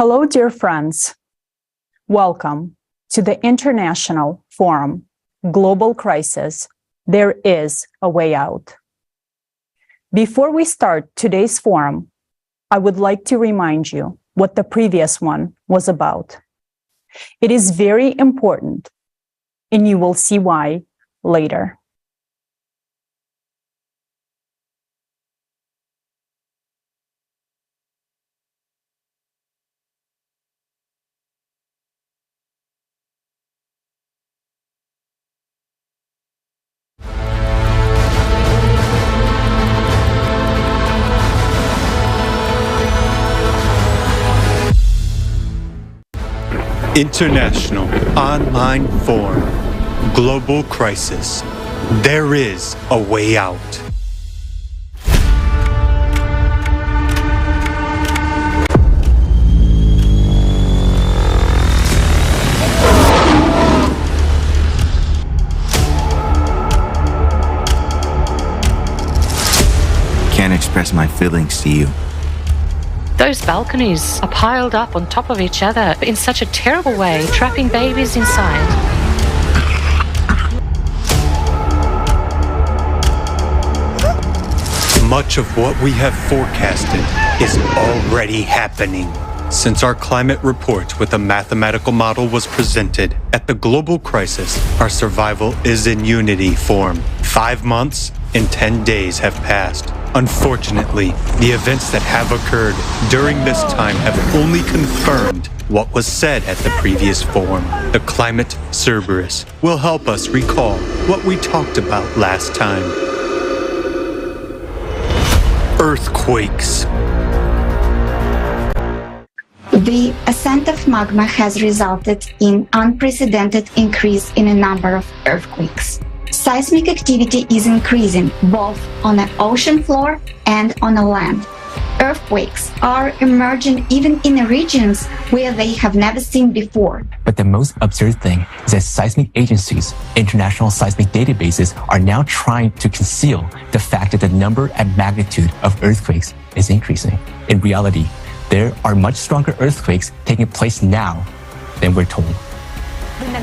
Hello, dear friends. Welcome to the International Forum, Global Crisis, There is a Way Out. Before we start today's forum, I would like to remind you what the previous one was about. It is very important, and you will see why later. International Online Forum, Global Crisis, There is a Way Out. Can't express my feelings to you. Those balconies are piled up on top of each other in such a terrible way, trapping babies inside. Much of what we have forecasted is already happening. Since our climate report with a mathematical model was presented at the global crisis, our survival is in unity form. 5 months and 10 days have passed. Unfortunately, the events that have occurred during this time have only confirmed what was said at the previous forum. The climate cerberus will help us recall what we talked about last time. Earthquakes. The ascent of magma has resulted in unprecedented increase in a number of earthquakes. Seismic activity is increasing both on the ocean floor and on the land. Earthquakes are emerging even in regions where they have never seen before. But the most absurd thing is that seismic agencies, international seismic databases, are now trying to conceal the fact that the number and magnitude of earthquakes is increasing. In reality, there are much stronger earthquakes taking place now than we're told.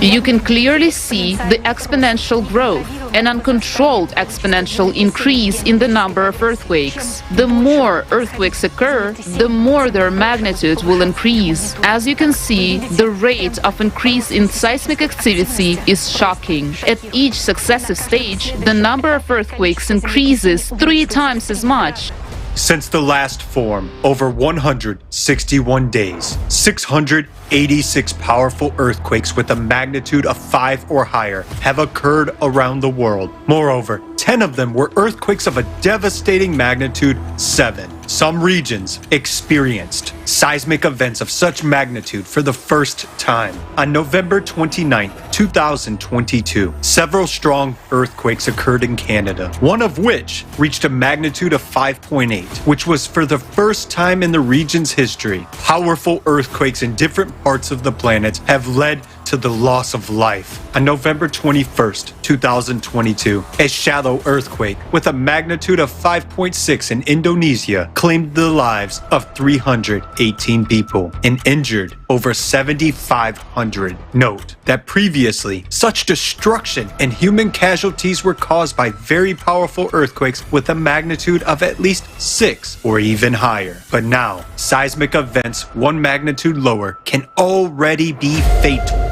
You can clearly see the exponential growth, an uncontrolled exponential increase in the number of earthquakes. The more earthquakes occur, the more their magnitude will increase. As you can see, the rate of increase in seismic activity is shocking. At each successive stage, the number of earthquakes increases 3 times as much. Since the last forum, over 161 days, 686 powerful earthquakes with a magnitude of 5 or higher have occurred around the world. Moreover, 10 of them were earthquakes of a devastating magnitude 7. Some regions experienced seismic events of such magnitude for the first time. On November 29, 2022, several strong earthquakes occurred in Canada, one of which reached a magnitude of 5.8, which was for the first time in the region's history. Powerful earthquakes in different parts of the planet have led to the loss of life. On November 21st, 2022, a shallow earthquake with a magnitude of 5.6 in Indonesia claimed the lives of 318 people and injured over 7,500. Note that previously, such destruction and human casualties were caused by very powerful earthquakes with a magnitude of at least 6 or even higher. But now, seismic events 1 magnitude lower can already be fatal.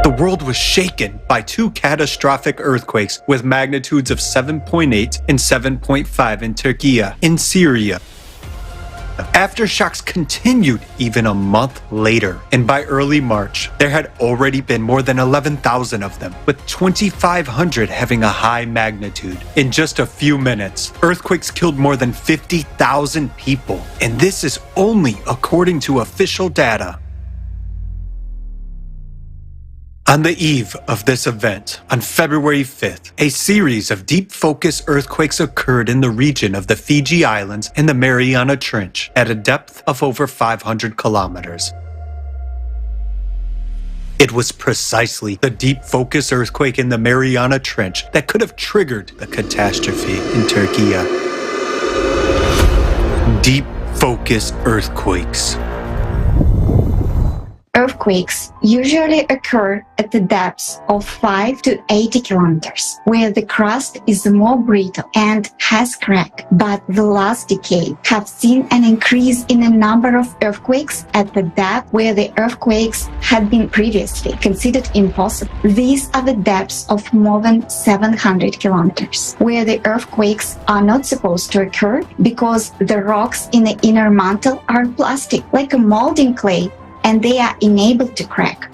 The world was shaken by 2 catastrophic earthquakes with magnitudes of 7.8 and 7.5 in Turkey and Syria. Aftershocks continued even a month later, and by early March, there had already been more than 11,000 of them, with 2,500 having a high magnitude. In just a few minutes, earthquakes killed more than 50,000 people, and this is only according to official data. On the eve of this event, on February 5th, a series of deep focus earthquakes occurred in the region of the Fiji Islands and the Mariana Trench at a depth of over 500 kilometers. It was precisely the deep focus earthquake in the Mariana Trench that could have triggered the catastrophe in Turkey. Deep focused earthquakes. Earthquakes usually occur at the depths of 5 to 80 kilometers, where the crust is more brittle and has crack. But the last decade have seen an increase in the number of earthquakes at the depth where the earthquakes had been previously considered impossible. These are the depths of more than 700 kilometers, where the earthquakes are not supposed to occur because the rocks in the inner mantle are plastic, like a molding clay, and they are enabled to crack.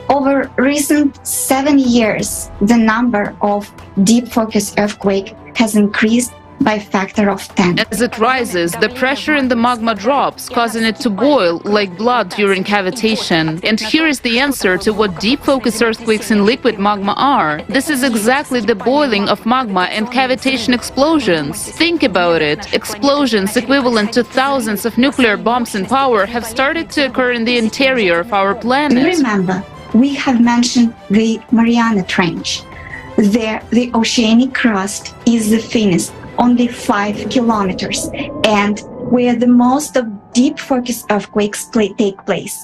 Over recent 7 years, the number of deep focus earthquake has increased by a factor of 10. As it rises, the pressure in the magma drops, causing it to boil like blood during cavitation. And here is the answer to what deep focus earthquakes in liquid magma are. This is exactly the boiling of magma and cavitation explosions. Think about it. Explosions equivalent to thousands of nuclear bombs in power have started to occur in the interior of our planet. Remember, we have mentioned the Mariana Trench. There, the oceanic crust is the thinnest, only 5 kilometers, and where the most of deep focus earthquakes take place.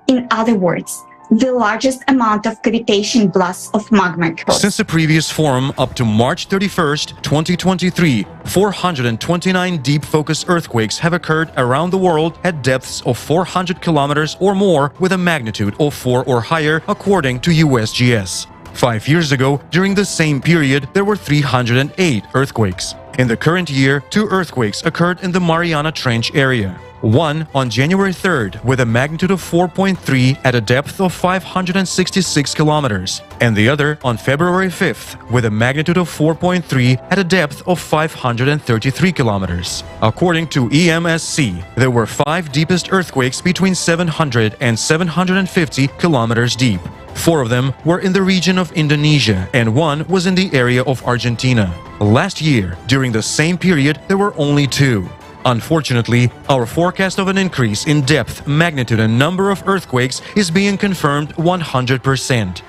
In other words, the largest amount of cavitation blasts of magma occurs. Since the previous forum up to March 31st, 2023, 429 deep focus earthquakes have occurred around the world at depths of 400 kilometers or more with a magnitude of 4 or higher, according to USGS. 5 years ago, during the same period, there were 308 earthquakes. In the current year, 2 earthquakes occurred in the Mariana Trench area. One on January 3rd with a magnitude of 4.3 at a depth of 566 kilometers, and the other on February 5th with a magnitude of 4.3 at a depth of 533 kilometers. According to EMSC, there were 5 deepest earthquakes between 700 and 750 kilometers deep. 4 of them were in the region of Indonesia, and 1 was in the area of Argentina. Last year, during the same period, there were only 2. Unfortunately, our forecast of an increase in depth, magnitude, and number of earthquakes is being confirmed 100%.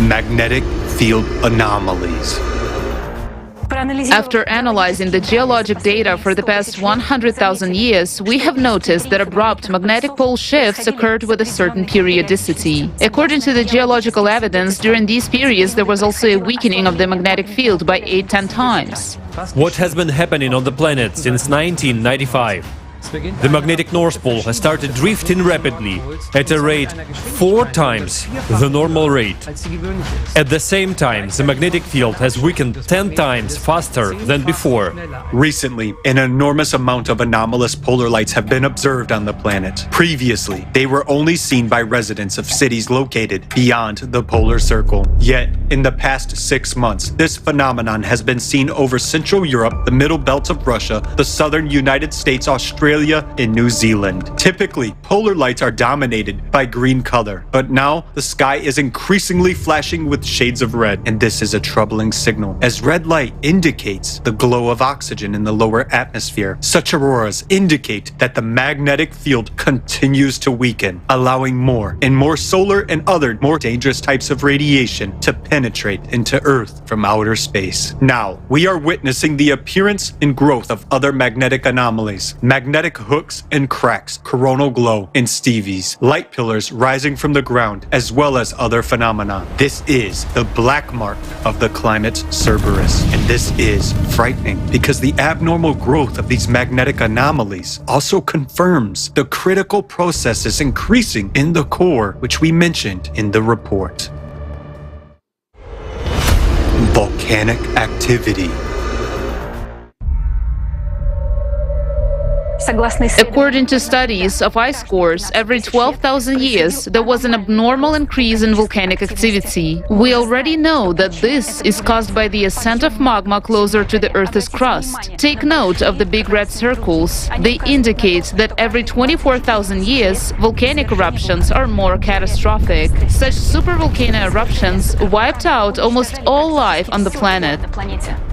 Magnetic field anomalies. After analyzing the geologic data for the past 100,000 years, we have noticed that abrupt magnetic pole shifts occurred with a certain periodicity. According to the geological evidence, during these periods there was also a weakening of the magnetic field by 8-10 times. What has been happening on the planet since 1995? The magnetic North Pole has started drifting rapidly at a rate 4 times the normal rate. At the same time, the magnetic field has weakened 10 times faster than before. Recently, an enormous amount of anomalous polar lights have been observed on the planet. Previously, they were only seen by residents of cities located beyond the polar circle. Yet, in the past 6 months, this phenomenon has been seen over Central Europe, the middle belt of Russia, the southern United States, Australia, and New Zealand. Typically, polar lights are dominated by green color, but now the sky is increasingly flashing with shades of red, and this is a troubling signal, as red light indicates the glow of oxygen in the lower atmosphere. Such auroras indicate that the magnetic field continues to weaken, allowing more and more solar and other more dangerous types of radiation to penetrate into Earth from outer space. Now, we are witnessing the appearance and growth of other magnetic anomalies. Magnetic hooks and cracks, coronal glow, and Stevies, light pillars rising from the ground, as well as other phenomena. This is the black mark of the climate Cerberus, and this is frightening because the abnormal growth of these magnetic anomalies also confirms the critical processes increasing in the core, which we mentioned in the report. Volcanic activity. According to studies of ice cores, every 12,000 years there was an abnormal increase in volcanic activity. We already know that this is caused by the ascent of magma closer to the Earth's crust. Take note of the big red circles. They indicate that every 24,000 years volcanic eruptions are more catastrophic. Such supervolcano eruptions wiped out almost all life on the planet.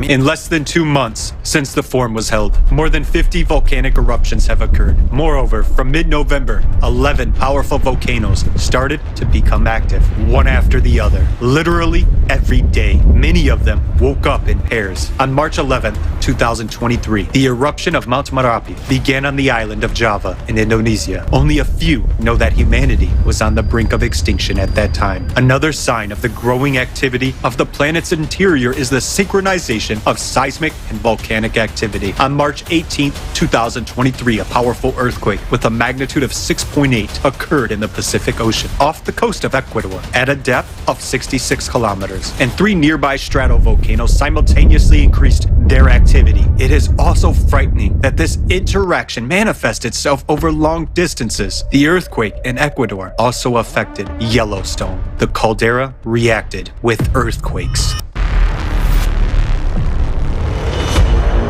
In less than 2 months since the forum was held, more than 50 volcanic eruptions have occurred. Moreover, from mid-November, 11 powerful volcanoes started to become active, one after the other. Literally every day. Many of them woke up in pairs. On March 11, 2023, the eruption of Mount Merapi began on the island of Java in Indonesia. Only a few know that humanity was on the brink of extinction at that time. Another sign of the growing activity of the planet's interior is the synchronization of seismic and volcanic activity. On March 18, 2023, a powerful earthquake with a magnitude of 6.8 occurred in the Pacific Ocean off the coast of Ecuador at a depth of 66 kilometers, and 3 nearby stratovolcanoes simultaneously increased their activity. It is also frightening that this interaction manifests itself over long distances. The earthquake in Ecuador also affected Yellowstone. The caldera reacted with earthquakes.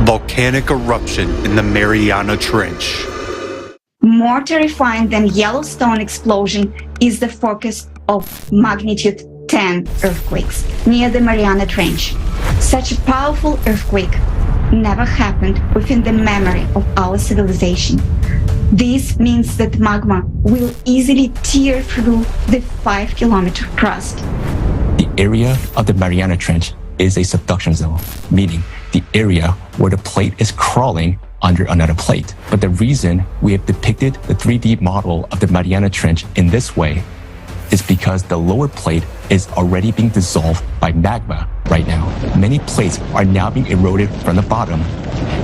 Volcanic eruption in the Mariana Trench. More terrifying than Yellowstone explosion is the focus of magnitude 10 earthquakes near the Mariana Trench. Such a powerful earthquake never happened within the memory of our civilization. This means that magma will easily tear through the 5-kilometer crust. The area of the Mariana Trench is a subduction zone, meaning the area where the plate is crawling under another plate. But the reason we have depicted the 3D model of the Mariana Trench in this way is because the lower plate is already being dissolved by magma right now. Many plates are now being eroded from the bottom.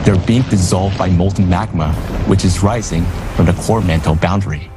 They're being dissolved by molten magma, which is rising from the core mantle boundary.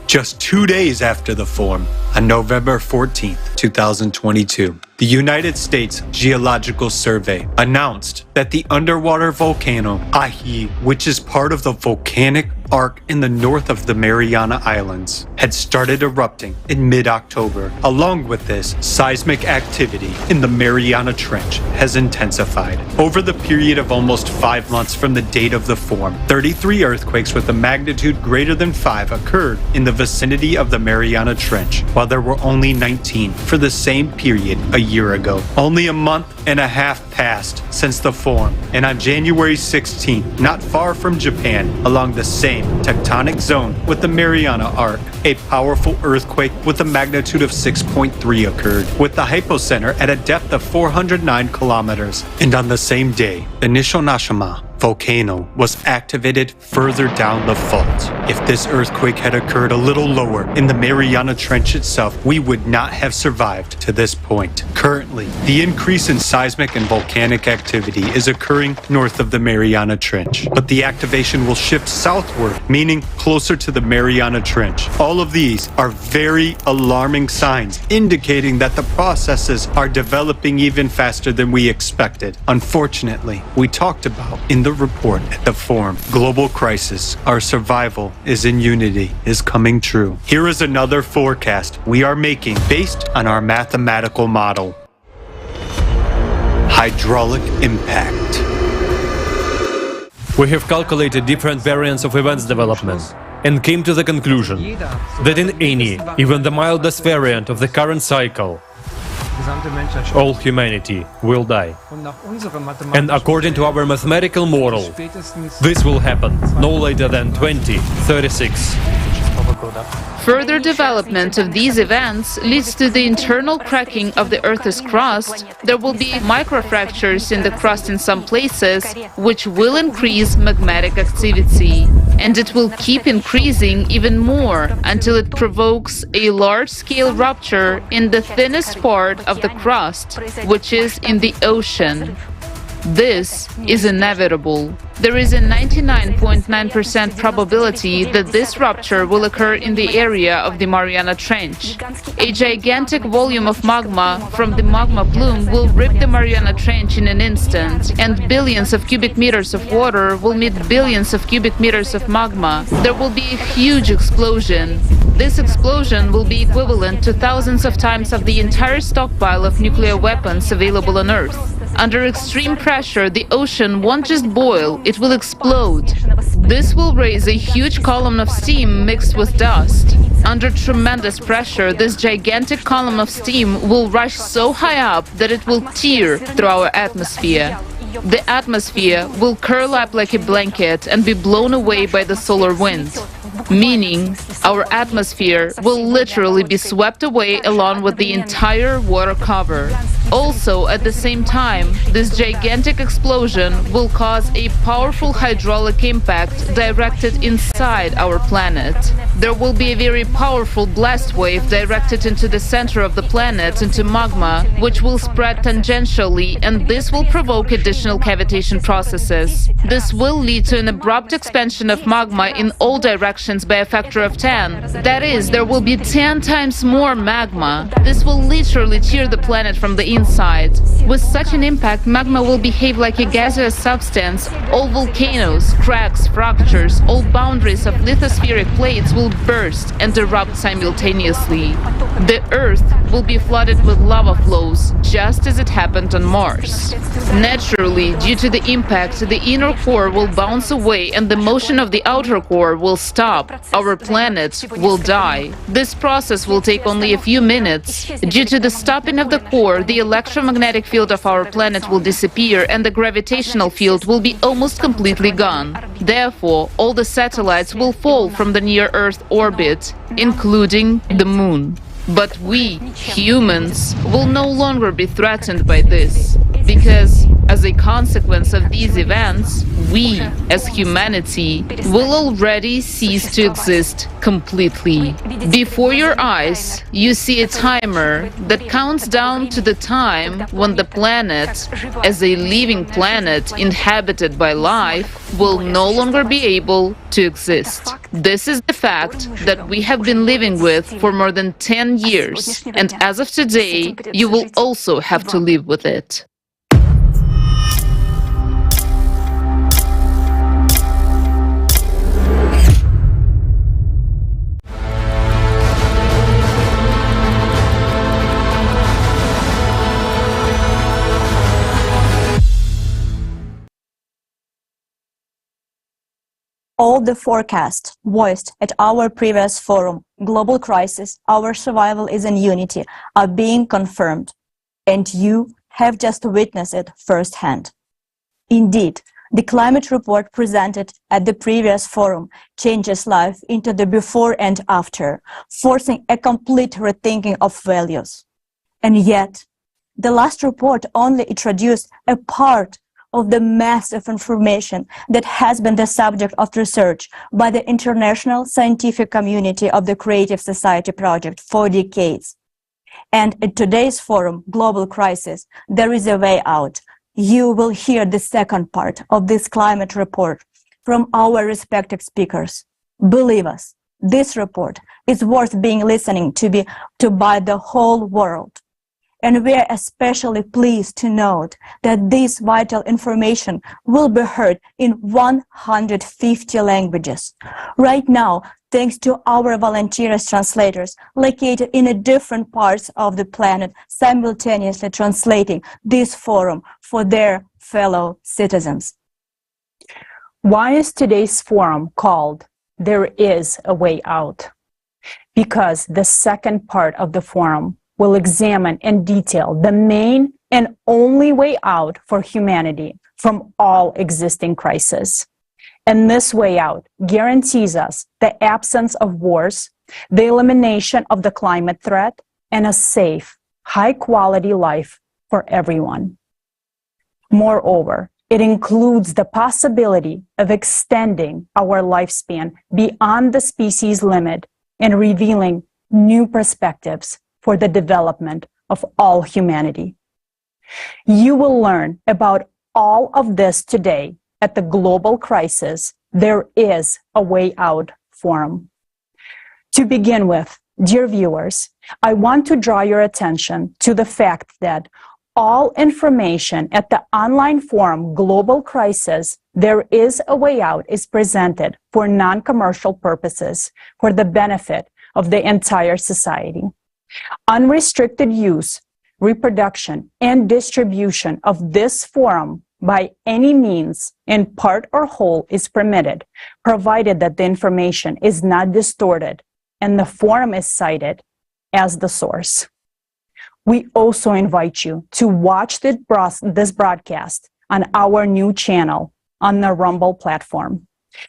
Just 2 days after the form, on November 14, 2022, the United States Geological Survey announced that the underwater volcano Ahi, which is part of the volcanic arc in the north of the Mariana Islands, had started erupting in mid-October. Along with this, seismic activity in the Mariana Trench has intensified. Over the period of almost 5 months from the date of the form, 33 earthquakes with a magnitude greater than 5 occurred in the vicinity of the Mariana Trench, while there were only 19 for the same period a year ago. Only a month and a half passed since the form, and on January 16, not far from Japan, along the same tectonic zone with the Mariana Arc, a powerful earthquake with a magnitude of 6.3 occurred, with the hypocenter at a depth of 409 kilometers. And on the same day, the Nishonashima volcano was activated further down the fault. If this earthquake had occurred a little lower in the Mariana Trench itself, we would not have survived to this point. Currently, the increase in seismic and volcanic activity is occurring north of the Mariana Trench, but the activation will shift southward, meaning closer to the Mariana Trench. All of these are very alarming signs, indicating that the processes are developing even faster than we expected. Unfortunately, we talked about in the report at the forum, global crisis, our survival is in unity, is coming true. Here is another forecast we are making based on our mathematical model. Hydraulic impact. We have calculated different variants of events development and came to the conclusion that in any, even the mildest variant of the current cycle, all humanity will die. And according to our mathematical model, this will happen no later than 2036. Further development of these events leads to the internal cracking of the Earth's crust. There will be microfractures in the crust in some places, which will increase magmatic activity. And it will keep increasing even more until it provokes a large-scale rupture in the thinnest part of the crust, which is in the ocean. This is inevitable. There is a 99.9% probability that this rupture will occur in the area of the Mariana Trench. A gigantic volume of magma from the magma plume will rip the Mariana Trench in an instant, and billions of cubic meters of water will meet billions of cubic meters of magma. There will be a huge explosion. This explosion will be equivalent to thousands of times of the entire stockpile of nuclear weapons available on Earth. Under extreme pressure, the ocean won't just boil, it will explode. This will raise a huge column of steam mixed with dust. Under tremendous pressure, this gigantic column of steam will rush so high up that it will tear through our atmosphere. The atmosphere will curl up like a blanket and be blown away by the solar wind, meaning our atmosphere will literally be swept away along with the entire water cover. Also, at the same time, this gigantic explosion will cause a powerful hydraulic impact directed inside our planet. There will be a very powerful blast wave directed into the center of the planet, into magma, which will spread tangentially, and this will provoke additional cavitation processes. This will lead to an abrupt expansion of magma in all directions by a factor of 10. That is, there will be 10 times more magma. This will literally tear the planet from the inside. With such an impact, magma will behave like a gaseous substance. All volcanoes, cracks, fractures, all boundaries of lithospheric plates will burst and erupt simultaneously. The Earth will be flooded with lava flows, just as it happened on Mars. Naturally, due to the impact, the inner core will bounce away and the motion of the outer core will stop. Our planet will die. This process will take only a few minutes. Due to the stopping of the core, the electromagnetic field of our planet will disappear and the gravitational field will be almost completely gone. Therefore, all the satellites will fall from the near-Earth orbit, including the Moon. But we, humans, will no longer be threatened by this, because as a consequence of these events, we, as humanity, will already cease to exist completely. Before your eyes, you see a timer that counts down to the time when the planet, as a living planet inhabited by life, will no longer be able to exist. This is the fact that we have been living with for more than 10 years, and as of today, you will also have to live with it. All the forecasts voiced at our previous forum, Global Crisis, Our Survival is in Unity, are being confirmed, and you have just witnessed it firsthand. Indeed, the climate report presented at the previous forum changes life into the before and after, forcing a complete rethinking of values. And yet, the last report only introduced a part of the massive information that has been the subject of research by the international scientific community of the Creative Society Project for decades. And in today's forum, Global Crisis, there is a way out. You will hear the second part of this climate report from our respected speakers. Believe us, this report is worth being listening to by the whole world. And we are especially pleased to note that this vital information will be heard in 150 languages. Right now, thanks to our volunteers translators located in different parts of the planet, simultaneously translating this forum for their fellow citizens. Why is today's forum called There Is a Way Out? Because the second part of the forum will examine in detail the main and only way out for humanity from all existing crises. And this way out guarantees us the absence of wars, the elimination of the climate threat, and a safe, high-quality life for everyone. Moreover, it includes the possibility of extending our lifespan beyond the species limit and revealing new perspectives for the development of all humanity. You will learn about all of this today at the Global Crisis, There Is a Way Out forum. To begin with, dear viewers, I want to draw your attention to the fact that all information at the online forum Global Crisis, There Is a Way Out is presented for non-commercial purposes for the benefit of the entire society. Unrestricted use, reproduction, and distribution of this forum by any means, in part or whole, is permitted, provided that the information is not distorted and the forum is cited as the source. We also invite you to watch this broadcast on our new channel on the Rumble platform.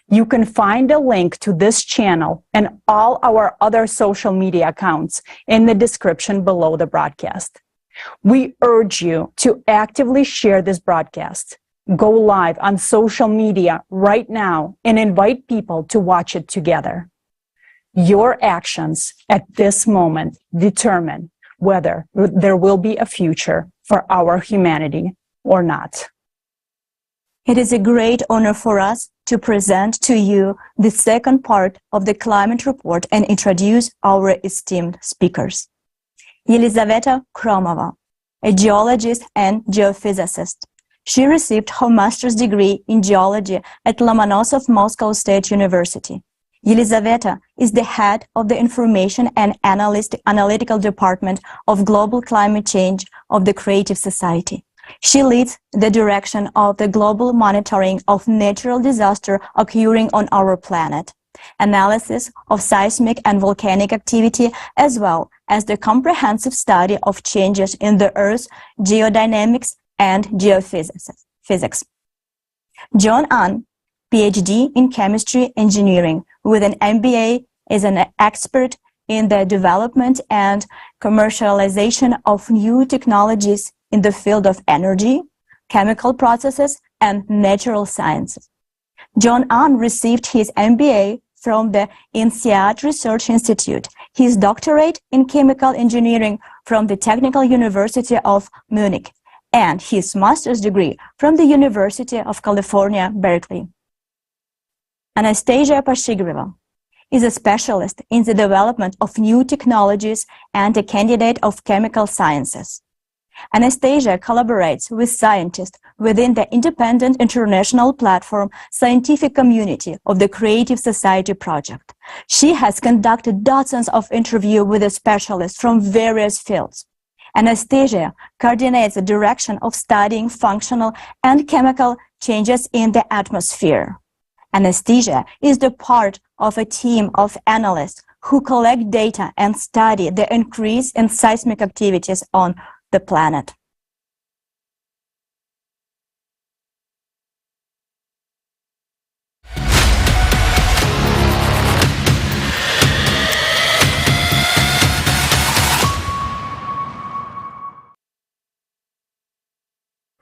You can find a link to this channel and all our other social media accounts in the description below the broadcast. We urge you to actively share this broadcast. Go live on social media right now and invite people to watch it together. Your actions at this moment determine whether there will be a future for our humanity or not. It is a great honor for us to present to you the second part of the climate report and introduce our esteemed speakers. Елизавета Kromova, a geologist and geophysicist. She received her master's degree in geology at Lomonosov Moscow State University. Елизавета is the head of the Information and Analytical Department of Global Climate Change of the Creative Society. She leads the direction of the global monitoring of natural disaster occurring on our planet, analysis of seismic and volcanic activity, as well as the comprehensive study of changes in the Earth's geodynamics and geophysics. John Ahn, PhD in chemistry engineering with an MBA, is an expert in the development and commercialization of new technologies in the field of energy, chemical processes, and natural sciences. John Ahn received his MBA from the INSEAD Research Institute, his doctorate in chemical engineering from the Technical University of Munich, and his master's degree from the University of California, Berkeley. Anastasia Pashigrieva is a specialist in the development of new technologies and a candidate of chemical sciences. Anastasia collaborates with scientists within the independent international platform Scientific Community of the Creative Society Project. She has conducted dozens of interviews with specialists from various fields. Anastasia coordinates the direction of studying functional and chemical changes in the atmosphere. Anastasia is the part of a team of analysts who collect data and study the increase in seismic activities on the planet.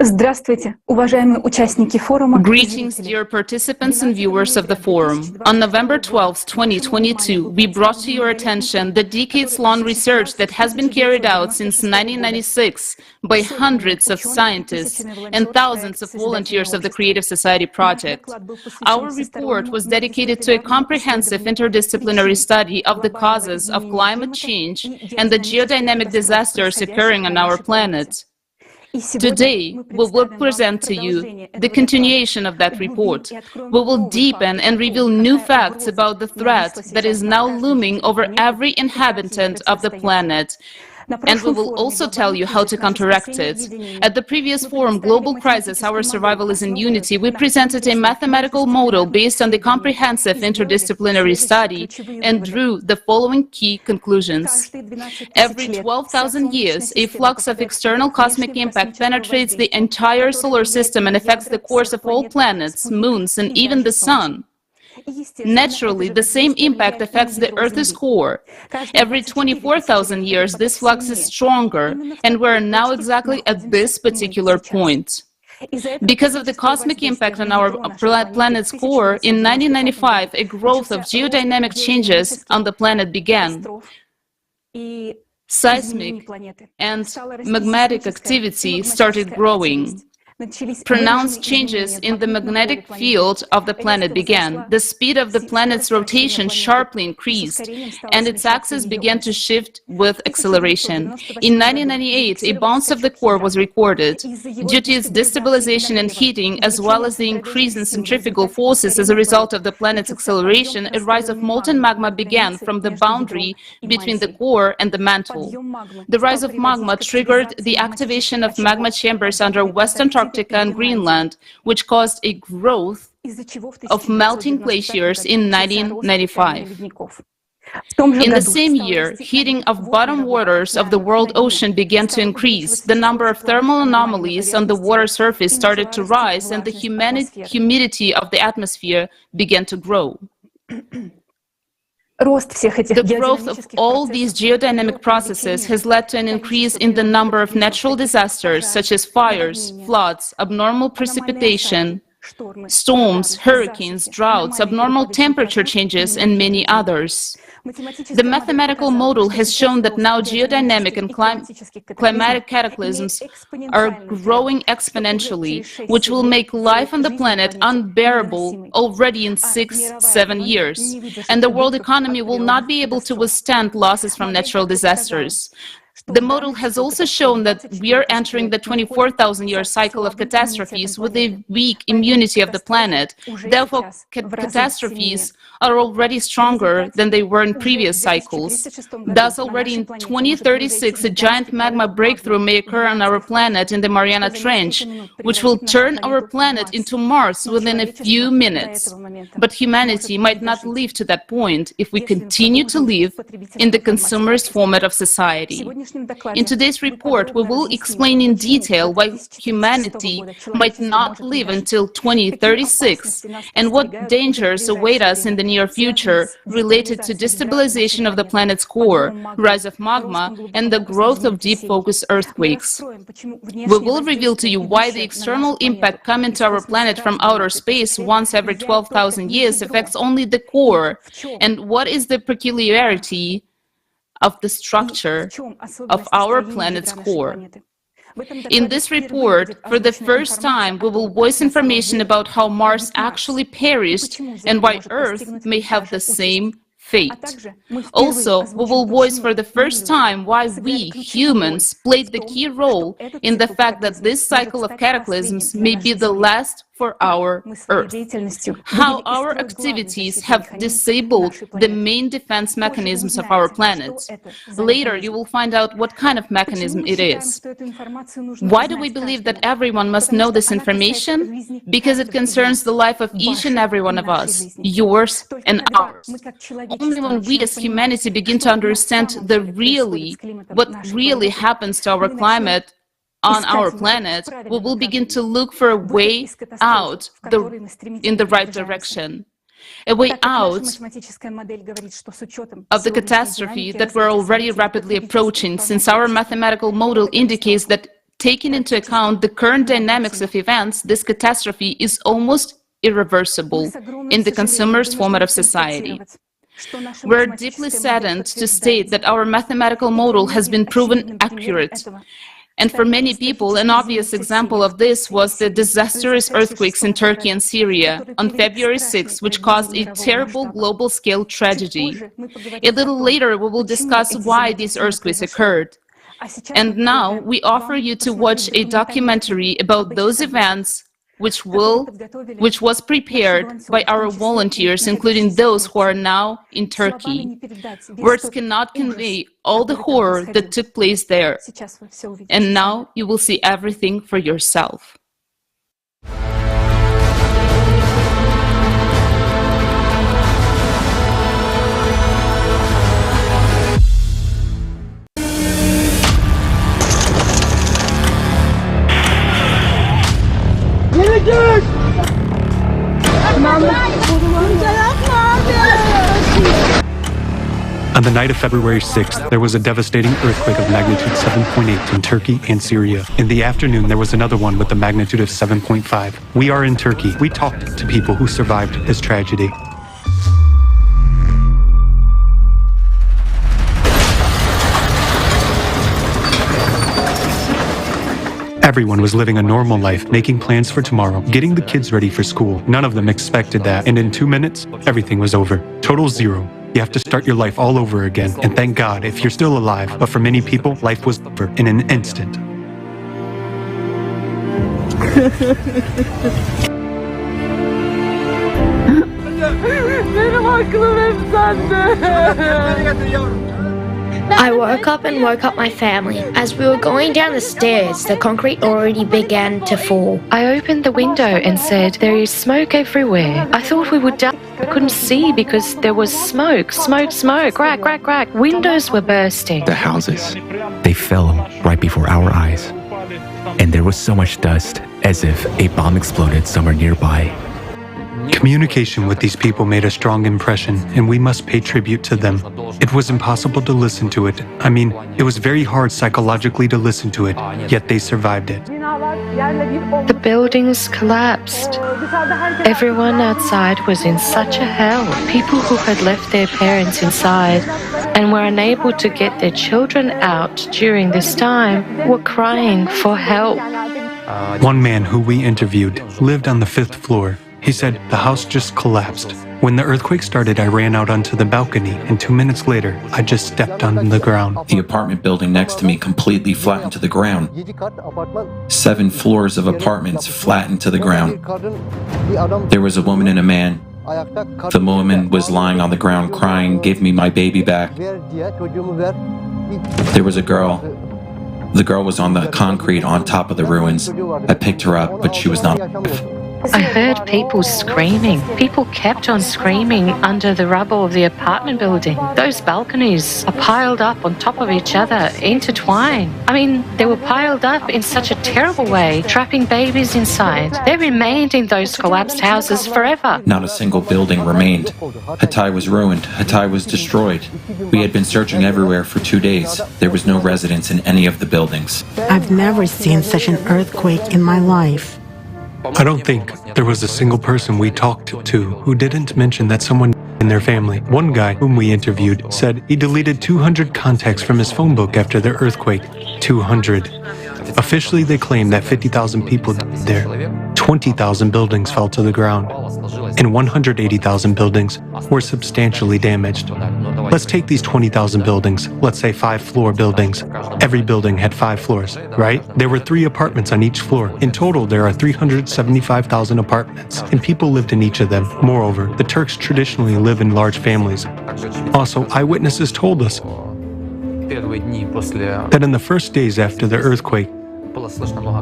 Здравствуйте, уважаемые участники форума. Greetings, dear participants and viewers of the forum. On November 12, 2022, we brought to your attention the decades-long research that has been carried out since 1996 by hundreds of scientists and thousands of volunteers of the Creative Society Project. Our report was dedicated to a comprehensive interdisciplinary study of the causes of climate change and the geodynamic disasters occurring on our planet. Today, we will present to you the continuation of that report. We will deepen and reveal new facts about the threat that is now looming over every inhabitant of the planet. And we will also tell you how to counteract it. At the previous forum, Global Crisis, Our Survival is in Unity, we presented a mathematical model based on the comprehensive interdisciplinary study and drew the following key conclusions. Every 12,000 years, a flux of external cosmic impact penetrates the entire solar system and affects the course of all planets, moons, and even the Sun. Naturally, the same impact affects the Earth's core. Every 24,000 years, this flux is stronger, and we're now exactly at this particular point. Because of the cosmic impact on our planet's core, in 1995, a growth of geodynamic changes on the planet began. Seismic and magmatic activity started growing. Pronounced changes in the magnetic field of the planet began. The speed of the planet's rotation sharply increased, and its axis began to shift with acceleration. In 1998, a bounce of the core was recorded. Due to its destabilization and heating, as well as the increase in centrifugal forces as a result of the planet's acceleration, a rise of molten magma began from the boundary between the core and the mantle. The rise of magma triggered the activation of magma chambers under Western Antarctica and Greenland, which caused a growth of melting glaciers in 1995. In the same year, heating of bottom waters of the world ocean began to increase. The number of thermal anomalies on the water surface started to rise, and the humidity of the atmosphere began to grow. The growth of all these geodynamic processes has led to an increase in the number of natural disasters such as fires, floods, abnormal precipitation, storms, hurricanes, droughts, abnormal temperature changes, and many others. The mathematical model has shown that now geodynamic and climatic cataclysms are growing exponentially, which will make life on the planet unbearable already in 6-7 years, and the world economy will not be able to withstand losses from natural disasters. The model has also shown that we are entering the 24,000-year cycle of catastrophes with a weak immunity of the planet. Therefore, catastrophes are already stronger than they were in previous cycles. Thus, already in 2036, a giant magma breakthrough may occur on our planet in the Mariana Trench, which will turn our planet into Mars within a few minutes. But humanity might not live to that point if we continue to live in the consumerist format of society. In today's report, we will explain in detail why humanity might not live until 2036 and what dangers await us in the near future related to destabilization of the planet's core, rise of magma, and the growth of deep focus earthquakes. We will reveal to you why the external impact coming to our planet from outer space once every 12,000 years affects only the core, and what is the peculiarity of the structure of our planet's core. In this report, for the first time, we will voice information about how Mars actually perished and why Earth may have the same fate. Also, we will voice for the first time why we, humans, played the key role in the fact that this cycle of cataclysms may be the last for our Earth. How our activities have disabled the main defense mechanisms of our planet. Later, you will find out what kind of mechanism it is. Why do we believe that everyone must know this information? Because it concerns the life of each and every one of us, yours and ours. Only when we as humanity begin to understand what really happens to our climate on our planet, we will begin to look for a way out in the right direction. A way out of the catastrophe that we're already rapidly approaching, since our mathematical model indicates that taking into account the current dynamics of events, this catastrophe is almost irreversible in the consumerist format of society. We're deeply saddened to state that our mathematical model has been proven accurate. And for many people, an obvious example of this was the disastrous earthquakes in Turkey and Syria on February 6, which caused a terrible global-scale tragedy. A little later, we will discuss why these earthquakes occurred. And now, we offer you to watch a documentary about those events which was prepared by our volunteers, including those who are now in Turkey. Words cannot convey all the horror that took place there. And now you will see everything for yourself. On the night of February 6th, there was a devastating earthquake of magnitude 7.8 in Turkey and Syria. In the afternoon, there was another one with a magnitude of 7.5. We are in Turkey. We talked to people who survived this tragedy. Everyone was living a normal life, making plans for tomorrow, getting the kids ready for school. None of them expected that, and in 2 minutes, everything was over. Total zero. You have to start your life all over again, and thank God if you're still alive. But for many people, life was over in an instant. I woke up my family. As we were going down the stairs, the concrete already began to fall. I opened the window and said, "There is smoke everywhere." I thought we would die. I couldn't see because there was smoke, crack, crack, crack. Windows were bursting. The houses, they fell right before our eyes. And there was so much dust, as if a bomb exploded somewhere nearby. Communication with these people made a strong impression, and we must pay tribute to them. It was impossible to listen to it. I mean, it was very hard psychologically to listen to it, yet they survived it. The buildings collapsed. Everyone outside was in such a hell. People who had left their parents inside and were unable to get their children out during this time were crying for help. One man who we interviewed lived on the 5th floor. He said the house just collapsed. When the earthquake started, I ran out onto the balcony, and 2 minutes later, I just stepped on the ground. The apartment building next to me completely flattened to the ground. 7 floors of apartments flattened to the ground. There was a woman and a man. The woman was lying on the ground crying, "Give me my baby back." There was a girl. The girl was on the concrete on top of the ruins. I picked her up, but she was not alive. I heard people screaming. People kept on screaming under the rubble of the apartment building. Those balconies are piled up on top of each other, intertwined. I mean, they were piled up in such a terrible way, trapping babies inside. They remained in those collapsed houses forever. Not a single building remained. Hatay was ruined. Hatay was destroyed. We had been searching everywhere for 2 days. There was no residents in any of the buildings. I've never seen such an earthquake in my life. I don't think there was a single person we talked to who didn't mention that someone in their family. One guy whom we interviewed said he deleted 200 contacts from his phone book after the earthquake. 200. Officially, they claim that 50,000 people died there. 20,000 buildings fell to the ground, and 180,000 buildings were substantially damaged. Let's take these 20,000 buildings, let's say 5-floor buildings. Every building had 5 floors, right? There were 3 apartments on each floor. In total, there are 375,000 apartments, and people lived in each of them. Moreover, the Turks traditionally live in large families. Also, eyewitnesses told us that in the first days after the earthquake,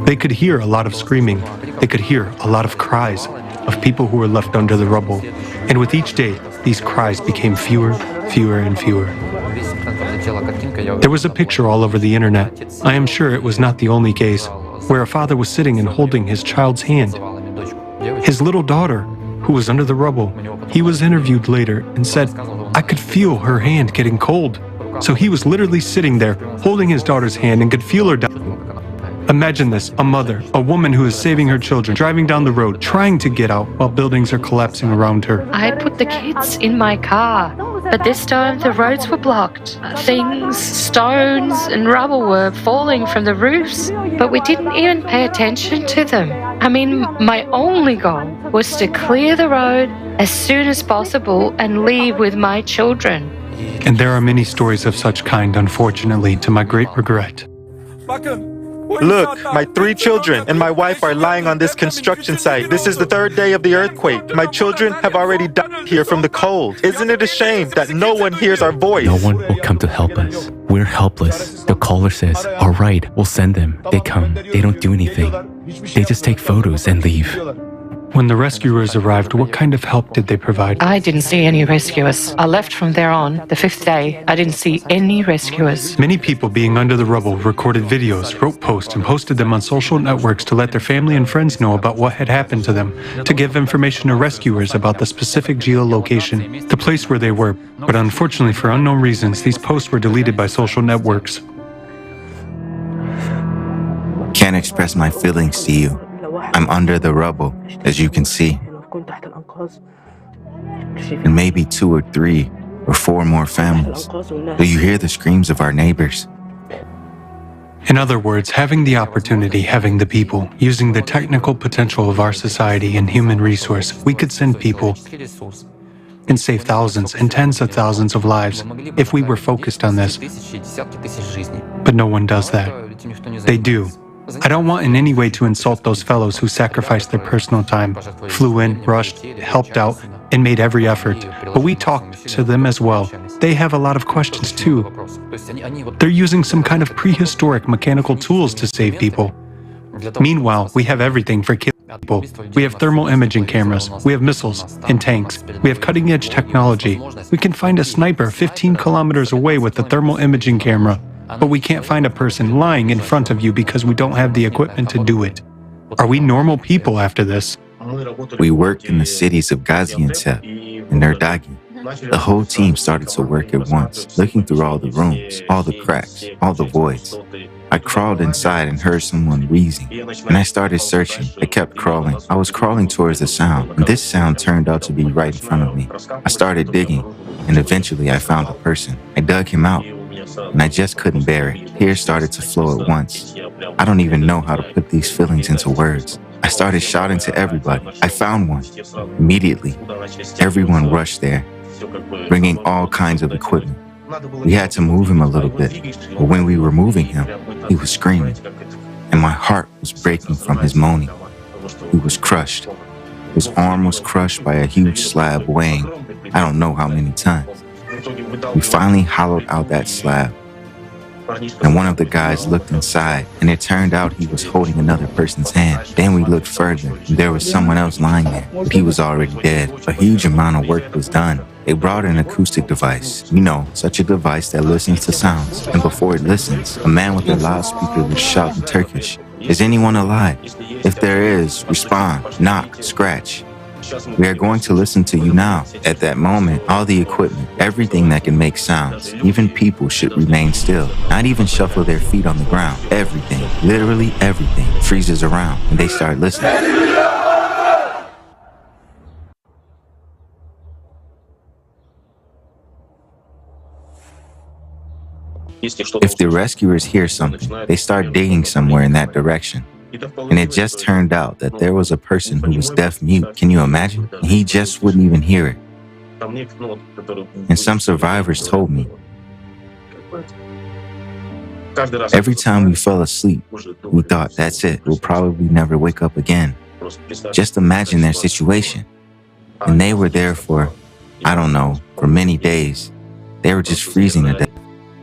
they could hear a lot of screaming. They could hear a lot of cries of people who were left under the rubble. And with each day, these cries became fewer, and fewer. There was a picture all over the internet. I am sure it was not the only case, where a father was sitting and holding his child's hand. His little daughter, who was under the rubble, he was interviewed later and said, "I could feel her hand getting cold." So he was literally sitting there, holding his daughter's hand and could feel her dying. Imagine this, a mother, a woman who is saving her children, driving down the road, trying to get out while buildings are collapsing around her. I put the kids in my car, but this time the roads were blocked. Things, stones and rubble were falling from the roofs, but we didn't even pay attention to them. I mean, my only goal was to clear the road as soon as possible and leave with my children. And there are many stories of such kind, unfortunately, to my great regret. Look, my 3 children and my wife are lying on this construction site. This is the 3rd day of the earthquake. My children have already died here from the cold. Isn't it a shame that no one hears our voice? No one will come to help us. We're helpless. The caller says, "All right, we'll send them." They come. They don't do anything. They just take photos and leave. When the rescuers arrived, what kind of help did they provide? I didn't see any rescuers. I left from there on, the 5th day. I didn't see any rescuers. Many people being under the rubble recorded videos, wrote posts, and posted them on social networks to let their family and friends know about what had happened to them, to give information to rescuers about the specific geolocation, the place where they were. But unfortunately, for unknown reasons, these posts were deleted by social networks. Can't express my feelings to you. I'm under the rubble, as you can see. And maybe 2 or 3 or 4 more families. Do you hear the screams of our neighbors? In other words, having the opportunity, having the people, using the technical potential of our society and human resource, we could send people and save thousands and tens of thousands of lives if we were focused on this. But no one does that. They do. I don't want in any way to insult those fellows who sacrificed their personal time, flew in, rushed, helped out, and made every effort. But we talked to them as well. They have a lot of questions too. They're using some kind of prehistoric mechanical tools to save people. Meanwhile, we have everything for killing people. We have thermal imaging cameras, we have missiles and tanks, we have cutting-edge technology. We can find a sniper 15 kilometers away with the thermal imaging camera. But we can't find a person lying in front of you because we don't have the equipment to do it. Are we normal people after this? We worked in the cities of Gaziantep and Erdagi. The whole team started to work at once, looking through all the rooms, all the cracks, all the voids. I crawled inside and heard someone wheezing, and I started searching. I kept crawling. I was crawling towards the sound, and this sound turned out to be right in front of me. I started digging, and eventually I found a person. I dug him out, and I just couldn't bear it. Tears started to flow at once. I don't even know how to put these feelings into words. I started shouting to everybody. I found one. Immediately, everyone rushed there, bringing all kinds of equipment. We had to move him a little bit, but when we were moving him, he was screaming, and my heart was breaking from his moaning. He was crushed. His arm was crushed by a huge slab weighing I don't know how many tons. We finally hollowed out that slab, and one of the guys looked inside, and it turned out he was holding another person's hand. Then we looked further, and there was someone else lying there, but he was already dead. A huge amount of work was done. They brought an acoustic device, such a device that listens to sounds, and before it listens, a man with a loudspeaker would shout in Turkish, "Is anyone alive? If there is, respond, knock, scratch. We are going to listen to you now." At that moment, all the equipment, everything that can make sounds, even people should remain still, not even shuffle their feet on the ground. Everything, literally everything, freezes around, and they start listening. If the rescuers hear something, they start digging somewhere in that direction. And it just turned out that there was a person who was deaf-mute. Can you imagine? He just wouldn't even hear it. And some survivors told me, every time we fell asleep, we thought, that's it, we'll probably never wake up again. Just imagine their situation. And they were there for, I don't know, for many days. They were just freezing to death.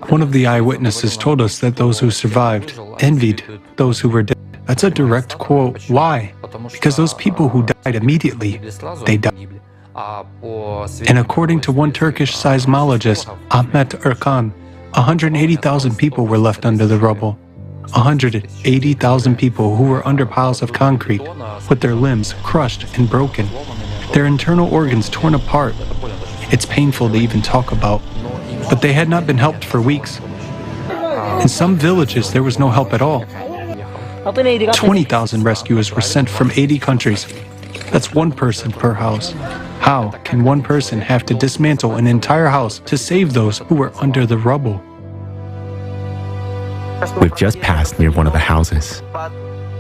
One of the eyewitnesses told us that those who survived envied those who were dead. That's a direct quote. Why? Because those people who died immediately, they died. And according to one Turkish seismologist, Ahmet Erkan, 180,000 people were left under the rubble. 180,000 people who were under piles of concrete, with their limbs crushed and broken, their internal organs torn apart. It's painful to even talk about. But they had not been helped for weeks. In some villages, there was no help at all. 20,000 rescuers were sent from 80 countries. That's one person per house. How can one person have to dismantle an entire house to save those who were under the rubble? We've just passed near one of the houses.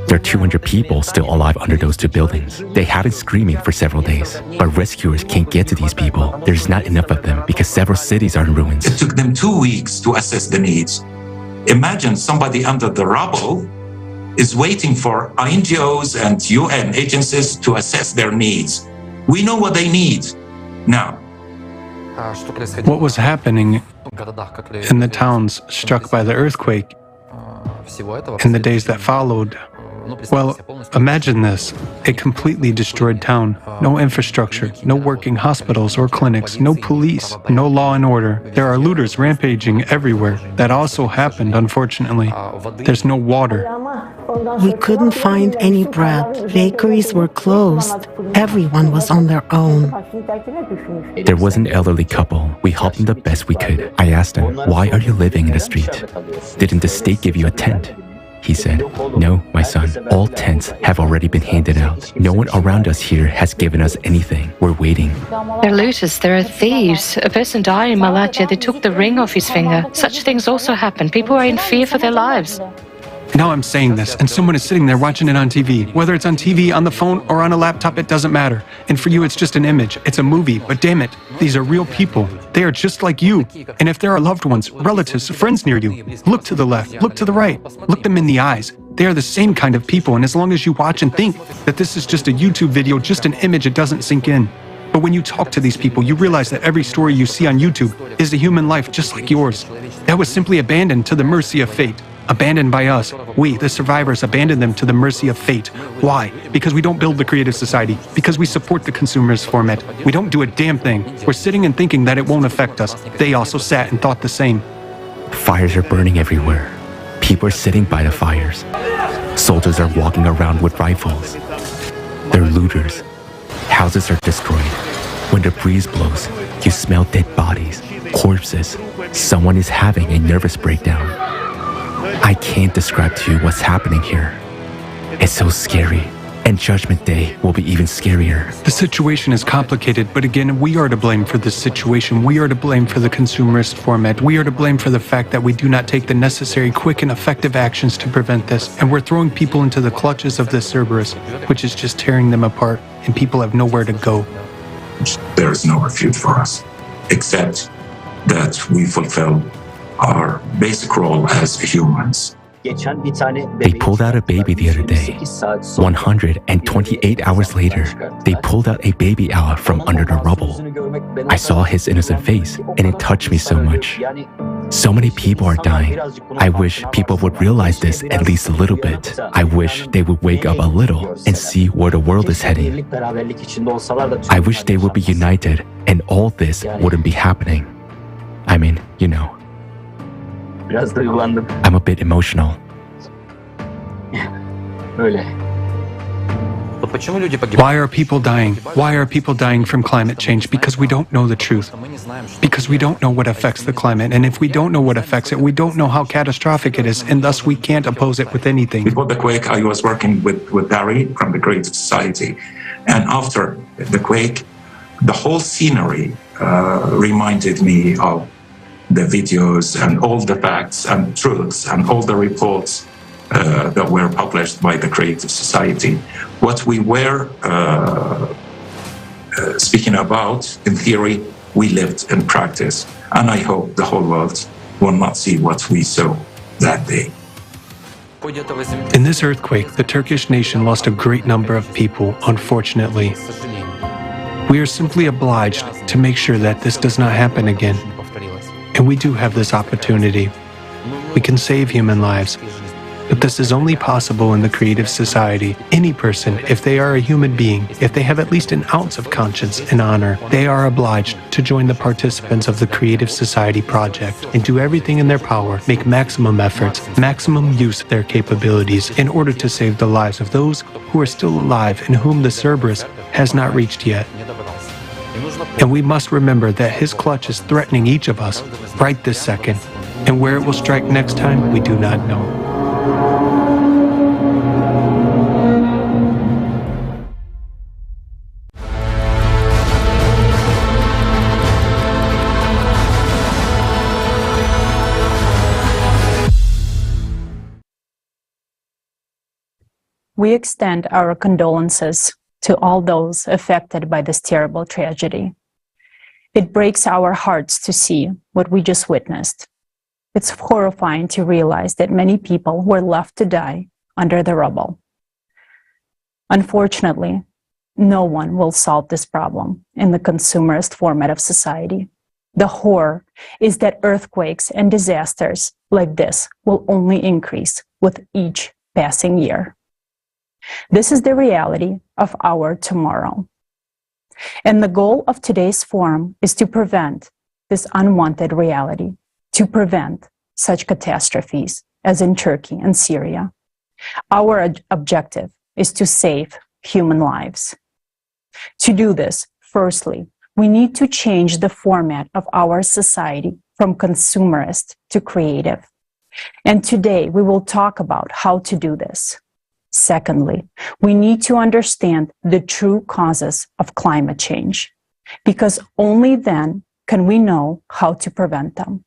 There are 200 people still alive under those two buildings. They have been screaming for several days, but rescuers can't get to these people. There's not enough of them because several cities are in ruins. It took them 2 weeks to assess the needs. Imagine somebody under the rubble is waiting for NGOs and UN agencies to assess their needs. We know what they need now. What was happening in the towns struck by the earthquake in the days that followed? Well, imagine this. A completely destroyed town. No infrastructure, no working hospitals or clinics, no police, no law and order. There are looters rampaging everywhere. That also happened, unfortunately. There's no water. We couldn't find any bread. Bakeries were closed. Everyone was on their own. There was an elderly couple. We helped them the best we could. I asked them, why are you living in the street? Didn't the state give you a tent? He said, no, my son, all tents have already been handed out. No one around us here has given us anything. We're waiting. They're looters, there are thieves. A person died in Malatya, they took the ring off his finger. Such things also happen. People are in fear for their lives. Now I'm saying this, and someone is sitting there watching it on TV. Whether it's on TV, on the phone, or on a laptop, it doesn't matter. And for you, it's just an image. It's a movie, but damn it, these are real people. They are just like you. And if there are loved ones, relatives, friends near you, look to the left, look to the right, look them in the eyes. They are the same kind of people, and as long as you watch and think that this is just a YouTube video, just an image, it doesn't sink in. But when you talk to these people, you realize that every story you see on YouTube is a human life just like yours. That was simply abandoned to the mercy of fate. Abandoned by us. We, the survivors, abandoned them to the mercy of fate. Why? Because we don't build the creative society. Because we support the consumerist format. We don't do a damn thing. We're sitting and thinking that it won't affect us. They also sat and thought the same. Fires are burning everywhere. People are sitting by the fires. Soldiers are walking around with rifles. They're looters. Houses are destroyed. When the breeze blows, you smell dead bodies, corpses. Someone is having a nervous breakdown. I can't describe to you what's happening here. It's so scary. And Judgment Day will be even scarier. The situation is complicated, but again, we are to blame for this situation. We are to blame for the consumerist format. We are to blame for the fact that we do not take the necessary, quick, and effective actions to prevent this. And we're throwing people into the clutches of this cerberus, which is just tearing them apart, and people have nowhere to go. There is no refuge for us, except that we fulfill our basic role as humans. They pulled out a baby the other day. 128 hours later, they pulled out a baby out from under the rubble. I saw his innocent face, and it touched me so much. So many people are dying. I wish people would realize this at least a little bit. I wish they would wake up a little and see where the world is heading. I wish they would be united and all this wouldn't be happening. I mean, you know. I'm a bit emotional. Why are people dying? Why are people dying from climate change? Because we don't know the truth. Because we don't know what affects the climate. And if we don't know what affects it, we don't know how catastrophic it is, and thus we can't oppose it with anything. Before the quake, I was working with Barry from the Creative Society. And after the quake, the whole scenery reminded me of the videos and all the facts and truths and all the reports that were published by the Creative Society. What we were speaking about, in theory, we lived in practice. And I hope the whole world will not see what we saw that day. In this earthquake, the Turkish nation lost a great number of people, unfortunately. We are simply obliged to make sure that this does not happen again. And we do have this opportunity. We can save human lives. But this is only possible in the Creative Society. Any person, if they are a human being, if they have at least an ounce of conscience and honor, they are obliged to join the participants of the Creative Society project and do everything in their power, make maximum efforts, maximum use of their capabilities in order to save the lives of those who are still alive and whom the Cerberus has not reached yet. And we must remember that his clutch is threatening each of us right this second. And where it will strike next time, we do not know. We extend our condolences to all those affected by this terrible tragedy. It breaks our hearts to see what we just witnessed. It's horrifying to realize that many people were left to die under the rubble. Unfortunately, no one will solve this problem in the consumerist format of society. The horror is that earthquakes and disasters like this will only increase with each passing year. This is the reality of our tomorrow. And the goal of today's forum is to prevent this unwanted reality, to prevent such catastrophes as in Turkey and Syria. Our objective is to save human lives. To do this, firstly, we need to change the format of our society from consumerist to creative. And today we will talk about how to do this. Secondly, we need to understand the true causes of climate change, because only then can we know how to prevent them.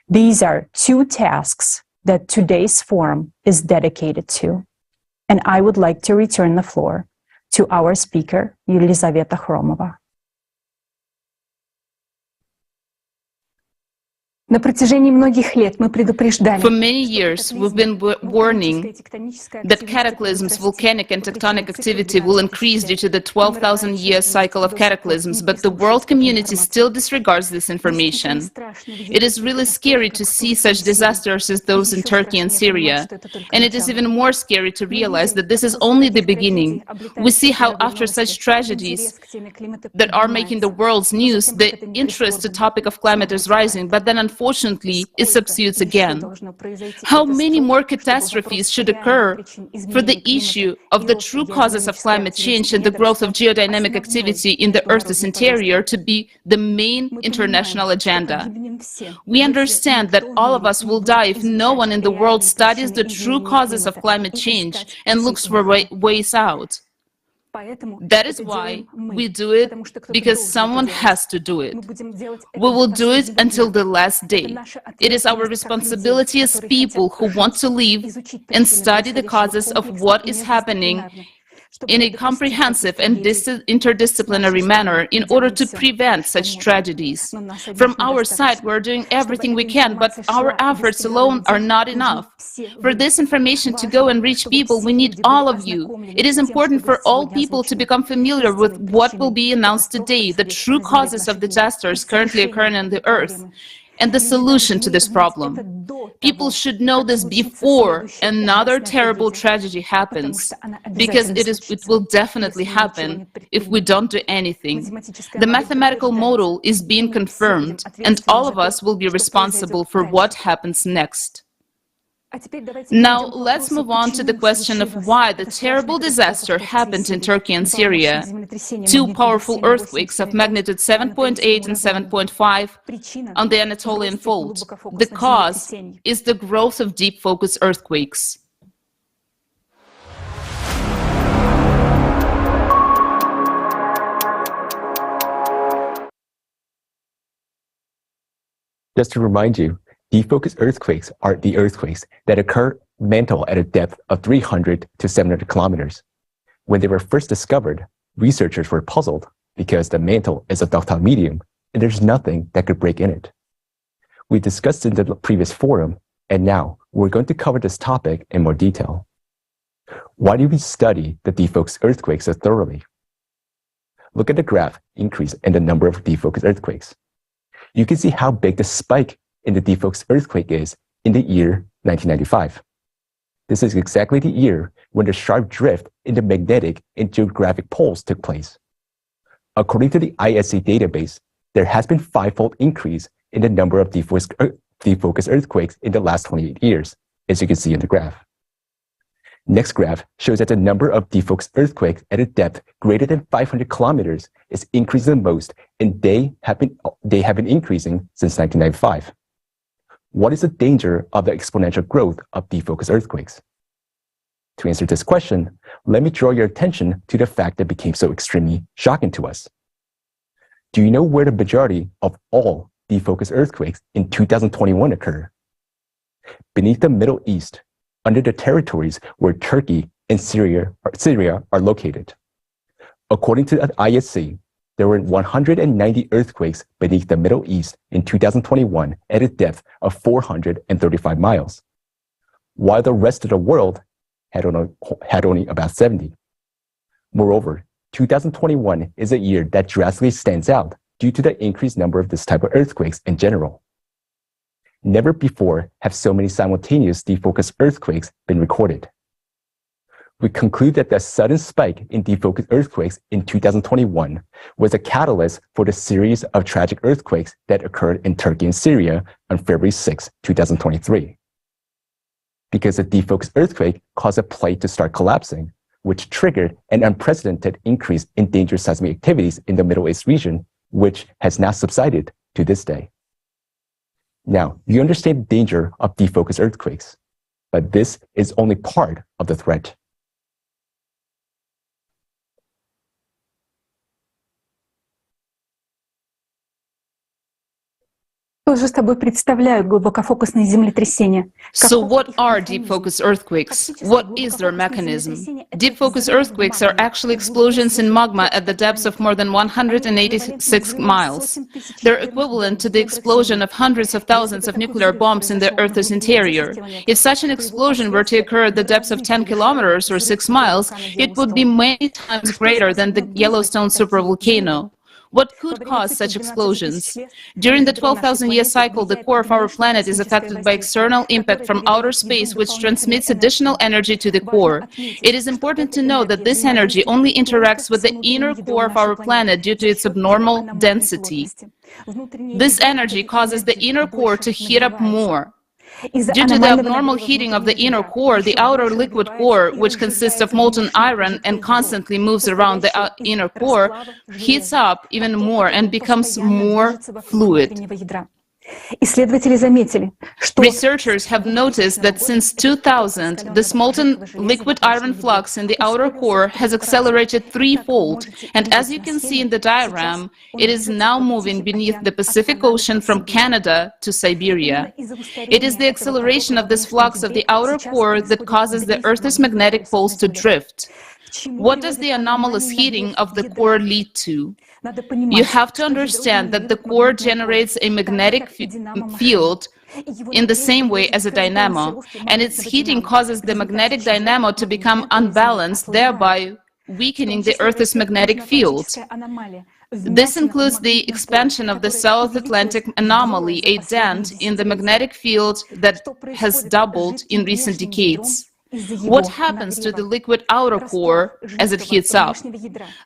These are two tasks that today's forum is dedicated to, and I would like to return the floor to our speaker, Елизавета Хромова. For many years, we've been warning that cataclysms, volcanic and tectonic activity will increase due to the 12,000-year cycle of cataclysms, but the world community still disregards this information. It is really scary to see such disasters as those in Turkey and Syria, and it is even more scary to realize that this is only the beginning. We see how after such tragedies that are making the world's news, the interest to topic of climate is rising, but then unfortunately unfortunately, it subsides again. How many more catastrophes should occur for the issue of the true causes of climate change and the growth of geodynamic activity in the Earth's interior to be the main international agenda? We understand that all of us will die if no one in the world studies the true causes of climate change and looks for ways out. That is why we do it, because someone has to do it. We will do it until the last day. It is our responsibility as people who want to live and study the causes of what is happening in a comprehensive and interdisciplinary manner in order to prevent such tragedies. From our side, we're doing everything we can, but our efforts alone are not enough. For this information to go and reach people, we need all of you. It is important for all people to become familiar with what will be announced today, the true causes of disasters currently occurring on the Earth, and the solution to this problem. People should know this before another terrible tragedy happens, because it will definitely happen if we don't do anything. The mathematical model is being confirmed, and all of us will be responsible for what happens next. Now, let's move on to the question of why the terrible disaster happened in Turkey and Syria. Two powerful earthquakes of magnitude 7.8 and 7.5 on the Anatolian Fault. The cause is the growth of deep focus earthquakes. Just to remind you, deep focus earthquakes are the earthquakes that occur mantle at a depth of 300 to 700 kilometers. When they were first discovered, researchers were puzzled because the mantle is a ductile medium and there's nothing that could break in it. We discussed in the previous forum, and now we're going to cover this topic in more detail. Why do we study the deep focus earthquakes so thoroughly? Look at the graph increase in the number of deep focus earthquakes. You can see how big the spike in the deep focus earthquake is in the year 1995. This is exactly the year when the sharp drift in the magnetic and geographic poles took place. According to the ISC database, there has been fivefold increase in the number of deep focus earthquakes in the last 28 years, as you can see in the graph. Next graph shows that the number of deep focus earthquakes at a depth greater than 500 kilometers is increasing the most, and they have been increasing since 1995. What is the danger of the exponential growth of deep focus earthquakes? To answer this question, let me draw your attention to the fact that became so extremely shocking to us. Do you know where the majority of all deep focus earthquakes in 2021 occur? Beneath the Middle East, under the territories where Turkey and Syria are located. According to the ISC, there were 190 earthquakes beneath the Middle East in 2021 at a depth of 435 miles, while the rest of the world had only about 70. Moreover, 2021 is a year that drastically stands out due to the increased number of this type of earthquakes in general. Never before have so many simultaneous deep focus earthquakes been recorded. We conclude that the sudden spike in deep focus earthquakes in 2021 was a catalyst for the series of tragic earthquakes that occurred in Turkey and Syria on February 6, 2023. Because the deep focus earthquake caused a plate to start collapsing, which triggered an unprecedented increase in dangerous seismic activities in the Middle East region, which has now subsided to this day. Now, you understand the danger of deep focus earthquakes, but this is only part of the threat. So what are deep focus earthquakes? What is their mechanism? Deep focus earthquakes are actually explosions in magma at the depths of more than 186 miles. They're equivalent to the explosion of hundreds of thousands of nuclear bombs in the Earth's interior. If such an explosion were to occur at the depths of 10 kilometers or 6 miles, it would be many times greater than the Yellowstone supervolcano. What could cause such explosions? During the 12,000-year cycle, the core of our planet is affected by external impact from outer space, which transmits additional energy to the core. It is important to know that this energy only interacts with the inner core of our planet due to its abnormal density. This energy causes the inner core to heat up more. Due to the abnormal heating of the inner core, the outer liquid core, which consists of molten iron and constantly moves around the inner core, heats up even more and becomes more fluid. Researchers have noticed that since 2000, this molten liquid iron flux in the outer core has accelerated threefold, and as you can see in the diagram, it is now moving beneath the Pacific Ocean from Canada to Siberia. It is the acceleration of this flux of the outer core that causes the Earth's magnetic poles to drift. What does the anomalous heating of the core lead to? You have to understand that the core generates a magnetic field in the same way as a dynamo, and its heating causes the magnetic dynamo to become unbalanced, thereby weakening the Earth's magnetic field. This includes the expansion of the South Atlantic anomaly, a dent in the magnetic field that has doubled in recent decades. What happens to the liquid outer core as it heats up?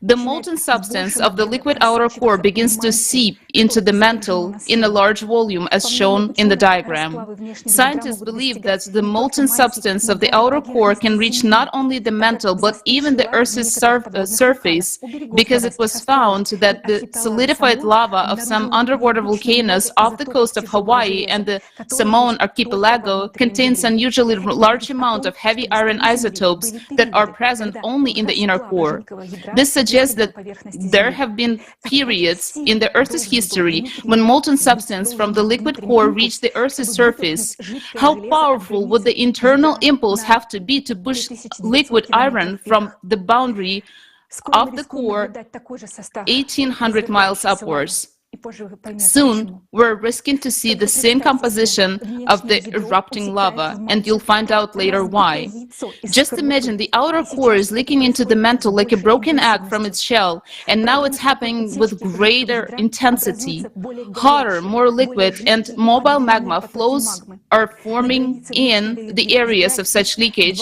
The molten substance of the liquid outer core begins to seep into the mantle in a large volume, as shown in the diagram. Scientists believe that the molten substance of the outer core can reach not only the mantle but even the Earth's surface, because it was found that the solidified lava of some underwater volcanoes off the coast of Hawaii and the Samoan archipelago contains unusually large amount of heavy iron isotopes that are present only in the inner core. This suggests that there have been periods in the Earth's history when molten substance from the liquid core reached the Earth's surface. How powerful would the internal impulse have to be to push liquid iron from the boundary of the core 1,800 miles upwards? Soon, we're risking to see the same composition of the erupting lava, and you'll find out later why. Just imagine the outer core is leaking into the mantle like a broken egg from its shell, and now it's happening with greater intensity. Hotter, more liquid, and mobile magma flows are forming in the areas of such leakage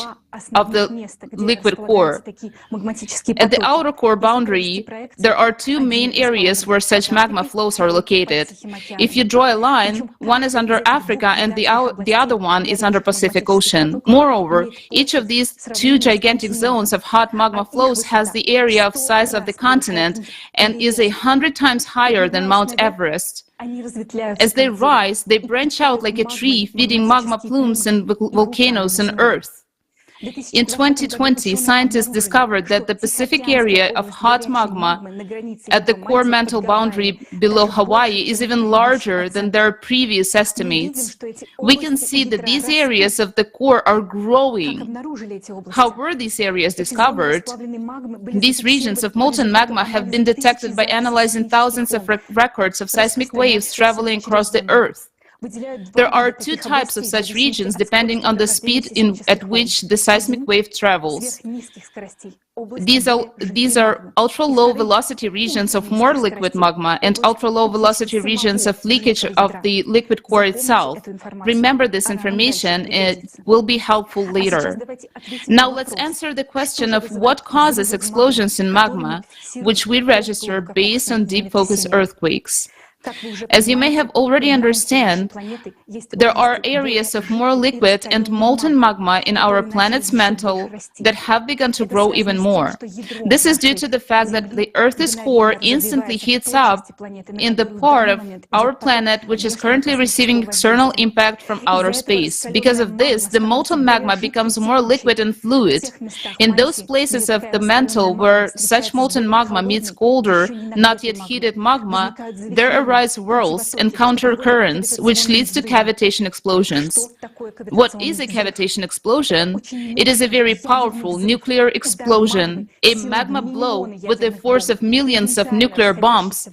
of the liquid core. At the outer core boundary, there are two main areas where such magma flows are located. If you draw a line, one is under Africa and the other one is under Pacific Ocean. Moreover, each of these two gigantic zones of hot magma flows has the area of size of the continent and is 100 times higher than Mount Everest. As they rise, they branch out like a tree, feeding magma plumes and volcanoes on Earth. In 2020, scientists discovered that the Pacific area of hot magma at the core mantle boundary below Hawaii is even larger than their previous estimates. We can see that these areas of the core are growing. How were these areas discovered? These regions of molten magma have been detected by analyzing thousands of records of seismic waves traveling across the Earth. There are two types of such regions depending on the speed at which the seismic wave travels. These are ultra-low velocity regions of more liquid magma and ultra-low velocity regions of leakage of the liquid core itself. Remember this information, it will be helpful later. Now let's answer the question of what causes explosions in magma, which we register based on deep focus earthquakes. As you may have already understand, there are areas of more liquid and molten magma in our planet's mantle that have begun to grow even more. This is due to the fact that the Earth's core instantly heats up in the part of our planet which is currently receiving external impact from outer space. Because of this, the molten magma becomes more liquid and fluid. In those places of the mantle where such molten magma meets colder, not yet heated magma, there arises polarized whirls and countercurrents, which leads to cavitation explosions. What is a cavitation explosion? It is a very powerful nuclear explosion, a magma blow with the force of millions of nuclear bombs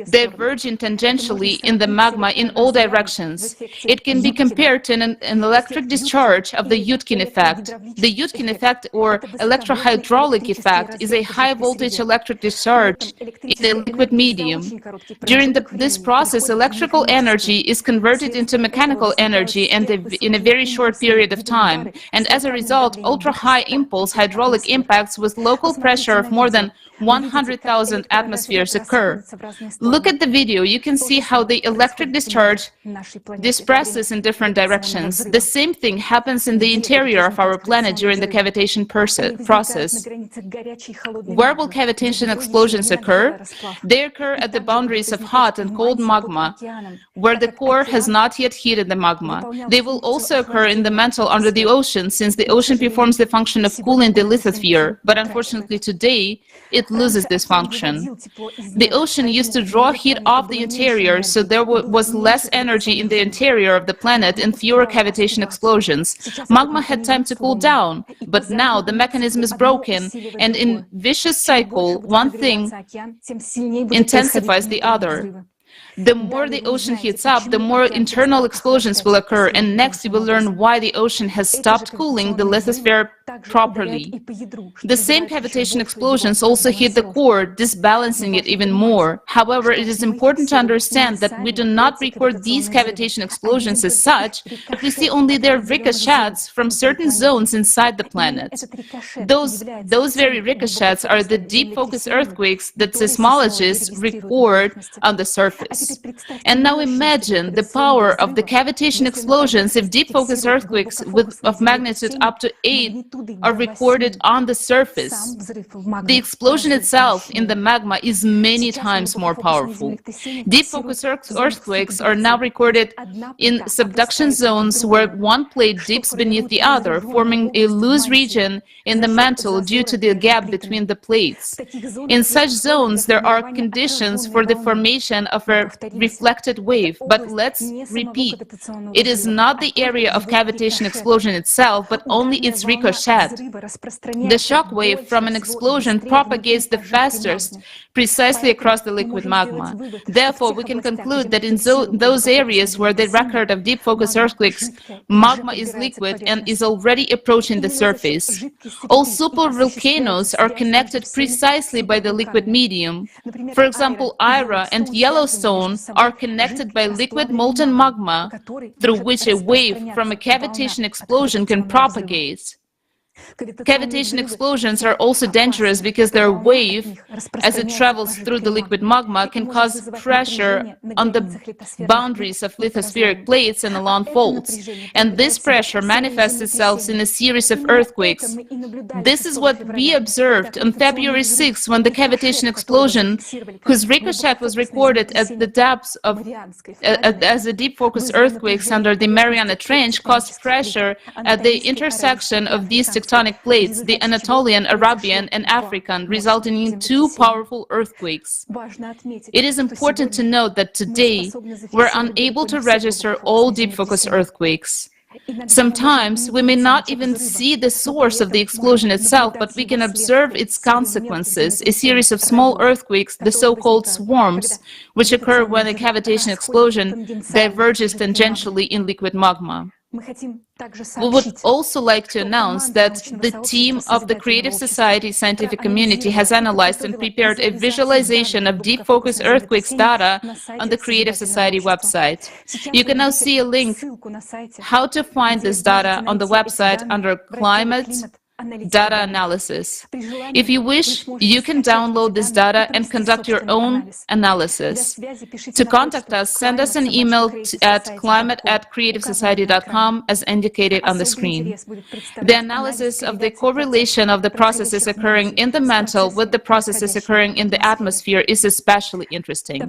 diverging tangentially in the magma in all directions. It can be compared to an electric discharge of the Yudkin effect. The Yudkin effect, or electrohydraulic effect, is a high-voltage electric discharge in the liquid medium. During this process, electrical energy is converted into mechanical energy in a very short period of time, and as a result, ultra-high impulse hydraulic impacts with local pressure of more than 100,000 atmospheres occur. Look at the video. You can see how the electric discharge disperses in different directions. The same thing happens in the interior of our planet during the cavitation process. Where will cavitation explosions occur? They occur at the boundaries of hot and cold magma, where the core has not yet heated the magma. They will also occur in the mantle under the ocean, since the ocean performs the function of cooling the lithosphere, but unfortunately today, it loses this function. The ocean used to draw heat off the interior, so there was less energy in the interior of the planet and fewer cavitation explosions. Magma had time to cool down, but now the mechanism is broken, and in vicious cycle, one thing intensifies the other. The more the ocean heats up, the more internal explosions will occur, and next you will learn why the ocean has stopped cooling the lithosphere properly. The same cavitation explosions also hit the core, disbalancing it even more. However, it is important to understand that we do not record these cavitation explosions as such, but we see only their ricochets from certain zones inside the planet. Those very ricochets are the deep focus earthquakes that seismologists record on the surface. And now imagine the power of the cavitation explosions if deep focus earthquakes of magnitude up to 8 are recorded on the surface. The explosion itself in the magma is many times more powerful. Deep focus earthquakes are now recorded in subduction zones where one plate dips beneath the other, forming a loose region in the mantle due to the gap between the plates. In such zones, there are conditions for the formation of a reflected wave, but let's repeat, it is not the area of cavitation explosion itself, but only its ricochet. The shock wave from an explosion propagates the fastest precisely across the liquid magma. Therefore, we can conclude that in those areas where the record of deep focus earthquakes, magma is liquid and is already approaching the surface. All supervolcanoes are connected precisely by the liquid medium. For example, Ira and Yellowstone are connected by liquid molten magma, through which a wave from a cavitation explosion can propagate. Cavitation explosions are also dangerous because their wave, as it travels through the liquid magma, can cause pressure on the boundaries of lithospheric plates and along faults. And this pressure manifests itself in a series of earthquakes. This is what we observed on February 6, when the cavitation explosion, whose ricochet was recorded at the depths of as a deep focus earthquakes under the Mariana Trench, caused pressure at the intersection of these tectonic plates, the Anatolian, Arabian, and African, resulting in two powerful earthquakes. It is important to note that today we're unable to register all deep focus earthquakes. Sometimes we may not even see the source of the explosion itself, but we can observe its consequences, a series of small earthquakes, the so-called swarms, which occur when a cavitation explosion diverges tangentially in liquid magma. We would also like to announce that the team of the Creative Society scientific community has analyzed and prepared a visualization of deep focus earthquakes data on the Creative Society website. You can now see a link how to find this data on the website under Climate Data Analysis. If you wish, you can download this data and conduct your own analysis. To contact us, send us an email at climate@creativesociety.com as indicated on the screen. The analysis of the correlation of the processes occurring in the mantle with the processes occurring in the atmosphere is especially interesting.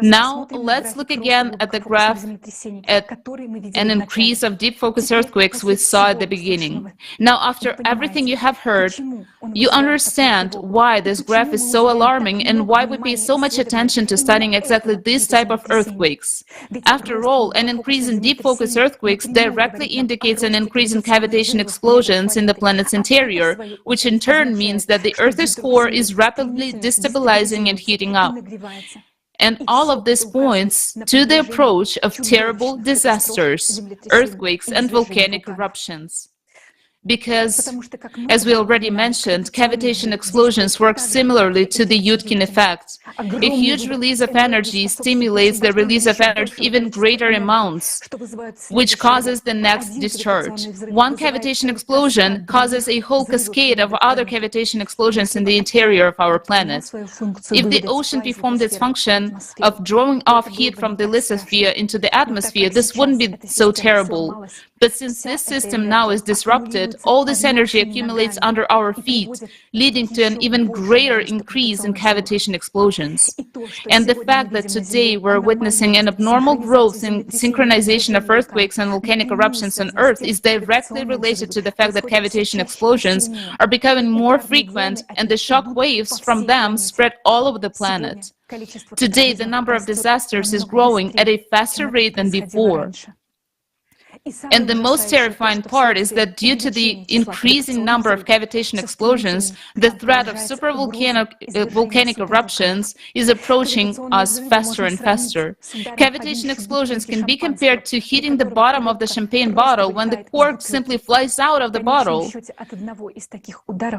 Now, let's look again at the graph at an increase of deep focus earthquakes we saw at the beginning. Now, after everything you have heard, you understand why this graph is so alarming and why we pay so much attention to studying exactly this type of earthquakes. After all, an increase in deep focus earthquakes directly indicates an increase in cavitation explosions in the planet's interior, which in turn means that the Earth's core is rapidly destabilizing and heating up. And all of this points to the approach of terrible disasters, earthquakes, and volcanic eruptions. Because, as we already mentioned, cavitation explosions work similarly to the Yudkin effect. A huge release of energy stimulates the release of energy even greater amounts, which causes the next discharge. One cavitation explosion causes a whole cascade of other cavitation explosions in the interior of our planet. If the ocean performed its function of drawing off heat from the lithosphere into the atmosphere, this wouldn't be so terrible. But since this system now is disrupted, all this energy accumulates under our feet, leading to an even greater increase in cavitation explosions. And the fact that today we're witnessing an abnormal growth in synchronization of earthquakes and volcanic eruptions on Earth is directly related to the fact that cavitation explosions are becoming more frequent and the shock waves from them spread all over the planet. Today, the number of disasters is growing at a faster rate than before. And the most terrifying part is that due to the increasing number of cavitation explosions, the threat of volcanic eruptions is approaching us faster and faster. Cavitation explosions can be compared to hitting the bottom of the champagne bottle when the cork simply flies out of the bottle.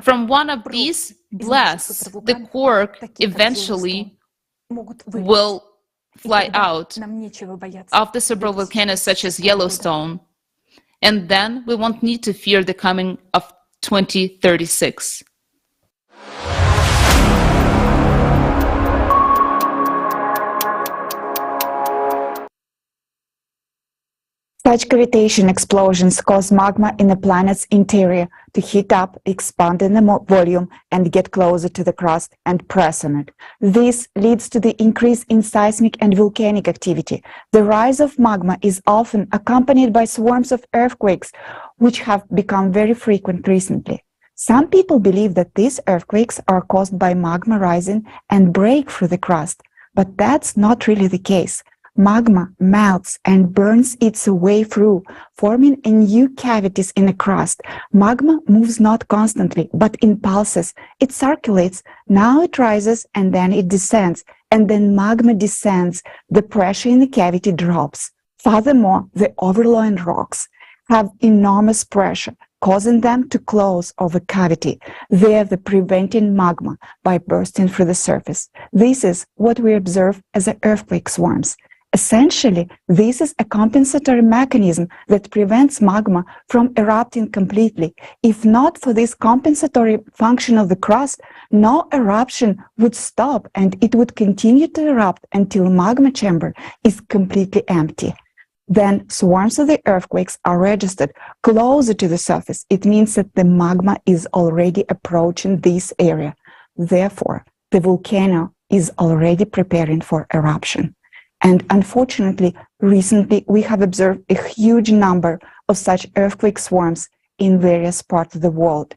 From one of these blasts, the cork eventually will fly out of the supervolcanoes such as Yellowstone, and then we won't need to fear the coming of 2036. Such cavitation explosions cause magma in the planet's interior to heat up, expand in the volume, and get closer to the crust and press on it. This leads to the increase in seismic and volcanic activity. The rise of magma is often accompanied by swarms of earthquakes, which have become very frequent recently. Some people believe that these earthquakes are caused by magma rising and break through the crust, but that's not really the case. Magma melts and burns its way through, forming new cavities in the crust. Magma moves not constantly, but in pulses. It circulates, now it rises, and then it descends. And then magma descends, the pressure in the cavity drops. Furthermore, the overlying rocks have enormous pressure, causing them to close over cavity, thereby preventing magma by bursting through the surface. This is what we observe as earthquake swarms. Essentially, this is a compensatory mechanism that prevents magma from erupting completely. If not for this compensatory function of the crust, no eruption would stop and it would continue to erupt until magma chamber is completely empty. Then swarms of the earthquakes are registered closer to the surface. It means that the magma is already approaching this area. Therefore, the volcano is already preparing for eruption. And unfortunately, recently we have observed a huge number of such earthquake swarms in various parts of the world.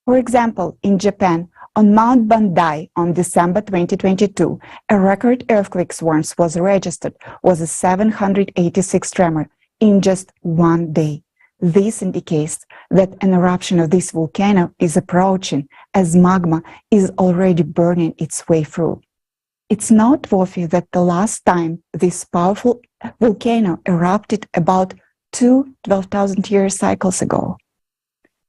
For example, in Japan, on Mount Bandai on December 2022, a record earthquake swarm was registered, was a 786 tremor in just one day. This indicates that an eruption of this volcano is approaching as magma is already burning its way through. It's noteworthy that the last time this powerful volcano erupted about 2 12,000-year cycles ago.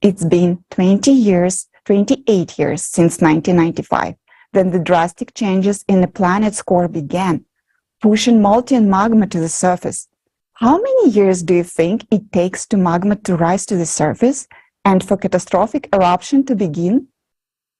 It's been 28 years since 1995, when the drastic changes in the planet's core began, pushing molten magma to the surface. How many years do you think it takes for magma to rise to the surface and for catastrophic eruption to begin?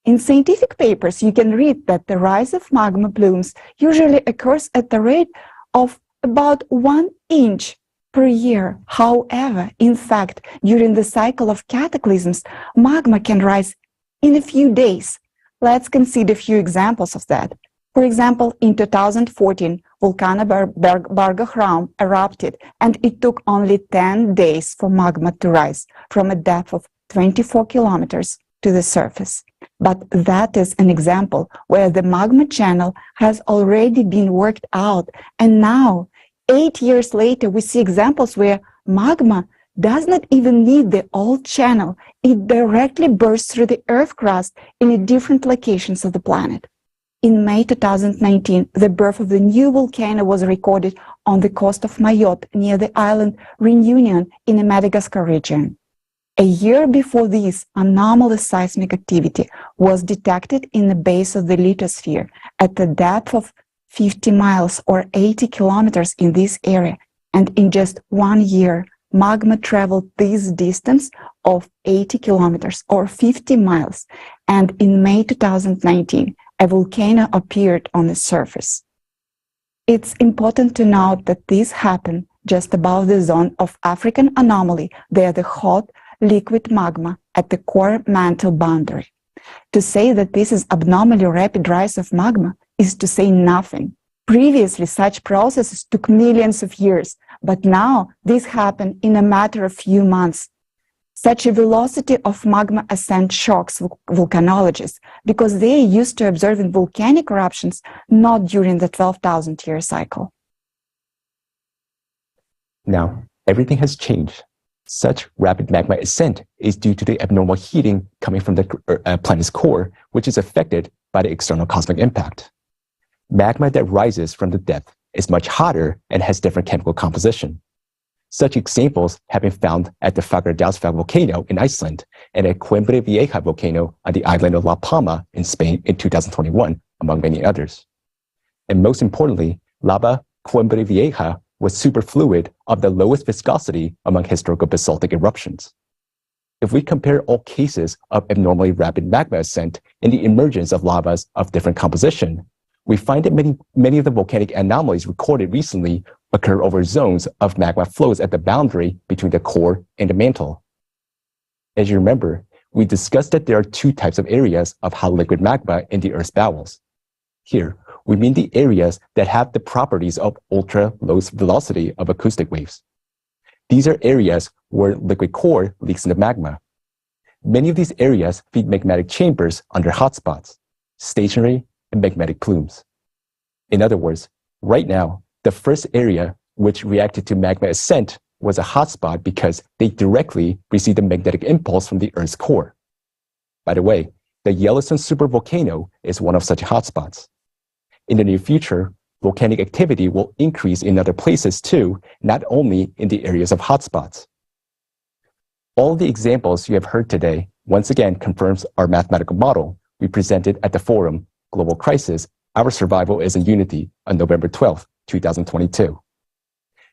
In scientific papers, you can read that the rise of magma plumes usually occurs at the rate of about 1 inch per year. However, in fact, during the cycle of cataclysms, magma can rise in a few days. Let's consider a few examples of that. For example, in 2014, volcano Bargachraum erupted, and it took only 10 days for magma to rise from a depth of 24 kilometers to the surface. But that is an example where the magma channel has already been worked out, and now, 8 years later, we see examples where magma does not even need the old channel. It directly bursts through the Earth crust in different locations of the planet. In May 2019, the birth of the new volcano was recorded on the coast of Mayotte near the island Reunion in the Madagascar region. A year before this, anomalous seismic activity was detected in the base of the lithosphere at a depth of 50 miles or 80 kilometers in this area, and in just 1 year, magma traveled this distance of 80 kilometers or 50 miles, and in May 2019, a volcano appeared on the surface. It's important to note that this happened just above the zone of African anomaly, there the hot, liquid magma at the core mantle boundary. To say that this is abnormally rapid rise of magma is to say nothing. Previously, such processes took millions of years, but now this happened in a matter of few months. Such a velocity of magma ascent shocks volcanologists because they are used to observing volcanic eruptions not during the 12,000-year cycle. Now, everything has changed. Such rapid magma ascent is due to the abnormal heating coming from the planet's core, which is affected by the external cosmic impact. Magma that rises from the depth is much hotter and has different chemical composition. Such examples have been found at the Fagradalsfjall volcano in Iceland and at Coimbra Vieja volcano on the island of La Palma in Spain in 2021, among many others. And most importantly, lava Coimbra Vieja was superfluid of the lowest viscosity among historical basaltic eruptions. If we compare all cases of abnormally rapid magma ascent and the emergence of lavas of different composition, we find that many of the volcanic anomalies recorded recently occur over zones of magma flows at the boundary between the core and the mantle. As you remember, we discussed that there are two types of areas of hot liquid magma in the Earth's bowels. Here, we mean the areas that have the properties of ultra-low velocity of acoustic waves. These are areas where liquid core leaks into magma. Many of these areas feed magmatic chambers under hotspots, stationary and magmatic plumes. In other words, right now, the first area which reacted to magma ascent was a hotspot because they directly received a magnetic impulse from the Earth's core. By the way, the Yellowstone supervolcano is one of such hotspots. In the near future, volcanic activity will increase in other places too, not only in the areas of hotspots. All the examples you have heard today once again confirms our mathematical model we presented at the forum, Global Crisis, Our Survival is in Unity, on November 12, 2022.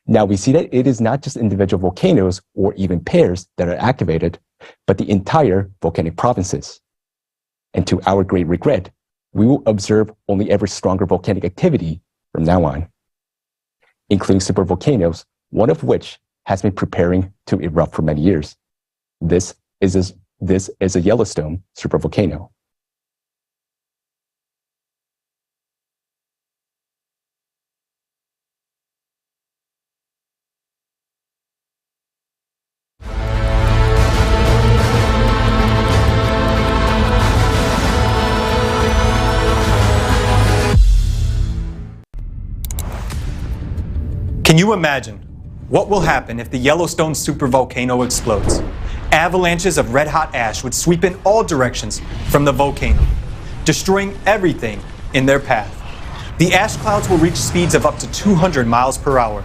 Now we see that it is not just individual volcanoes or even pairs that are activated, but the entire volcanic provinces. And to our great regret, we will observe only ever stronger volcanic activity from now on, including supervolcanoes, one of which has been preparing to erupt for many years. This is a Yellowstone supervolcano. Can you imagine what will happen if the Yellowstone supervolcano explodes? Avalanches of red-hot ash would sweep in all directions from the volcano, destroying everything in their path. The ash clouds will reach speeds of up to 200 miles per hour.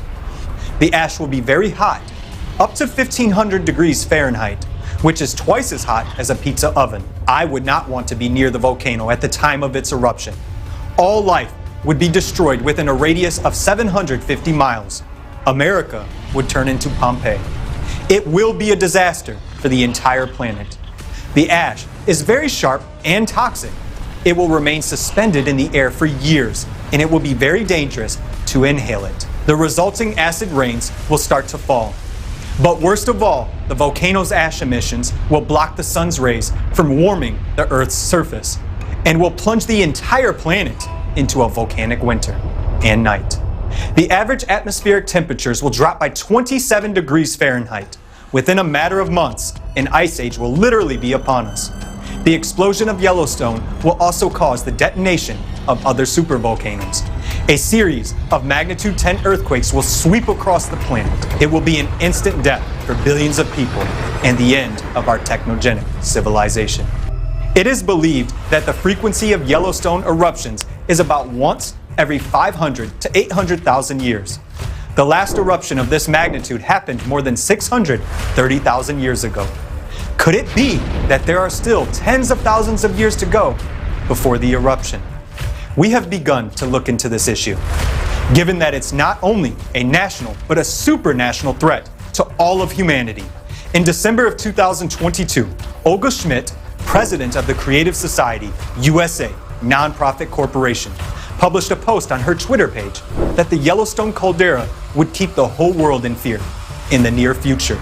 The ash will be very hot, up to 1500 degrees Fahrenheit, which is twice as hot as a pizza oven. I would not want to be near the volcano at the time of its eruption. All life would be destroyed within a radius of 750 miles. America would turn into Pompeii. It will be a disaster for the entire planet. The ash is very sharp and toxic. It will remain suspended in the air for years, and it will be very dangerous to inhale it. The resulting acid rains will start to fall. But worst of all, the volcano's ash emissions will block the sun's rays from warming the Earth's surface and will plunge the entire planet into a volcanic winter and night. The average atmospheric temperatures will drop by 27 degrees Fahrenheit. Within a matter of months, an ice age will literally be upon us. The explosion of Yellowstone will also cause the detonation of other supervolcanoes. A series of magnitude 10 earthquakes will sweep across the planet. It will be an instant death for billions of people and the end of our technogenic civilization. It is believed that the frequency of Yellowstone eruptions is about once every 500 to 800,000 years. The last eruption of this magnitude happened more than 630,000 years ago. Could it be that there are still tens of thousands of years to go before the eruption? We have begun to look into this issue, given that it's not only a national but a supranational threat to all of humanity. In December of 2022, Olga Schmidt, president of the Creative Society USA nonprofit corporation, published a post on her Twitter page that the Yellowstone caldera would keep the whole world in fear in the near future.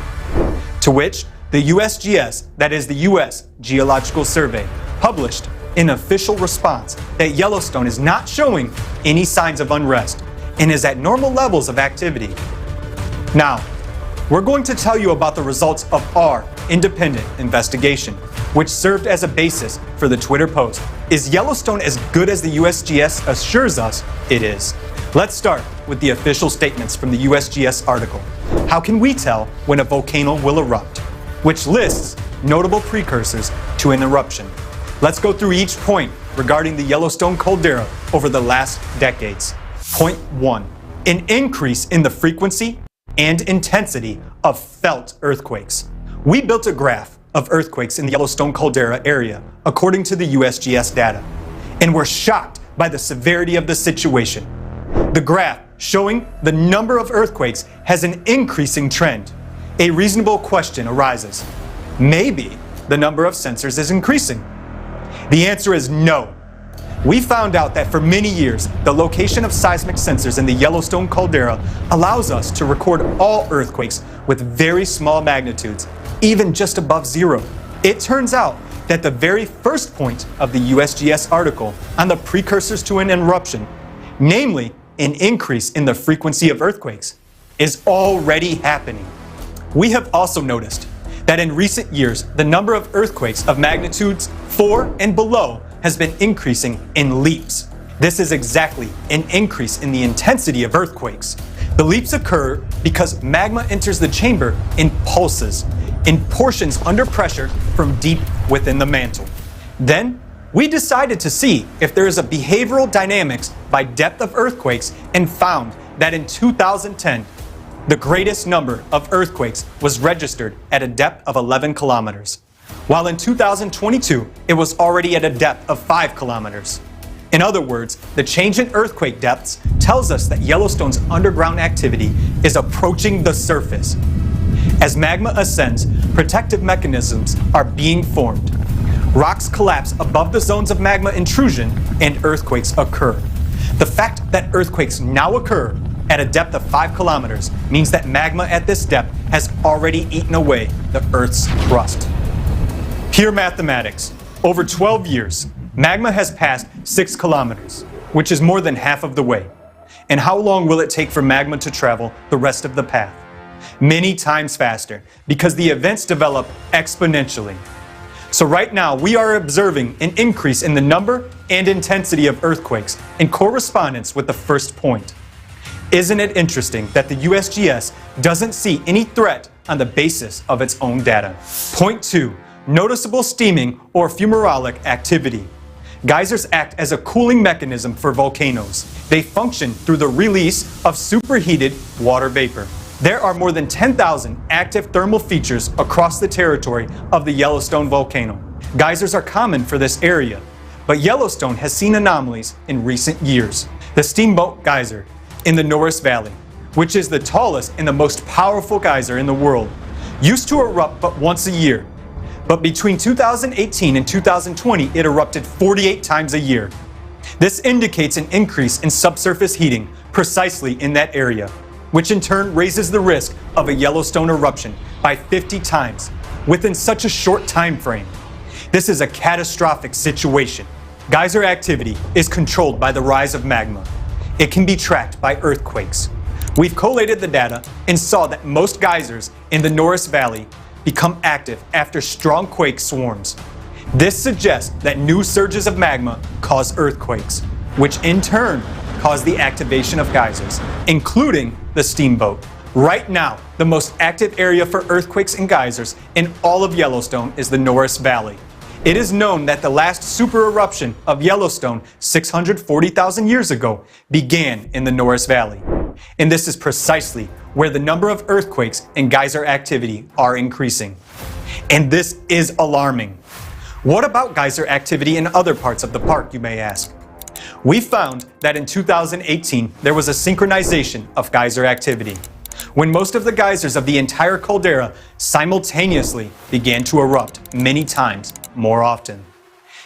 To which the USGS, that is the U.S. Geological Survey, published an official response that Yellowstone is not showing any signs of unrest and is at normal levels of activity. Now, we're going to tell you about the results of our independent investigation, which served as a basis for the Twitter post. Is Yellowstone as good as the USGS assures us it is? Let's start with the official statements from the USGS article, How Can We Tell When a Volcano Will Erupt?, which lists notable precursors to an eruption. Let's go through each point regarding the Yellowstone caldera over the last decades. Point 1. An increase in the frequency and intensity of felt earthquakes. We built a graph of earthquakes in the Yellowstone caldera area, according to the USGS data, and we're shocked by the severity of the situation. The graph showing the number of earthquakes has an increasing trend. A reasonable question arises. Maybe the number of sensors is increasing. The answer is no. We found out that for many years, the location of seismic sensors in the Yellowstone caldera allows us to record all earthquakes with very small magnitudes, even just above zero. It turns out that the very first point of the USGS article on the precursors to an eruption, namely an increase in the frequency of earthquakes, is already happening. We have also noticed that in recent years, the number of earthquakes of magnitudes 4 and below has been increasing in leaps. This is exactly an increase in the intensity of earthquakes. The leaps occur because magma enters the chamber in pulses, in portions under pressure from deep within the mantle. Then, we decided to see if there is a behavioral dynamics by depth of earthquakes and found that in 2010, the greatest number of earthquakes was registered at a depth of 11 kilometers, while in 2022, it was already at a depth of 5 kilometers. In other words, the change in earthquake depths tells us that Yellowstone's underground activity is approaching the surface. As magma ascends, protective mechanisms are being formed. Rocks collapse above the zones of magma intrusion and earthquakes occur. The fact that earthquakes now occur at a depth of 5 kilometers means that magma at this depth has already eaten away the Earth's crust. Pure mathematics. Over 12 years, magma has passed 6 kilometers, which is more than half of the way. And how long will it take for magma to travel the rest of the path? Many times faster, because the events develop exponentially. So right now, we are observing an increase in the number and intensity of earthquakes in correspondence with the first point. Isn't it interesting that the USGS doesn't see any threat on the basis of its own data? Point 2. Noticeable steaming or fumarolic activity. Geysers act as a cooling mechanism for volcanoes. They function through the release of superheated water vapor. There are more than 10,000 active thermal features across the territory of the Yellowstone volcano. Geysers are common for this area, but Yellowstone has seen anomalies in recent years. The Steamboat Geyser in the Norris Valley, which is the tallest and the most powerful geyser in the world, used to erupt but once a year. But between 2018 and 2020, it erupted 48 times a year. This indicates an increase in subsurface heating precisely in that area, which in turn raises the risk of a Yellowstone eruption by 50 times within such a short time frame. This is a catastrophic situation. Geyser activity is controlled by the rise of magma. It can be tracked by earthquakes. We've collated the data and saw that most geysers in the Norris Valley become active after strong quake swarms. This suggests that new surges of magma cause earthquakes, which in turn cause the activation of geysers, including the steamboat. Right now, the most active area for earthquakes and geysers in all of Yellowstone is the Norris Valley. It is known that the last super eruption of Yellowstone 640,000 years ago began in the Norris Valley. And this is precisely where the number of earthquakes and geyser activity are increasing. And this is alarming. What about geyser activity in other parts of the park, you may ask? We found that in 2018, there was a synchronization of geyser activity, when most of the geysers of the entire caldera simultaneously began to erupt many times more often.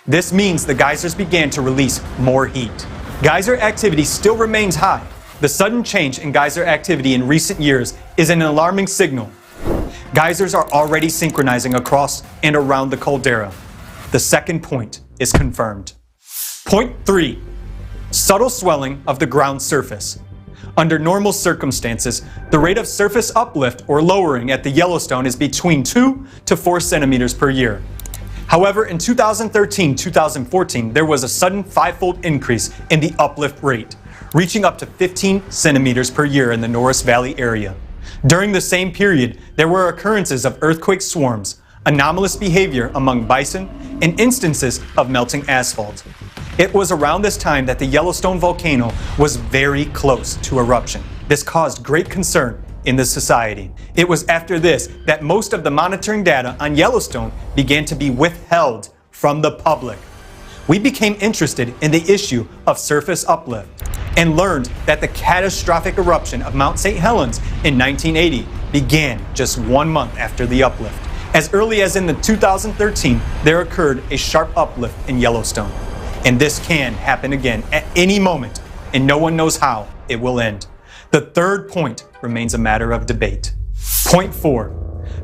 This means the geysers began to release more heat. Geyser activity still remains high. The sudden change in geyser activity in recent years is an alarming signal. Geysers are already synchronizing across and around the caldera. The second point is confirmed. Point 3. Subtle swelling of the ground surface. Under normal circumstances, the rate of surface uplift or lowering at the Yellowstone is between 2 to 4 centimeters per year. However, in 2013-2014, there was a sudden 5-fold increase in the uplift rate, reaching up to 15 centimeters per year in the Norris Valley area. During the same period, there were occurrences of earthquake swarms, anomalous behavior among bison, and instances of melting asphalt. It was around this time that the Yellowstone volcano was very close to eruption. This caused great concern in the society. It was after this that most of the monitoring data on Yellowstone began to be withheld from the public. We became interested in the issue of surface uplift and learned that the catastrophic eruption of Mount St. Helens in 1980 began just 1 month after the uplift. As early as in 2013, there occurred a sharp uplift in Yellowstone. And this can happen again at any moment, and no one knows how it will end. The third point remains a matter of debate. Point 4.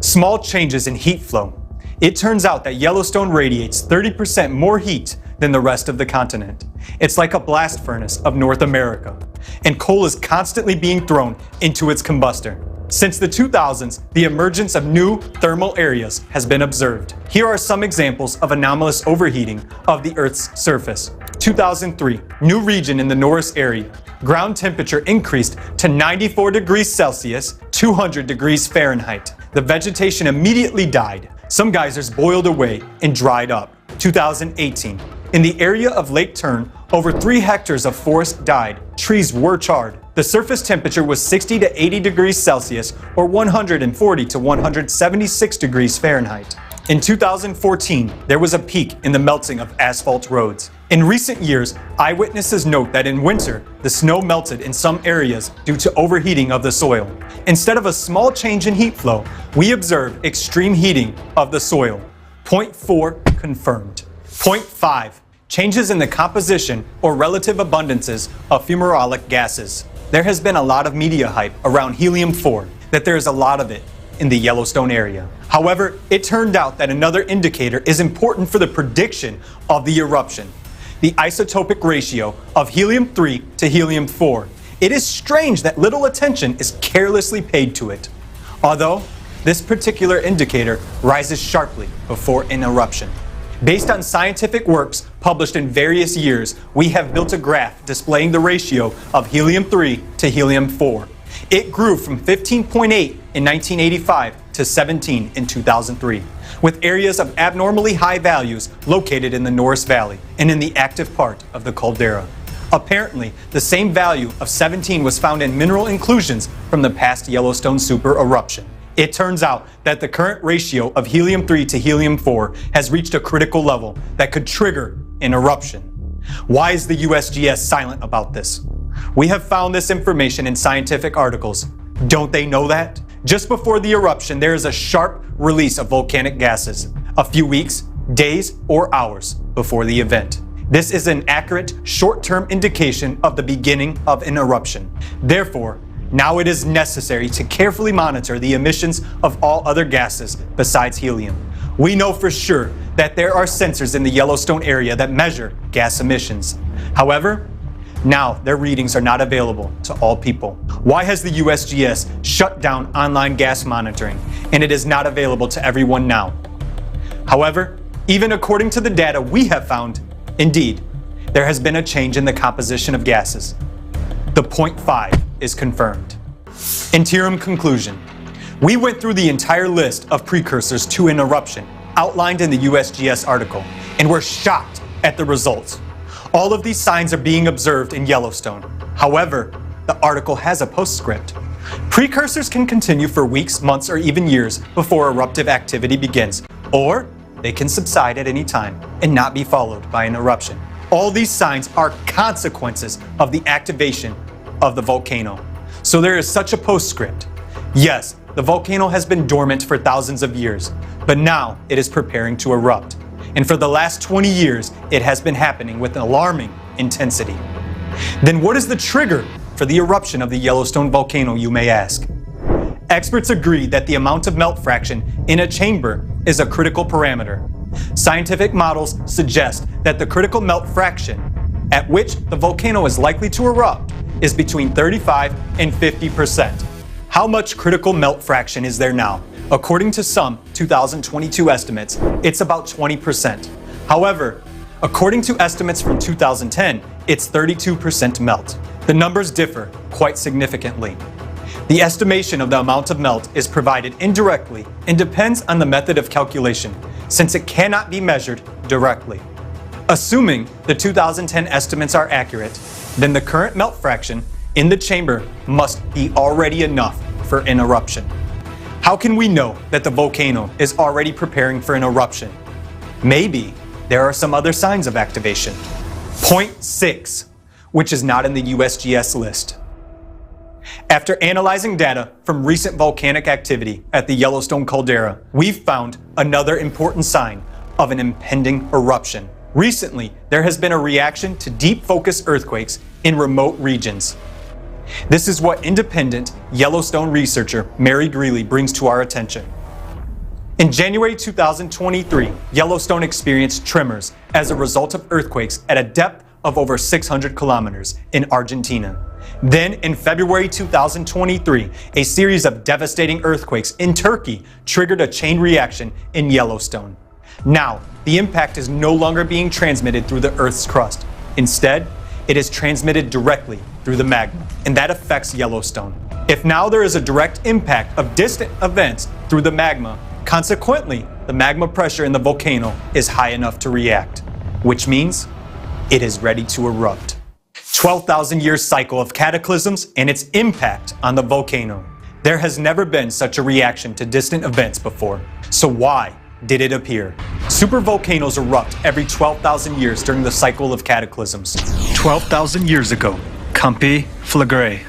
Small changes in heat flow. It turns out that Yellowstone radiates 30% more heat than the rest of the continent. It's like a blast furnace of North America, and coal is constantly being thrown into its combustor. Since the 2000s, the emergence of new thermal areas has been observed. Here are some examples of anomalous overheating of the Earth's surface. 2003, new region in the Norris area. Ground temperature increased to 94 degrees Celsius, 200 degrees Fahrenheit. The vegetation immediately died. Some geysers boiled away and dried up. 2018, in the area of Lake Tern, over 3 hectares of forest died. Trees were charred. The surface temperature was 60 to 80 degrees Celsius or 140 to 176 degrees Fahrenheit. In 2014, there was a peak in the melting of asphalt roads. In recent years, eyewitnesses note that in winter, the snow melted in some areas due to overheating of the soil. Instead of a small change in heat flow, we observe extreme heating of the soil. Point 4 confirmed. Point 5. Changes in the composition or relative abundances of fumarolic gases. There has been a lot of media hype around helium-4, that there is a lot of it in the Yellowstone area. However, it turned out that another indicator is important for the prediction of the eruption: the isotopic ratio of helium-3 to helium-4. It is strange that little attention is carelessly paid to it, although this particular indicator rises sharply before an eruption. Based on scientific works published in various years, we have built a graph displaying the ratio of helium-3 to helium-4. It grew from 15.8 in 1985 to 17 in 2003, with areas of abnormally high values located in the Norris Valley and in the active part of the caldera. Apparently, the same value of 17 was found in mineral inclusions from the past Yellowstone super eruption. It turns out that the current ratio of helium-3 to helium-4 has reached a critical level that could trigger an eruption. Why is the USGS silent about this? We have found this information in scientific articles. Don't they know that? Just before the eruption, there is a sharp release of volcanic gases, a few weeks, days, or hours before the event. This is an accurate, short-term indication of the beginning of an eruption. Therefore, now it is necessary to carefully monitor the emissions of all other gases besides helium. We know for sure that there are sensors in the Yellowstone area that measure gas emissions. However, Now, their readings are not available to all people. Why has the USGS shut down online gas monitoring, and it is not available to everyone now? However, even according to the data we have found, indeed, there has been a change in the composition of gases. The 0.5 is confirmed. Interim conclusion. We went through the entire list of precursors to an eruption outlined in the USGS article, and were shocked at the results. All of these signs are being observed in Yellowstone. However, the article has a postscript. Precursors can continue for weeks, months, or even years before eruptive activity begins, or they can subside at any time and not be followed by an eruption. All these signs are consequences of the activation of the volcano. So there is such a postscript. Yes, the volcano has been dormant for thousands of years, but now it is preparing to erupt. And for the last 20 years, it has been happening with alarming intensity. Then what is the trigger for the eruption of the Yellowstone volcano, you may ask? Experts agree that the amount of melt fraction in a chamber is a critical parameter. Scientific models suggest that the critical melt fraction at which the volcano is likely to erupt is between 35 and 50%. How much critical melt fraction is there now? According to some 2022 estimates, it's about 20%. However, according to estimates from 2010, it's 32% melt. The numbers differ quite significantly. The estimation of the amount of melt is provided indirectly and depends on the method of calculation, since it cannot be measured directly. Assuming the 2010 estimates are accurate, then the current melt fraction in the chamber must be already enough for an eruption. How can we know that the volcano is already preparing for an eruption? Maybe there are some other signs of activation. 0.6, which is not in the USGS list. After analyzing data from recent volcanic activity at the Yellowstone caldera, we've found another important sign of an impending eruption. Recently, there has been a reaction to deep focus earthquakes in remote regions. This is what independent Yellowstone researcher Mary Greeley brings to our attention. In January 2023, Yellowstone experienced tremors as a result of earthquakes at a depth of over 600 kilometers in Argentina. Then, in February 2023, a series of devastating earthquakes in Turkey triggered a chain reaction in Yellowstone. Now, the impact is no longer being transmitted through the Earth's crust. Instead, it is transmitted directly through the magma, and that affects Yellowstone. If now there is a direct impact of distant events through the magma, consequently, the magma pressure in the volcano is high enough to react, which means it is ready to erupt. 12,000-year cycle of cataclysms and its impact on the volcano. There has never been such a reaction to distant events before. So why did it appear? Supervolcanoes erupt every 12,000 years during the cycle of cataclysms. 12,000 years ago, Campi Flagre.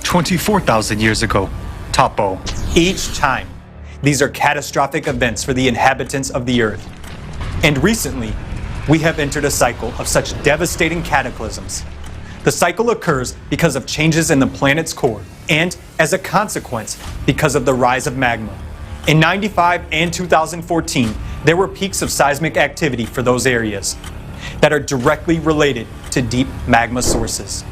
24,000 years ago, Topo. Each time, these are catastrophic events for the inhabitants of the Earth. And recently, we have entered a cycle of such devastating cataclysms. The cycle occurs because of changes in the planet's core, and as a consequence, because of the rise of magma. In 95 and 2014, there were peaks of seismic activity for those areas that are directly related to deep magma sources.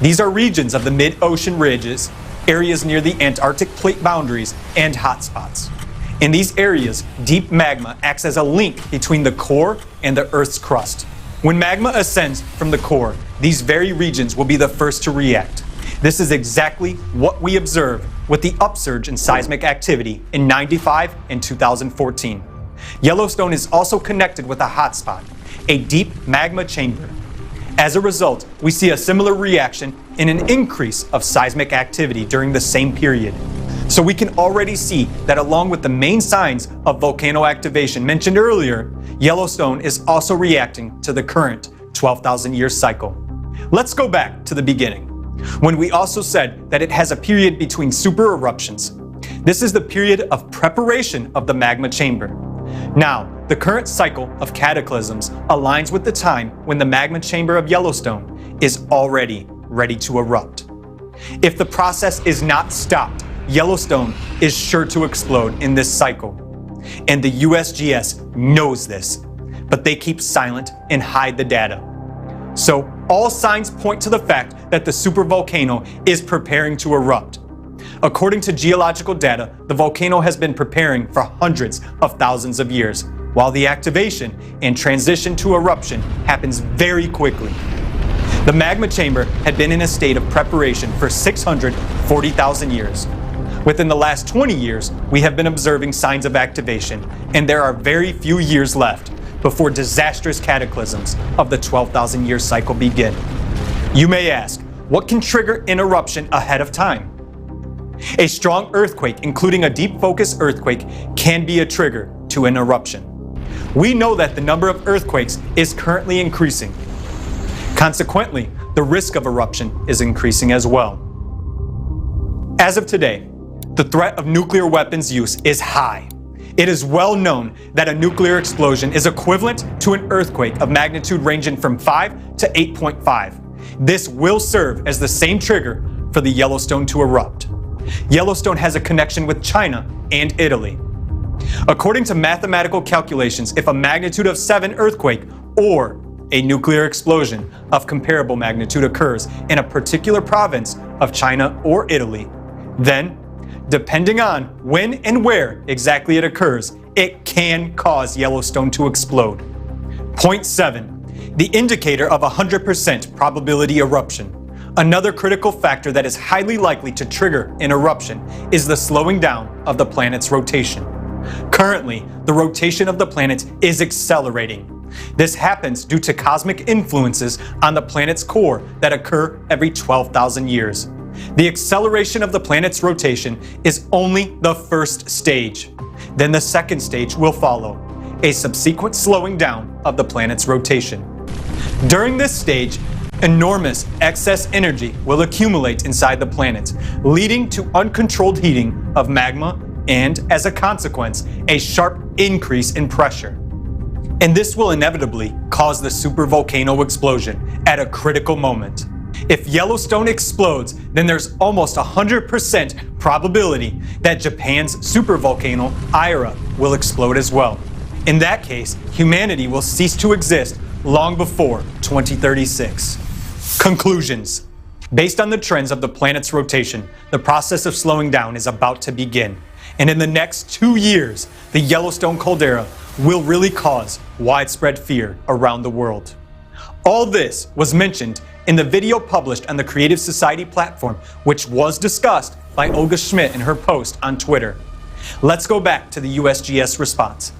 These are regions of the mid-ocean ridges, areas near the Antarctic plate boundaries, and hotspots. In these areas, deep magma acts as a link between the core and the Earth's crust. When magma ascends from the core, these very regions will be the first to react. This is exactly what we observed with the upsurge in seismic activity in 95 and 2014. Yellowstone is also connected with a hotspot, a deep magma chamber. As a result, we see a similar reaction in an increase of seismic activity during the same period. So we can already see that along with the main signs of volcano activation mentioned earlier, Yellowstone is also reacting to the current 12,000-year cycle. Let's go back to the beginning, when we also said that it has a period between super eruptions. This is the period of preparation of the magma chamber. Now, the current cycle of cataclysms aligns with the time when the magma chamber of Yellowstone is already ready to erupt. If the process is not stopped, Yellowstone is sure to explode in this cycle. And the USGS knows this, but they keep silent and hide the data. So all signs point to the fact that the supervolcano is preparing to erupt. According to geological data, the volcano has been preparing for hundreds of thousands of years, while the activation and transition to eruption happens very quickly. The magma chamber had been in a state of preparation for 640,000 years. Within the last 20 years, we have been observing signs of activation, and there are very few years left before disastrous cataclysms of the 12,000-year cycle begin. You may ask, what can trigger an eruption ahead of time? A strong earthquake, including a deep focus earthquake, can be a trigger to an eruption. We know that the number of earthquakes is currently increasing. Consequently, the risk of eruption is increasing as well. As of today, the threat of nuclear weapons use is high. It is well known that a nuclear explosion is equivalent to an earthquake of magnitude ranging from 5 to 8.5. This will serve as the same trigger for the Yellowstone to erupt. Yellowstone has a connection with China and Italy. According to mathematical calculations, if a magnitude of 7 earthquake or a nuclear explosion of comparable magnitude occurs in a particular province of China or Italy, then, depending on when and where exactly it occurs, it can cause Yellowstone to explode. Point 7, the indicator of 100% probability eruption. Another critical factor that is highly likely to trigger an eruption is the slowing down of the planet's rotation. Currently, the rotation of the planet is accelerating. This happens due to cosmic influences on the planet's core that occur every 12,000 years. The acceleration of the planet's rotation is only the first stage. Then the second stage will follow, a subsequent slowing down of the planet's rotation. During this stage, enormous excess energy will accumulate inside the planet, leading to uncontrolled heating of magma and, as a consequence, a sharp increase in pressure. And this will inevitably cause the supervolcano explosion at a critical moment. If Yellowstone explodes, then there's almost 100% probability that Japan's supervolcano Aira will explode as well. In that case, humanity will cease to exist long before 2036. Conclusions. Based on the trends of the planet's rotation, the process of slowing down is about to begin. And in the next 2 years, the Yellowstone caldera will really cause widespread fear around the world. All this was mentioned in the video published on the Creative Society platform, which was discussed by Olga Schmidt in her post on Twitter. Let's go back to the USGS response.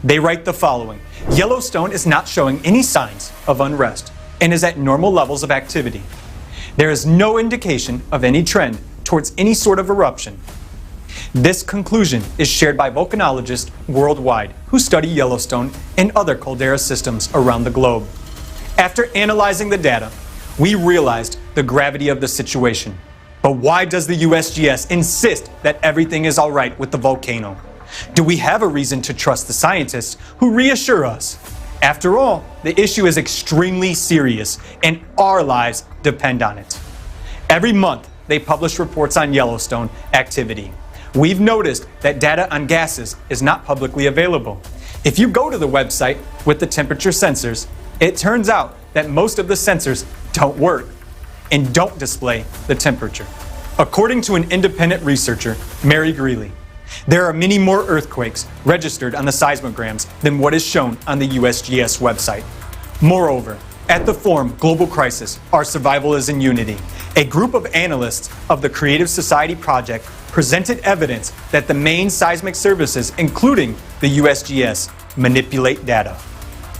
They write the following: Yellowstone is not showing any signs of unrest and is at normal levels of activity. There is no indication of any trend towards any sort of eruption. This conclusion is shared by volcanologists worldwide who study Yellowstone and other caldera systems around the globe. After analyzing the data, we realized the gravity of the situation. But why does the USGS insist that everything is all right with the volcano? Do we have a reason to trust the scientists who reassure us? After all, the issue is extremely serious and our lives depend on it. Every month, they publish reports on Yellowstone activity. We've noticed that data on gases is not publicly available. If you go to the website with the temperature sensors, it turns out that most of the sensors don't work and don't display the temperature. According to an independent researcher, Mary Greeley, there are many more earthquakes registered on the seismograms than what is shown on the USGS website. Moreover, at the forum Global Crisis, Our Survival is in Unity, a group of analysts of the Creative Society project presented evidence that the main seismic services, including the USGS, manipulate data.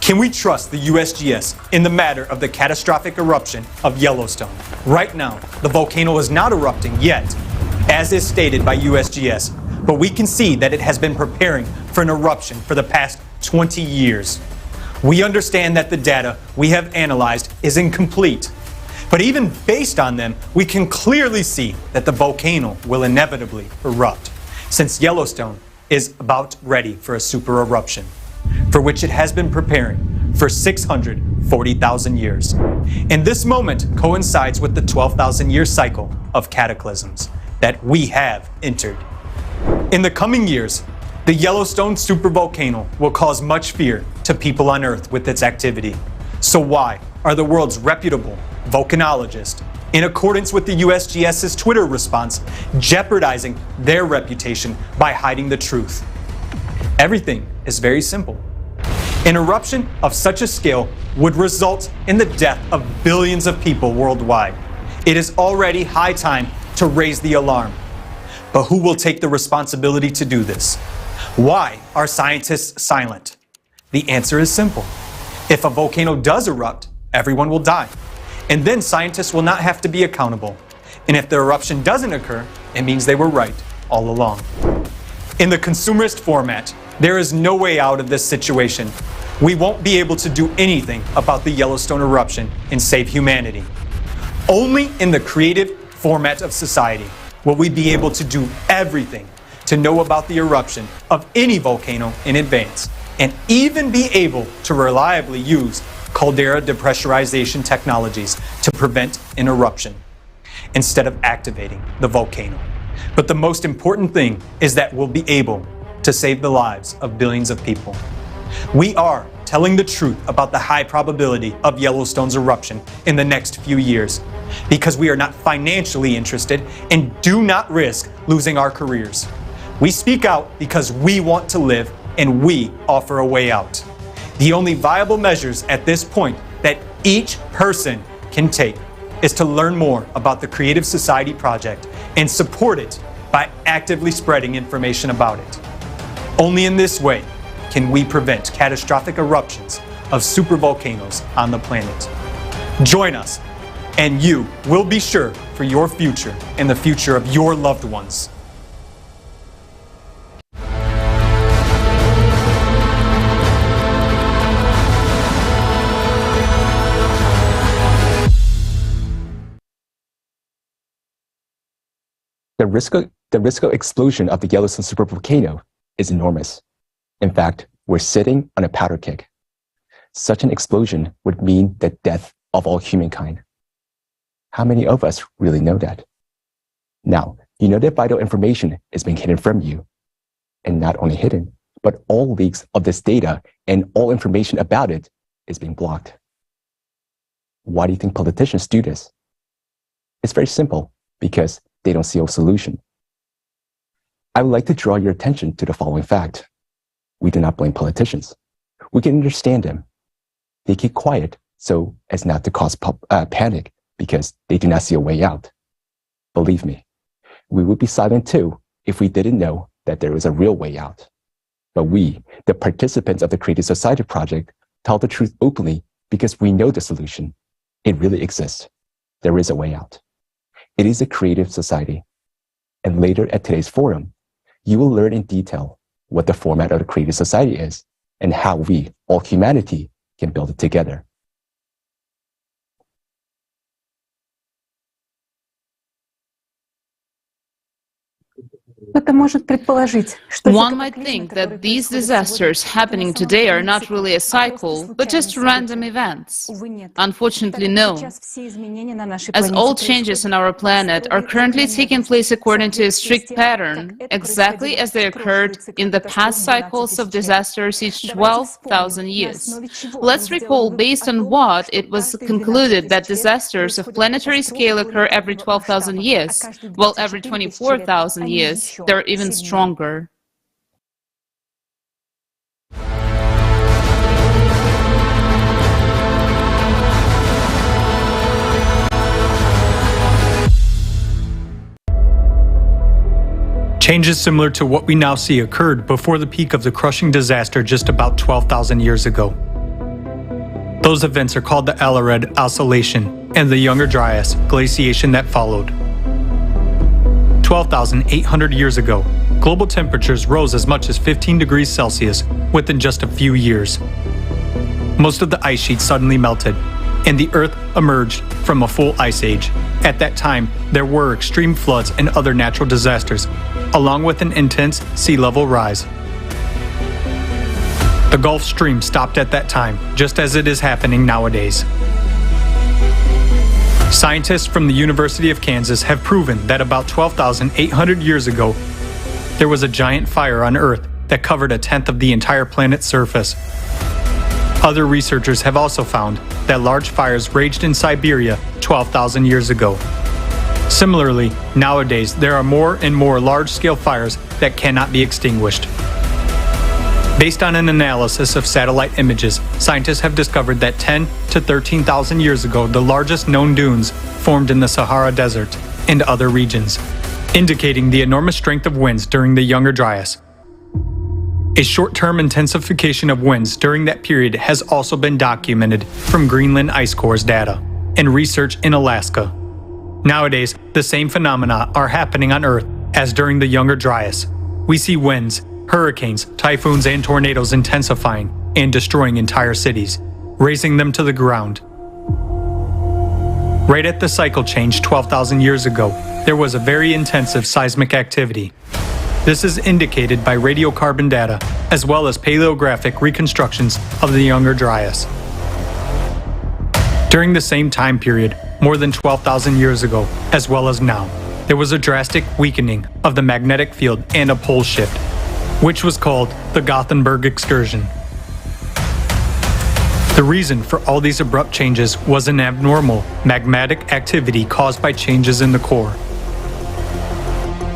Can we trust the USGS in the matter of the catastrophic eruption of Yellowstone? Right now, the volcano is not erupting yet, as is stated by USGS, but we can see that it has been preparing for an eruption for the past 20 years. We understand that the data we have analyzed is incomplete, but even based on them, we can clearly see that the volcano will inevitably erupt, since Yellowstone is about ready for a super eruption, for which it has been preparing for 640,000 years. And this moment coincides with the 12,000-year cycle of cataclysms that we have entered. In the coming years, the Yellowstone supervolcano will cause much fear to people on Earth with its activity. So why are the world's reputable volcanologists, in accordance with the USGS's Twitter response, jeopardizing their reputation by hiding the truth. Everything is very simple. An eruption of such a scale would result in the death of billions of people worldwide. It is already high time to raise the alarm. But who will take the responsibility to do this? Why are scientists silent? The answer is simple. If a volcano does erupt, everyone will die. And then scientists will not have to be accountable. And if the eruption doesn't occur, it means they were right all along. In the consumerist format, there is no way out of this situation. We won't be able to do anything about the Yellowstone eruption and save humanity. Only in the creative format of society will we be able to do everything to know about the eruption of any volcano in advance, and even be able to reliably use caldera depressurization technologies to prevent an eruption, instead of activating the volcano. But the most important thing is that we'll be able to save the lives of billions of people. We are telling the truth about the high probability of Yellowstone's eruption in the next few years, because we are not financially interested and do not risk losing our careers. We speak out because we want to live, and we offer a way out. The only viable measures at this point that each person can take is to learn more about the Creative Society Project and support it by actively spreading information about it. Only in this way can we prevent catastrophic eruptions of supervolcanoes on the planet. Join us, and you will be sure for your future and the future of your loved ones. The risk of explosion of the Yellowstone supervolcano is enormous. In fact, we're sitting on a powder keg. Such an explosion would mean the death of all humankind. How many of us really know that? Now, you know that vital information is being hidden from you. And not only hidden, but all leaks of this data and all information about it is being blocked. Why do you think politicians do this? It's very simple, because they don't see a solution. I would like to draw your attention to the following fact. We do not blame politicians. We can understand them. They keep quiet so as not to cause panic because they do not see a way out. Believe me, we would be silent too if we didn't know that there is a real way out. But we, the participants of the Creative Society Project, tell the truth openly because we know the solution. It really exists. There is a way out. It is a creative society. And later at today's forum, you will learn in detail what the format of the Creative Society is and how we, all humanity, can build it together. One might think that these disasters happening today are not really a cycle, but just random events. Unfortunately, no. As all changes on our planet are currently taking place according to a strict pattern, exactly as they occurred in the past cycles of disasters each 12,000 years. Let's recall based on what it was concluded that disasters of planetary scale occur every 12,000 years, while every 24,000 years they're even stronger. Changes similar to what we now see occurred before the peak of the crushing disaster just about 12,000 years ago. Those events are called the Alarid Oscillation and the Younger Dryas glaciation that followed. 12,800 years ago, global temperatures rose as much as 15 degrees Celsius within just a few years. Most of the ice sheet suddenly melted, and the Earth emerged from a full ice age. At that time, there were extreme floods and other natural disasters, along with an intense sea level rise. The Gulf Stream stopped at that time, just as it is happening nowadays. Scientists from the University of Kansas have proven that about 12,800 years ago, there was a giant fire on Earth that covered 1/10 of the entire planet's surface. Other researchers have also found that large fires raged in Siberia 12,000 years ago. Similarly, nowadays there are more and more large-scale fires that cannot be extinguished. Based on an analysis of satellite images, scientists have discovered that 10 to 13,000 years ago, the largest known dunes formed in the Sahara Desert and other regions, indicating the enormous strength of winds during the Younger Dryas. A short-term intensification of winds during that period has also been documented from Greenland ice cores data and research in Alaska. Nowadays, the same phenomena are happening on Earth as during the Younger Dryas. We see winds, hurricanes, typhoons, and tornadoes intensifying and destroying entire cities, razing them to the ground. Right at the cycle change 12,000 years ago, there was a very intensive seismic activity. This is indicated by radiocarbon data as well as paleographic reconstructions of the Younger Dryas. During the same time period, more than 12,000 years ago, as well as now, there was a drastic weakening of the magnetic field and a pole shift, which was called the Gothenburg excursion. The reason for all these abrupt changes was an abnormal magmatic activity caused by changes in the core.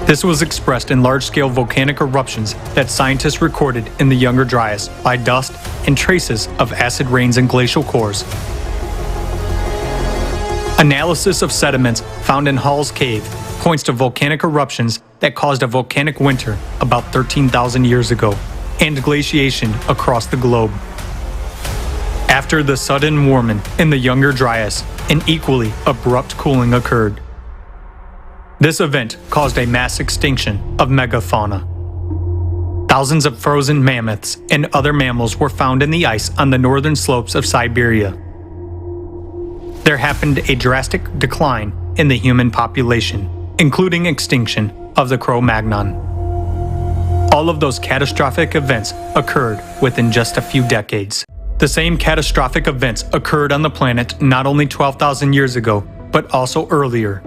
This was expressed in large-scale volcanic eruptions that scientists recorded in the Younger Dryas by dust and traces of acid rains and glacial cores. Analysis of sediments found in Hall's Cave points to volcanic eruptions that caused a volcanic winter about 13,000 years ago and glaciation across the globe. After the sudden warming in the Younger Dryas, an equally abrupt cooling occurred. This event caused a mass extinction of megafauna. Thousands of frozen mammoths and other mammals were found in the ice on the northern slopes of Siberia. There happened a drastic decline in the human population, including extinction of the Cro-Magnon. All of those catastrophic events occurred within just a few decades. The same catastrophic events occurred on the planet not only 12,000 years ago, but also earlier.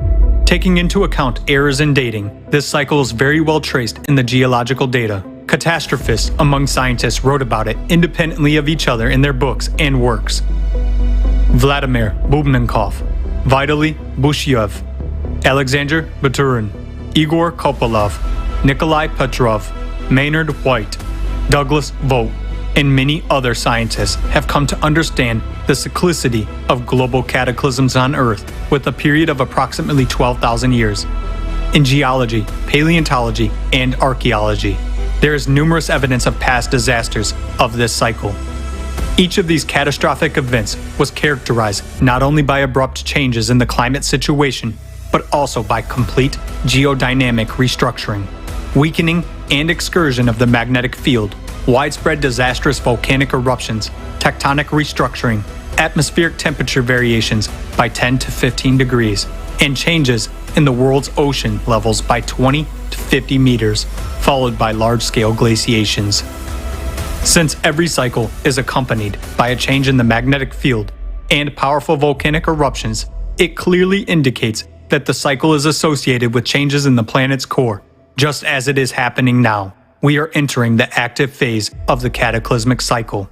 Taking into account errors in dating, this cycle is very well traced in the geological data. Catastrophists among scientists wrote about it independently of each other in their books and works. Vladimir Bubnenkov, Vitaly Bushyev, Alexander Baturin, Igor Kopolov, Nikolai Petrov, Maynard White, Douglas Vogt, and many other scientists have come to understand the cyclicity of global cataclysms on Earth with a period of approximately 12,000 years. In geology, paleontology, and archaeology, there is numerous evidence of past disasters of this cycle. Each of these catastrophic events was characterized not only by abrupt changes in the climate situation, but also by complete geodynamic restructuring, weakening and excursion of the magnetic field, widespread disastrous volcanic eruptions, tectonic restructuring, atmospheric temperature variations by 10 to 15 degrees, and changes in the world's ocean levels by 20 to 50 meters, followed by large-scale glaciations. Since every cycle is accompanied by a change in the magnetic field and powerful volcanic eruptions, it clearly indicates that the cycle is associated with changes in the planet's core, just as it is happening now. We are entering the active phase of the cataclysmic cycle.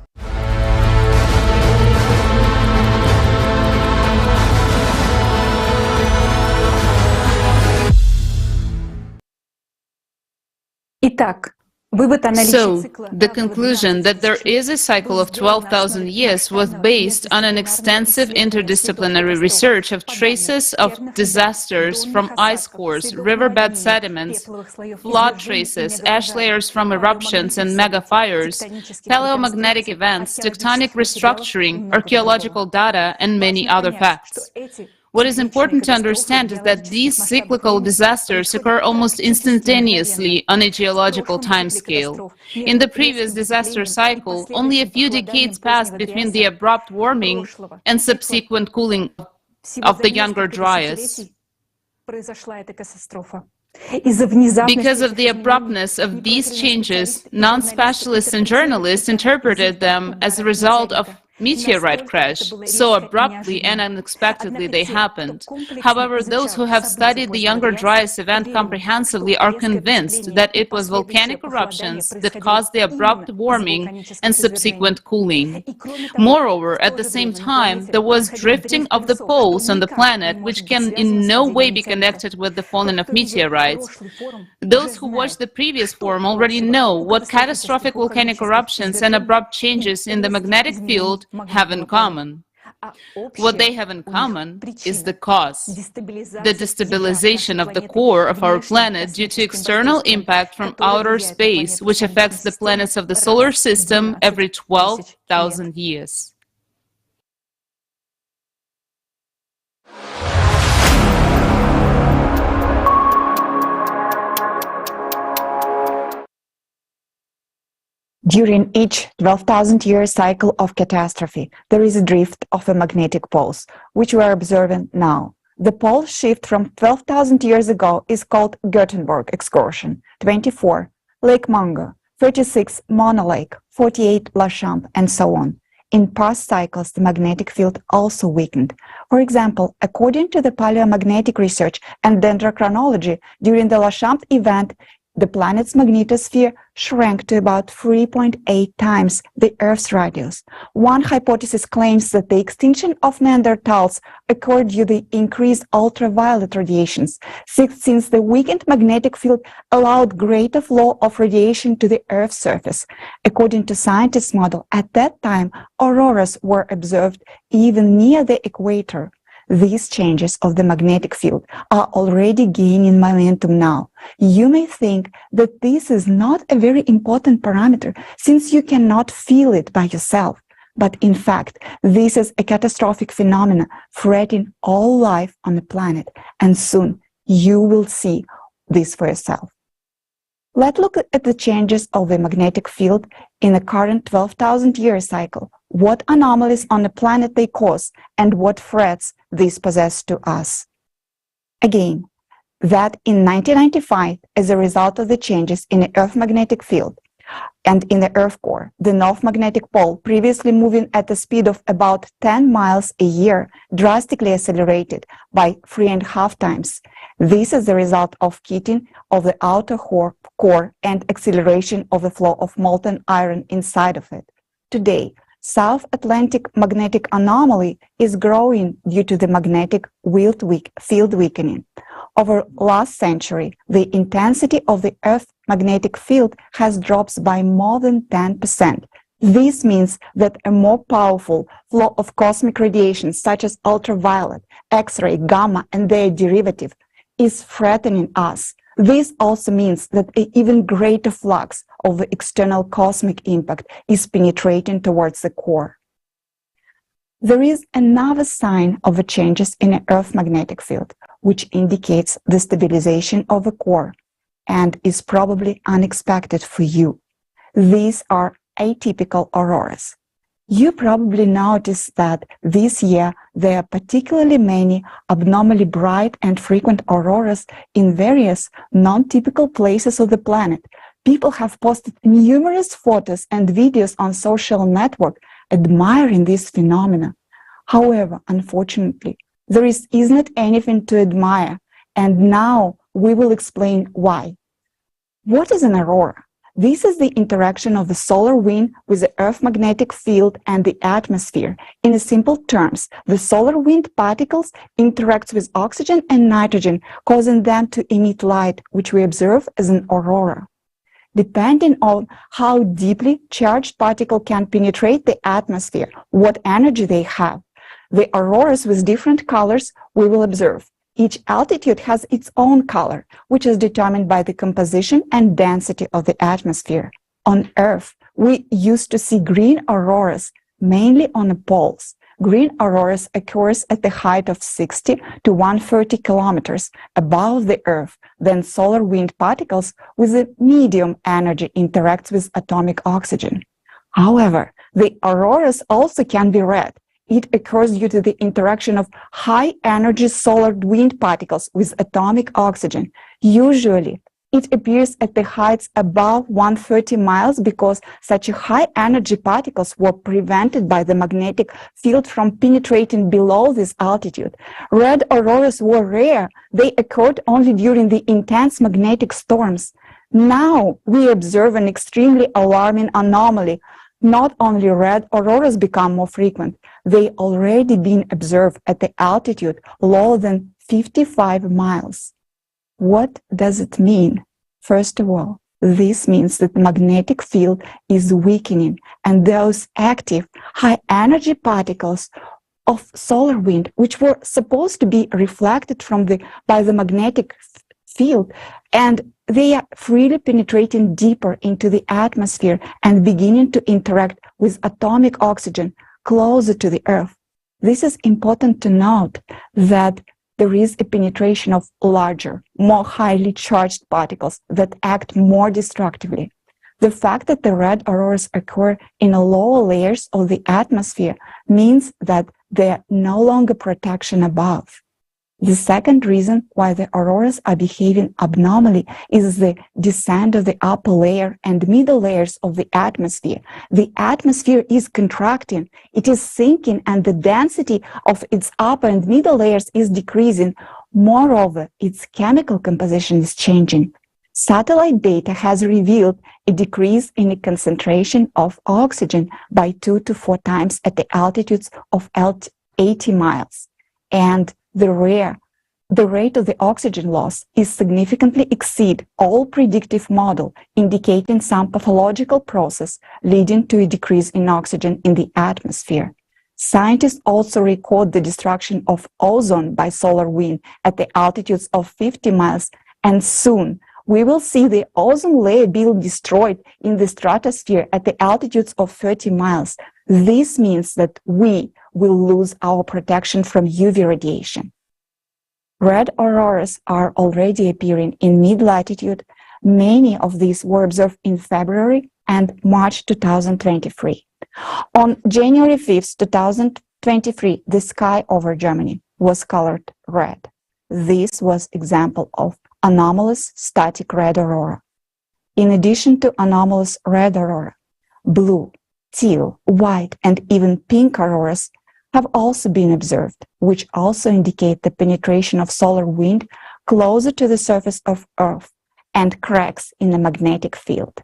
So, the conclusion that there is a cycle of 12,000 years was based on an extensive interdisciplinary research of traces of disasters from ice cores, riverbed sediments, flood traces, ash layers from eruptions and megafires, paleomagnetic events, tectonic restructuring, archaeological data, and many other facts. What is important to understand is that these cyclical disasters occur almost instantaneously on a geological timescale. In the previous disaster cycle, only a few decades passed between the abrupt warming and subsequent cooling of the Younger Dryas. Because of the abruptness of these changes, non-specialists and journalists interpreted them as a result of meteorite crash. So abruptly and unexpectedly they happened. However, those who have studied the Younger Dryas event comprehensively are convinced that it was volcanic eruptions that caused the abrupt warming and subsequent cooling. Moreover, at the same time, there was drifting of the poles on the planet, which can in no way be connected with the falling of meteorites. Those who watched the previous forum already know what catastrophic volcanic eruptions and abrupt changes in the magnetic field have in common. What they have in common is the cause, the destabilization of the core of our planet due to external impact from outer space, which affects the planets of the solar system every 12,000 years. During each 12,000-year cycle of catastrophe, there is a drift of the magnetic poles, which we are observing now. The pole shift from 12,000 years ago is called Gutenberg excursion, 24, Lake Mungo, 36, Mono Lake, 48, La Champ, and so on. In past cycles, the magnetic field also weakened. For example, according to the paleomagnetic research and dendrochronology, during the La Champ event, the planet's magnetosphere shrank to about 3.8 times the Earth's radius. One hypothesis claims that the extinction of Neanderthals occurred due to the increased ultraviolet radiations, since the weakened magnetic field allowed greater flow of radiation to the Earth's surface. According to scientists' model, at that time, auroras were observed even near the equator. These changes of the magnetic field are already gaining momentum now. You may think that this is not a very important parameter since you cannot feel it by yourself. But in fact, this is a catastrophic phenomenon threatening all life on the planet, and soon you will see this for yourself. Let's look at the changes of the magnetic field in the current 12,000-year cycle. What anomalies on the planet they cause, and what threats these possess to us. Again, that in 1995, as a result of the changes in the Earth magnetic field and in the Earth core, the North magnetic pole, previously moving at a speed of about 10 miles a year, drastically accelerated by 3.5 times. This is the result of heating of the outer core and acceleration of the flow of molten iron inside of it. Today, South Atlantic magnetic anomaly is growing due to the magnetic field weakening. Over last century, the intensity of the Earth magnetic field has dropped by more than 10%. This means that a more powerful flow of cosmic radiation, such as ultraviolet, X-ray, gamma, and their derivative, is threatening us. This also means that an even greater flux of the external cosmic impact is penetrating towards the core. There is another sign of the changes in the Earth magnetic field, which indicates the stabilization of the core and is probably unexpected for you. These are atypical auroras. You probably noticed that this year there are particularly many abnormally bright and frequent auroras in various non-typical places of the planet. People have posted numerous photos and videos on social networks admiring this phenomena. However, unfortunately, there isn't anything to admire, and now we will explain why. What is an aurora? This is the interaction of the solar wind with the Earth magnetic field and the atmosphere. In simple terms, the solar wind particles interact with oxygen and nitrogen, causing them to emit light, which we observe as an aurora. Depending on how deeply charged particles can penetrate the atmosphere, what energy they have, the auroras with different colors we will observe. Each altitude has its own color, which is determined by the composition and density of the atmosphere. On Earth, we used to see green auroras, mainly on the poles. Green auroras occurs at the height of 60 to 130 kilometers above the Earth. Then solar wind particles with a medium energy interact with atomic oxygen. However, the auroras also can be red. It occurs due to the interaction of high-energy solar wind particles with atomic oxygen. Usually, It appears at the heights above 130 miles because such high energy particles were prevented by the magnetic field from penetrating below this altitude. Red auroras were rare. They occurred only during the intense magnetic storms. Now we observe an extremely alarming anomaly. Not only red auroras become more frequent, they already been observed at the altitude lower than 55 miles. What does it mean? First of all, this means that the magnetic field is weakening, and those active high-energy particles of solar wind, which were supposed to be reflected by the magnetic field, and they are freely penetrating deeper into the atmosphere and beginning to interact with atomic oxygen closer to the Earth. This is important to note that there is a penetration of larger, more highly charged particles that act more destructively. The fact that the red auroras occur in lower layers of the atmosphere means that there are no longer protection above. The second reason why the auroras are behaving abnormally is the descent of the upper layer and middle layers of the atmosphere. The atmosphere is contracting, it is sinking, and the density of its upper and middle layers is decreasing. Moreover, its chemical composition is changing. Satellite data has revealed a decrease in the concentration of oxygen by 2 to 4 times at the altitudes of 80 miles. And the rate of the oxygen loss is significantly exceed all predictive model, indicating some pathological process leading to a decrease in oxygen in the atmosphere. Scientists also record the destruction of ozone by solar wind at the altitudes of 50 miles, and soon we will see the ozone layer being destroyed in the stratosphere at the altitudes of 30 miles. This means that we will lose our protection from UV radiation. Red auroras are already appearing in mid-latitude. Many of these were observed in February and March 2023. On January 5th, 2023, the sky over Germany was colored red. This was an example of anomalous static red aurora. In addition to anomalous red aurora, blue, teal, white, and even pink auroras have also been observed, which also indicate the penetration of solar wind closer to the surface of Earth and cracks in the magnetic field.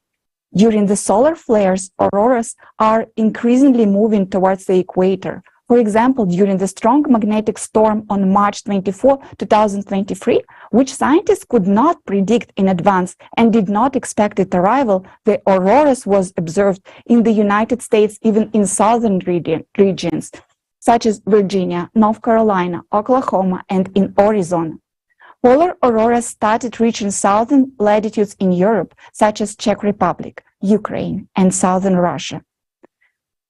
During the solar flares, auroras are increasingly moving towards the equator. For example, during the strong magnetic storm on March 24, 2023, which scientists could not predict in advance and did not expect its arrival, the auroras was observed in the United States, even in southern regions, such as Virginia, North Carolina, Oklahoma, and in Arizona. Polar auroras started reaching southern latitudes in Europe, such as Czech Republic, Ukraine, and southern Russia.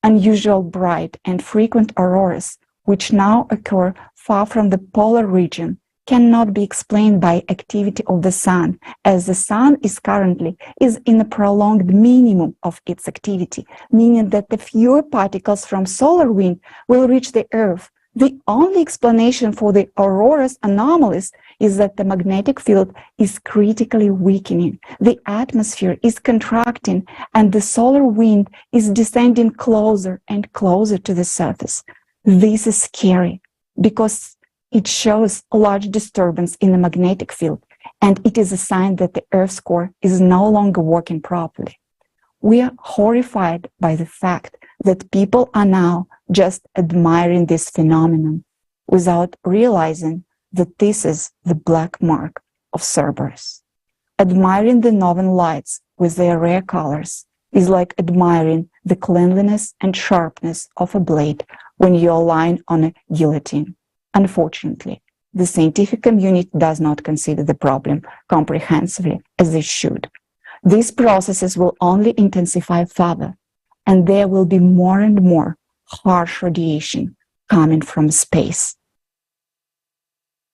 Unusual bright and frequent auroras, which now occur far from the polar region, cannot be explained by activity of the sun, as the sun is currently in a prolonged minimum of its activity, meaning that the fewer particles from solar wind will reach the Earth. The only explanation for the aurora's anomalies is that the magnetic field is critically weakening, the atmosphere is contracting, and the solar wind is descending closer and closer to the surface. This is scary because it shows a large disturbance in the magnetic field, and it is a sign that the Earth's core is no longer working properly. We are horrified by the fact that people are now just admiring this phenomenon without realizing that this is the black mark of Cerberus. Admiring the northern lights with their rare colors is like admiring the cleanliness and sharpness of a blade when you are lying on a guillotine. Unfortunately, the scientific community does not consider the problem comprehensively as they should. These processes will only intensify further, and there will be more and more harsh radiation coming from space.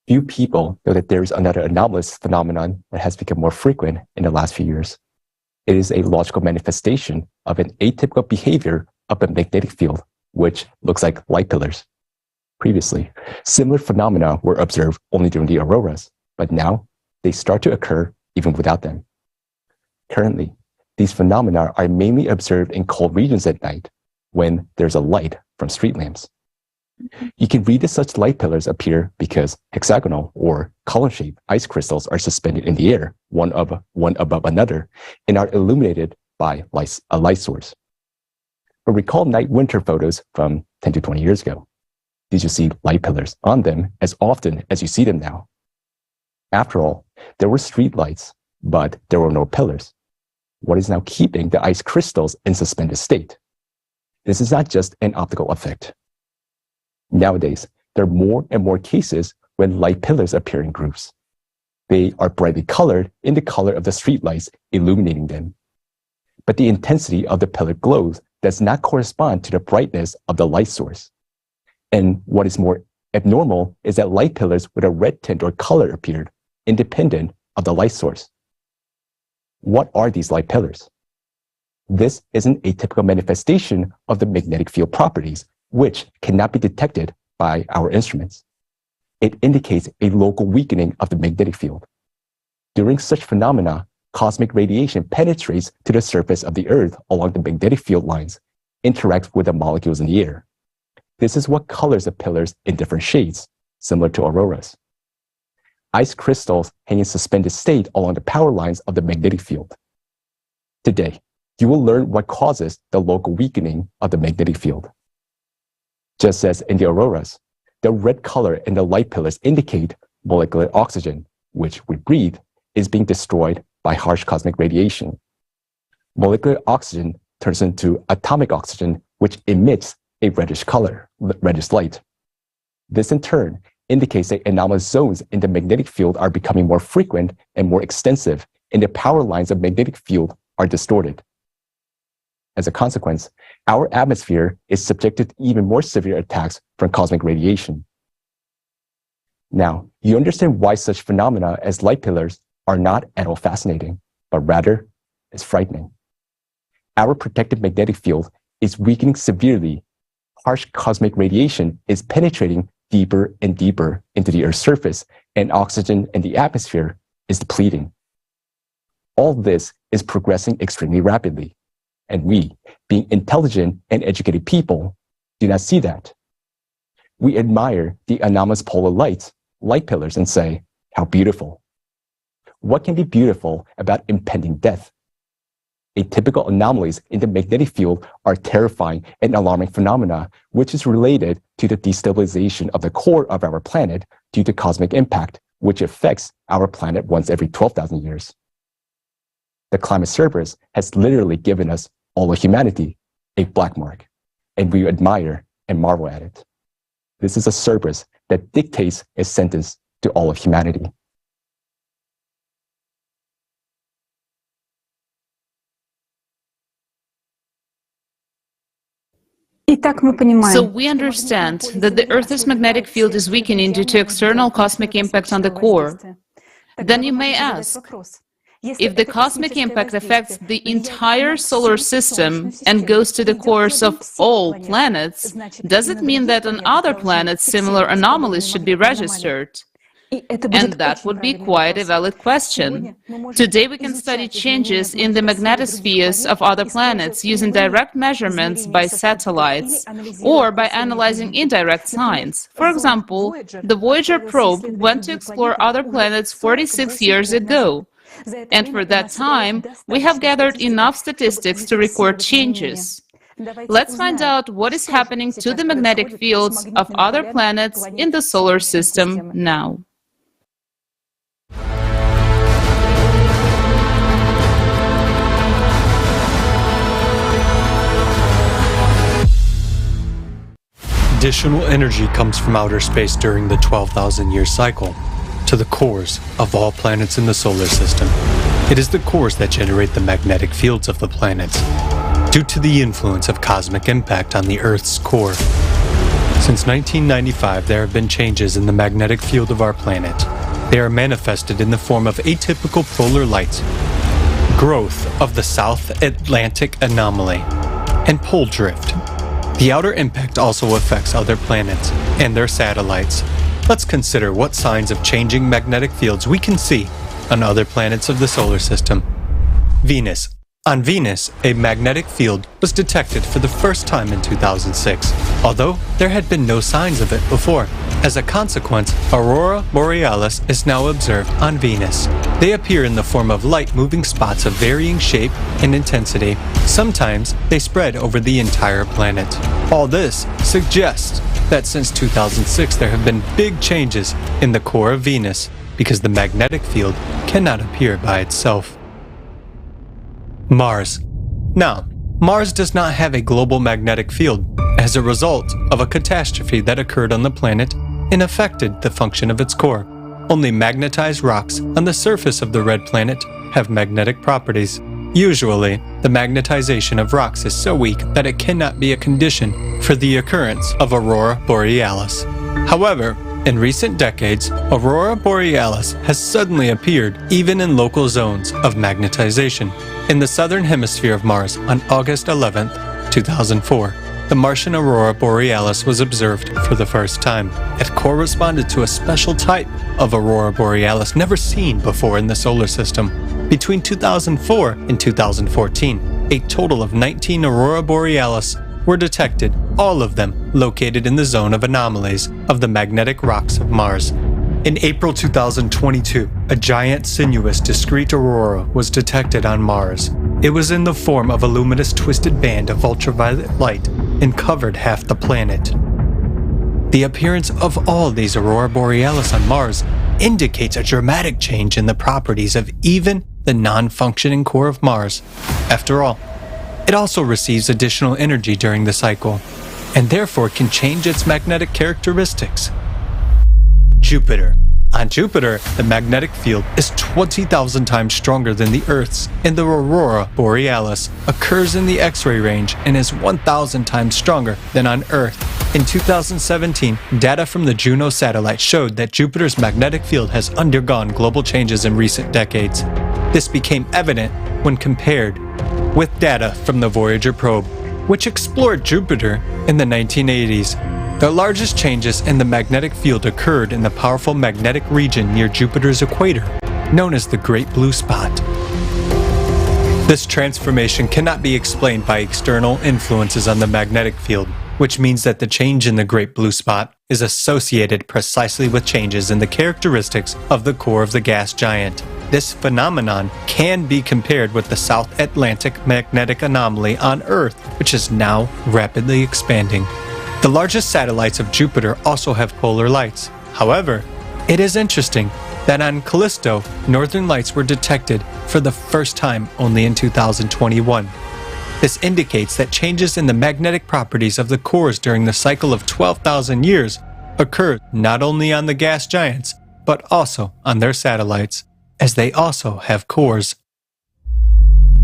Few people know that there is another anomalous phenomenon that has become more frequent in the last few years. It is a logical manifestation of an atypical behavior of a magnetic field, which looks like light pillars. Previously, similar phenomena were observed only during the auroras, but now they start to occur even without them. Currently, these phenomena are mainly observed in cold regions at night when there's a light from street lamps. You can read that such light pillars appear because hexagonal or column-shaped ice crystals are suspended in the air, one above another, and are illuminated by a light source. But recall night-winter photos from 10 to 20 years ago. Did you see light pillars on them as often as you see them now? After all, there were street lights, but there were no pillars. What is now keeping the ice crystals in suspended state? This is not just an optical effect. Nowadays, there are more and more cases when light pillars appear in groups. They are brightly colored in the color of the streetlights illuminating them. But the intensity of the pillar glows does not correspond to the brightness of the light source. And what is more abnormal is that light pillars with a red tint or color appeared, independent of the light source. What are these light pillars? This is an atypical manifestation of the magnetic field properties, which cannot be detected by our instruments. It indicates a local weakening of the magnetic field. During such phenomena, cosmic radiation penetrates to the surface of the Earth along the magnetic field lines, interacts with the molecules in the air. This is what colors the pillars in different shades, similar to auroras. Ice crystals hang in suspended state along the power lines of the magnetic field. Today, you will learn what causes the local weakening of the magnetic field. Just as in the auroras, the red color in the light pillars indicate molecular oxygen, which we breathe, is being destroyed by harsh cosmic radiation. Molecular oxygen turns into atomic oxygen, which emits a reddish light. This in turn indicates that anomalous zones in the magnetic field are becoming more frequent and more extensive, and the power lines of magnetic field are distorted. As a consequence, our atmosphere is subjected to even more severe attacks from cosmic radiation. Now, you understand why such phenomena as light pillars are not at all fascinating, but rather is frightening. Our protective magnetic field is weakening severely. Harsh cosmic radiation is penetrating deeper and deeper into the Earth's surface, and oxygen in the atmosphere is depleting. All this is progressing extremely rapidly. And we, being intelligent and educated people, do not see that. We admire the anomalous polar light pillars, and say, how beautiful. What can be beautiful about impending death? Atypical anomalies in the magnetic field are terrifying and alarming phenomena, which is related to the destabilization of the core of our planet due to cosmic impact, which affects our planet once every 12,000 years. The climate cerberus has literally given us, all of humanity, a black mark, and we admire and marvel at it. This is a cerberus that dictates a sentence to all of humanity. So we understand that the Earth's magnetic field is weakening due to external cosmic impact on the core. Then you may ask, if the cosmic impact affects the entire solar system and goes to the cores of all planets, does it mean that on other planets similar anomalies should be registered? And that would be quite a valid question. Today we can study changes in the magnetospheres of other planets using direct measurements by satellites or by analyzing indirect signs. For example, the Voyager probe went to explore other planets 46 years ago. And for that time, we have gathered enough statistics to record changes. Let's find out what is happening to the magnetic fields of other planets in the solar system now. Additional energy comes from outer space during the 12,000-year cycle to the cores of all planets in the solar system. It is the cores that generate the magnetic fields of the planets, due to the influence of cosmic impact on the Earth's core. Since 1995, there have been changes in the magnetic field of our planet. They are manifested in the form of atypical polar light, growth of the South Atlantic anomaly, and pole drift. The outer impact also affects other planets and their satellites. Let's consider what signs of changing magnetic fields we can see on other planets of the solar system. Venus. On Venus, a magnetic field was detected for the first time in 2006, although there had been no signs of it before. As a consequence, aurora borealis is now observed on Venus. They appear in the form of light-moving spots of varying shape and intensity. Sometimes they spread over the entire planet. All this suggests that since 2006 there have been big changes in the core of Venus because the magnetic field cannot appear by itself. Mars. Now, Mars does not have a global magnetic field as a result of a catastrophe that occurred on the planet and affected the function of its core. Only magnetized rocks on the surface of the red planet have magnetic properties. Usually, the magnetization of rocks is so weak that it cannot be a condition for the occurrence of aurora borealis. However, in recent decades, aurora borealis has suddenly appeared even in local zones of magnetization. In the southern hemisphere of Mars on August 11, 2004, the Martian aurora borealis was observed for the first time. It corresponded to a special type of aurora borealis never seen before in the solar system. Between 2004 and 2014, a total of 19 aurora borealis were detected, all of them located in the zone of anomalies of the magnetic rocks of Mars. In April 2022, a giant sinuous discrete aurora was detected on Mars. It was in the form of a luminous twisted band of ultraviolet light and covered half the planet. The appearance of all these aurora borealis on Mars indicates a dramatic change in the properties of even the non-functioning core of Mars. After all, it also receives additional energy during the cycle, and therefore can change its magnetic characteristics. Jupiter. On Jupiter, the magnetic field is 20,000 times stronger than the Earth's, and the aurora borealis occurs in the X-ray range and is 1,000 times stronger than on Earth. In 2017, data from the Juno satellite showed that Jupiter's magnetic field has undergone global changes in recent decades. This became evident when compared with data from the Voyager probe, which explored Jupiter in the 1980s. The largest changes in the magnetic field occurred in the powerful magnetic region near Jupiter's equator, known as the Great Blue Spot. This transformation cannot be explained by external influences on the magnetic field, which means that the change in the Great Blue Spot is associated precisely with changes in the characteristics of the core of the gas giant. This phenomenon can be compared with the South Atlantic magnetic anomaly on Earth, which is now rapidly expanding. The largest satellites of Jupiter also have polar lights. However, it is interesting that on Callisto, northern lights were detected for the first time only in 2021. This indicates that changes in the magnetic properties of the cores during the cycle of 12,000 years occurred not only on the gas giants, but also on their satellites, as they also have cores.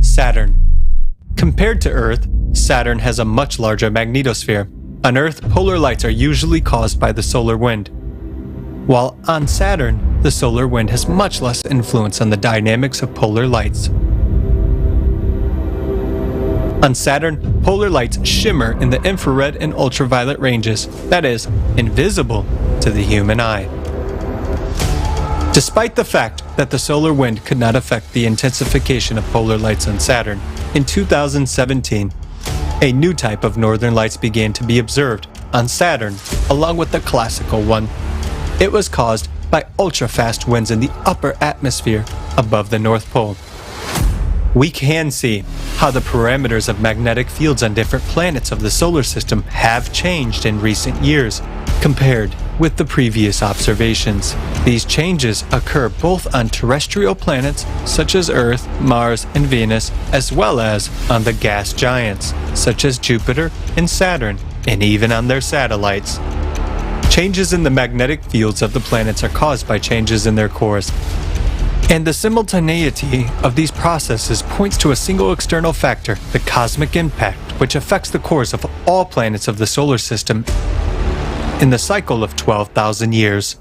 Saturn. Compared to Earth, Saturn has a much larger magnetosphere. On Earth, polar lights are usually caused by the solar wind, while on Saturn, the solar wind has much less influence on the dynamics of polar lights. On Saturn, polar lights shimmer in the infrared and ultraviolet ranges, that is, invisible to the human eye. Despite the fact that the solar wind could not affect the intensification of polar lights on Saturn, in 2017, a new type of northern lights began to be observed on Saturn, along with the classical one. It was caused by ultra-fast winds in the upper atmosphere above the North Pole. We can see how the parameters of magnetic fields on different planets of the solar system have changed in recent years, compared with the previous observations. These changes occur both on terrestrial planets such as Earth, Mars, and Venus, as well as on the gas giants such as Jupiter and Saturn, and even on their satellites. Changes in the magnetic fields of the planets are caused by changes in their cores. And the simultaneity of these processes points to a single external factor, the cosmic impact, which affects the cores of all planets of the solar system in the cycle of 12,000 years.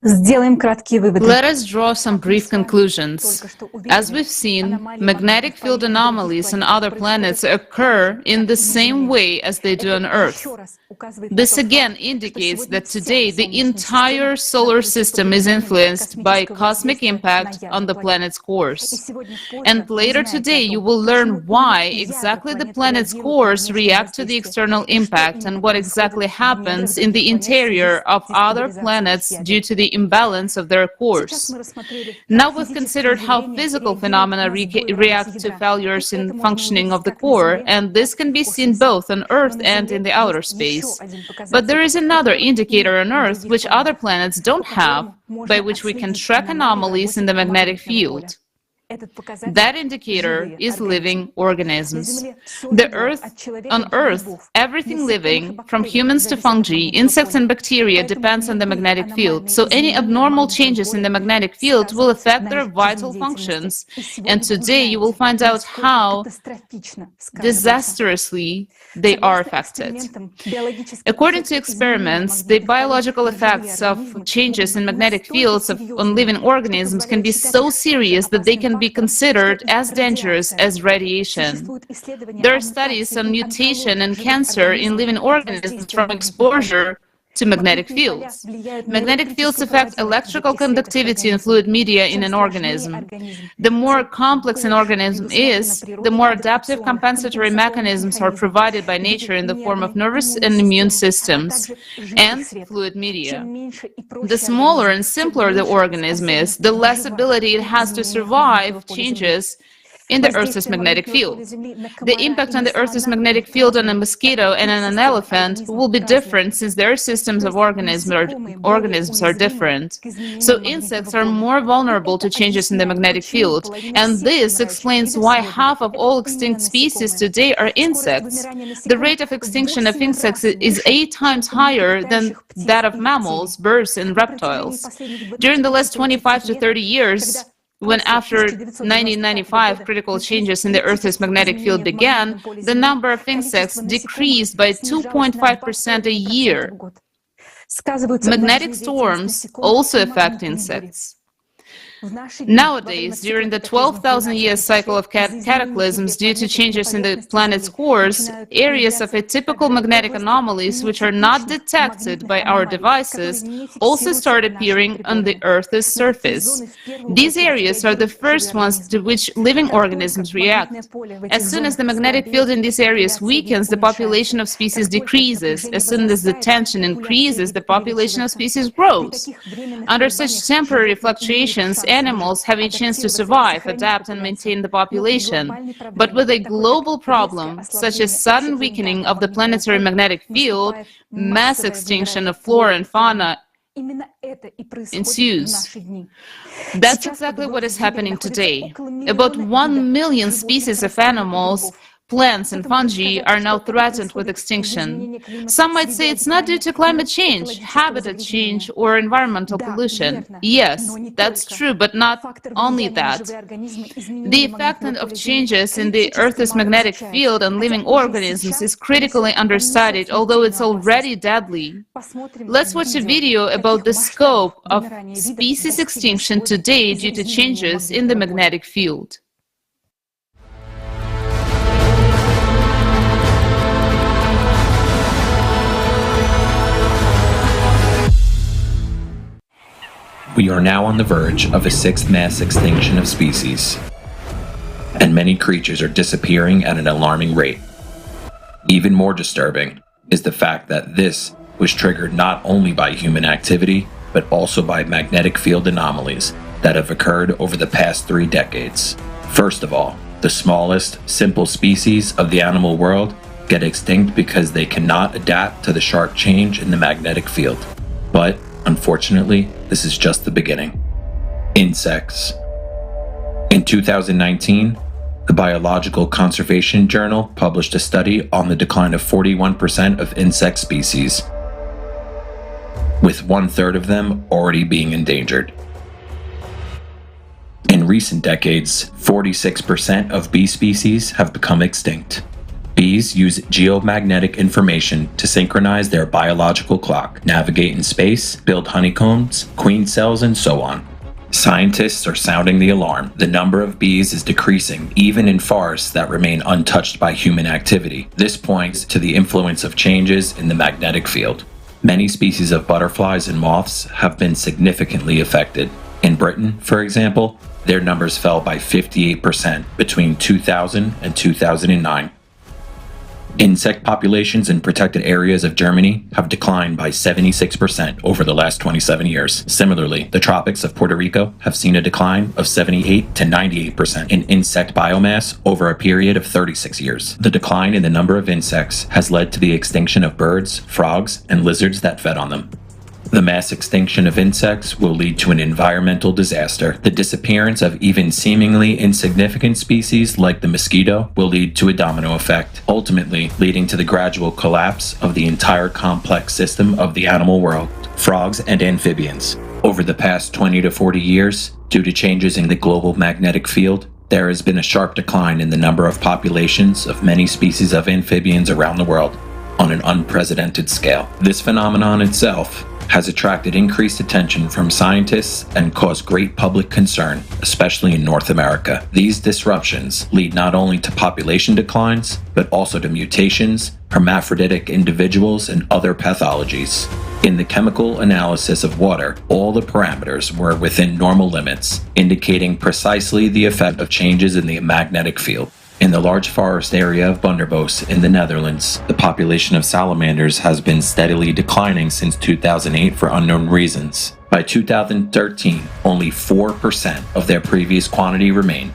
Let us draw some brief conclusions. As we've seen, magnetic field anomalies on other planets occur in the same way as they do on Earth. This again indicates that today the entire solar system is influenced by cosmic impact on the planet's course. And later today you will learn why exactly the planet's course reacts to the external impact and what exactly happens in the interior of other planets due to the imbalance of their course. Now we've considered how physical phenomena react to failures in functioning of the core, and this can be seen both on Earth and in the outer space. But there is another indicator on Earth which other planets don't have, by which we can track anomalies in the magnetic field. That indicator is living organisms. On Earth, everything living, from humans to fungi, insects and bacteria, depends on the magnetic field. So any abnormal changes in the magnetic field will affect their vital functions. And today you will find out how disastrously they are affected. According to experiments, the biological effects of changes in magnetic fields on living organisms can be so serious that they can be considered as dangerous as radiation. There are studies on mutation and cancer in living organisms from exposure to magnetic fields. Magnetic fields affect electrical conductivity and fluid media in an organism. The more complex an organism is, the more adaptive compensatory mechanisms are provided by nature in the form of nervous and immune systems and fluid media. The smaller and simpler the organism is, the less ability it has to survive changes in the Earth's magnetic field. The impact on the Earth's magnetic field on a mosquito and on an elephant will be different since their systems of organisms are different. So insects are more vulnerable to changes in the magnetic field, and this explains why half of all extinct species today are insects. The rate of extinction of insects is 8 times higher than that of mammals, birds, and reptiles. During the last 25 to 30 years, when after 1995 critical changes in the Earth's magnetic field began, the number of insects decreased by 2.5% a year. Magnetic storms also affect insects. Nowadays, during the 12,000-year cycle of cataclysms due to changes in the planet's course, areas of atypical magnetic anomalies which are not detected by our devices also start appearing on the Earth's surface. These areas are the first ones to which living organisms react. As soon as the magnetic field in these areas weakens, the population of species decreases. As soon as the tension increases, the population of species grows. Under such temporary fluctuations, animals have a chance to survive, adapt, and maintain the population. But with a global problem, such as sudden weakening of the planetary magnetic field, mass extinction of flora and fauna ensues. That's exactly what is happening today. About 1 million species of animals, plants and fungi are now threatened with extinction. Some might say it's not due to climate change, habitat change, or environmental pollution. Yes, that's true, but not only that. The effect of changes in the Earth's magnetic field on living organisms is critically understudied, although it's already deadly. Let's watch a video about the scope of species extinction today due to changes in the magnetic field. We are now on the verge of a 6th mass extinction of species, and many creatures are disappearing at an alarming rate. Even more disturbing is the fact that this was triggered not only by human activity, but also by magnetic field anomalies that have occurred over the past 3 decades. First of all, the smallest, simple species of the animal world get extinct because they cannot adapt to the sharp change in the magnetic field. But unfortunately, this is just the beginning. Insects. In 2019, the Biological Conservation Journal published a study on the decline of 41% of insect species, with 1/3 of them already being endangered. In recent decades, 46% of bee species have become extinct. Bees use geomagnetic information to synchronize their biological clock, navigate in space, build honeycombs, queen cells, and so on. Scientists are sounding the alarm. The number of bees is decreasing, even in forests that remain untouched by human activity. This points to the influence of changes in the magnetic field. Many species of butterflies and moths have been significantly affected. In Britain, for example, their numbers fell by 58% between 2000 and 2009. Insect populations in protected areas of Germany have declined by 76% over the last 27 years. Similarly, the tropics of Puerto Rico have seen a decline of 78 to 98% in insect biomass over a period of 36 years. The decline in the number of insects has led to the extinction of birds, frogs, and lizards that fed on them. The mass extinction of insects will lead to an environmental disaster. The disappearance of even seemingly insignificant species like the mosquito will lead to a domino effect, ultimately leading to the gradual collapse of the entire complex system of the animal world, frogs and amphibians. Over the past 20 to 40 years, due to changes in the global magnetic field, there has been a sharp decline in the number of populations of many species of amphibians around the world on an unprecedented scale. This phenomenon itself has attracted increased attention from scientists and caused great public concern, especially in North America. These disruptions lead not only to population declines, but also to mutations, hermaphroditic individuals, and other pathologies. In the chemical analysis of water, all the parameters were within normal limits, indicating precisely the effect of changes in the magnetic field. In the large forest area of Bunderbos in the Netherlands, the population of salamanders has been steadily declining since 2008 for unknown reasons. By 2013, only 4% of their previous quantity remain.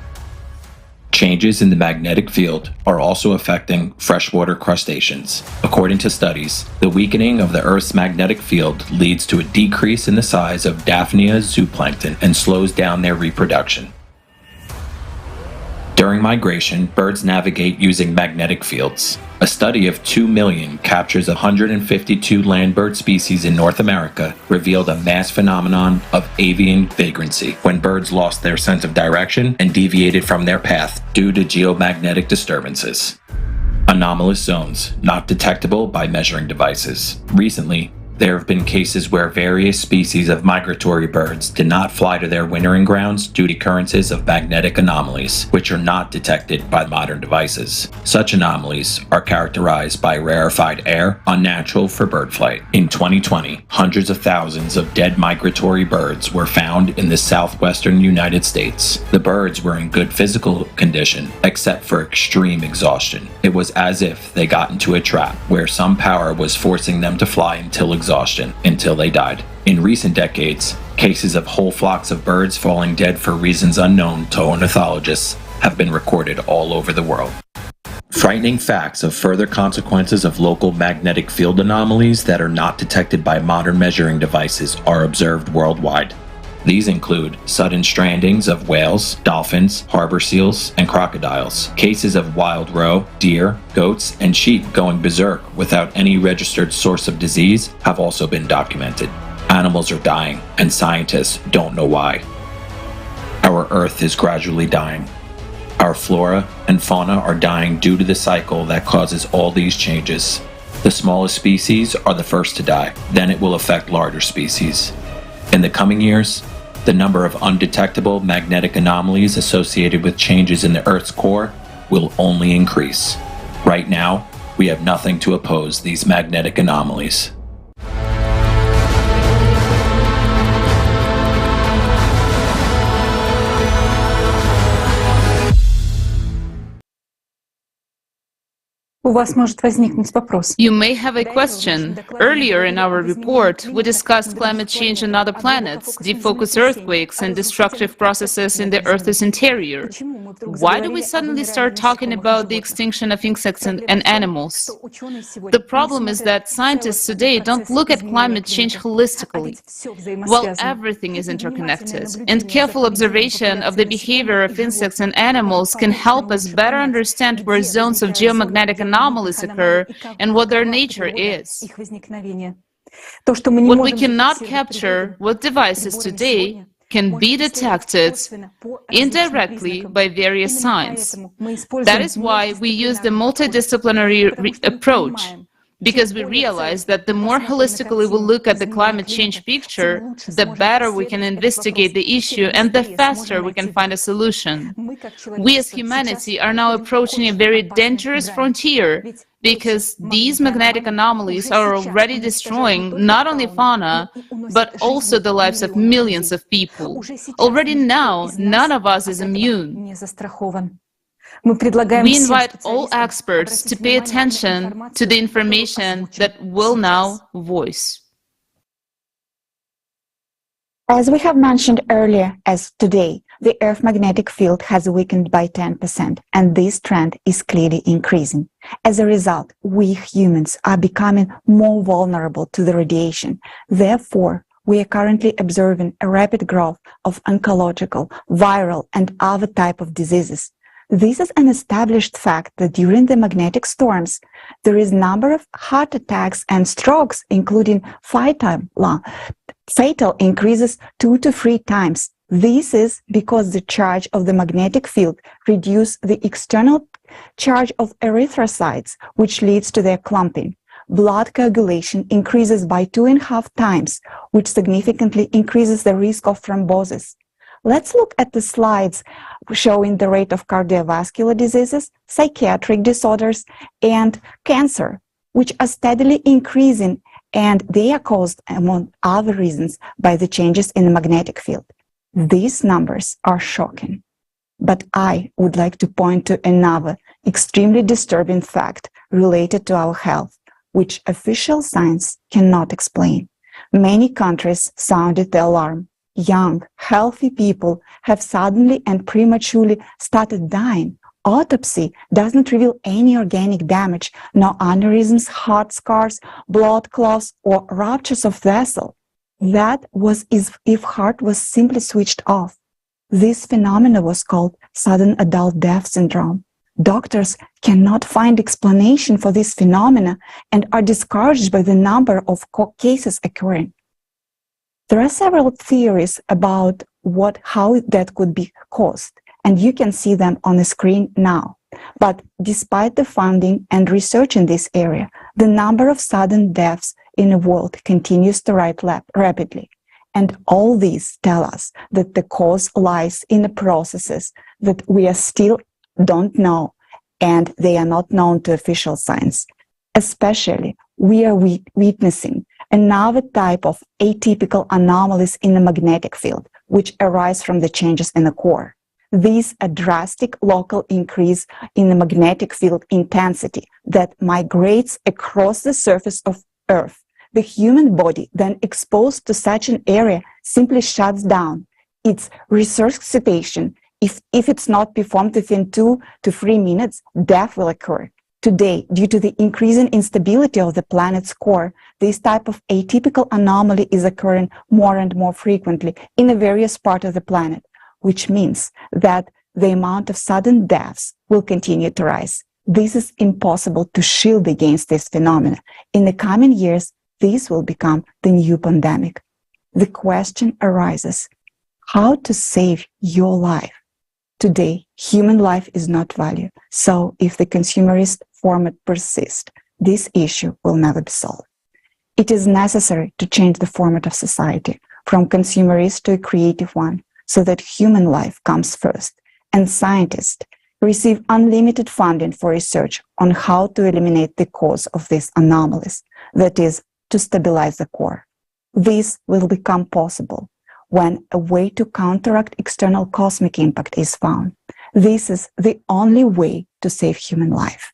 Changes in the magnetic field are also affecting freshwater crustaceans. According to studies, the weakening of the Earth's magnetic field leads to a decrease in the size of Daphnia zooplankton and slows down their reproduction. During migration, birds navigate using magnetic fields. A study of 2 million captures of 152 land bird species in North America revealed a mass phenomenon of avian vagrancy, when birds lost their sense of direction and deviated from their path due to geomagnetic disturbances. Anomalous zones, not detectable by measuring devices. Recently, there have been cases where various species of migratory birds did not fly to their wintering grounds due to occurrences of magnetic anomalies, which are not detected by modern devices. Such anomalies are characterized by rarefied air, unnatural for bird flight. In 2020, hundreds of thousands of dead migratory birds were found in the southwestern United States. The birds were in good physical condition, except for extreme exhaustion. It was as if they got into a trap, where some power was forcing them to fly until they died. In recent decades, cases of whole flocks of birds falling dead for reasons unknown to ornithologists have been recorded all over the world. Frightening facts of further consequences of local magnetic field anomalies that are not detected by modern measuring devices are observed worldwide. These include sudden strandings of whales, dolphins, harbor seals, and crocodiles. Cases of wild roe, deer, goats, and sheep going berserk without any registered source of disease have also been documented. Animals are dying, and scientists don't know why. Our Earth is gradually dying. Our flora and fauna are dying due to the cycle that causes all these changes. The smallest species are the first to die, then it will affect larger species. In the coming years, the number of undetectable magnetic anomalies associated with changes in the Earth's core will only increase. Right now, we have nothing to oppose these magnetic anomalies. У вас может возникнуть вопрос. You may have a question. Earlier in our report, we discussed climate change on other planets, deep focus earthquakes, and destructive processes in the Earth's interior. Why do we suddenly start talking about the extinction of insects and animals? The problem is that scientists today don't look at climate change holistically. Well, everything is interconnected, and careful observation of the behavior of insects and animals can help us better understand where zones of geomagnetic anomalies occur and what their nature is. What we cannot capture with devices today, can be detected indirectly by various signs. That is why we use the multidisciplinary approach, because we realize that the more holistically we look at the climate change picture, the better we can investigate the issue and the faster we can find a solution. We as humanity are now approaching a very dangerous frontier, because these magnetic anomalies are already destroying not only fauna, but also the lives of millions of people. Already now, none of us is immune. We invite all experts to pay attention to the information that we'll now voice. As we have mentioned earlier, as today, the Earth's magnetic field has weakened by 10%, and this trend is clearly increasing. As a result, we humans are becoming more vulnerable to the radiation. Therefore, we are currently observing a rapid growth of oncological, viral, and other type of diseases. This is an established fact that during the magnetic storms, there is a number of heart attacks and strokes, including fatal increases 2 to 3 times. This is because the charge of the magnetic field reduces the external charge of erythrocytes, which leads to their clumping. Blood coagulation increases by 2.5 times, which significantly increases the risk of thrombosis. Let's look at the slides showing the rate of cardiovascular diseases, psychiatric disorders, and cancer, which are steadily increasing, and they are caused, among other reasons, by the changes in the magnetic field. These numbers are shocking. But I would like to point to another extremely disturbing fact related to our health, which official science cannot explain. Many countries sounded the alarm. Young, healthy people have suddenly and prematurely started dying. Autopsy doesn't reveal any organic damage, no aneurysms, heart scars, blood clots, or ruptures of vessel. That was as if heart was simply switched off. This phenomenon was called sudden adult death syndrome. Doctors cannot find explanation for this phenomena and are discouraged by the number of cases occurring. There are several theories about how that could be caused, and you can see them on the screen now. But despite the funding and research in this area, the number of sudden deaths in the world continues to rise rapidly. And all these tell us that the cause lies in the processes that we are still don't know, and they are not known to official science. Especially, we are witnessing another type of atypical anomalies in the magnetic field, which arise from the changes in the core. These are drastic local increase in the magnetic field intensity that migrates across the surface of Earth. The human body, then exposed to such an area, simply shuts down. Its resuscitation, if it's not performed within 2 to 3 minutes, death will occur. Today, due to the increasing instability of the planet's core, this type of atypical anomaly is occurring more and more frequently in the various parts of the planet, which means that the amount of sudden deaths will continue to rise. This is impossible to shield against this phenomenon. In the coming years, this will become the new pandemic. The question arises, how to save your life? Today, human life is not valued. So if the consumerist format persists, this issue will never be solved. It is necessary to change the format of society from consumerist to a creative one, so that human life comes first, and scientists receive unlimited funding for research on how to eliminate the cause of these anomalies, that is, to stabilize the core. This will become possible when a way to counteract external cosmic impact is found. This is the only way to save human life.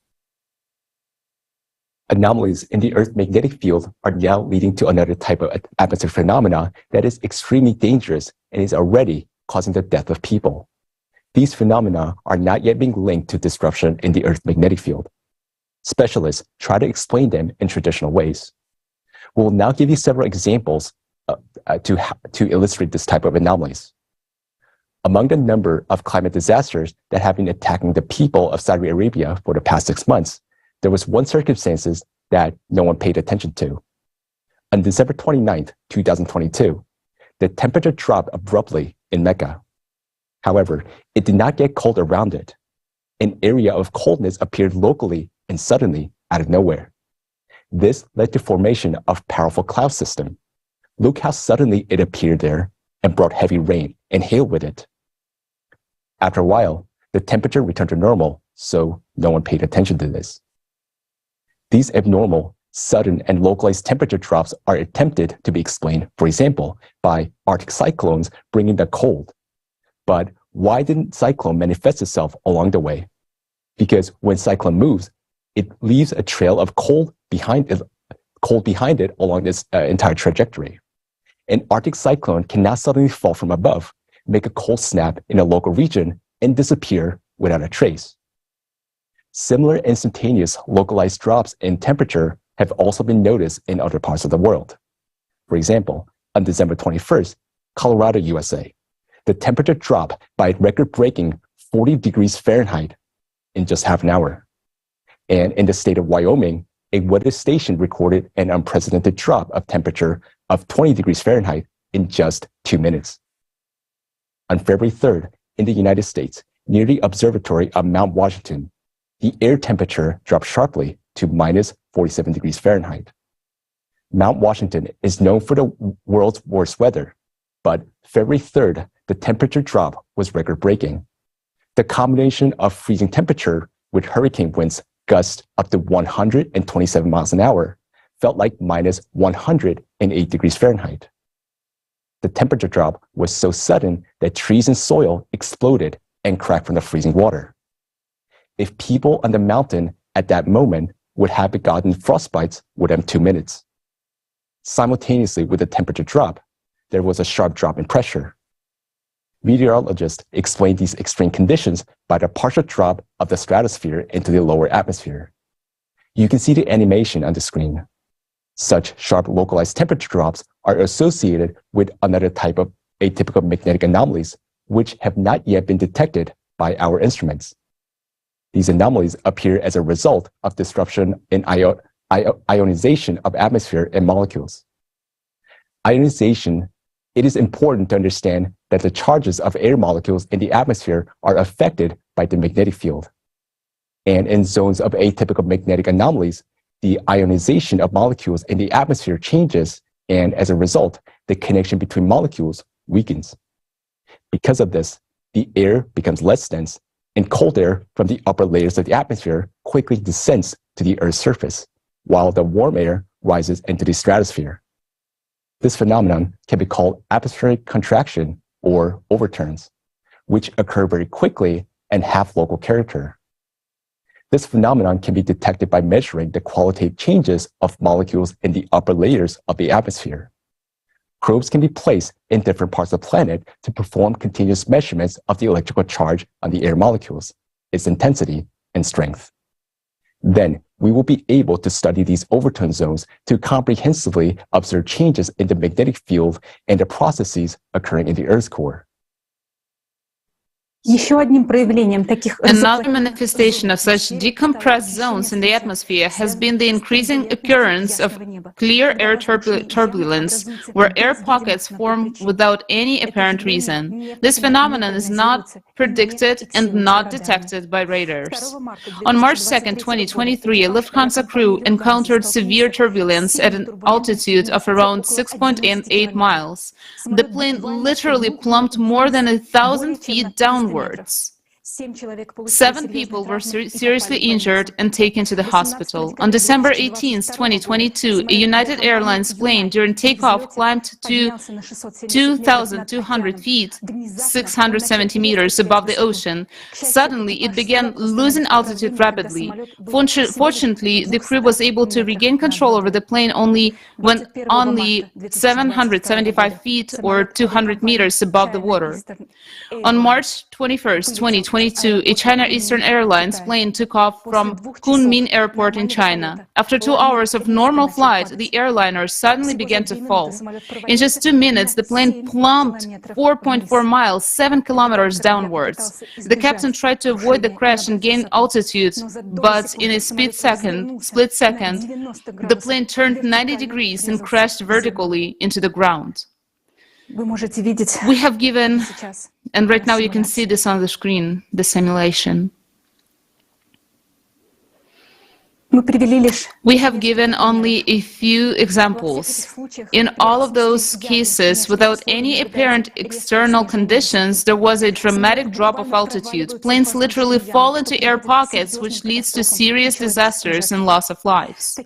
Anomalies in the Earth's magnetic field are now leading to another type of atmospheric phenomena that is extremely dangerous and is already causing the death of people. These phenomena are not yet being linked to disruption in the Earth's magnetic field. Specialists try to explain them in traditional ways. We'll now give you several examples to illustrate this type of anomalies. Among the number of climate disasters that have been attacking the people of Saudi Arabia for the past 6 months, there was one circumstance that no one paid attention to. On December 29th, 2022, the temperature dropped abruptly in Mecca. However, it did not get cold around it. An area of coldness appeared locally and suddenly out of nowhere. This led to formation of powerful cloud system. Look how suddenly it appeared there and brought heavy rain and hail with it. After a while, the temperature returned to normal, so no one paid attention to this. These abnormal, sudden, and localized temperature drops are attempted to be explained, for example, by Arctic cyclones bringing the cold. But why didn't cyclone manifest itself along the way? Because when cyclone moves, it leaves a trail of cold behind it along this entire trajectory. An Arctic cyclone cannot suddenly fall from above, make a cold snap in a local region, and disappear without a trace. Similar instantaneous localized drops in temperature have also been noticed in other parts of the world. For example, on December 21st, Colorado, USA, the temperature dropped by a record-breaking 40 degrees Fahrenheit in just half an hour. And in the state of Wyoming, a weather station recorded an unprecedented drop of temperature of 20 degrees Fahrenheit in just 2 minutes. On February 3rd, in the United States, near the observatory of Mount Washington, the air temperature dropped sharply to minus 47 degrees Fahrenheit. Mount Washington is known for the world's worst weather, but February 3rd, the temperature drop was record-breaking. The combination of freezing temperature with hurricane winds gusts up to 127 miles an hour felt like minus 108 degrees Fahrenheit. The temperature drop was so sudden that trees and soil exploded and cracked from the freezing water. If people on the mountain at that moment would have gotten frostbites within 2 minutes. Simultaneously with the temperature drop, there was a sharp drop in pressure. Meteorologists explain these extreme conditions by the partial drop of the stratosphere into the lower atmosphere. You can see the animation on the screen. Such sharp localized temperature drops are associated with another type of atypical magnetic anomalies, which have not yet been detected by our instruments. These anomalies appear as a result of disruption in ionization of atmosphere and molecules. Ionization, it is important to understand that the charges of air molecules in the atmosphere are affected by the magnetic field. And in zones of atypical magnetic anomalies, the ionization of molecules in the atmosphere changes, and as a result, the connection between molecules weakens. Because of this, the air becomes less dense, and cold air from the upper layers of the atmosphere quickly descends to the Earth's surface, while the warm air rises into the stratosphere. This phenomenon can be called atmospheric contraction or overturns, which occur very quickly and have local character. This phenomenon can be detected by measuring the qualitative changes of molecules in the upper layers of the atmosphere. Probes can be placed in different parts of the planet to perform continuous measurements of the electrical charge on the air molecules, its intensity and strength. Then we will be able to study these overturn zones to comprehensively observe changes in the magnetic field and the processes occurring in the Earth's core. Another manifestation of such decompressed zones in the atmosphere has been the increasing occurrence of clear air turbulence, where air pockets form without any apparent reason. This phenomenon is not predicted and not detected by radars. On March 2, 2023, a Lufthansa crew encountered severe turbulence at an altitude of around 6.8 miles. The plane literally plumped more than 1,000 feet downwards. 7 people were seriously injured and taken to the hospital. On December 18, 2022, a United Airlines plane during takeoff climbed to 2,200 feet, 670 meters above the ocean. Suddenly, it began losing altitude rapidly. Fortunately, the crew was able to regain control over the plane only 775 feet or 200 meters above the water. On March 21, 2022, a China Eastern Airlines plane took off from Kunming Airport in China. After 2 hours of normal flight, the airliner suddenly began to fall. In just 2 minutes, the plane plumped 4.4 miles, 7 kilometers downwards. The captain tried to avoid the crash and gain altitude, but in a split second, the plane turned 90 degrees and crashed vertically into the ground. We have given, and right now you can see this on the screen, the simulation. We have given only a few examples. In all of those cases, without any apparent external conditions, there was a dramatic drop of altitude. Planes literally fall into air pockets, which leads to serious disasters and loss of lives.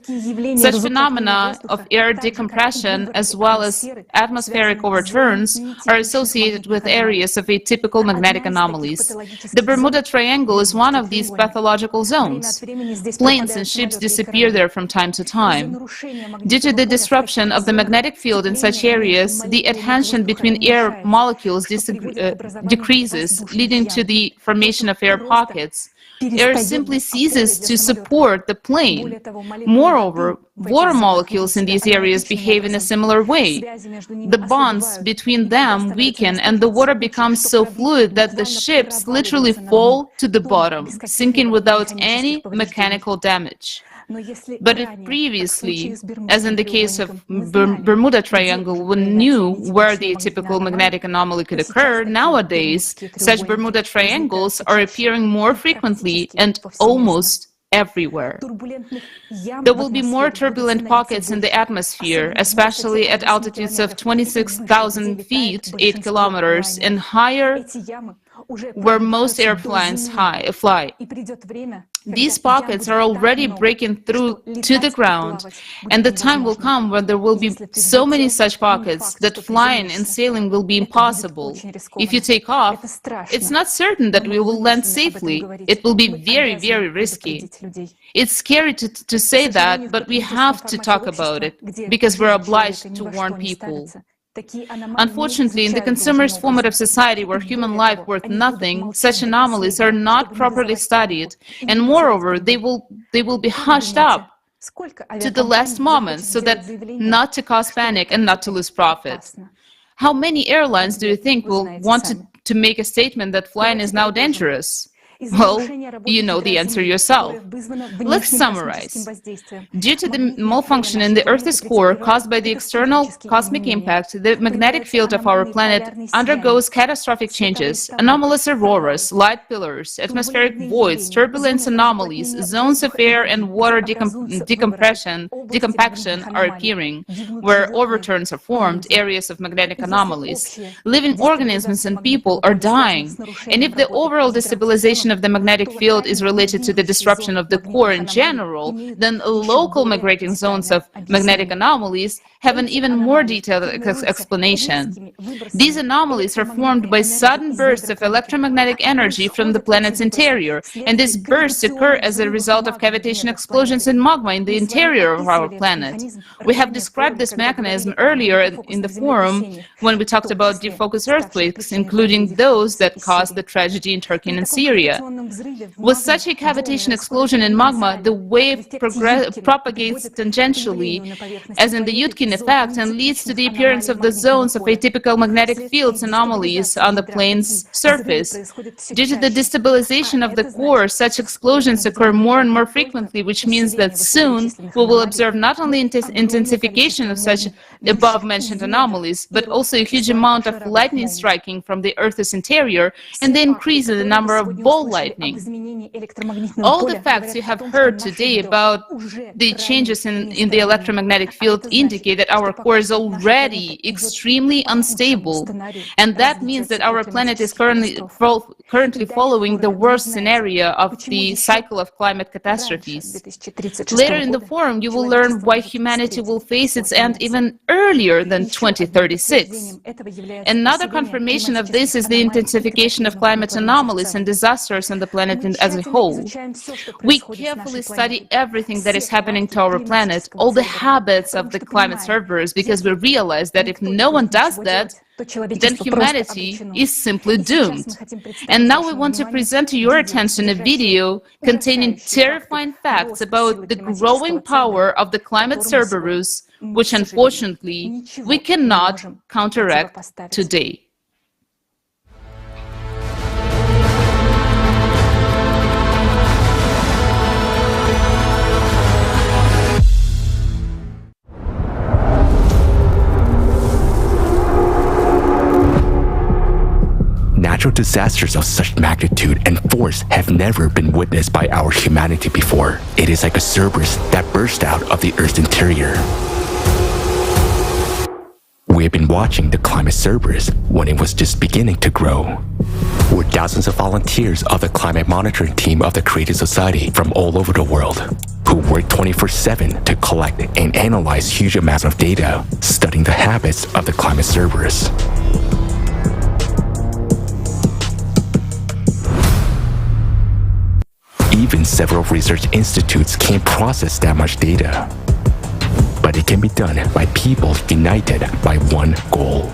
Such phenomena of air decompression, as well as atmospheric overturns, are associated with areas of atypical magnetic anomalies. The Bermuda Triangle is one of these pathological zones. Planes and ships disappear there from time to time. Due to the disruption of the magnetic field in such areas, the adhesion between air molecules decreases, leading to the formation of air pockets. Air simply ceases to support the plane. Moreover, water molecules in these areas behave in a similar way. The bonds between them weaken and the water becomes so fluid that the ships literally fall to the bottom, sinking without any mechanical damage. But if previously, as in the case of Bermuda Triangle, we knew where the atypical magnetic anomaly could occur, nowadays such Bermuda Triangles are appearing more frequently and almost everywhere. There will be more turbulent pockets in the atmosphere, especially at altitudes of 26,000 feet, 8 kilometers, and higher, where most airplanes fly. These pockets are already breaking through to the ground, and the time will come when there will be so many such pockets that flying and sailing will be impossible. If you take off, it's not certain that we will land safely. It will be very, very risky. It's scary to say that, but we have to talk about it, because we're obliged to warn people. Unfortunately, in the consumerist formative society where human life worth nothing, such anomalies are not properly studied, and moreover, they will be hushed up to the last moment so that not to cause panic and not to lose profit. How many airlines do you think will want to make a statement that flying is now dangerous? Well, you know the answer yourself. Let's summarize. Due to the malfunction in the Earth's core caused by the external cosmic impact, the magnetic field of our planet undergoes catastrophic changes. Anomalous auroras, light pillars, atmospheric voids, turbulence anomalies, zones of air and water decompaction are appearing, where overturns are formed, areas of magnetic anomalies. Living organisms and people are dying, and if the overall destabilization of the magnetic field is related to the disruption of the core in general, then local migrating zones of magnetic anomalies have an even more detailed explanation. These anomalies are formed by sudden bursts of electromagnetic energy from the planet's interior, and these bursts occur as a result of cavitation explosions in magma in the interior of our planet. We have described this mechanism earlier in the forum when we talked about deep-focus earthquakes, including those that caused the tragedy in Turkey and Syria. With such a cavitation explosion in magma, the wave propagates tangentially, as in the Yudkin effect, and leads to the appearance of the zones of atypical magnetic fields anomalies on the plane's surface. Due to the destabilization of the core, such explosions occur more and more frequently, which means that soon we will observe not only intensification of such above-mentioned anomalies, but also a huge amount of lightning striking from the Earth's interior and the increase in the number of ball lightning. All the facts you have heard today about the changes in the electromagnetic field indicate that our core is already extremely unstable, and that means that our planet is currently following the worst scenario of the cycle of climate catastrophes. Later in the forum, you will learn why humanity will face its end even earlier than 2036. Another confirmation of this is the intensification of climate anomalies and disasters on the planet as a whole. We carefully study everything that is happening to our planet, all the habits of the climate cerberus, because we realize that if no one does that, then humanity is simply doomed. And now we want to present to your attention a video containing terrifying facts about the growing power of the climate cerberus, which unfortunately we cannot counteract today. Natural disasters of such magnitude and force have never been witnessed by our humanity before. It is like a cerberus that burst out of the Earth's interior. We have been watching the climate cerberus when it was just beginning to grow. We're thousands of volunteers of the climate monitoring team of the Creative Society from all over the world, who work 24/7 to collect and analyze huge amounts of data, studying the habits of the climate cerberus. Even several research institutes can't process that much data. But it can be done by people united by one goal.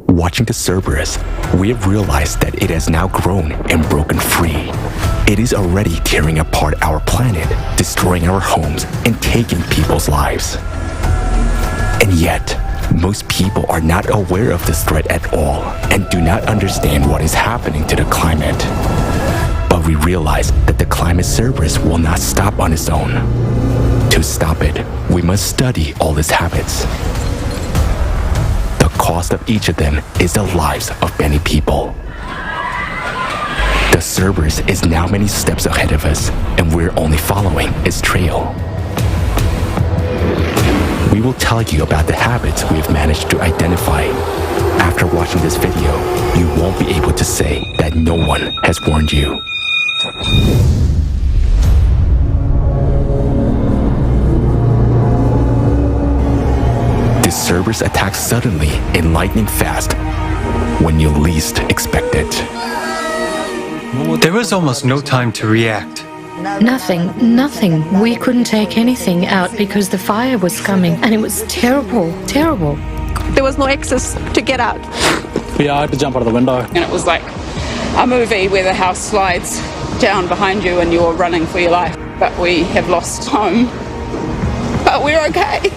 Watching the cerberus, we have realized that it has now grown and broken free. It is already tearing apart our planet, destroying our homes, and taking people's lives. And yet, most people are not aware of this threat at all and do not understand what is happening to the climate. But we realize that the climate cerberus will not stop on its own. To stop it, we must study all its habits. The cost of each of them is the lives of many people. The cerberus is now many steps ahead of us, and we're only following its trail. We will tell you about the habits we have managed to identify. After watching this video, you won't be able to say that no one has warned you. The cerberus attacks suddenly and lightning fast when you least expect it. There was almost no time to react. Nothing. We couldn't take anything out because the fire was coming and it was terrible. There was no access to get out. We had to jump out of the window. And it was like a movie where the house slides down behind you and you're running for your life. But we have lost home. But we're okay.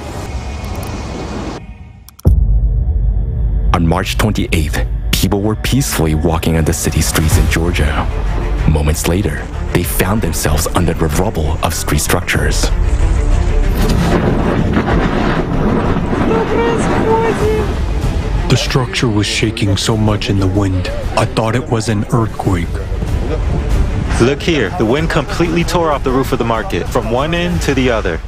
On March 28th, people were peacefully walking on the city streets in Georgia. Moments later, they found themselves under the rubble of street structures. The structure was shaking so much in the wind, I thought it was an earthquake. Look here, the wind completely tore off the roof of the market, from one end to the other.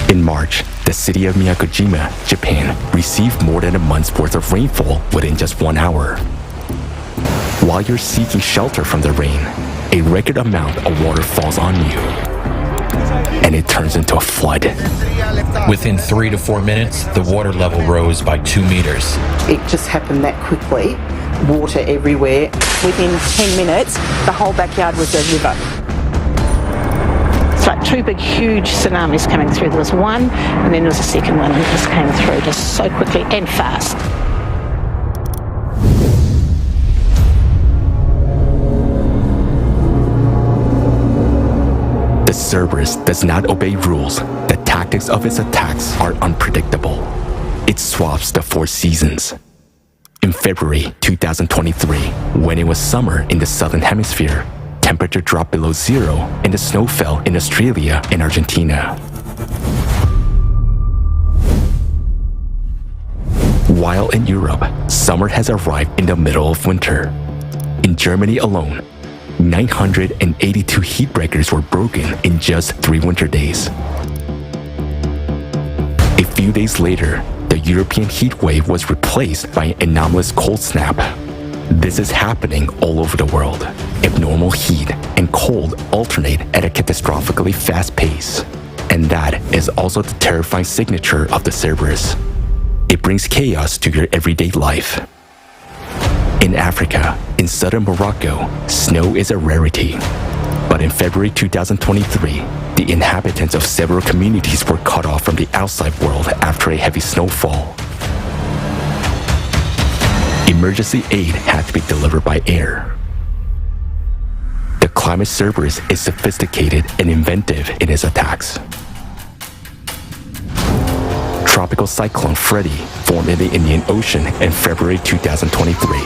In March, the city of Miyakojima, Japan, received more than a month's worth of rainfall within just 1 hour. While you're seeking shelter from the rain, a record amount of water falls on you, and it turns into a flood. Within 3 to 4 minutes, the water level rose by 2 meters. It just happened that quickly. Water everywhere. Within 10 minutes, the whole backyard was a river. It's like two big, huge tsunamis coming through. There was one, and then there was a second one, and it just came through just so quickly and fast. The cerberus does not obey rules. The tactics of its attacks are unpredictable. It swaps the 4 seasons. In February 2023, when it was summer in the southern hemisphere, temperature dropped below 0 and the snow fell in Australia and Argentina. While in Europe, summer has arrived in the middle of winter. In Germany alone, 982 heat breakers were broken in just 3 winter days. A few days later, the European heat wave was replaced by an anomalous cold snap. This is happening all over the world. Abnormal heat and cold alternate at a catastrophically fast pace. And that is also the terrifying signature of the cerberus. It brings chaos to your everyday life. In Africa, in southern Morocco, snow is a rarity. But in February 2023, the inhabitants of several communities were cut off from the outside world after a heavy snowfall. Emergency aid had to be delivered by air. The climate cerberus is sophisticated and inventive in its attacks. Tropical cyclone Freddy formed in the Indian Ocean in February 2023.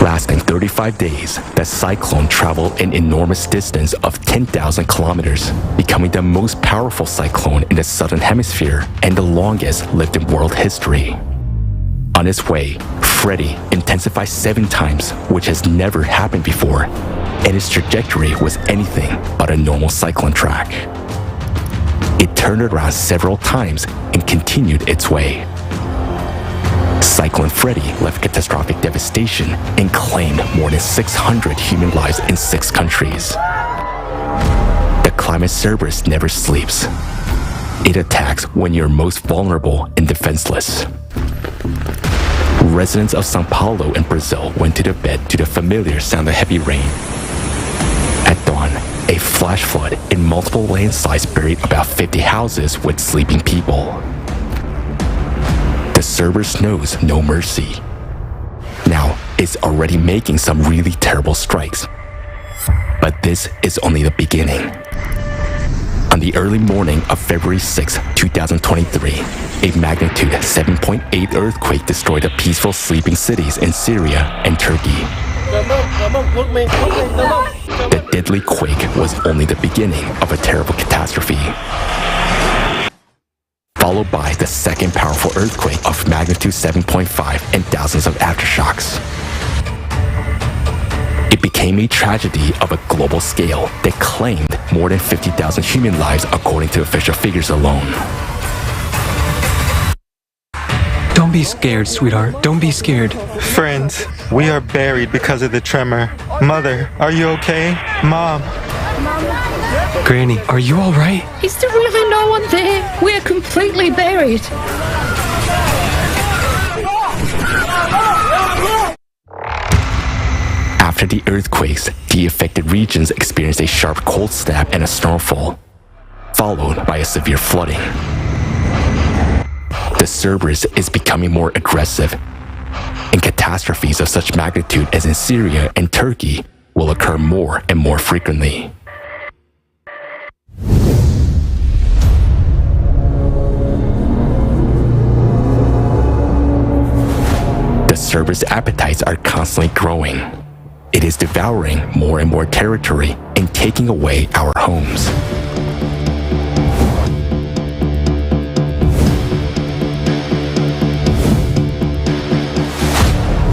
Lasting 35 days, the cyclone traveled an enormous distance of 10,000 kilometers, becoming the most powerful cyclone in the southern hemisphere and the longest lived in world history. On its way, Freddy intensified 7 times, which has never happened before, and its trajectory was anything but a normal cyclone track. It turned around several times and continued its way. Cyclone Freddy left catastrophic devastation and claimed more than 600 human lives in 6 countries. The climate cerberus never sleeps. It attacks when you're most vulnerable and defenseless. Residents of São Paulo in Brazil went to their bed to the familiar sound of heavy rain. At dawn, a flash flood and multiple landslides buried about 50 houses with sleeping people. The cerberus knows no mercy. Now, it's already making some really terrible strikes. But this is only the beginning. On the early morning of February 6, 2023, a magnitude 7.8 earthquake destroyed the peaceful sleeping cities in Syria and Turkey. The deadly quake was only the beginning of a terrible catastrophe, followed by the second powerful earthquake of magnitude 7.5 and thousands of aftershocks. It became a tragedy of a global scale that claimed more than 50,000 human lives according to official figures alone. Don't be scared, sweetheart. Don't be scared. Friends, we are buried because of the tremor. Mother, are you okay? Mom. Granny, are you all right? Is there really no one there? We're completely buried. After the earthquakes, the affected regions experienced a sharp cold snap and a snowfall, followed by a severe flooding. The cerberus is becoming more aggressive, and catastrophes of such magnitude as in Syria and Turkey will occur more and more frequently. The cerberus appetites are constantly growing. It is devouring more and more territory and taking away our homes.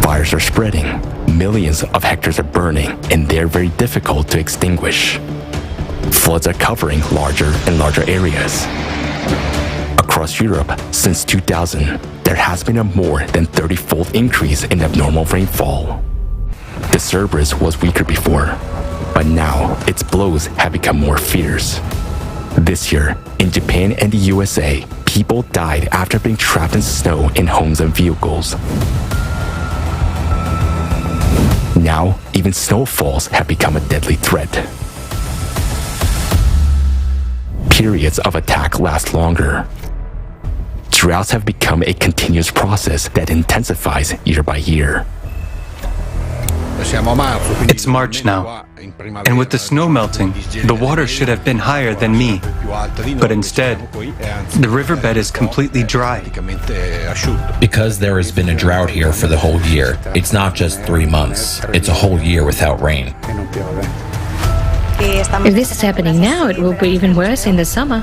Fires are spreading, millions of hectares are burning, and they're very difficult to extinguish. Floods are covering larger and larger areas. Across Europe, since 2000, there has been a more than 30-fold increase in abnormal rainfall. The cerberus was weaker before, but now its blows have become more fierce. This year, in Japan and the USA, people died after being trapped in snow in homes and vehicles. Now, even snowfalls have become a deadly threat. Periods of attack last longer. Droughts have become a continuous process that intensifies year by year. It's March now, and with the snow melting, the water should have been higher than me. But instead, the riverbed is completely dry. Because there has been a drought here for the whole year. It's not just 3 months, it's a whole year without rain. If this is happening now, it will be even worse in the summer.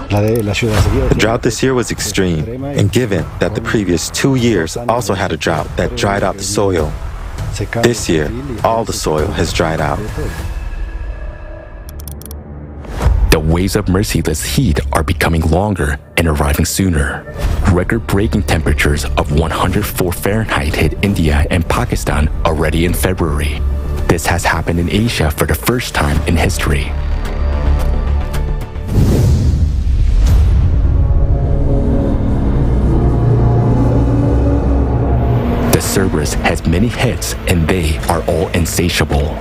The drought this year was extreme, and given that the previous 2 years also had a drought that dried out the soil, this year, all the soil has dried out. The waves of merciless heat are becoming longer and arriving sooner. Record-breaking temperatures of 104 Fahrenheit hit India and Pakistan already in February. This has happened in Asia for the first time in history. The cerberus has many heads, and they are all insatiable.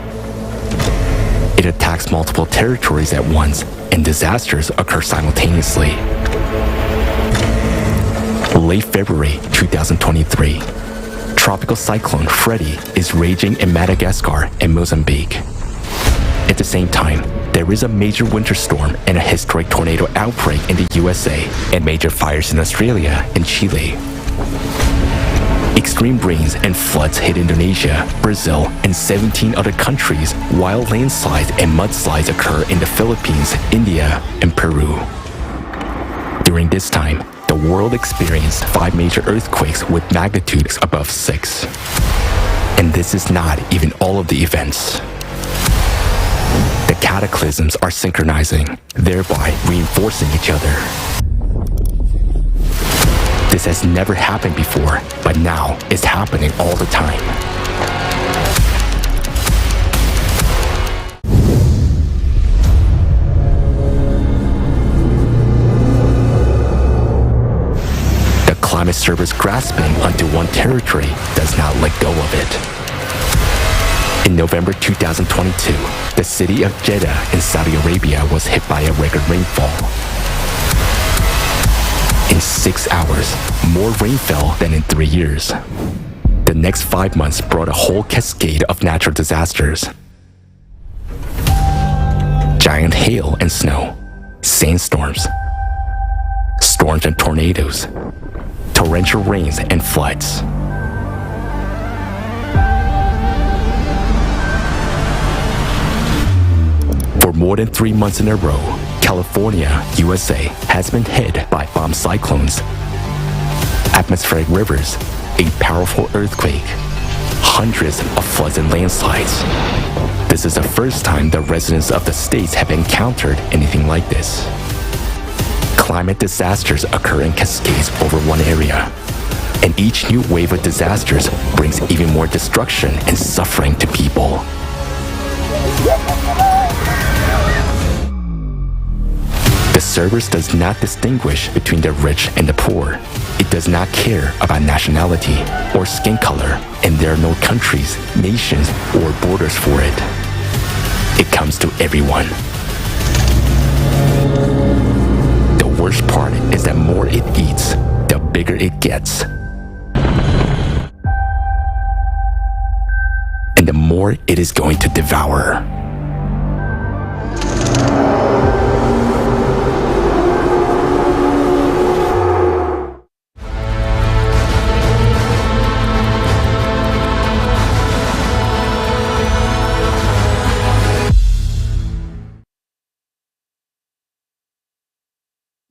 It attacks multiple territories at once, and disasters occur simultaneously. Late February 2023, Tropical Cyclone Freddy is raging in Madagascar and Mozambique. At the same time, there is a major winter storm and a historic tornado outbreak in the USA and major fires in Australia and Chile. A Extreme rains and floods hit Indonesia, Brazil, and 17 other countries, while landslides and mudslides occur in the Philippines, India, and Peru. During this time, the world experienced 5 major earthquakes with magnitudes above 6. And this is not even all of the events. The cataclysms are synchronizing, thereby reinforcing each other. This has never happened before, but now it's happening all the time. The climate cerberus grasping onto one territory does not let go of it. In November 2022, the city of Jeddah in Saudi Arabia was hit by a record rainfall. In 6 hours, more rain fell than in 3 years. The next 5 months brought a whole cascade of natural disasters. Giant hail and snow, sandstorms, storms and tornadoes, torrential rains and floods. For more than 3 months in a row, California, USA, has been hit by bomb cyclones, atmospheric rivers, a powerful earthquake, hundreds of floods and landslides. This is the first time the residents of the states have encountered anything like this. Climate disasters occur in cascades over one area, and each new wave of disasters brings even more destruction and suffering to people. The cerberus does not distinguish between the rich and the poor. It does not care about nationality or skin color, and there are no countries, nations, or borders for it. It comes to everyone. The worst part is that the more it eats, the bigger it gets. And the more it is going to devour.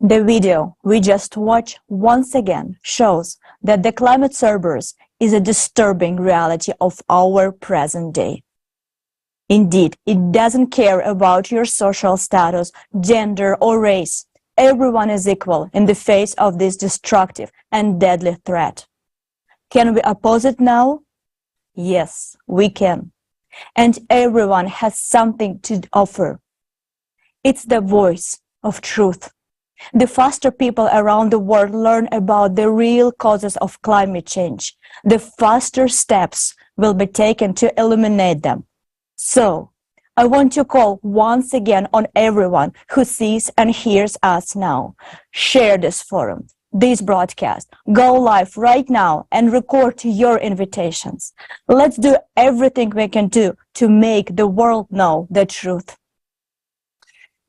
The video we just watched once again shows that the climate cerberus is a disturbing reality of our present day. Indeed, it doesn't care about your social status, gender, or race. Everyone is equal in the face of this destructive and deadly threat. Can we oppose it now? Yes, we can. And everyone has something to offer. It's the voice of truth. The faster people around the world learn about the real causes of climate change, the faster steps will be taken to eliminate them. So, I want to call once again on everyone who sees and hears us now. Share this forum, this broadcast. Go live right now and record your invitations. Let's do everything we can do to make the world know the truth.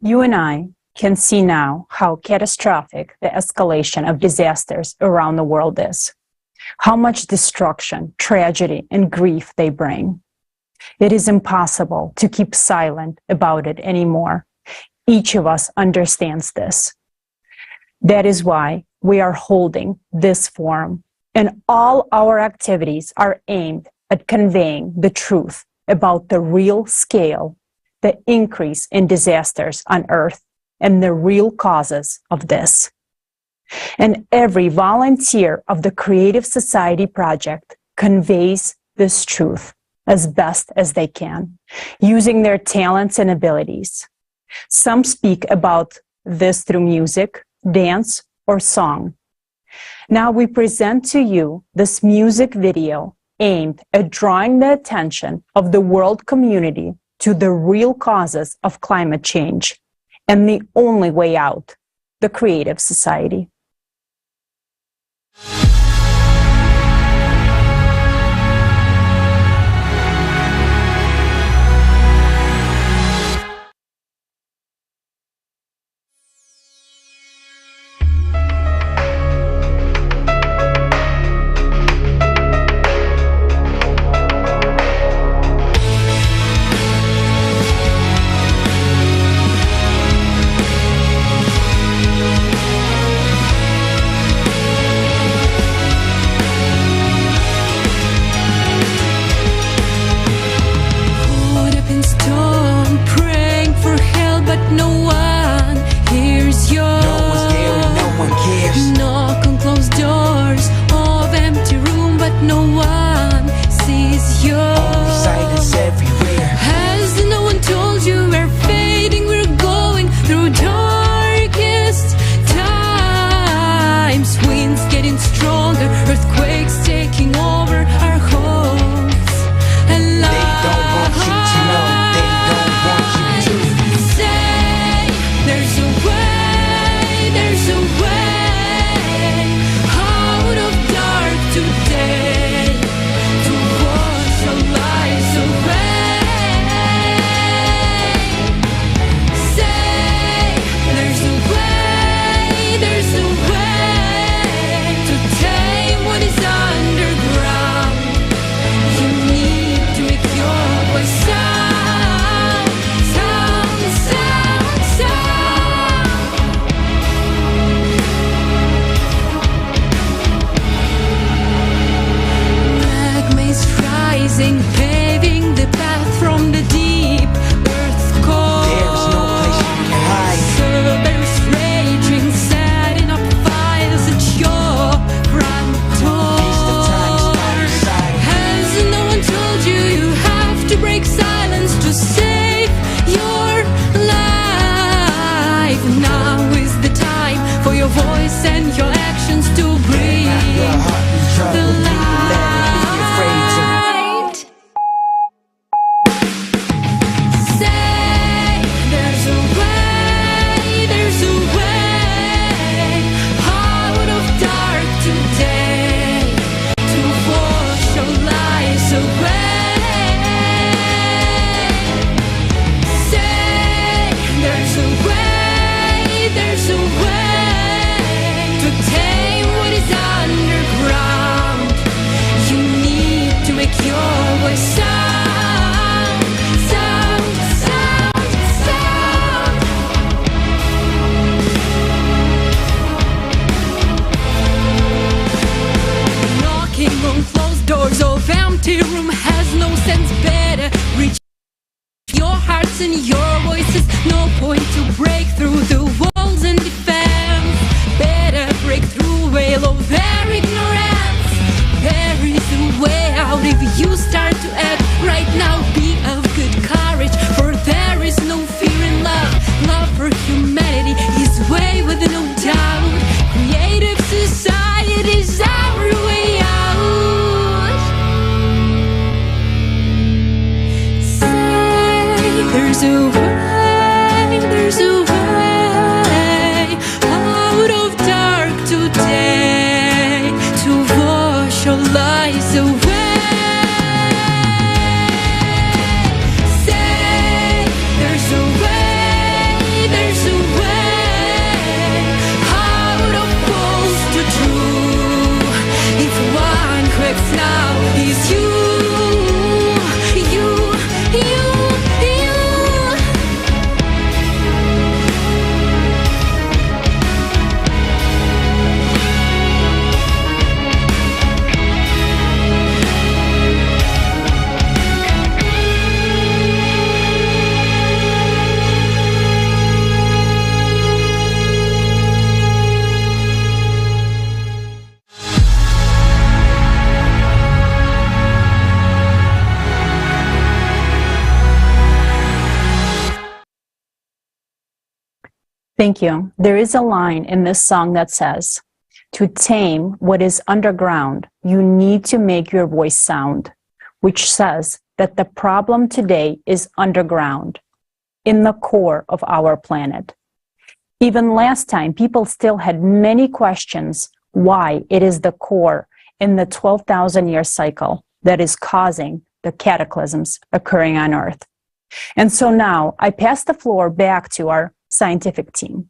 You and I can see now how catastrophic the escalation of disasters around the world is, how much destruction, tragedy, and grief they bring. It is impossible to keep silent about it anymore. Each of us understands this. That is why we are holding this forum, and all our activities are aimed at conveying the truth about the real scale, the increase in disasters on Earth, and the real causes of this. And every volunteer of the Creative Society Project conveys this truth as best as they can, using their talents and abilities. Some speak about this through music, dance, or song. Now we present to you this music video aimed at drawing the attention of the world community to the real causes of climate change and the only way out, the Creative Society. listen your voices. No point to break through the walls and defense. Better break through veil of their ignorance. There is a way out if you start to act right now. Be of good courage, for there is no fear in love. Love for humanity is way with no doubt. Creative society is our way out. Say there's a way, there's a way out of dark today to wash your lies away. Say there's a way, there's a way out of false to true. If one who acts now is you, you, you, you. Thank you. There is a line in this song that says, to tame what is underground, you need to make your voice sound, which says that the problem today is underground, in the core of our planet. Even last time, people still had many questions why it is the core in the 12,000-year cycle that is causing the cataclysms occurring on Earth. And so now I pass the floor back to our scientific team.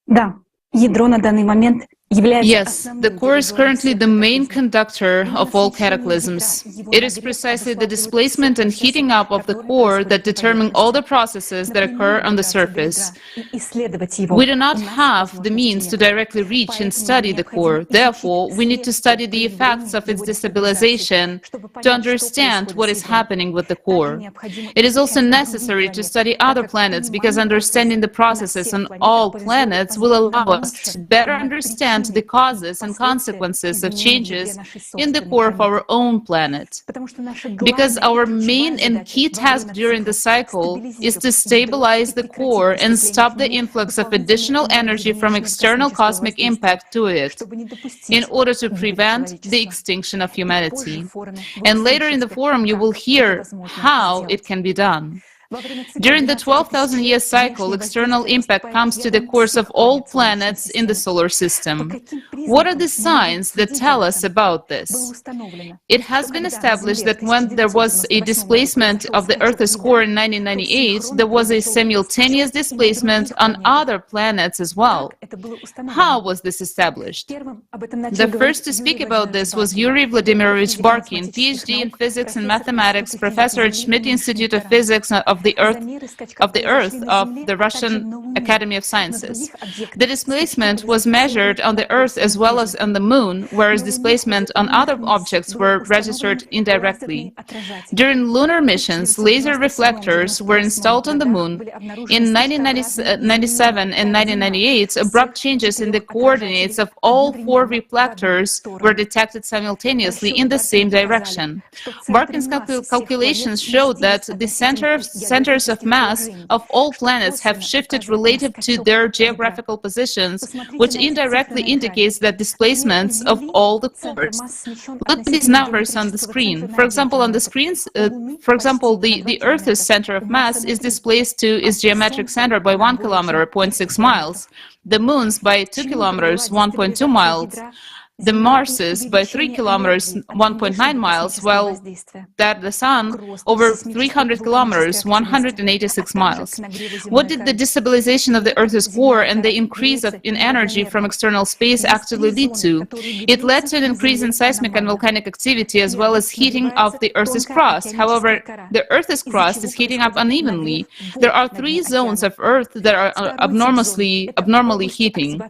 Да, ядро на данный момент Yes, the core is currently the main conductor of all cataclysms. It is precisely the displacement and heating up of the core that determine all the processes that occur on the surface. We do not have the means to directly reach and study the core. Therefore, we need to study the effects of its destabilization to understand what is happening with the core. It is also necessary to study other planets because understanding the processes on all planets will allow us to better understand the causes and consequences of changes in the core of our own planet. Because our main and key task during the cycle is to stabilize the core and stop the influx of additional energy from external cosmic impact to it, in order to prevent the extinction of humanity. And later in the forum, you will hear how it can be done. During the 12,000-year cycle, external impact comes to the cores of all planets in the solar system. What are the signs that tell us about this? It has been established that when there was a displacement of the Earth's core in 1998, there was a simultaneous displacement on other planets as well. How was this established? The first to speak about this was Yuri Vladimirovich Barkin, PhD in physics and mathematics, professor at Schmidt Institute of Physics of the Earth of the Russian Academy of Sciences. The displacement was measured on the Earth as well as on the Moon, whereas displacement on other objects were registered indirectly. During lunar missions, laser reflectors were installed on the Moon. In 1997 and 1998, abrupt changes in the coordinates of all four reflectors were detected simultaneously in the same direction. Barkin's calculations showed that the centers of mass of all planets have shifted relative to their geographical positions, which indirectly indicates that displacements of all the cores. Look at these numbers on the screen. For example, on the screens, the Earth's center of mass is displaced to its geometric center by 1 kilometer, 0.6 miles. The Moon's by 2 kilometers, 1.2 miles. the Marses by 3 kilometers, 1.9 miles, while that the Sun over 300 kilometers, 186 miles. What did the destabilization of the Earth's core and the increase in energy from external space actually lead to? It led to an increase in seismic and volcanic activity as well as heating of the Earth's crust. However, the Earth's crust is heating up unevenly. There are 3 zones of Earth that are abnormally heating.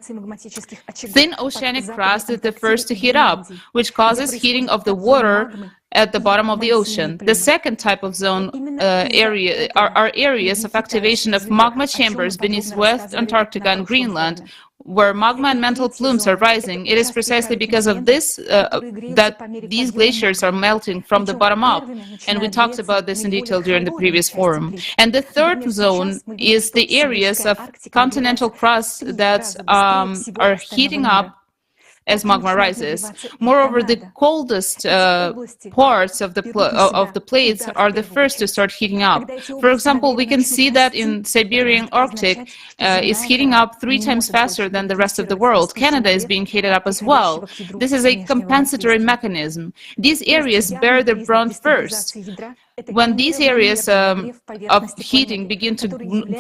Thin oceanic crust is the first to heat up, which causes heating of the water at the bottom of the ocean. The second type of zone are areas of activation of magma chambers beneath West Antarctica and Greenland, where magma and mantle plumes are rising. It is precisely because of this that these glaciers are melting from the bottom up, and we talked about this in detail during the previous forum. And the third zone is the areas of continental crust that are heating up as magma rises. Moreover, the coldest parts of the plates are the first to start heating up. For example, we can see that in Siberian Arctic is heating up 3 times faster than the rest of the world. Canada is being heated up as well. This is a compensatory mechanism. These areas bear the brunt first. When these areas of heating begin to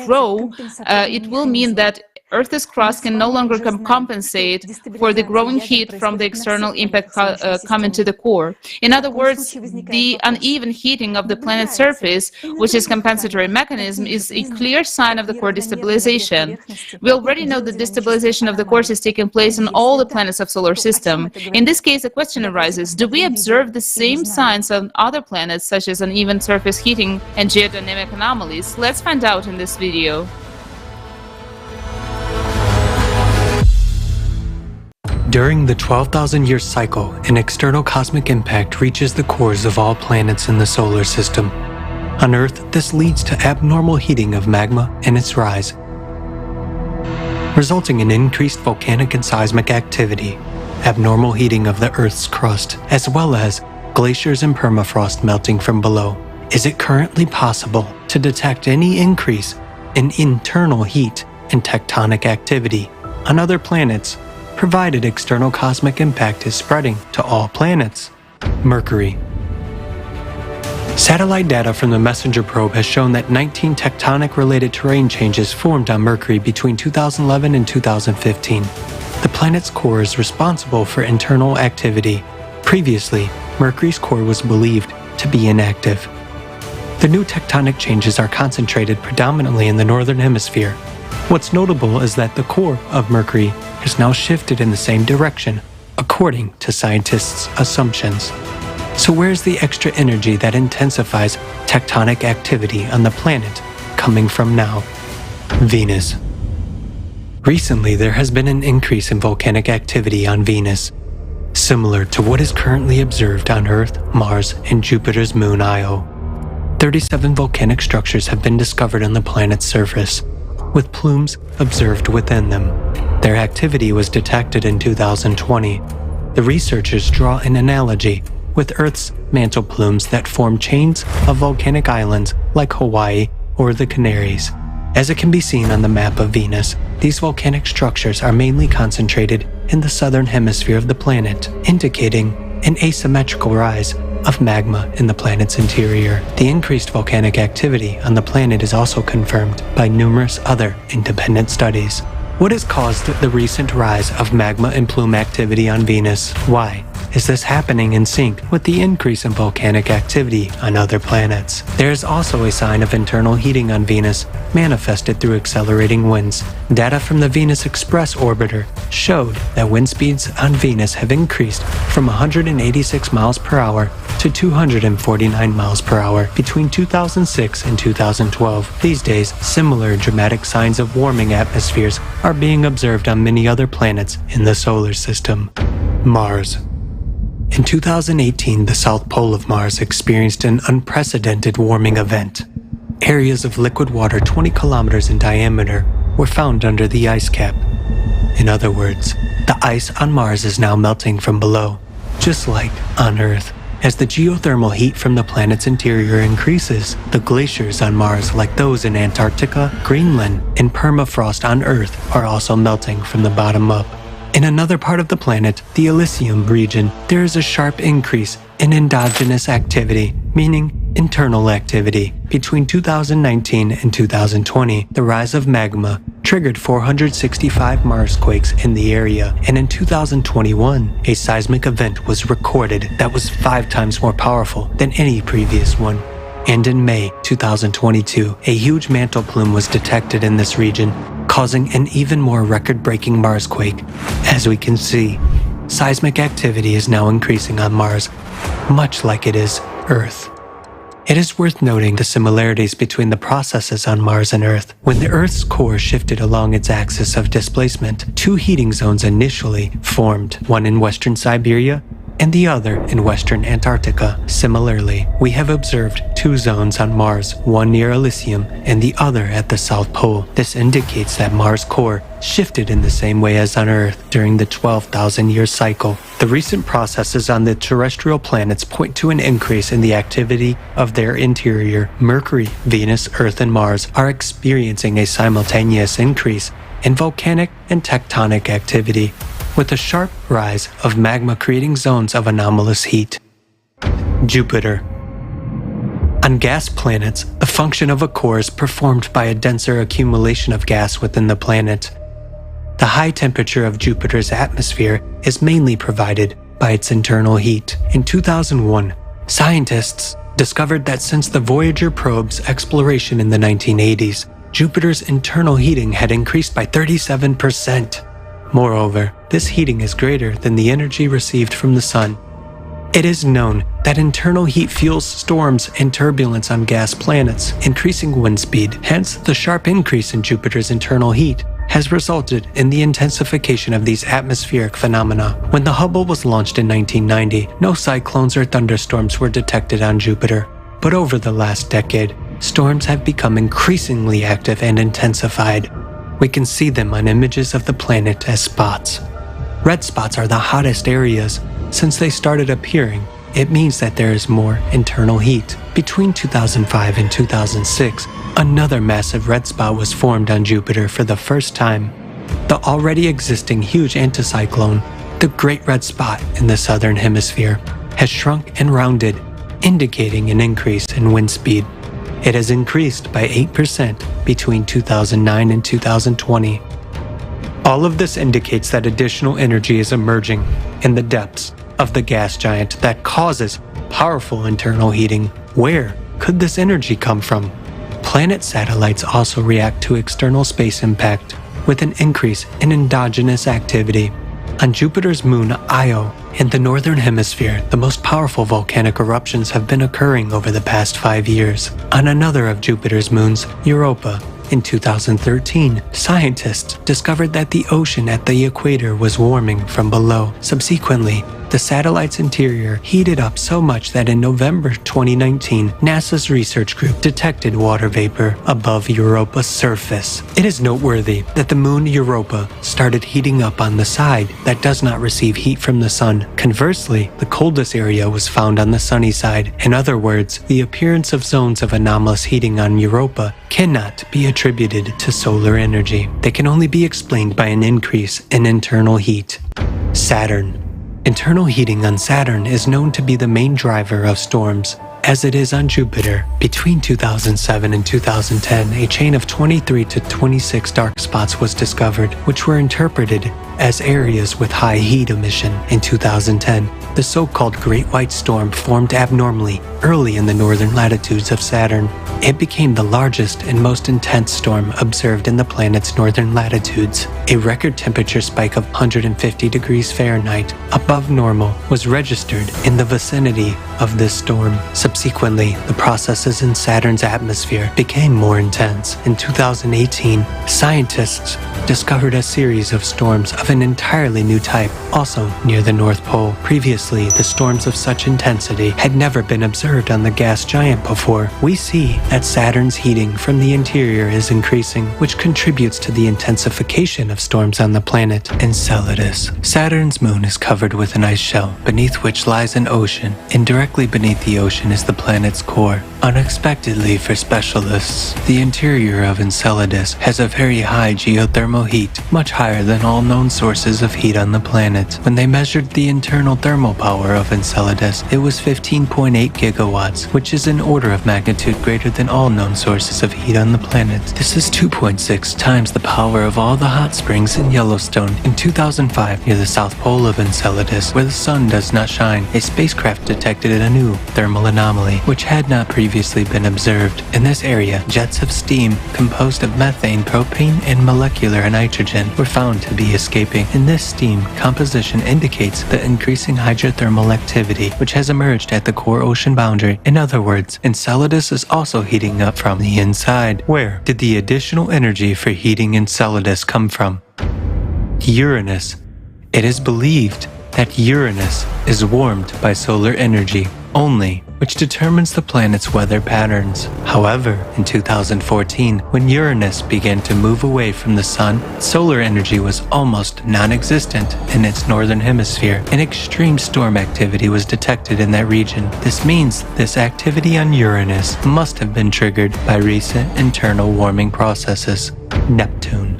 grow, it will mean that Earth's crust can no longer compensate for the growing heat from the external impact coming to the core. In other words, the uneven heating of the planet's surface, which is a compensatory mechanism, is a clear sign of the core destabilization. We already know that destabilization of the core is taking place on all the planets of the solar system. In this case, the question arises, do we observe the same signs on other planets, such as uneven surface heating and geodynamic anomalies? Let's find out in this video. During the 12,000-year cycle, an external cosmic impact reaches the cores of all planets in the solar system. On Earth, this leads to abnormal heating of magma and its rise, resulting in increased volcanic and seismic activity, abnormal heating of the Earth's crust, as well as glaciers and permafrost melting from below. Is it currently possible to detect any increase in internal heat and tectonic activity on other planets, provided external cosmic impact is spreading to all planets? Mercury. Satellite data from the MESSENGER probe has shown that 19 tectonic-related terrain changes formed on Mercury between 2011 and 2015. The planet's core is responsible for internal activity. Previously, Mercury's core was believed to be inactive. The new tectonic changes are concentrated predominantly in the northern hemisphere. What's notable is that the core of Mercury has now shifted in the same direction, according to scientists' assumptions. So where's the extra energy that intensifies tectonic activity on the planet coming from now? Venus. Recently, there has been an increase in volcanic activity on Venus, similar to what is currently observed on Earth, Mars, and Jupiter's moon Io. 37 volcanic structures have been discovered on the planet's surface, with plumes observed within them. Their activity was detected in 2020. The researchers draw an analogy with Earth's mantle plumes that form chains of volcanic islands like Hawaii or the Canaries. As it can be seen on the map of Venus, these volcanic structures are mainly concentrated in the southern hemisphere of the planet, indicating an asymmetrical rise of magma in the planet's interior. The increased volcanic activity on the planet is also confirmed by numerous other independent studies. What has caused the recent rise of magma and plume activity on Venus? Why is this happening in sync with the increase in volcanic activity on other planets? There is also a sign of internal heating on Venus, manifested through accelerating winds. Data from the Venus Express orbiter showed that wind speeds on Venus have increased from 186 miles per hour to 249 miles per hour between 2006 and 2012. These days, similar dramatic signs of warming atmospheres are being observed on many other planets in the solar system. Mars. In 2018, the south pole of Mars experienced an unprecedented warming event. Areas of liquid water 20 kilometers in diameter were found under the ice cap. In other words, the ice on Mars is now melting from below, just like on Earth. As the geothermal heat from the planet's interior increases, the glaciers on Mars, like those in Antarctica, Greenland, and permafrost on Earth, are also melting from the bottom up. In another part of the planet, the Elysium region, there is a sharp increase in endogenous activity, meaning internal activity. Between 2019 and 2020, the rise of magma triggered 465 Marsquakes in the area, and in 2021, a seismic event was recorded that was 5 times more powerful than any previous one. And in May 2022, a huge mantle plume was detected in this region, causing an even more record-breaking Marsquake. As we can see, seismic activity is now increasing on Mars, much like it is Earth. It is worth noting the similarities between the processes on Mars and Earth. When the Earth's core shifted along its axis of displacement, 2 heating zones initially formed, one in western Siberia and the other in western Antarctica. Similarly, we have observed 2 zones on Mars, one near Elysium and the other at the South Pole. This indicates that Mars' core shifted in the same way as on Earth during the 12,000-year cycle. The recent processes on the terrestrial planets point to an increase in the activity of their interior. Mercury, Venus, Earth, and Mars are experiencing a simultaneous increase in volcanic and tectonic activity, with a sharp rise of magma creating zones of anomalous heat. Jupiter. On gas planets, the function of a core is performed by a denser accumulation of gas within the planet. The high temperature of Jupiter's atmosphere is mainly provided by its internal heat. In 2001, scientists discovered that since the Voyager probe's exploration in the 1980s, Jupiter's internal heating had increased by 37%. Moreover, this heating is greater than the energy received from the sun. It is known that internal heat fuels storms and turbulence on gas planets, increasing wind speed. Hence, the sharp increase in Jupiter's internal heat has resulted in the intensification of these atmospheric phenomena. When the Hubble was launched in 1990, no cyclones or thunderstorms were detected on Jupiter. But over the last decade, storms have become increasingly active and intensified. We can see them on images of the planet as spots. Red spots are the hottest areas. Since they started appearing, it means that there is more internal heat. Between 2005 and 2006, another massive red spot was formed on Jupiter for the first time. The already existing huge anticyclone, the Great Red Spot in the southern hemisphere, has shrunk and rounded, indicating an increase in wind speed. It has increased by 8% between 2009 and 2020. All of this indicates that additional energy is emerging in the depths of the gas giant that causes powerful internal heating. Where could this energy come from? Planet satellites also react to external space impact with an increase in endogenous activity. On Jupiter's moon Io, in the northern hemisphere, the most powerful volcanic eruptions have been occurring over the past 5 years. On another of Jupiter's moons, Europa, in 2013, scientists discovered that the ocean at the equator was warming from below. Subsequently, the satellite's interior heated up so much that in November 2019, NASA's research group detected water vapor above Europa's surface. It is noteworthy that the moon Europa started heating up on the side that does not receive heat from the sun. Conversely, the coldest area was found on the sunny side. In other words, the appearance of zones of anomalous heating on Europa cannot be attributed to solar energy. They can only be explained by an increase in internal heat. Saturn. Internal heating on Saturn is known to be the main driver of storms, as it is on Jupiter. Between 2007 and 2010, a chain of 23 to 26 dark spots was discovered, which were interpreted as areas with high heat emission. In 2010, the so-called Great White Storm formed abnormally early in the northern latitudes of Saturn. It became the largest and most intense storm observed in the planet's northern latitudes. A record temperature spike of 150 degrees Fahrenheit above normal was registered in the vicinity of this storm. Subsequently, the processes in Saturn's atmosphere became more intense. In 2018, scientists discovered a series of storms of an entirely new type, also near the North Pole. Previously, the storms of such intensity had never been observed on the gas giant before. We see that Saturn's heating from the interior is increasing, which contributes to the intensification of storms on the planet. Enceladus. Saturn's moon is covered with an ice shell, beneath which lies an ocean, and directly beneath the ocean is the planet's core. Unexpectedly for specialists, the interior of Enceladus has a very high geothermal heat, much higher than all known sources of heat on the planet. When they measured the internal thermal power of Enceladus, it was 15.8 gigawatts, which is an order of magnitude greater than all known sources of heat on the planet. This is 2.6 times the power of all the hot springs in Yellowstone. In 2005, near the south pole of Enceladus, where the sun does not shine, a spacecraft detected a new thermal anomaly, which had not previously been observed. In this area, jets of steam composed of methane, propane, and molecular nitrogen were found to be escaping. In this steam, composition indicates the increasing hydrothermal activity which has emerged at the core ocean boundary. In other words, Enceladus is also heating up from the inside. Where did the additional energy for heating Enceladus come from? Uranus. It is believed that Uranus is warmed by solar energy only, which determines the planet's weather patterns. However, in 2014, when Uranus began to move away from the sun, solar energy was almost non-existent in its northern hemisphere, and extreme storm activity was detected in that region. This means this activity on Uranus must have been triggered by recent internal warming processes. Neptune.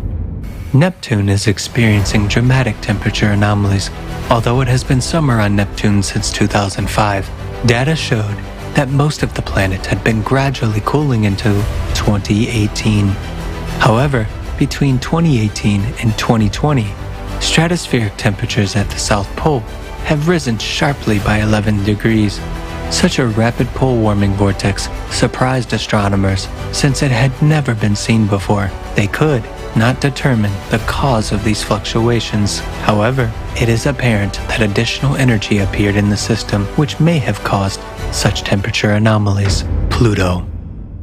Neptune is experiencing dramatic temperature anomalies. Although it has been summer on Neptune since 2005, data showed that most of the planet had been gradually cooling into 2018. However, between 2018 and 2020, stratospheric temperatures at the South Pole have risen sharply by 11 degrees. Such a rapid pole warming vortex surprised astronomers since it had never been seen before. They could not determine the cause of these fluctuations. However, it is apparent that additional energy appeared in the system which may have caused such temperature anomalies. Pluto.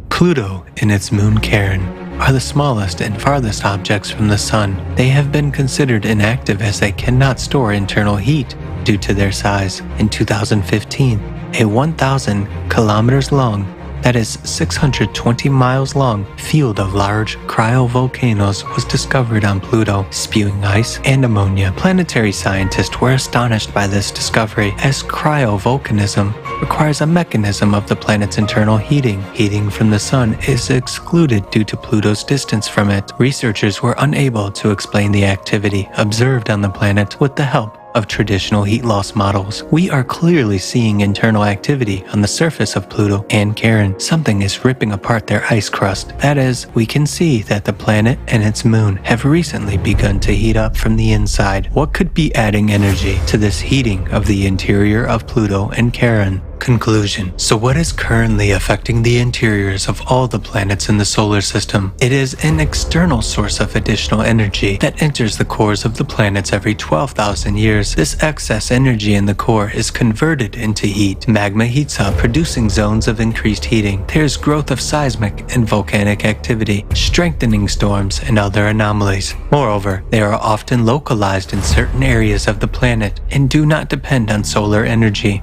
Pluto and its moon Charon are the smallest and farthest objects from the Sun. They have been considered inactive as they cannot store internal heat due to their size. In 2015, a 1,000 kilometers long, that is 620 miles long, field of large cryovolcanoes was discovered on Pluto, spewing ice and ammonia. Planetary scientists were astonished by this discovery, as cryovolcanism requires a mechanism of the planet's internal heating. Heating from the sun is excluded due to Pluto's distance from it. Researchers were unable to explain the activity observed on the planet with the help of traditional heat loss models. We are clearly seeing internal activity on the surface of Pluto and Charon. Something is ripping apart their ice crust. That is, we can see that the planet and its moon have recently begun to heat up from the inside. What could be adding energy to this heating of the interior of Pluto and Charon? Conclusion. So what is currently affecting the interiors of all the planets in the solar system? It is an external source of additional energy that enters the cores of the planets every 12,000 years. This excess energy in the core is converted into heat. Magma heats up, producing zones of increased heating. There's growth of seismic and volcanic activity, strengthening storms and other anomalies. Moreover, they are often localized in certain areas of the planet and do not depend on solar energy.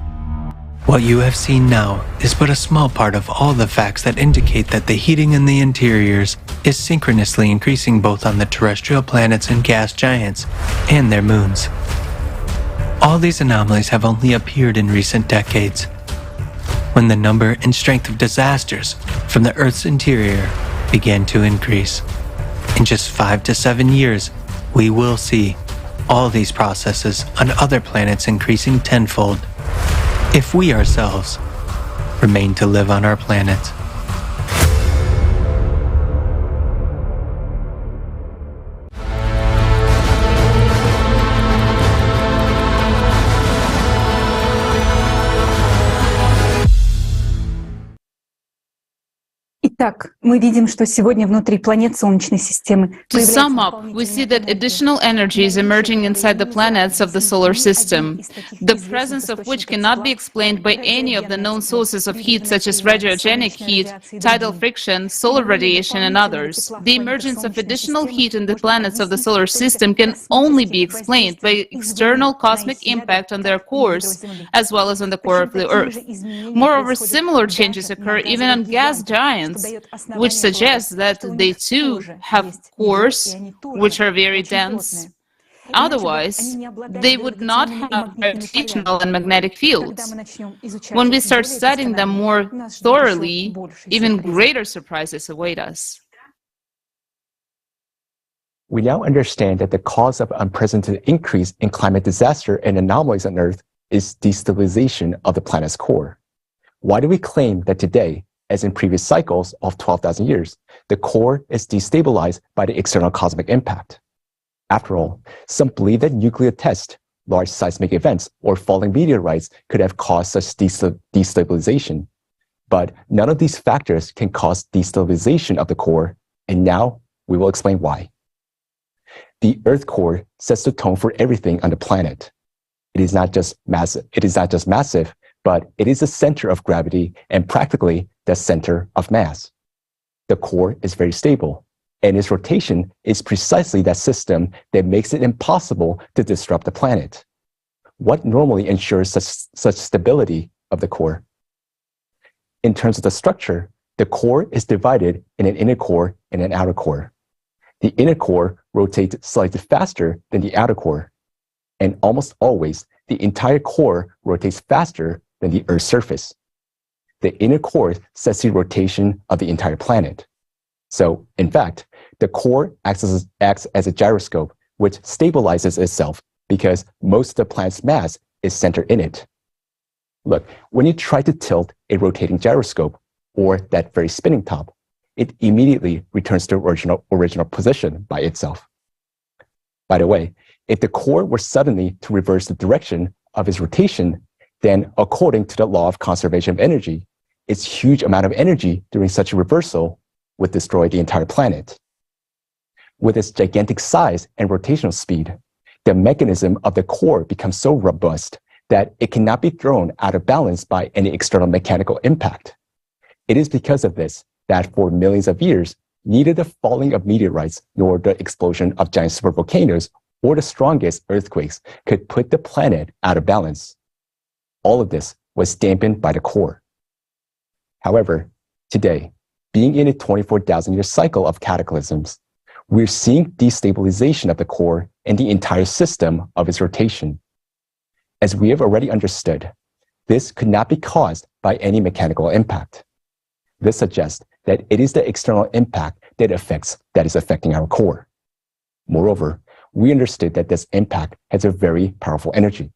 What you have seen now is but a small part of all the facts that indicate that the heating in the interiors is synchronously increasing both on the terrestrial planets and gas giants and their moons. All these anomalies have only appeared in recent decades, when the number and strength of disasters from the Earth's interior began to increase. In just 5 to 7 years, we will see all these processes on other planets increasing tenfold, if we ourselves remain to live on our planet. Итак, мы видим, что сегодня внутри планет Солнечной системы To sum up, we see that additional energy is emerging inside the planets of the solar system, the presence of which cannot be explained by any of the known sources of heat such as radiogenic heat, tidal friction, solar radiation, and others. The emergence of additional heat in the planets of the solar system can only be explained by external cosmic impact on their cores, as well as on the core of the Earth. Moreover, similar changes occur even on gas giants, which suggests that they too have cores which are very dense. Otherwise, they would not have gravitational and magnetic fields. When we start studying them more thoroughly, even greater surprises await us. We now understand that the cause of unprecedented increase in climate disaster and anomalies on Earth is destabilization of the planet's core. Why do we claim that today, as in previous cycles of 12,000 years, the core is destabilized by the external cosmic impact? After all, some believe that nuclear tests, large seismic events, or falling meteorites could have caused such destabilization. But none of these factors can cause destabilization of the core, and now we will explain why. The Earth core sets the tone for everything on the planet. It is not just massive, but it is the center of gravity and practically the center of mass. The core is very stable, and its rotation is precisely that system that makes it impossible to disrupt the planet. What normally ensures such stability of the core? In terms of the structure, the core is divided in an inner core and an outer core. The inner core rotates slightly faster than the outer core, and almost always the entire core rotates faster than the Earth's surface. The inner core sets the rotation of the entire planet. So, in fact, the core acts as a gyroscope, which stabilizes itself because most of the planet's mass is centered in it. Look, when you try to tilt a rotating gyroscope, or that very spinning top, it immediately returns to original position by itself. By the way, if the core were suddenly to reverse the direction of its rotation, then according to the law of conservation of energy, its huge amount of energy during such a reversal would destroy the entire planet. With its gigantic size and rotational speed, the mechanism of the core becomes so robust that it cannot be thrown out of balance by any external mechanical impact. It is because of this that for millions of years, neither the falling of meteorites nor the explosion of giant supervolcanoes or the strongest earthquakes could put the planet out of balance. All of this was dampened by the core. However, today, being in a 24,000-year cycle of cataclysms, we're seeing destabilization of the core and the entire system of its rotation. As we have already understood, this could not be caused by any mechanical impact. This suggests that it is the external impact that is affecting our core. Moreover, we understood that this impact has a very powerful energy.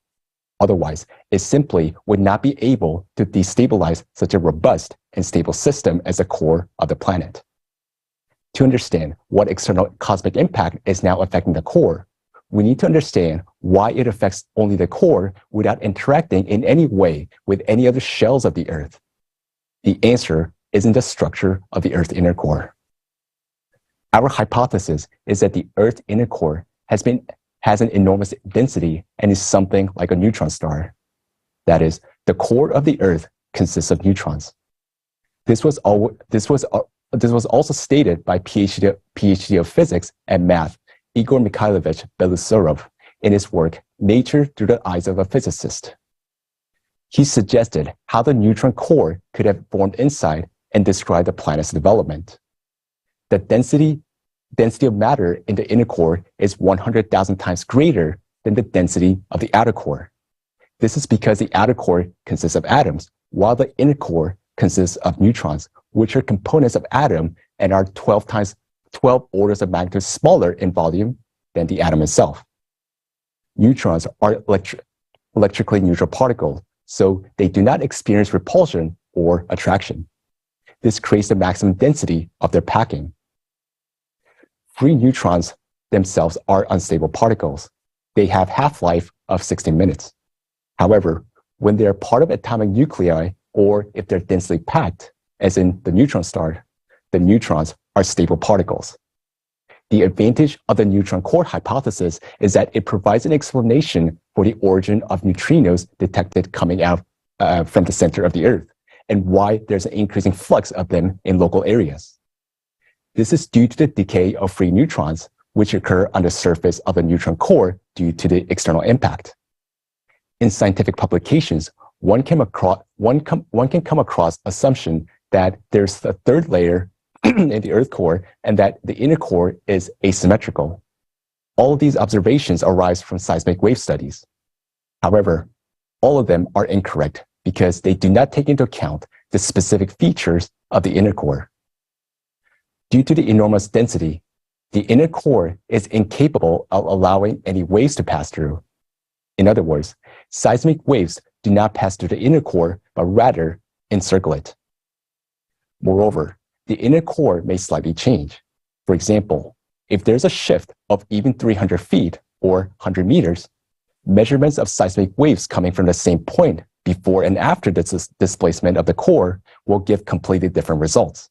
Otherwise, it simply would not be able to destabilize such a robust and stable system as the core of the planet. To understand what external cosmic impact is now affecting the core, we need to understand why it affects only the core without interacting in any way with any other shells of the Earth. The answer is in the structure of the Earth's inner core. Our hypothesis is that the Earth's inner core has an enormous density and is something like a neutron star. That is, the core of the Earth consists of neutrons. This was also stated by PhD of physics and math Igor Mikhailovich Belousarov in his work Nature Through the Eyes of a Physicist. He suggested how the neutron core could have formed inside and described the planet's development. The density of matter in the inner core is 100,000 times greater than the density of the outer core. This is because the outer core consists of atoms, while the inner core consists of neutrons, which are components of atom and are 12 orders of magnitude smaller in volume than the atom itself. Neutrons are electrically neutral particles, so they do not experience repulsion or attraction. This creates the maximum density of their packing. Free neutrons themselves are unstable particles. They have half-life of 16 minutes. However, when they are part of atomic nuclei, or if they're densely packed, as in the neutron star, the neutrons are stable particles. The advantage of the neutron core hypothesis is that it provides an explanation for the origin of neutrinos detected coming out from the center of the Earth, and why there's an increasing flux of them in local areas. This is due to the decay of free neutrons, which occur on the surface of a neutron core due to the external impact. In scientific publications, one can come across assumption that there's a third layer in the Earth core and that the inner core is asymmetrical. All of these observations arise from seismic wave studies. However, all of them are incorrect because they do not take into account the specific features of the inner core. Due to the enormous density, the inner core is incapable of allowing any waves to pass through. In other words, seismic waves do not pass through the inner core, but rather encircle it. Moreover, the inner core may slightly change. For example, if there's a shift of even 300 feet or 100 meters, measurements of seismic waves coming from the same point before and after this displacement of the core will give completely different results.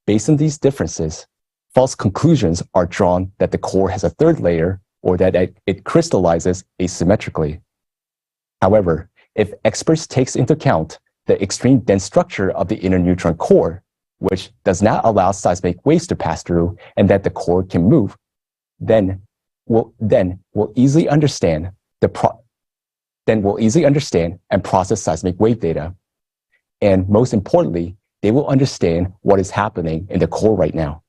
Based on these differences, false conclusions are drawn that the core has a third layer or that it crystallizes asymmetrically. However, if experts take into account the extreme dense structure of the inner neutron core, which does not allow seismic waves to pass through and that the core can move, then we'll easily understand and process seismic wave data. And most importantly, they will understand what is happening in the core right now.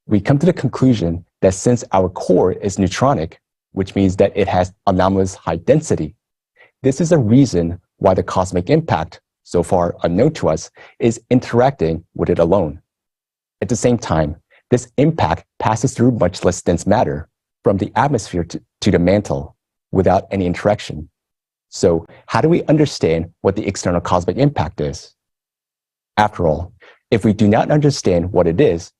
We come to the conclusion that since our core is neutronic, which means that it has anomalous high density, this is a reason why the cosmic impact, so far unknown to us, is interacting with it alone. At the same time, this impact passes through much less dense matter from the atmosphere to the mantle without any interaction. So how do we understand what the external cosmic impact is? After all, if we do not understand what it is,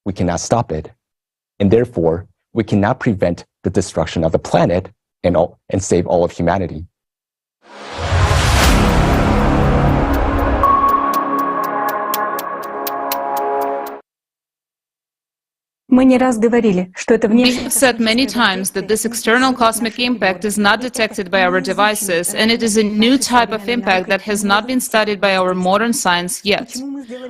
we cannot stop it. And therefore, we cannot prevent the destruction of the planet and save all of humanity. We have said many times that this external cosmic impact is not detected by our devices, and it is a new type of impact that has not been studied by our modern science yet.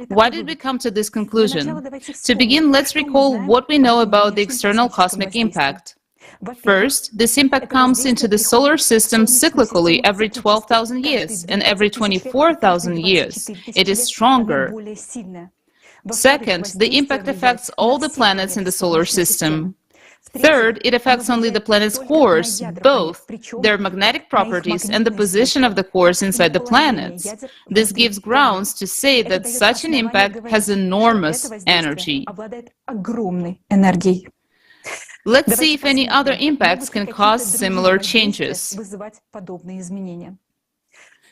Why did we come to this conclusion? To begin, let's recall what we know about the external cosmic impact. First, this impact comes into the solar system cyclically every 12,000 years, and every 24,000 years. It is stronger. Second, the impact affects all the planets in the solar system. Third, it affects only the planet's cores, both their magnetic properties and the position of the cores inside the planets. This gives grounds to say that such an impact has enormous energy. Let's see if any other impacts can cause similar changes.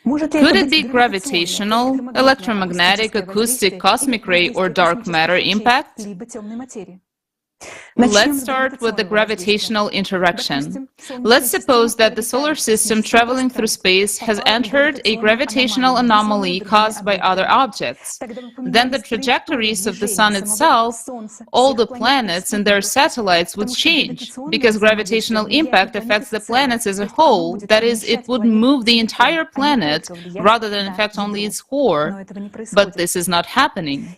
Could it be gravitational, electromagnetic, acoustic, cosmic ray, or dark matter impact? Let's start with the gravitational interaction. Let's suppose that the solar system traveling through space has entered a gravitational anomaly caused by other objects. Then the trajectories of the Sun itself, all the planets and their satellites would change, because gravitational impact affects the planets as a whole. That is, it would move the entire planet rather than affect only its core. But this is not happening.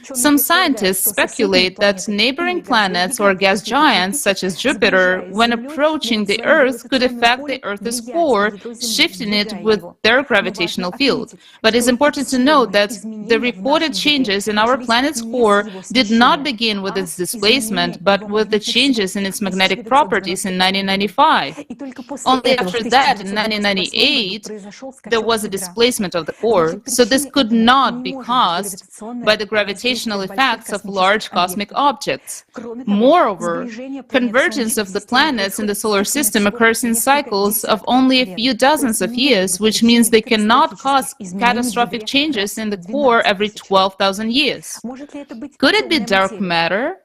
Some scientists speculate that neighboring planets or gas giants such as Jupiter, when approaching the Earth, could affect the Earth's core, shifting it with their gravitational field. But it's important to note that the recorded changes in our planet's core did not begin with its displacement, but with the changes in its magnetic properties in 1995. Only after that, in 1998, there was a displacement of the core, so this could not be caused by the gravitational effects of large cosmic objects. Moreover, convergence of the planets in the solar system occurs in cycles of only a few dozens of years, which means they cannot cause catastrophic changes in the core every 12,000 years. Could it be dark matter?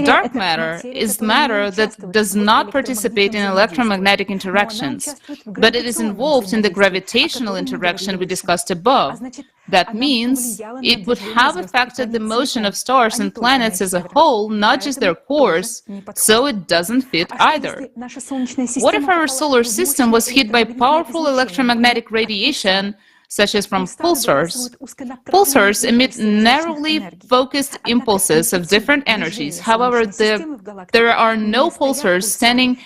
Dark matter is matter that does not participate in electromagnetic interactions, but it is involved in the gravitational interaction we discussed above. That means it would have affected the motion of stars and planets as a whole, not just their cores, so it doesn't fit either. What if our solar system was hit by powerful electromagnetic radiation, such as from pulsars. Pulsars emit narrowly focused impulses of different energies. However, there are no pulsars standing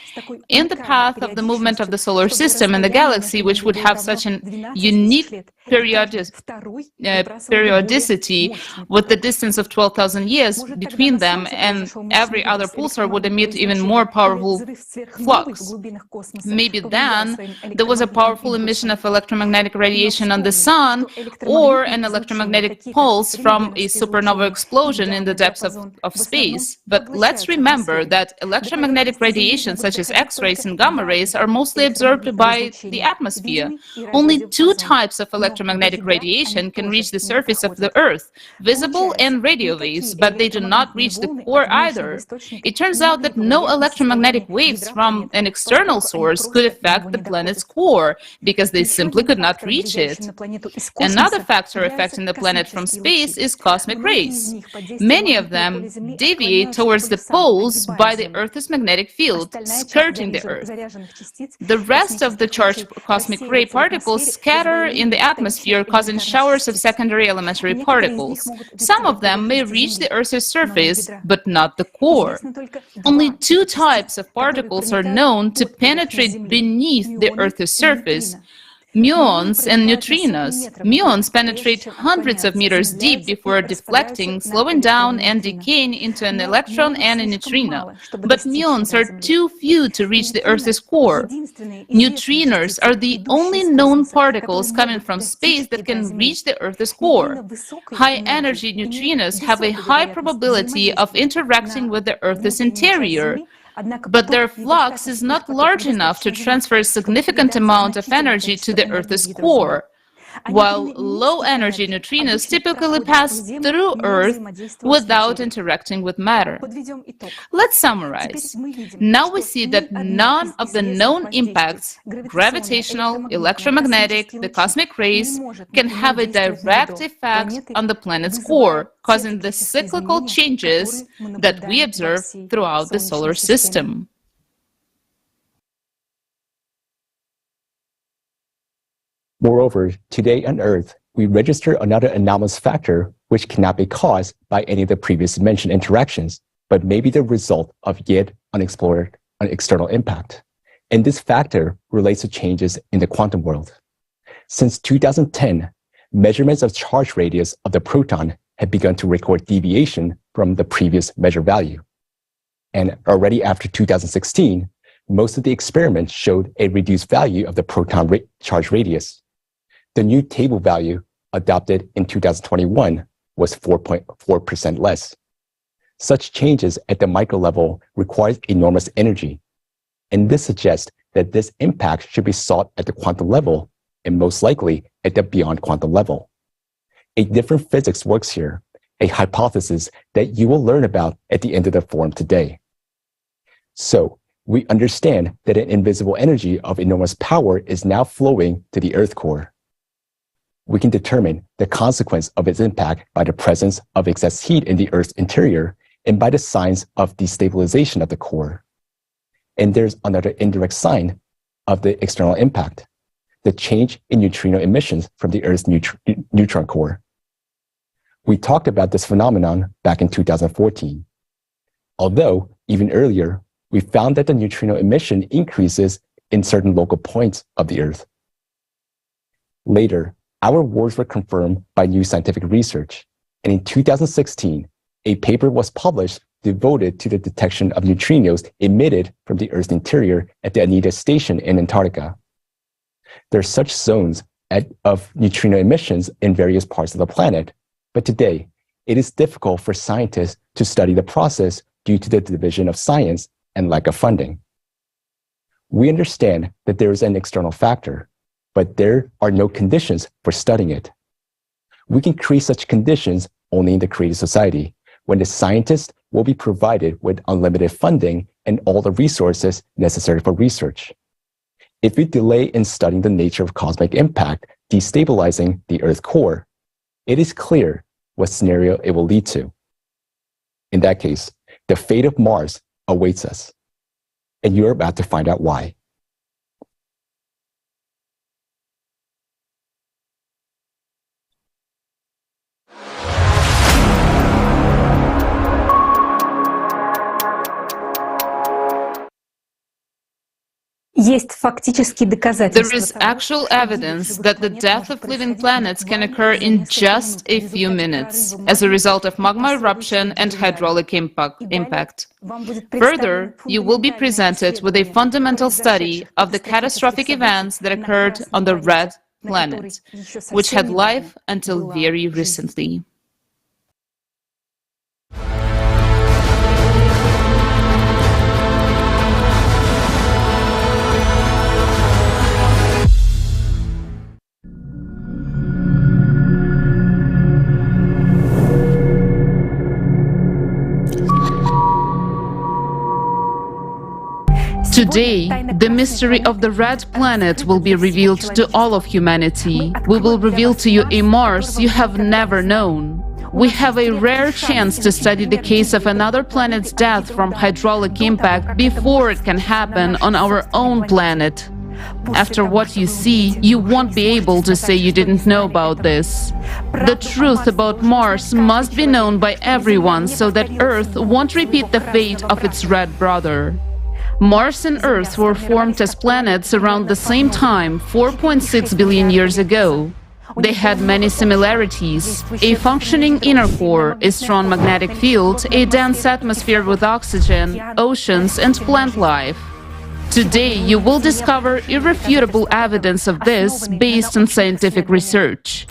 in the path of the movement of the solar system and the galaxy, which would have such an unique periodicity with the distance of 12,000 years between them, and every other pulsar would emit even more powerful flux. Maybe then there was a powerful emission of electromagnetic radiation on the sun, or an electromagnetic pulse from a supernova explosion in the depths of space. But let's remember that electromagnetic radiation, such as X-rays and gamma rays, are mostly absorbed by the atmosphere. Only two types of electromagnetic radiation can reach the surface of the Earth, visible and radio waves, but they do not reach the core either. It turns out that no electromagnetic waves from an external source could affect the planet's core, because they simply could not reach it. Another factor affecting the planet from space is cosmic rays. Many of them deviate towards the poles by the Earth's magnetic field, skirting the Earth. The rest of the charged cosmic ray particles scatter in the atmosphere, causing showers of secondary elementary particles. Some of them may reach the Earth's surface, but not the core. Only two types of particles are known to penetrate beneath the Earth's surface: muons and neutrinos. Muons penetrate hundreds of meters deep before deflecting, slowing down, and decaying into an electron and a neutrino. But muons are too few to reach the Earth's core. Neutrinos are the only known particles coming from space that can reach the Earth's core. High-energy neutrinos have a high probability of interacting with the Earth's interior, but their flux is not large enough to transfer a significant amount of energy to the Earth's core, while low-energy neutrinos typically pass through Earth without interacting with matter. Let's summarize. Now we see that none of the known impacts, gravitational, electromagnetic, the cosmic rays, can have a direct effect on the planet's core, causing the cyclical changes that we observe throughout the solar system. Moreover, today on Earth, we register another anomalous factor which cannot be caused by any of the previously mentioned interactions, but may be the result of yet unexplored external impact. And this factor relates to changes in the quantum world. Since 2010, measurements of charge radius of the proton have begun to record deviation from the previous measured value. And already after 2016, most of the experiments showed a reduced value of the proton charge radius. The new table value adopted in 2021 was 4.4% less. Such changes at the micro level require enormous energy, and this suggests that this impact should be sought at the quantum level, and most likely at the beyond quantum level. A different physics works here, a hypothesis that you will learn about at the end of the forum today. So, we understand that an invisible energy of enormous power is now flowing to the Earth core. We can determine the consequence of its impact by the presence of excess heat in the Earth's interior and by the signs of destabilization of the core. And there's another indirect sign of the external impact, the change in neutrino emissions from the Earth's neutron core. We talked about this phenomenon back in 2014. Although, even earlier, we found that the neutrino emission increases in certain local points of the Earth. Later, our words were confirmed by new scientific research, and in 2016, a paper was published devoted to the detection of neutrinos emitted from the Earth's interior at the Anita Station in Antarctica. There are such zones of neutrino emissions in various parts of the planet, but today, it is difficult for scientists to study the process due to the division of science and lack of funding. We understand that there is an external factor, but there are no conditions for studying it. We can create such conditions only in the creative society, when the scientists will be provided with unlimited funding and all the resources necessary for research. If we delay in studying the nature of cosmic impact destabilizing the Earth core, it is clear what scenario it will lead to. In that case, the fate of Mars awaits us, and you're about to find out why. There is actual evidence that the death of living planets can occur in just a few minutes as a result of magma eruption and hydraulic impact. Further, you will be presented with a fundamental study of the catastrophic events that occurred on the red planet, which had life until very recently. Today, the mystery of the red planet will be revealed to all of humanity. We will reveal to you a Mars you have never known. We have a rare chance to study the case of another planet's death from hydraulic impact before it can happen on our own planet. After what you see, you won't be able to say you didn't know about this. The truth about Mars must be known by everyone so that Earth won't repeat the fate of its red brother. Mars and Earth were formed as planets around the same time, 4.6 billion years ago. They had many similarities: a functioning inner core, a strong magnetic field, a dense atmosphere with oxygen, oceans, and plant life. Today, you will discover irrefutable evidence of this based on scientific research.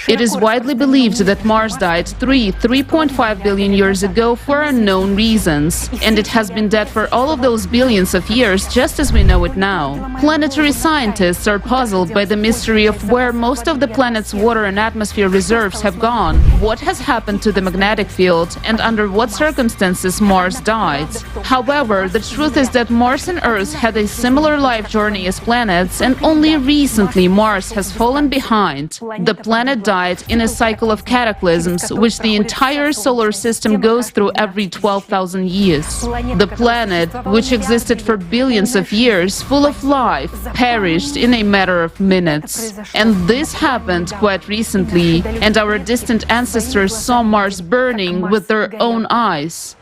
It is widely believed that Mars died 3.5 billion years ago for unknown reasons, and it has been dead for all of those billions of years just as we know it now. Planetary scientists are puzzled by the mystery of where most of the planet's water and atmosphere reserves have gone, what has happened to the magnetic field, and under what circumstances Mars died. However, the truth is that Mars and Earth had a similar life journey as planets, and only recently Mars has fallen behind. The planet died in a cycle of cataclysms, which the entire solar system goes through every 12,000 years. The planet, which existed for billions of years, full of life, perished in a matter of minutes. And this happened quite recently, and our distant ancestors saw Mars burning with their own eyes.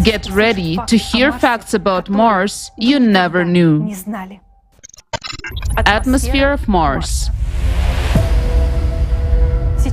Get ready to hear facts about Mars you never knew. Atmosphere of Mars.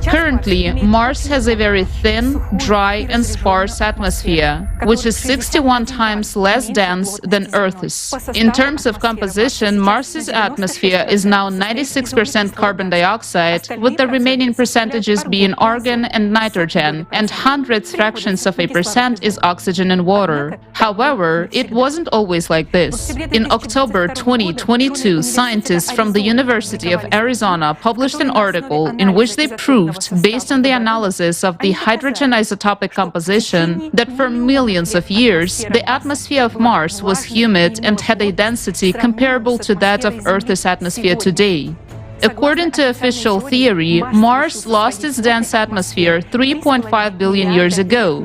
Currently, Mars has a very thin, dry, and sparse atmosphere, which is 61 times less dense than Earth's. In terms of composition, Mars's atmosphere is now 96% carbon dioxide, with the remaining percentages being argon and nitrogen, and hundredth fractions of a percent is oxygen and water. However, it wasn't always like this. In October 2022, scientists from the University of Arizona published an article in which they proved, based on the analysis of the hydrogen isotopic composition, that for millions of years, the atmosphere of Mars was humid and had a density comparable to that of Earth's atmosphere today. According to official theory, Mars lost its dense atmosphere 3.5 billion years ago.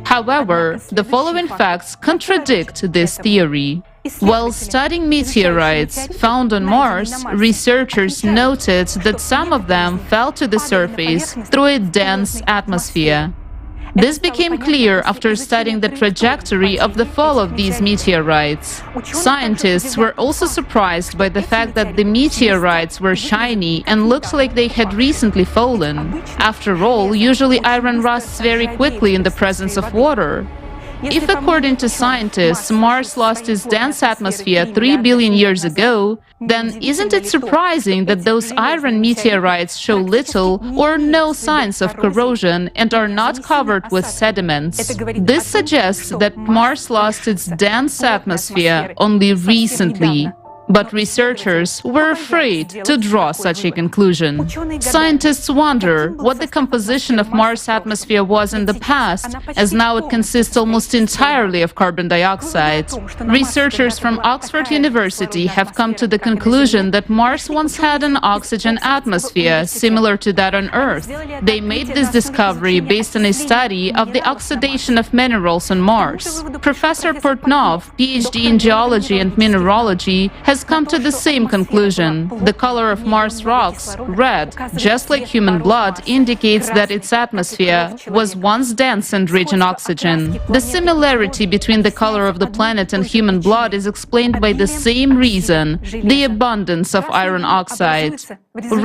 However, the following facts contradict this theory. While studying meteorites found on Mars, researchers noted that some of them fell to the surface through a dense atmosphere. This became clear after studying the trajectory of the fall of these meteorites. Scientists were also surprised by the fact that the meteorites were shiny and looked like they had recently fallen. After all, usually iron rusts very quickly in the presence of water. If, according to scientists, Mars lost its dense atmosphere 3 billion years ago, then isn't it surprising that those iron meteorites show little or no signs of corrosion and are not covered with sediments? This suggests that Mars lost its dense atmosphere only recently. But researchers were afraid to draw such a conclusion. Scientists wonder what the composition of Mars' atmosphere was in the past, as now it consists almost entirely of carbon dioxide. Researchers from Oxford University have come to the conclusion that Mars once had an oxygen atmosphere similar to that on Earth. They made this discovery based on a study of the oxidation of minerals on Mars. Professor Portnov, PhD in geology and mineralogy, has has come to the same conclusion. The color of Mars rocks, red, just like human blood, indicates that its atmosphere was once dense and rich in oxygen. The similarity between the color of the planet and human blood is explained by the same reason, the abundance of iron oxide.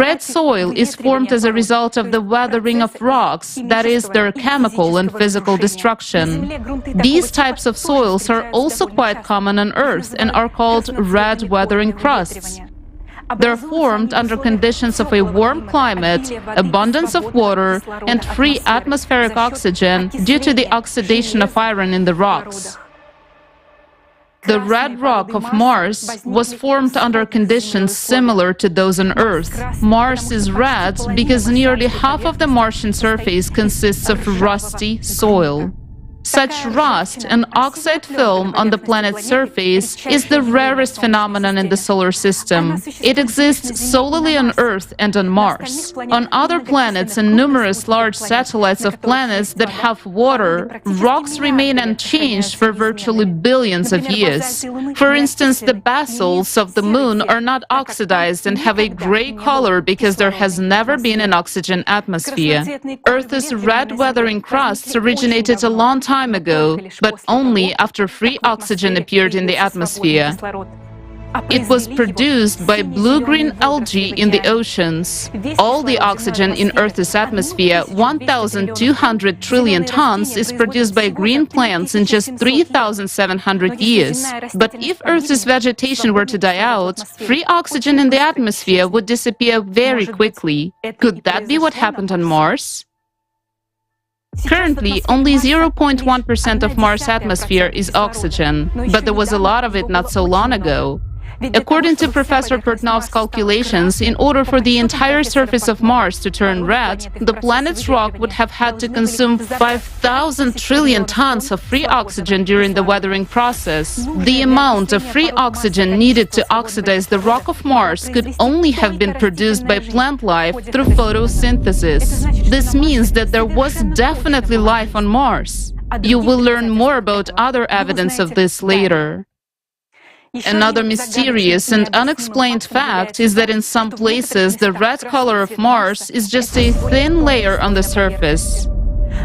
Red soil is formed as a result of the weathering of rocks, that is, their chemical and physical destruction. These types of soils are also quite common on Earth and are called red weathering crusts. They're formed under conditions of a warm climate, abundance of water, and free atmospheric oxygen due to the oxidation of iron in the rocks. The red rock of Mars was formed under conditions similar to those on Earth. Mars is red because nearly half of the Martian surface consists of rusty soil. Such rust, an oxide film on the planet's surface, is the rarest phenomenon in the solar system. It exists solely on Earth and on Mars. On other planets and numerous large satellites of planets that have water, rocks remain unchanged for virtually billions of years. For instance, the basalts of the Moon are not oxidized and have a gray color because there has never been an oxygen atmosphere. Earth's red weathering crusts originated a long time ago, but only after free oxygen appeared in the atmosphere. It was produced by blue-green algae in the oceans. All the oxygen in Earth's atmosphere, 1,200 trillion tons, is produced by green plants in just 3,700 years. But if Earth's vegetation were to die out, free oxygen in the atmosphere would disappear very quickly. Could that be what happened on Mars? Currently, only 0.1% of Mars' atmosphere is oxygen, but there was a lot of it not so long ago. According to Professor Portnov's calculations, in order for the entire surface of Mars to turn red, the planet's rock would have had to consume 5,000 trillion tons of free oxygen during the weathering process. The amount of free oxygen needed to oxidize the rock of Mars could only have been produced by plant life through photosynthesis. This means that there was definitely life on Mars. You will learn more about other evidence of this later. Another mysterious and unexplained fact is that in some places the red color of Mars is just a thin layer on the surface.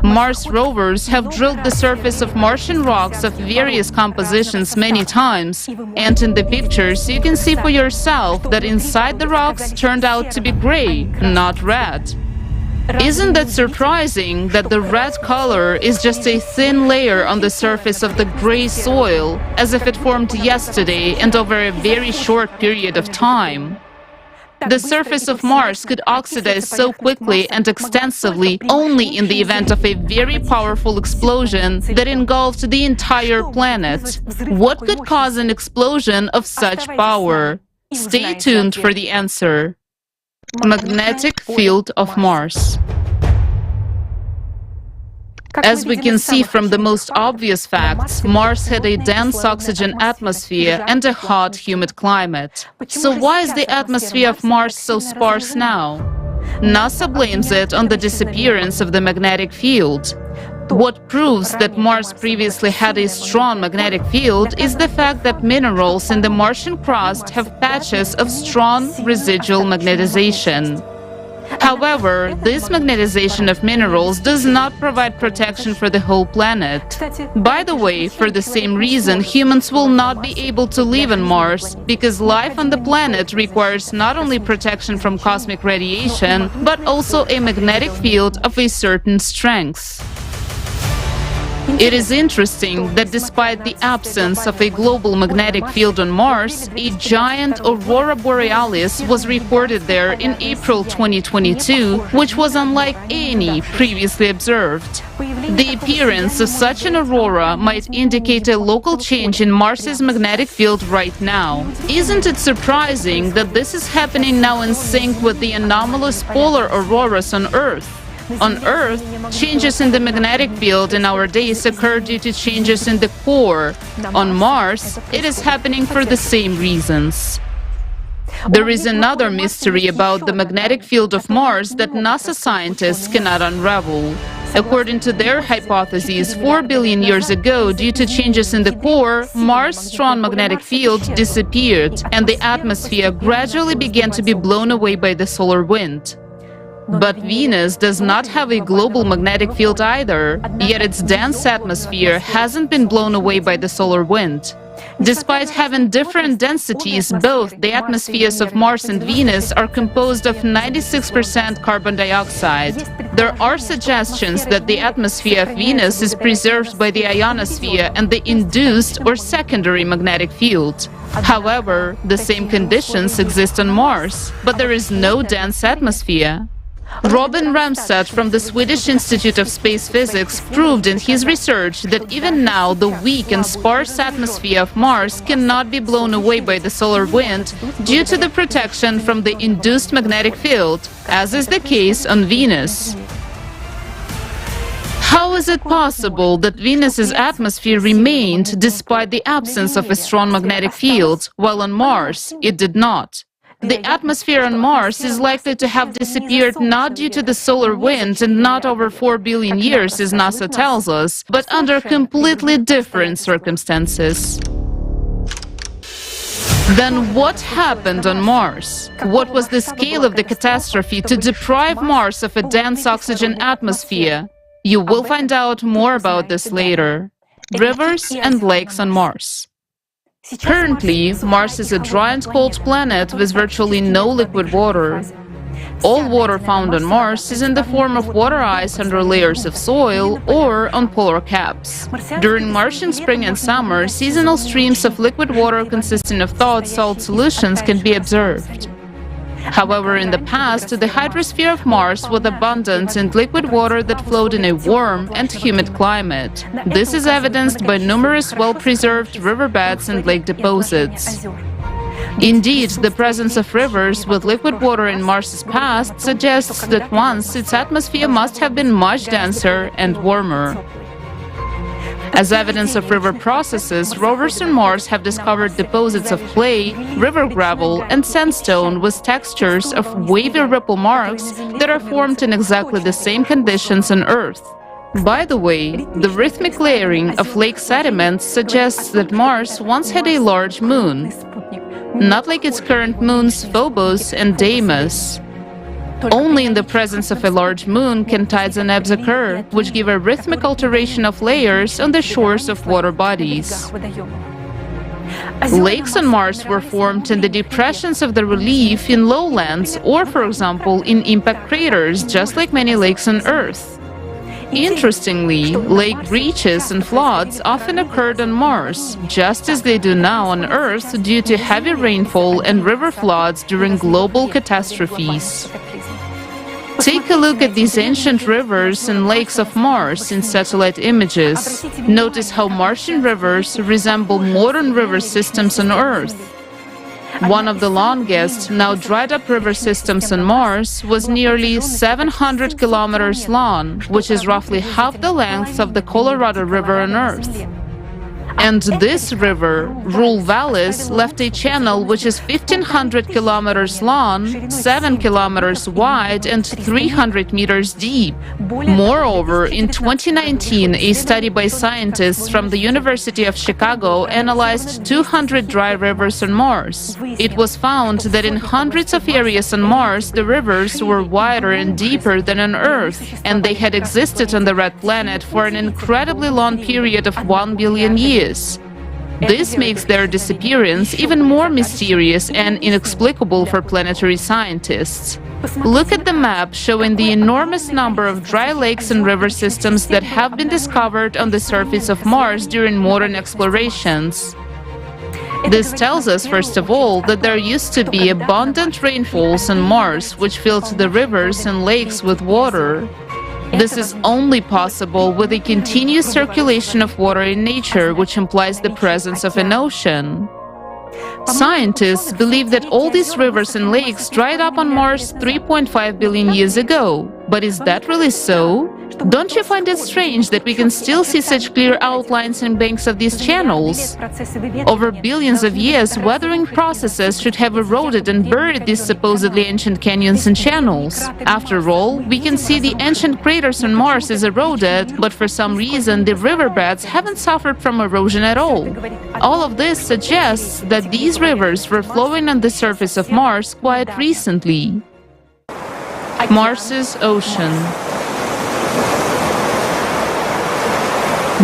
Mars rovers have drilled the surface of Martian rocks of various compositions many times, and in the pictures you can see for yourself that inside the rocks turned out to be gray, not red. Isn't that surprising that the red color is just a thin layer on the surface of the gray soil, as if it formed yesterday and over a very short period of time? The surface of Mars could oxidize so quickly and extensively only in the event of a very powerful explosion that engulfed the entire planet. What could cause an explosion of such power? Stay tuned for the answer. Magnetic field of Mars. As we can see from the most obvious facts, Mars had a dense oxygen atmosphere and a hot, humid climate. So why is the atmosphere of Mars so sparse now? NASA blames it on the disappearance of the magnetic field. What proves that Mars previously had a strong magnetic field is the fact that minerals in the Martian crust have patches of strong residual magnetization. However, this magnetization of minerals does not provide protection for the whole planet. By the way, for the same reason, humans will not be able to live on Mars, because life on the planet requires not only protection from cosmic radiation, but also a magnetic field of a certain strength. It is interesting that despite the absence of a global magnetic field on Mars, a giant aurora borealis was reported there in April 2022, which was unlike any previously observed. The appearance of such an aurora might indicate a local change in Mars's magnetic field right now. Isn't it surprising that this is happening now in sync with the anomalous polar auroras on Earth? On Earth, changes in the magnetic field in our days occur due to changes in the core. On Mars, it is happening for the same reasons. There is another mystery about the magnetic field of Mars that NASA scientists cannot unravel. According to their hypotheses, 4 billion years ago, due to changes in the core, Mars' strong magnetic field disappeared, and the atmosphere gradually began to be blown away by the solar wind. But Venus does not have a global magnetic field either, yet its dense atmosphere hasn't been blown away by the solar wind. Despite having different densities, both the atmospheres of Mars and Venus are composed of 96% carbon dioxide. There are suggestions that the atmosphere of Venus is preserved by the ionosphere and the induced or secondary magnetic field. However, the same conditions exist on Mars, but there is no dense atmosphere. Robin Ramstad from the Swedish Institute of Space Physics proved in his research that even now the weak and sparse atmosphere of Mars cannot be blown away by the solar wind due to the protection from the induced magnetic field, as is the case on Venus. How is it possible that Venus's atmosphere remained despite the absence of a strong magnetic field, while on Mars it did not? The atmosphere on Mars is likely to have disappeared not due to the solar wind and not over 4 billion years, as NASA tells us, but under completely different circumstances. Then what happened on Mars? What was the scale of the catastrophe to deprive Mars of a dense oxygen atmosphere? You will find out more about this later. Rivers and lakes on Mars. Currently, Mars is a dry and cold planet with virtually no liquid water. All water found on Mars is in the form of water ice under layers of soil or on polar caps. During Martian spring and summer, seasonal streams of liquid water consisting of thawed salt solutions can be observed. However, in the past, the hydrosphere of Mars was abundant in liquid water that flowed in a warm and humid climate. This is evidenced by numerous well-preserved riverbeds and lake deposits. Indeed, the presence of rivers with liquid water in Mars's past suggests that once its atmosphere must have been much denser and warmer. As evidence of river processes, rovers on Mars have discovered deposits of clay, river gravel, and sandstone with textures of wavy ripple marks that are formed in exactly the same conditions on Earth. By the way, the rhythmic layering of lake sediments suggests that Mars once had a large moon, not like its current moons Phobos and Deimos. Only in the presence of a large moon can tides and ebbs occur, which give a rhythmic alteration of layers on the shores of water bodies. Lakes on Mars were formed in the depressions of the relief in lowlands or, for example, in impact craters, just like many lakes on Earth. Interestingly, lake breaches and floods often occurred on Mars, just as they do now on Earth due to heavy rainfall and river floods during global catastrophes. Take a look at these ancient rivers and lakes of Mars in satellite images. Notice how Martian rivers resemble modern river systems on Earth. One of the longest, now dried-up river systems on Mars was nearly 700 kilometers long, which is roughly half the length of the Colorado River on Earth. And this river, Rule Vallis, left a channel which is 1,500 kilometers long, 7 kilometers wide, and 300 meters deep. Moreover, in 2019, a study by scientists from the University of Chicago analyzed 200 dry rivers on Mars. It was found that in hundreds of areas on Mars, the rivers were wider and deeper than on Earth, and they had existed on the red planet for an incredibly long period of 1 billion years. This makes their disappearance even more mysterious and inexplicable for planetary scientists. Look at the map showing the enormous number of dry lakes and river systems that have been discovered on the surface of Mars during modern explorations. This tells us, first of all, that there used to be abundant rainfalls on Mars which filled the rivers and lakes with water. This is only possible with a continuous circulation of water in nature, which implies the presence of an ocean. Scientists believe that all these rivers and lakes dried up on Mars 3.5 billion years ago. But is that really so? Don't you find it strange that we can still see such clear outlines and banks of these channels? Over billions of years, weathering processes should have eroded and buried these supposedly ancient canyons and channels. After all, we can see the ancient craters on Mars is eroded, but for some reason the riverbeds haven't suffered from erosion at all. All of this suggests that these rivers were flowing on the surface of Mars quite recently. Mars's ocean.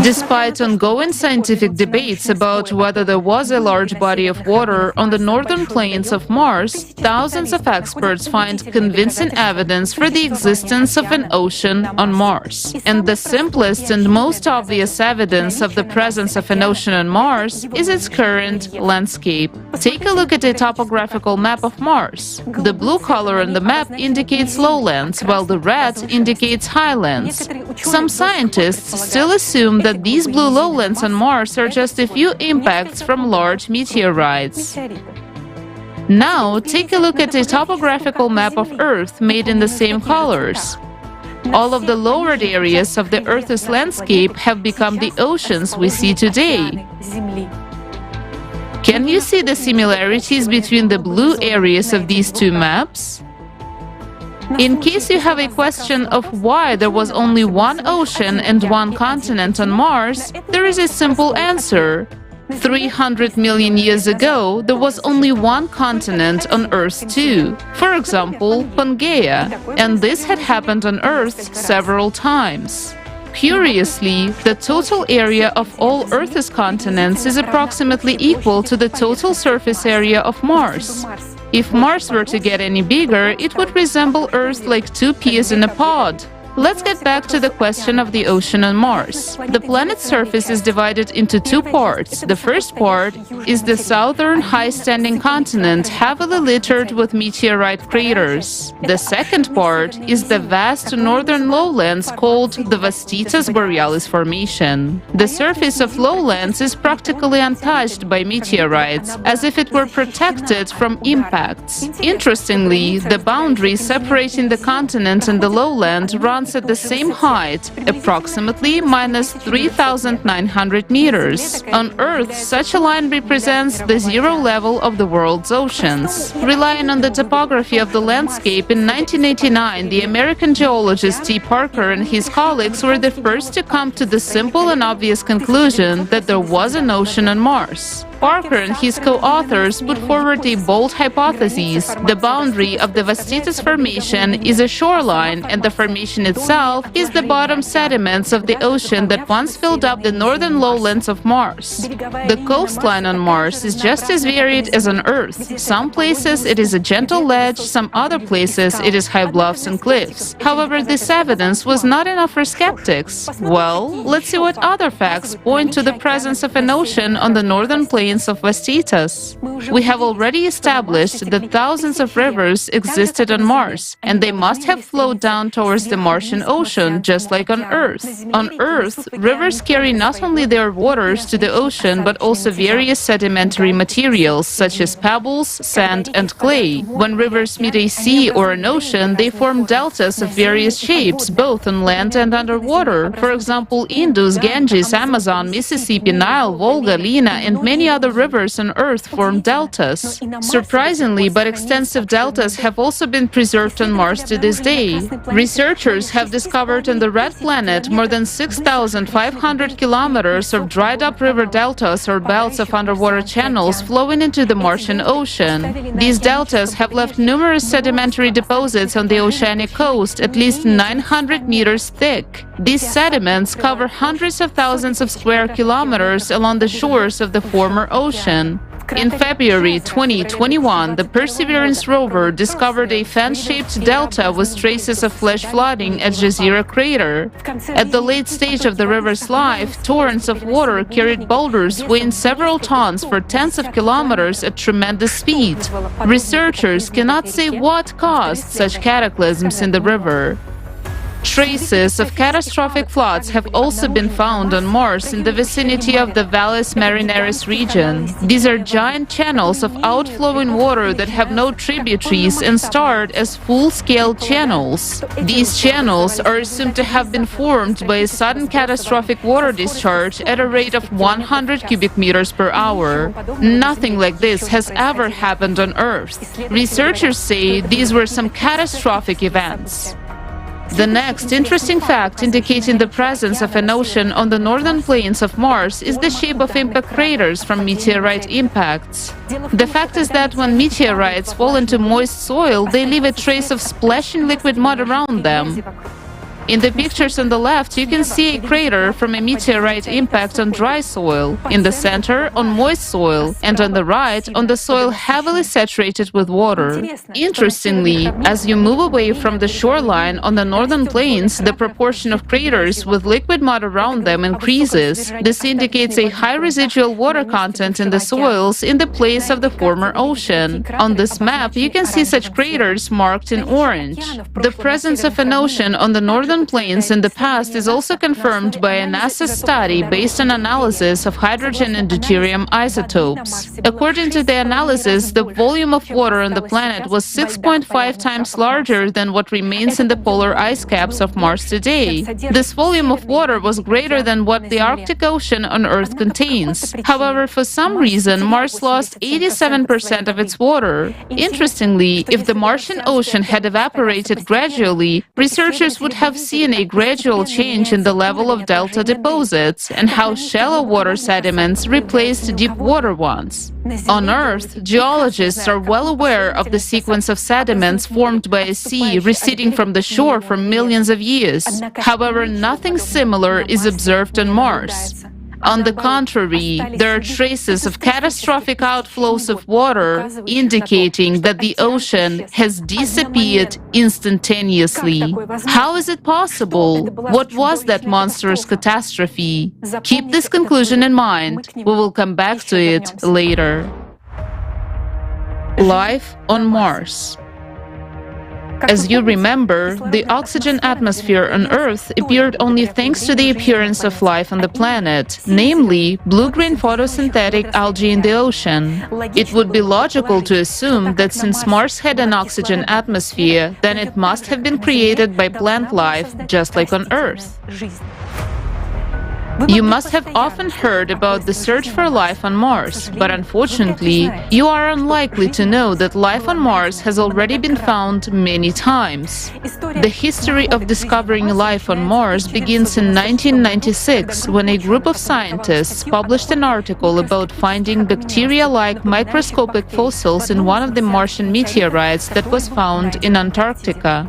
Despite ongoing scientific debates about whether there was a large body of water on the northern plains of Mars, thousands of experts find convincing evidence for the existence of an ocean on Mars. And the simplest and most obvious evidence of the presence of an ocean on Mars is its current landscape. Take a look at a topographical map of Mars. The blue color on the map indicates lowlands, while the red indicates highlands. Some scientists still assume that these blue lowlands on Mars are just a few impacts from large meteorites. Now, take a look at a topographical map of Earth made in the same colors. All of the lowered areas of the Earth's landscape have become the oceans we see today. Can you see the similarities between the blue areas of these two maps? In case you have a question of why there was only one ocean and one continent on Mars, there is a simple answer. 300 million years ago, there was only one continent on Earth too, for example, Pangaea, and this had happened on Earth several times. Curiously, the total area of all Earth's continents is approximately equal to the total surface area of Mars. If Mars were to get any bigger, it would resemble Earth like two peas in a pod. Let's get back to the question of the ocean on Mars. The planet's surface is divided into two parts. The first part is the southern high-standing continent, heavily littered with meteorite craters. The second part is the vast northern lowlands called the Vastitas Borealis Formation. The surface of lowlands is practically untouched by meteorites, as if it were protected from impacts. Interestingly, the boundary separating the continent and the lowland runs at the same height, approximately minus 3,900 meters. On Earth, such a line represents the zero level of the world's oceans. Relying on the topography of the landscape, in 1989, the American geologist T. Parker and his colleagues were the first to come to the simple and obvious conclusion that there was an ocean on Mars. Parker and his co-authors put forward a bold hypothesis. The boundary of the Vastitas Formation is a shoreline, and the formation itself is the bottom sediments of the ocean that once filled up the northern lowlands of Mars. The coastline on Mars is just as varied as on Earth. Some places it is a gentle ledge, some other places it is high bluffs and cliffs. However, this evidence was not enough for skeptics. Well, let's see what other facts point to the presence of an ocean on the northern plains of Vastitas. We have already established that thousands of rivers existed on Mars, and they must have flowed down towards the Martian Ocean, just like on Earth. On Earth, rivers carry not only their waters to the ocean, but also various sedimentary materials, such as pebbles, sand, and clay. When rivers meet a sea or an ocean, they form deltas of various shapes, both on land and underwater. For example, Indus, Ganges, Amazon, Mississippi, Nile, Volga, Lena, and many other rivers on Earth form deltas. Surprisingly, but extensive deltas have also been preserved on Mars to this day. Researchers have discovered on the Red Planet more than 6,500 kilometers of dried-up river deltas or belts of underwater channels flowing into the Martian Ocean. These deltas have left numerous sedimentary deposits on the oceanic coast, at least 900 meters thick. These sediments cover hundreds of thousands of square kilometers along the shores of the former ocean. In February 2021, the Perseverance rover discovered a fan-shaped delta with traces of flash flooding at Jezero crater. At the late stage of the river's life, torrents of water carried boulders weighing several tons for tens of kilometers at tremendous speed. Researchers cannot say what caused such cataclysms in the river. Traces of catastrophic floods have also been found on Mars in the vicinity of the Valles Marineris region. These are giant channels of outflowing water that have no tributaries and start as full-scale channels. These channels are assumed to have been formed by a sudden catastrophic water discharge at a rate of 100 cubic meters per hour. Nothing like this has ever happened on Earth. Researchers say these were some catastrophic events. The next interesting fact indicating the presence of an ocean on the northern plains of Mars is the shape of impact craters from meteorite impacts. The fact is that when meteorites fall into moist soil, they leave a trace of splashing liquid mud around them. In the pictures on the left, you can see a crater from a meteorite impact on dry soil, in the center on moist soil, and on the right on the soil heavily saturated with water. Interestingly, as you move away from the shoreline on the northern plains, the proportion of craters with liquid mud around them increases. This indicates a high residual water content in the soils in the place of the former ocean. On this map, you can see such craters marked in orange. The presence of an ocean on the northern plains in the past is also confirmed by a NASA study based on analysis of hydrogen and deuterium isotopes. According to the analysis, the volume of water on the planet was 6.5 times larger than what remains in the polar ice caps of Mars today. This volume of water was greater than what the Arctic Ocean on Earth contains. However, for some reason, Mars lost 87% of its water. Interestingly, if the Martian ocean had evaporated gradually, researchers would have seen a gradual change in the level of delta deposits and how shallow water sediments replaced deep water ones. On Earth, geologists are well aware of the sequence of sediments formed by a sea receding from the shore for millions of years. However, nothing similar is observed on Mars. On the contrary, there are traces of catastrophic outflows of water indicating that the ocean has disappeared instantaneously. How is it possible? What was that monstrous catastrophe? Keep this conclusion in mind. We will come back to it later. Life on Mars. As you remember, the oxygen atmosphere on Earth appeared only thanks to the appearance of life on the planet, namely blue-green photosynthetic algae in the ocean. It would be logical to assume that since Mars had an oxygen atmosphere, then it must have been created by plant life, just like on Earth. You must have often heard about the search for life on Mars, but unfortunately, you are unlikely to know that life on Mars has already been found many times. The history of discovering life on Mars begins in 1996, when a group of scientists published an article about finding bacteria-like microscopic fossils in one of the Martian meteorites that was found in Antarctica.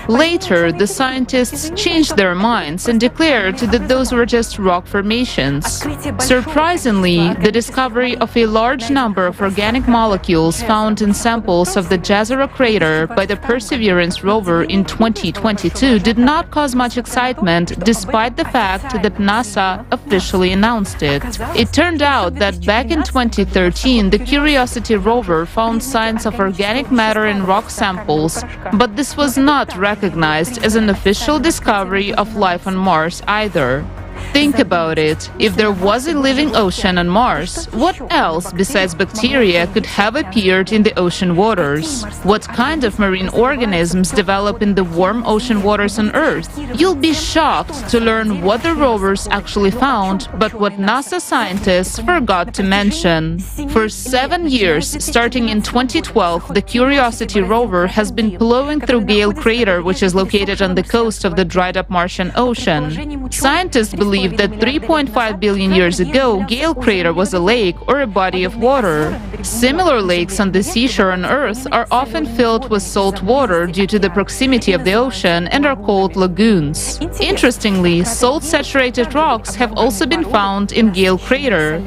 Later, the scientists changed their minds and declared that those were just rock formations. Surprisingly, the discovery of a large number of organic molecules found in samples of the Jezero crater by the Perseverance rover in 2022 did not cause much excitement, despite the fact that NASA officially announced it. It turned out that back in 2013, the Curiosity rover found signs of organic matter in rock samples, but this was not recognized as an official discovery of life on Mars either. Think about it. If there was a living ocean on Mars, what else besides bacteria could have appeared in the ocean waters? What kind of marine organisms develop in the warm ocean waters on Earth? You'll be shocked to learn what the rovers actually found, but what NASA scientists forgot to mention. For 7 years, starting in 2012, the Curiosity rover has been plowing through Gale Crater, which is located on the coast of the dried-up Martian Ocean. Scientists believe that 3.5 billion years ago, Gale Crater was a lake or a body of water. Similar lakes on the seashore on Earth are often filled with salt water due to the proximity of the ocean and are called lagoons. Interestingly, salt-saturated rocks have also been found in Gale Crater.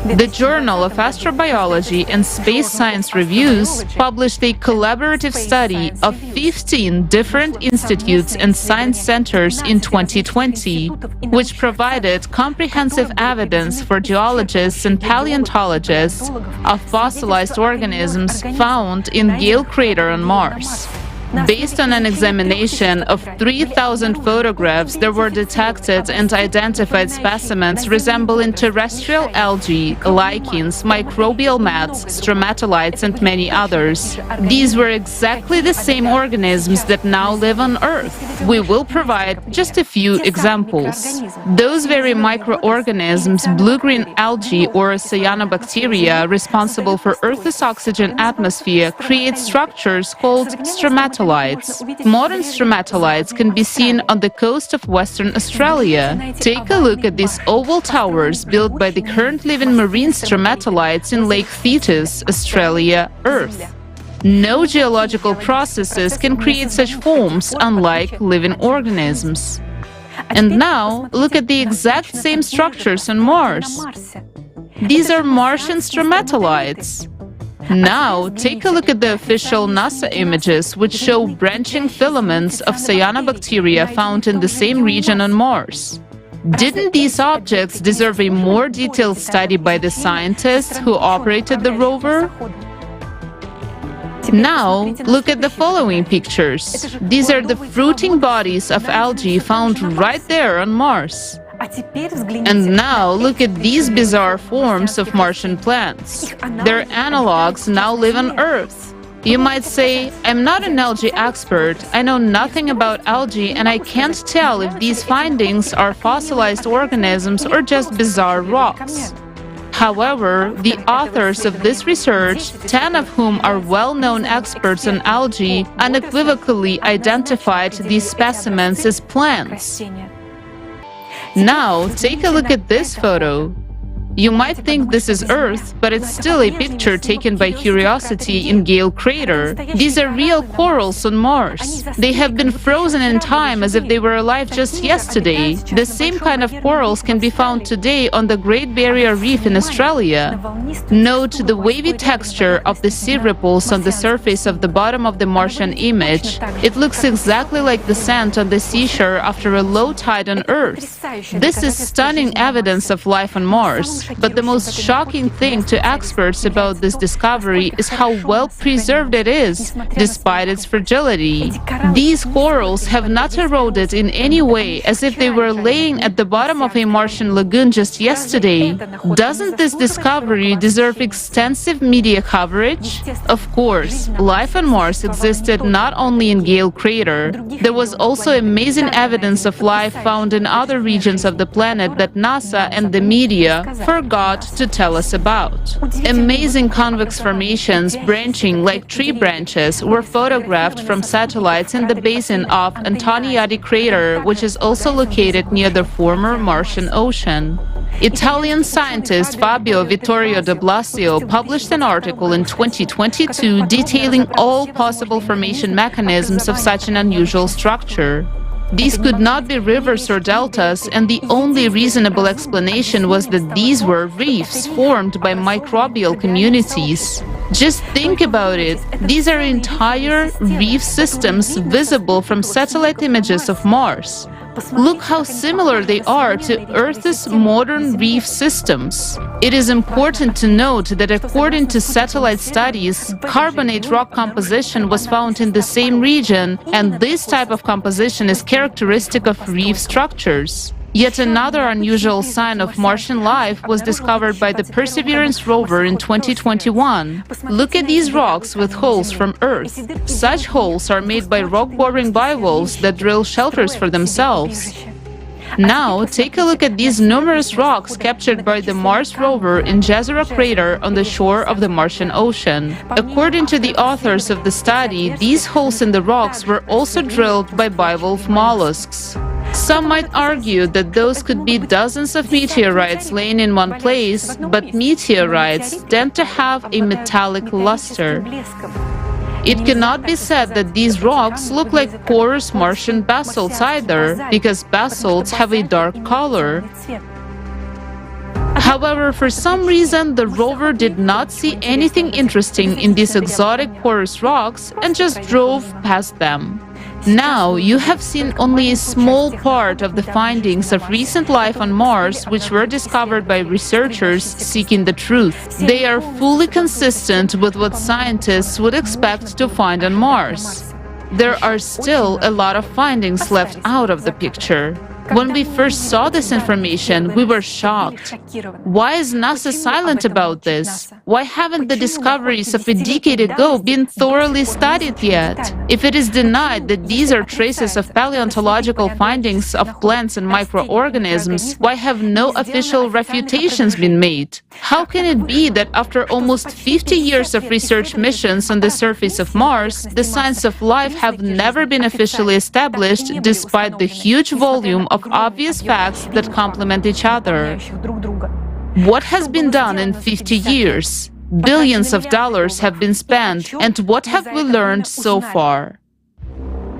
The Journal of Astrobiology and Space Science Reviews published a collaborative study of 15 different institutes and science centers in 2020, which provided comprehensive evidence for geologists and paleontologists of fossilized organisms found in Gale Crater on Mars. Based on an examination of 3,000 photographs, there were detected and identified specimens resembling terrestrial algae, lichens, microbial mats, stromatolites, and many others. These were exactly the same organisms that now live on Earth. We will provide just a few examples. Those very microorganisms, blue-green algae or cyanobacteria, responsible for Earth's oxygen atmosphere, create structures called stromatolites. Modern stromatolites can be seen on the coast of Western Australia. Take a look at these oval towers built by the current living marine stromatolites in Lake Thetis, Australia, Earth. No geological processes can create such forms, unlike living organisms. And now, look at the exact same structures on Mars. These are Martian stromatolites. Now, take a look at the official NASA images, which show branching filaments of cyanobacteria found in the same region on Mars. Didn't these objects deserve a more detailed study by the scientists who operated the rover? Now, look at the following pictures. These are the fruiting bodies of algae found right there on Mars. And now look at these bizarre forms of Martian plants. Their analogs now live on Earth. You might say, I'm not an algae expert, I know nothing about algae, and I can't tell if these findings are fossilized organisms or just bizarre rocks. However, the authors of this research, 10 of whom are well-known experts on algae, unequivocally identified these specimens as plants. Now, take a look at this photo. You might think this is Earth, but it's still a picture taken by Curiosity in Gale Crater. These are real corals on Mars. They have been frozen in time as if they were alive just yesterday. The same kind of corals can be found today on the Great Barrier Reef in Australia. Note the wavy texture of the sea ripples on the surface of the bottom of the Martian image. It looks exactly like the sand on the seashore after a low tide on Earth. This is stunning evidence of life on Mars. But the most shocking thing to experts about this discovery is how well preserved it is, despite its fragility. These corals have not eroded in any way, as if they were laying at the bottom of a Martian lagoon just yesterday. Doesn't this discovery deserve extensive media coverage? Of course, life on Mars existed not only in Gale Crater. There was also amazing evidence of life found in other regions of the planet that NASA and the media forgot to tell us about. Amazing convex formations branching like tree branches were photographed from satellites in the basin of Antoniadi crater, which is also located near the former Martian Ocean. Italian scientist Fabio Vittorio de Blasio published an article in 2022 detailing all possible formation mechanisms of such an unusual structure. These could not be rivers or deltas, and the only reasonable explanation was that these were reefs formed by microbial communities. Just think about it. These are entire reef systems visible from satellite images of Mars. Look how similar they are to Earth's modern reef systems. It is important to note that according to satellite studies, carbonate rock composition was found in the same region, and this type of composition is characteristic of reef structures. Yet another unusual sign of Martian life was discovered by the Perseverance rover in 2021. Look at these rocks with holes from Earth. Such holes are made by rock-boring bivalves that drill shelters for themselves. Now, take a look at these numerous rocks captured by the Mars rover in Jezero crater on the shore of the Martian Ocean. According to the authors of the study, these holes in the rocks were also drilled by bivalve mollusks. Some might argue that those could be dozens of meteorites laying in one place, but meteorites tend to have a metallic luster. It cannot be said that these rocks look like porous Martian basalts either, because basalts have a dark color. However, for some reason, the rover did not see anything interesting in these exotic porous rocks and just drove past them. Now, you have seen only a small part of the findings of recent life on Mars, which were discovered by researchers seeking the truth. They are fully consistent with what scientists would expect to find on Mars. there are still a lot of findings left out of the picture. When we first saw this information, we were shocked. Why is NASA silent about this? Why haven't the discoveries of a decade ago been thoroughly studied yet? If it is denied that these are traces of paleontological findings of plants and microorganisms, why have no official refutations been made? How can it be that after almost 50 years of research missions on the surface of Mars, the signs of life have never been officially established despite the huge volume of obvious facts that complement each other? What has been done in 50 years? Billions of dollars have been spent, and what have we learned so far?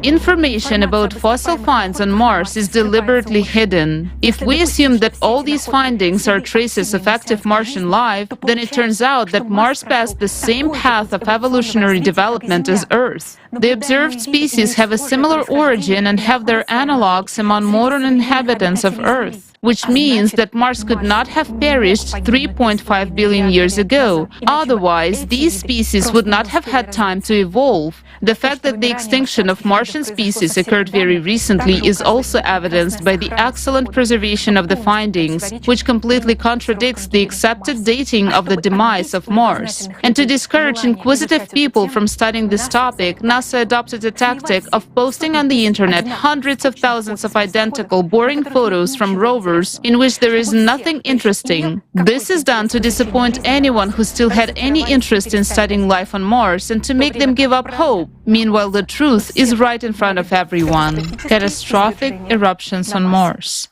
Information about fossil finds on Mars is deliberately hidden. If we assume that all these findings are traces of active Martian life, then it turns out that Mars passed the same path of evolutionary development as Earth. The observed species have a similar origin and have their analogues among modern inhabitants of Earth, which means that Mars could not have perished 3.5 billion years ago. Otherwise, these species would not have had time to evolve. The fact that the extinction of Martian species occurred very recently is also evidenced by the excellent preservation of the findings, which completely contradicts the accepted dating of the demise of Mars. And to discourage inquisitive people from studying this topic, NASA adopted a tactic of posting on the internet hundreds of thousands of identical, boring photos from rovers in which there is nothing interesting. This is done to disappoint anyone who still had any interest in studying life on Mars and to make them give up hope. Meanwhile, the truth is right in front of everyone. Catastrophic eruptions on Mars.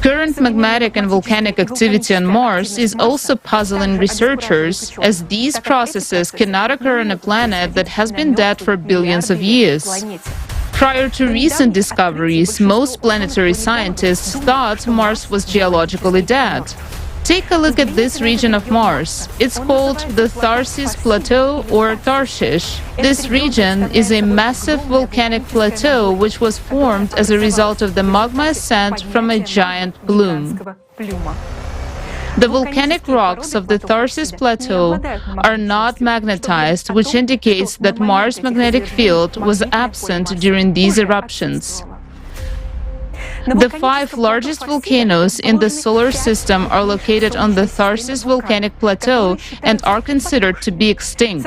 Current magmatic and volcanic activity on Mars is also puzzling researchers, as these processes cannot occur on a planet that has been dead for billions of years. Prior to recent discoveries, most planetary scientists thought Mars was geologically dead. Take a look at this region of Mars. It's called the Tharsis Plateau or Tarshish. This region is a massive volcanic plateau which was formed as a result of the magma ascent from a giant plume. The volcanic rocks of the Tharsis Plateau are not magnetized, which indicates that Mars' magnetic field was absent during these eruptions. The 5 largest volcanoes in the solar system are located on the Tharsis volcanic plateau and are considered to be extinct.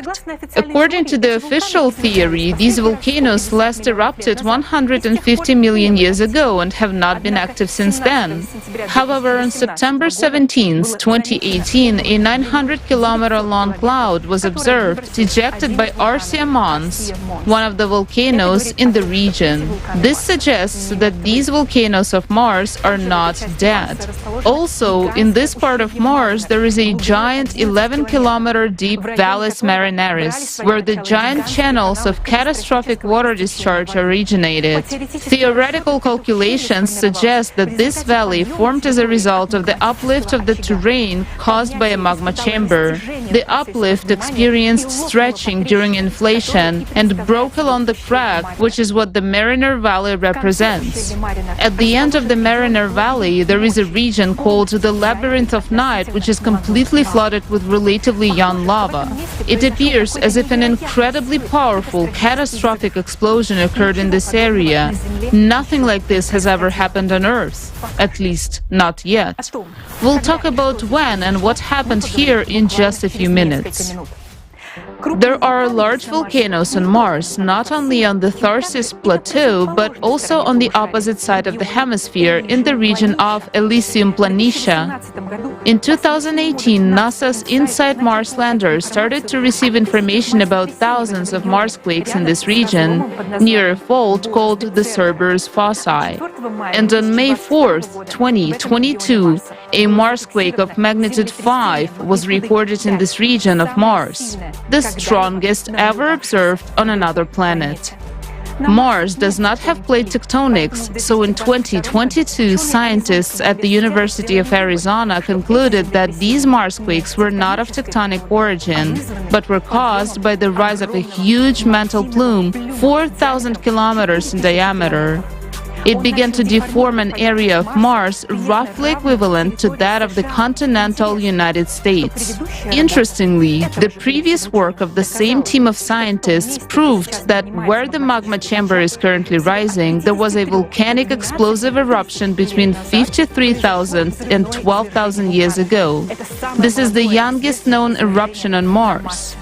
According to the official theory, these volcanoes last erupted 150 million years ago and have not been active since then. However, on September 17, 2018, a 900-kilometer-long cloud was observed ejected by Arsia Mons, one of the volcanoes in the region. This suggests that these volcanoes of Mars are not dead. Also, in this part of Mars, there is a giant 11-kilometer deep Valles Marineris, where the giant channels of catastrophic water discharge originated. Theoretical calculations suggest that this valley formed as a result of the uplift of the terrain caused by a magma chamber. The uplift experienced stretching during inflation and broke along the crack, which is what the Mariner Valley represents. At the end of the Mariner Valley, there is a region called the Labyrinth of Night, which is completely flooded with relatively young lava. It appears as if an incredibly powerful, catastrophic explosion occurred in this area. Nothing like this has ever happened on Earth, at least not yet. We'll talk about when and what happened here in just a few minutes. There are large volcanoes on Mars, not only on the Tharsis Plateau, but also on the opposite side of the hemisphere, in the region of Elysium Planitia. In 2018, NASA's InSight Mars lander started to receive information about thousands of Marsquakes in this region, near a fault called the Cerberus fossae. And on May 4th, 2022, a Marsquake of magnitude 5 was recorded in this region of Mars, the strongest ever observed on another planet. Mars does not have plate tectonics, so in 2022, scientists at the University of Arizona concluded that these Marsquakes were not of tectonic origin, but were caused by the rise of a huge mantle plume 4,000 kilometers in diameter. It began to deform an area of Mars roughly equivalent to that of the continental United States. Interestingly, the previous work of the same team of scientists proved that where the magma chamber is currently rising, there was a volcanic explosive eruption between 53,000 and 12,000 years ago. This is the youngest known eruption on Mars.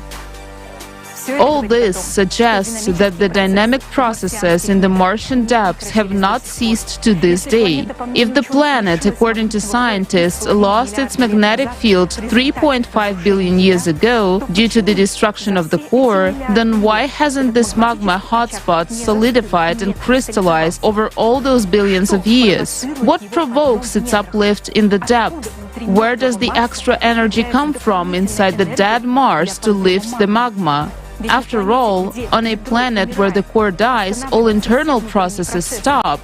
All this suggests that the dynamic processes in the Martian depths have not ceased to this day. If the planet, according to scientists, lost its magnetic field 3.5 billion years ago due to the destruction of the core, then why hasn't this magma hotspot solidified and crystallized over all those billions of years? What provokes its uplift in the depth? Where does the extra energy come from inside the dead Mars to lift the magma? After all, on a planet where the core dies, all internal processes stop,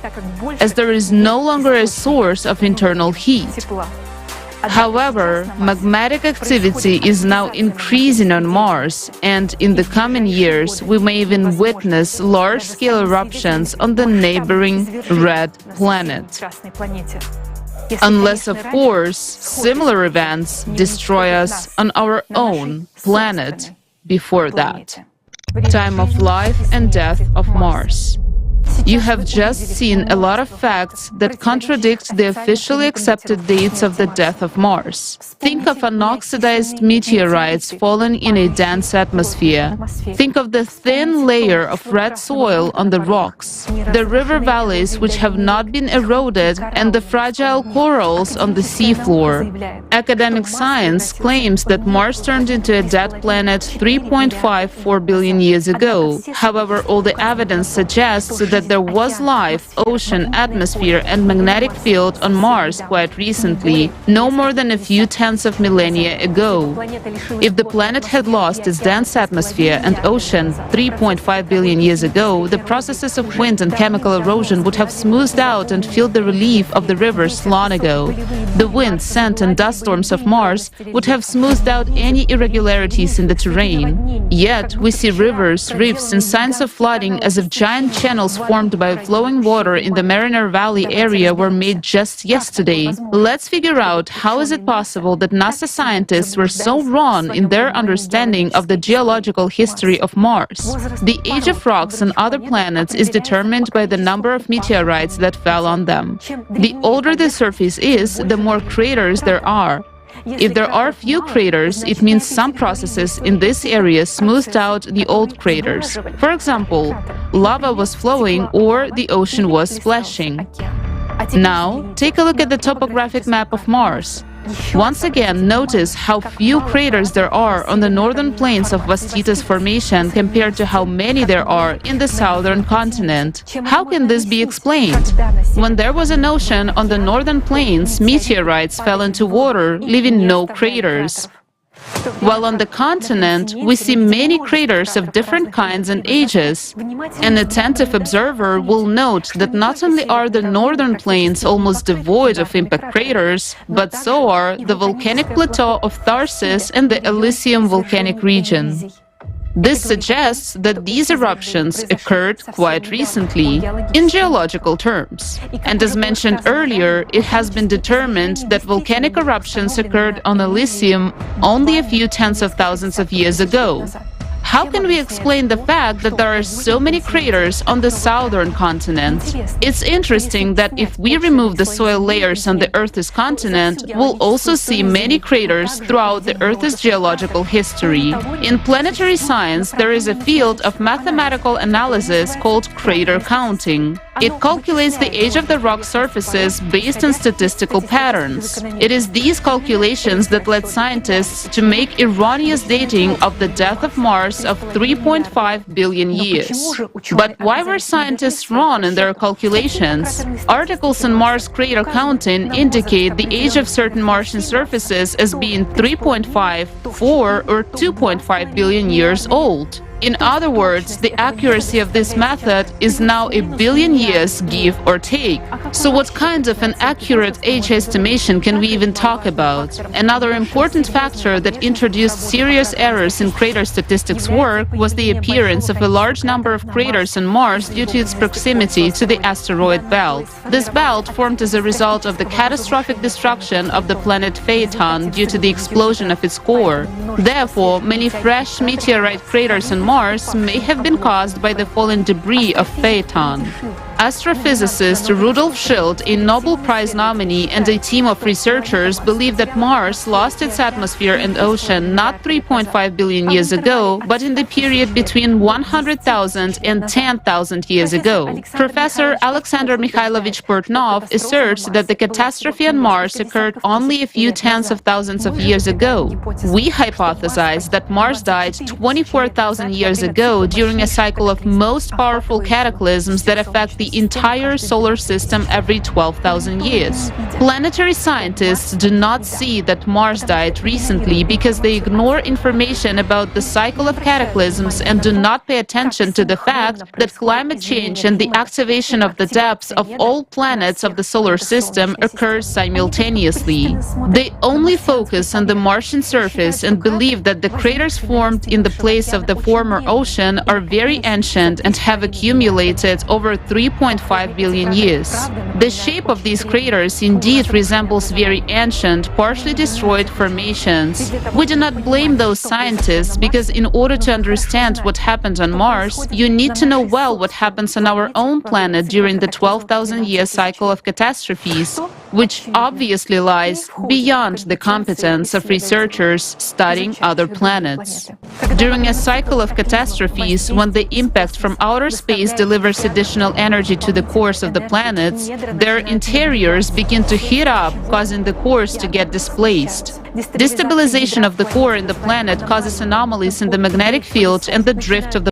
as there is no longer a source of internal heat. However, magmatic activity is now increasing on Mars, and in the coming years, we may even witness large-scale eruptions on the neighboring red planet. Unless, of course, similar events destroy us on our own planet before that. Time of life and death of Mars. You have just seen a lot of facts that contradict the officially accepted dates of the death of Mars. Think of unoxidized meteorites fallen in a dense atmosphere. Think of the thin layer of red soil on the rocks, the river valleys which have not been eroded, and the fragile corals on the seafloor. Academic science claims that Mars turned into a dead planet 3.54 billion years ago. However, all the evidence suggests that there was life, ocean, atmosphere, and magnetic field on Mars quite recently, no more than a few tenths of millennia ago. If the planet had lost its dense atmosphere and ocean 3.5 billion years ago, the processes of wind and chemical erosion would have smoothed out and filled the relief of the rivers long ago. The wind, sand, and dust storms of Mars would have smoothed out any irregularities in the terrain. Yet, we see rivers, rifts, and signs of flooding as if giant channels formed by flowing water in the Mariner Valley area were made just yesterday. Let's figure out how is it possible that NASA scientists were so wrong in their understanding of the geological history of Mars. The age of rocks on other planets is determined by the number of meteorites that fell on them. The older the surface is, the more craters there are. If there are few craters, it means some processes in this area smoothed out the old craters. For example, lava was flowing or the ocean was splashing. Now, take a look at the topographic map of Mars. Once again, notice how few craters there are on the northern plains of Vastitas Formation compared to how many there are in the southern continent. How can this be explained? When there was an ocean on the northern plains, meteorites fell into water, leaving no craters. While on the continent, we see many craters of different kinds and ages. An attentive observer will note that not only are the northern plains almost devoid of impact craters, but so are the volcanic plateau of Tharsis and the Elysium volcanic region. This suggests that these eruptions occurred quite recently, in geological terms. And as mentioned earlier, it has been determined that volcanic eruptions occurred on Elysium only a few tens of thousands of years ago. How can we explain the fact that there are so many craters on the southern continent? It's interesting that if we remove the soil layers on the Earth's continent, we'll also see many craters throughout the Earth's geological history. In planetary science, there is a field of mathematical analysis called crater counting. It calculates the age of the rock surfaces based on statistical patterns. It is these calculations that led scientists to make erroneous dating of the death of Mars of 3.5 billion years. But why were scientists wrong in their calculations? Articles on Mars crater counting indicate the age of certain Martian surfaces as being 3.5, 4, or 2.5 billion years old. In other words, the accuracy of this method is now 1 billion years, give or take. So what kind of an accurate age estimation can we even talk about? Another important factor that introduced serious errors in crater statistics work was the appearance of a large number of craters on Mars due to its proximity to the asteroid belt. This belt formed as a result of the catastrophic destruction of the planet Phaeton due to the explosion of its core. Therefore, many fresh meteorite craters on Mars may have been caused by the fallen debris of Phaeton. Astrophysicist Rudolf Schultz, a Nobel Prize nominee, and a team of researchers believe that Mars lost its atmosphere and ocean not 3.5 billion years ago, but in the period between 100,000 and 10,000 years ago. Professor Alexander Mikhailovich Portnov asserts that the catastrophe on Mars occurred only a few tens of thousands of years ago. We hypothesize that Mars died 24,000 years ago during a cycle of most powerful cataclysms that affect the entire solar system every 12,000 years. Planetary scientists do not see that Mars died recently because they ignore information about the cycle of cataclysms and do not pay attention to the fact that climate change and the activation of the depths of all planets of the solar system occurs simultaneously. They only focus on the Martian surface and believe that the craters formed in the place of the former ocean are very ancient and have accumulated over 3.5 billion years. The shape of these craters indeed resembles very ancient, partially destroyed formations. We do not blame those scientists because in order to understand what happened on Mars, you need to know well what happens on our own planet during the 12,000-year cycle of catastrophes, which obviously lies beyond the competence of researchers studying other planets. During a cycle of catastrophes, when the impact from outer space delivers additional energy to the cores of the planets, their interiors begin to heat up, causing the cores to get displaced. Destabilization of the core in the planet causes anomalies in the magnetic field and the drift of the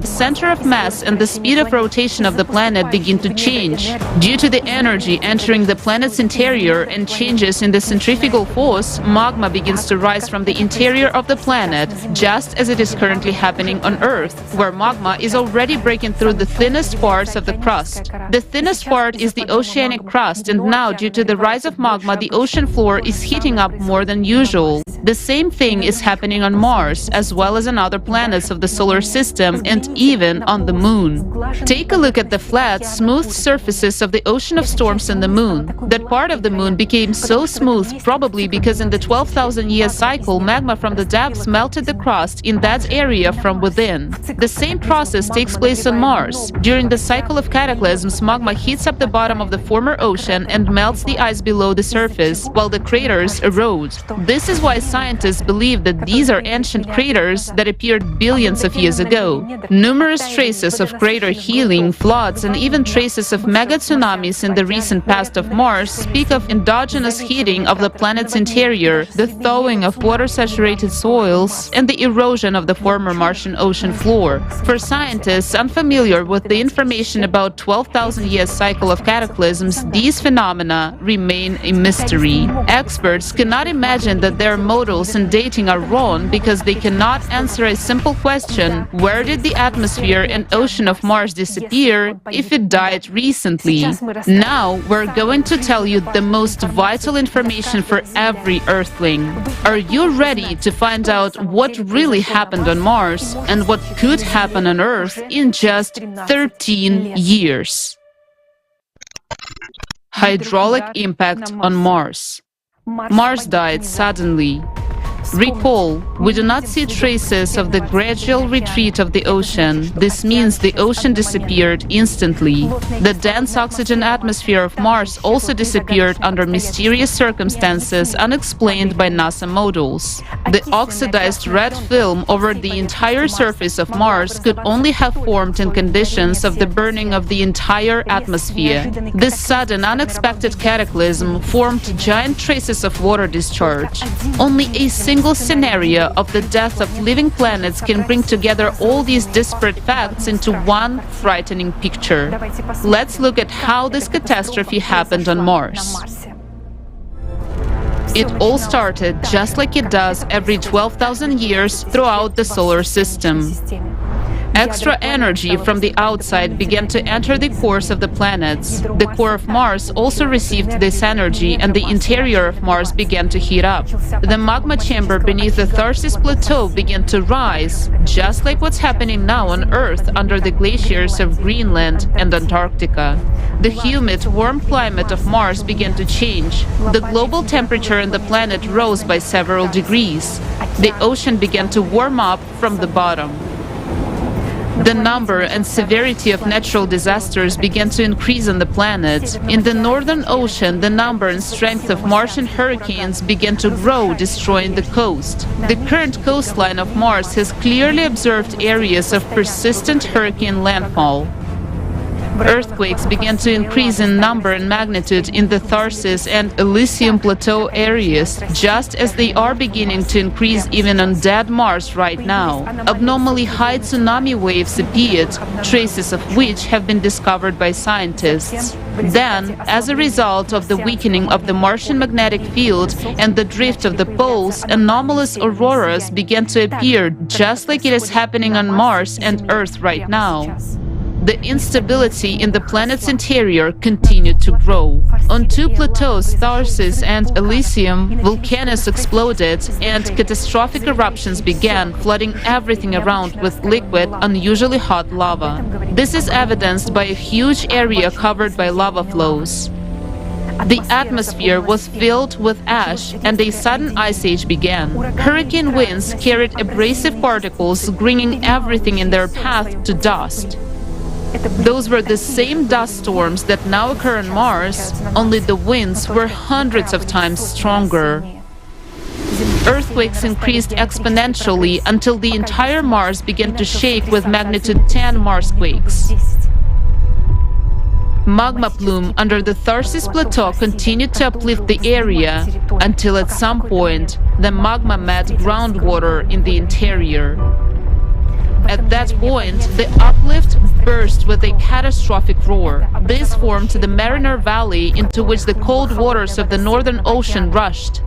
center of mass and the speed of rotation of the planet begin to change. Due to the energy entering the planet's interior and changes in the centrifugal force, magma begins to rise from the interior of the planet, just as it is currently happening on Earth, where magma is already breaking through the thinnest parts of the crust. The thinnest part is the oceanic crust, and now, due to the rise of magma, the ocean floor is heating up more than usual. The same thing is happening on Mars, as well as on other planets of the solar system, and even on the Moon. Take a look at the flat, smooth surfaces of the ocean of storms on the Moon. That part of the Moon became so smooth probably because in the 12,000-year cycle, magma from the depths melted the crust in that area from within. The same process takes place on Mars. During the cycle of cataclysms, magma heats up the bottom of the former ocean and melts the ice below the surface, while the craters erode. This is why scientists believe that these are ancient craters that appeared billions of years ago. Numerous traces of crater healing, floods, and even traces of mega tsunamis in the recent past of Mars speak of endogenous heating of the planet's interior, the thawing of water-saturated soils, and the erosion of the former Martian ocean floor. For scientists unfamiliar with the information about 12,000-year cycle of cataclysms, these phenomena remain a mystery. Experts cannot imagine that their models and dating are wrong because they cannot answer a simple question: where did the atmosphere and ocean of Mars disappear if it died recently? Now we're going to tell you the most vital information for every Earthling. Are you ready to find out what really happened on Mars and what could happen on Earth in just 13 years? Hydraulic impact on Mars. Mars died suddenly. Recall, we do not see traces of the gradual retreat of the ocean. This means the ocean disappeared instantly. The dense oxygen atmosphere of Mars also disappeared under mysterious circumstances unexplained by NASA models. The oxidized red film over the entire surface of Mars could only have formed in conditions of the burning of the entire atmosphere. This sudden, unexpected cataclysm formed giant traces of water discharge. Only a single scenario of the death of living planets can bring together all these disparate facts into one frightening picture. Let's look at how this catastrophe happened on Mars. It all started just like it does every 12,000 years throughout the solar system. Extra energy from the outside began to enter the cores of the planets. The core of Mars also received this energy, and the interior of Mars began to heat up. The magma chamber beneath the Tharsis Plateau began to rise, just like what's happening now on Earth under the glaciers of Greenland and Antarctica. The humid, warm climate of Mars began to change. The global temperature on the planet rose by several degrees. The ocean began to warm up from the bottom. The number and severity of natural disasters began to increase on the planet. In the Northern Ocean, the number and strength of Martian hurricanes began to grow, destroying the coast. The current coastline of Mars has clearly observed areas of persistent hurricane landfall. Earthquakes began to increase in number and magnitude in the Tharsis and Elysium Plateau areas, just as they are beginning to increase even on dead Mars right now. Abnormally high tsunami waves appeared, traces of which have been discovered by scientists. Then, as a result of the weakening of the Martian magnetic field and the drift of the poles, anomalous auroras began to appear, just like it is happening on Mars and Earth right now. The instability in the planet's interior continued to grow. On two plateaus, Tharsis and Elysium, volcanoes exploded and catastrophic eruptions began, flooding everything around with liquid, unusually hot lava. This is evidenced by a huge area covered by lava flows. The atmosphere was filled with ash, and a sudden ice age began. Hurricane winds carried abrasive particles, bringing everything in their path to dust. Those were the same dust storms that now occur on Mars, only the winds were hundreds of times stronger. Earthquakes increased exponentially until the entire Mars began to shake with magnitude 10 Marsquakes. Magma plume under the Tharsis Plateau continued to uplift the area until at some point the magma met groundwater in the interior. At that point, the uplift burst with a catastrophic roar. This formed the Mariner Valley, into which the cold waters of the Northern Ocean rushed.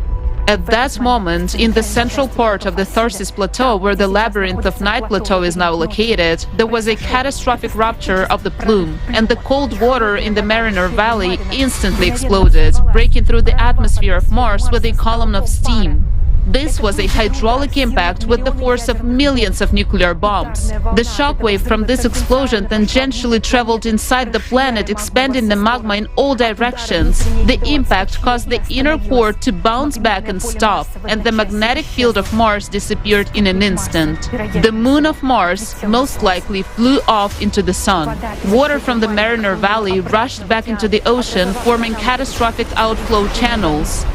At that moment, in the central part of the Tharsis Plateau, where the labyrinth of Night Plateau is now located, there was a catastrophic rupture of the plume, and the cold water in the Mariner Valley instantly exploded, breaking through the atmosphere of Mars with a column of steam. This was a hydraulic impact with the force of millions of nuclear bombs. The shockwave from this explosion tangentially traveled inside the planet, expanding the magma in all directions. The impact caused the inner core to bounce back and stop, and the magnetic field of Mars disappeared in an instant. The moon of Mars most likely flew off into the sun. Water from the Mariner Valley rushed back into the ocean, forming catastrophic outflow channels.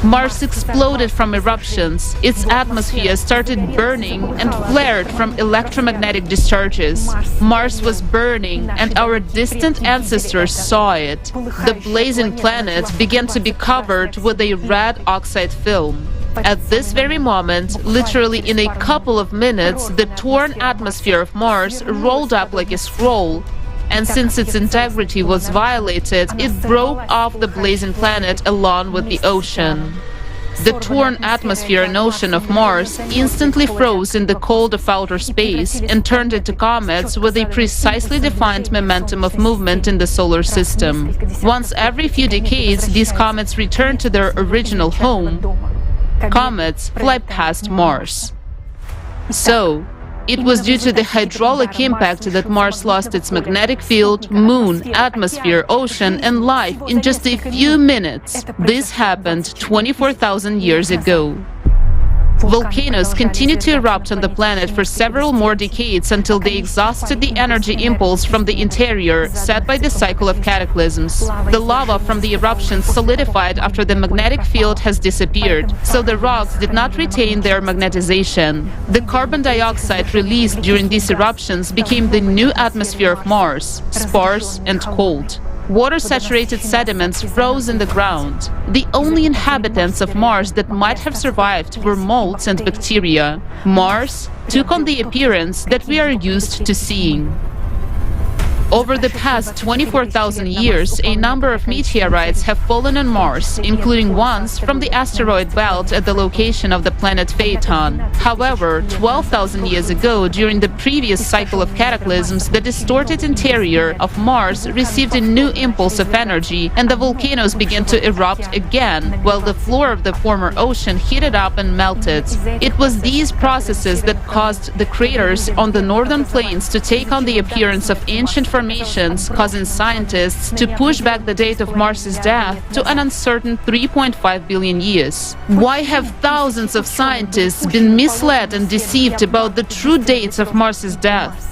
Mars exploded from eruptions, its atmosphere started burning and flared from electromagnetic discharges. Mars was burning, and our distant ancestors saw it. The blazing planet began to be covered with a red oxide film. At this very moment, literally in a couple of minutes, the torn atmosphere of Mars rolled up like a scroll. And since its integrity was violated, it broke off the blazing planet along with the ocean. The torn atmosphere and ocean of Mars instantly froze in the cold of outer space and turned into comets with a precisely defined momentum of movement in the solar system. Once every few decades, these comets return to their original home. Comets fly past Mars. So, it was due to the hydraulic impact that Mars lost its magnetic field, moon, atmosphere, ocean, and life in just a few minutes. This happened 24,000 years ago. Volcanoes continued to erupt on the planet for several more decades until they exhausted the energy impulse from the interior set by the cycle of cataclysms. The lava from the eruptions solidified after the magnetic field has disappeared, so the rocks did not retain their magnetization. The carbon dioxide released during these eruptions became the new atmosphere of Mars, sparse and cold. Water-saturated sediments froze in the ground. The only inhabitants of Mars that might have survived were molds and bacteria. Mars took on the appearance that we are used to seeing. Over the past 24,000 years, a number of meteorites have fallen on Mars, including ones from the asteroid belt at the location of the planet Phaeton. However, 12,000 years ago, during the previous cycle of cataclysms, the distorted interior of Mars received a new impulse of energy, and the volcanoes began to erupt again, while the floor of the former ocean heated up and melted. It was these processes that caused the craters on the northern plains to take on the appearance of ancient formations, causing scientists to push back the date of Mars's death to an uncertain 3.5 billion years. Why have thousands of scientists been misled and deceived about the true dates of Mars's death?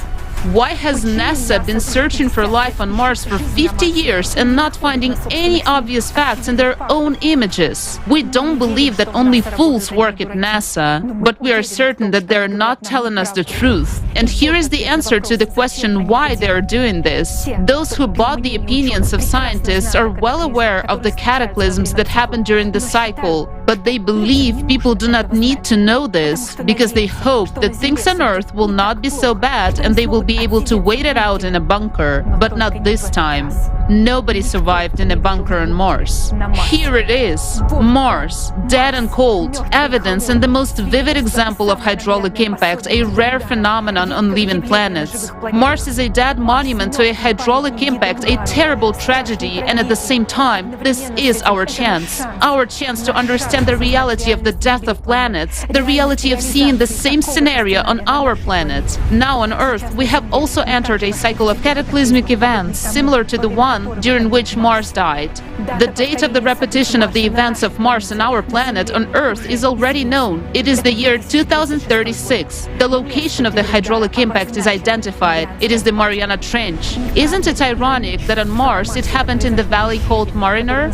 Why has NASA been searching for life on Mars for 50 years and not finding any obvious facts in their own images? We don't believe that only fools work at NASA, but we are certain that they're not telling us the truth. And here is the answer to the question why they're doing this. Those who bought the opinions of scientists are well aware of the cataclysms that happened during the cycle, but they believe people do not need to know this because they hope that things on Earth will not be so bad and they will be able to wait it out in a bunker, but not this time. Nobody survived in a bunker on Mars. Here it is, Mars, dead and cold, evidence and the most vivid example of hydraulic impact, a rare phenomenon on living planets. Mars is a dead monument to a hydraulic impact, a terrible tragedy, and at the same time, this is our chance to understand the reality of the death of planets, the reality of seeing the same scenario on our planet. Now on Earth, we have also entered a cycle of cataclysmic events similar to the one during which Mars died. The date of the repetition of the events of Mars on our planet on Earth is already known. It is the year 2036. The location of the hydraulic impact is identified. It is the Mariana Trench. Isn't it ironic that on Mars it happened in the valley called Mariner?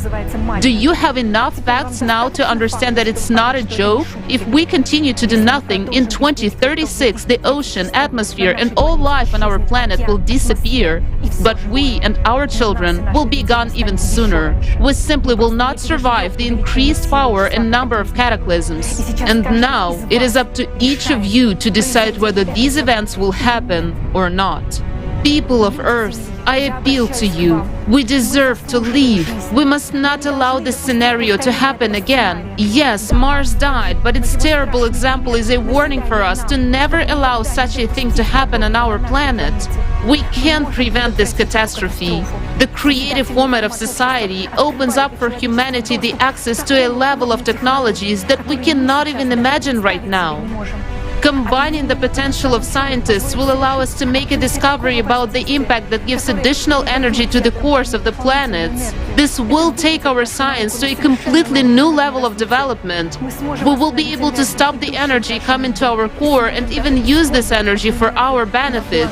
Do you have enough facts now to understand that it's not a joke? If we continue to do nothing, in 2036 the ocean, atmosphere and all life on our planet will disappear. But we and our children will be gone even sooner. We simply will not survive the increased power and number of cataclysms. And now it is up to each of you to decide whether these events will happen or not. People of Earth, I appeal to you. We deserve to live. We must not allow this scenario to happen again. Yes, Mars died, but its terrible example is a warning for us to never allow such a thing to happen on our planet. We can't prevent this catastrophe. The creative format of society opens up for humanity the access to a level of technologies that we cannot even imagine right now. Combining the potential of scientists will allow us to make a discovery about the impact that gives additional energy to the cores of the planets. This will take our science to a completely new level of development. We will be able to stop the energy coming to our core and even use this energy for our benefit.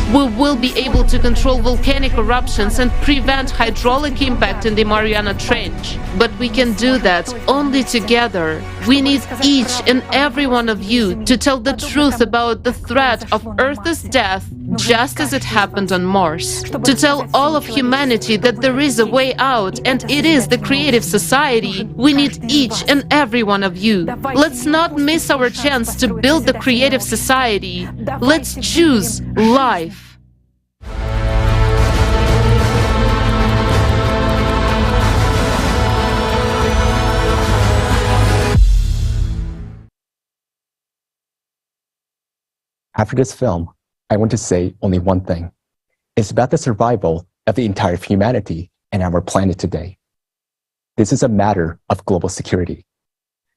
We will be able to control volcanic eruptions and prevent hydraulic impact in the Mariana Trench. But we can do that only together. We need each and every one of you to tell the truth about the threat of Earth's death, just as it happened on Mars. To tell all of humanity that there is a way out, and it is the creative society. We need each and every one of you. Let's not miss our chance to build the creative society. Let's choose life. After this film, I want to say only one thing. It's about the survival of the entire humanity and our planet today. This is a matter of global security.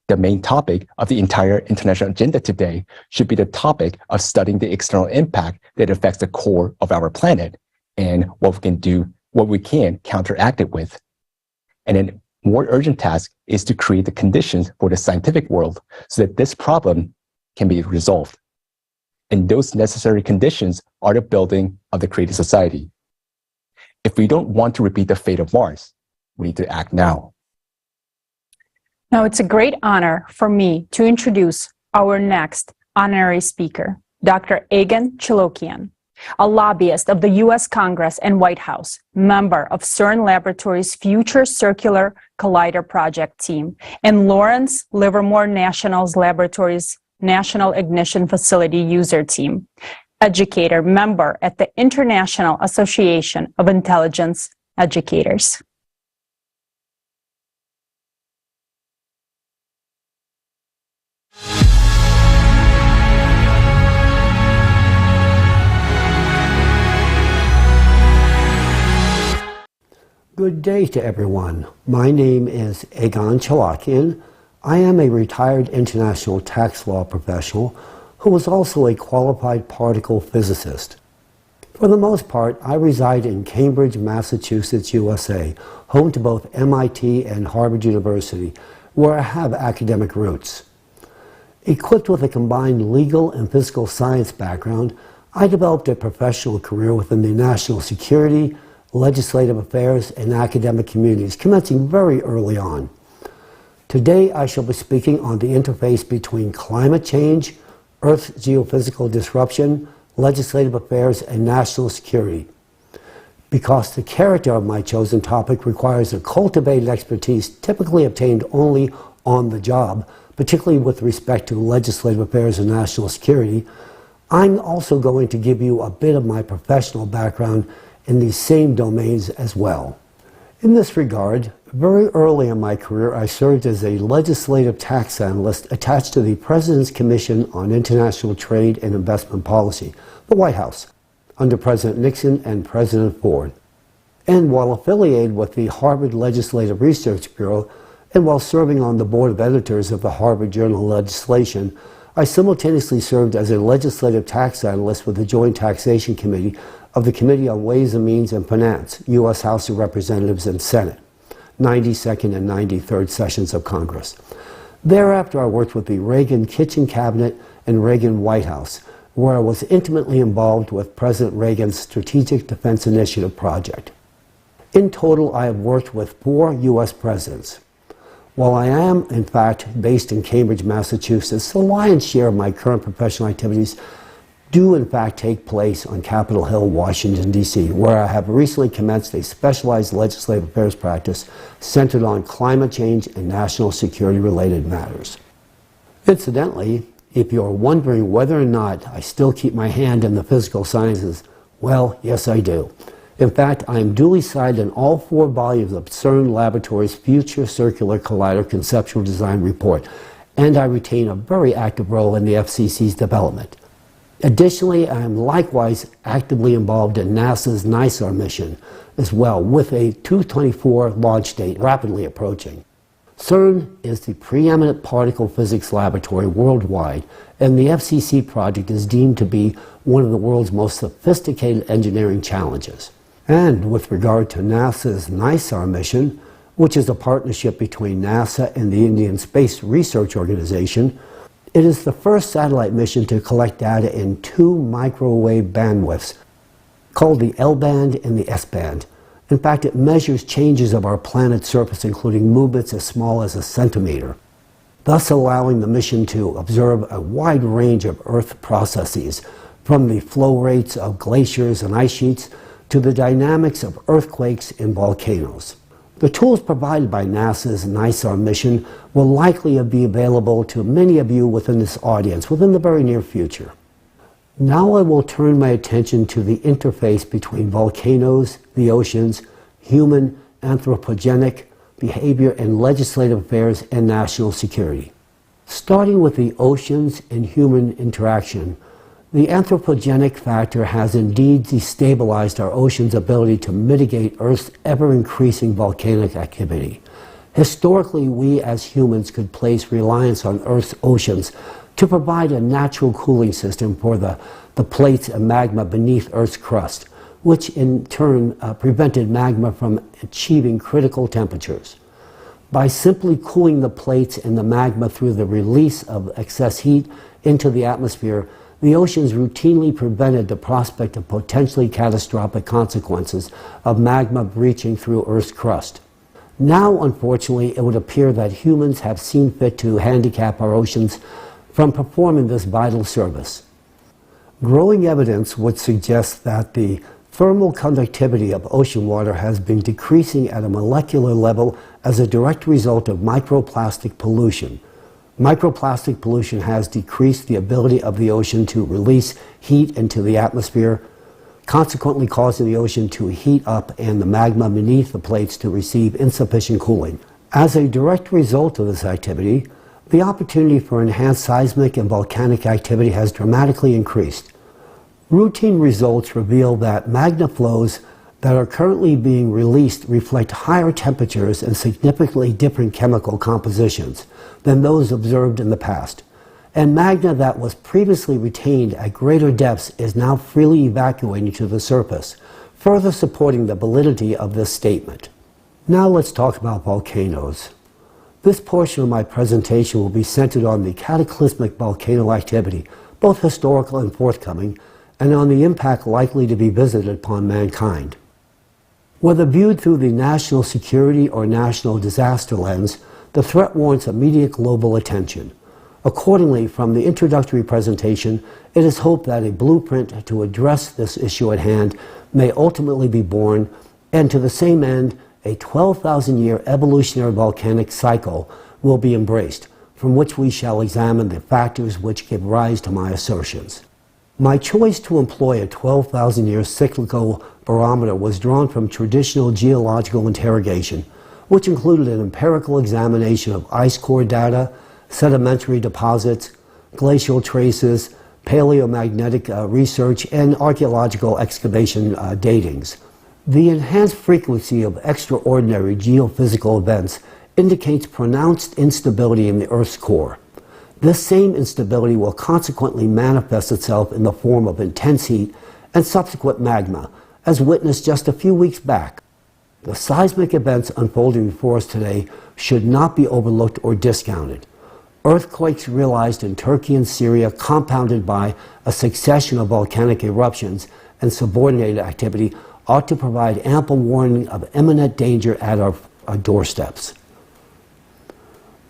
The main topic of the entire international agenda today should be the topic of studying the external impact that affects the core of our planet and what we can counteract it with. And a more urgent task is to create the conditions for the scientific world so that this problem can be resolved. And those necessary conditions are the building of the creative society. If we don't want to repeat the fate of Mars, we need to act now. Now, it's a great honor for me to introduce our next honorary speaker, Dr. Egan Chilokian, a lobbyist of the U.S. Congress and White House, member of CERN Laboratories' Future Circular Collider Project team, and Lawrence Livermore National Laboratories National Ignition Facility user team. educator member at the International Association of Intelligence Educators. Good day to everyone. My name is Egon Chalakian. I am a retired international tax law professional who was also a qualified particle physicist. For the most part, I reside in Cambridge, Massachusetts, USA, home to both MIT and Harvard University, where I have academic roots. Equipped with a combined legal and physical science background, I developed a professional career within the national security, legislative affairs, and academic communities, commencing very early on. Today, I shall be speaking on the interface between climate change, Earth's geophysical disruption, legislative affairs, and national security. Because the character of my chosen topic requires a cultivated expertise typically obtained only on the job, particularly with respect to legislative affairs and national security, I'm also going to give you a bit of my professional background in these same domains as well. In this regard, very early in my career, I served as a legislative tax analyst attached to the President's Commission on International Trade and Investment Policy, the White House, under President Nixon and President Ford. And while affiliated with the Harvard Legislative Research Bureau, and while serving on the board of editors of the Harvard Journal of Legislation, I simultaneously served as a legislative tax analyst with the Joint Taxation Committee of the Committee on Ways and Means and Finance, U.S. House of Representatives and Senate, 92nd and 93rd sessions of Congress. Thereafter, I worked with the Reagan Kitchen Cabinet and Reagan White House, where I was intimately involved with President Reagan's Strategic Defense Initiative project. In total, I have worked with 4 U.S. presidents. While I am, in fact, based in Cambridge, Massachusetts, the lion's share of my current professional activities do in fact take place on Capitol Hill, Washington, D.C., where I have recently commenced a specialized legislative affairs practice centered on climate change and national security-related matters. Incidentally, if you're wondering whether or not I still keep my hand in the physical sciences, well, yes, I do. In fact, I am duly cited in all 4 volumes of CERN Laboratories' Future Circular Collider Conceptual Design Report, and I retain a very active role in the FCC's development. Additionally, I am likewise actively involved in NASA's NISAR mission as well, with a 2024 launch date rapidly approaching. CERN is the preeminent particle physics laboratory worldwide, and the FCC project is deemed to be one of the world's most sophisticated engineering challenges. And with regard to NASA's NISAR mission, which is a partnership between NASA and the Indian Space Research Organization, it is the first satellite mission to collect data in 2 microwave bandwidths, called the L-band and the S-band. In fact, it measures changes of our planet's surface, including movements as small as a centimeter, thus allowing the mission to observe a wide range of Earth processes, from the flow rates of glaciers and ice sheets to the dynamics of earthquakes and volcanoes. The tools provided by NASA's NISAR mission will likely be available to many of you within this audience within the very near future. Now I will turn my attention to the interface between volcanoes, the oceans, human anthropogenic behavior, and legislative affairs and national security. Starting with the oceans and human interaction, the anthropogenic factor has indeed destabilized our ocean's ability to mitigate Earth's ever-increasing volcanic activity. Historically, we as humans could place reliance on Earth's oceans to provide a natural cooling system for the plates and magma beneath Earth's crust, which in turn prevented magma from achieving critical temperatures. By simply cooling the plates and the magma through the release of excess heat into the atmosphere, the oceans routinely prevented the prospect of potentially catastrophic consequences of magma breaching through Earth's crust. Now, unfortunately, it would appear that humans have seen fit to handicap our oceans from performing this vital service. Growing evidence would suggest that the thermal conductivity of ocean water has been decreasing at a molecular level as a direct result of microplastic pollution. Microplastic pollution has decreased the ability of the ocean to release heat into the atmosphere, consequently causing the ocean to heat up and the magma beneath the plates to receive insufficient cooling. As a direct result of this activity, the opportunity for enhanced seismic and volcanic activity has dramatically increased. Routine results reveal that magma flows that are currently being released reflect higher temperatures and significantly different chemical compositions than those observed in the past. And magma that was previously retained at greater depths is now freely evacuating to the surface, further supporting the validity of this statement. Now let's talk about volcanoes. This portion of my presentation will be centered on the cataclysmic volcano activity, both historical and forthcoming, and on the impact likely to be visited upon mankind. Whether viewed through the national security or national disaster lens, the threat warrants immediate global attention. Accordingly, from the introductory presentation, it is hoped that a blueprint to address this issue at hand may ultimately be born, and to the same end, a 12,000-year evolutionary volcanic cycle will be embraced, from which we shall examine the factors which give rise to my assertions. My choice to employ a 12,000-year cyclical barometer was drawn from traditional geological interrogation, which included an empirical examination of ice core data, sedimentary deposits, glacial traces, paleomagnetic research, and archaeological excavation datings. The enhanced frequency of extraordinary geophysical events indicates pronounced instability in the Earth's core. This same instability will consequently manifest itself in the form of intense heat and subsequent magma, as witnessed just a few weeks back. The seismic events unfolding before us today should not be overlooked or discounted. Earthquakes realized in Turkey and Syria, compounded by a succession of volcanic eruptions and subordinated activity, ought to provide ample warning of imminent danger at our doorsteps.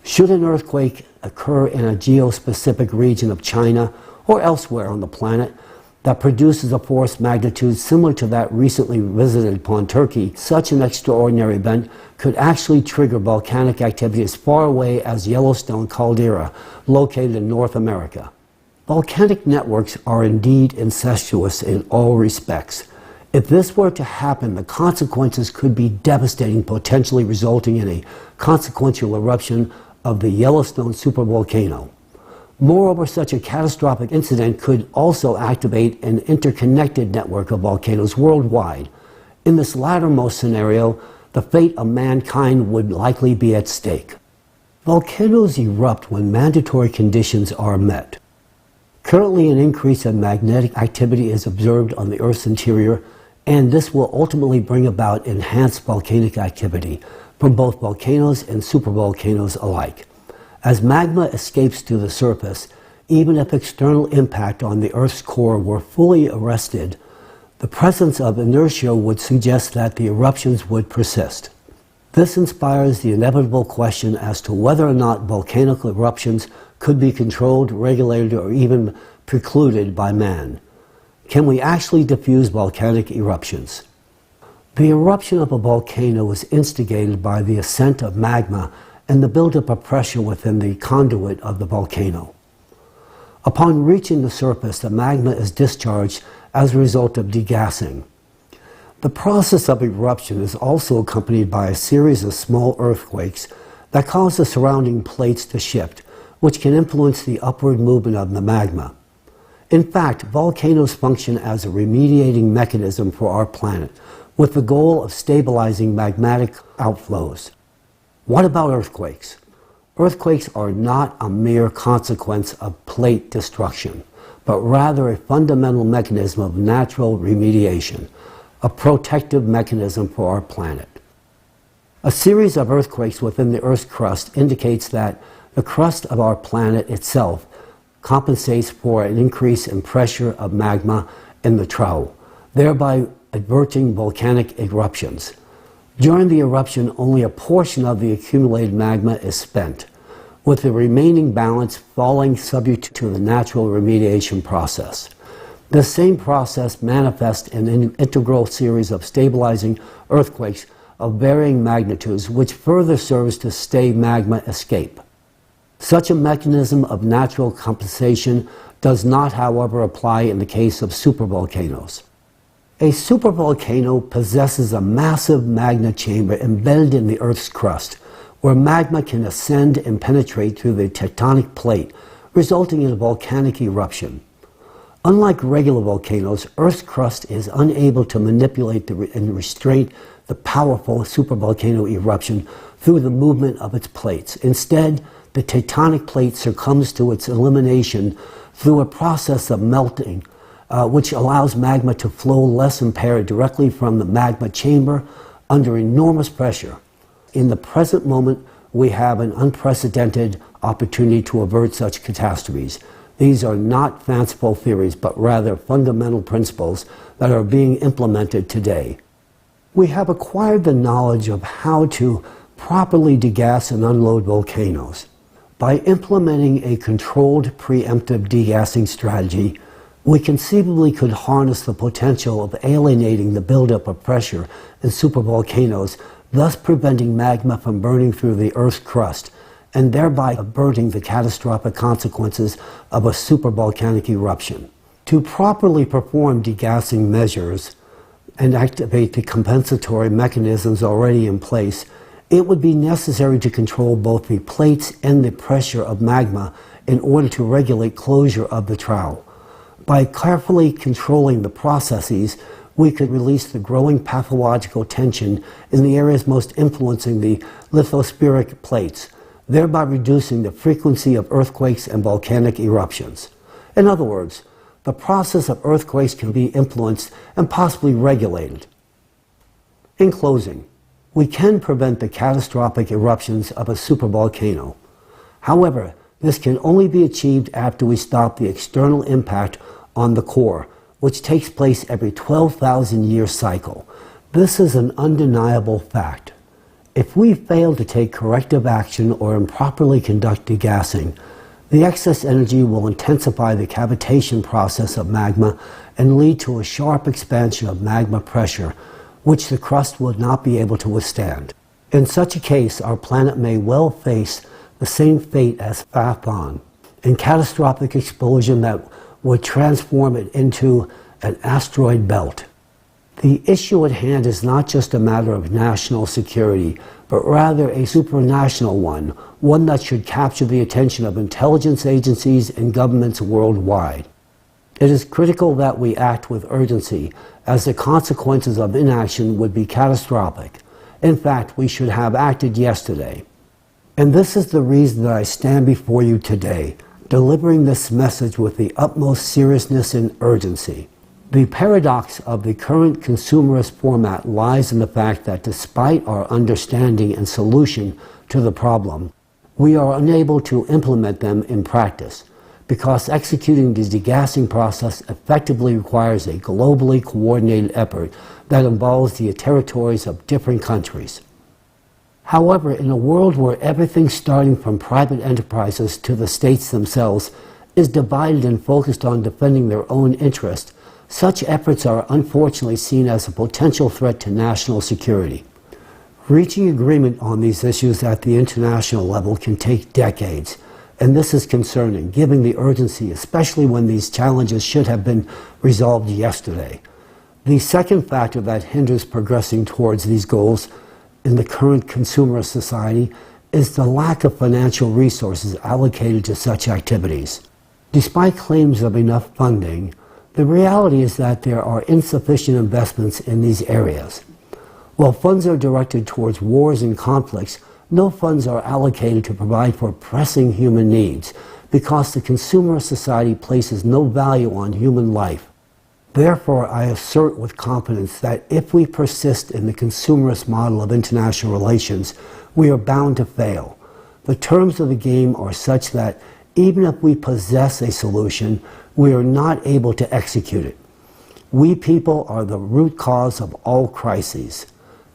Should an earthquake occur in a geospecific region of China or elsewhere on the planet that produces a force magnitude similar to that recently visited upon Turkey, such an extraordinary event could actually trigger volcanic activity as far away as Yellowstone caldera, located in North America. Volcanic networks are indeed incestuous in all respects. If this were to happen, the consequences could be devastating, potentially resulting in a consequential eruption of the Yellowstone supervolcano. Moreover, such a catastrophic incident could also activate an interconnected network of volcanoes worldwide. In this lattermost scenario, the fate of mankind would likely be at stake. Volcanoes erupt when mandatory conditions are met. Currently, an increase in magnetic activity is observed on the Earth's interior, and this will ultimately bring about enhanced volcanic activity from both volcanoes and supervolcanoes alike. As magma escapes to the surface, even if external impact on the Earth's core were fully arrested, the presence of inertia would suggest that the eruptions would persist. This inspires the inevitable question as to whether or not volcanic eruptions could be controlled, regulated, or even precluded by man. Can we actually diffuse volcanic eruptions? The eruption of a volcano is instigated by the ascent of magma and the buildup of pressure within the conduit of the volcano. Upon reaching the surface, the magma is discharged as a result of degassing. The process of eruption is also accompanied by a series of small earthquakes that cause the surrounding plates to shift, which can influence the upward movement of the magma. In fact, volcanoes function as a remediating mechanism for our planet, with the goal of stabilizing magmatic outflows. What about earthquakes? Earthquakes are not a mere consequence of plate destruction, but rather a fundamental mechanism of natural remediation, a protective mechanism for our planet. A series of earthquakes within the Earth's crust indicates that the crust of our planet itself compensates for an increase in pressure of magma in the trough, thereby averting volcanic eruptions. During the eruption, only a portion of the accumulated magma is spent, with the remaining balance falling subject to the natural remediation process. This same process manifests in an integral series of stabilizing earthquakes of varying magnitudes, which further serves to stay magma escape. Such a mechanism of natural compensation does not, however, apply in the case of supervolcanoes. A supervolcano possesses a massive magma chamber embedded in the Earth's crust, where magma can ascend and penetrate through the tectonic plate, resulting in a volcanic eruption. Unlike regular volcanoes, Earth's crust is unable to manipulate and restrain the powerful supervolcano eruption through the movement of its plates. Instead, the tectonic plate succumbs to its elimination through a process of melting, which allows magma to flow less impaired directly from the magma chamber under enormous pressure. In the present moment, we have an unprecedented opportunity to avert such catastrophes. These are not fanciful theories, but rather fundamental principles that are being implemented today. We have acquired the knowledge of how to properly degas and unload volcanoes. By implementing a controlled preemptive degassing strategy, we conceivably could harness the potential of alienating the buildup of pressure in supervolcanoes, thus preventing magma from burning through the Earth's crust, and thereby averting the catastrophic consequences of a supervolcanic eruption. To properly perform degassing measures and activate the compensatory mechanisms already in place, it would be necessary to control both the plates and the pressure of magma in order to regulate closure of the trowel. By carefully controlling the processes, we could release the growing pathological tension in the areas most influencing the lithospheric plates, thereby reducing the frequency of earthquakes and volcanic eruptions. In other words, the process of earthquakes can be influenced and possibly regulated. In closing, we can prevent the catastrophic eruptions of a supervolcano. However, this can only be achieved after we stop the external impact on the core, which takes place every 12,000-year cycle. This is an undeniable fact. If we fail to take corrective action or improperly conduct degassing, the excess energy will intensify the cavitation process of magma and lead to a sharp expansion of magma pressure, which the crust would not be able to withstand. In such a case, our planet may well face the same fate as Phaethon, a catastrophic explosion that would transform it into an asteroid belt. The issue at hand is not just a matter of national security, but rather a supranational one that should capture the attention of intelligence agencies and governments worldwide. It is critical that we act with urgency, as the consequences of inaction would be catastrophic. In fact, we should have acted yesterday. And this is the reason that I stand before you today, delivering this message with the utmost seriousness and urgency. The paradox of the current consumerist format lies in the fact that despite our understanding and solution to the problem, we are unable to implement them in practice, because executing the degassing process effectively requires a globally coordinated effort that involves the territories of different countries. However, in a world where everything starting from private enterprises to the states themselves is divided and focused on defending their own interest, such efforts are unfortunately seen as a potential threat to national security. Reaching agreement on these issues at the international level can take decades, and this is concerning, given the urgency, especially when these challenges should have been resolved yesterday. The second factor that hinders progressing towards these goals in the current consumerist society is the lack of financial resources allocated to such activities. Despite claims of enough funding, the reality is that there are insufficient investments in these areas. While funds are directed towards wars and conflicts, no funds are allocated to provide for pressing human needs, because the consumerist society places no value on human life. Therefore, I assert with confidence that if we persist in the consumerist model of international relations, we are bound to fail. The terms of the game are such that even if we possess a solution, we are not able to execute it. We people are the root cause of all crises.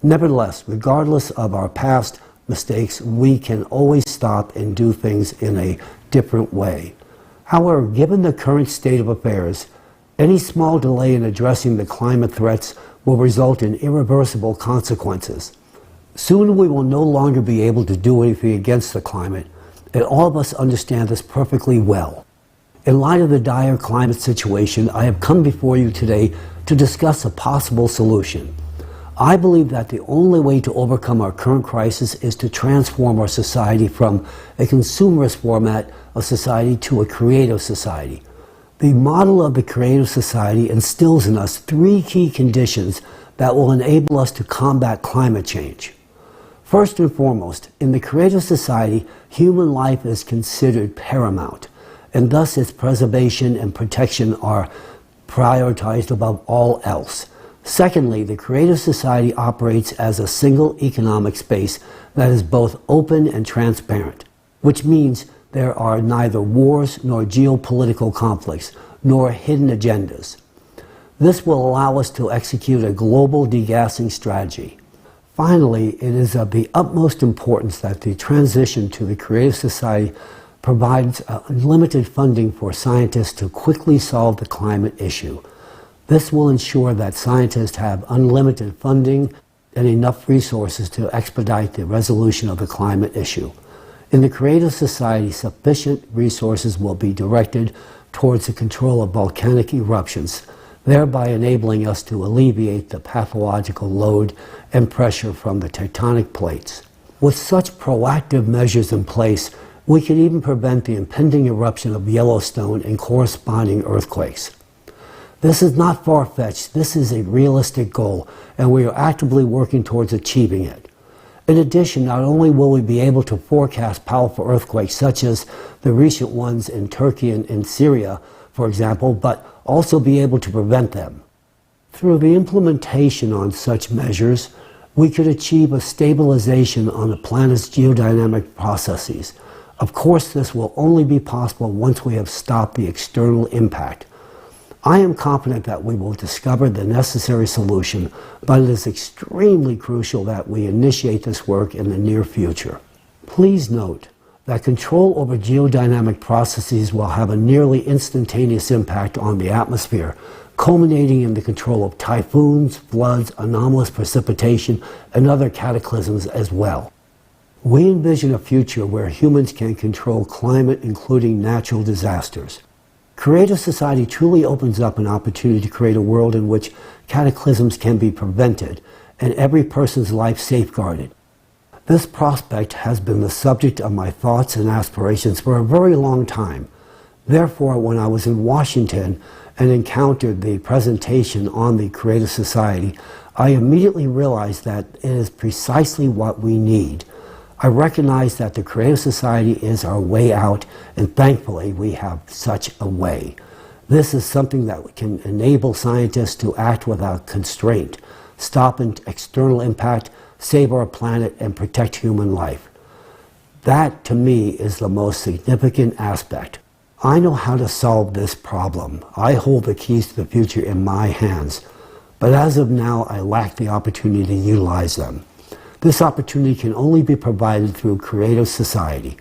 Nevertheless, regardless of our past mistakes, we can always stop and do things in a different way. However, given the current state of affairs, any small delay in addressing the climate threats will result in irreversible consequences. Soon we will no longer be able to do anything against the climate, and all of us understand this perfectly well. In light of the dire climate situation, I have come before you today to discuss a possible solution. I believe that the only way to overcome our current crisis is to transform our society from a consumerist format of society to a creative society. The model of the creative society instills in us three key conditions that will enable us to combat climate change. First and foremost, in the creative society, human life is considered paramount, and thus its preservation and protection are prioritized above all else. Secondly, the creative society operates as a single economic space that is both open and transparent, which means there are neither wars nor geopolitical conflicts, nor hidden agendas. This will allow us to execute a global degassing strategy. Finally, it is of the utmost importance that the transition to the creative society provides unlimited funding for scientists to quickly solve the climate issue. This will ensure that scientists have unlimited funding and enough resources to expedite the resolution of the climate issue. In the creative society, sufficient resources will be directed towards the control of volcanic eruptions, thereby enabling us to alleviate the pathological load and pressure from the tectonic plates. With such proactive measures in place, we can even prevent the impending eruption of Yellowstone and corresponding earthquakes. This is not far-fetched, this is a realistic goal, and we are actively working towards achieving it. In addition, not only will we be able to forecast powerful earthquakes such as the recent ones in Turkey and in Syria, for example, but also be able to prevent them. Through the implementation on such measures, we could achieve a stabilization on the planet's geodynamic processes. Of course, this will only be possible once we have stopped the external impact. I am confident that we will discover the necessary solution, but it is extremely crucial that we initiate this work in the near future. Please note that control over geodynamic processes will have a nearly instantaneous impact on the atmosphere, culminating in the control of typhoons, floods, anomalous precipitation, and other cataclysms as well. We envision a future where humans can control climate, including natural disasters. Creative society truly opens up an opportunity to create a world in which cataclysms can be prevented and every person's life safeguarded. This prospect has been the subject of my thoughts and aspirations for a very long time. Therefore, when I was in Washington and encountered the presentation on the Creative Society, I immediately realized that it is precisely what we need. I recognize that the Creative Society is our way out, and thankfully we have such a way. This is something that can enable scientists to act without constraint, stop external impact, save our planet, and protect human life. That, to me, is the most significant aspect. I know how to solve this problem. I hold the keys to the future in my hands. But as of now, I lack the opportunity to utilize them. This opportunity can only be provided through creative society.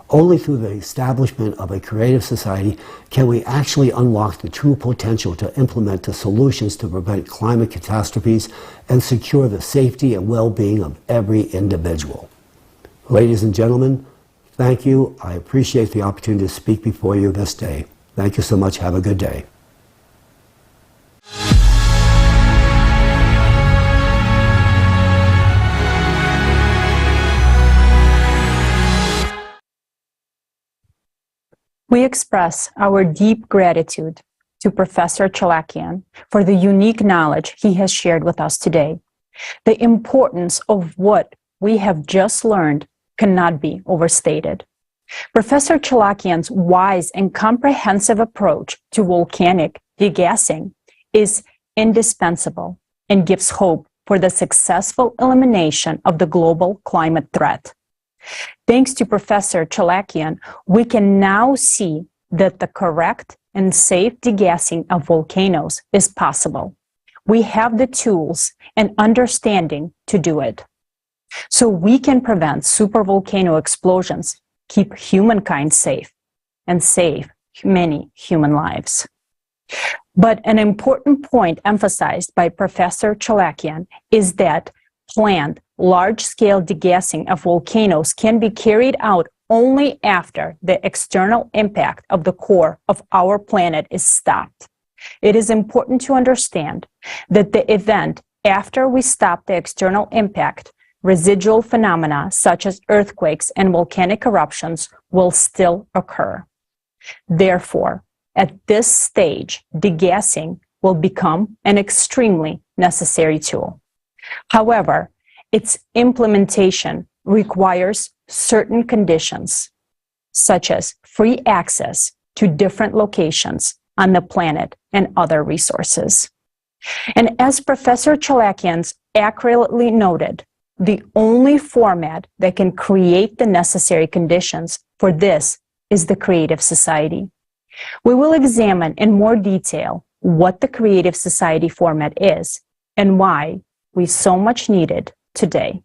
Only through the establishment of a creative society can we actually unlock the true potential to implement the solutions to prevent climate catastrophes and secure the safety and well-being of every individual. Ladies and gentlemen, thank you. I appreciate the opportunity to speak before you this day. Thank you so much. Have a good day. We express our deep gratitude to Professor Chalakian for the unique knowledge he has shared with us today. The importance of what we have just learned cannot be overstated. Professor Chalakian's wise and comprehensive approach to volcanic degassing is indispensable and gives hope for the successful elimination of the global climate threat. Thanks to Professor Chalakian, we can now see that the correct and safe degassing of volcanoes is possible. We have the tools and understanding to do it. So we can prevent supervolcano explosions, keep humankind safe, and save many human lives. But an important point emphasized by Professor Chalakian is that planned large-scale degassing of volcanoes can be carried out only after the external impact of the core of our planet is stopped. It is important to understand that the event after we stop the external impact, residual phenomena such as earthquakes and volcanic eruptions will still occur. Therefore, at this stage, degassing will become an extremely necessary tool. However, its implementation requires certain conditions, such as free access to different locations on the planet and other resources. And as Professor Chalakian accurately noted, the only format that can create the necessary conditions for this is the creative society. We will examine in more detail what the creative society format is and why we so much need it today.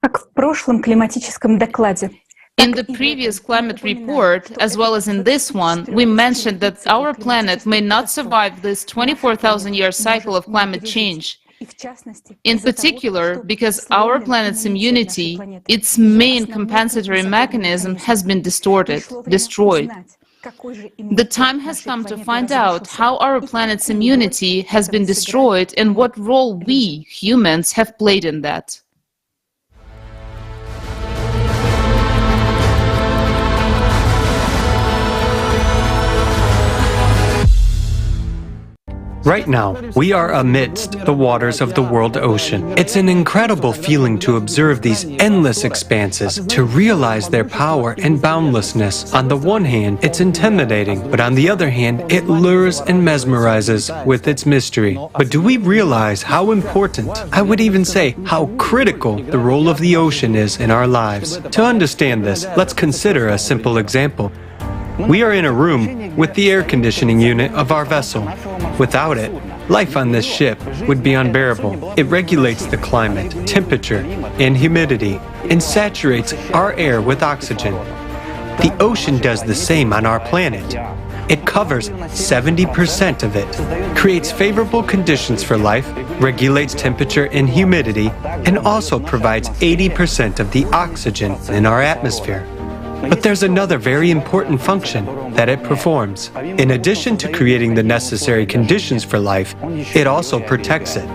Как в прошлом климатическом докладе. In the previous climate report, as well as in this one, we mentioned that our planet may not survive this 24,000-year cycle of climate change. In particular, because our planet's immunity, its main compensatory mechanism, has been distorted, destroyed. The time has come to find out how our planet's immunity has been destroyed and what role we, humans, have played in that. Right now, we are amidst the waters of the world ocean. It's an incredible feeling to observe these endless expanses, to realize their power and boundlessness. On the one hand, it's intimidating, but on the other hand, it lures and mesmerizes with its mystery. But do we realize how important, I would even say how critical, the role of the ocean is in our lives? To understand this, let's consider a simple example. We are in a room with the air conditioning unit of our vessel. Without it, life on this ship would be unbearable. It regulates the climate, temperature, and humidity, and saturates our air with oxygen. The ocean does the same on our planet. It covers 70% of it, creates favorable conditions for life, regulates temperature and humidity, and also provides 80% of the oxygen in our atmosphere. But there's another very important function that it performs. In addition to creating the necessary conditions for life, it also protects it.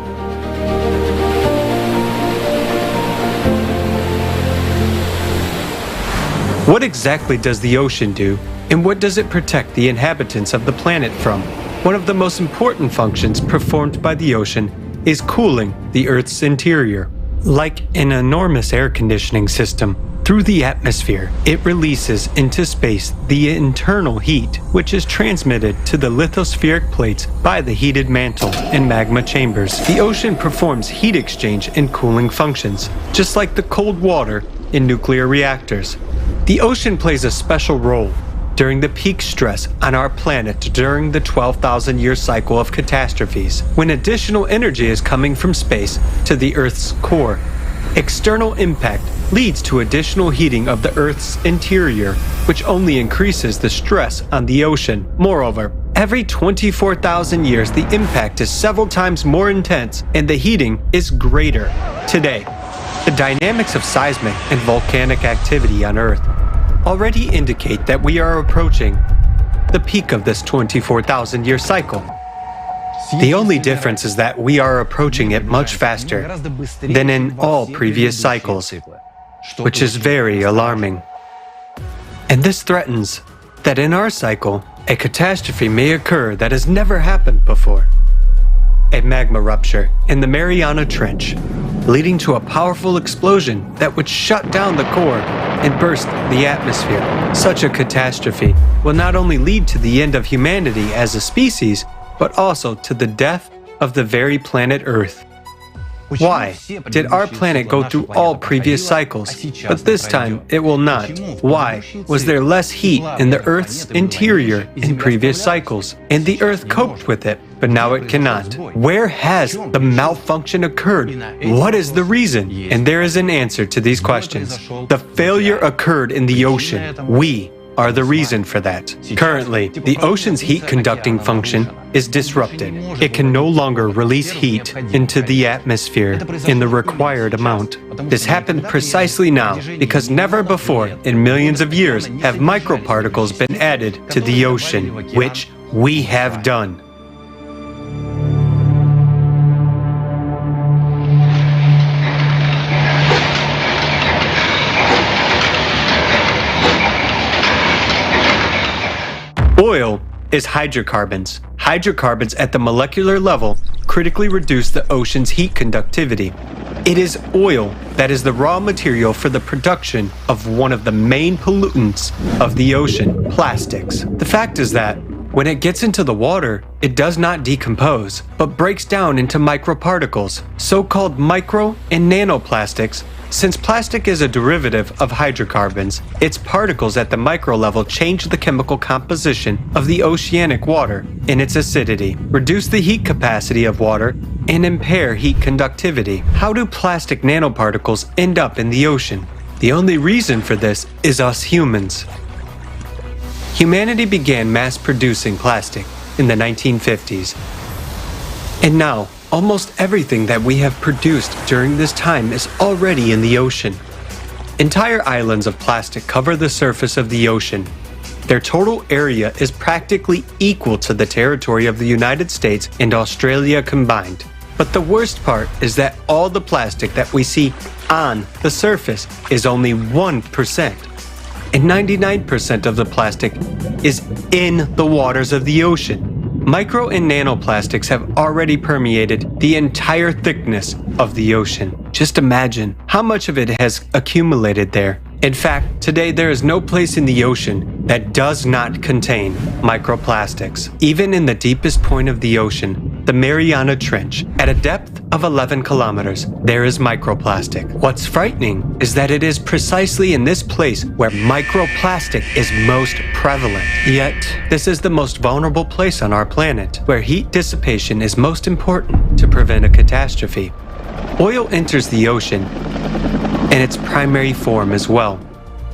What exactly does the ocean do, and what does it protect the inhabitants of the planet from? One of the most important functions performed by the ocean is cooling the Earth's interior. Like an enormous air conditioning system, through the atmosphere, it releases into space the internal heat, which is transmitted to the lithospheric plates by the heated mantle and magma chambers. The ocean performs heat exchange and cooling functions, just like the cold water in nuclear reactors. The ocean plays a special role during the peak stress on our planet during the 12,000-year cycle of catastrophes, when additional energy is coming from space to the Earth's core. External impact leads to additional heating of the Earth's interior, which only increases the stress on the ocean. Moreover, every 24,000 years, the impact is several times more intense and the heating is greater. Today, the dynamics of seismic and volcanic activity on Earth already indicate that we are approaching the peak of this 24,000-year cycle. The only difference is that we are approaching it much faster than in all previous cycles, which is very alarming. And this threatens that in our cycle, a catastrophe may occur that has never happened before. A magma rupture in the Mariana Trench, leading to a powerful explosion that would shut down the core and burst the atmosphere. Such a catastrophe will not only lead to the end of humanity as a species, but also to the death of the very planet Earth. Why did our planet go through all previous cycles, but this time it will not? Why was there less heat in the Earth's interior in previous cycles, and the Earth coped with it, but now it cannot? Where has the malfunction occurred? What is the reason? And there is an answer to these questions. The failure occurred in the ocean. We are the reason for that. Currently, the ocean's heat conducting function is disrupted. It can no longer release heat into the atmosphere in the required amount. This happened precisely now because never before in millions of years have microparticles been added to the ocean, which we have done. Oil is hydrocarbons. Hydrocarbons at the molecular level critically reduce the ocean's heat conductivity. It is oil that is the raw material for the production of one of the main pollutants of the ocean, plastics. The fact is that when it gets into the water, it does not decompose, but breaks down into microparticles, so-called micro and nanoplastics. Since plastic is a derivative of hydrocarbons, its particles at the micro level change the chemical composition of the oceanic water in its acidity, reduce the heat capacity of water, and impair heat conductivity. How do plastic nanoparticles end up in the ocean? The only reason for this is us humans. Humanity began mass-producing plastic in the 1950s. And now, almost everything that we have produced during this time is already in the ocean. Entire islands of plastic cover the surface of the ocean. Their total area is practically equal to the territory of the United States and Australia combined. But the worst part is that all the plastic that we see on the surface is only 1%. And 99% of the plastic is in the waters of the ocean. Micro and nanoplastics have already permeated the entire thickness of the ocean. Just imagine how much of it has accumulated there. In fact, today there is no place in the ocean that does not contain microplastics. Even in the deepest point of the ocean, the Mariana Trench, at a depth of 11 kilometers, there is microplastic. What's frightening is that it is precisely in this place where microplastic is most prevalent. Yet, this is the most vulnerable place on our planet, where heat dissipation is most important to prevent a catastrophe. Oil enters the ocean in its primary form as well.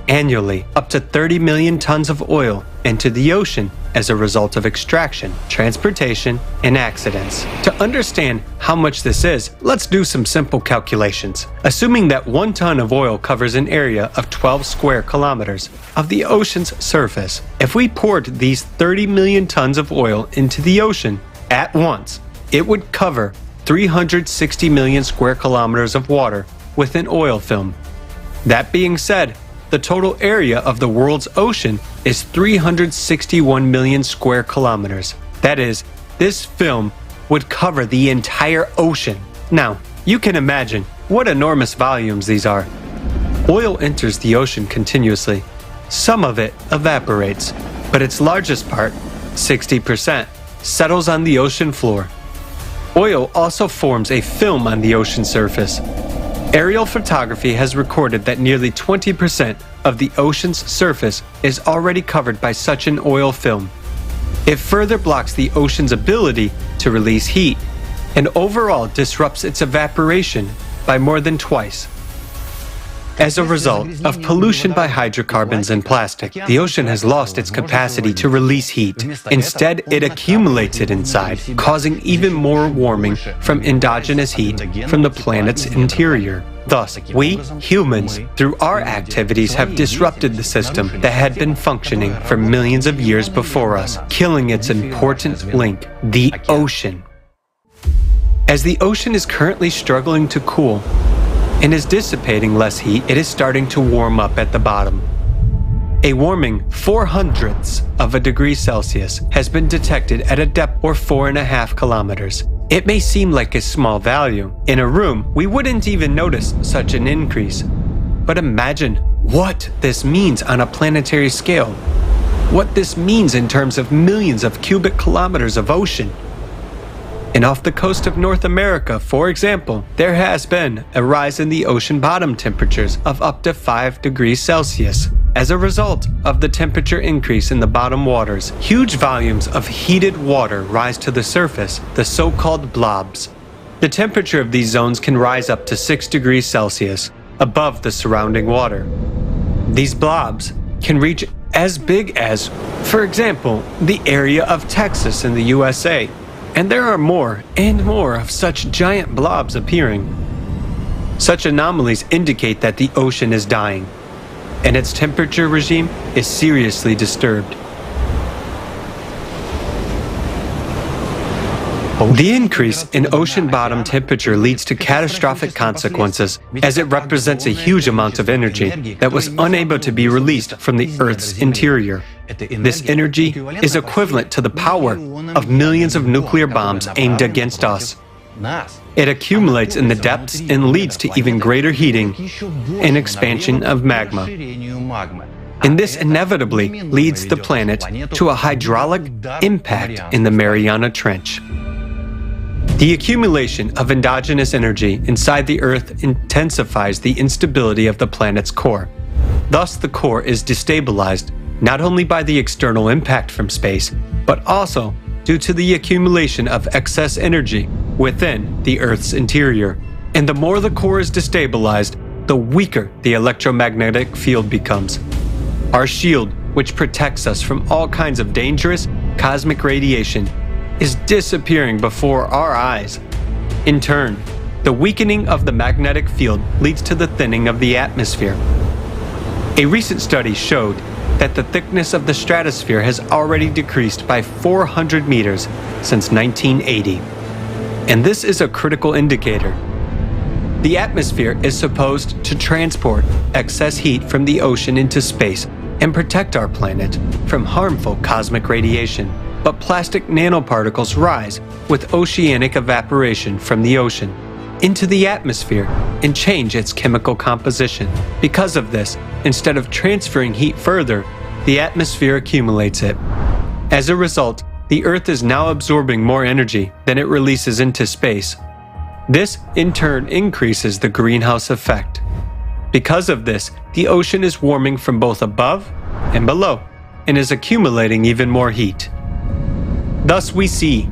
Annually, up to 30 million tons of oil enter the ocean as a result of extraction, transportation, and accidents. To understand how much this is, let's do some simple calculations. Assuming that 1 ton of oil covers an area of 12 square kilometers of the ocean's surface, if we poured these 30 million tons of oil into the ocean at once, it would cover 360 million square kilometers of water with an oil film. That being said, the total area of the world's ocean is 361 million square kilometers. That is, this film would cover the entire ocean. Now, you can imagine what enormous volumes these are. Oil enters the ocean continuously. Some of it evaporates, but its largest part, 60%, settles on the ocean floor. Oil also forms a film on the ocean surface. Aerial photography has recorded that nearly 20% of the ocean's surface is already covered by such an oil film. It further blocks the ocean's ability to release heat and overall disrupts its evaporation by more than twice. As a result of pollution by hydrocarbons and plastic, the ocean has lost its capacity to release heat. Instead, it accumulates it inside, causing even more warming from endogenous heat from the planet's interior. Thus, we, humans, through our activities have disrupted the system that had been functioning for millions of years before us, killing its important link, the ocean. As the ocean is currently struggling to cool, and is dissipating less heat, it is starting to warm up at the bottom. A warming 0.04 of a degree Celsius has been detected at a depth of 4.5 kilometers. It may seem like a small value. In a room, we wouldn't even notice such an increase. But imagine what this means on a planetary scale. What this means in terms of millions of cubic kilometers of ocean. And off the coast of North America, for example, there has been a rise in the ocean bottom temperatures of up to 5 degrees Celsius. As a result of the temperature increase in the bottom waters, huge volumes of heated water rise to the surface, the so-called blobs. The temperature of these zones can rise up to 6 degrees Celsius above the surrounding water. These blobs can reach as big as, for example, the area of Texas in the USA. And there are more and more of such giant blobs appearing. Such anomalies indicate that the ocean is dying, and its temperature regime is seriously disturbed. The increase in ocean bottom temperature leads to catastrophic consequences, as it represents a huge amount of energy that was unable to be released from the Earth's interior. This energy is equivalent to the power of millions of nuclear bombs aimed against us. It accumulates in the depths and leads to even greater heating and expansion of magma. And this inevitably leads the planet to a hydraulic impact in the Mariana Trench. The accumulation of endogenous energy inside the Earth intensifies the instability of the planet's core. Thus, the core is destabilized not only by the external impact from space, but also due to the accumulation of excess energy within the Earth's interior. And the more the core is destabilized, the weaker the electromagnetic field becomes. Our shield, which protects us from all kinds of dangerous cosmic radiation, is disappearing before our eyes. In turn, the weakening of the magnetic field leads to the thinning of the atmosphere. A recent study showed that the thickness of the stratosphere has already decreased by 400 meters since 1980. And this is a critical indicator. The atmosphere is supposed to transport excess heat from the ocean into space and protect our planet from harmful cosmic radiation. But plastic nanoparticles rise with oceanic evaporation from the ocean into the atmosphere and change its chemical composition. Because of this, instead of transferring heat further, the atmosphere accumulates it. As a result, the Earth is now absorbing more energy than it releases into space. This, in turn, increases the greenhouse effect. Because of this, the ocean is warming from both above and below, and is accumulating even more heat. Thus, we see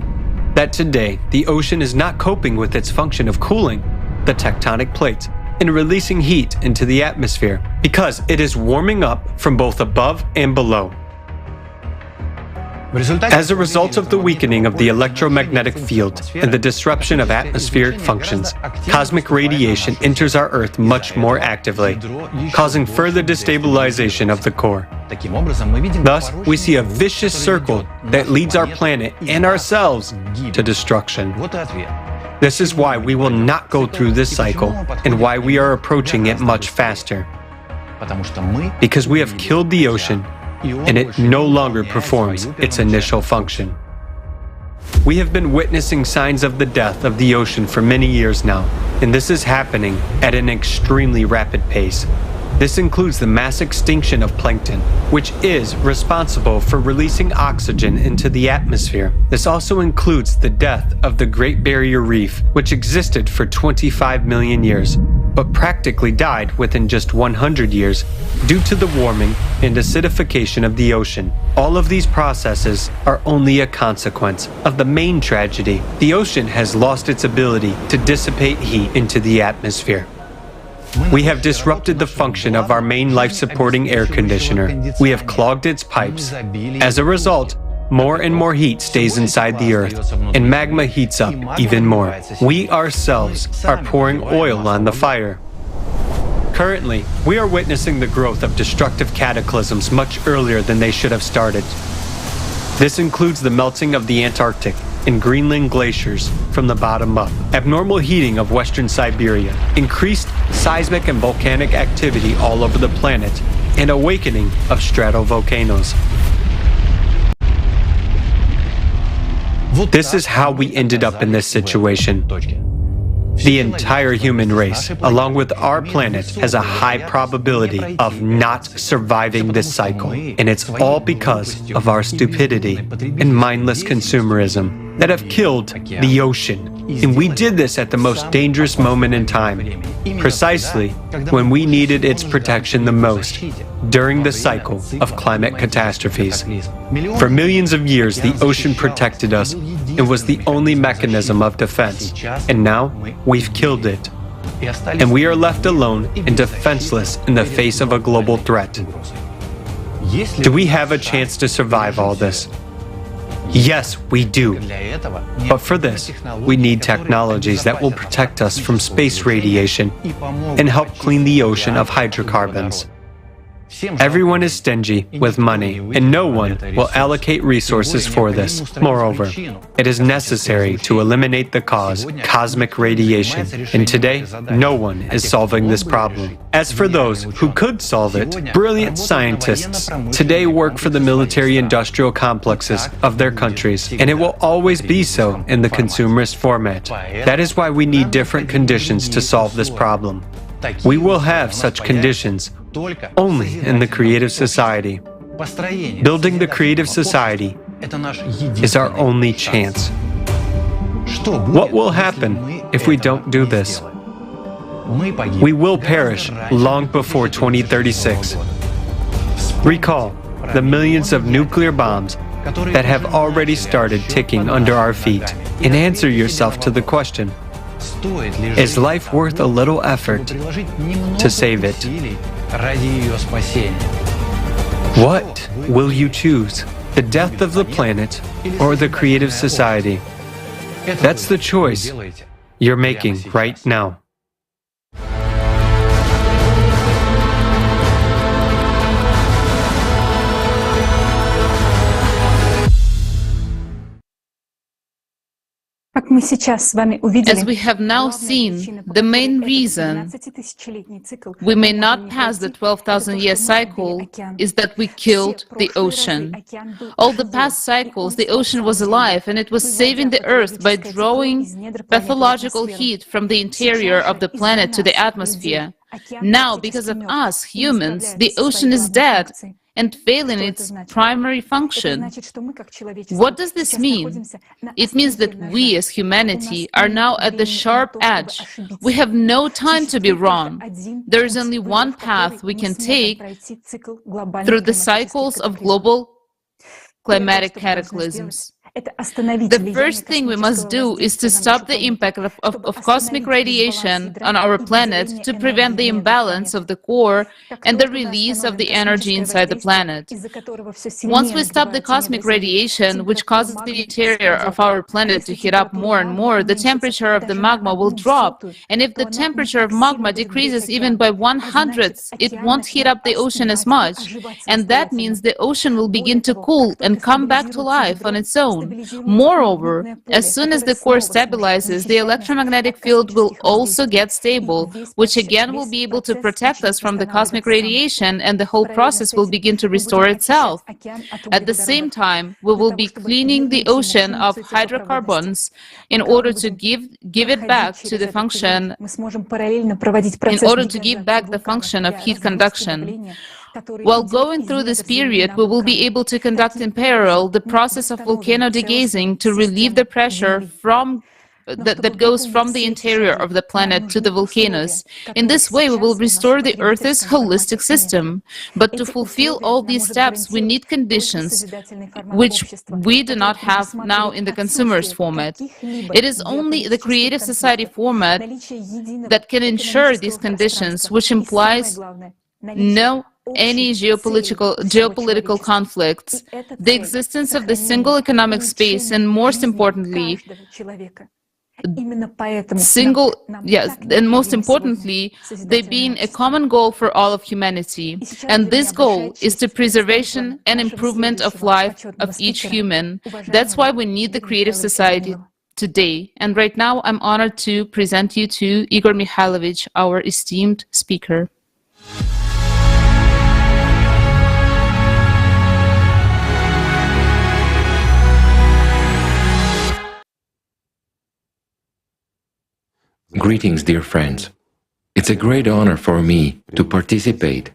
that today the ocean is not coping with its function of cooling the tectonic plates and releasing heat into the atmosphere because it is warming up from both above and below. As a result of the weakening of the electromagnetic field and the disruption of atmospheric functions, cosmic radiation enters our Earth much more actively, causing further destabilization of the core. Thus, we see a vicious circle that leads our planet and ourselves to destruction. This is why we will not go through this cycle and why we are approaching it much faster. Because we have killed the ocean and it no longer performs its initial function. We have been witnessing signs of the death of the ocean for many years now, and this is happening at an extremely rapid pace. This includes the mass extinction of plankton, which is responsible for releasing oxygen into the atmosphere. This also includes the death of the Great Barrier Reef, which existed for 25 million years, but practically died within just 100 years due to the warming and acidification of the ocean. All of these processes are only a consequence of the main tragedy. The ocean has lost its ability to dissipate heat into the atmosphere. We have disrupted the function of our main life-supporting air conditioner. We have clogged its pipes. As a result, more and more heat stays inside the Earth, and magma heats up even more. We ourselves are pouring oil on the fire. Currently, we are witnessing the growth of destructive cataclysms much earlier than they should have started. This includes the melting of the Antarctic and Greenland glaciers from the bottom up, abnormal heating of western Siberia, increased seismic and volcanic activity all over the planet, and awakening of stratovolcanoes. This is how we ended up in this situation. The entire human race, along with our planet, has a high probability of not surviving this cycle. And it's all because of our stupidity and mindless consumerism that have killed the ocean. And we did this at the most dangerous moment in time, precisely when we needed its protection the most, during the cycle of climate catastrophes. For millions of years, the ocean protected us and was the only mechanism of defense. And now, we've killed it. And we are left alone and defenseless in the face of a global threat. Do we have a chance to survive all this? Yes, we do. But for this, we need technologies that will protect us from space radiation and help clean the ocean of hydrocarbons. Everyone is stingy with money, and no one will allocate resources for this. Moreover, it is necessary to eliminate the cause, cosmic radiation, and today, no one is solving this problem. As for those who could solve it, brilliant scientists today work for the military-industrial complexes of their countries, and it will always be so in the consumerist format. That is why we need different conditions to solve this problem. We will have such conditions only in the creative society. Building the creative society is our only chance. What will happen if we don't do this? We will perish long before 2036. Recall the millions of nuclear bombs that have already started ticking under our feet, and answer yourself to the question: is life worth a little effort to save it? What will you choose? The death of the planet or the creative society? That's the choice you're making right now. As we have now seen, the main reason we may not pass the 12,000-year cycle is that we killed the ocean. All the past cycles, the ocean was alive, and it was saving the Earth by drawing pathological heat from the interior of the planet to the atmosphere. Now, because of us, humans, the ocean is dead and failing its primary function. What does this mean? It means that we as humanity are now at the sharp edge. We have no time to be wrong. There is only one path we can take through the cycles of global climatic cataclysms. The first thing we must do is to stop the impact of cosmic radiation on our planet to prevent the imbalance of the core and the release of the energy inside the planet. Once we stop the cosmic radiation, which causes the interior of our planet to heat up more and more, the temperature of the magma will drop. And if the temperature of magma decreases even by 1/100th, it won't heat up the ocean as much. And that means the ocean will begin to cool and come back to life on its own. Moreover, as soon as the core stabilizes, the electromagnetic field will also get stable, which again will be able to protect us from the cosmic radiation, and the whole process will begin to restore itself. At the same time, we will be cleaning the ocean of hydrocarbons in order to give it back to the function, of heat conduction. While going through this period, we will be able to conduct in parallel the process of volcano degazing to relieve the pressure that goes from the interior of the planet to the volcanoes. In this way, we will restore the Earth's holistic system. But to fulfill all these steps, we need conditions which we do not have now in the consumerist format. It is only the creative society format that can ensure these conditions, which implies no any geopolitical conflicts, the existence of the single economic space, and most importantly, they being a common goal for all of humanity. And this goal is the preservation and improvement of life of each human. That's why we need the creative society today. And right now, I'm honored to present you to Igor Mikhailovich, our esteemed speaker. Greetings, dear friends. It's a great honor for me to participate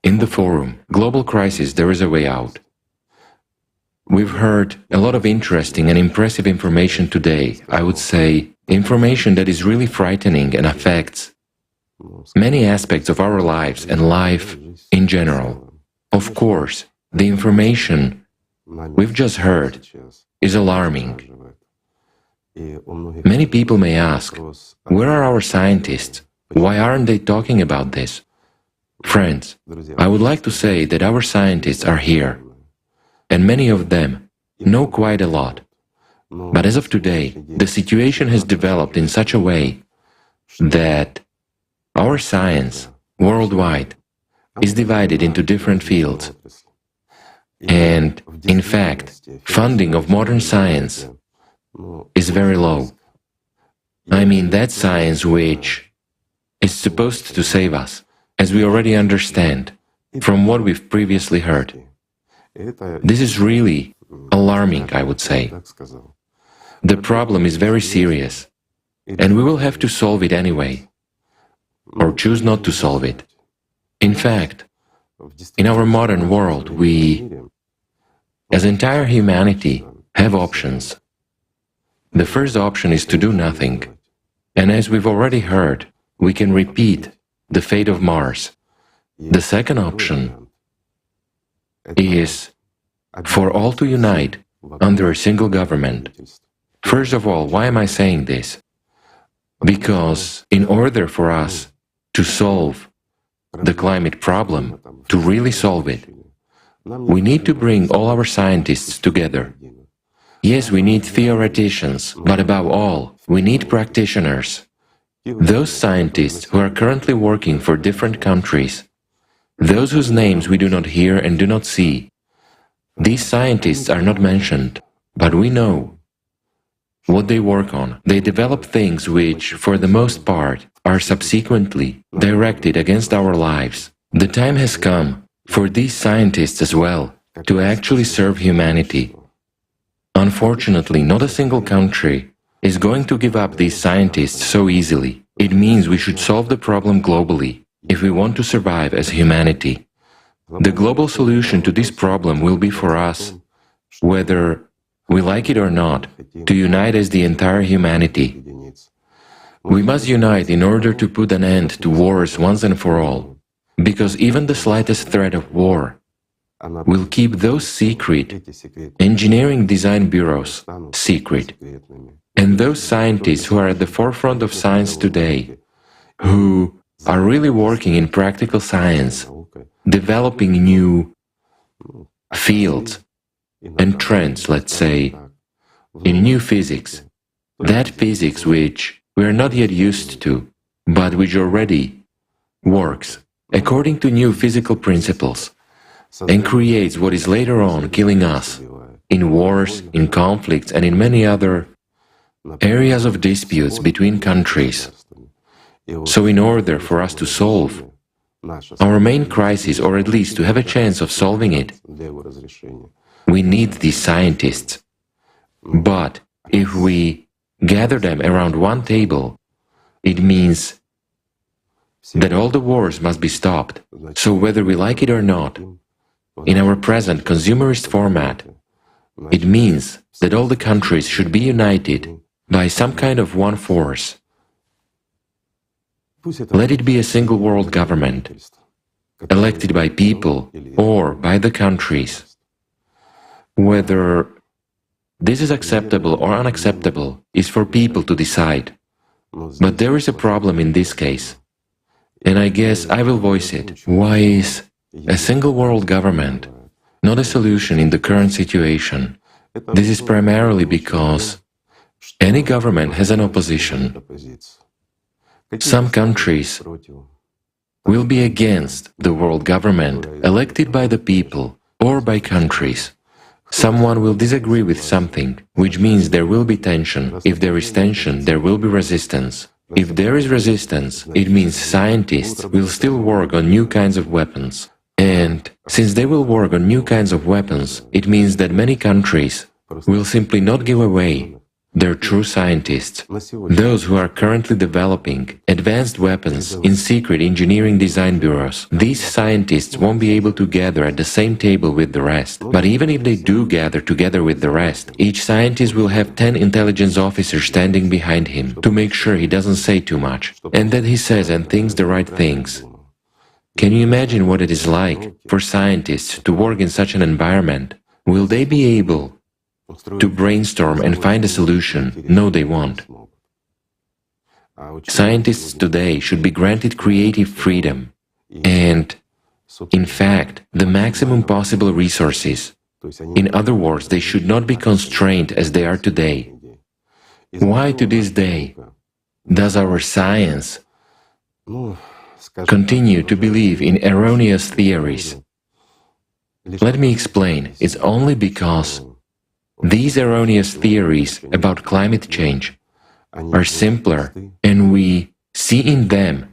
in the forum, Global Crisis, There is a Way Out. We've heard a lot of interesting and impressive information today. I would say information that is really frightening and affects many aspects of our lives and life in general. Of course, the information we've just heard is alarming. Many people may ask, where are our scientists? Why aren't they talking about this? Friends, I would like to say that our scientists are here, and many of them know quite a lot. But as of today, the situation has developed in such a way that our science, worldwide, is divided into different fields. And, in fact, funding of modern science is very low. I mean that science which is supposed to save us, as we already understand from what we've previously heard. This is really alarming, I would say. The problem is very serious, and we will have to solve it anyway, or choose not to solve it. In fact, in our modern world, we, as entire humanity, have options. The first option is to do nothing, and as we've already heard, we can repeat the fate of Mars. The second option is for all to unite under a single government. First of all, why am I saying this? Because in order for us to solve the climate problem, to really solve it, we need to bring all our scientists together. Yes, we need theoreticians, but above all, we need practitioners. Those scientists who are currently working for different countries, those whose names we do not hear and do not see. These scientists are not mentioned, but we know what they work on. They develop things which, for the most part, are subsequently directed against our lives. The time has come for these scientists as well to actually serve humanity. Unfortunately, not a single country is going to give up these scientists so easily. It means we should solve the problem globally if we want to survive as humanity. The global solution to this problem will be for us, whether we like it or not, to unite as the entire humanity. We must unite in order to put an end to wars once and for all, because even the slightest threat of war will keep those secret engineering design bureaus secret. And those scientists who are at the forefront of science today, who are really working in practical science, developing new fields and trends, let's say, in new physics, that physics which we are not yet used to, but which already works according to new physical principles, and creates what is later on killing us in wars, in conflicts, and in many other areas of disputes between countries. So in order for us to solve our main crisis, or at least to have a chance of solving it, we need these scientists. But if we gather them around one table, it means that all the wars must be stopped. So whether we like it or not, in our present consumerist format, it means that all the countries should be united by some kind of one force. Let it be a single world government, elected by people or by the countries. Whether this is acceptable or unacceptable is for people to decide. But there is a problem in this case, and I guess I will voice it. Why is a single world government not a solution in the current situation? This is primarily because any government has an opposition. Some countries will be against the world government elected by the people or by countries. Someone will disagree with something, which means there will be tension. If there is tension, there will be resistance. If there is resistance, it means scientists will still work on new kinds of weapons. And since they will work on new kinds of weapons, it means that many countries will simply not give away their true scientists, those who are currently developing advanced weapons in secret engineering design bureaus. These scientists won't be able to gather at the same table with the rest. But even if they do gather together with the rest, each scientist will have 10 intelligence officers standing behind him to make sure he doesn't say too much, and that he says and thinks the right things. Can you imagine what it is like for scientists to work in such an environment? Will they be able to brainstorm and find a solution? No, they won't. Scientists today should be granted creative freedom and, in fact, the maximum possible resources. In other words, they should not be constrained as they are today. Why to this day does our science continue to believe in erroneous theories? Let me explain. It's only because these erroneous theories about climate change are simpler, and we see in them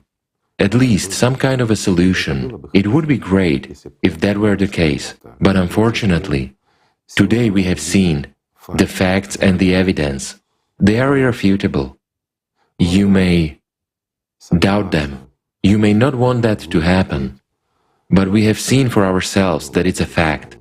at least some kind of a solution. It would be great if that were the case, but unfortunately, today we have seen the facts and the evidence. They are irrefutable. You may doubt them. You may not want that to happen, but we have seen for ourselves that it's a fact.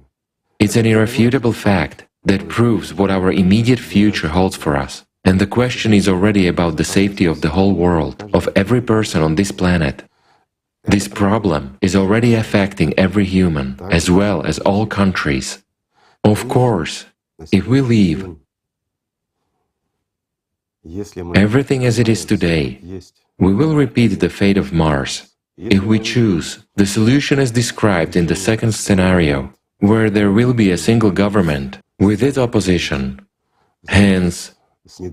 It's an irrefutable fact that proves what our immediate future holds for us. And the question is already about the safety of the whole world, of every person on this planet. This problem is already affecting every human, as well as all countries. Of course, if we leave everything as it is today, we will repeat the fate of Mars. If we choose the solution as described in the second scenario, where there will be a single government with its opposition, hence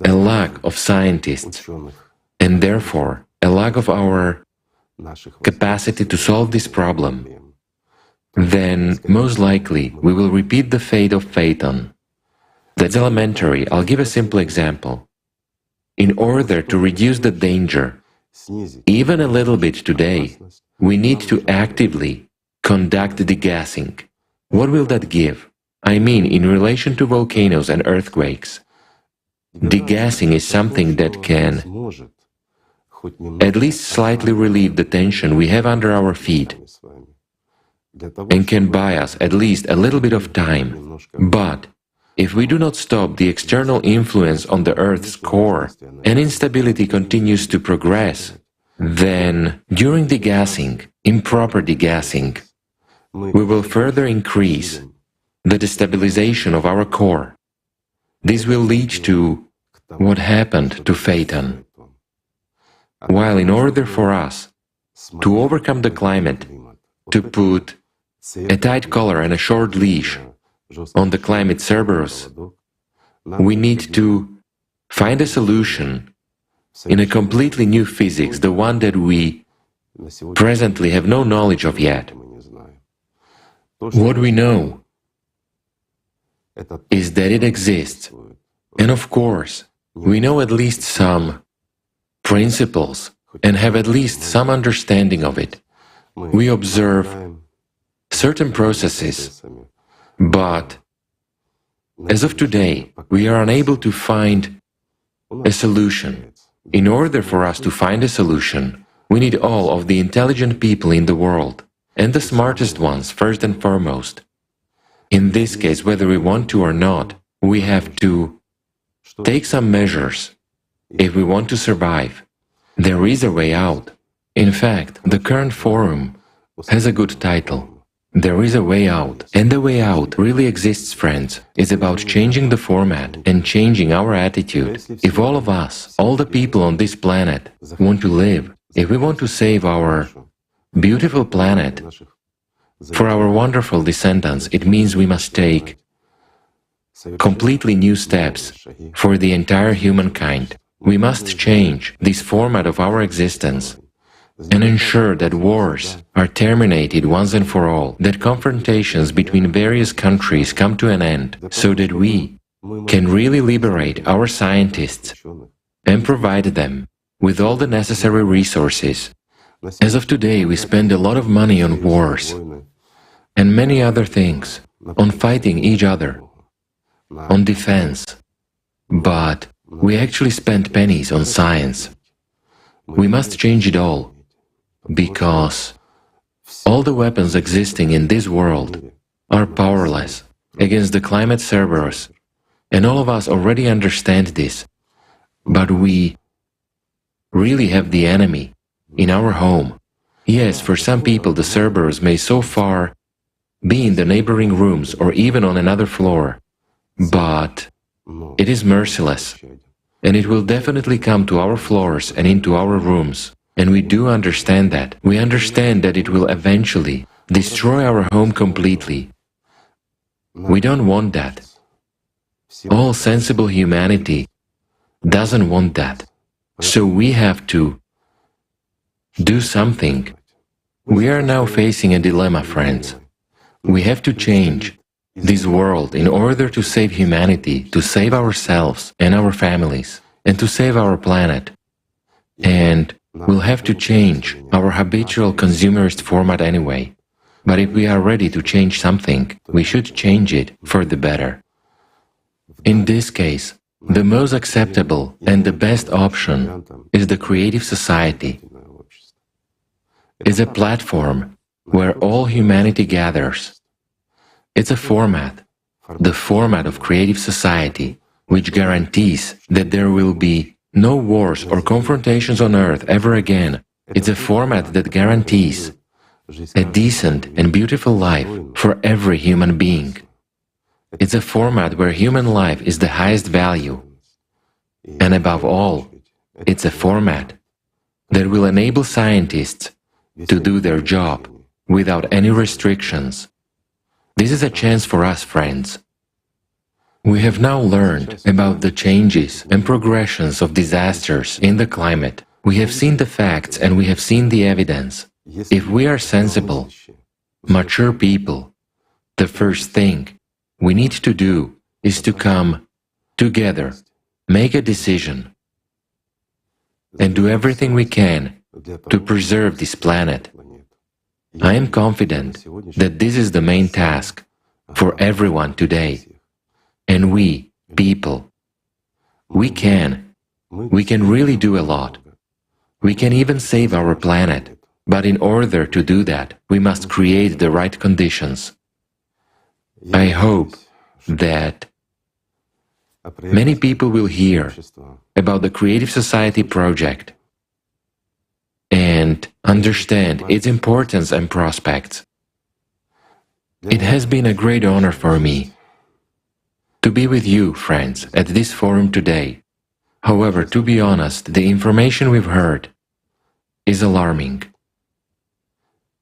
a lack of scientists, and therefore a lack of our capacity to solve this problem, then most likely we will repeat the fate of Phaeton. That's elementary. I'll give a simple example. In order to reduce the danger, even a little bit today, we need to actively conduct degassing. What will that give? I mean, in relation to volcanoes and earthquakes. Degassing is something that can at least slightly relieve the tension we have under our feet and can buy us at least a little bit of time. But if we do not stop the external influence on the Earth's core and instability continues to progress, then during degassing, improper degassing, we will further increase the destabilization of our core. This will lead to what happened to Phaeton. While in order for us to overcome the climate, to put a tight collar and a short leash on the climate cerberus, we need to find a solution in a completely new physics, the one that we presently have no knowledge of yet. What we know is that it exists, and of course, we know at least some principles and have at least some understanding of it. We observe certain processes, but as of today, we are unable to find a solution. In order for us to find a solution, we need all of the intelligent people in the world, and the smartest ones first and foremost. In this case, whether we want to or not, we have to take some measures if we want to survive. There is a way out. In fact, the current forum has a good title. There is a way out. And the way out really exists, friends. It's about changing the format and changing our attitude. If all of us, all the people on this planet, want to live, if we want to save our beautiful planet for our wonderful descendants, it means we must take completely new steps for the entire humankind. We must change this format of our existence and ensure that wars are terminated once and for all, that confrontations between various countries come to an end, so that we can really liberate our scientists and provide them with all the necessary resources. As of today, we spend a lot of money on wars and many other things, on fighting each other, on defense, but we actually spend pennies on science. We must change it all, because all the weapons existing in this world are powerless against the climate cerberus, and all of us already understand this, but we really have the enemy in our home. Yes, for some people the cerberus may so far be in the neighboring rooms or even on another floor, but it is merciless, and it will definitely come to our floors and into our rooms. And we do understand that. We understand that it will eventually destroy our home completely. We don't want that. All sensible humanity doesn't want that. So we have to do something. We are now facing a dilemma, friends. We have to change this world in order to save humanity, to save ourselves and our families, and to save our planet. And we'll have to change our habitual consumerist format anyway. But if we are ready to change something, we should change it for the better. In this case, the most acceptable and the best option is the creative society. It's a platform where all humanity gathers. It's a format, the format of creative society, which guarantees that there will be no wars or confrontations on Earth ever again. It's a format that guarantees a decent and beautiful life for every human being. It's a format where human life is the highest value. And above all, it's a format that will enable scientists to do their job without any restrictions. This is a chance for us, friends. We have now learned about the changes and progressions of disasters in the climate. We have seen the facts and we have seen the evidence. If we are sensible, mature people, the first thing we need to do is to come together, make a decision, and do everything we can to preserve this planet. I am confident that this is the main task for everyone today. And we, people, we can really do a lot. We can even save our planet. But in order to do that, we must create the right conditions. I hope that many people will hear about the Creative Society project and understand its importance and prospects. It has been a great honor for me to be with you, friends, at this forum today. However, to be honest, the information we've heard is alarming.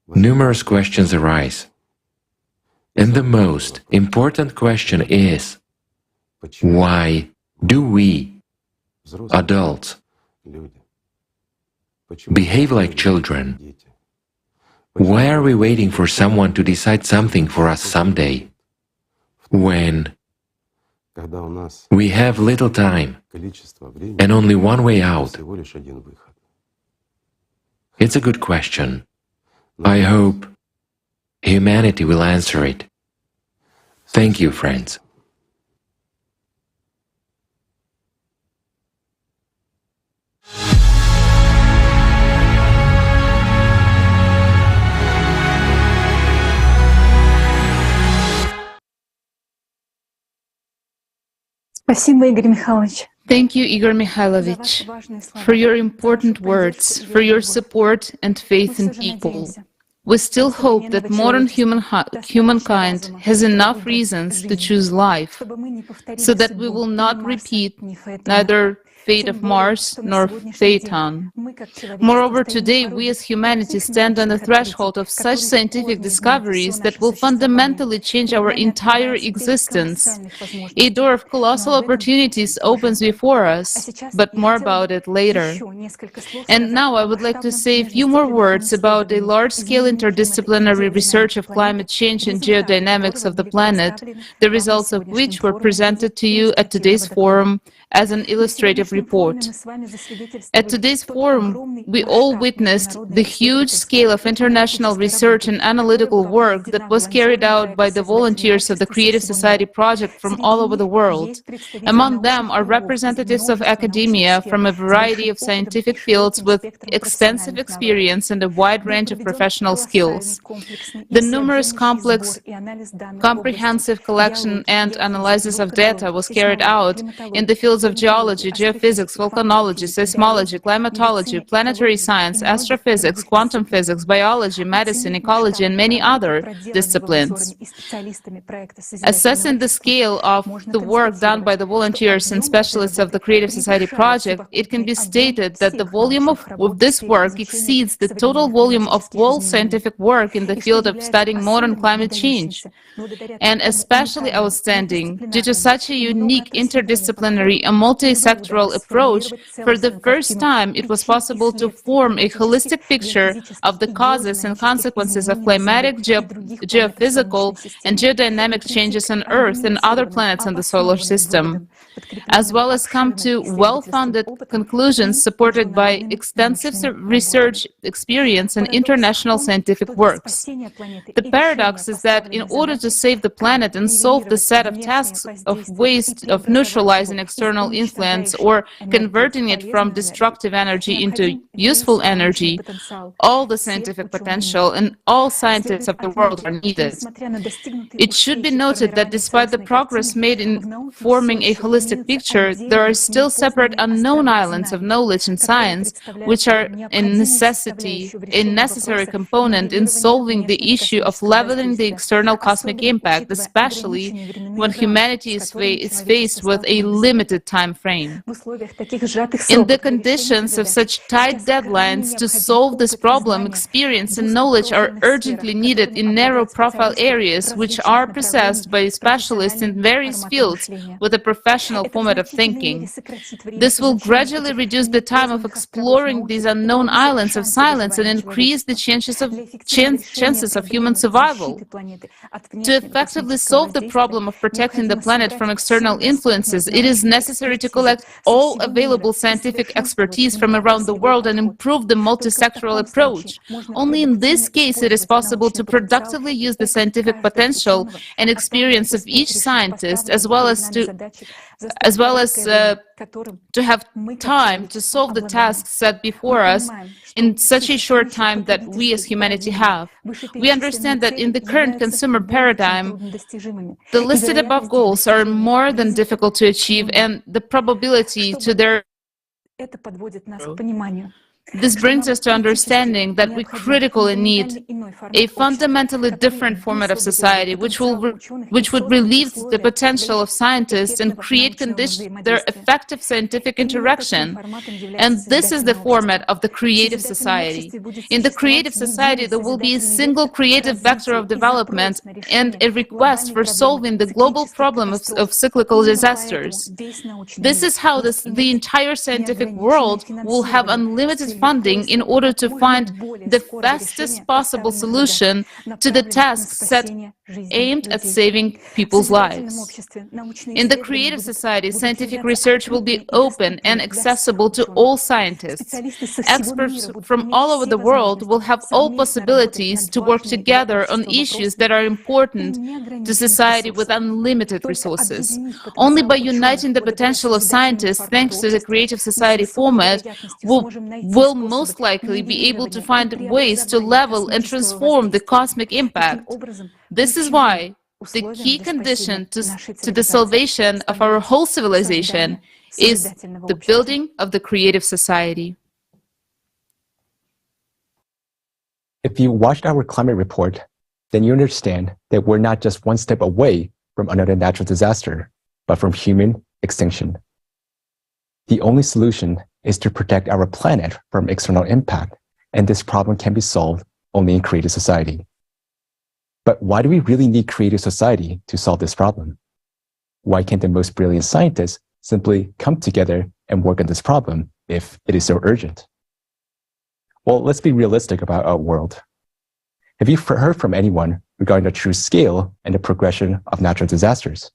Numerous questions arise. And the most important question is, why do we, adults, behave like children? Why are we waiting for someone to decide something for us someday, when we have little time and only one way out? It's a good question. I hope humanity will answer it. Thank you, friends. Спасибо, Игорь Михайлович. Thank you, Igor Mikhailovich, for your important words, for your support and faith in people. We still hope that modern humankind has enough reasons to choose life, so that we will not repeat neither fate of Mars nor Phaeton. Moreover, today we as humanity stand on the threshold of such scientific discoveries that will fundamentally change our entire existence. A door of colossal opportunities opens before us, but more about it later. And now I would like to say a few more words about a large-scale interdisciplinary research of climate change and geodynamics of the planet, the results of which were presented to you at today's forum as an illustrative report. At today's forum, we all witnessed the huge scale of international research and analytical work that was carried out by the volunteers of the Creative Society project from all over the world. Among them are representatives of academia from a variety of scientific fields with extensive experience and a wide range of professional skills. The numerous complex, comprehensive collection and analysis of data was carried out in the fields of geology, geophysics, physics, volcanology, seismology, climatology, planetary science, astrophysics, quantum physics, biology, medicine, ecology, and many other disciplines. Assessing the scale of the work done by the volunteers and specialists of the Creative Society project, it can be stated that the volume of this work exceeds the total volume of all scientific work in the field of studying modern climate change. And especially outstanding, due to such a unique interdisciplinary and multi-sectoral approach, for the first time it was possible to form a holistic picture of the causes and consequences of climatic, geophysical, and geodynamic changes on Earth and other planets in the solar system, as well as come to well-founded conclusions supported by extensive research experience and international scientific works. The paradox is that in order to save the planet and solve the set of tasks of waste of neutralizing external influence or converting it from destructive energy into useful energy, all the scientific potential and all scientists of the world are needed. It should be noted that despite the progress made in forming a holistic picture, there are still separate unknown islands of knowledge and science, which are a necessary component in solving the issue of leveling the external cosmic impact, especially when humanity is faced with a limited time frame. In the conditions of such tight deadlines, to solve this problem, experience and knowledge are urgently needed in narrow-profile areas which are possessed by specialists in various fields with a professional format of thinking. This will gradually reduce the time of exploring these unknown islands of silence and increase the chances of human survival. To effectively solve the problem of protecting the planet from external influences, it is necessary to collect all available scientific expertise from around the world and improve the multi-sectoral approach. Only in this case it is possible to productively use the scientific potential and experience of each scientist, as well as to have time to solve the tasks set before us in such a short time that we as humanity have. We understand that in the current consumer paradigm, the listed above goals are more than difficult to achieve, and the probability to their This brings us to understanding that we critically need a fundamentally different format of society, which would relieve the potential of scientists and create conditions for their effective scientific interaction. And this is the format of the creative society. In the creative society, there will be a single creative vector of development and a request for solving the global problem of cyclical disasters. This is how the entire scientific world will have unlimited funding in order to find the fastest possible solution to the tasks set aimed at saving people's lives. In the creative society, scientific research will be open and accessible to all scientists. Experts from all over the world will have all possibilities to work together on issues that are important to society with unlimited resources. Only by uniting the potential of scientists, thanks to the creative society format, will most likely be able to find ways to level and transform the cosmic impact. This is why the key condition to the salvation of our whole civilization is the building of the creative society. If you watched our climate report, then you understand that we're not just one step away from another natural disaster, but from human extinction. The only solution is to protect our planet from external impact, and this problem can be solved only in creative society. But why do we really need creative society to solve this problem? Why can't the most brilliant scientists simply come together and work on this problem if it is so urgent? Well, let's be realistic about our world. Have you heard from anyone regarding the true scale and the progression of natural disasters?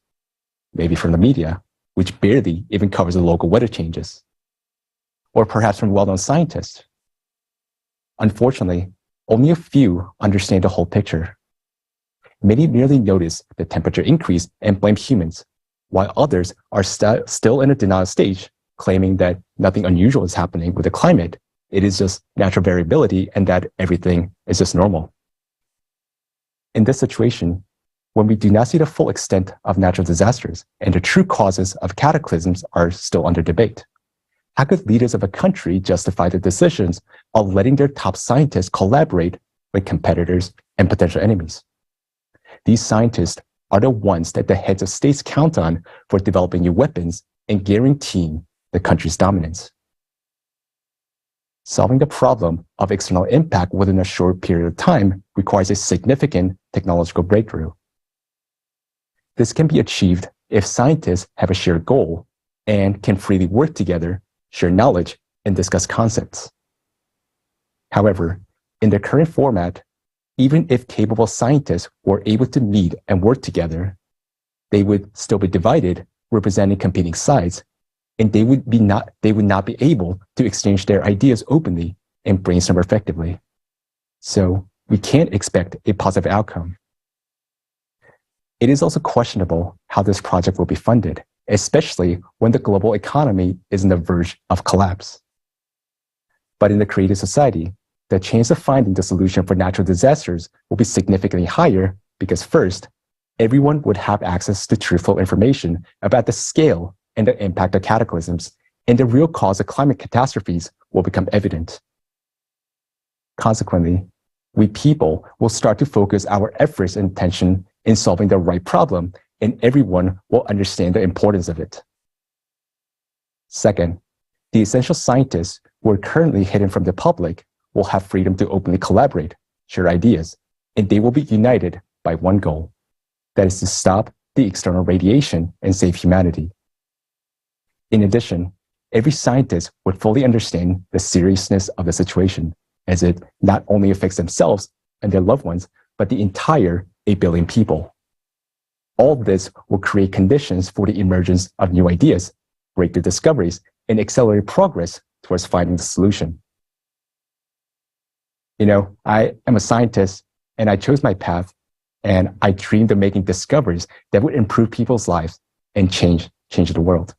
Maybe from the media, which barely even covers the local weather changes. Or perhaps from well-known scientists. Unfortunately, only a few understand the whole picture. Many merely notice the temperature increase and blame humans, while others are still in a denial stage, claiming that nothing unusual is happening with the climate. It is just natural variability and that everything is just normal. In this situation, when we do not see the full extent of natural disasters and the true causes of cataclysms are still under debate, How could leaders of a country justify the decisions of letting their top scientists collaborate with competitors and potential enemies? These scientists are the ones that the heads of states count on for developing new weapons and guaranteeing the country's dominance. Solving the problem of external impact within a short period of time requires a significant technological breakthrough. This can be achieved if scientists have a shared goal and can freely work together, share knowledge, and discuss concepts. However, in the current format, even if capable scientists were able to meet and work together, they would still be divided, representing competing sides, and they would not be able to exchange their ideas openly and brainstorm effectively. So we can't expect a positive outcome. It is also questionable how this project will be funded, especially when the global economy is on the verge of collapse. But in the creative society, the chance of finding the solution for natural disasters will be significantly higher because first, everyone would have access to truthful information about the scale and the impact of cataclysms, and the real cause of climate catastrophes will become evident. Consequently, we people will start to focus our efforts and attention in solving the right problem, and everyone will understand the importance of it. Second, the essential scientists who are currently hidden from the public will have freedom to openly collaborate, share ideas, and they will be united by one goal, that is to stop the external radiation and save humanity. In addition, every scientist would fully understand the seriousness of the situation, as it not only affects themselves and their loved ones, but the entire 8 billion people. All this will create conditions for the emergence of new ideas, breakthrough discoveries, and accelerate progress towards finding the solution. You know, I am a scientist, and I chose my path, and I dreamed of making discoveries that would improve people's lives and change the world.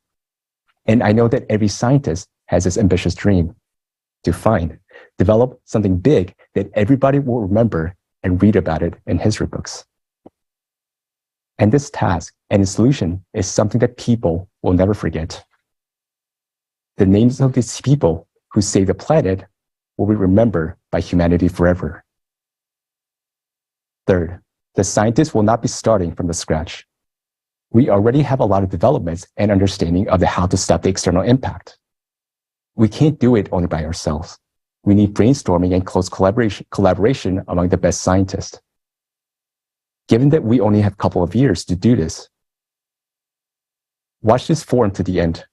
And I know that every scientist has this ambitious dream to develop something big that everybody will remember and read about it in history books. And this task and its solution is something that people will never forget. The names of these people who saved the planet will be remembered by humanity forever. Third, the scientists will not be starting from the scratch. We already have a lot of developments and understanding of how to stop the external impact. We can't do it only by ourselves. We need brainstorming and close collaboration among the best scientists. Given that we only have a couple of years to do this, watch this forum to the end.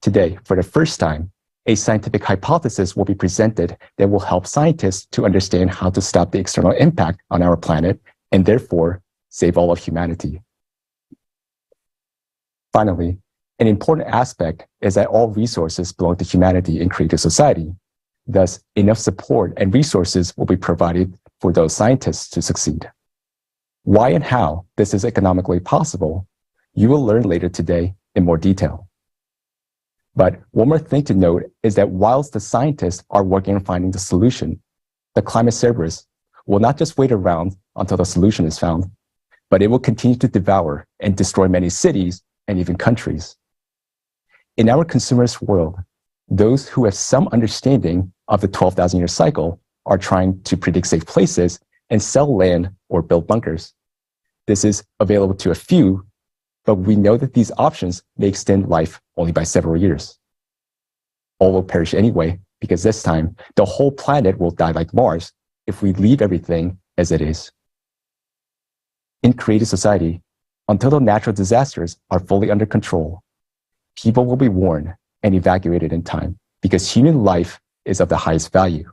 Today, for the first time, a scientific hypothesis will be presented that will help scientists to understand how to stop the external impact on our planet and therefore save all of humanity. Finally, an important aspect is that all resources belong to humanity in creative society. Thus, enough support and resources will be provided for those scientists to succeed. Why and how this is economically possible, you will learn later today in more detail. But one more thing to note is that whilst the scientists are working on finding the solution, the climate cerberus will not just wait around until the solution is found, but it will continue to devour and destroy many cities and even countries. In our consumerist world, those who have some understanding of the 12,000-year cycle are trying to predict safe places and sell land or build bunkers. This is available to a few, but we know that these options may extend life only by several years. All will perish anyway, because this time, the whole planet will die like Mars if we leave everything as it is. In creative society, until the natural disasters are fully under control, people will be warned and evacuated in time because human life is of the highest value.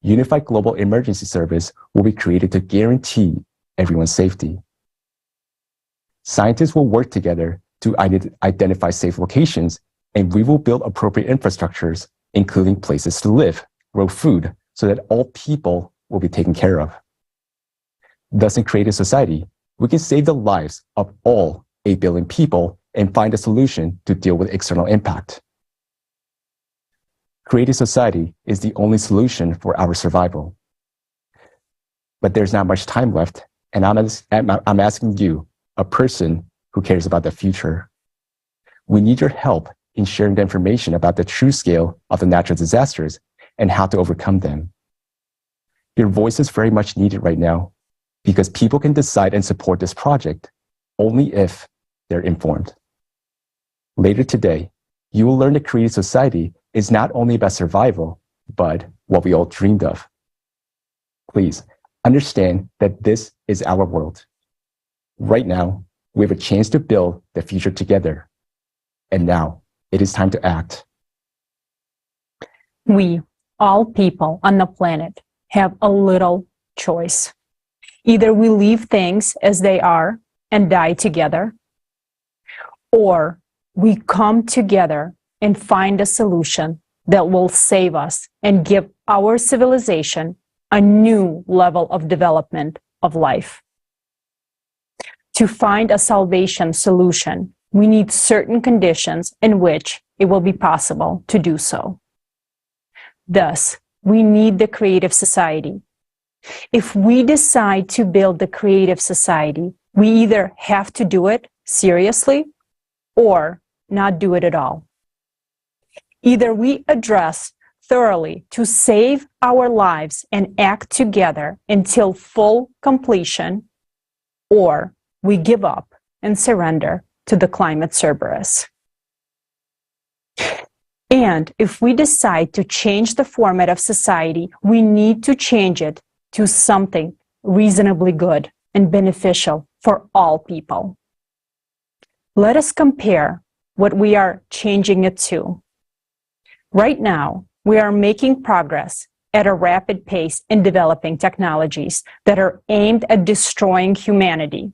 Unified Global Emergency Service will be created to guarantee everyone's safety. Scientists will work together to identify safe locations, and we will build appropriate infrastructures, including places to live, grow food, so that all people will be taken care of. Thus, in creative society, we can save the lives of all 8 billion people and find a solution to deal with external impact. Creative society is the only solution for our survival. But there's not much time left, and I'm asking you, a person who cares about the future. We need your help in sharing the information about the true scale of the natural disasters and how to overcome them. Your voice is very much needed right now because people can decide and support this project only if they're informed. Later today, you will learn that creative society is not only about survival, but what we all dreamed of. Please understand that this is our world. Right now, we have a chance to build the future together. And now it is time to act. We, all people on the planet, have a little choice. Either we leave things as they are and die together, or we come together and find a solution that will save us and give our civilization a new level of development of life. To find a salvation solution, we need certain conditions in which it will be possible to do so. Thus, we need the creative society. If we decide to build the creative society, we either have to do it seriously or not do it at all. Either we address thoroughly to save our lives and act together until full completion, or we give up and surrender to the climate cerberus. And if we decide to change the format of society, we need to change it to something reasonably good and beneficial for all people. Let us compare what we are changing it to. Right now, we are making progress at a rapid pace in developing technologies that are aimed at destroying humanity.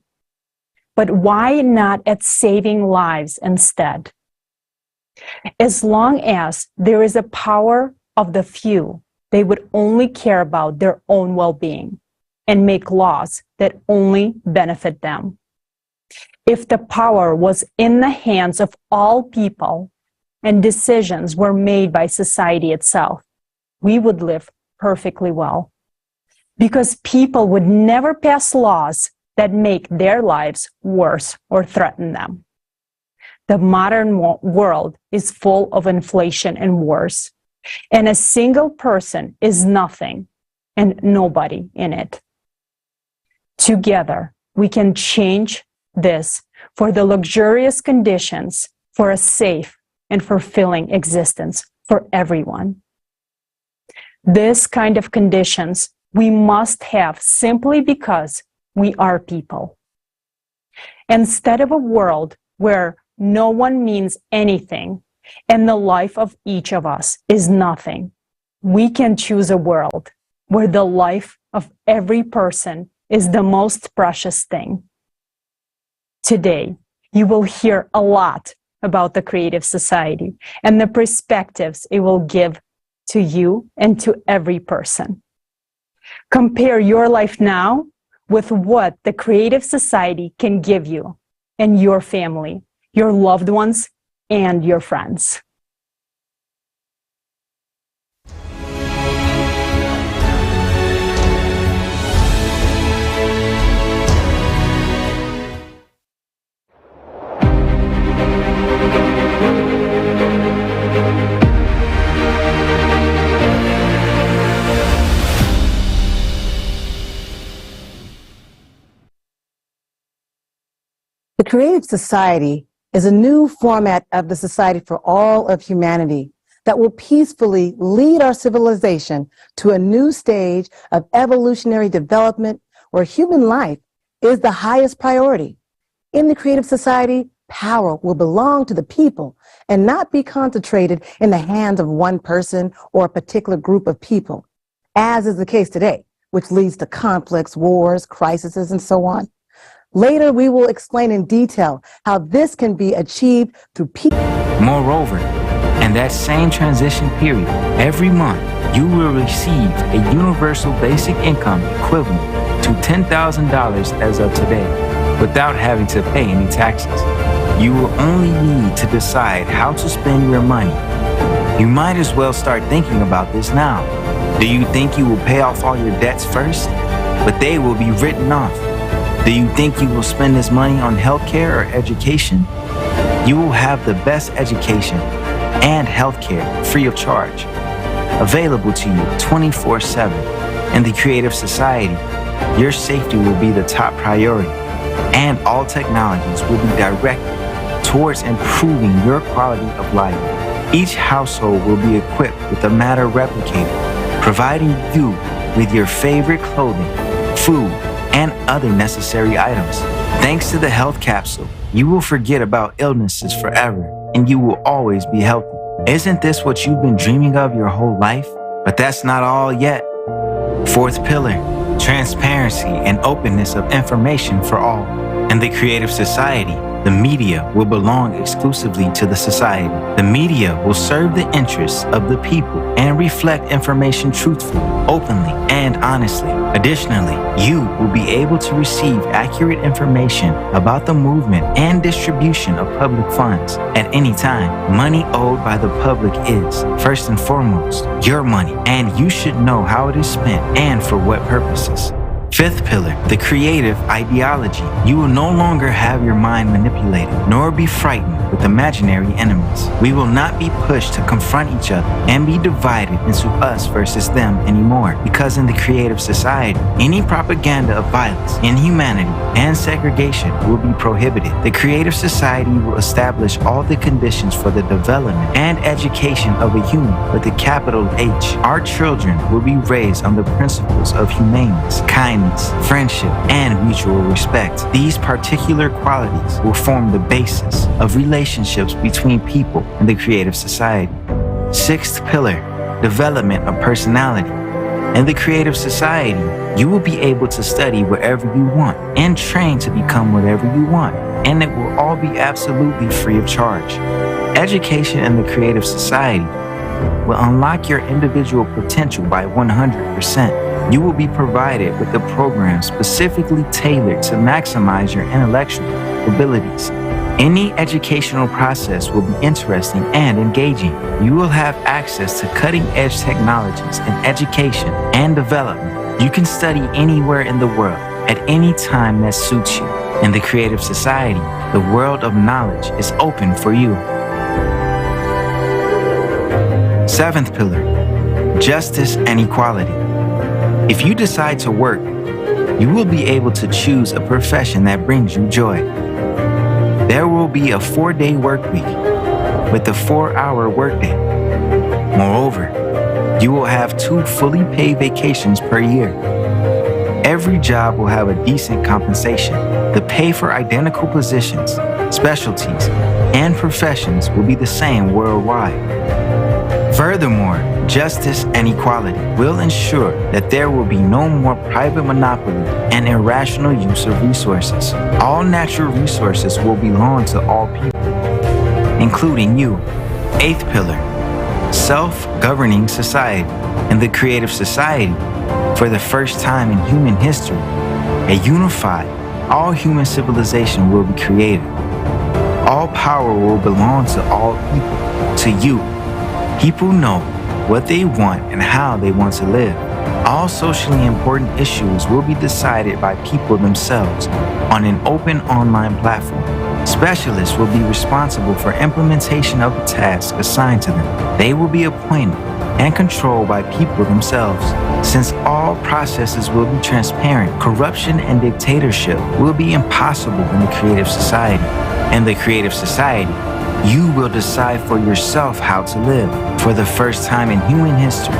But why not at saving lives instead? As long as there is a power of the few, they would only care about their own well-being and make laws that only benefit them. If the power was in the hands of all people and decisions were made by society itself, we would live perfectly well. Because people would never pass laws that make their lives worse or threaten them. The modern world is full of inflation and wars, and a single person is nothing and nobody in it. Together, we can change this for the luxurious conditions for a safe and fulfilling existence for everyone. This kind of conditions we must have simply because we are people. Instead of a world where no one means anything and the life of each of us is nothing, we can choose a world where the life of every person is the most precious thing. Today, you will hear a lot about the creative society and the perspectives it will give to you and to every person. Compare your life now with what the creative society can give you and your family, your loved ones, and your friends. The Creative Society is a new format of the society for all of humanity that will peacefully lead our civilization to a new stage of evolutionary development where human life is the highest priority. In the Creative Society, power will belong to the people and not be concentrated in the hands of one person or a particular group of people, as is the case today, which leads to conflicts, wars, crises, and so on. Later, we will explain in detail how this can be achieved through people. Moreover, in that same transition period, every month, you will receive a universal basic income equivalent to $10,000 as of today, without having to pay any taxes. You will only need to decide how to spend your money. You might as well start thinking about this now. Do you think you will pay off all your debts first? But they will be written off. Do you think you will spend this money on healthcare or education? You will have the best education and healthcare free of charge, available to you 24/7. In the Creative Society, your safety will be the top priority, and all technologies will be directed towards improving your quality of life. Each household will be equipped with a matter replicator, providing you with your favorite clothing, food, and other necessary items. Thanks to the health capsule, you will forget about illnesses forever, and you will always be healthy. Isn't this what you've been dreaming of your whole life? But that's not all yet. Fourth pillar, transparency and openness of information for all. In the Creative Society, the media will belong exclusively to the society. The media will serve the interests of the people and reflect information truthfully, openly, and honestly. Additionally, you will be able to receive accurate information about the movement and distribution of public funds at any time. Money owed by the public is, first and foremost, your money, and you should know how it is spent and for what purposes. Fifth pillar, the creative ideology. You will no longer have your mind manipulated, nor be frightened with imaginary enemies. We will not be pushed to confront each other and be divided into us versus them anymore, because in the Creative Society, any propaganda of violence, inhumanity, and segregation will be prohibited. The Creative Society will establish all the conditions for the development and education of a human with a capital H. Our children will be raised on the principles of humaneness, kindness, friendship, and mutual respect. These particular qualities will form the basis of relationships between people in the Creative Society. Sixth pillar, development of personality. In the Creative Society, you will be able to study wherever you want and train to become whatever you want, and it will all be absolutely free of charge. Education in the Creative Society will unlock your individual potential by 100%. You will be provided with a program specifically tailored to maximize your intellectual abilities. Any educational process will be interesting and engaging. You will have access to cutting-edge technologies in education and development. You can study anywhere in the world at any time that suits you. In the Creative Society, the world of knowledge is open for you. Seventh pillar, justice and equality. If you decide to work, you will be able to choose a profession that brings you joy. There will be a 4-day work week with a 4-hour workday. Moreover, you will have 2 fully paid vacations per year. Every job will have a decent compensation. The pay for identical positions, specialties, and professions will be the same worldwide. Furthermore, justice and equality will ensure that there will be no more private monopoly and irrational use of resources. All natural resources will belong to all people, including you. Eighth pillar, self-governing society. In the Creative Society, for the first time in human history, a unified, all-human civilization will be created. All power will belong to all people, to you. People know what they want and how they want to live. All socially important issues will be decided by people themselves on an open online platform. Specialists will be responsible for implementation of the tasks assigned to them. They will be appointed and controlled by people themselves. Since all processes will be transparent, corruption and dictatorship will be impossible in the Creative Society. In the Creative Society, you will decide for yourself how to live. For the first time in human history,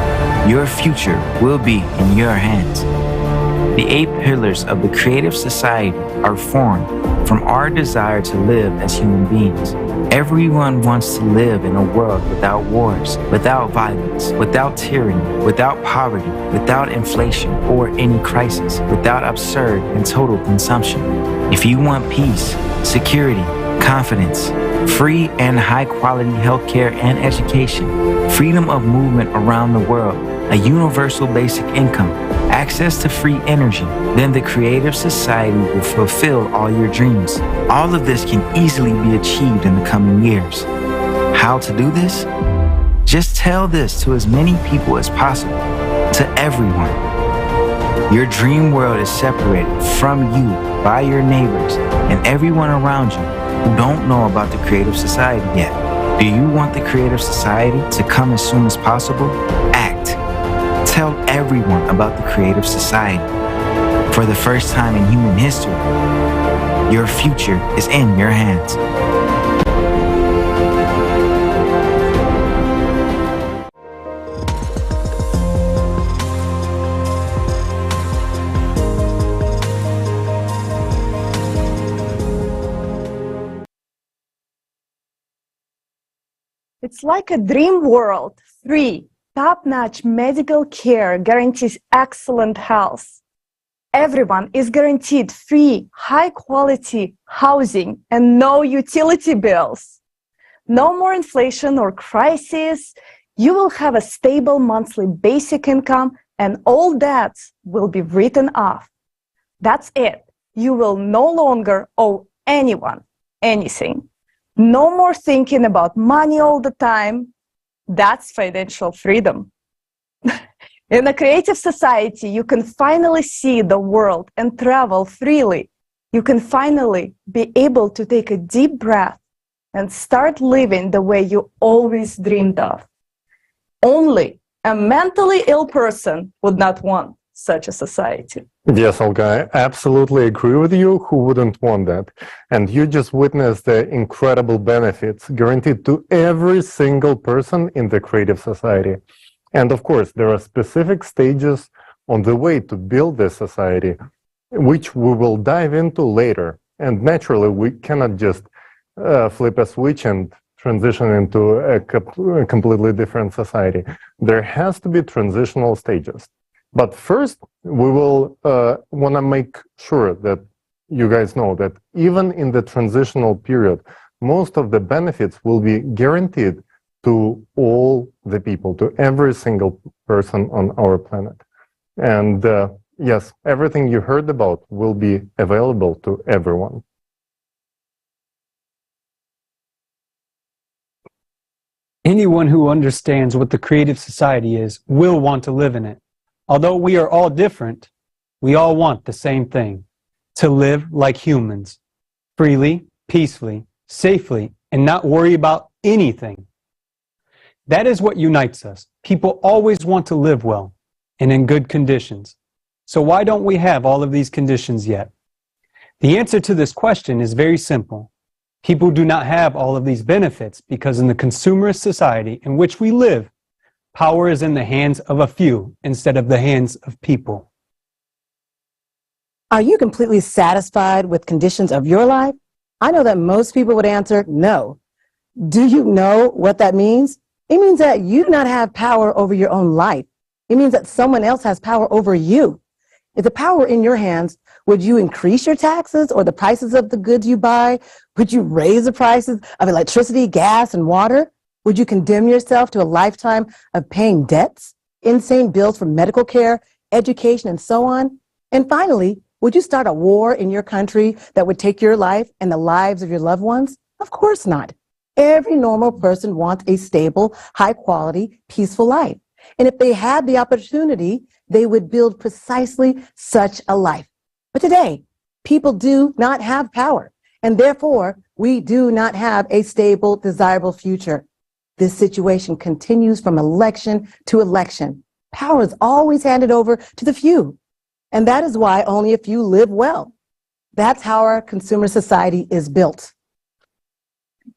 your future will be in your hands. The 8 pillars of the Creative Society are formed from our desire to live as human beings. Everyone wants to live in a world without wars, without violence, without tyranny, without poverty, without inflation or any crisis, without absurd and total consumption. If you want peace, security, confidence, free and high-quality healthcare and education, freedom of movement around the world, a universal basic income, access to free energy, then the Creative Society will fulfill all your dreams. All of this can easily be achieved in the coming years. How to do this? Just tell this to as many people as possible, to everyone. Your dream world is separated from you by your neighbors and everyone around you who don't know about the creative society yet. Do you want the creative society to come as soon as possible? Act. Tell everyone about the creative society. For the first time in human history, your future is in your hands. It's like a dream world. Free, top-notch medical care guarantees excellent health. Everyone is guaranteed free, high-quality housing and no utility bills. No more inflation or crisis. You will have a stable monthly basic income and all debts will be written off. That's it. You will no longer owe anyone anything. No more thinking about money all the time. That's financial freedom. In a creative society, you can finally see the world and travel freely. You can finally be able to take a deep breath and start living the way you always dreamed of. Only a mentally ill person would not want such a society. Yes, Olga, I absolutely agree with you. Who wouldn't want that? And you just witnessed the incredible benefits guaranteed to every single person in the creative society. And of course, there are specific stages on the way to build this society, which we will dive into later. And naturally, we cannot just flip a switch and transition into a completely different society. There has to be transitional stages. But first, we will want to make sure that you guys know that even in the transitional period, most of the benefits will be guaranteed to all the people, to every single person on our planet. And yes, everything you heard about will be available to everyone. Anyone who understands what the creative society is will want to live in it. Although we are all different, we all want the same thing: to live like humans, freely, peacefully, safely, and not worry about anything. That is what unites us. People always want to live well and in good conditions. So why don't we have all of these conditions yet? The answer to this question is very simple. People do not have all of these benefits because in the consumerist society in which we live, power is in the hands of a few instead of the hands of people. Are you completely satisfied with conditions of your life? I know that most people would answer no. Do you know what that means? It means that you do not have power over your own life. It means that someone else has power over you. If the power were in your hands, would you increase your taxes or the prices of the goods you buy? Would you raise the prices of electricity, gas, and water? Would you condemn yourself to a lifetime of paying debts, insane bills for medical care, education, and so on? And finally, would you start a war in your country that would take your life and the lives of your loved ones? Of course not. Every normal person wants a stable, high-quality, peaceful life. And if they had the opportunity, they would build precisely such a life. But today, people do not have power, and therefore, we do not have a stable, desirable future. This situation continues from election to election. Power is always handed over to the few, and that is why only a few live well. That's how our consumer society is built.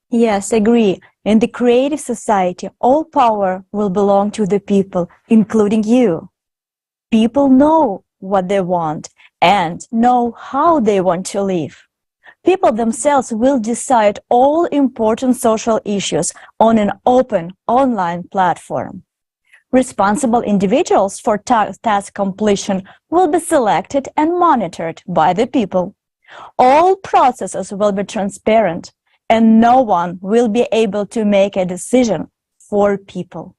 Yes, agree. In the creative society, all power will belong to the people, including you. People know what they want and know how they want to live. People themselves will decide all important social issues on an open online platform. Responsible individuals for task completion will be selected and monitored by the people. All processes will be transparent, and no one will be able to make a decision for people.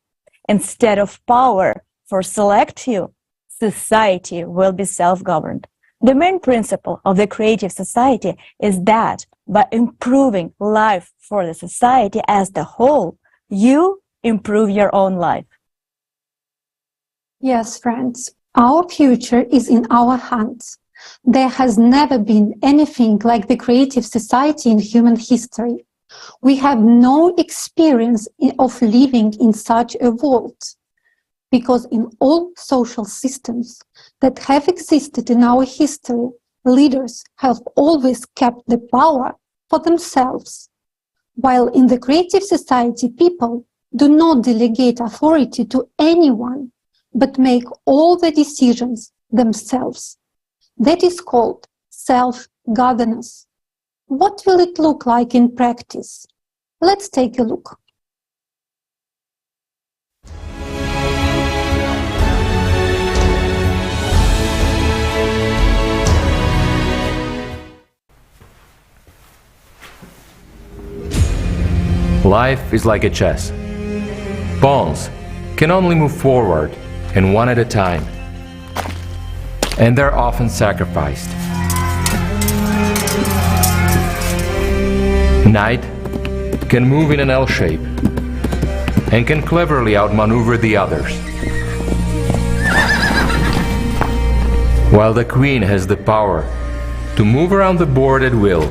Instead of power for select few, society will be self-governed. The main principle of the creative society is that by improving life for the society as the whole, you improve your own life. Yes, friends. Our future is in our hands. There has never been anything like the creative society in human history. We have no experience of living in such a world, because in all social systems that have existed in our history, leaders have always kept the power for themselves, while in the creative society, people do not delegate authority to anyone, but make all the decisions themselves. That is called self-governance. What will it look like in practice? Let's take a look. Life is like a chess. Pawns can only move forward, and one at a time. And they're often sacrificed. Knight can move in an L shape and can cleverly outmaneuver the others. While the queen has the power to move around the board at will.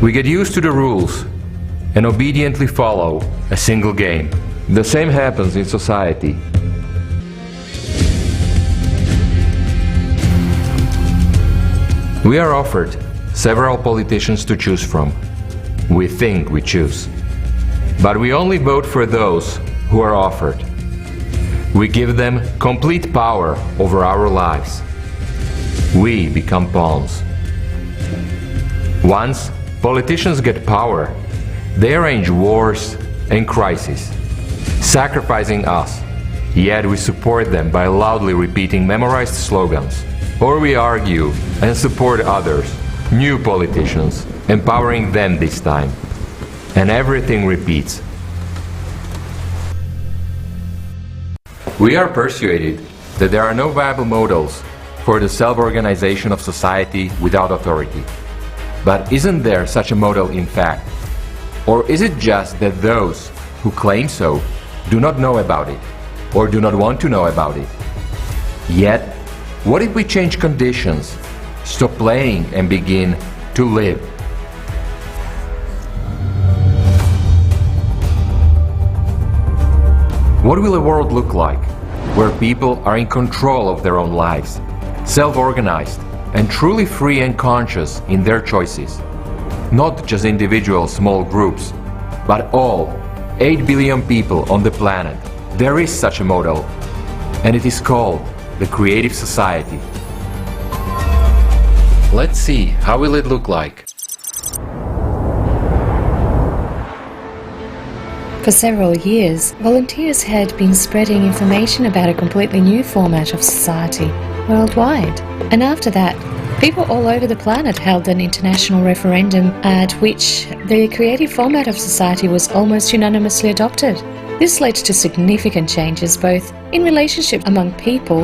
We get used to the rules and obediently follow a single game. The same happens in society. We are offered several politicians to choose from. We think we choose. But we only vote for those who are offered. We give them complete power over our lives. We become pawns. Once politicians get power, they arrange wars and crises, sacrificing us, yet we support them by loudly repeating memorized slogans. Or we argue and support others, new politicians, empowering them this time. And everything repeats. We are persuaded that there are no viable models for the self-organization of society without authority. But isn't there such a model in fact? Or is it just that those who claim so do not know about it, or do not want to know about it? Yet, what if we change conditions, stop playing and begin to live? What will a world look like where people are in control of their own lives, self-organized, and truly free and conscious in their choices? Not just individual small groups, but all 8 billion people on the planet. There is such a model, and it is called the Creative Society. Let's see, how will it look like? For several years, volunteers had been spreading information about a completely new format of society worldwide. And after that, people all over the planet held an international referendum at which the creative format of society was almost unanimously adopted. This led to significant changes both in relationship among people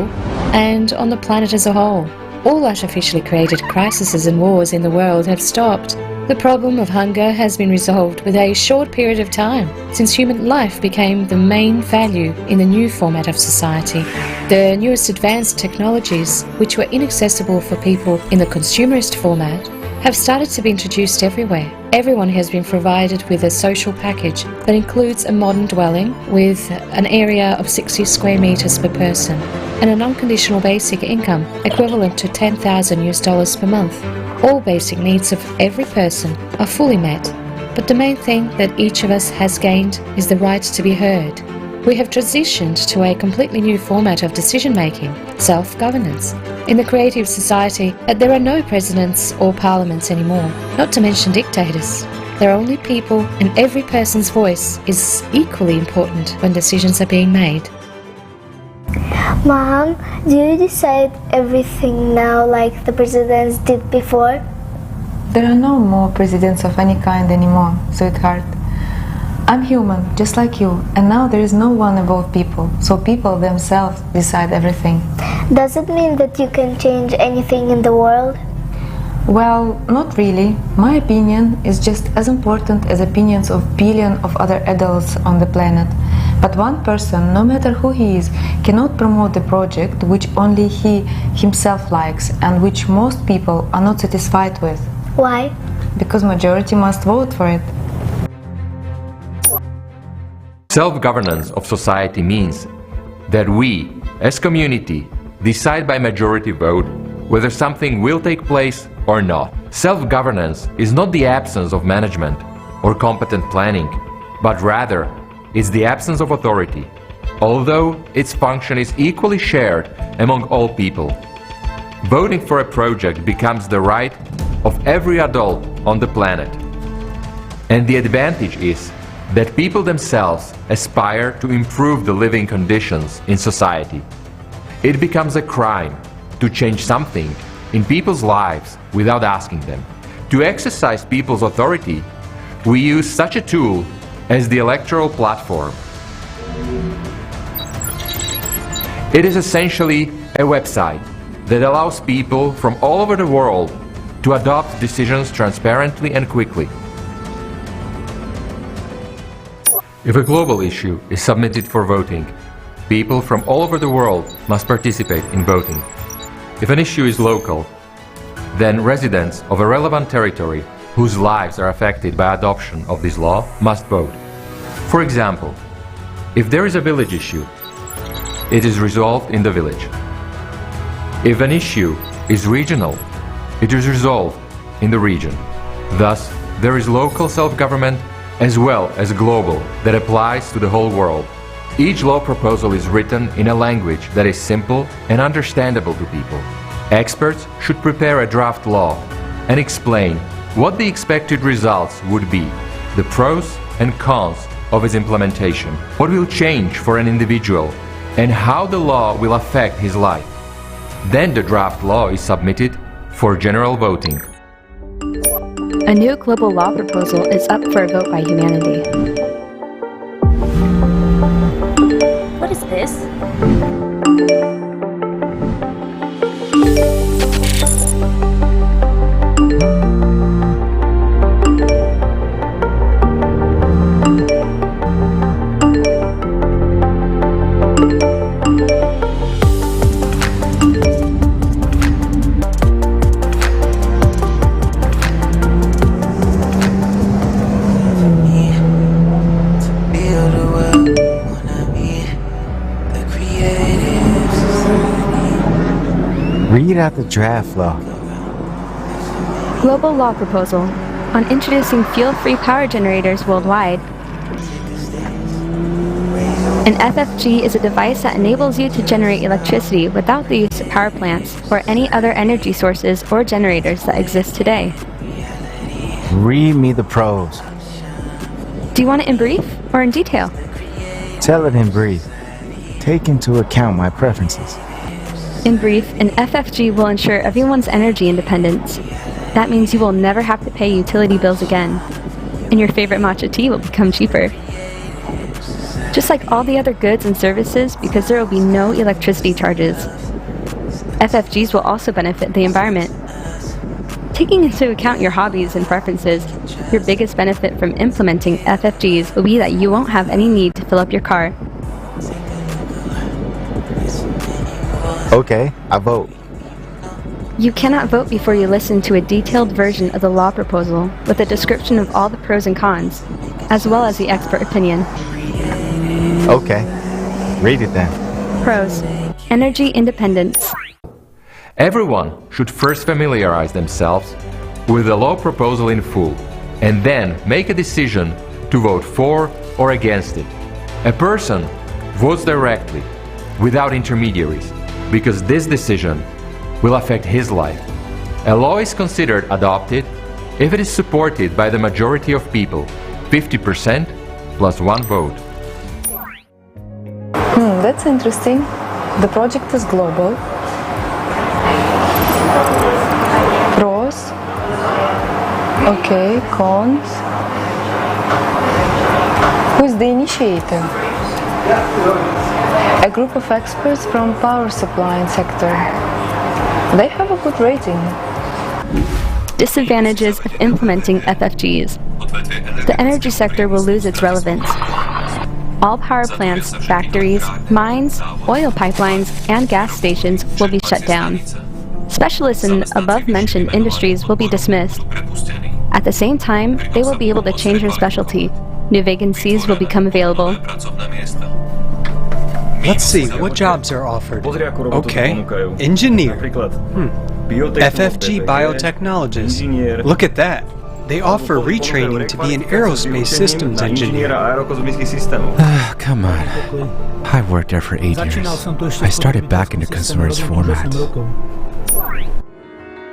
and on the planet as a whole. All artificially created crises and wars in the world have stopped. The problem of hunger has been resolved with a short period of time, since human life became the main value in the new format of society. The newest advanced technologies, which were inaccessible for people in the consumerist format, have started to be introduced everywhere. Everyone has been provided with a social package that includes a modern dwelling with an area of 60 square meters per person and an unconditional basic income equivalent to $10,000 per month. All basic needs of every person are fully met, but the main thing that each of us has gained is the right to be heard. We have transitioned to a completely new format of decision-making, self-governance. In the creative society, there are no presidents or parliaments anymore, not to mention dictators. There are only people, and every person's voice is equally important when decisions are being made. Mom, do you decide everything now like the presidents did before? There are no more presidents of any kind anymore, sweetheart. I'm human, just like you, and now there is no one above people, so people themselves decide everything. Does it mean that you can change anything in the world? Well, not really. My opinion is just as important as opinions of billions of other adults on the planet. But one person, no matter who he is, cannot promote the project which only he himself likes and which most people are not satisfied with. Why? Because majority must vote for it. Self-governance of society means that we, as community, decide by majority vote whether something will take place or not. Self-governance is not the absence of management or competent planning, but rather it's the absence of authority, although its function is equally shared among all people. Voting for a project becomes the right of every adult on the planet. And the advantage is that people themselves aspire to improve the living conditions in society. It becomes a crime to change something in people's lives without asking them. To exercise people's authority, we use such a tool as the electoral platform. It is essentially a website that allows people from all over the world to adopt decisions transparently and quickly. If a global issue is submitted for voting, people from all over the world must participate in voting. If an issue is local, then residents of a relevant territory whose lives are affected by adoption of this law must vote. For example, if there is a village issue, it is resolved in the village. If an issue is regional, it is resolved in the region. Thus, there is local self-government as well as global that applies to the whole world. Each law proposal is written in a language that is simple and understandable to people. Experts should prepare a draft law and explain what the expected results would be, the pros and cons of its implementation, what will change for an individual, and how the law will affect his life. Then the draft law is submitted for general voting. A new global law proposal is up for a vote by humanity. What is this? Read out the draft law. Global law proposal on introducing fuel-free power generators worldwide. An FFG is a device that enables you to generate electricity without the use of power plants or any other energy sources or generators that exist today. Read me the pros. Do you want it in brief or in detail? Tell it in brief. Take into account my preferences. In brief, an FFG will ensure everyone's energy independence. That means you will never have to pay utility bills again, and your favorite matcha tea will become cheaper. Just like all the other goods and services, because there will be no electricity charges. FFGs will also benefit the environment. Taking into account your hobbies and preferences, your biggest benefit from implementing FFGs will be that you won't have any need to fill up your car. Okay, I vote. You cannot vote before you listen to a detailed version of the law proposal with a description of all the pros and cons, as well as the expert opinion. Okay, read it then. Pros: energy independence. Everyone should first familiarize themselves with the law proposal in full, and then make a decision to vote for or against it. A person votes directly, without intermediaries, because this decision will affect his life. A law is considered adopted if it is supported by the majority of people, 50% plus one vote. That's interesting. The project is global. Pros. Okay, cons. Who is the initiator? A group of experts from power supply sector. They have a good rating. Disadvantages of implementing FFGs. The energy sector will lose its relevance. All power plants, factories, mines, oil pipelines, and gas stations will be shut down. Specialists in above-mentioned industries will be dismissed. At the same time, they will be able to change their specialty. New vacancies will become available. Let's see, what jobs are offered? Okay, engineer. FFG biotechnologist. Look at that. They offer retraining to be an aerospace systems engineer. Come on. I worked there for 8 years. I started back in the consumerist format.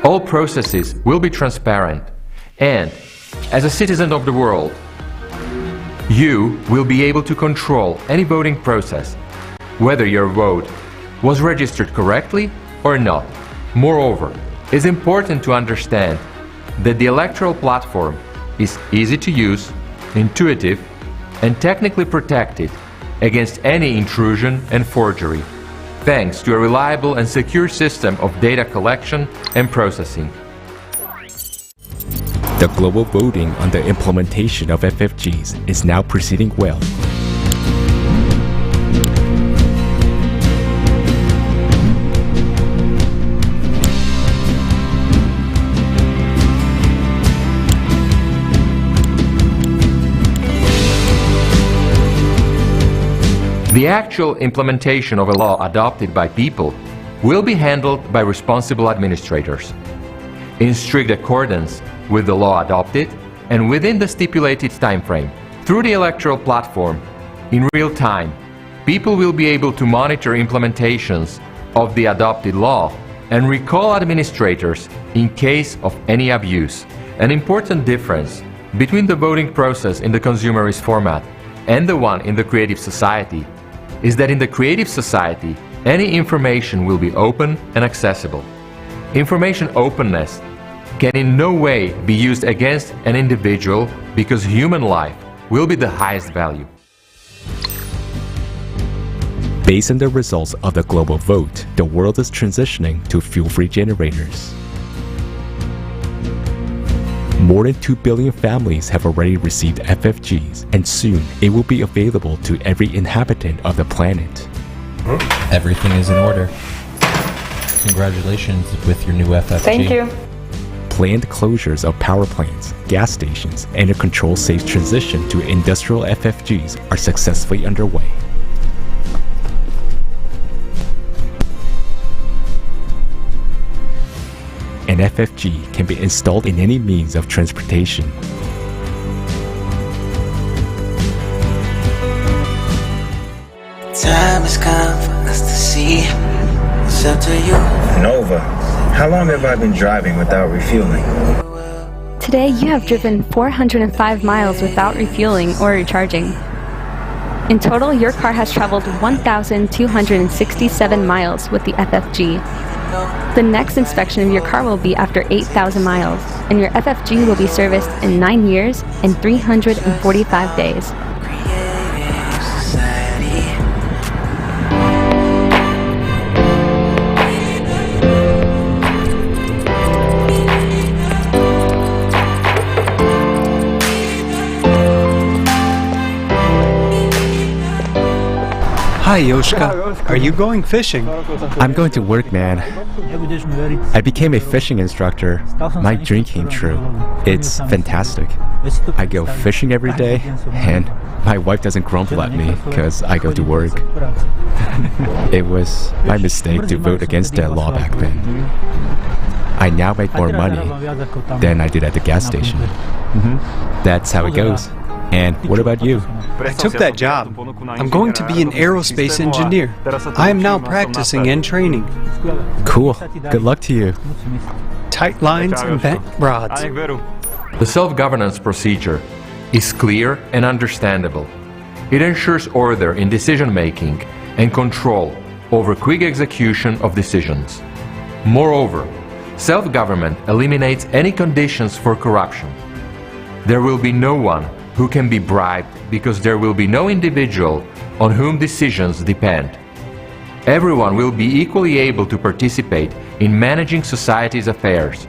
All processes will be transparent, and as a citizen of the world, you will be able to control any voting process, whether your vote was registered correctly or not. Moreover, it's important to understand that the electoral platform is easy to use, intuitive, and technically protected against any intrusion and forgery, thanks to a reliable and secure system of data collection and processing. The global voting on the implementation of FFGs is now proceeding well. The actual implementation of a law adopted by people will be handled by responsible administrators, in strict accordance with the law adopted and within the stipulated time frame. Through the electoral platform, in real time, people will be able to monitor implementations of the adopted law and recall administrators in case of any abuse. An important difference between the voting process in the consumerist format and the one in the creative society is that in the creative society, any information will be open and accessible. Information openness can in no way be used against an individual because human life will be the highest value. Based on the results of the global vote, the world is transitioning to fuel-free generators. More than 2 billion families have already received FFGs, and soon it will be available to every inhabitant of the planet. Everything is in order. Congratulations with your new FFG. Thank you. Planned closures of power plants, gas stations, and a control-safe transition to industrial FFGs are successfully underway. An FFG can be installed in any means of transportation. Time has come for us to see. It's up to you. Nova, how long have I been driving without refueling? Today, you have driven 405 miles without refueling or recharging. In total, your car has traveled 1,267 miles with the FFG. The next inspection of your car will be after 8,000 miles, and your FFG will be serviced in 9 years and 345 days. Hi, Yoshka. Are you going fishing? I'm going to work, man. I became a fishing instructor. My dream came true. It's fantastic. I go fishing every day, and my wife doesn't grumble at me because I go to work. It was my mistake to vote against that law back then. I now make more money than I did at the gas station. That's how it goes. And what about you? I took that job. I'm going to be an aerospace engineer. I am now practicing and training. Cool. Good luck to you. Tight lines and bent rods. The self-governance procedure is clear and understandable. It ensures order in decision-making and control over quick execution of decisions. Moreover, self-government eliminates any conditions for corruption. There will be no one who can be bribed because there will be no individual on whom decisions depend. Everyone will be equally able to participate in managing society's affairs.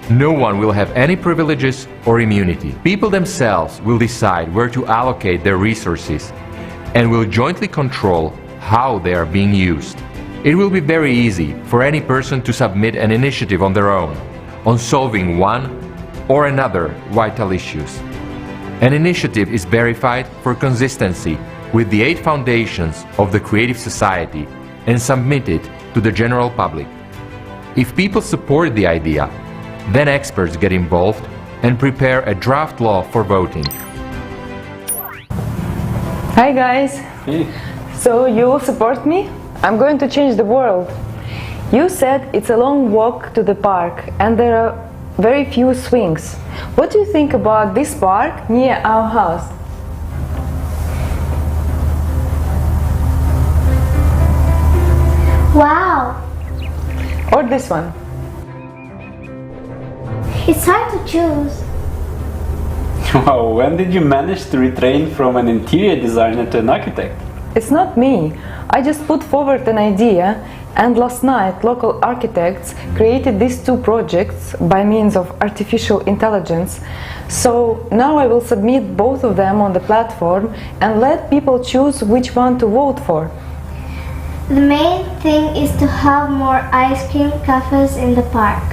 No one will have any privileges or immunity. People themselves will decide where to allocate their resources and will jointly control how they are being used. It will be very easy for any person to submit an initiative on their own, on solving one or another vital issues. An initiative is verified for consistency with the 8 foundations of the Creative Society and submitted to the general public. If people support the idea, then experts get involved and prepare a draft law for voting. Hi guys! Hey. So you will support me? I'm going to change the world. You said it's a long walk to the park and there are very few swings. What do you think about this park near our house? Wow! Or this one? It's hard to choose. Wow, when did you manage to retrain from an interior designer to an architect? It's not me. I just put forward an idea, and last night local architects created these 2 projects by means of artificial intelligence. So now I will submit both of them on the platform and let people choose which one to vote for. The main thing is to have more ice cream cafes in the park.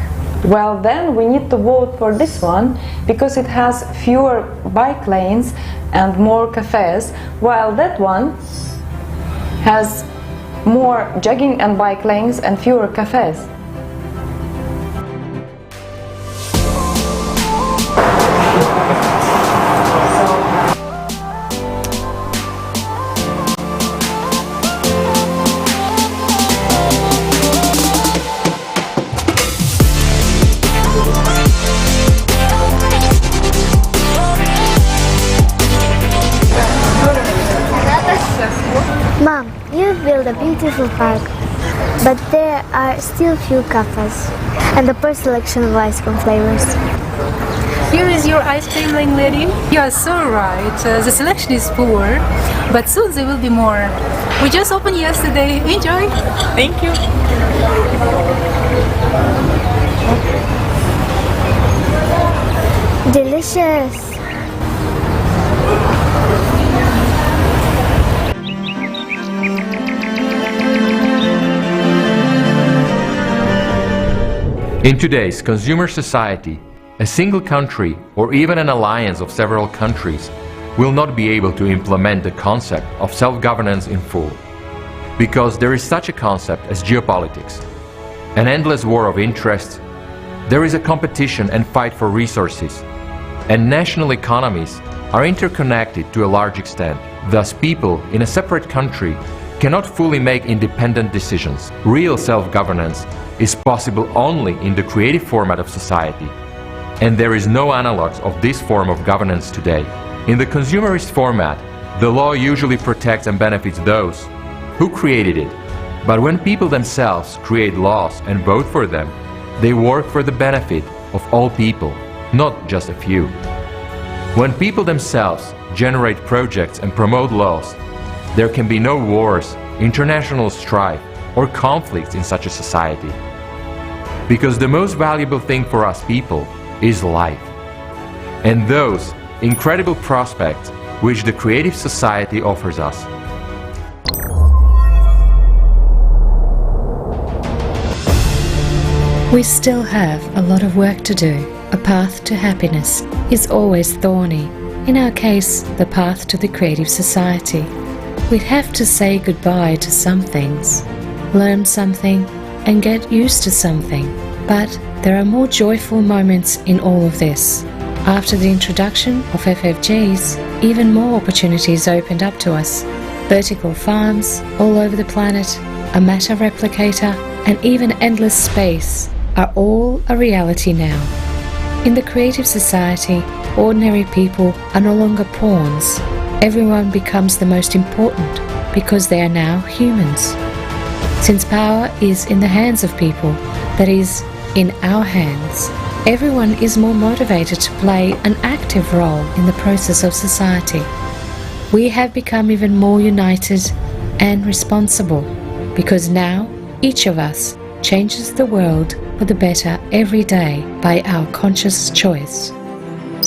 Well, then we need to vote for this one because it has fewer bike lanes and more cafes, while that one has more jogging and bike lanes and fewer cafes. Mom, you've built a beautiful park, but there are still few cafes and a poor selection of ice cream flavors. Here is your ice cream, lady. You are so right. The selection is poor, but soon there will be more. We just opened yesterday. Enjoy. Thank you. Delicious. In today's consumer society, a single country or even an alliance of several countries will not be able to implement the concept of self-governance in full, because there is such a concept as geopolitics, an endless war of interests. There is a competition and fight for resources, and national economies are interconnected to a large extent. Thus, people in a separate country cannot fully make independent decisions. Real self-governance is possible only in the creative format of society, and there is no analogues of this form of governance today. In the consumerist format, the law usually protects and benefits those who created it, but when people themselves create laws and vote for them, they work for the benefit of all people, not just a few. When people themselves generate projects and promote laws, there can be no wars, international strife, or conflicts in such a society. Because the most valuable thing for us people is life, and those incredible prospects which the creative society offers us. We still have a lot of work to do. A path to happiness is always thorny. In our case, the path to the creative society. We'd have to say goodbye to some things, learn something, and get used to something. But there are more joyful moments in all of this. After the introduction of FFGs, even more opportunities opened up to us. Vertical farms all over the planet, a matter replicator, and even endless space are all a reality now. In the creative society, ordinary people are no longer pawns. Everyone becomes the most important because they are now humans. Since power is in the hands of people, that is, in our hands, everyone is more motivated to play an active role in the process of society. We have become even more united and responsible because now each of us changes the world for the better every day by our conscious choice.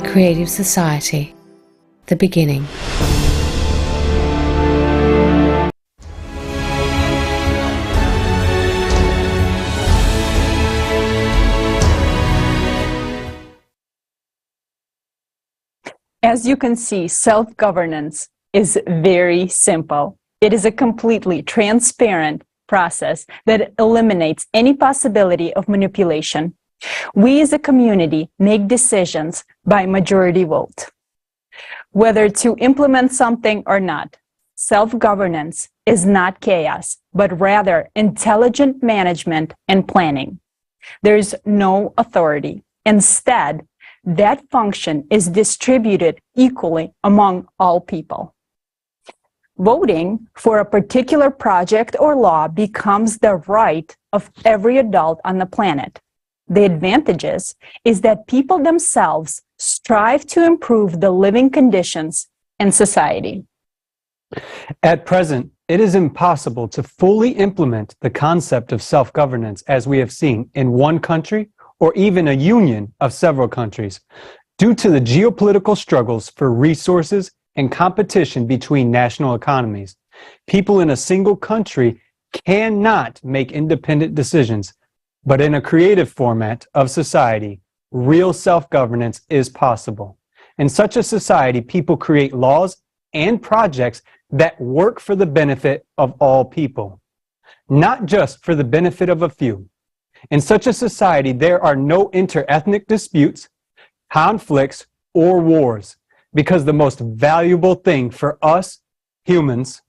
Creative Society, the beginning. As you can see, self-governance is very simple. It is a completely transparent process that eliminates any possibility of manipulation. We as a community make decisions by majority vote. Whether to implement something or not, self-governance is not chaos, but rather intelligent management and planning. There is no authority. Instead, that function is distributed equally among all people. Voting for a particular project or law becomes the right of every adult on the planet. The advantages is that people themselves strive to improve the living conditions in society. At present, it is impossible to fully implement the concept of self-governance as we have seen in one country or even a union of several countries due to the geopolitical struggles for resources and competition between national economies. People in a single country cannot make independent decisions, but in a creative format of society, real self-governance is possible. In such a society, people create laws and projects that work for the benefit of all people, not just for the benefit of a few. In such a society, there are no inter-ethnic disputes, conflicts, or wars, because the most valuable thing for us humans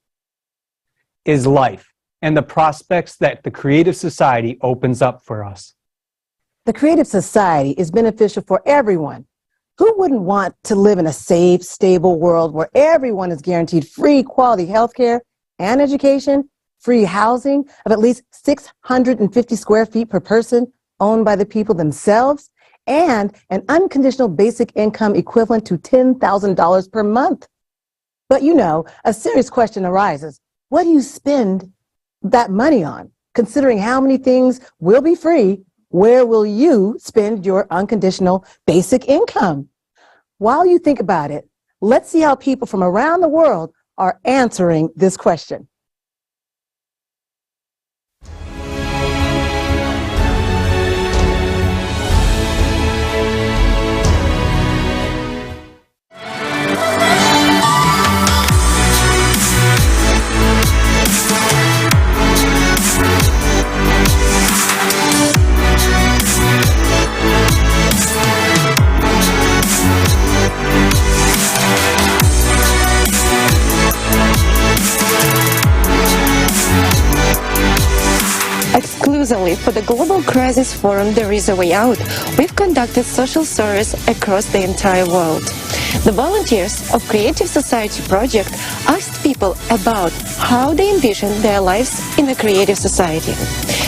is life and the prospects that the creative society opens up for us. The creative society is beneficial for everyone. Who wouldn't want to live in a safe, stable world where everyone is guaranteed free, quality health care and education, free housing of at least 650 square feet per person owned by the people themselves, and an unconditional basic income equivalent to $10,000 per month? But you know, a serious question arises. What do you spend that money on? Considering how many things will be free, where will you spend your unconditional basic income? While you think about it, let's see how people from around the world are answering this question. Exclusively for the Global Crisis Forum There Is a Way Out, we've conducted social service across the entire world. The volunteers of Creative Society Project asked people about how they envision their lives in a creative society.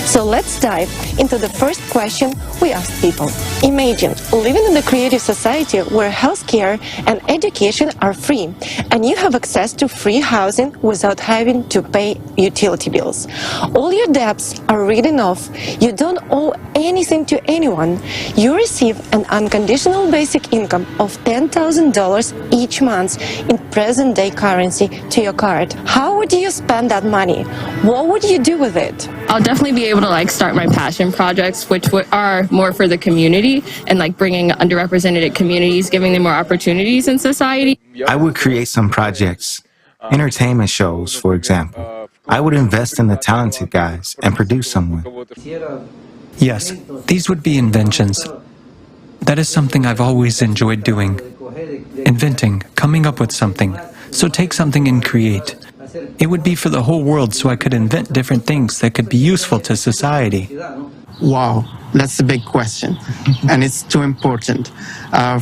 So let's dive into the first question we asked people. Imagine living in a creative society where healthcare and education are free, and you have access to free housing without having to pay utility bills. All your debts are written off. You don't owe anything to anyone. You receive an unconditional basic income of $10,000 each month in present-day currency to your card. How would you spend that money? What would you do with it? I'll definitely be able to start my passion projects, which are more for the community and bringing underrepresented communities, giving them more opportunities in society. I would create some projects, entertainment shows, for example. I would invest in the talented guys and produce someone. Yes, these would be inventions. That is something I've always enjoyed doing. Inventing, coming up with something. So take something and create. It would be for the whole world, so I could invent different things that could be useful to society. Wow, that's a big question, and it's too important.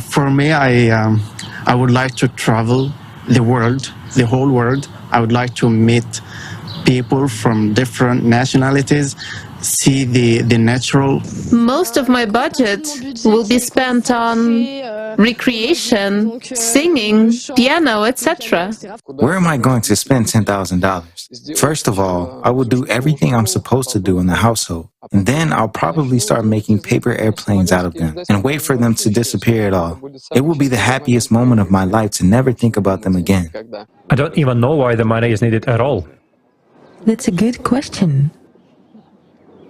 For me, I would like to travel the world, the whole world. I would like to meet people from different nationalities, see the natural. Most of my budget will be spent on recreation, singing, piano, etc. Where am I going to spend $10,000? First of all, I will do everything I'm supposed to do in the household. And then I'll probably start making paper airplanes out of them and wait for them to disappear at all. It will be the happiest moment of my life to never think about them again. I don't even know why the money is needed at all. That's a good question.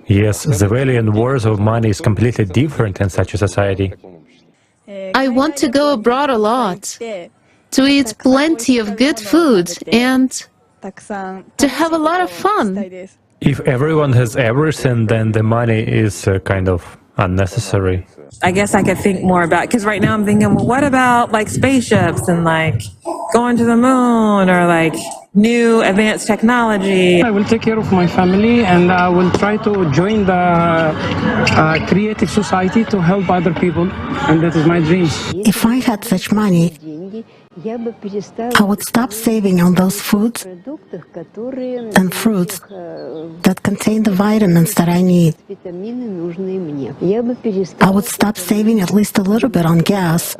Yes, the value and worth of money is completely different in such a society. I want to go abroad a lot, to eat plenty of good food, and to have a lot of fun. If everyone has everything, then the money is kind of unnecessary. I guess I could think more about, because right now I'm thinking, well, what about like spaceships and like going to the moon or like new advanced technology? I will take care of my family and I will try to join the creative society to help other people, and that is my dream. If I had such money, I would stop saving on those foods and fruits that contain the vitamins that I need. I would stop saving at least a little bit on gas.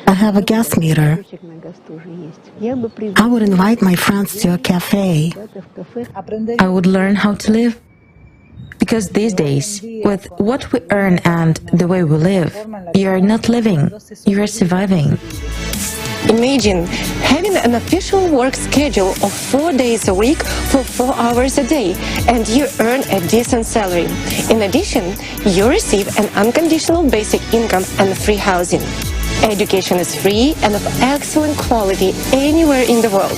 I have a gas meter. I would invite my friends to a cafe. I would learn how to live. Because these days, with what we earn and the way we live, you are not living, you are surviving. Imagine having an official work schedule of 4 days a week for 4 hours a day, and you earn a decent salary. In addition, you receive an unconditional basic income and free housing. Education is free and of excellent quality anywhere in the world.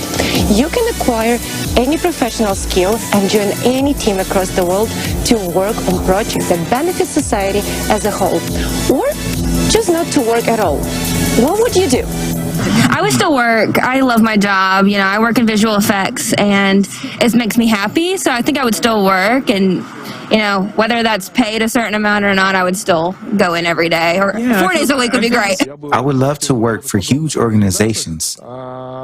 You can acquire any professional skill and join any team across the world to work on projects that benefit society as a whole. Or choose not to work at all. What would you do? I would still work. I love my job. You know, I work in visual effects and it makes me happy. So I think I would still work, and you know, whether that's paid a certain amount or not, I would still go in every day, or 4 days a week would be great. I would love to work for huge organizations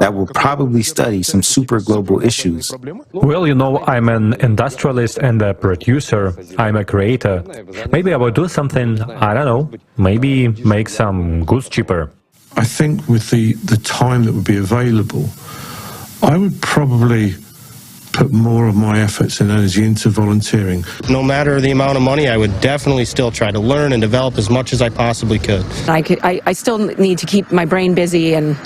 that will probably study some super global issues. Well, you know, I'm an industrialist and a producer. I'm a creator. Maybe I would do something, I don't know, maybe make some goods cheaper. I think with the time that would be available, I would probably put more of my efforts and energy into volunteering. No matter the amount of money, I would definitely still try to learn and develop as much as I possibly could. I still need to keep my brain busy and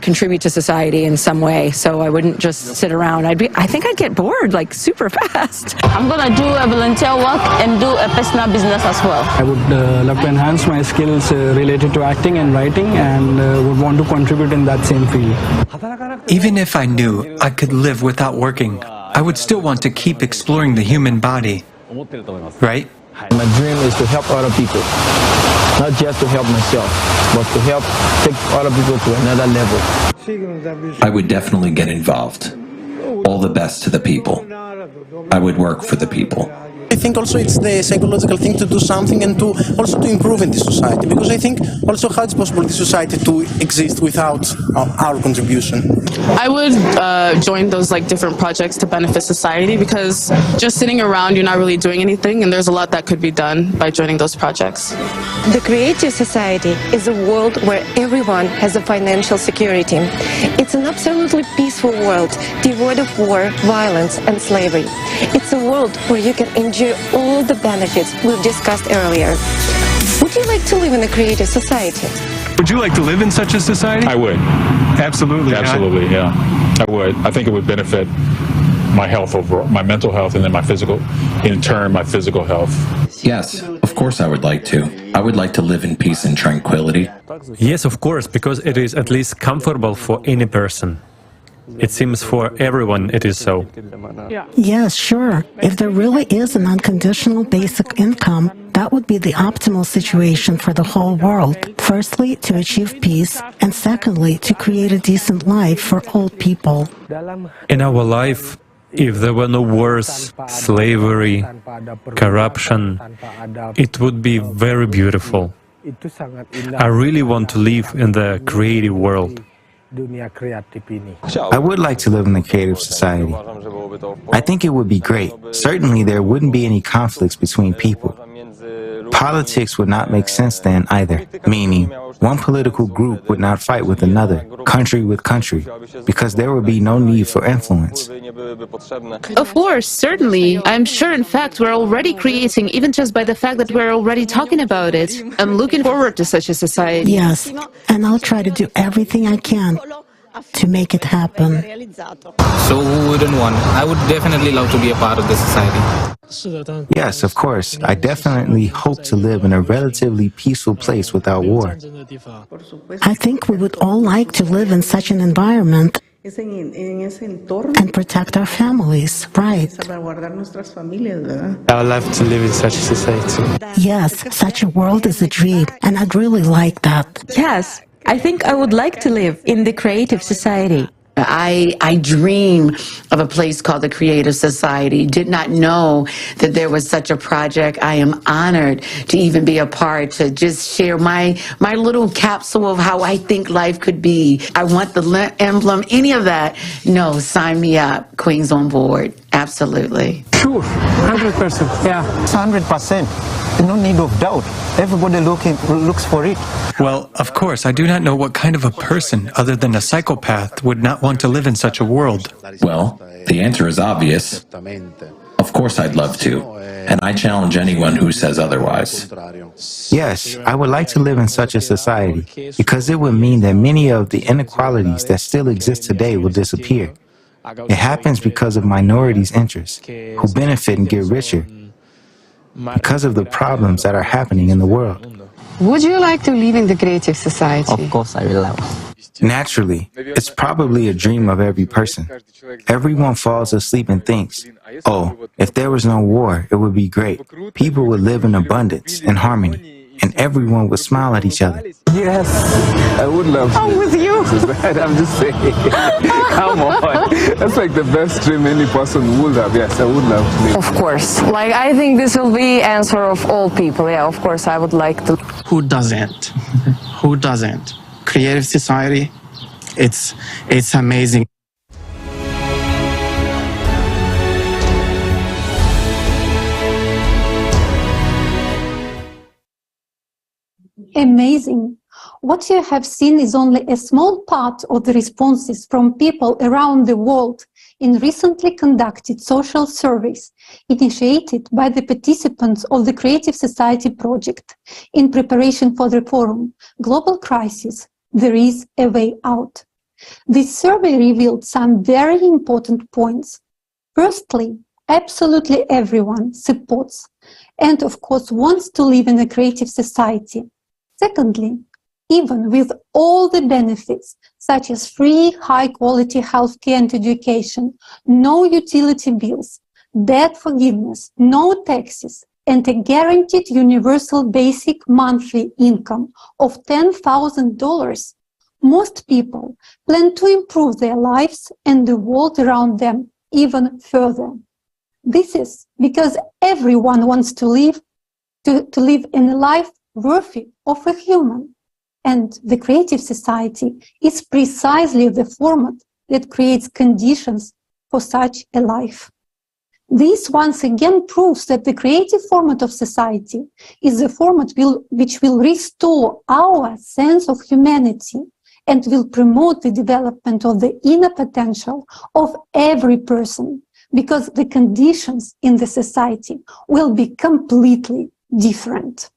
contribute to society in some way, so I wouldn't just sit around. I think I'd get bored like super fast. I'm gonna do a volunteer work and do a personal business as well. I would love to enhance my skills related to acting and writing, and would want to contribute in that same field. Even if I knew I could live without working, I would still want to keep exploring the human body, right? My dream is to help other people, not just to help myself, but to help take other people to another level. I would definitely get involved. All the best to the people. I would work for the people. I think also it's the psychological thing to do something and to also to improve in this society, because I think also how it's possible this society to exist without our contribution. I would join those like different projects to benefit society, because just sitting around you're not really doing anything, and there's a lot that could be done by joining those projects. The creative society is a world where everyone has a financial security. It's an absolutely peaceful world, devoid of war, violence, and slavery. It's a world where you can enjoy all the benefits we've discussed earlier. Would you like to live in a creative society? Would you like to live in such a society? I would. Absolutely. Absolutely, yeah. I would. I think it would benefit my health overall, my mental health, and then my physical, in turn, my physical health. Yes, of course I would like to. I would like to live in peace and tranquility. Yes, of course, because it is at least comfortable for any person. It seems for everyone it is so. Yes, sure. If there really is an unconditional basic income, that would be the optimal situation for the whole world. Firstly, to achieve peace, and secondly, to create a decent life for all people. In our life, if there were no wars, slavery, corruption, it would be very beautiful. I really want to live in the creative world. I would like to live in a creative society. I think it would be great. Certainly there wouldn't be any conflicts between people. Politics would not make sense then either, meaning one political group would not fight with another, country with country, because there would be no need for influence. Of course, certainly. I'm sure, in fact, we're already creating, even just by the fact that we're already talking about it. I'm looking forward to such a society. Yes, and I'll try to do everything I can to make it happen. So who wouldn't want? I would definitely love to be a part of this society. Yes, of course. I definitely hope to live in a relatively peaceful place without war. I think we would all like to live in such an environment and protect our families, right? I would love to live in such a society. Yes, such a world is a dream, and I'd really like that. Yes, I think I would like to live in the creative society. I dream of a place called the Creative Society. Did not know that there was such a project. I am honored to even be a part, to just share my little capsule of how I think life could be. I want the emblem, any of that. No, sign me up. Queens on board. Absolutely. Sure, 100%. Yeah. 100%. No need of doubt. Everybody looks for it. Well, of course, I do not know what kind of a person, other than a psychopath, would not want to live in such a world. Well, the answer is obvious. Of course I'd love to, and I challenge anyone who says otherwise. Yes, I would like to live in such a society, because it would mean that many of the inequalities that still exist today will disappear. It happens because of minorities' interests, who benefit and get richer, because of the problems that are happening in the world. Would you like to live in the creative society? Of course I will love. Naturally, it's probably a dream of every person. Everyone falls asleep and thinks, oh, if there was no war, it would be great. People would live in abundance and harmony, and everyone would smile at each other. Yes, I would love to. I'm with you. I'm just saying. Come on. That's like the best dream any person would have. Yes, I would love to live. Of course. Like, I think this will be answer of all people. Yeah, of course, I would like to. Who doesn't? Who doesn't? Creative society, it's amazing. Amazing. What you have seen is only a small part of the responses from people around the world in recently conducted social surveys initiated by the participants of the Creative Society project in preparation for the forum Global Crisis, There is a Way Out. This survey revealed some very important points. Firstly, absolutely everyone supports and of course wants to live in a creative society. Secondly, even with all the benefits, such as free, high-quality healthcare and education, no utility bills, debt forgiveness, no taxes, and a guaranteed universal basic monthly income of $10,000, most people plan to improve their lives and the world around them even further. This is because everyone wants to live in a life worthy of a human. And the Creative Society is precisely the format that creates conditions for such a life. This once again proves that the creative format of society is the format which will restore our sense of humanity and will promote the development of the inner potential of every person, because the conditions in the society will be completely different.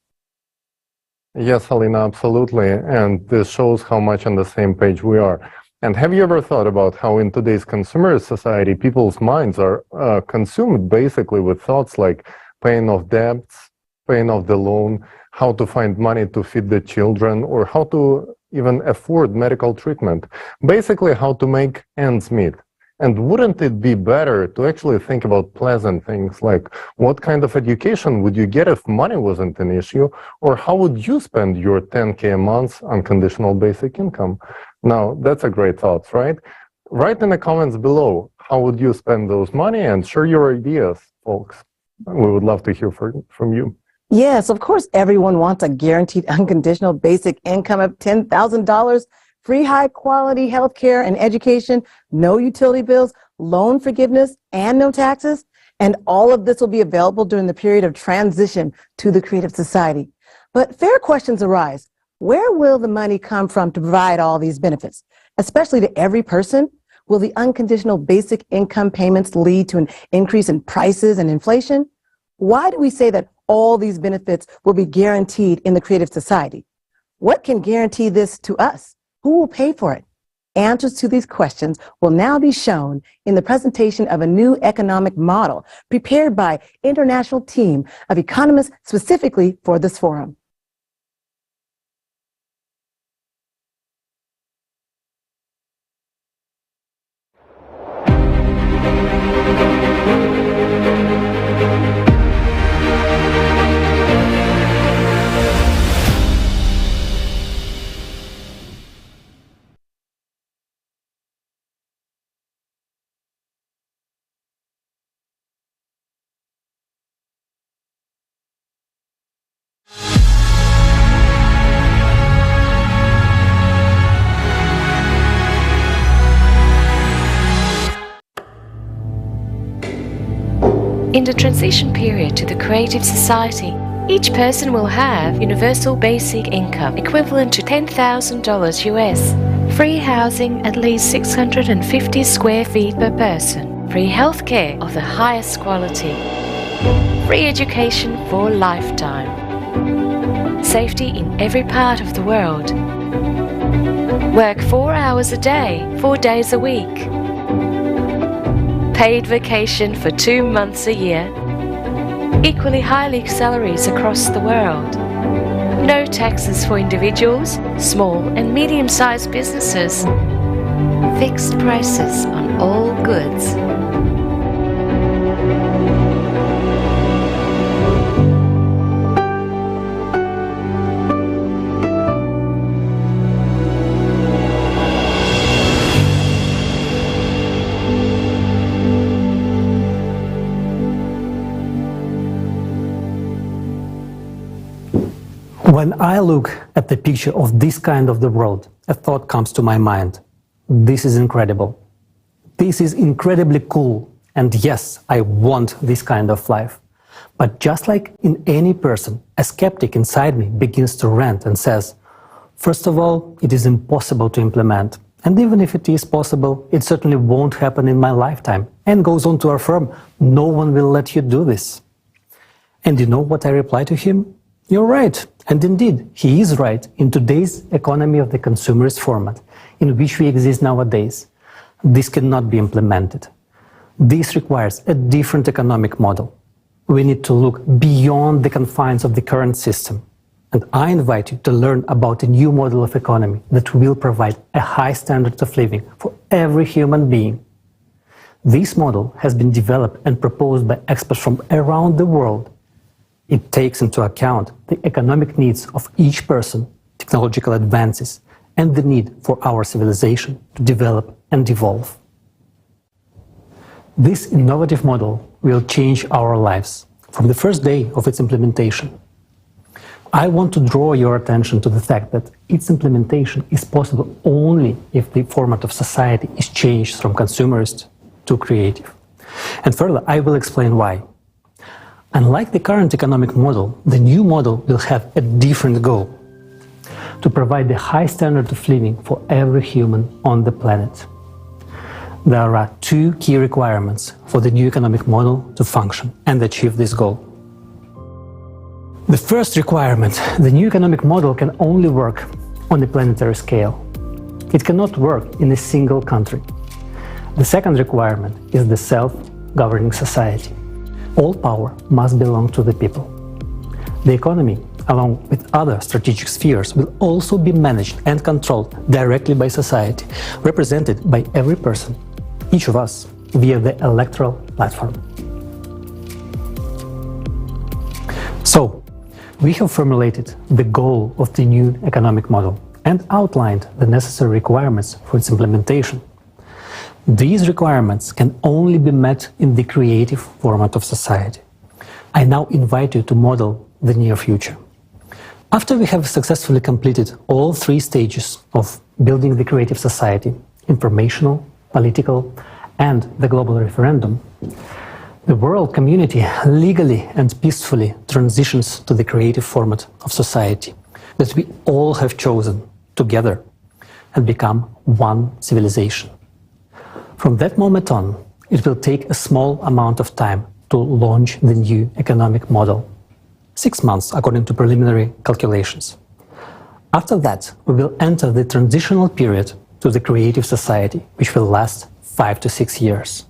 Yes, Halina, absolutely. And this shows how much on the same page we are. And have you ever thought about how in today's consumerist society, people's minds are consumed basically with thoughts like paying off debts, paying off the loan, how to find money to feed the children, or how to even afford medical treatment. Basically, how to make ends meet. And wouldn't it be better to actually think about pleasant things like what kind of education would you get if money wasn't an issue, or how would you spend your 10K a month on conditional basic income? Now, that's a great thought, right? Write in the comments below, how would you spend those money, and share your ideas, folks. We would love to hear from you. Yes, of course, everyone wants a guaranteed unconditional basic income of $10,000, free high-quality health care and education, no utility bills, loan forgiveness, and no taxes. And all of this will be available during the period of transition to the Creative Society. But fair questions arise. Where will the money come from to provide all these benefits, especially to every person? Will the unconditional basic income payments lead to an increase in prices and inflation? Why do we say that all these benefits will be guaranteed in the Creative Society? What can guarantee this to us? Who will pay for it? Answers to these questions will now be shown in the presentation of a new economic model prepared by an international team of economists specifically for this forum. In the transition period to the creative society, each person will have universal basic income equivalent to $10,000 US, free housing at least 650 square feet per person, free healthcare of the highest quality, free education for a lifetime, safety in every part of the world, work 4 hours a day, 4 days a week, paid vacation for 2 months a year, equally high salaries across the world, no taxes for individuals, small and medium-sized businesses, fixed prices on all goods. When I look at the picture of this kind of the world, a thought comes to my mind. This is incredible. This is incredibly cool. And yes, I want this kind of life. But just like in any person, a skeptic inside me begins to rant and says, first of all, it is impossible to implement. And even if it is possible, it certainly won't happen in my lifetime. And goes on to affirm, no one will let you do this. And you know what I reply to him? You're right. And indeed, he is right in today's economy of the consumerist format in which we exist nowadays. This cannot be implemented. This requires a different economic model. We need to look beyond the confines of the current system. And I invite you to learn about a new model of economy that will provide a high standard of living for every human being. This model has been developed and proposed by experts from around the world. It takes into account the economic needs of each person, technological advances, and the need for our civilization to develop and evolve. This innovative model will change our lives from the first day of its implementation. I want to draw your attention to the fact that its implementation is possible only if the format of society is changed from consumerist to creative. And further, I will explain why. Unlike the current economic model, the new model will have a different goal: to provide the high standard of living for every human on the planet. There are two key requirements for the new economic model to function and achieve this goal. The first requirement: the new economic model can only work on a planetary scale. It cannot work in a single country. The second requirement is the self-governing society. All power must belong to the people. The economy, along with other strategic spheres, will also be managed and controlled directly by society, represented by every person, each of us, via the electoral platform. So, we have formulated the goal of the new economic model and outlined the necessary requirements for its implementation. These requirements can only be met in the creative format of society. I now invite you to model the near future. After we have successfully completed all three stages of building the creative society, informational, political, and the global referendum, the world community legally and peacefully transitions to the creative format of society that we all have chosen together and become one civilization. From that moment on, it will take a small amount of time to launch the new economic model. 6 months, according to preliminary calculations. After that, we will enter the transitional period to the creative society, which will last 5 to 6 years.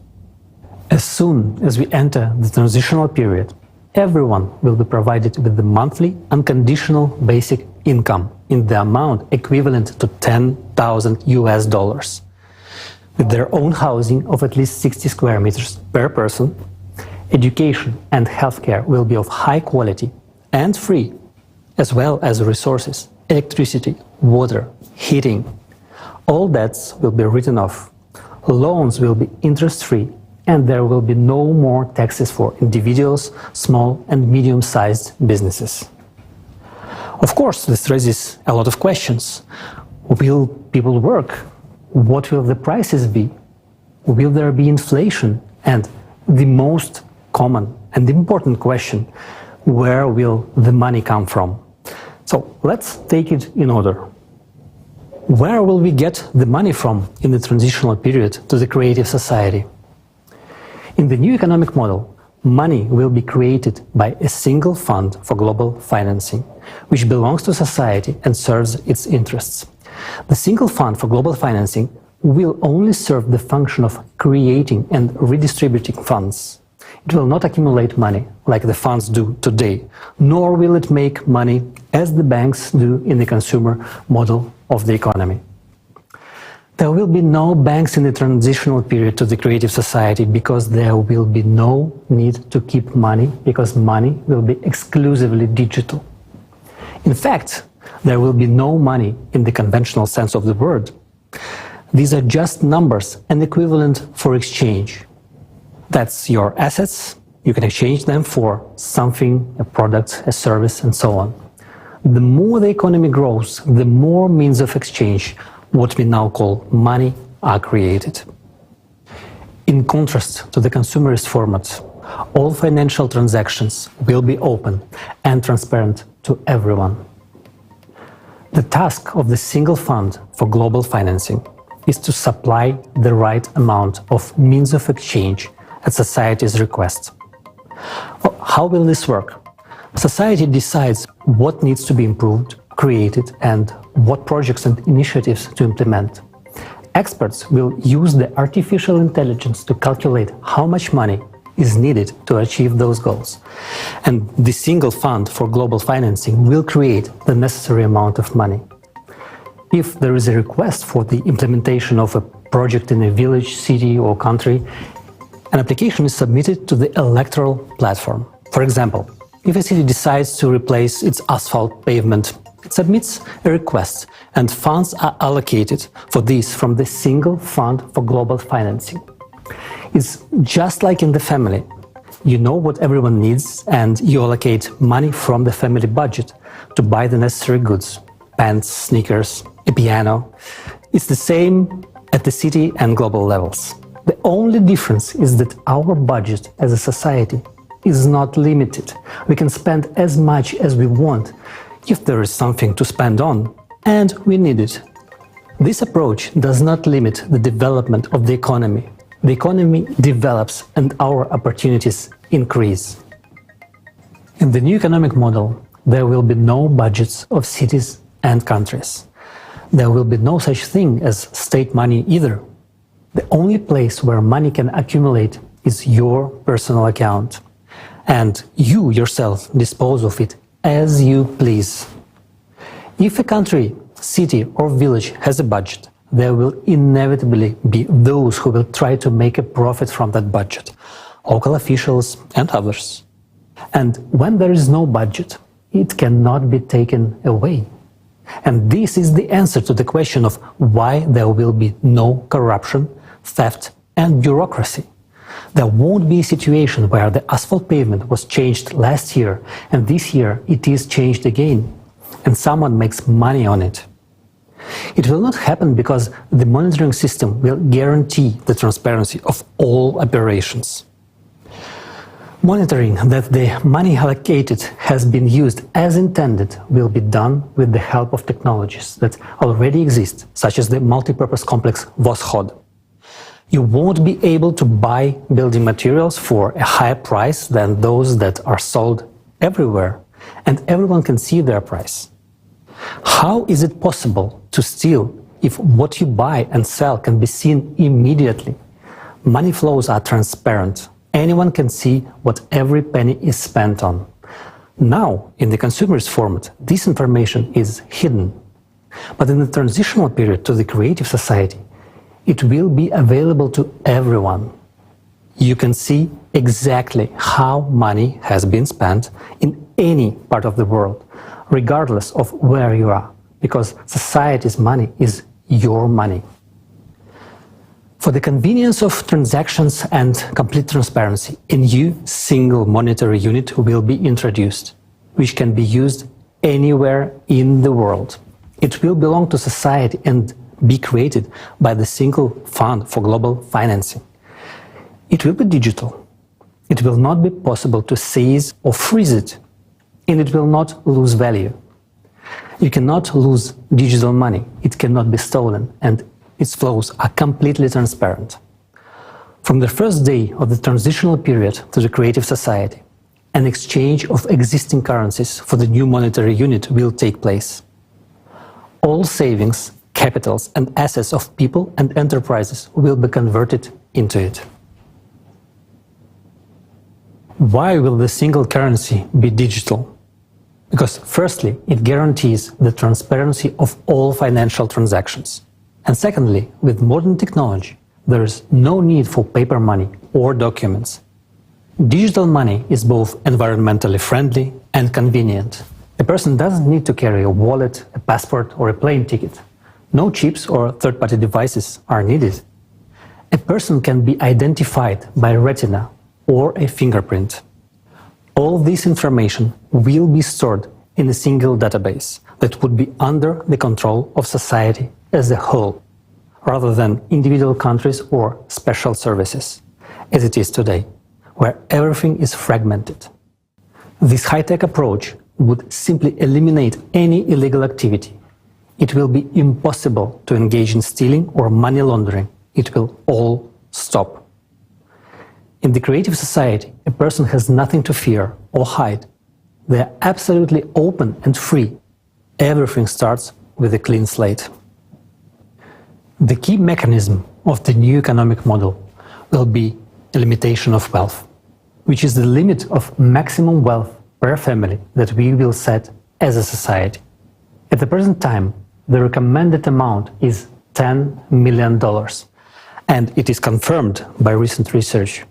As soon as we enter the transitional period, everyone will be provided with the monthly unconditional basic income in the amount equivalent to $10,000, with their own housing of at least 60 square meters per person. Education and healthcare will be of high quality and free, as well as resources, electricity, water, heating. All debts will be written off. Loans will be interest-free, and there will be no more taxes for individuals, small and medium-sized businesses. Of course, this raises a lot of questions. Will people work? What will the prices be? Will there be inflation? And the most common and important question, where will the money come from? So let's take it in order. Where will we get the money from in the transitional period to the creative society? In the new economic model, money will be created by a single fund for global financing, which belongs to society and serves its interests. The single fund for global financing will only serve the function of creating and redistributing funds. It will not accumulate money like the funds do today, nor will it make money as the banks do in the consumer model of the economy. There will be no banks in the transitional period to the creative society because there will be no need to keep money, because money will be exclusively digital. In fact, there will be no money in the conventional sense of the word. These are just numbers and equivalent for exchange. That's your assets. You can exchange them for something, a product, a service, and so on. The more the economy grows, the more means of exchange, what we now call money, are created. In contrast to the consumerist format, all financial transactions will be open and transparent to everyone. The task of the single fund for global financing is to supply the right amount of means of exchange at society's request. Well, how will this work? Society decides what needs to be improved, created, and what projects and initiatives to implement. Experts will use the artificial intelligence to calculate how much money is needed to achieve those goals. And the single fund for global financing will create the necessary amount of money. If there is a request for the implementation of a project in a village, city, or country, an application is submitted to the electoral platform. For example, if a city decides to replace its asphalt pavement, it submits a request, and funds are allocated for this from the single fund for global financing. It's just like in the family. You know what everyone needs, and you allocate money from the family budget to buy the necessary goods: pants, sneakers, a piano. It's the same at the city and global levels. The only difference is that our budget as a society is not limited. We can spend as much as we want if there is something to spend on, and we need it. This approach does not limit the development of the economy. The economy develops and our opportunities increase. In the new economic model, there will be no budgets of cities and countries. There will be no such thing as state money either. The only place where money can accumulate is your personal account, and you yourself dispose of it as you please. If a country, city, or village has a budget, there will inevitably be those who will try to make a profit from that budget, local officials and others. And when there is no budget, it cannot be taken away. And this is the answer to the question of why there will be no corruption, theft, and bureaucracy. There won't be a situation where the asphalt pavement was changed last year and this year it is changed again, and someone makes money on it. It will not happen because the monitoring system will guarantee the transparency of all operations. Monitoring that the money allocated has been used as intended will be done with the help of technologies that already exist, such as the multipurpose complex Voskhod. You won't be able to buy building materials for a higher price than those that are sold everywhere, and everyone can see their price. How is it possible to steal if what you buy and sell can be seen immediately, money flows are transparent. Anyone can see what every penny is spent on. Now, in the consumerist format, this information is hidden. But in the transitional period to the creative society, it will be available to everyone. You can see exactly how money has been spent in any part of the world, regardless of where you are, because society's money is your money. For the convenience of transactions and complete transparency, a new single monetary unit will be introduced, which can be used anywhere in the world. It will belong to society and be created by the single fund for global financing. It will be digital. It will not be possible to seize or freeze it, and it will not lose value. You cannot lose digital money. It cannot be stolen, and its flows are completely transparent. From the first day of the transitional period to the creative society, an exchange of existing currencies for the new monetary unit will take place. All savings, capitals, and assets of people and enterprises will be converted into it. Why will the single currency be digital? Because firstly, it guarantees the transparency of all financial transactions. And secondly, with modern technology, there is no need for paper money or documents. Digital money is both environmentally friendly and convenient. A person doesn't need to carry a wallet, a passport, or a plane ticket. No chips or third-party devices are needed. A person can be identified by retina or a fingerprint. All this information will be stored in a single database that would be under the control of society as a whole, rather than individual countries or special services, as it is today, where everything is fragmented. This high-tech approach would simply eliminate any illegal activity. It will be impossible to engage in stealing or money laundering. It will all stop. In the creative society, a person has nothing to fear or hide. They are absolutely open and free. Everything starts with a clean slate. The key mechanism of the new economic model will be a limitation of wealth, which is the limit of maximum wealth per family that we will set as a society. At the present time, the recommended amount is $10 million, and it is confirmed by recent research.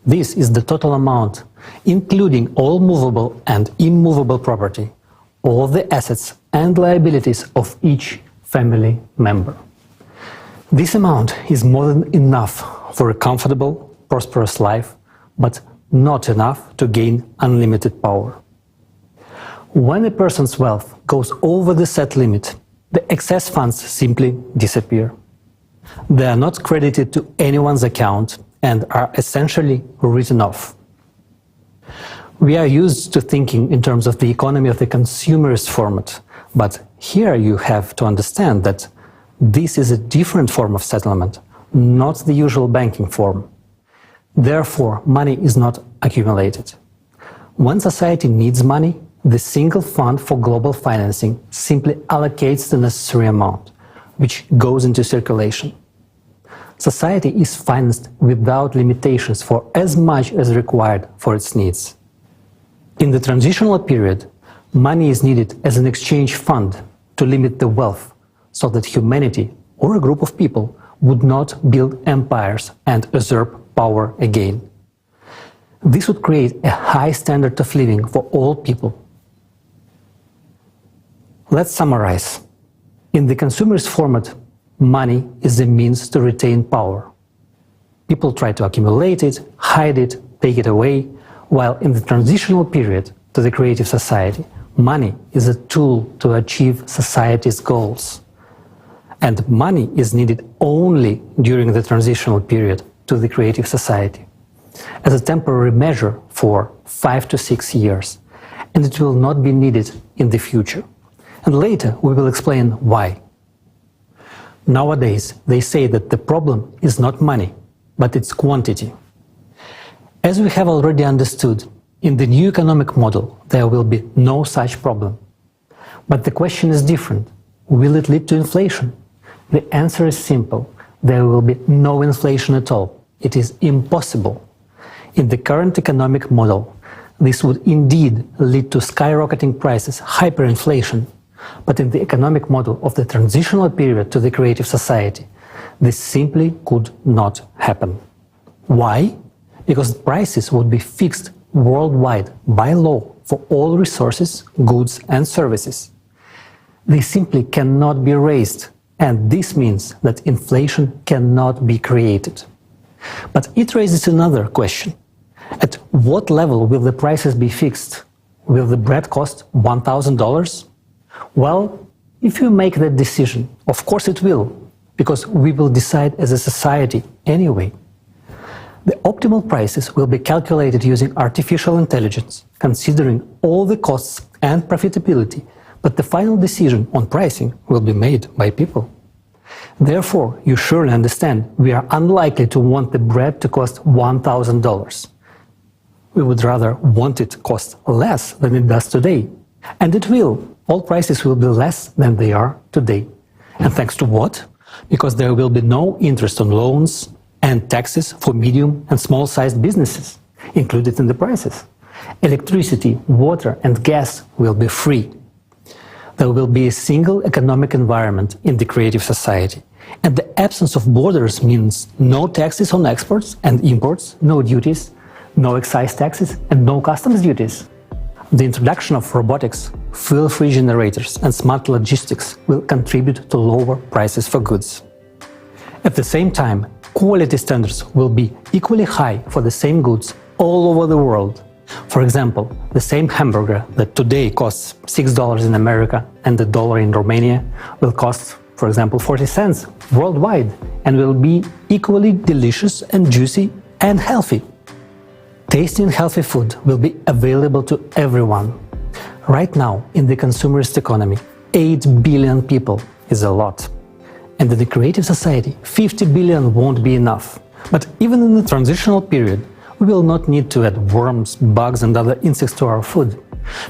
This is the total amount, including all movable and immovable property, all the assets and liabilities of each family member. This amount is more than enough for a comfortable, prosperous life, but not enough to gain unlimited power. When a person's wealth goes over the set limit, the excess funds simply disappear. They are not credited to anyone's account and are essentially written off. We are used to thinking in terms of the economy of the consumerist format, but here you have to understand that this is a different form of settlement, not the usual banking form. Therefore, money is not accumulated. When society needs money, the single fund for global financing simply allocates the necessary amount, which goes into circulation. Society is financed without limitations for as much as required for its needs. In the transitional period, money is needed as an exchange fund to limit the wealth, so that humanity or a group of people would not build empires and usurp power again. This would create a high standard of living for all people. Let's summarize. In the consumerist format, money is a means to retain power. People try to accumulate it, hide it, take it away, while in the transitional period to the creative society, money is a tool to achieve society's goals. And money is needed only during the transitional period to the creative society, as a temporary measure for 5 to 6 years, and it will not be needed in the future. And later we will explain why. Nowadays, they say that the problem is not money, but its quantity. As we have already understood, in the new economic model, there will be no such problem. But the question is different. Will it lead to inflation? The answer is simple. There will be no inflation at all. It is impossible. In the current economic model, this would indeed lead to skyrocketing prices, hyperinflation. But in the economic model of the transitional period to the creative society, this simply could not happen. Why? Because prices would be fixed worldwide by law for all resources, goods and services. They simply cannot be raised, and this means that inflation cannot be created. But it raises another question. At what level will the prices be fixed? Will the bread cost $1,000? Well, if you make that decision, of course it will, because we will decide as a society anyway. The optimal prices will be calculated using artificial intelligence, considering all the costs and profitability, but the final decision on pricing will be made by people. Therefore, you surely understand we are unlikely to want the bread to cost $1,000. We would rather want it to cost less than it does today. And it will. All prices will be less than they are today. And thanks to what? Because there will be no interest on loans and taxes for medium and small-sized businesses included in the prices. Electricity, water and gas will be free. There will be a single economic environment in the creative society. And the absence of borders means no taxes on exports and imports, no duties, no excise taxes and no customs duties. The introduction of robotics, fuel-free generators and smart logistics will contribute to lower prices for goods. At the same time, quality standards will be equally high for the same goods all over the world. For example, the same hamburger that today costs $6 in America and $1 in Romania will cost, for example, 40 cents worldwide and will be equally delicious and juicy and healthy. Tasty and healthy food will be available to everyone. Right now, in the consumerist economy, 8 billion people is a lot. And in the creative society, 50 billion won't be enough. But even in the transitional period, we will not need to add worms, bugs and other insects to our food,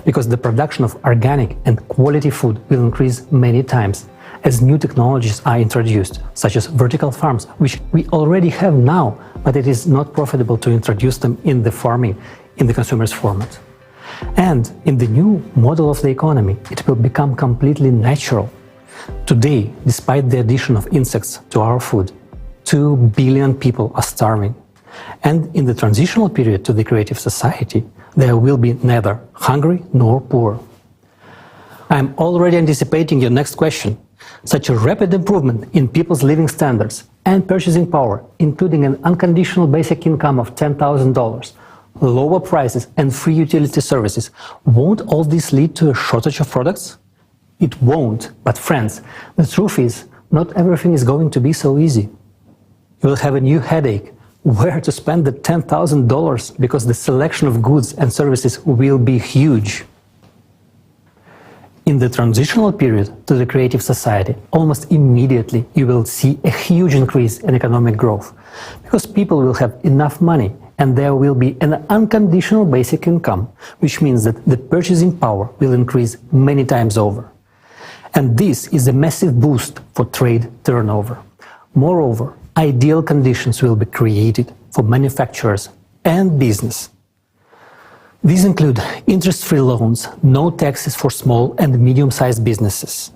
because the production of organic and quality food will increase many times as new technologies are introduced, such as vertical farms, which we already have now, but it is not profitable to introduce them in the farming, in the consumer's format. And in the new model of the economy, it will become completely natural. Today, despite the addition of insects to our food, 2 billion people are starving. And in the transitional period to the creative society, there will be neither hungry nor poor. I am already anticipating your next question. Such a rapid improvement in people's living standards and purchasing power, including an unconditional basic income of $10,000, lower prices and free utility services, won't all this lead to a shortage of products? It won't, but friends, the truth is, not everything is going to be so easy. You will have a new headache, where to spend the $10,000, because the selection of goods and services will be huge. In the transitional period to the creative society, almost immediately you will see a huge increase in economic growth, because people will have enough money and there will be an unconditional basic income, which means that the purchasing power will increase many times over. And this is a massive boost for trade turnover. Moreover, ideal conditions will be created for manufacturers and business. These include interest-free loans, no taxes for small and medium-sized businesses,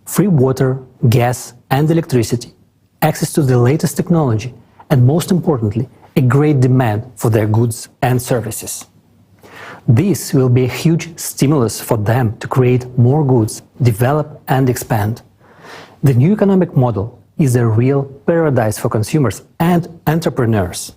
free water, gas and electricity, access to the latest technology, and most importantly, a great demand for their goods and services. This will be a huge stimulus for them to create more goods, develop and expand. The new economic model is a real paradise for consumers and entrepreneurs.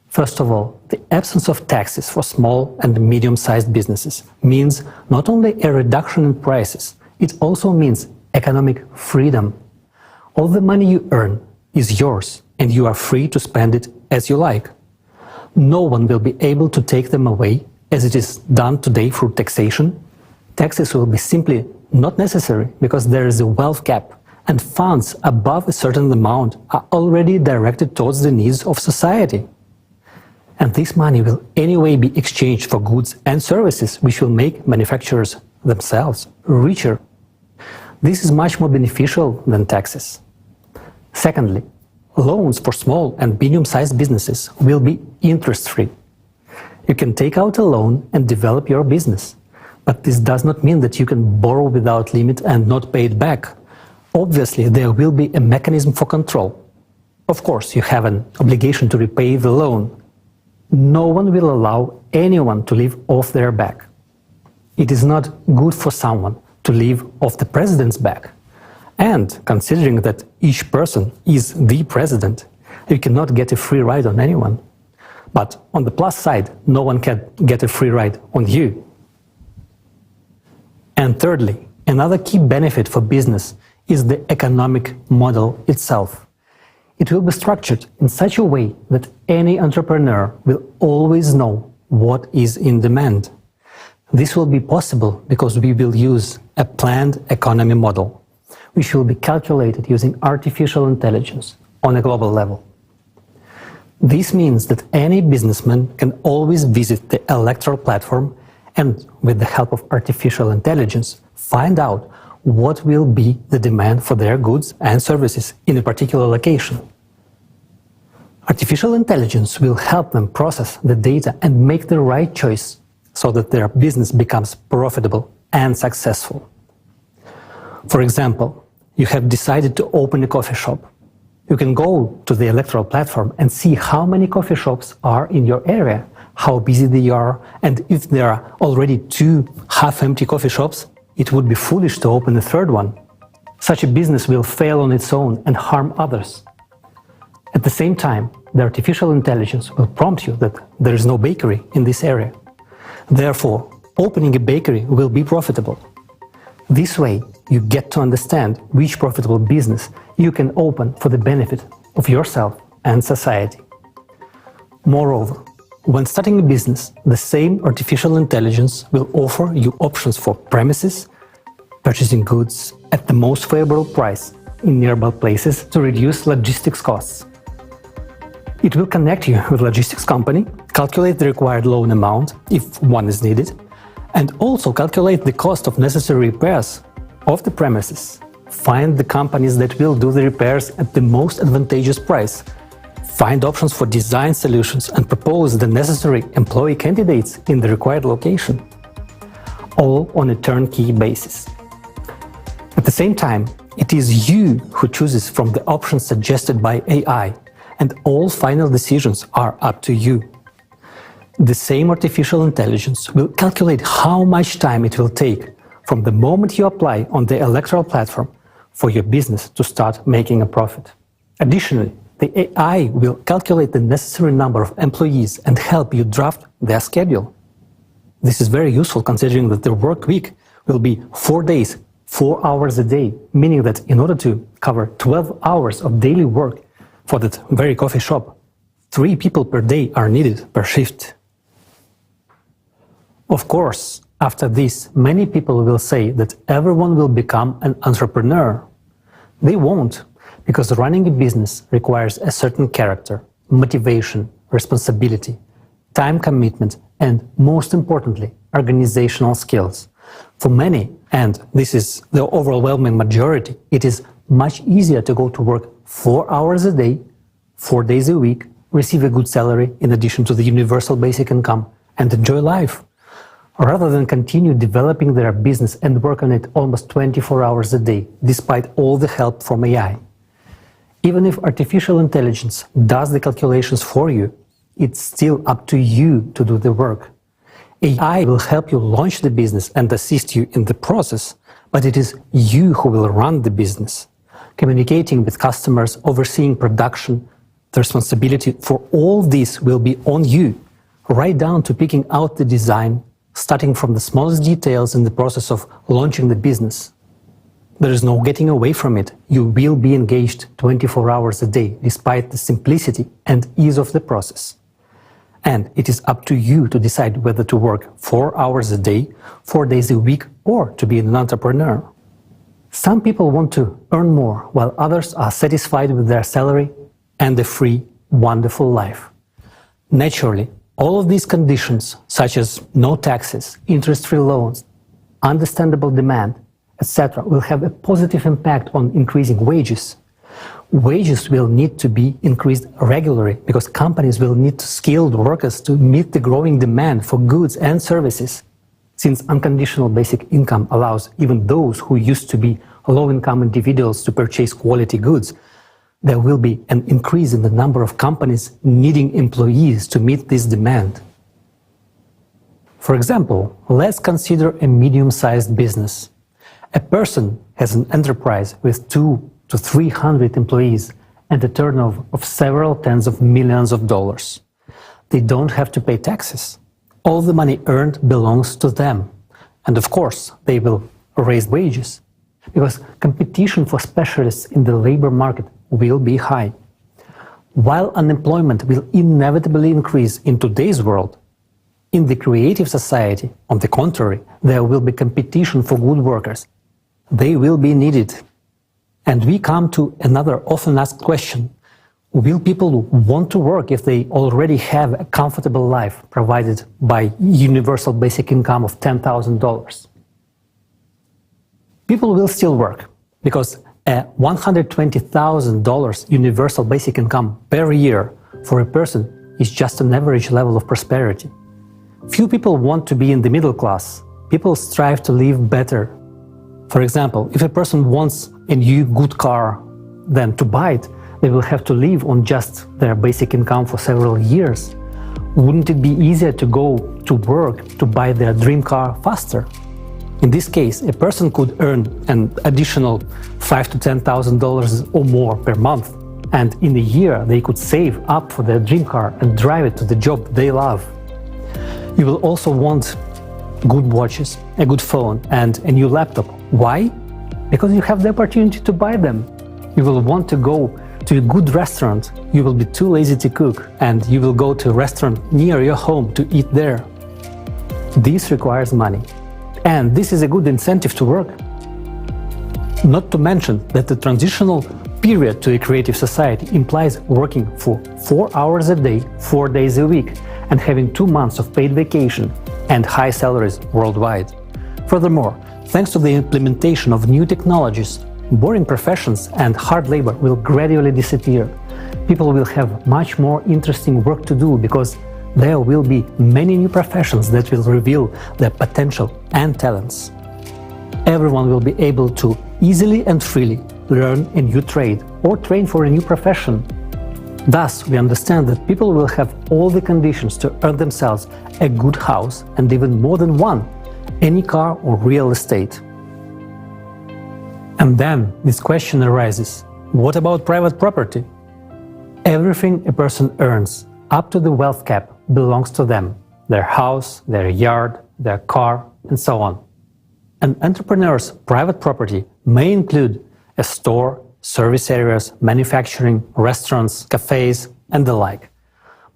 First of all, the absence of taxes for small and medium-sized businesses means not only a reduction in prices, it also means economic freedom. All the money you earn is yours and you are free to spend it as you like. No one will be able to take them away as it is done today through taxation. Taxes will be simply not necessary because there is a wealth cap and funds above a certain amount are already directed towards the needs of society. And this money will anyway be exchanged for goods and services which will make manufacturers themselves richer. This is much more beneficial than taxes. Secondly, loans for small and medium-sized businesses will be interest-free. You can take out a loan and develop your business, but this does not mean that you can borrow without limit and not pay it back. Obviously, there will be a mechanism for control. Of course, you have an obligation to repay the loan. No one will allow anyone to live off their back. It is not good for someone to live off the president's back. And considering that each person is the president, you cannot get a free ride on anyone. But on the plus side, no one can get a free ride on you. And thirdly, another key benefit for business is the economic model itself. It will be structured in such a way that any entrepreneur will always know what is in demand. This will be possible because we will use a planned economy model, which will be calculated using artificial intelligence on a global level. This means that any businessman can always visit the electoral platform and, with the help of artificial intelligence, find out what will be the demand for their goods and services in a particular location. Artificial intelligence will help them process the data and make the right choice so that their business becomes profitable and successful. For example, you have decided to open a coffee shop. You can go to the electoral platform and see how many coffee shops are in your area, how busy they are, and if there are already 2 half-empty coffee shops, it would be foolish to open a third one. Such a business will fail on its own and harm others. At the same time, the artificial intelligence will prompt you that there is no bakery in this area. Therefore, opening a bakery will be profitable. This way, you get to understand which profitable business you can open for the benefit of yourself and society. Moreover, when starting a business, the same artificial intelligence will offer you options for premises, purchasing goods at the most favorable price in nearby places to reduce logistics costs. It will connect you with a logistics company, calculate the required loan amount, if one is needed, and also calculate the cost of necessary repairs of the premises. Find the companies that will do the repairs at the most advantageous price. Find options for design solutions and propose the necessary employee candidates in the required location. All on a turnkey basis. At the same time, it is you who chooses from the options suggested by AI, and all final decisions are up to you. The same artificial intelligence will calculate how much time it will take from the moment you apply on the electoral platform for your business to start making a profit. Additionally, the AI will calculate the necessary number of employees and help you draft their schedule. This is very useful considering that the work week will be 4 days, 4 hours a day, meaning that in order to cover 12 hours of daily work for that very coffee shop, 3 people per day are needed per shift. Of course, after this, many people will say that everyone will become an entrepreneur. They won't, because running a business requires a certain character, motivation, responsibility, time commitment, and most importantly, organizational skills. For many, and this is the overwhelming majority, it is much easier to go to work 4 hours a day, 4 days a week, receive a good salary in addition to the universal basic income, and enjoy life, rather than continue developing their business and work on it almost 24 hours a day, despite all the help from AI. Even if artificial intelligence does the calculations for you, it's still up to you to do the work. AI will help you launch the business and assist you in the process, but it is you who will run the business. Communicating with customers, overseeing production, the responsibility for all this will be on you, right down to picking out the design, starting from the smallest details in the process of launching the business. There is no getting away from it. You will be engaged 24 hours a day, despite the simplicity and ease of the process. And it is up to you to decide whether to work 4 hours a day, 4 days a week, or to be an entrepreneur. Some people want to earn more, while others are satisfied with their salary and a free, wonderful life. Naturally, all of these conditions, such as no taxes, interest-free loans, understandable demand, etc., will have a positive impact on increasing wages. Wages will need to be increased regularly because companies will need skilled workers to meet the growing demand for goods and services. Since unconditional basic income allows even those who used to be low-income individuals to purchase quality goods, there will be an increase in the number of companies needing employees to meet this demand. For example, let's consider a medium-sized business. A person has an enterprise with 200 to 300 employees and a turnover of several tens of millions of dollars. They don't have to pay taxes. All the money earned belongs to them. And of course, they will raise wages, because competition for specialists in the labor market will be high. While unemployment will inevitably increase in today's world, in the creative society, on the contrary, there will be competition for good workers. They will be needed. And we come to another often asked question. Will people want to work if they already have a comfortable life provided by universal basic income of $10,000? People will still work because a $120,000 universal basic income per year for a person is just an average level of prosperity. Few people want to be in the middle class. People strive to live better. For example, if a person wants a new good car, then to buy it, they will have to live on just their basic income for several years. Wouldn't it be easier to go to work to buy their dream car faster? In this case, a person could earn an additional $5,000 to $10,000 or more per month, and in a year they could save up for their dream car and drive it to the job they love. You will also want good watches, a good phone, and a new laptop. Why? Because you have the opportunity to buy them. You will want to go to a good restaurant. You will be too lazy to cook, and you will go to a restaurant near your home to eat there. This requires money. And this is a good incentive to work. Not to mention that the transitional period to a creative society implies working for 4 hours a day, 4 days a week, and having 2 months of paid vacation and high salaries worldwide. Furthermore, thanks to the implementation of new technologies, boring professions and hard labor will gradually disappear. People will have much more interesting work to do because there will be many new professions that will reveal their potential and talents. Everyone will be able to easily and freely learn a new trade or train for a new profession. Thus, we understand that people will have all the conditions to earn themselves a good house and even more than one, any car or real estate. And then this question arises, what about private property? Everything a person earns, up to the wealth cap, belongs to them, their house, their yard, their car, and so on. An entrepreneur's private property may include a store, service areas, manufacturing, restaurants, cafes, and the like.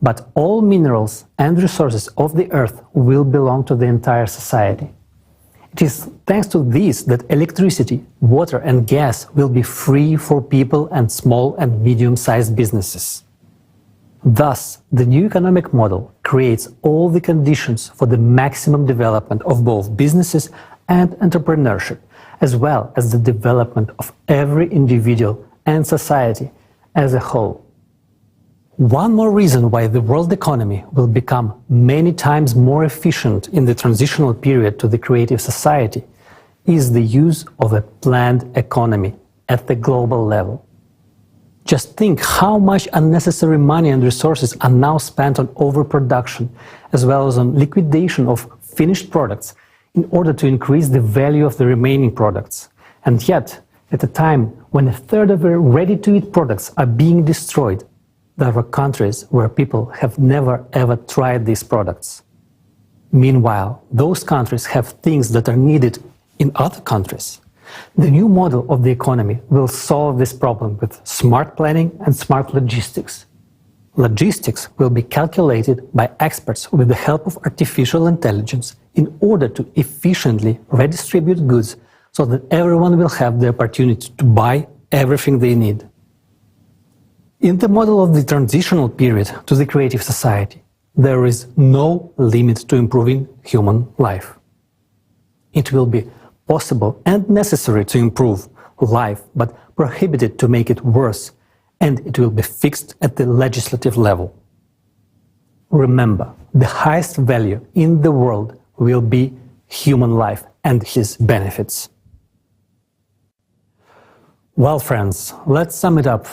But all minerals and resources of the earth will belong to the entire society. It is thanks to this that electricity, water, and gas will be free for people and small and medium-sized businesses. Thus, the new economic model creates all the conditions for the maximum development of both businesses and entrepreneurship, as well as the development of every individual and society as a whole. One more reason why the world economy will become many times more efficient in the transitional period to the creative society is the use of a planned economy at the global level. Just think how much unnecessary money and resources are now spent on overproduction, as well as on liquidation of finished products in order to increase the value of the remaining products. And yet, at a time when a third of the ready-to-eat products are being destroyed, there are countries where people have never ever tried these products. Meanwhile, those countries have things that are needed in other countries. The new model of the economy will solve this problem with smart planning and smart logistics. Logistics will be calculated by experts with the help of artificial intelligence in order to efficiently redistribute goods so that everyone will have the opportunity to buy everything they need. In the model of the transitional period to the creative society, there is no limit to improving human life. It will be possible and necessary to improve life, but prohibited to make it worse, and it will be fixed at the legislative level. Remember, the highest value in the world will be human life and its benefits. Well, friends, let's sum it up.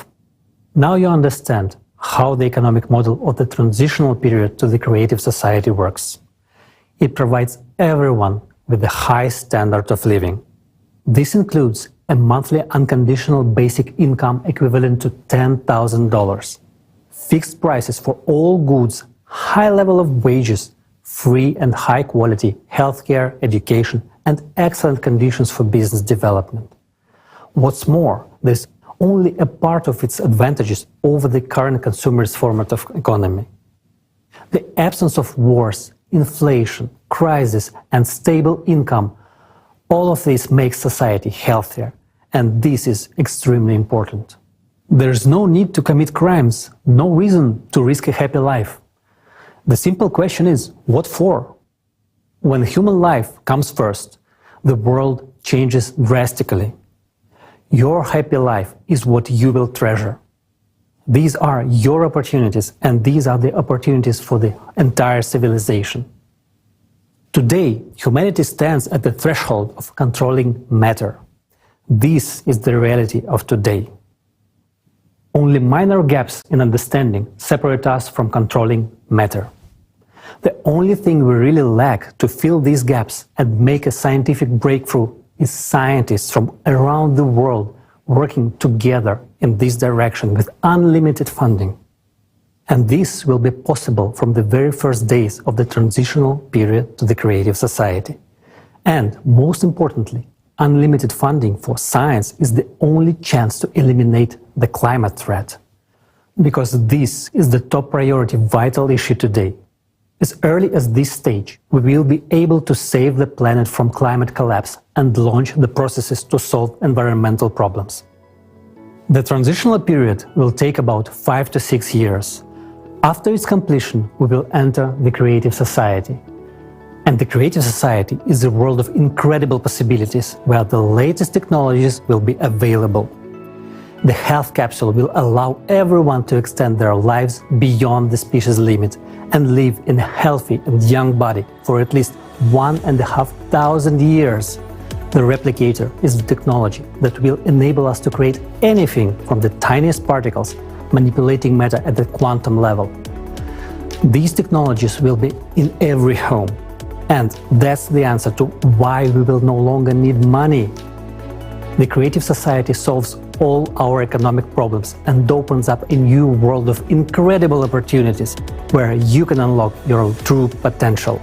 Now you understand how the economic model of the transitional period to the creative society works. It provides everyone with the high standard of living. This includes a monthly unconditional basic income equivalent to $10,000, fixed prices for all goods, high level of wages, free and high quality healthcare, education, and excellent conditions for business development. What's more, there's only a part of its advantages over the current consumerist format of economy. The absence of wars, inflation, crisis, and stable income, all of this makes society healthier, and this is extremely important. There's no need to commit crimes, no reason to risk a happy life. The simple question is, what for? When human life comes first, the world changes drastically. Your happy life is what you will treasure. These are your opportunities, and these are the opportunities for the entire civilization. Today, humanity stands at the threshold of controlling matter. This is the reality of today. Only minor gaps in understanding separate us from controlling matter. The only thing we really lack to fill these gaps and make a scientific breakthrough is scientists from around the world working together in this direction with unlimited funding. And this will be possible from the very first days of the transitional period to the creative society. And most importantly, unlimited funding for science is the only chance to eliminate the climate threat. Because this is the top priority vital issue today. As early as this stage, we will be able to save the planet from climate collapse and launch the processes to solve environmental problems. The transitional period will take about 5 to 6 years. After its completion, we will enter the creative society. And the creative society is a world of incredible possibilities where the latest technologies will be available. The health capsule will allow everyone to extend their lives beyond the species limit and live in a healthy and young body for at least 1,500 years. The replicator is the technology that will enable us to create anything from the tiniest particles, manipulating matter at the quantum level. These technologies will be in every home. And that's the answer to why we will no longer need money. The creative society solves all our economic problems and opens up a new world of incredible opportunities where you can unlock your true potential.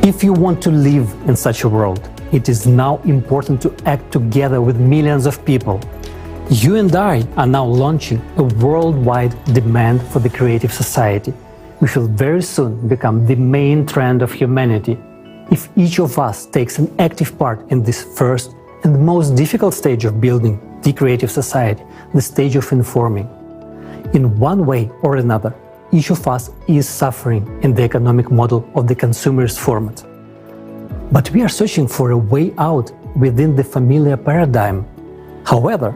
If you want to live in such a world, it is now important to act together with millions of people. You and I are now launching a worldwide demand for the creative society, which will very soon become the main trend of humanity if each of us takes an active part in this first and most difficult stage of building the creative society, the stage of informing. In one way or another, each of us is suffering in the economic model of the consumerist format. But we are searching for a way out within the familiar paradigm. However,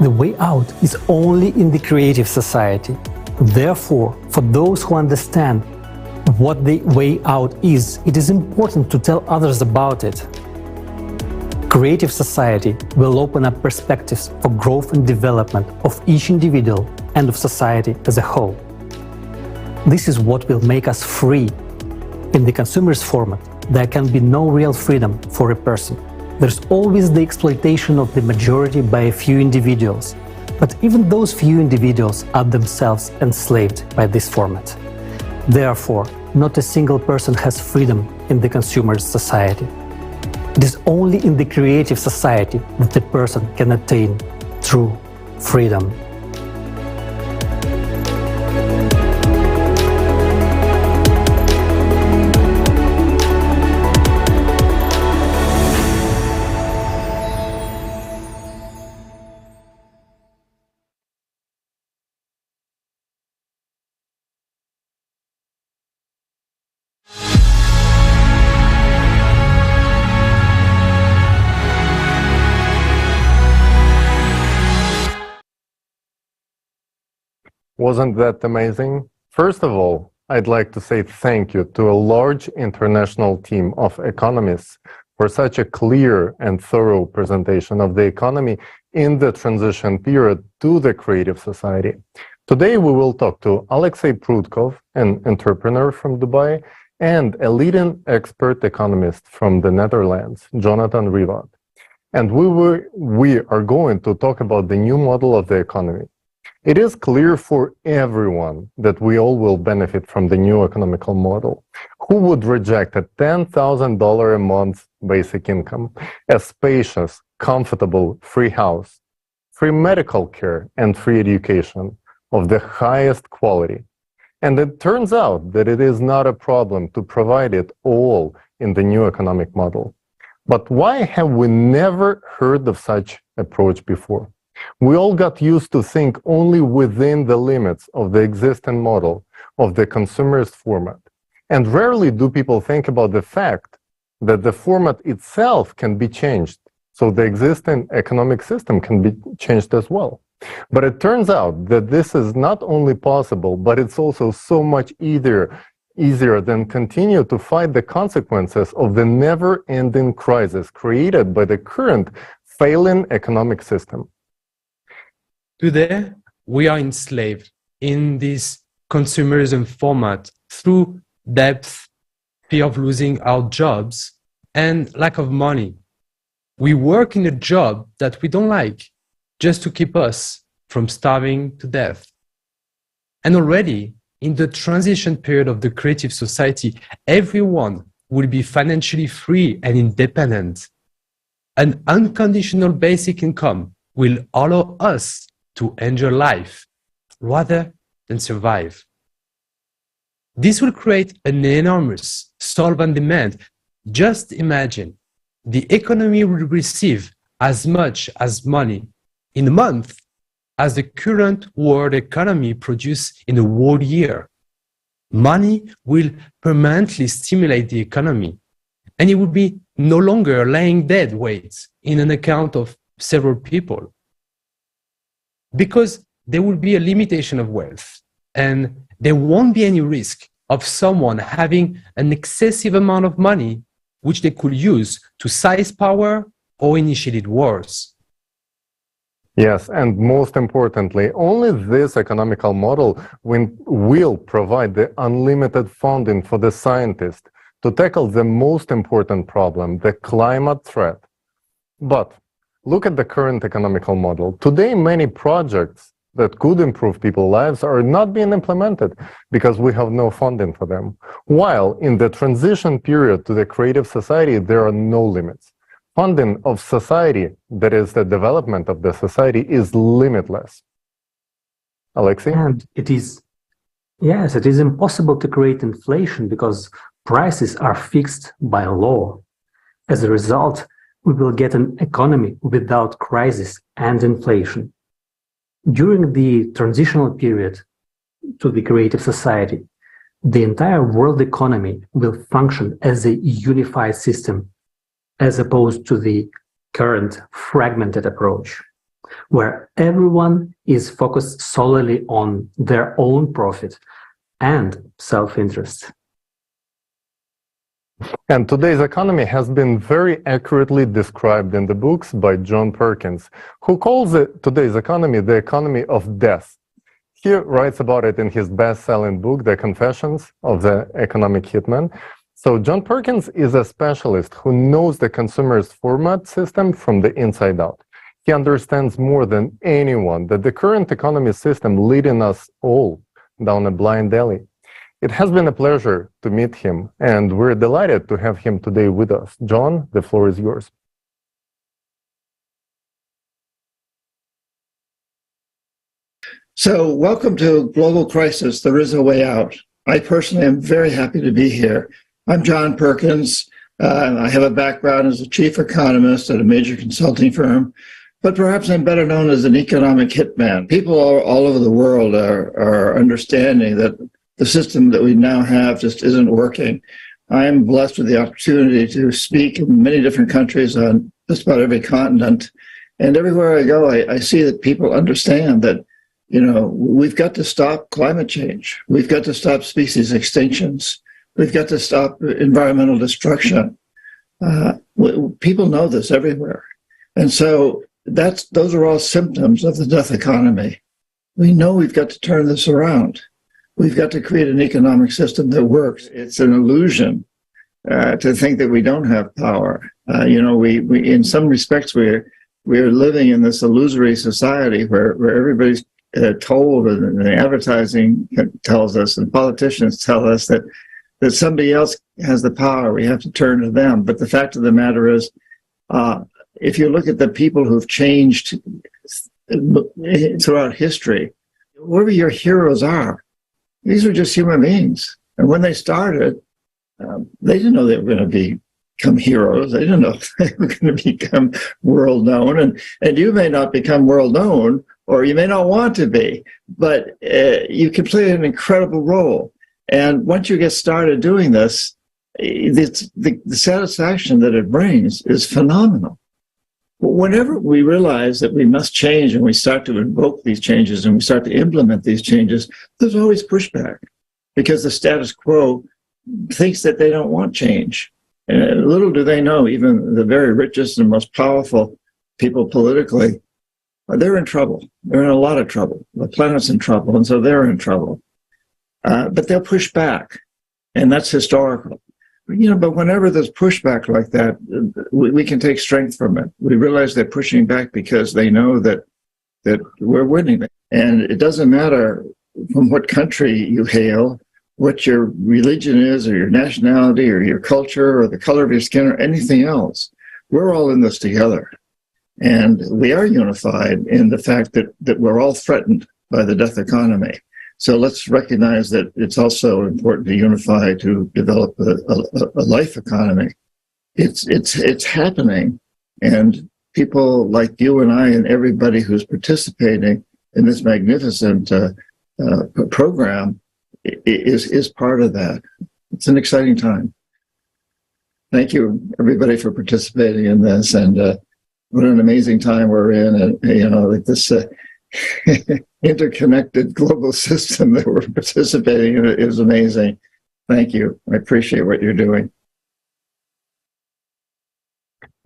the way out is only in the creative society. Therefore, for those who understand what the way out is, it is important to tell others about it. Creative society will open up perspectives for growth and development of each individual and of society as a whole. This is what will make us free. In the consumerist format, there can be no real freedom for a person. There's always the exploitation of the majority by a few individuals. But even those few individuals are themselves enslaved by this format. Therefore, not a single person has freedom in the consumerist society. It is only in the creative society that a person can attain true freedom. Wasn't that amazing? First of all, I'd like to say thank you to a large international team of economists for such a clear and thorough presentation of the economy in the transition period to the creative society. Today, we will talk to Alexei Prudkov, an entrepreneur from Dubai, and a leading expert economist from the Netherlands, Jonathan Rivat. And we are going to talk about the new model of the economy. It is clear for everyone that we all will benefit from the new economical model. Who would reject a $10,000 a month basic income, a spacious, comfortable, free house, free medical care, and free education of the highest quality? And it turns out that it is not a problem to provide it all in the new economic model. But why have we never heard of such approach before? We all got used to think only within the limits of the existing model of the consumerist format. And rarely do people think about the fact that the format itself can be changed, so the existing economic system can be changed as well. But it turns out that this is not only possible, but it's also so much easier than continue to fight the consequences of the never-ending crisis created by the current failing economic system. Today, we are enslaved in this consumerism format through debt, fear of losing our jobs, and lack of money. We work in a job that we don't like just to keep us from starving to death. And already, in the transition period of the creative society, everyone will be financially free and independent. An unconditional basic income will allow us to enjoy life rather than survive. This will create an enormous supply and demand. Just imagine, the economy will receive as much as money in a month as the current world economy produces in a whole year. Money will permanently stimulate the economy, and it will be no longer laying dead weight in an account of several people. Because there will be a limitation of wealth, and there won't be any risk of someone having an excessive amount of money which they could use to seize power or initiate wars. Yes, and most importantly, only this economical model will provide the unlimited funding for the scientists to tackle the most important problem, the climate threat. But look at the current economical model. Today, many projects that could improve people's lives are not being implemented because we have no funding for them. While in the transition period to the creative society, there are no limits. Funding of society, that is the development of the society, is limitless. Alexei? And it is impossible to create inflation because prices are fixed by law. As a result, we will get an economy without crisis and inflation. During the transitional period to the creative society, the entire world economy will function as a unified system, as opposed to the current fragmented approach, where everyone is focused solely on their own profit and self-interest. And today's economy has been very accurately described in the books by John Perkins, who calls today's economy the economy of death. He writes about it in his best-selling book, The Confessions of the Economic Hitman. So John Perkins is a specialist who knows the consumer's format system from the inside out. He understands more than anyone that the current economy system leading us all down a blind alley. It has been a pleasure to meet him, and we're delighted to have him today with us. John, the floor is yours. So, welcome to Global Crisis, There Is a Way Out. I personally am very happy to be here. I'm John Perkins. I have a background as a chief economist at a major consulting firm, but perhaps I'm better known as an economic hitman. People all over the world are understanding that the system that we now have just isn't working. I am blessed with the opportunity to speak in many different countries on just about every continent. And everywhere I go, I see that people understand that We've got to stop climate change. We've got to stop species extinctions. We've got to stop environmental destruction. People know this everywhere. And so those are all symptoms of the death economy. We know we've got to turn this around. We've got to create an economic system that works. It's an illusion to think that we don't have power. We in some respects, we're living in this illusory society where everybody's told, and the advertising tells us, and politicians tell us that somebody else has the power. We have to turn to them. But the fact of the matter is, if you look at the people who've changed throughout history, whoever your heroes are, these are just human beings. And when they started, they didn't know they were going to become heroes. They didn't know they were going to become world known. And you may not become world known, or you may not want to be, but you can play an incredible role. And once you get started doing this, the satisfaction that it brings is phenomenal. Whenever we realize that we must change and we start to invoke these changes and we start to implement these changes, there's always pushback because the status quo thinks that they don't want change. And little do they know, even the very richest and most powerful people politically, they're in trouble. They're in a lot of trouble. The planet's in trouble, and so they're in trouble. But they'll push back, and that's historical. But whenever there's pushback like that, we can take strength from it. We realize they're pushing back because they know that we're winning. And it doesn't matter from what country you hail, what your religion is, or your nationality, or your culture, or the color of your skin, or anything else. We're all in this together. And we are unified in the fact that we're all threatened by the death economy. So let's recognize that it's also important to unify to develop a life economy. It's happening, and people like you and I and everybody who's participating in this magnificent program is part of that. It's an exciting time. Thank you, everybody, for participating in this, and what an amazing time we're in, and like this. Interconnected global system that we're participating in is amazing. Thank you. I appreciate what you're doing.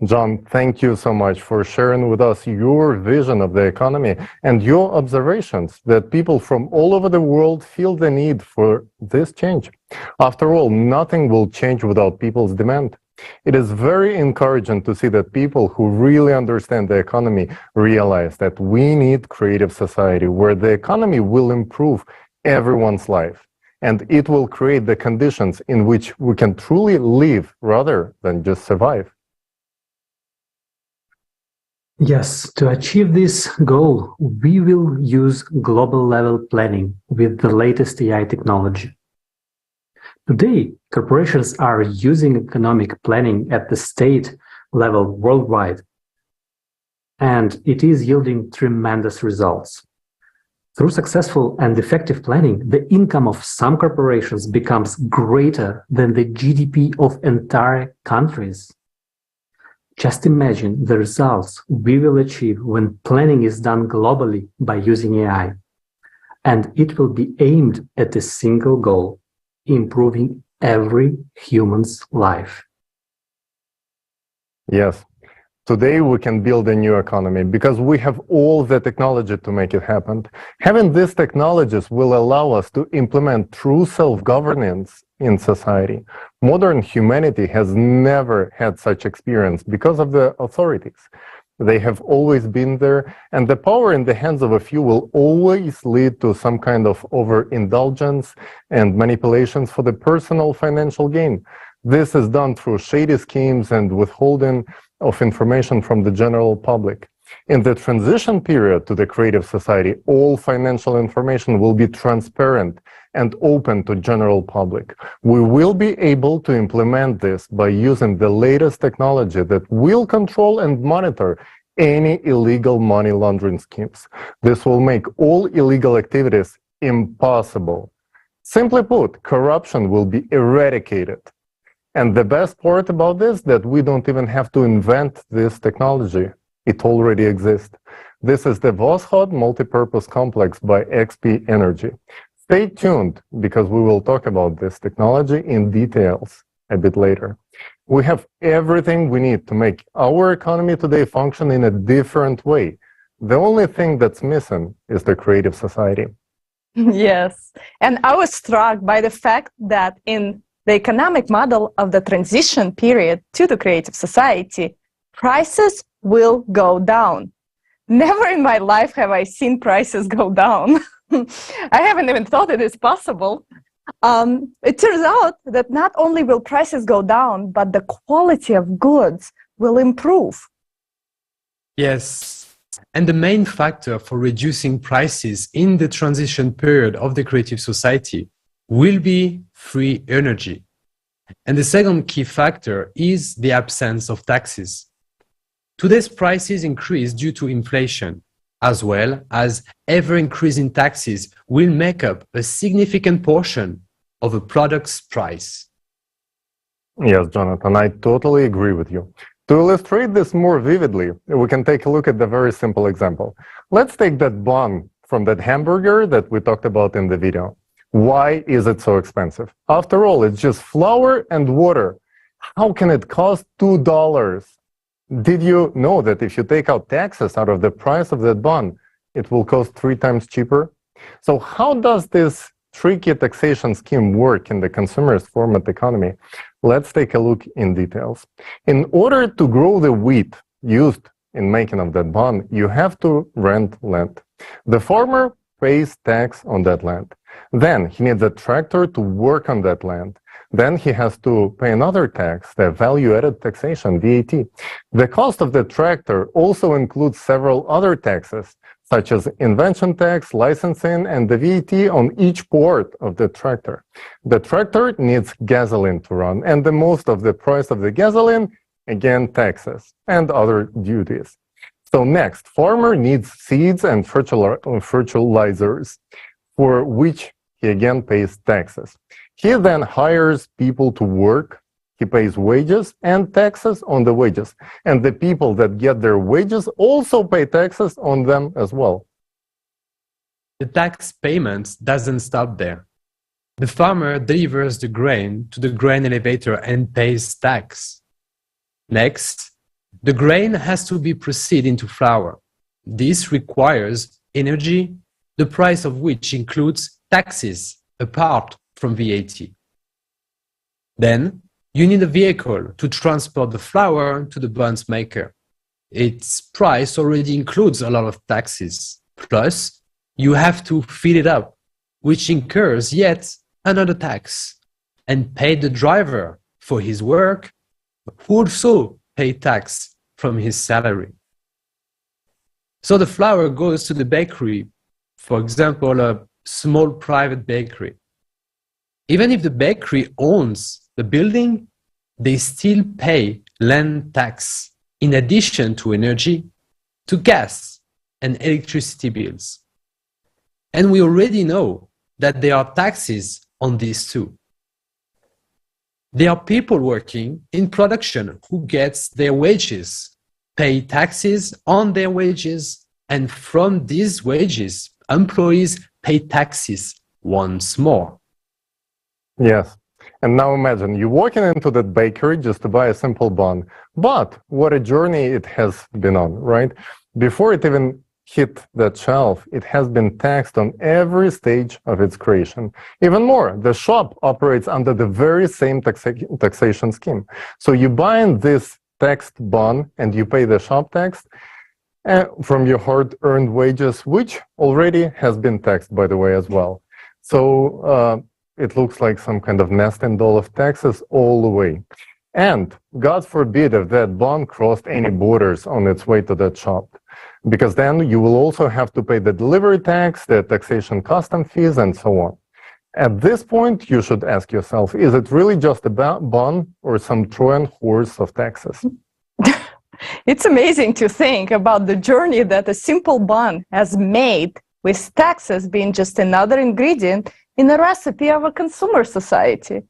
John, thank you so much for sharing with us your vision of the economy and your observations that people from all over the world feel the need for this change. After all, nothing will change without people's demand. It is very encouraging to see that people who really understand the economy realize that we need creative society where the economy will improve everyone's life, and it will create the conditions in which we can truly live rather than just survive. Yes, to achieve this goal, we will use global level planning with the latest AI technology. Today, corporations are using economic planning at the state level worldwide, and it is yielding tremendous results. Through successful and effective planning, the income of some corporations becomes greater than the GDP of entire countries. Just imagine the results we will achieve when planning is done globally by using AI, and it will be aimed at a single goal: improving every human's life. Yes. Today we can build a new economy because we have all the technology to make it happen. Having these technologies will allow us to implement true self-governance in society. Modern humanity has never had such experience because of the authorities. They have always been there, and the power in the hands of a few will always lead to some kind of overindulgence and manipulations for the personal financial gain. This is done through shady schemes and withholding of information from the general public. In the transition period to the creative society, all financial information will be transparent and open to general public. We will be able to implement this by using the latest technology that will control and monitor any illegal money laundering schemes. This will make all illegal activities impossible. Simply put, corruption will be eradicated. And the best part about this, that we don't even have to invent this technology. It already exists. This is the Voskhod Multipurpose Complex by XP Energy. Stay tuned because we will talk about this technology in details a bit later. We have everything we need to make our economy today function in a different way. The only thing that's missing is the creative society. Yes, and I was struck by the fact that in the economic model of the transition period to the creative society, prices will go down. Never in my life have I seen prices go down. I haven't even thought it is possible. It turns out that not only will prices go down, but the quality of goods will improve. Yes. And the main factor for reducing prices in the transition period of the creative society will be free energy. And the second key factor is the absence of taxes. Today's prices increase due to inflation, as well as ever-increasing taxes will make up a significant portion of a product's price. Yes, Jonathan, I totally agree with you. To illustrate this more vividly, we can take a look at the very simple example. Let's take that bun from that hamburger that we talked about in the video. Why is it so expensive? After all, it's just flour and water. How can it cost $2? Did you know that if you take out taxes out of the price of that bun, it will cost 3 times cheaper? So how does this tricky taxation scheme work in the consumerist format economy? Let's take a look in details. In order to grow the wheat used in making of that bun, you have to rent land. The farmer pays tax on that land. Then he needs a tractor to work on that land. Then he has to pay another tax, the value-added taxation, VAT. The cost of the tractor also includes several other taxes, such as invention tax, licensing, and the VAT on each part of the tractor. The tractor needs gasoline to run, and the most of the price of the gasoline, again, taxes and other duties. So next, farmer needs seeds and fertilizers, for which he again pays taxes. He then hires people to work. He pays wages and taxes on the wages. And the people that get their wages also pay taxes on them as well. The tax payments doesn't stop there. The farmer delivers the grain to the grain elevator and pays tax. Next, the grain has to be proceeded into flour. This requires energy, the price of which includes taxes apart from VAT. Then, you need a vehicle to transport the flour to the buns maker. Its price already includes a lot of taxes. Plus, you have to fill it up, which incurs yet another tax, and pay the driver for his work, who also pay tax from his salary. So the flour goes to the bakery, for example, a small private bakery. Even if the bakery owns the building, they still pay land tax in addition to energy, to gas and electricity bills. And we already know that there are taxes on these too. There are people working in production who gets their wages, pay taxes on their wages, and from these wages, employees pay taxes once more. Yes. And now imagine you walking into that bakery just to buy a simple bun. But what a journey it has been on, right? Before it even hit that shelf, it has been taxed on every stage of its creation. Even more, the shop operates under the very same taxation scheme. So you buy in this taxed bun and you pay the shop tax from your hard-earned wages, which already has been taxed, by the way, as well. So it looks like some kind of nesting doll of taxes all the way. And God forbid if that bun crossed any borders on its way to that shop, because then you will also have to pay the delivery tax, the taxation custom fees, and so on. At this point, you should ask yourself, is it really just a bun or some Trojan horse of taxes? It's amazing to think about the journey that a simple bun has made, with taxes being just another ingredient in the recipe of a consumer society.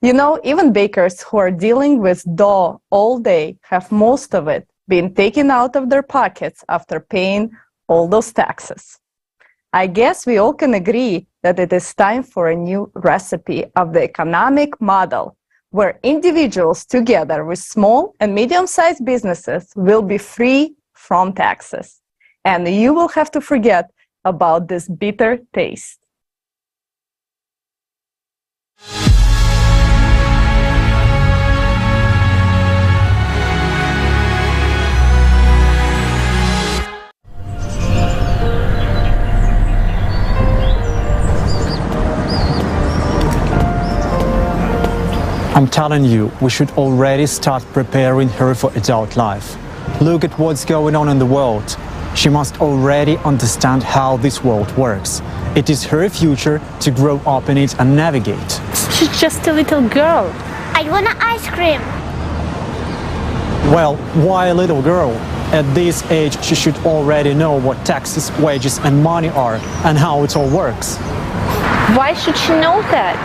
You know, even bakers who are dealing with dough all day have most of it being taken out of their pockets after paying all those taxes. I guess we all can agree that it is time for a new recipe of the economic model where individuals together with small and medium-sized businesses will be free from taxes. And you will have to forget about this bitter taste. I'm telling you, we should already start preparing her for adult life. Look at what's going on in the world. She must already understand how this world works. It is her future to grow up in it and navigate. She's just a little girl. I want an ice cream. Well, why a little girl? At this age, she should already know what taxes, wages and money are and how it all works. Why should she know that?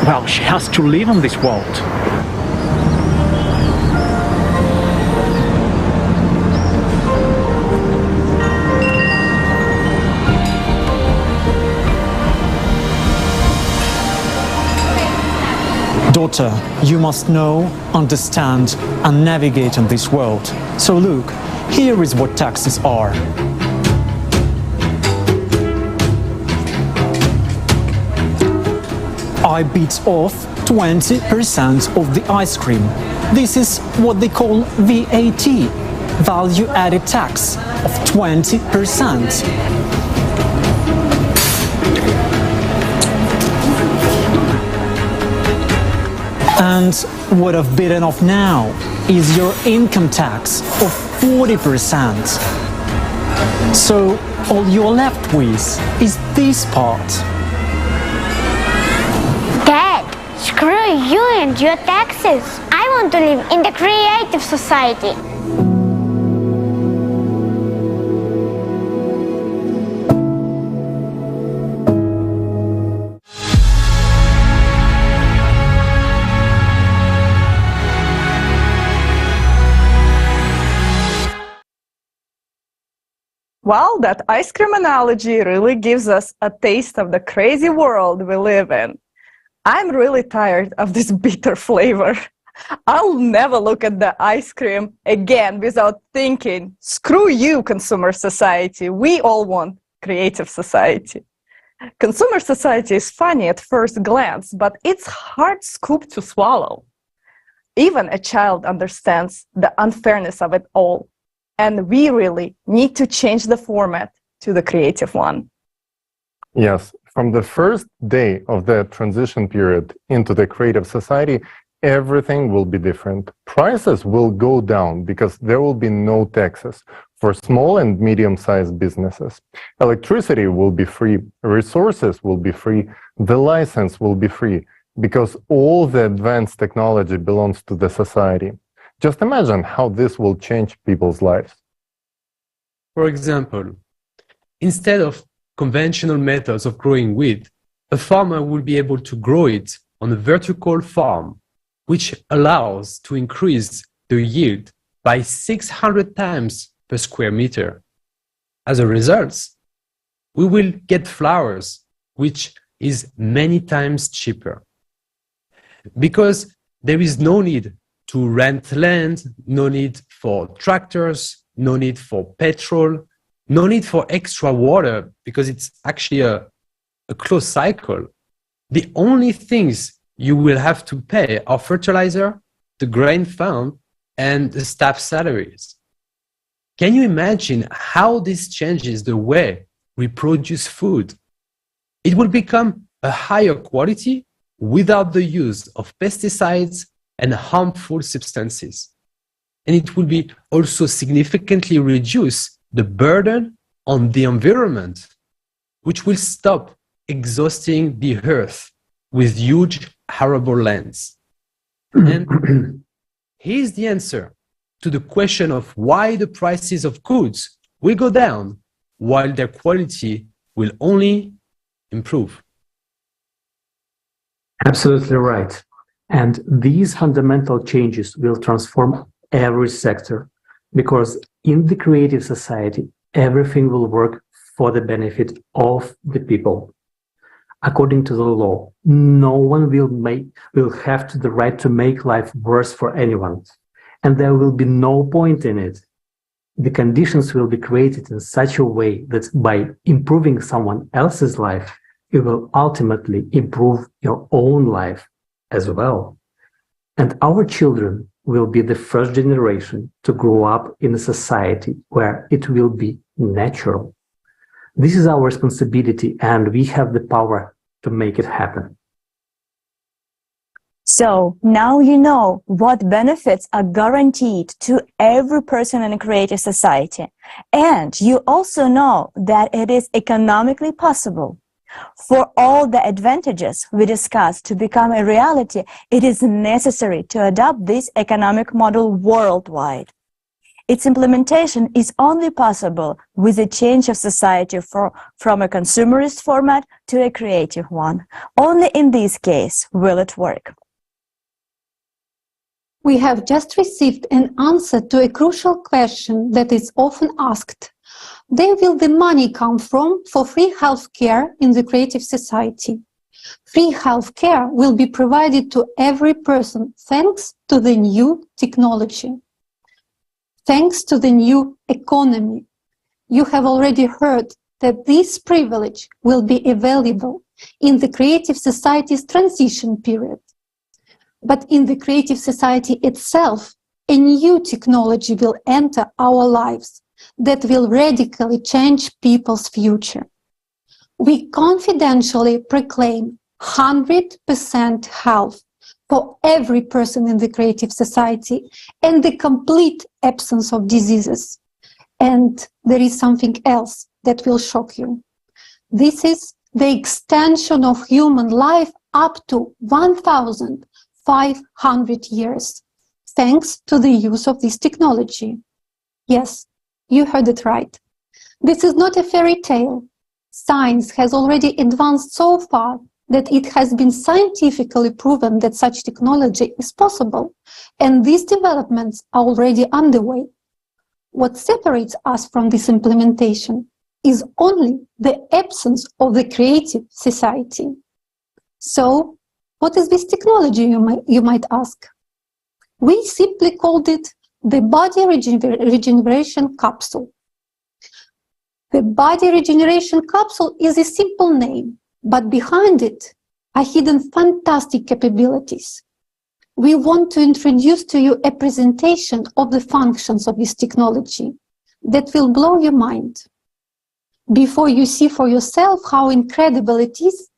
Well, she has to live in this world. Daughter, you must know, understand, and navigate in this world. So look, here is what taxes are. I bit off 20% of the ice cream. This is what they call VAT, value added tax of 20%. And what I've bitten off now is your income tax of 40%. So all you're left with is this part. Dad, screw you and your taxes. I want to live in the creative society. Well, that ice cream analogy really gives us a taste of the crazy world we live in. I'm really tired of this bitter flavor. I'll never look at the ice cream again without thinking, screw you, consumer society. We all want creative society. Consumer society is funny at first glance, but it's hard scoop to swallow. Even a child understands the unfairness of it all. And we really need to change the format to the creative one. Yes, from the first day of the transition period into the creative society, everything will be different. Prices will go down because there will be no taxes for small and medium-sized businesses. Electricity will be free, resources will be free, the license will be free, because all the advanced technology belongs to the society. Just imagine how this will change people's lives. For example, instead of conventional methods of growing wheat, a farmer will be able to grow it on a vertical farm, which allows to increase the yield by 600 times per square meter. As a result, we will get flowers, which is many times cheaper. Because there is no need to rent land, no need for tractors, no need for petrol, no need for extra water, because it's actually a closed cycle. The only things you will have to pay are fertilizer, the grain fund, and the staff salaries. Can you imagine how this changes the way we produce food? It will become a higher quality without the use of pesticides and harmful substances. And it will be also significantly reduce the burden on the environment, which will stop exhausting the earth with huge arable lands. And here's the answer to the question of why the prices of goods will go down while their quality will only improve. Absolutely right. And these fundamental changes will transform every sector, because in the creative society, everything will work for the benefit of the people. According to the law, no one will have the right to make life worse for anyone, and there will be no point in it. The conditions will be created in such a way that by improving someone else's life, you will ultimately improve your own life as well. And our children will be the first generation to grow up in a society where it will be natural. This is our responsibility, and we have the power to make it happen. So now you know what benefits are guaranteed to every person in a creative society. And you also know that it is economically possible. For all the advantages we discussed to become a reality, it is necessary to adopt this economic model worldwide. Its implementation is only possible with a change of society from a consumerist format to a creative one. Only in this case will it work. We have just received an answer to a crucial question that is often asked. Where will the money come from for free healthcare in the creative society? Free healthcare will be provided to every person thanks to the new technology, thanks to the new economy. You have already heard that this privilege will be available in the creative society's transition period. But in the creative society itself, a new technology will enter our lives that will radically change people's future. We confidentially proclaim 100% health for every person in the creative society and the complete absence of diseases. And there is something else that will shock you. This is the extension of human life up to 1,500 years, thanks to the use of this technology. Yes, you heard it right. This is not a fairy tale. Science has already advanced so far that it has been scientifically proven that such technology is possible, and these developments are already underway. What separates us from this implementation is only the absence of the creative society. So, what is this technology, you might ask? We simply called it the body regeneration capsule. The body regeneration capsule is a simple name, but behind it are hidden fantastic capabilities. We want to introduce to you a presentation of the functions of this technology that will blow your mind. Before you see for yourself how incredible it is,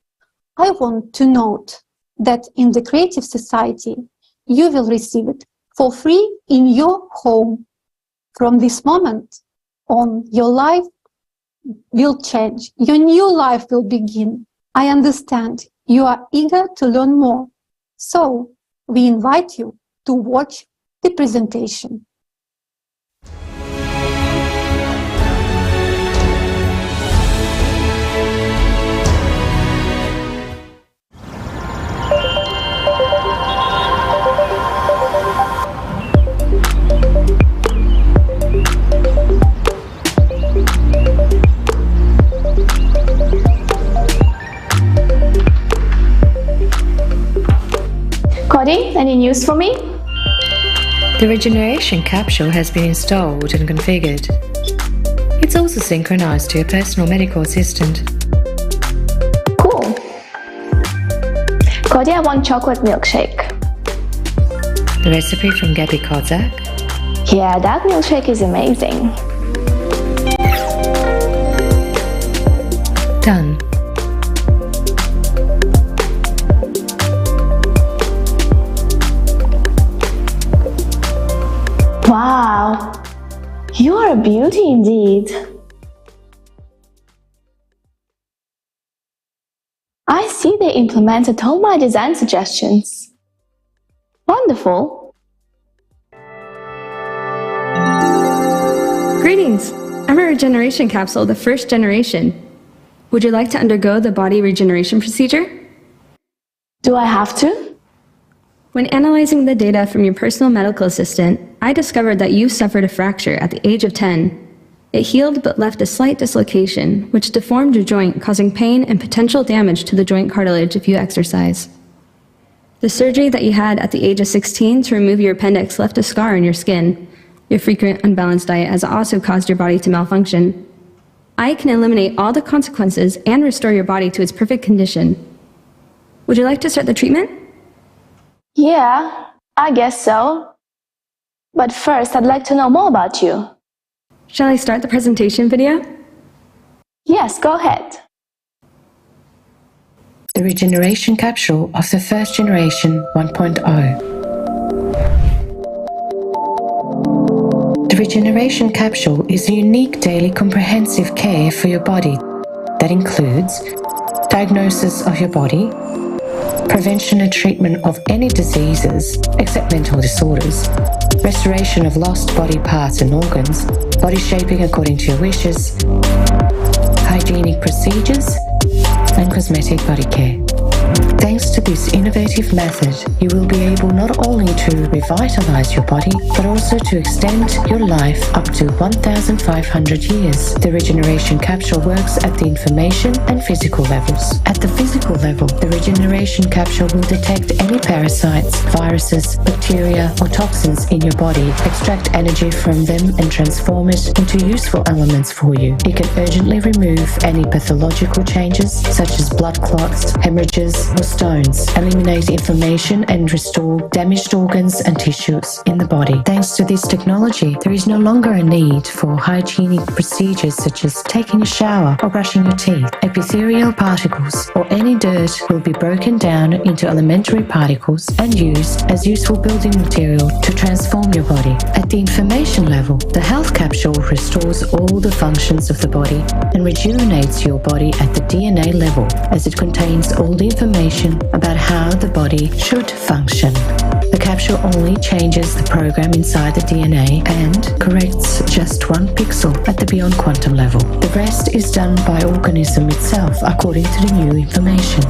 I want to note that in the creative society, you will receive it for free in your home. From this moment on, your life will change. Your new life will begin. I understand you are eager to learn more. So we invite you to watch the presentation. Cody, any news for me? The regeneration capsule has been installed and configured. It's also synchronized to your personal medical assistant. Cool. Cody, I want chocolate milkshake. The recipe from Gabby Kozak? Yeah, that milkshake is amazing. Done. Wow, you are a beauty indeed. I see they implemented all my design suggestions. Wonderful. Greetings! I'm a regeneration capsule, the first generation. Would you like to undergo the body regeneration procedure? Do I have to? When analyzing the data from your personal medical assistant, I discovered that you suffered a fracture at the age of 10. It healed but left a slight dislocation, which deformed your joint, causing pain and potential damage to the joint cartilage if you exercise. The surgery that you had at the age of 16 to remove your appendix left a scar on your skin. Your frequent unbalanced diet has also caused your body to malfunction. I can eliminate all the consequences and restore your body to its perfect condition. Would you like to start the treatment? Yeah, I guess so. But first, I'd like to know more about you. Shall I start the presentation video? Yes, go ahead. The regeneration capsule of the first generation 1.0. The regeneration capsule is a unique daily comprehensive care for your body that includes diagnosis of your body, prevention and treatment of any diseases except mental disorders, restoration of lost body parts and organs, body shaping according to your wishes, hygienic procedures, and cosmetic body care. Thanks to this innovative method, you will be able not only to revitalize your body, but also to extend your life up to 1,500 years. The regeneration capsule works at the information and physical levels. At the physical level, the regeneration capsule will detect any parasites, viruses, bacteria, or toxins in your body, extract energy from them, and transform it into useful elements for you. It can urgently remove any pathological changes, such as blood clots, hemorrhages, or stones, eliminate inflammation and restore damaged organs and tissues in the body. Thanks to this technology, there is no longer a need for hygienic procedures such as taking a shower or brushing your teeth. Epithelial particles or any dirt will be broken down into elementary particles and used as useful building material to transform your body. At the information level, the health capsule restores all the functions of the body and rejuvenates your body at the DNA level, as it contains all the information about how the body should function. The capsule only changes the program inside the DNA and corrects just 1 pixel at the beyond quantum level. The rest is done by organism itself according to the new information.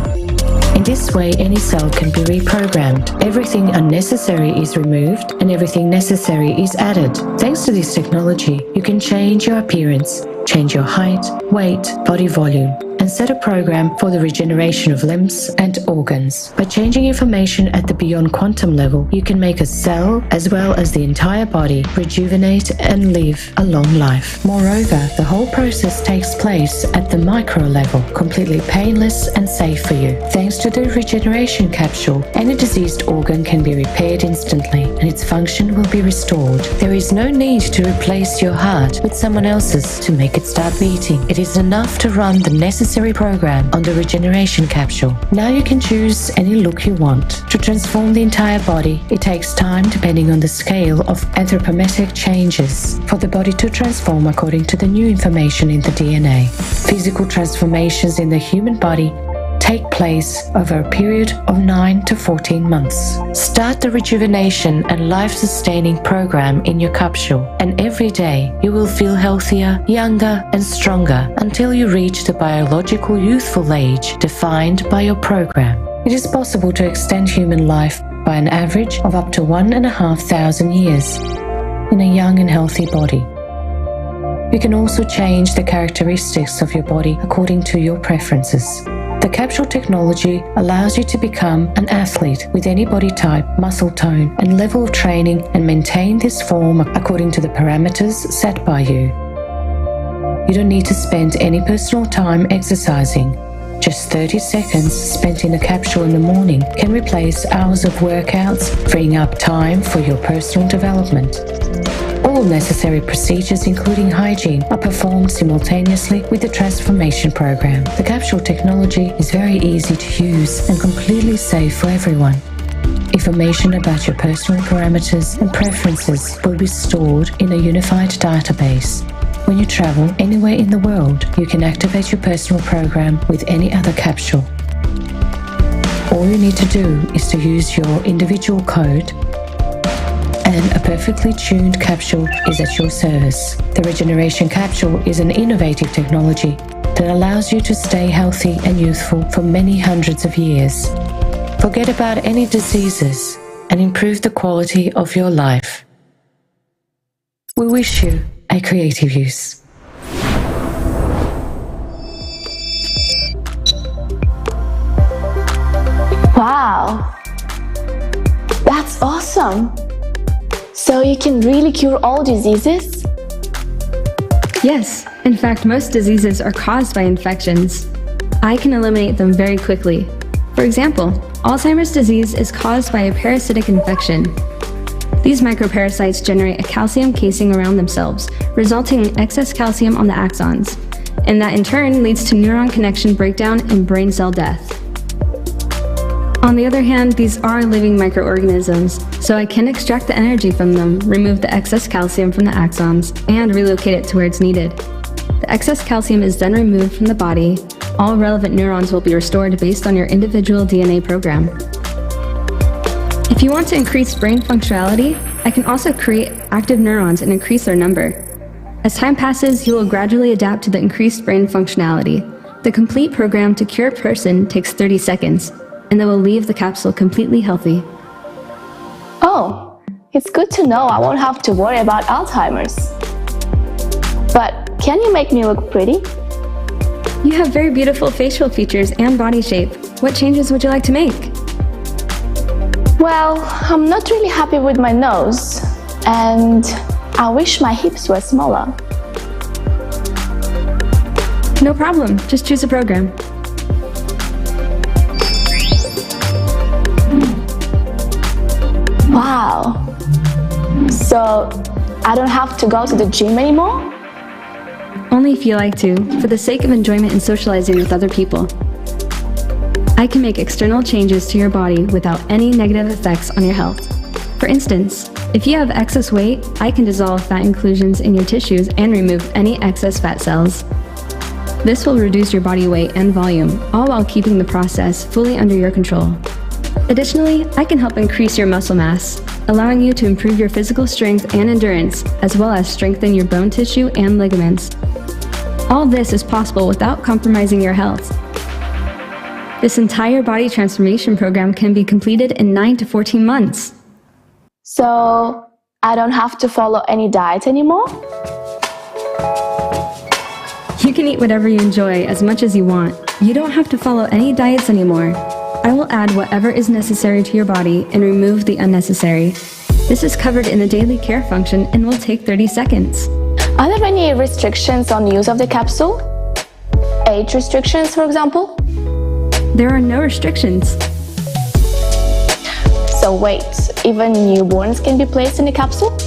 In this way, any cell can be reprogrammed. Everything unnecessary is removed and everything necessary is added. Thanks to this technology, you can change your appearance, change your height, weight, body volume, and set a program for the regeneration of limbs and organs. By changing information at the beyond quantum level, you can make a cell, as well as the entire body, rejuvenate and live a long life. Moreover, the whole process takes place at the micro level, completely painless and safe for you. Thanks to the regeneration capsule, any diseased organ can be repaired instantly, and its function will be restored. There is no need to replace your heart with someone else's to make it start beating. It is enough to run the necessary program on the regeneration capsule. Now you can choose any look you want. To transform the entire body, it takes time depending on the scale of anthropometric changes for the body to transform according to the new information in the DNA. Physical transformations in the human body take place over a period of 9 to 14 months. Start the rejuvenation and life-sustaining program in your capsule, and every day you will feel healthier, younger, and stronger until you reach the biological youthful age defined by your program. It is possible to extend human life by an average of up to 1,500 years in a young and healthy body. You can also change the characteristics of your body according to your preferences. The capsule technology allows you to become an athlete with any body type, muscle tone, and level of training, and maintain this form according to the parameters set by you. You don't need to spend any personal time exercising. Just 30 seconds spent in a capsule in the morning can replace hours of workouts, freeing up time for your personal development. All necessary procedures, including hygiene, are performed simultaneously with the transformation program. The capsule technology is very easy to use and completely safe for everyone. Information about your personal parameters and preferences will be stored in a unified database. When you travel anywhere in the world, you can activate your personal program with any other capsule. All you need to do is to use your individual code, and a perfectly tuned capsule is at your service. The regeneration capsule is an innovative technology that allows you to stay healthy and youthful for many hundreds of years. Forget about any diseases and improve the quality of your life. We wish you a creative use. you can really cure all diseases? Yes, in fact, most diseases are caused by infections. I can eliminate them very quickly. For example, Alzheimer's disease is caused by a parasitic infection. These microparasites generate a calcium casing around themselves, resulting in excess calcium on the axons, and that in turn leads to neuron connection breakdown and brain cell death. On the other hand, these are living microorganisms, so I can extract the energy from them, remove the excess calcium from the axons, and relocate it to where it's needed. The excess calcium is then removed from the body. All relevant neurons will be restored based on your individual DNA program. If you want to increase brain functionality, I can also create active neurons and increase their number. As time passes, you will gradually adapt to the increased brain functionality. The complete program to cure a person takes 30 seconds, and they will leave the capsule completely healthy. Oh, it's good to know I won't have to worry about Alzheimer's. But can you make me look pretty? You have very beautiful facial features and body shape. What changes would you like to make? Well, I'm not really happy with my nose, and I wish my hips were smaller. No problem, just choose a program. Wow. So, I don't have to go to the gym anymore? Only if you like to, for the sake of enjoyment and socializing with other people. I can make external changes to your body without any negative effects on your health. For instance, if you have excess weight, I can dissolve fat inclusions in your tissues and remove any excess fat cells. This will reduce your body weight and volume, all while keeping the process fully under your control. Additionally, I can help increase your muscle mass, allowing you to improve your physical strength and endurance, as well as strengthen your bone tissue and ligaments. All this is possible without compromising your health. This entire body transformation program can be completed in 9 to 14 months. So, I don't have to follow any diet anymore? You can eat whatever you enjoy as much as you want. You don't have to follow any diets anymore. I will add whatever is necessary to your body and remove the unnecessary. This is covered in the daily care function and will take 30 seconds. Are there any restrictions on use of the capsule? Age restrictions, for example? There are no restrictions. So wait, even newborns can be placed in the capsule?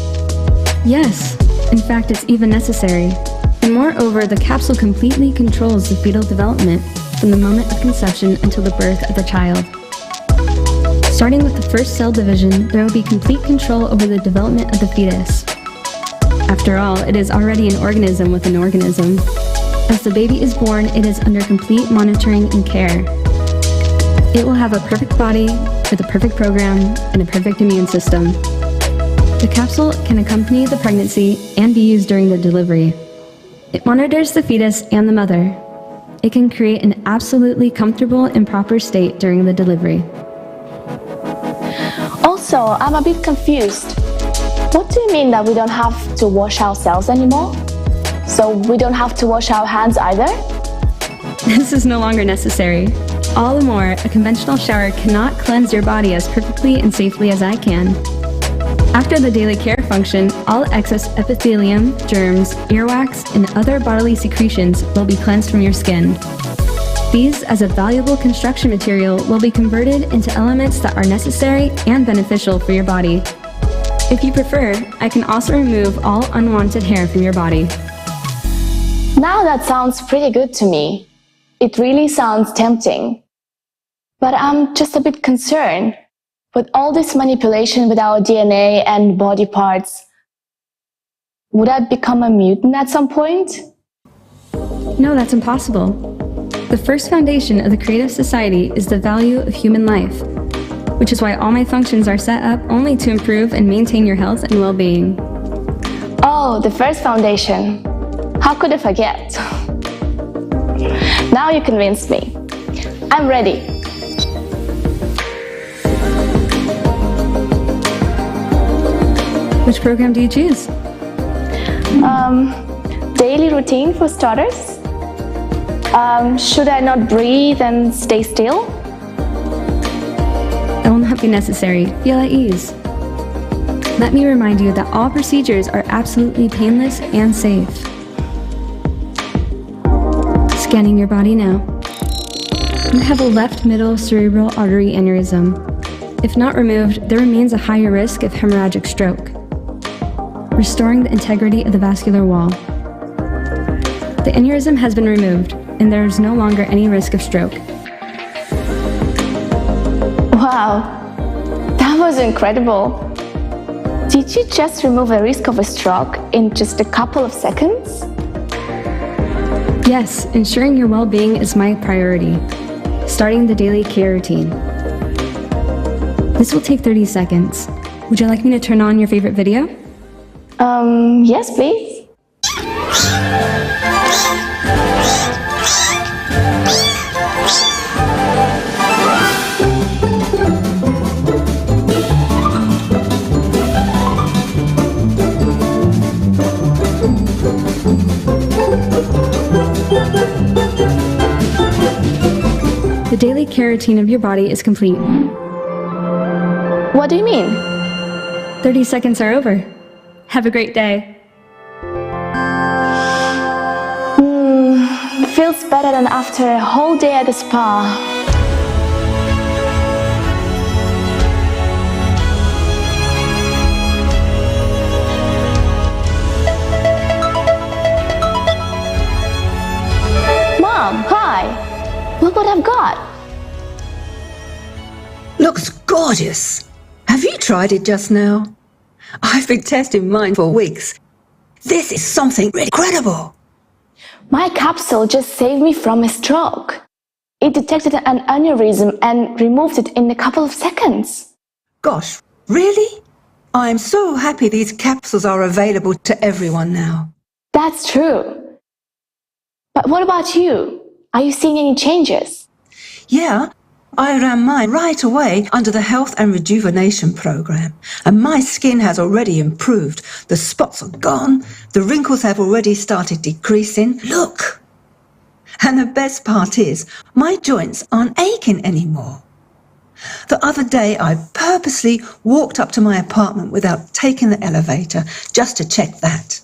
Yes, in fact it's even necessary. And moreover, the capsule completely controls the fetal development from the moment of conception until the birth of the child. Starting with the first cell division, there will be complete control over the development of the fetus. After all, it is already an organism with an organism. As the baby is born, it is under complete monitoring and care. It will have a perfect body, with a perfect program, and a perfect immune system. The capsule can accompany the pregnancy and be used during the delivery. It monitors the fetus and the mother. It can create an absolutely comfortable and proper state during the delivery. Also, I'm a bit confused. What do you mean that we don't have to wash ourselves anymore? So we don't have to wash our hands either? This is no longer necessary. All the more, a conventional shower cannot cleanse your body as perfectly and safely as I can. After the daily care function, all excess epithelium, germs, earwax, and other bodily secretions will be cleansed from your skin. These, as a valuable construction material, will be converted into elements that are necessary and beneficial for your body. If you prefer, I can also remove all unwanted hair from your body. Now that sounds pretty good to me. It really sounds tempting. But I'm just a bit concerned. With all this manipulation with our DNA and body parts, would I become a mutant at some point? No, that's impossible. The first foundation of the Creative Society is the value of human life, which is why all my functions are set up only to improve and maintain your health and well-being. Oh, the first foundation. How could I forget? Now you convinced me. I'm ready. Which program do you choose? Daily routine for starters. Should I not breathe and stay still? That will not be necessary. Feel at ease. Let me remind you that all procedures are absolutely painless and safe. Scanning your body now. You have a left middle cerebral artery aneurysm. If not removed, there remains a higher risk of hemorrhagic stroke. Restoring the integrity of the vascular wall. The aneurysm has been removed, and there is no longer any risk of stroke. Wow, that was incredible. Did you just remove a risk of a stroke in just a couple of seconds? Yes, ensuring your well-being is my priority. Starting the daily care routine. This will take 30 seconds. Would you like me to turn on your favorite video? Yes, please. The daily care routine of your body is complete. What do you mean? 30 seconds are over. Have a great day. Feels better than after a whole day at the spa. Mom, hi! Look what I've got! Looks gorgeous! Have you tried it just now? I've been testing mine for weeks. This is something incredible! My capsule just saved me from a stroke. It detected an aneurysm and removed it in a couple of seconds. Gosh, really? I'm so happy these capsules are available to everyone now. That's true. But what about you? Are you seeing any changes? Yeah, I ran mine right away under the Health and Rejuvenation Program, and my skin has already improved. The spots are gone, the wrinkles have already started decreasing. Look! And the best part is, my joints aren't aching anymore. The other day, I purposely walked up to my apartment without taking the elevator just to check that.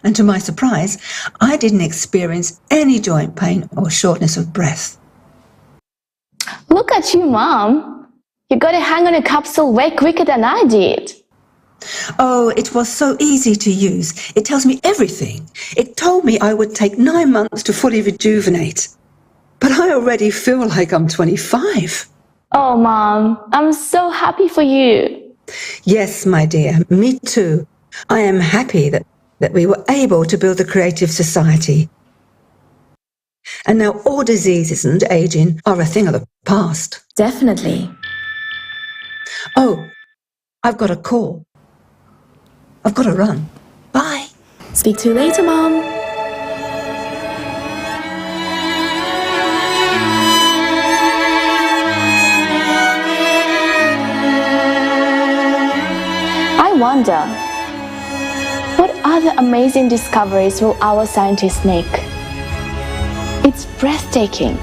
And to my surprise, I didn't experience any joint pain or shortness of breath. Look at you, Mom. You got a hang on a capsule way quicker than I did. Oh, it was so easy to use. It tells me everything. It told me I would take 9 months to fully rejuvenate. But I already feel like I'm 25. Oh, Mom, I'm so happy for you. Yes, my dear, me too. I am happy that we were able to build the Creative Society. And now all diseases and aging are a thing of the past. Definitely. Oh, I've got a call. I've got to run. Bye. Speak to you later, Mom. I wonder, what other amazing discoveries will our scientists make? It's breathtaking.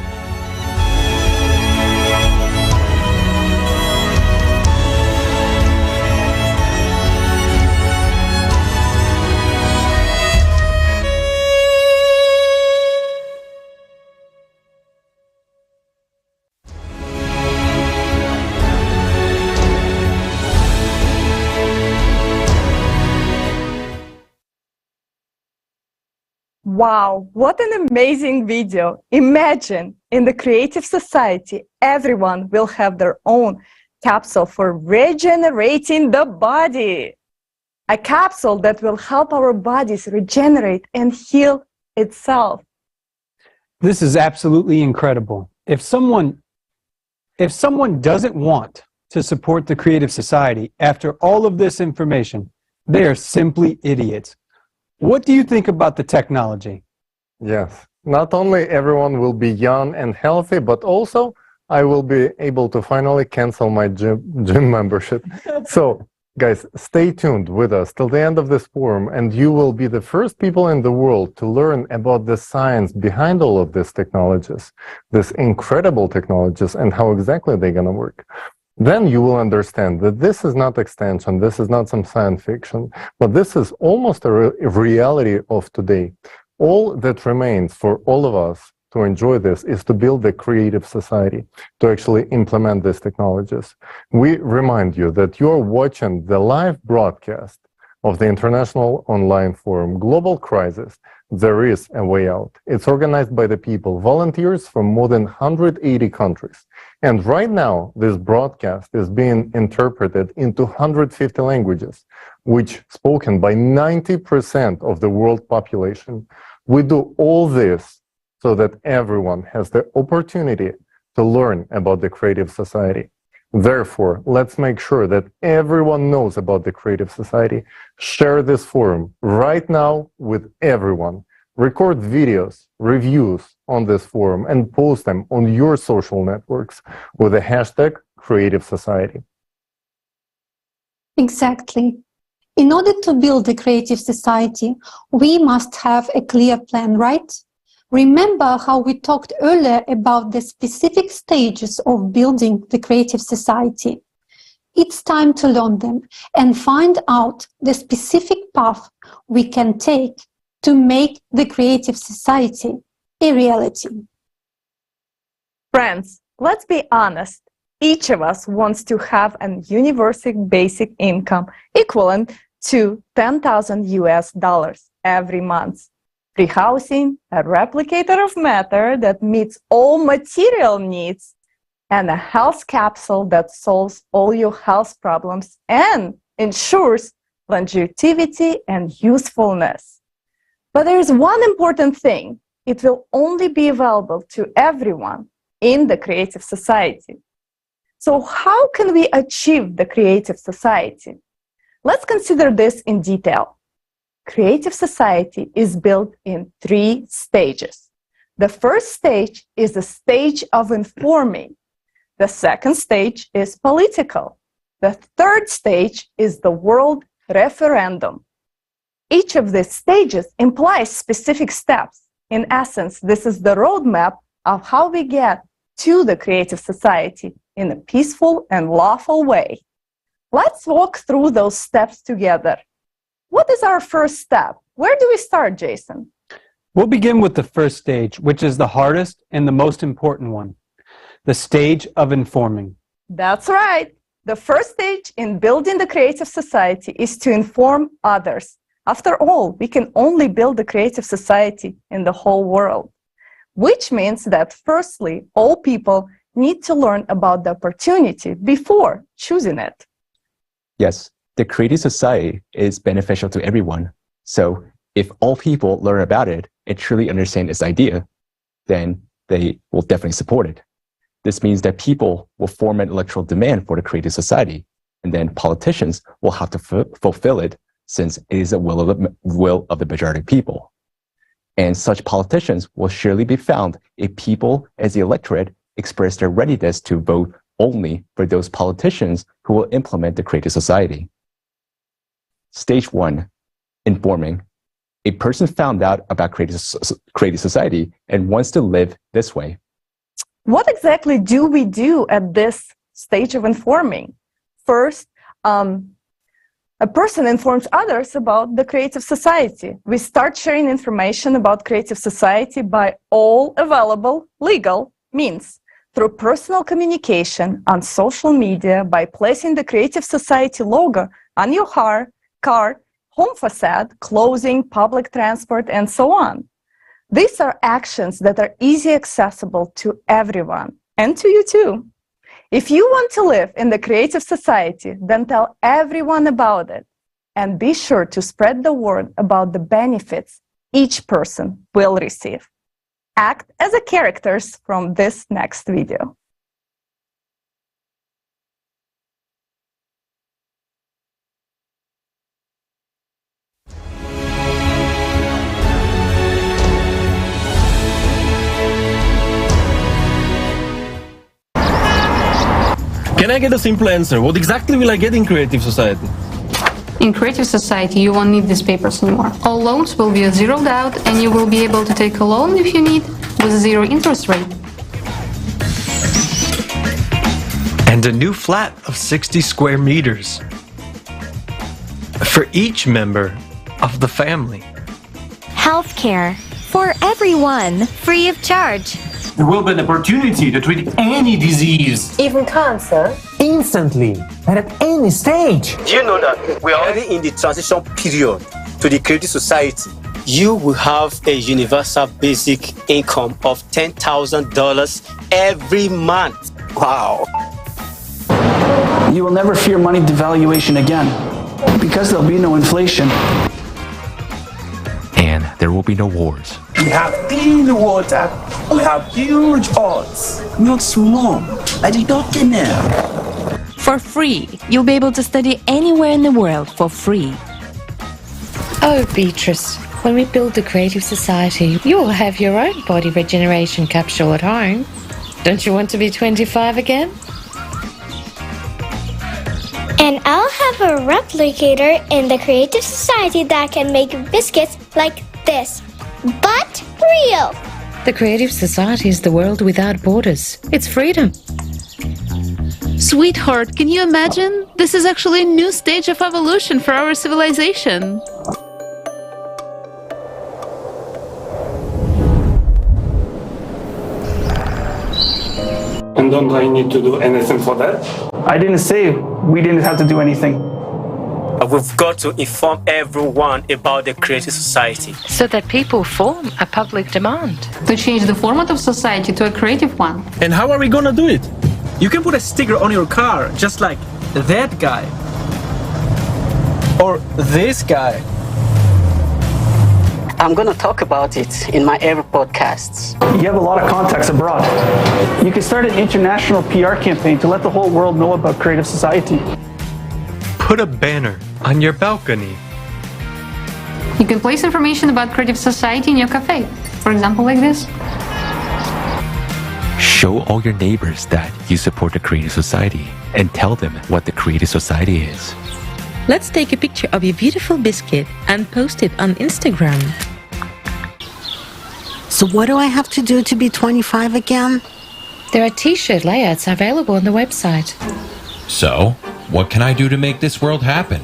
Wow, what an amazing video. Imagine, in the Creative Society, everyone will have their own capsule for regenerating the body. A capsule that will help our bodies regenerate and heal itself. This is absolutely incredible. If someone doesn't want to support the Creative Society after all of this information, they are simply idiots. What do you think about the technology? Yes, not only everyone will be young and healthy, but also I will be able to finally cancel my gym membership. So, guys, stay tuned with us till the end of this forum, and you will be the first people in the world to learn about the science behind all of these technologies, these incredible technologies, and how exactly they're going to work. Then you will understand that this is not extension, this is not some science fiction, but this is almost a reality of today. All that remains for all of us to enjoy this is to build a creative society, to actually implement these technologies. We remind you that you're watching the live broadcast of the International Online Forum Global Crisis, There is a Way Out. It's organized by the people, volunteers from more than 180 countries. And right now, this broadcast is being interpreted into 150 languages, which spoken by 90% of the world population. We do all this so that everyone has the opportunity to learn about the creative society. Therefore, let's make sure that everyone knows about the creative society. Share this forum right now with everyone. Record videos, reviews on this forum and post them on your social networks with the hashtag Creative Society. Exactly. In order to build a creative society, we must have a clear plan, right? Remember how we talked earlier about the specific stages of building the creative society. It's time to learn them and find out the specific path we can take to make the creative society a reality. Friends, let's be honest. Each of us wants to have an universal basic income equivalent to $10,000 every month. Free housing, a replicator of matter that meets all material needs, and a health capsule that solves all your health problems and ensures longevity and usefulness. But there is one important thing. It will only be available to everyone in the creative society. So how can we achieve the creative society? Let's consider this in detail. Creative society is built in 3 stages. The first stage is the stage of informing. The second stage is political. The third stage is the world referendum. Each of these stages implies specific steps. In essence, this is the roadmap of how we get to the creative society in a peaceful and lawful way. Let's walk through those steps together. What is our first step? Where do we start, Jason? We'll begin with the first stage, which is the hardest and the most important one, the stage of informing. That's right. The first stage in building the creative society is to inform others. After all, we can only build the creative society in the whole world, which means that firstly, all people need to learn about the opportunity before choosing it. Yes. The creative society is beneficial to everyone. So if all people learn about it and truly understand its idea, then they will definitely support it. This means that people will form an electoral demand for the creative society, and then politicians will have to fulfill it since it is the will of the majority of people. And such politicians will surely be found if people as the electorate express their readiness to vote only for those politicians who will implement the creative society. Stage 1, informing. A person found out about creative society and wants to live this way. What exactly do we do at this stage of informing? First, a person informs others about the creative society. We start sharing information about creative society by all available legal means, through personal communication, on social media, by placing the creative society logo on your car, home facade, clothing, public transport, and so on. These are actions that are easily accessible to everyone, and to you too. If you want to live in the creative society, then tell everyone about it, and be sure to spread the word about the benefits each person will receive. Act as the characters from this next video. Can I get a simple answer? What exactly will I get in creative society? In creative society, you won't need these papers anymore. All loans will be zeroed out, and you will be able to take a loan if you need with 0 interest rate. and a new flat of 60 square meters for each member of the family. Healthcare for everyone, free of charge. There will be an opportunity to treat any disease, even cancer, instantly and at any stage. Do you know that we are already in the transition period to the creative society? You will have a universal basic income of $10,000 every month. Wow. You will never fear money devaluation again because there'll be no inflation. And there will be no wars. We have clean water. We have huge odds, not small, like the doctor now. For free. You'll be able to study anywhere in the world for free. Oh, Beatrice, when we build the Creative Society, you will have your own body regeneration capsule at home. Don't you want to be 25 again? And I'll have a replicator in the Creative Society that can make biscuits like this, but real. The Creative Society is the world without borders. It's freedom. Sweetheart, can you imagine? This is actually a new stage of evolution for our civilization. And don't I need to do anything for that? I didn't say we didn't have to do anything. We've got to inform everyone about the Creative Society, so that people form a public demand. To change the format of society to a creative one. And how are we gonna do it? You can put a sticker on your car, just like that guy. Or this guy. I'm gonna talk about it in my every podcasts. You have a lot of contacts abroad. You can start an international PR campaign to let the whole world know about Creative Society. Put a banner on your balcony. You can place information about Creative Society in your cafe. For example, like this. Show all your neighbors that you support the Creative Society and tell them what the Creative Society is. Let's take a picture of your beautiful biscuit and post it on Instagram. So what do I have to do to be 25 again? There are t-shirt layouts available on the website. So, what can I do to make this world happen?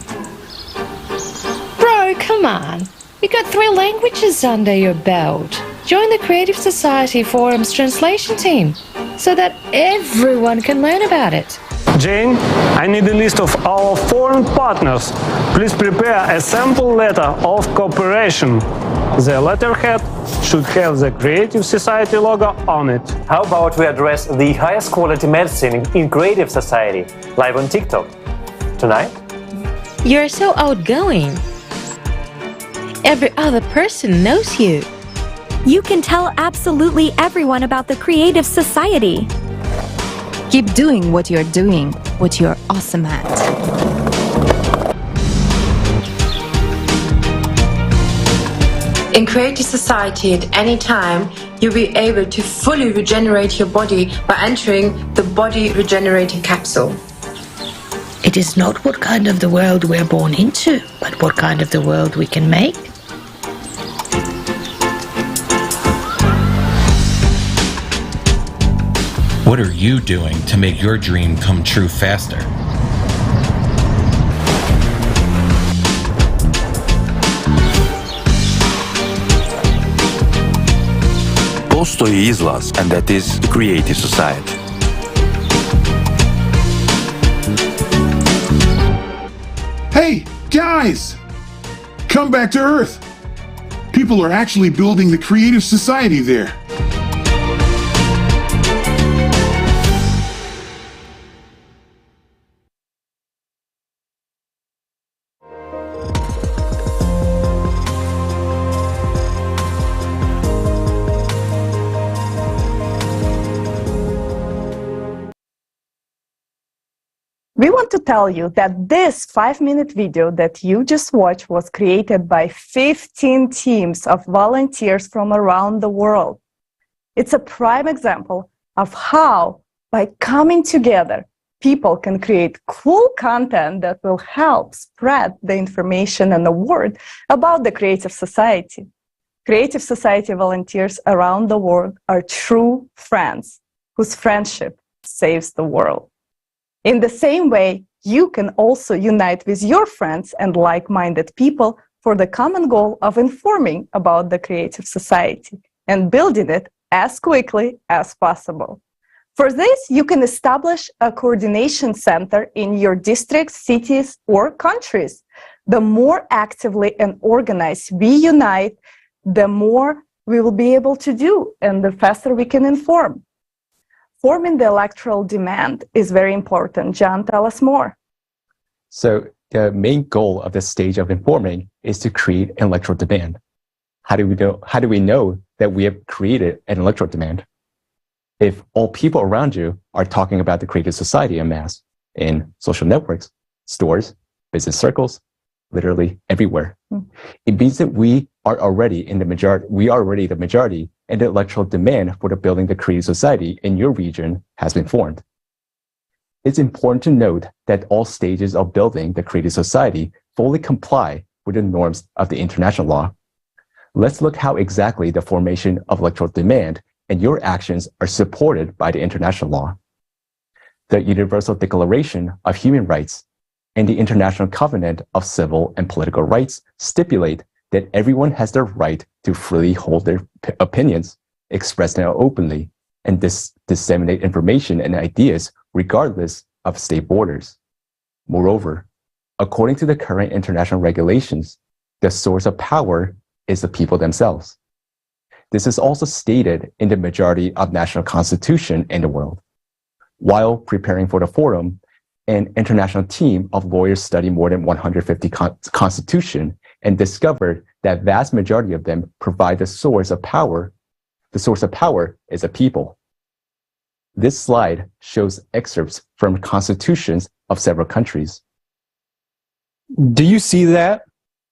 Bro, come on. You got 3 languages under your belt. Join the Creative Society Forum's translation team so that everyone can learn about it. Jane, I need a list of our foreign partners. Please prepare a sample letter of cooperation. The letterhead should have the Creative Society logo on it. How about we address the highest quality medicine in Creative Society, live on TikTok? Tonight? You're so outgoing. Every other person knows you. You can tell absolutely everyone about the Creative Society. Keep doing what you're doing, what you're awesome at. In Creative Society, at any time, you'll be able to fully regenerate your body by entering the body regenerating capsule. It is not what kind of the world we're born into, but what kind of the world we can make. What are you doing to make your dream come true faster? Postoji izlaz, and that is the Creative Society. Hey, guys! Come back to Earth! People are actually building the Creative Society there. We want to tell you that this 5-minute video that you just watched was created by 15 teams of volunteers from around the world. It's a prime example of how, by coming together, people can create cool content that will help spread the information and the word about the Creative Society. Creative Society volunteers around the world are true friends whose friendship saves the world. In the same way, you can also unite with your friends and like-minded people for the common goal of informing about the creative society and building it as quickly as possible. For this, you can establish a coordination center in your districts, cities, or countries. The more actively and organized we unite, the more we will be able to do and the faster we can inform. Forming the electoral demand is very important. John, tell us more. So the main goal of this stage of informing is to create an electoral demand. How do we know that we have created an electoral demand? If all people around you are talking about the creative society en masse in social networks, stores, business circles, literally everywhere, it means that we are already the majority, and the electoral demand for the building the creative society in your region has been formed. It's important to note that all stages of building the creative society fully comply with the norms of the international law. Let's look how exactly the formation of electoral demand and your actions are supported by the international law. The Universal Declaration of Human Rights and the International Covenant of Civil and Political Rights stipulate that everyone has the right to freely hold their opinions, express them openly, and disseminate information and ideas regardless of state borders. Moreover, according to the current international regulations, the source of power is the people themselves. This is also stated in the majority of national constitution in the world. While preparing for the forum, an international team of lawyers studied more than 150 constitutions and discovered that vast majority of them provide the source of power. The source of power is a people. This slide shows excerpts from constitutions of several countries. Do you see that?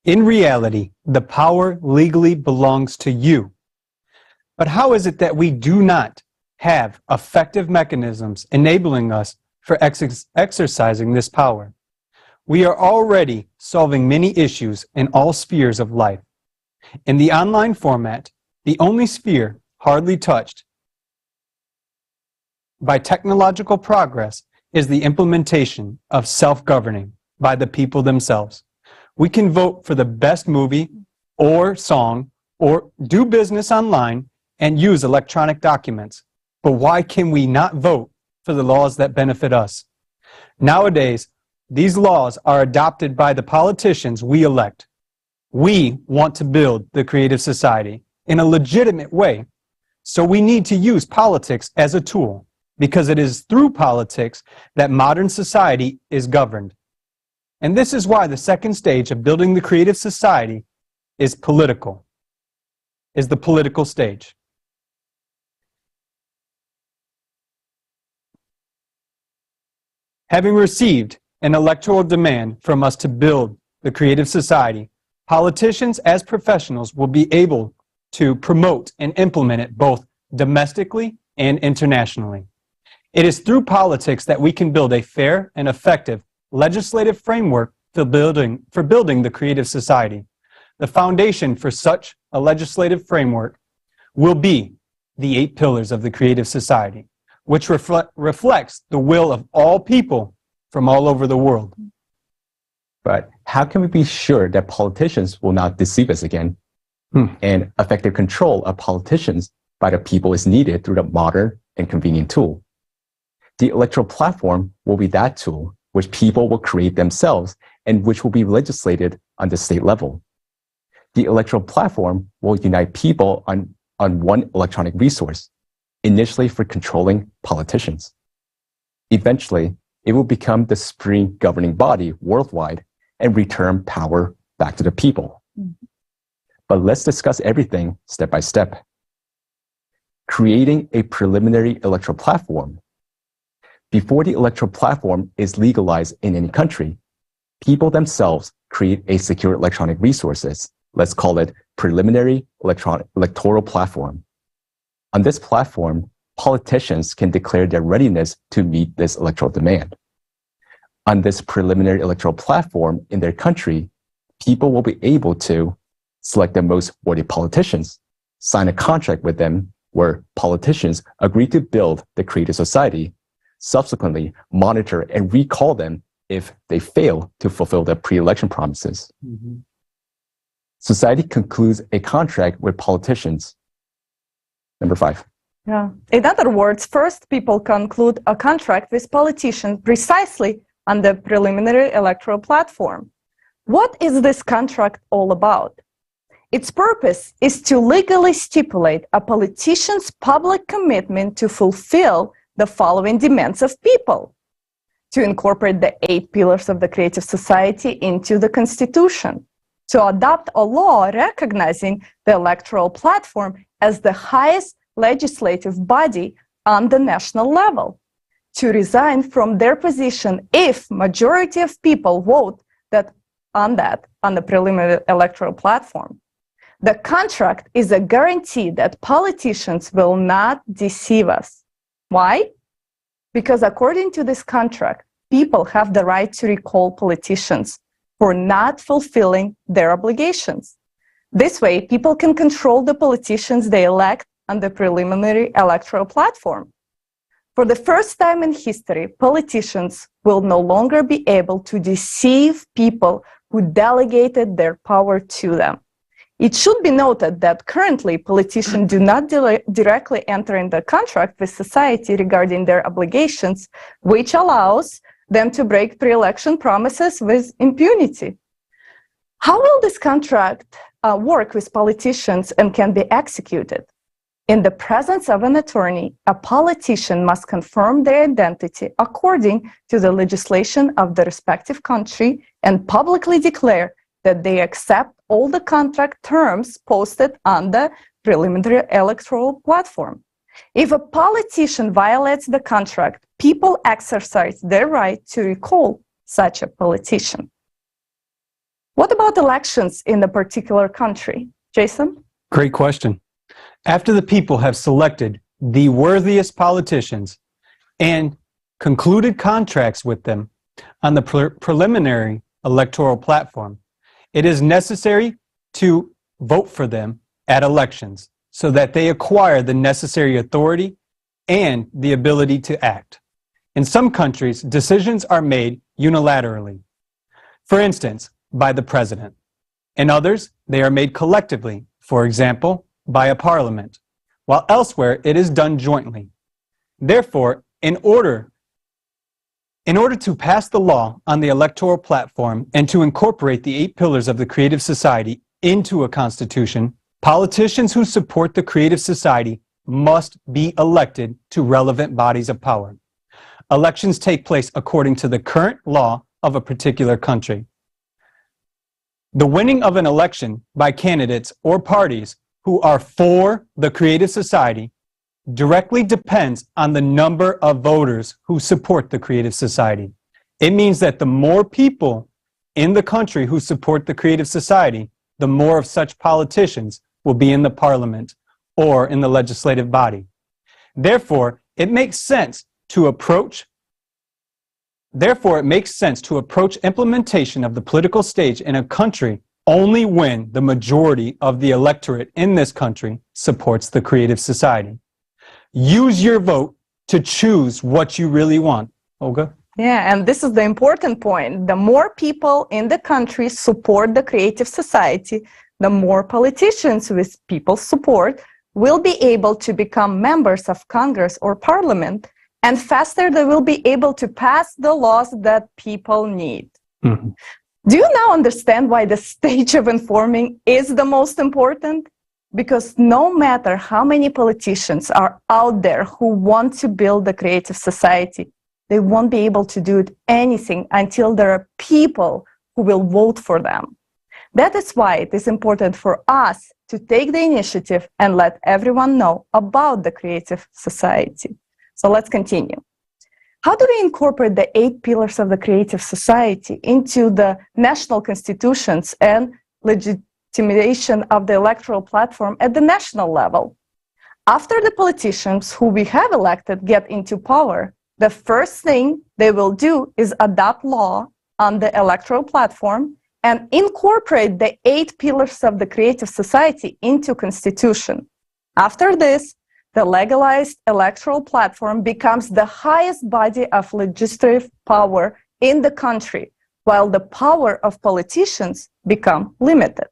In reality, the power legally belongs to you. But how is it that we do not have effective mechanisms enabling us for exercising this power? We are already solving many issues in all spheres of life. In the online format, the only sphere hardly touched by technological progress is the implementation of self-governing by the people themselves. We can vote for the best movie or song or do business online and use electronic documents. But why can we not vote for the laws that benefit us? Nowadays, these laws are adopted by the politicians we elect. We want to build the creative society in a legitimate way. So we need to use politics as a tool, because it is through politics that modern society is governed. And this is why the second stage of building the creative society is the political stage. Having received an electoral demand from us to build the creative society, politicians as professionals will be able to promote and implement it both domestically and internationally. It is through politics that we can build a fair and effective legislative framework for building the creative society. The foundation for such a legislative framework will be the 8 pillars of the creative society, which reflects the will of all people from all over the world. But how can we be sure that politicians will not deceive us again? And effective control of politicians by the people is needed through the modern and convenient tool. The electoral platform will be that tool which people will create themselves and which will be legislated on the state level. The electoral platform will unite people on one electronic resource, initially for controlling politicians. Eventually, it will become the supreme governing body worldwide and return power back to the people. But let's discuss everything step by step. Creating a preliminary electoral platform. Before the electoral platform is legalized in any country, people themselves create a secure electronic resources. Let's call it preliminary electoral platform. On this platform, politicians can declare their readiness to meet this electoral demand. On this preliminary electoral platform in their country, people will be able to select the most worthy politicians, sign a contract with them where politicians agree to build the creative society, subsequently monitor and recall them if they fail to fulfill their pre-election promises. Society concludes a contract with politicians. Number 5. Yeah. In other words, first people conclude a contract with politicians precisely on the preliminary electoral platform. What is this contract all about? Its purpose is to legally stipulate a politician's public commitment to fulfill the following demands of people: to incorporate the 8 pillars of the creative society into the Constitution, to adopt a law recognizing the electoral platform as the highest legislative body on the national level, to resign from their position if majority of people vote on the preliminary electoral platform. The contract is a guarantee that politicians will not deceive us. Why? Because according to this contract, people have the right to recall politicians for not fulfilling their obligations. This way, people can control the politicians they elect on the preliminary electoral platform. For the first time in history, politicians will no longer be able to deceive people who delegated their power to them. It should be noted that currently politicians do not directly enter into contract with society regarding their obligations, which allows them to break pre-election promises with impunity. How will this contract work with politicians and can be executed? In the presence of an attorney, a politician must confirm their identity according to the legislation of the respective country and publicly declare that they accept all the contract terms posted on the preliminary electoral platform. If a politician violates the contract, people exercise their right to recall such a politician. What about elections in a particular country? Jason? Great question. After the people have selected the worthiest politicians and concluded contracts with them on the preliminary electoral platform, it is necessary to vote for them at elections so that they acquire the necessary authority and the ability to act. In some countries, decisions are made unilaterally. For instance, by the president. In others, they are made collectively, for example, by a parliament, while elsewhere it is done jointly. Therefore, in order to pass the law on the electoral platform and to incorporate the 8 pillars of the creative society into a constitution, politicians who support the creative society must be elected to relevant bodies of power. Elections take place according to the current law of a particular country. The winning of an election by candidates or parties who are for the creative society directly depends on the number of voters who support the creative society. It means that the more people in the country who support the creative society, the more of such politicians will be in the parliament or in the legislative body. Therefore, it makes sense to approach implementation of the political stage in a country only when the majority of the electorate in this country supports the creative society. Use your vote to choose what you really want. Olga? Yeah, and this is the important point. The more people in the country support the creative society, the more politicians with people's support will be able to become members of Congress or Parliament, and faster they will be able to pass the laws that people need. Mm-hmm. Do you now understand why the stage of informing is the most important? Because no matter how many politicians are out there who want to build the creative society, they won't be able to do anything until there are people who will vote for them. That is why it is important for us to take the initiative and let everyone know about the creative society. So let's continue. How do we incorporate the 8 pillars of the creative society into the national constitutions and legitimation of the electoral platform at the national level? After the politicians who we have elected get into power, the first thing they will do is adopt law on the electoral platform and incorporate the 8 pillars of the creative society into constitution. After this, the legalized electoral platform becomes the highest body of legislative power in the country, while the power of politicians become limited.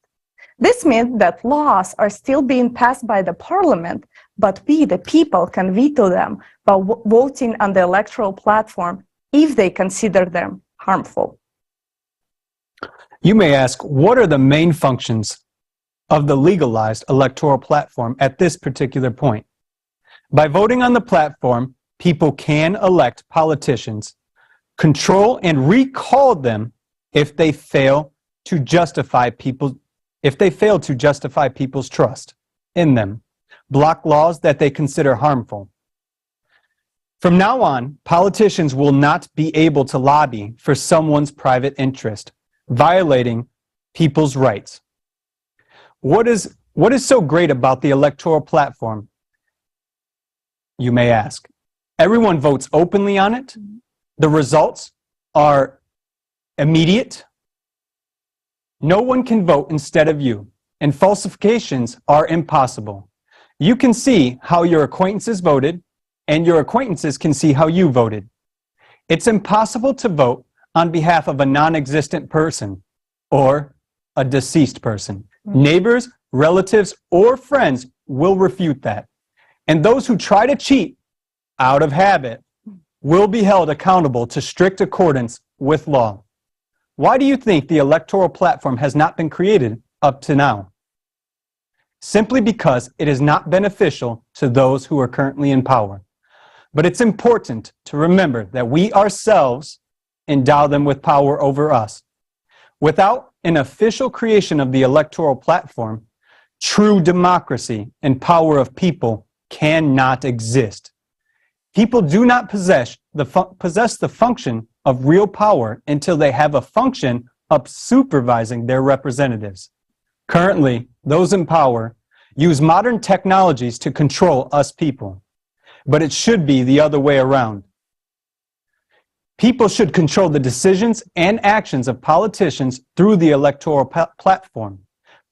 This means that laws are still being passed by the parliament, but we, the people, can veto them by voting on the electoral platform if they consider them harmful. You may ask, what are the main functions of the legalized electoral platform at this particular point? By voting on the platform, people can elect politicians, control and recall them if they fail to justify people's trust in them, block laws that they consider harmful. From now on, politicians will not be able to lobby for someone's private interest, violating people's rights. What is so great about the electoral platform, you may ask? Everyone votes openly on it. The results are immediate. No one can vote instead of you, and falsifications are impossible. You can see how your acquaintances voted, and your acquaintances can see how you voted. It's impossible to vote on behalf of a non-existent person or a deceased person. Neighbors, relatives, or friends will refute that. And those who try to cheat out of habit will be held accountable to strict accordance with law. Why do you think the electoral platform has not been created up to now? Simply because it is not beneficial to those who are currently in power. But it's important to remember that we ourselves endow them with power over us. Without an official creation of the electoral platform, true democracy and power of people cannot exist. People do not possess the function of real power until they have a function of supervising their representatives. Currently, those in power use modern technologies to control us people, but it should be the other way around. People should control the decisions and actions of politicians through the electoral platform.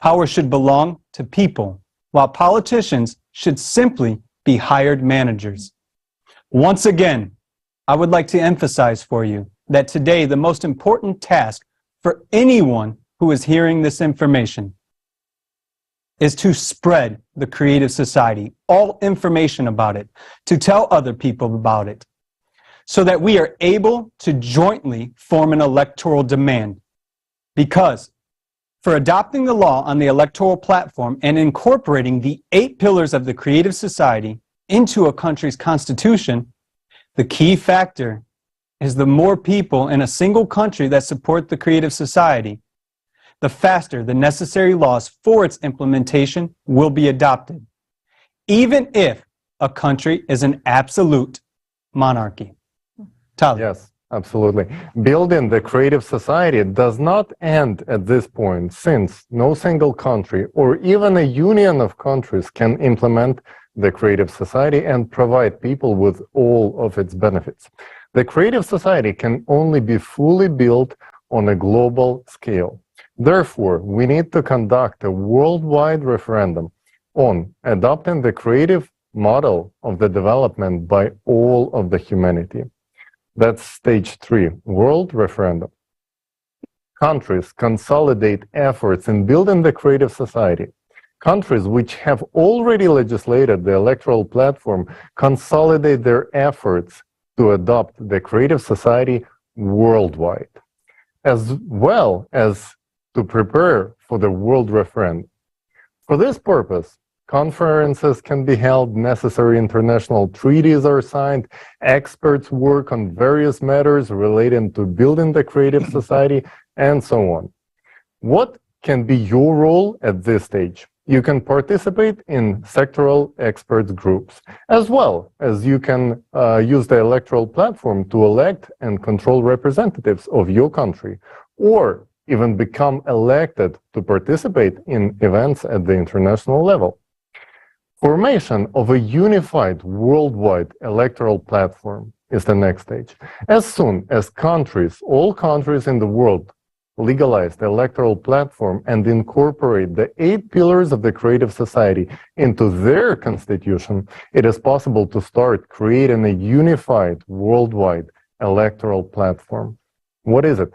Power should belong to people, while politicians should simply be hired managers. Once again, I would like to emphasize for you that today the most important task for anyone who is hearing this information is to spread the creative society, all information about it, to tell other people about it, so that we are able to jointly form an electoral demand. Because for adopting the law on the electoral platform and incorporating the 8 pillars of the creative society into a country's constitution, the key factor is the more people in a single country that support the creative society, the faster the necessary laws for its implementation will be adopted, even if a country is an absolute monarchy. Tyler. Yes, absolutely. Building the creative society does not end at this point, since no single country or even a union of countries can implement the creative society and provide people with all of its benefits. The creative society can only be fully built on a global scale. Therefore, we need to conduct a worldwide referendum on adopting the creative model of the development by all of the humanity. That's stage 3, world referendum. Countries consolidate efforts in building the creative society. Countries which have already legislated the electoral platform consolidate their efforts to adopt the creative society worldwide, as well as to prepare for the world referendum. For this purpose, conferences can be held, necessary international treaties are signed, experts work on various matters relating to building the creative society, and so on. What can be your role at this stage? You can participate in sectoral experts groups, as well as you can use the electoral platform to elect and control representatives of your country, or even become elected to participate in events at the international level. Formation of a unified worldwide electoral platform is the next stage. As soon as countries, all countries in the world, legalize the electoral platform, and incorporate the 8 pillars of the creative society into their constitution, it is possible to start creating a unified worldwide electoral platform. What is it?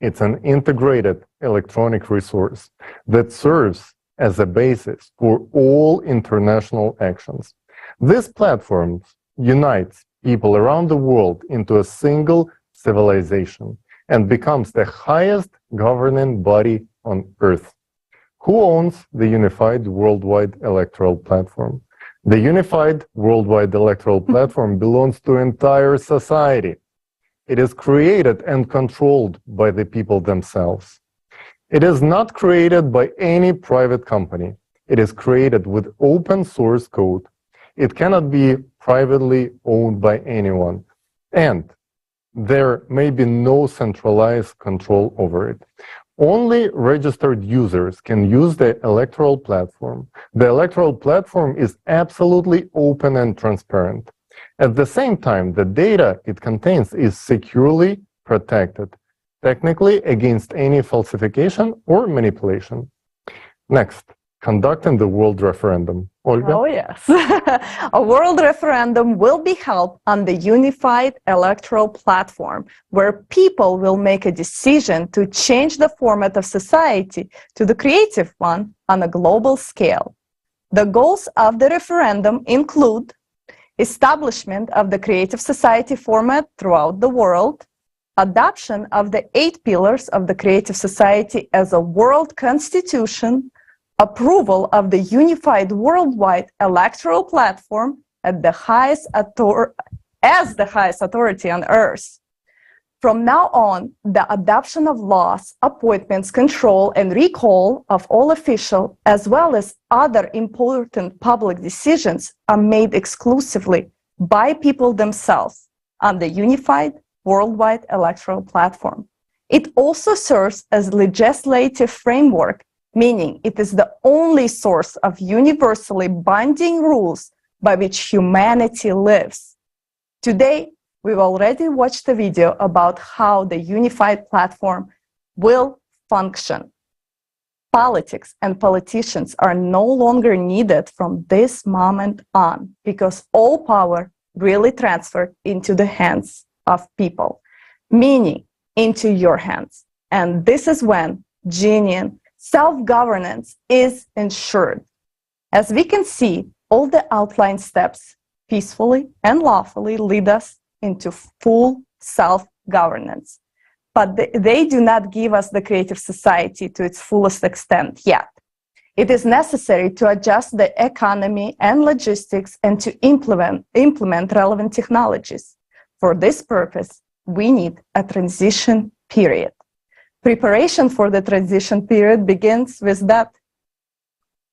It's an integrated electronic resource that serves as a basis for all international actions. This platform unites people around the world into a single civilization and becomes the highest governing body on earth. Who owns the Unified Worldwide Electoral Platform? The Unified Worldwide Electoral Platform belongs to entire society. It is created and controlled by the people themselves. It is not created by any private company. It is created with open source code. It cannot be privately owned by anyone. And there may be no centralized control over it. Only registered users can use the electoral platform. The electoral platform is absolutely open and transparent. At the same time, the data it contains is securely protected, technically against any falsification or manipulation. Next, conducting the world referendum. Olga? Oh, yes. A world referendum will be held on the unified electoral platform, where people will make a decision to change the format of society to the creative one on a global scale. The goals of the referendum include establishment of the creative society format throughout the world, adoption of the 8 pillars of the creative society as a world constitution, approval of the unified worldwide electoral platform as the highest authority on earth. From now on, the adoption of laws, appointments, control, and recall of all officials, as well as other important public decisions, are made exclusively by people themselves on the unified worldwide electoral platform. It also serves as legislative framework, meaning it is the only source of universally binding rules by which humanity lives. Today, we've already watched a video about how the unified platform will function. Politics and politicians are no longer needed from this moment on, because all power really transferred into the hands of people, meaning into your hands. And this is when genuine self-governance is ensured. As we can see, all the outlined steps peacefully and lawfully lead us into full self-governance. But they do not give us the creative society to its fullest extent yet. It is necessary to adjust the economy and logistics and to implement relevant technologies. For this purpose, we need a transition period. Preparation for the transition period begins with that.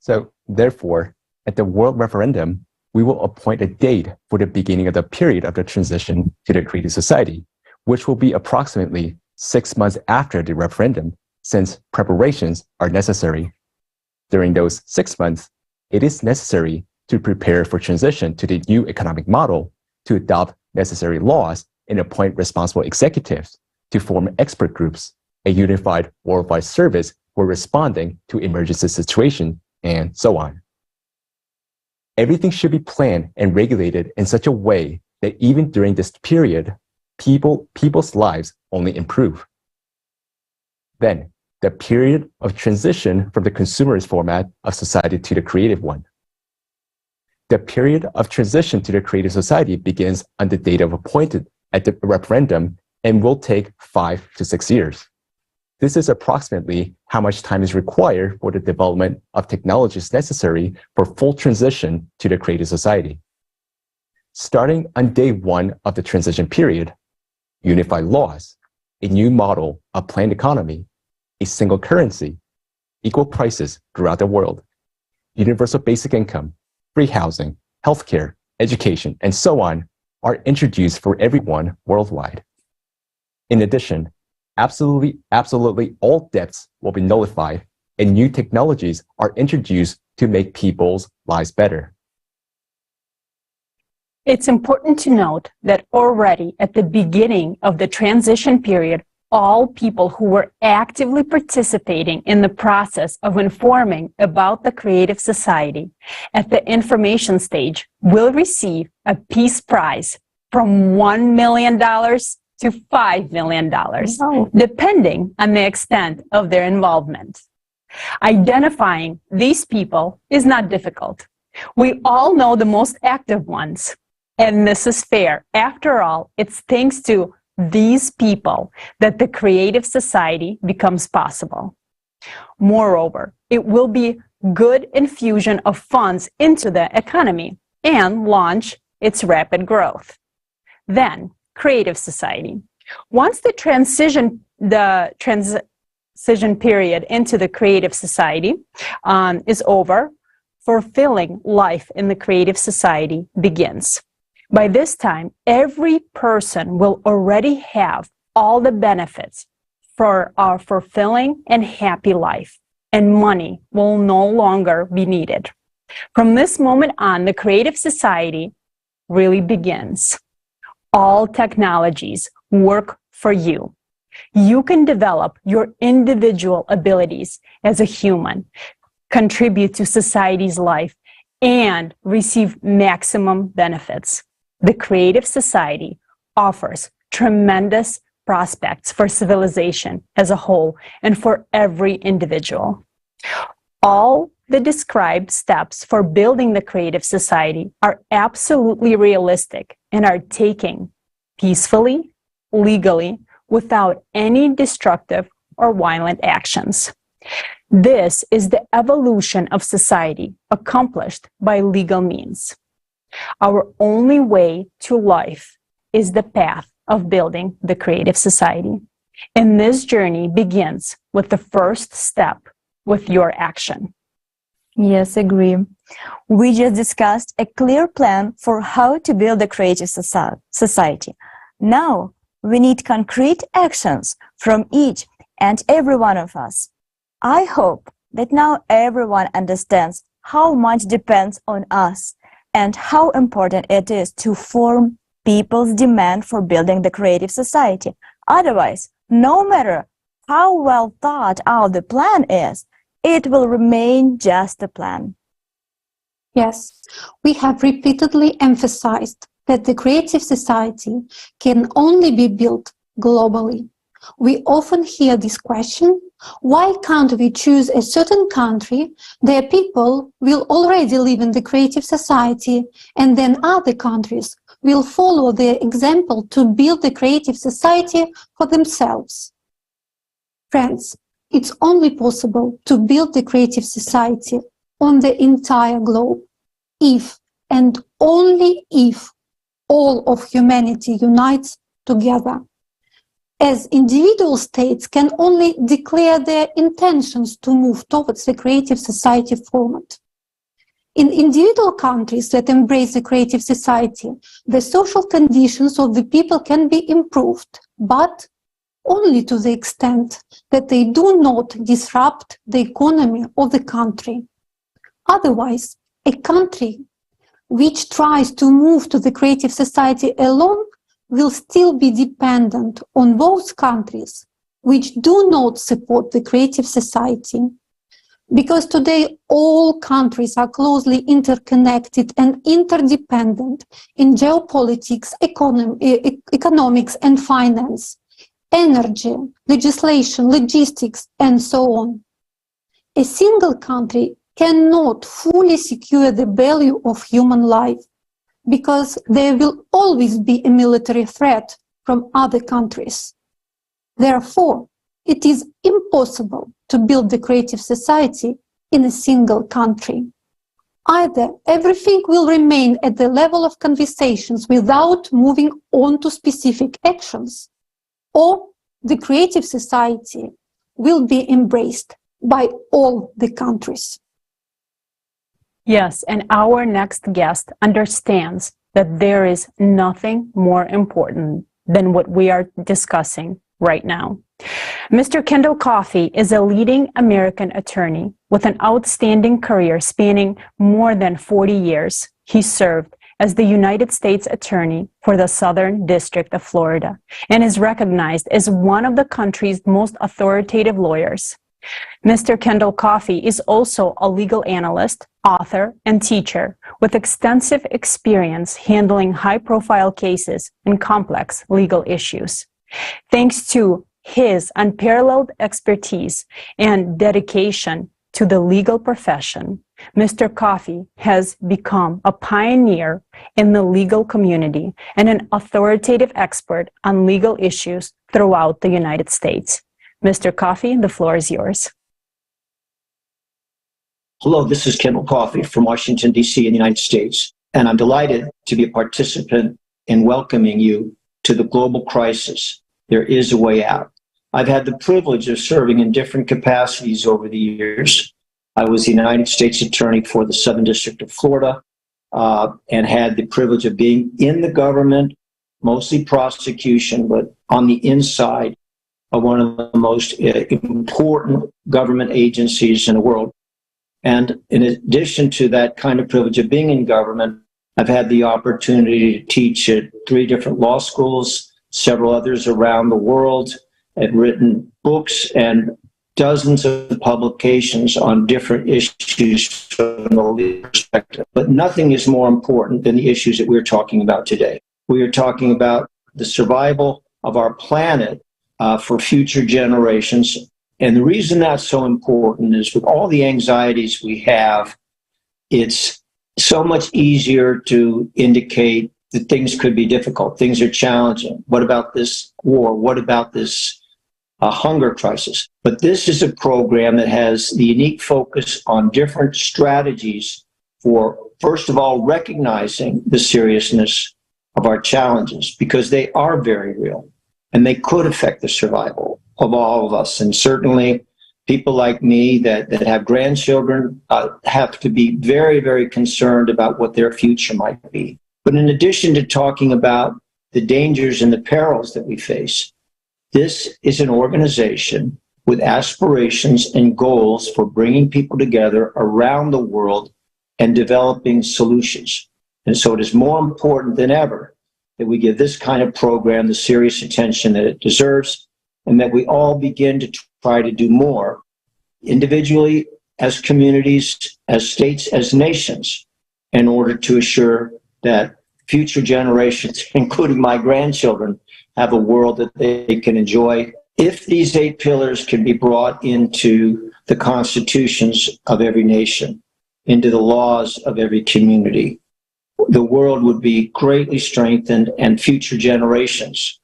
So, therefore, at the World Referendum, we will appoint a date for the beginning of the period of the transition to the creative society, which will be approximately 6 months after the referendum, since preparations are necessary. During those 6 months, it is necessary to prepare for transition to the new economic model, to adopt necessary laws, and appoint responsible executives, to form expert groups, a unified worldwide service for responding to emergency situations, and so on. Everything should be planned and regulated in such a way that even during this period, people's lives only improve. Then, the period of transition from the consumerist format of society to the creative one. The period of transition to the creative society begins on the date of appointed at the referendum and will take 5 to 6 years. This is approximately how much time is required for the development of technologies necessary for full transition to the creative society. Starting on day 1 of the transition period, unified laws, a new model of planned economy, a single currency, equal prices throughout the world, universal basic income, free housing, healthcare, education, and so on are introduced for everyone worldwide. In addition, absolutely all debts will be nullified and new technologies are introduced to make people's lives better. It's important to note that already at the beginning of the transition period, all people who were actively participating in the process of informing about the Creative Society at the information stage will receive a Peace Prize from $1 million to $5 million, depending on the extent of their involvement. Identifying these people is not difficult. We all know the most active ones, and this is fair. After all, it's thanks to these people that the Creative Society becomes possible. Moreover, it will be good infusion of funds into the economy and launch its rapid growth. Then, Creative Society. Once the transition period into the Creative Society is over, fulfilling life in the Creative Society begins. By this time, every person will already have all the benefits for our fulfilling and happy life, and money will no longer be needed. From this moment on, the Creative Society really begins. All technologies work for you. You can develop your individual abilities as a human, contribute to society's life, and receive maximum benefits. The Creative Society offers tremendous prospects for civilization as a whole and for every individual. All the described steps for building the Creative Society are absolutely realistic and are taken peacefully, legally, without any destructive or violent actions. This is the evolution of society accomplished by legal means. Our only way to life is the path of building the Creative Society. And this journey begins with the first step, with your action. Yes, agree. We just discussed a clear plan for how to build the Creative Society. Now, we need concrete actions from each and every one of us. I hope that now everyone understands how much depends on us and how important it is to form people's demand for building the Creative Society. Otherwise, no matter how well thought out the plan is, it will remain just a plan. Yes, we have repeatedly emphasized that the Creative Society can only be built globally. We often hear this question: why can't we choose a certain country? Their people will already live in the Creative Society, and then other countries will follow their example to build the Creative Society for themselves. Friends, it's only possible to build the Creative Society on the entire globe if, and only if, all of humanity unites together. As individual states can only declare their intentions to move towards the Creative Society format. In individual countries that embrace the Creative Society, the social conditions of the people can be improved, but only to the extent that they do not disrupt the economy of the country. Otherwise, a country which tries to move to the Creative Society alone will still be dependent on those countries which do not support the Creative Society. Because today all countries are closely interconnected and interdependent in geopolitics, economics and finance, energy, legislation, logistics, and so on. A single country cannot fully secure the value of human life, because there will always be a military threat from other countries. Therefore, it is impossible to build the Creative Society in a single country. Either everything will remain at the level of conversations without moving on to specific actions, or the Creative Society will be embraced by all the countries. Yes, and our next guest understands that there is nothing more important than what we are discussing right now. Mr. Kendall Coffey is a leading American attorney with an outstanding career spanning more than 40 years. He served as the United States Attorney for the Southern District of Florida and is recognized as one of the country's most authoritative lawyers. Mr. Kendall Coffey is also a legal analyst, author, and teacher with extensive experience handling high-profile cases and complex legal issues. Thanks to his unparalleled expertise and dedication to the legal profession, Mr. Coffey has become a pioneer in the legal community and an authoritative expert on legal issues throughout the United States. Mr. Coffey, the floor is yours. Hello, this is Kendall Coffey from Washington, D.C. in the United States, and I'm delighted to be a participant in welcoming you to the global crisis. There is a way out. I've had the privilege of serving in different capacities over the years. I was the United States Attorney for the Southern District of Florida and had the privilege of being in the government, mostly prosecution, but on the inside of one of the most important government agencies in the world. And in addition to that kind of privilege of being in government, I've had the opportunity to teach at 3 different law schools, several others around the world. I've written books and dozens of publications on different issues from the legal perspective. But nothing is more important than the issues that we're talking about today. We are talking about the survival of our planet for future generations. And the reason that's so important is with all the anxieties we have, it's so much easier to indicate that things could be difficult. Things are challenging. What about this war? What about this hunger crisis? But this is a program that has the unique focus on different strategies for, first of all, recognizing the seriousness of our challenges, because they are very real and they could affect the survival of all of us. And certainly people like me that have grandchildren have to be very, very concerned about what their future might be. But in addition to talking about the dangers and the perils that we face, this is an organization with aspirations and goals for bringing people together around the world and developing solutions. And so it is more important than ever that we give this kind of program the serious attention that it deserves, and that we all begin to try to do more individually, as communities, as states, as nations, in order to assure that future generations, including my grandchildren, have a world that they can enjoy. If these 8 pillars can be brought into the constitutions of every nation, into the laws of every community, the world would be greatly strengthened, and future generations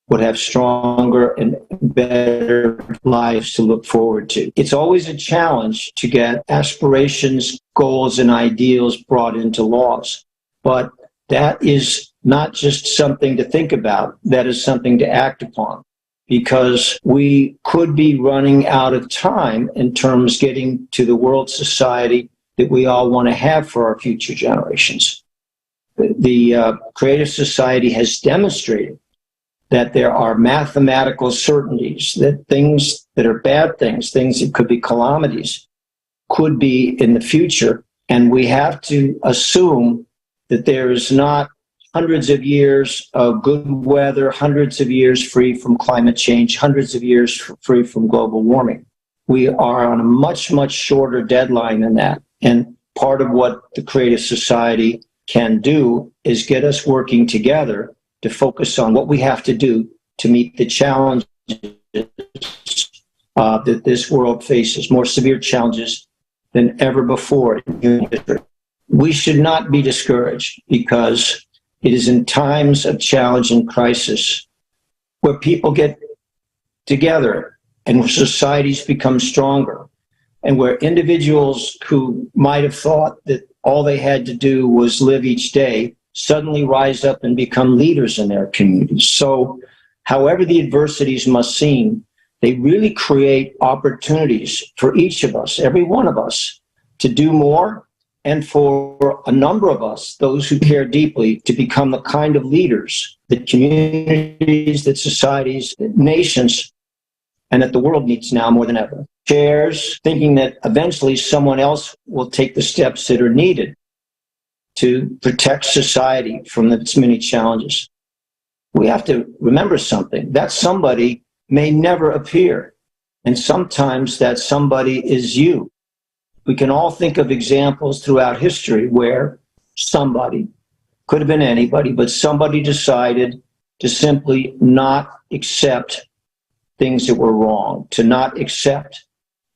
would have stronger and better lives to look forward to. It's always a challenge to get aspirations, goals, and ideals brought into laws. But that is not just something to think about. That is something to act upon, because we could be running out of time in terms of getting to the world society that we all want to have for our future generations. The Creative Society has demonstrated that there are mathematical certainties, that things that are bad things that could be calamities, could be in the future. And we have to assume that there is not hundreds of years of good weather, hundreds of years free from climate change, hundreds of years free from global warming. We are on a much, much shorter deadline than that. And part of what the Creative Society can do is get us working together to focus on what we have to do to meet the challenges that this world faces, more severe challenges than ever before in human history. We should not be discouraged, because it is in times of challenge and crisis where people get together and where societies become stronger, and where individuals who might have thought that all they had to do was live each day suddenly rise up and become leaders in their communities. So however the adversities must seem, they really create opportunities for each of us, every one of us, to do more, and for a number of us, those who care deeply, to become the kind of leaders that communities, that societies, that nations, and that the world needs now more than ever. Shares, thinking that eventually someone else will take the steps that are needed. to protect society from its many challenges. We have to remember something. That somebody may never appear, and sometimes that somebody is you. We can all think of examples throughout history where somebody, could have been anybody, but somebody decided to simply not accept things that were wrong, to not accept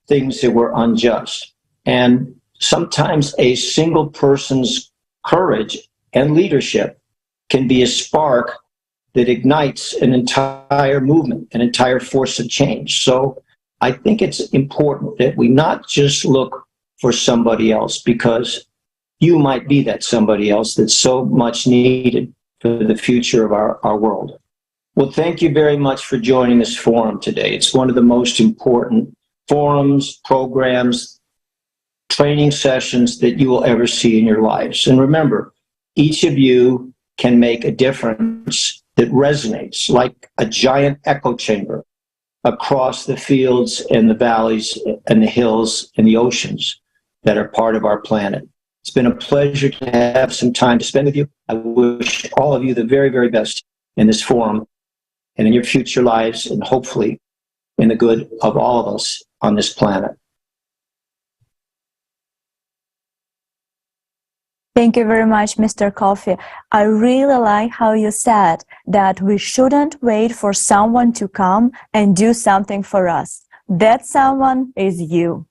things that were unjust. And sometimes a single person's courage and leadership can be a spark that ignites an entire movement, an entire force of change. So I think it's important that we not just look for somebody else, because you might be that somebody else that's so much needed for the future of our world. Well, thank you very much for joining this forum today. It's one of the most important forums, programs, training sessions that you will ever see in your lives. And remember, each of you can make a difference that resonates like a giant echo chamber across the fields and the valleys and the hills and the oceans that are part of our planet. It's been a pleasure to have some time to spend with you. I wish all of you the very, very best in this forum and in your future lives, and hopefully in the good of all of us on this planet. Thank you very much, Mr. Coffey. I really like how you said that we shouldn't wait for someone to come and do something for us. That someone is you.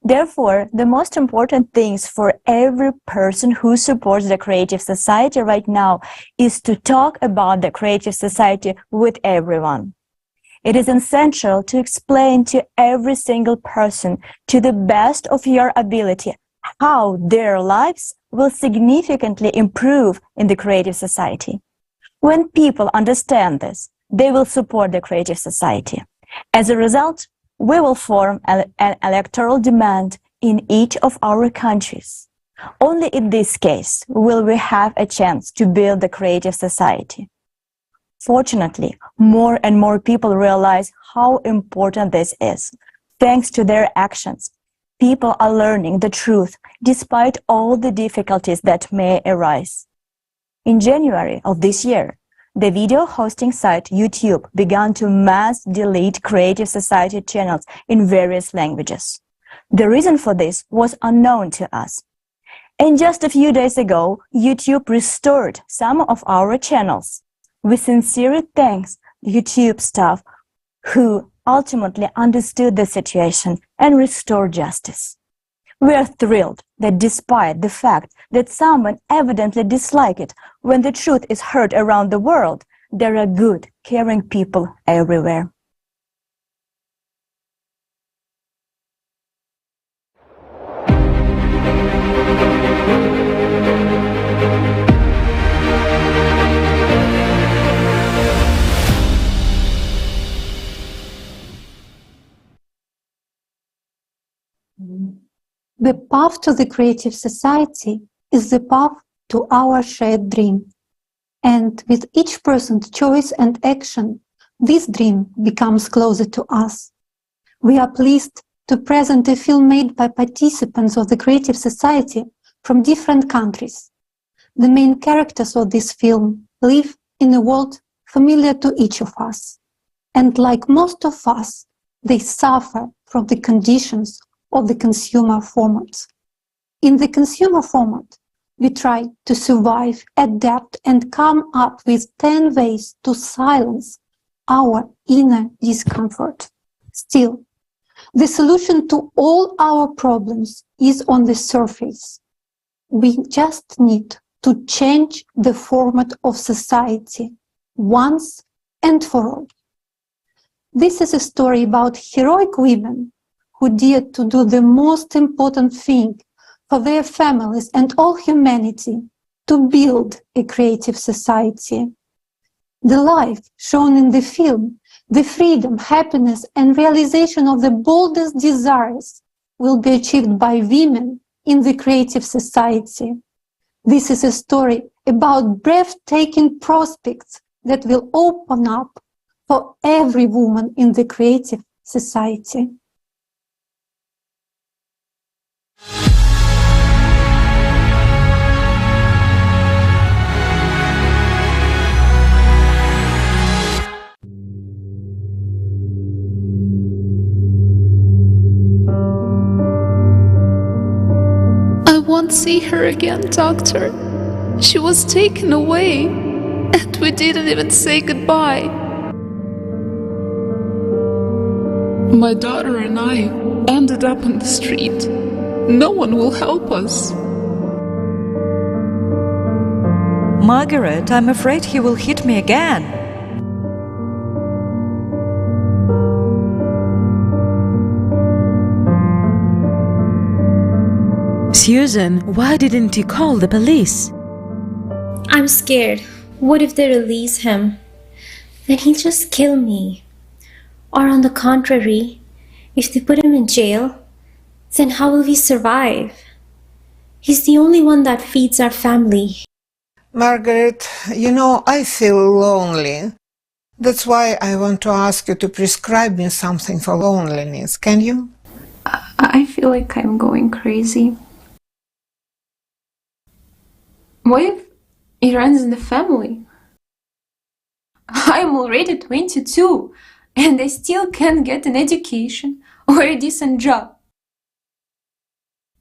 Therefore, the most important things for every person who supports the Creative Society right now is to talk about the Creative Society with everyone. It is essential to explain to every single person, to the best of your ability, how their lives will significantly improve in the Creative Society. When people understand this, they will support the Creative Society. As a result, we will form an electoral demand in each of our countries. Only in this case will we have a chance to build the Creative Society. Fortunately, more and more people realize how important this is. Thanks to their actions, people are learning the truth despite all the difficulties that may arise. In January of this year, the video hosting site YouTube began to mass delete Creative Society channels in various languages. The reason for this was unknown to us. And just a few days ago, YouTube restored some of our channels. We sincerely thank YouTube staff who ultimately understood the situation and restored justice. We are thrilled that despite the fact that someone evidently dislikes it, when the truth is heard around the world, there are good, caring people everywhere. The path to the Creative Society is the path to our shared dream. And with each person's choice and action, this dream becomes closer to us. We are pleased to present a film made by participants of the Creative Society from different countries. The main characters of this film live in a world familiar to each of us. And like most of us, they suffer from the conditions of the consumer format. In the consumer format, we try to survive, adapt, and come up with 10 ways to silence our inner discomfort. Still, the solution to all our problems is on the surface. We just need to change the format of society once and for all. This is a story about heroic women who dared to do the most important thing for their families and all humanity, to build a creative society. The life shown in the film, the freedom, happiness, and realization of the boldest desires will be achieved by women in the creative society. This is a story about breathtaking prospects that will open up for every woman in the creative society. won't see her again, doctor. She was taken away, and we didn't even say goodbye. My daughter and I ended up on the street. No one will help us. Margaret, I'm afraid he will hit me again. Susan, why didn't you call the police? I'm scared. What if they release him? Then he'll just kill me. Or on the contrary, if they put him in jail, then how will we survive? He's the only one that feeds our family. Margaret, you know, I feel lonely. That's why I want to ask you to prescribe me something for loneliness. Can you? I feel like I'm going crazy. What if it runs in the family? I'm already 22 and I still can't get an education or a decent job.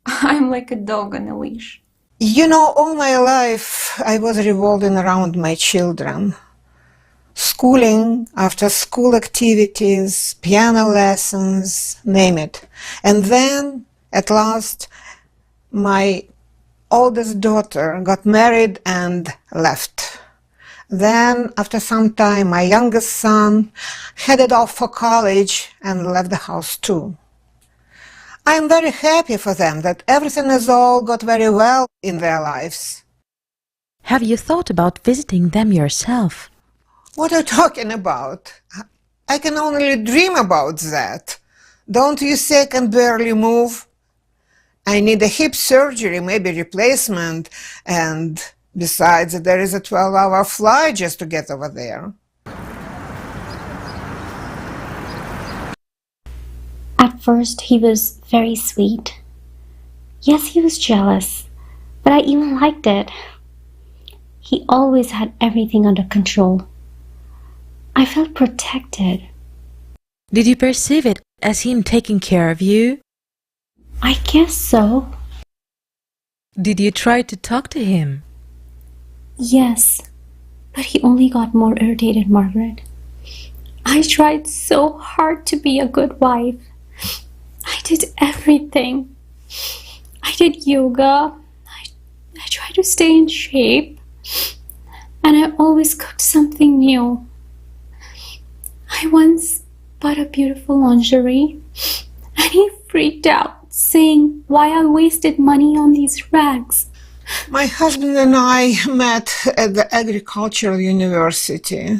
I'm like a dog on a leash. You know, all my life I was revolving around my children. Schooling, after school activities, piano lessons, name it. And then, at last, my oldest daughter got married and left. Then, after some time, my youngest son headed off for college and left the house too. I'm very happy for them that everything has all got very well in their lives. Have you thought about visiting them yourself? What are you talking about? I can only dream about that. Don't you see I can barely move? I need a hip surgery, maybe replacement, and besides, there is a 12-hour flight just to get over there. At first, he was very sweet. Yes, he was jealous, but I even liked it. He always had everything under control. I felt protected. Did you perceive it as him taking care of you? I guess so. Did you try to talk to him? Yes, but he only got more irritated, Margaret. I tried so hard to be a good wife. I did everything. I did yoga. I tried to stay in shape. And I always cooked something new. I once bought a beautiful lingerie, and he freaked out, saying why I wasted money on these rags. My husband and I met at the agricultural university.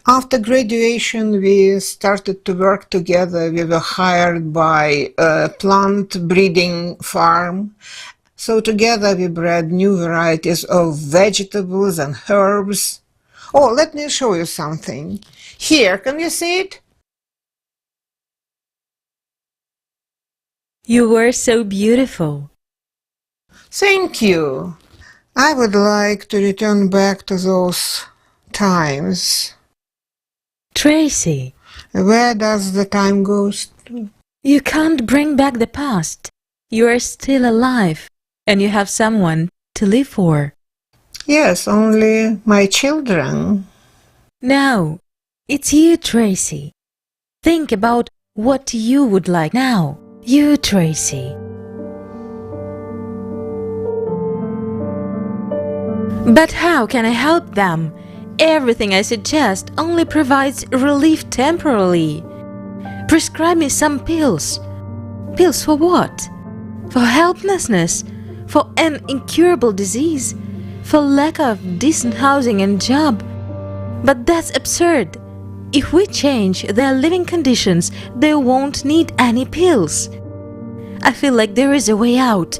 After graduation, we started to work together. We were hired by a plant breeding farm. So together we bred new varieties of vegetables and herbs. Oh, let me show you something. Here, can you see it? You were so beautiful. Thank you. I would like to return back to those times. Tracy. Where does the time go to? You can't bring back the past. You are still alive, and you have someone to live for. Yes, only my children. No, it's you, Tracy. Think about what you would like now. You, Tracy. But how can I help them? Everything I suggest only provides relief temporarily. Prescribe me some pills. Pills for what? For helplessness? For an incurable disease? For lack of decent housing and job? But that's absurd. If we change their living conditions, they won't need any pills. I feel like there is a way out.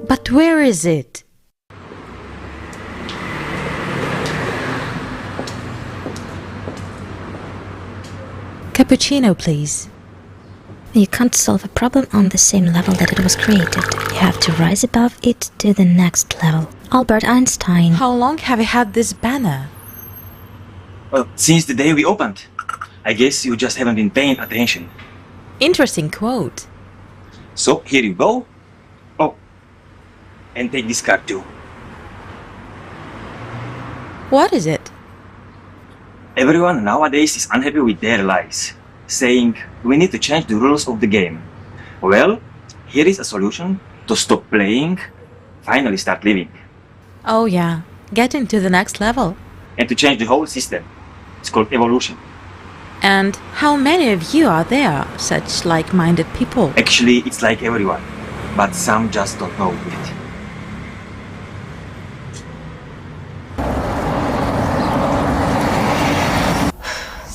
But where is it? Cappuccino, please. You can't solve a problem on the same level that it was created. You have to rise above it to the next level. Albert Einstein. How long have you had this banner? Well, since the day we opened. I guess you just haven't been paying attention. Interesting quote. So, here you go. Oh, And take this card too. What is it? Everyone nowadays is unhappy with their lives, saying we need to change the rules of the game. Well, here is a solution to stop playing, finally start living. Oh yeah, getting to the next level. And to change the whole system. It's called evolution. And how many of you are there, such like-minded people? Actually, it's like everyone, but some just don't know it.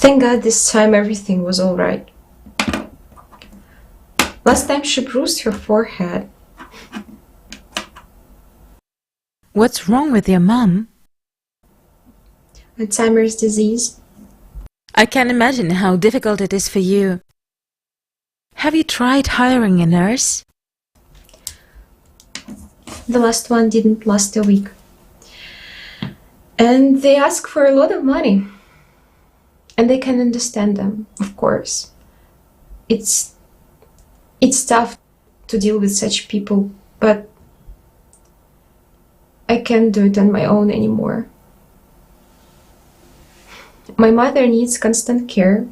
Thank God this time everything was alright. Last time she bruised her forehead. What's wrong with your mom? Alzheimer's disease. I can imagine how difficult it is for you. Have you tried hiring a nurse? The last one didn't last a week. And they ask for a lot of money. And I can understand them, of course. It's tough to deal with such people, but I can't do it on my own anymore. My mother needs constant care,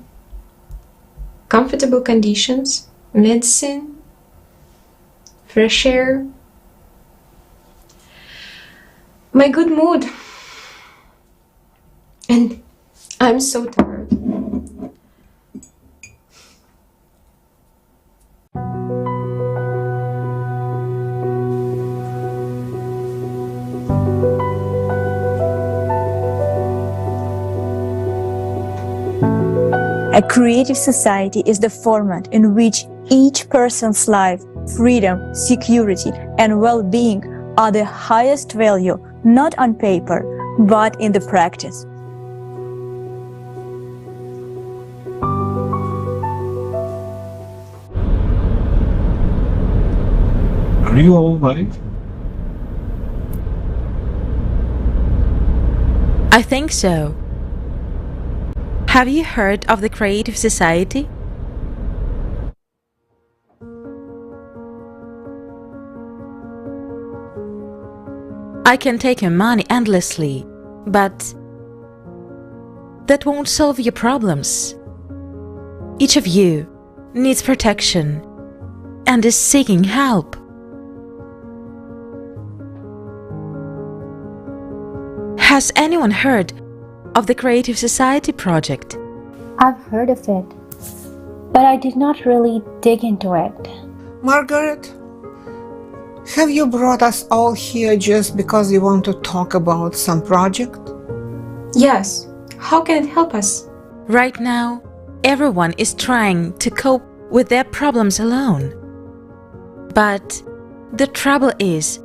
comfortable conditions, medicine, fresh air, my good mood. And I'm so tired. A creative society is the format in which each person's life, freedom, security, and well-being are the highest value, not on paper, but in the practice. Are you all right? I think so. Have you heard of the Creative Society? I can take your money endlessly, but that won't solve your problems. Each of you needs protection and is seeking help. Has anyone heard of the Creative Society project? I've heard of it, but I did not really dig into it. Margaret, have you brought us all here just because you want to talk about some project? Yes. How can it help us? Right now, everyone is trying to cope with their problems alone. But the trouble is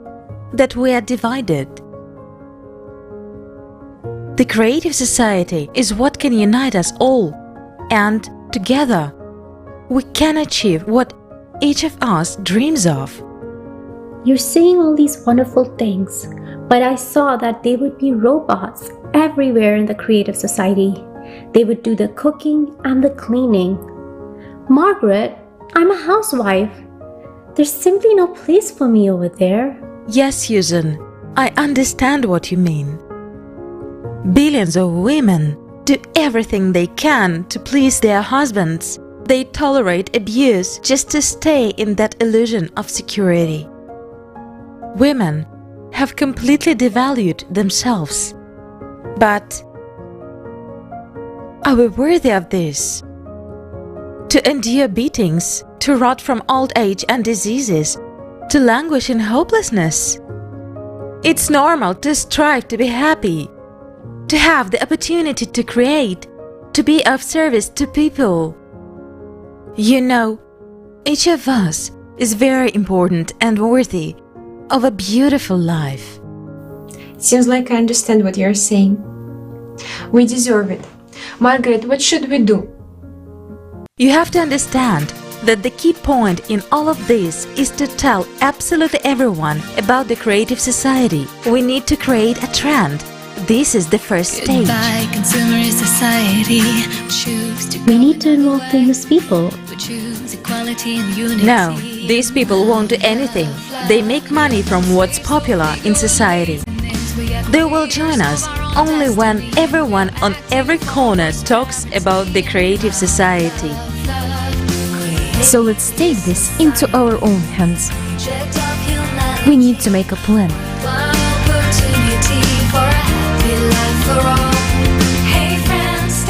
that we are divided. The Creative Society is what can unite us all, and together we can achieve what each of us dreams of. You're saying all these wonderful things, but I saw that there would be robots everywhere in the Creative Society. They would do the cooking and the cleaning. Margaret, I'm a housewife. There's simply no place for me over there. Yes, Susan, I understand what you mean. Billions of women do everything they can to please their husbands. They tolerate abuse just to stay in that illusion of security. Women have completely devalued themselves. But are we worthy of this? To endure beatings, to rot from old age and diseases, to languish in hopelessness? It's normal to strive to be happy, to have the opportunity to create, to be of service to people. You know, each of us is very important and worthy of a beautiful life. Seems like I understand what you're saying. We deserve it. Margaret, what should we do? You have to understand that the key point in all of this is to tell absolutely everyone about the Creative Society. We need to create a trend. This is the first stage. Goodbye, consumerist society. Choose to We need to involve famous people. choose equality and unity. No, These people won't do anything. They make money from what's popular in society. They will join us only when everyone on every corner talks about the creative society. So let's take this into our own hands. We need to make a plan.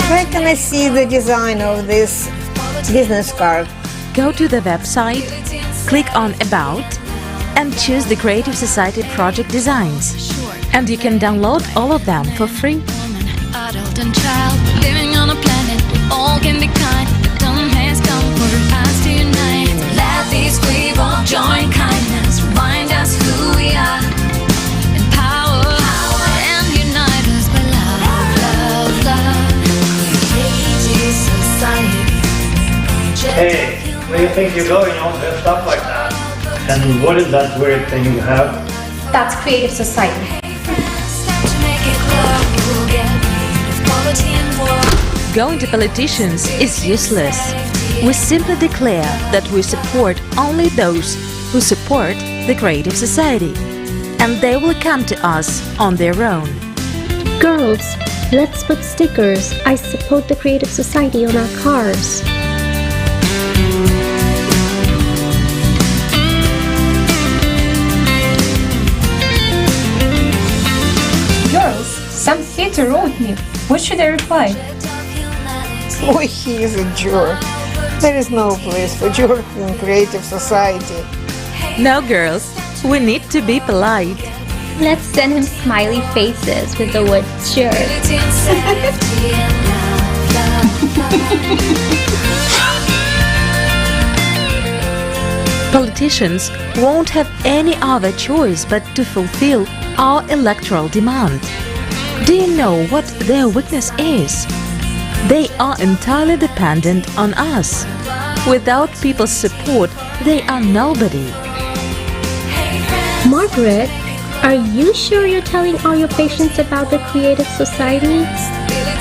Where can I see the design of this business card? Go to the website, click on About, and choose the Creative Society project designs. And you can download all of them for free. Adult and child, living on a planet, all can be kind. The time has come for us to unite. Let these people join kindness, remind us who we are. Empower and unite us by love, love, love. Creative society. Hey, where do you think you're going all dressed up like that? And what is that weird thing you have? That's creative society. Going to politicians is useless. We simply declare that we support only those who support the creative society, and they will come to us on their own. Girls, let's put stickers "I support the creative society" on our cars. Girls, some theater wrote me. What should I reply? Boy, he is a jerk. There is no place for jerk in creative society. No, girls, we need to be polite. Let's send him smiley faces with the word jerk. Politicians won't have any other choice but to fulfill our electoral demand. Do you know what their weakness is? They are entirely dependent on us. Without people's support, they are nobody. Margaret, are you sure you're telling all your patients about the creative society?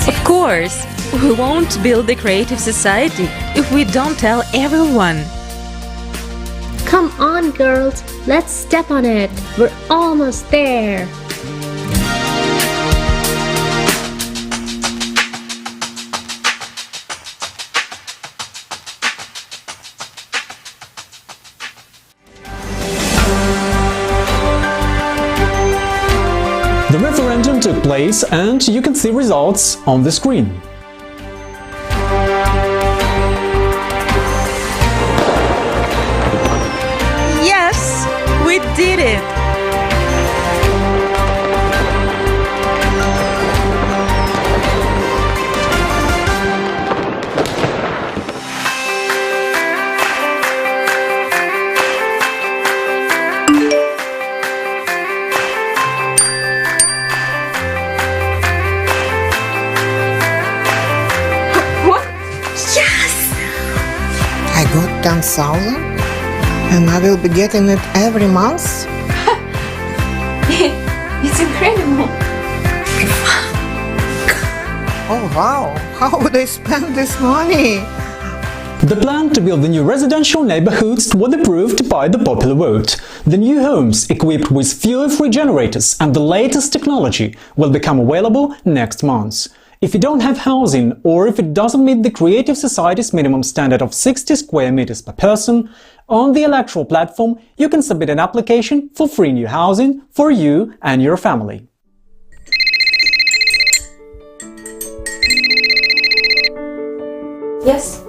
Of course, we won't build the creative society if we don't tell everyone. Come on, girls, let's step on it. We're almost there. The referendum took place and you can see results on the screen. Yes, we did it! I got 10,000 and I will be getting it every month? It's incredible. Oh wow, how would I spend this money? The plan to build the new residential neighborhoods was approved by the popular vote. The new homes, equipped with fuel-free generators and the latest technology, will become available next month. If you don't have housing, or if it doesn't meet the Creative Society's minimum standard of 60 square meters per person, on the electoral platform you can submit an application for free new housing for you and your family. Yes,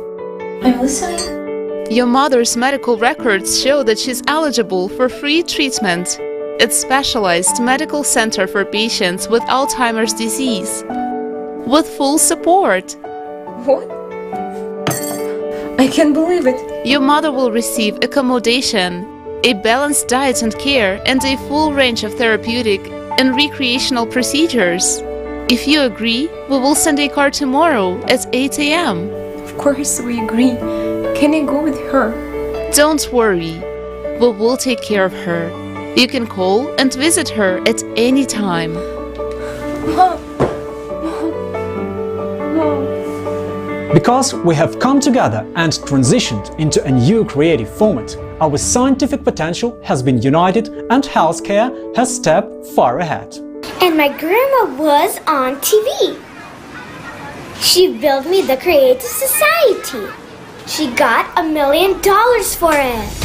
I'm listening. Your mother's medical records show that she's eligible for free treatment. It's specialized medical center for patients with Alzheimer's disease. With full support. What? I can't believe it. Your mother will receive accommodation, a balanced diet and care, and a full range of therapeutic and recreational procedures. If you agree, we will send a car tomorrow at 8 a.m. Of course we agree. Can I go with her? Don't worry. We will take care of her. You can call and visit her at any time. Mom. Because we have come together and transitioned into a new creative format, our scientific potential has been united and healthcare has stepped far ahead. And my grandma was on TV. She built me the Creative Society. She got $1 million for it.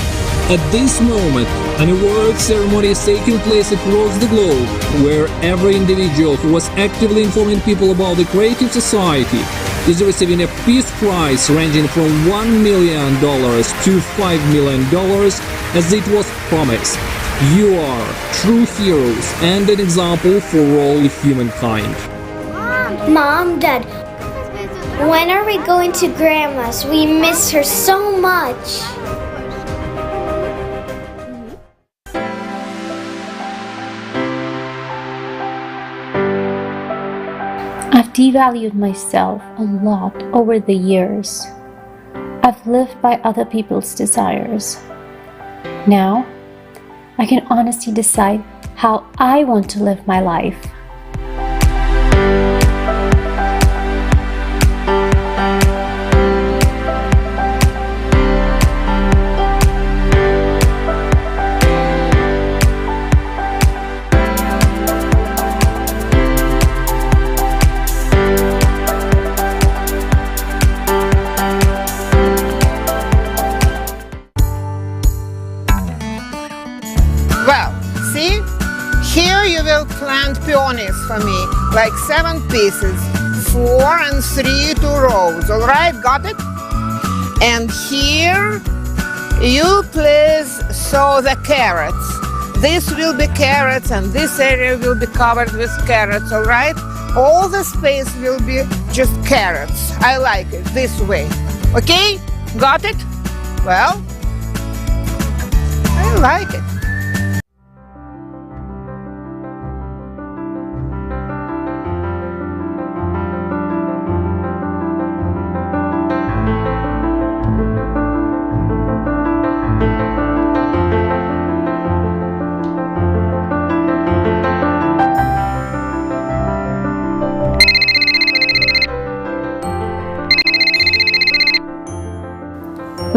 At this moment, an award ceremony is taking place across the globe, where every individual who was actively informing people about the Creative Society is receiving a Peace Prize ranging from $1 million to $5 million, as it was promised. You are true heroes and an example for all humankind. Mom, Dad, when are we going to Grandma's? We miss her so much. I've devalued myself a lot over the years. I've lived by other people's desires. Now, I can honestly decide how I want to live my life. Well, see? Here you will plant peonies for me, like 7 pieces, 4 and 3 2 rows, all right? Got it? And here you please sow the carrots. This will be carrots and this area will be covered with carrots, all right? All the space will be just carrots. I like it this way. Okay? Got it? Well, I like it.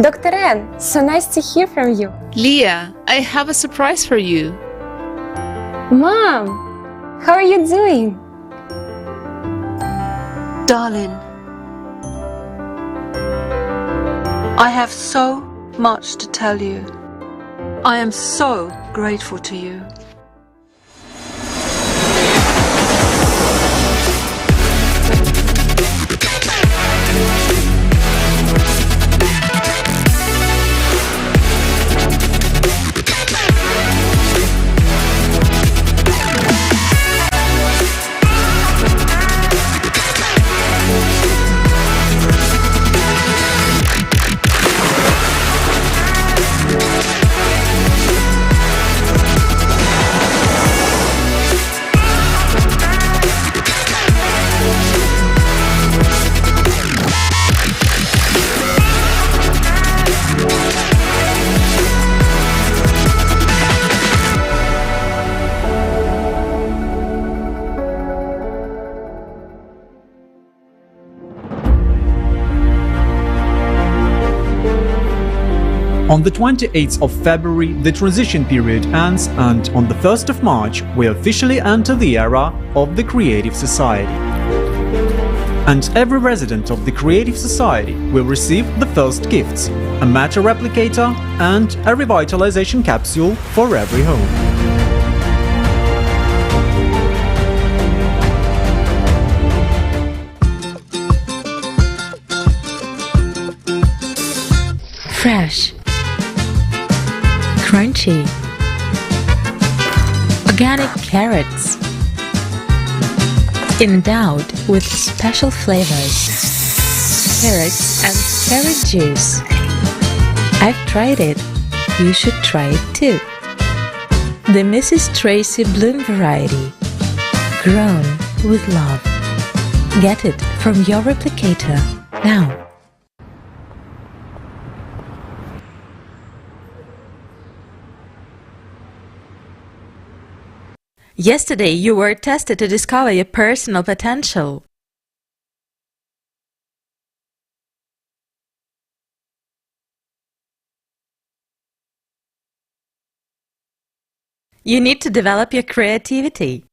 Dr. Ann, so nice to hear from you. Leah, I have a surprise for you. Mom, how are you doing? Darling, I have so much to tell you. I am so grateful to you. On the 28th of February, the transition period ends, and on the 1st of March, we officially enter the era of the Creative Society. And every resident of the Creative Society will receive the first gifts: a matter replicator and a revitalization capsule for every home. Fresh, crunchy, organic carrots, endowed with special flavors, carrots and carrot juice. I've tried it. You should try it too. The Mrs. Tracy Bloom variety, grown with love. Get it from your replicator now. Yesterday, you were tested to discover your personal potential. You need to develop your creativity.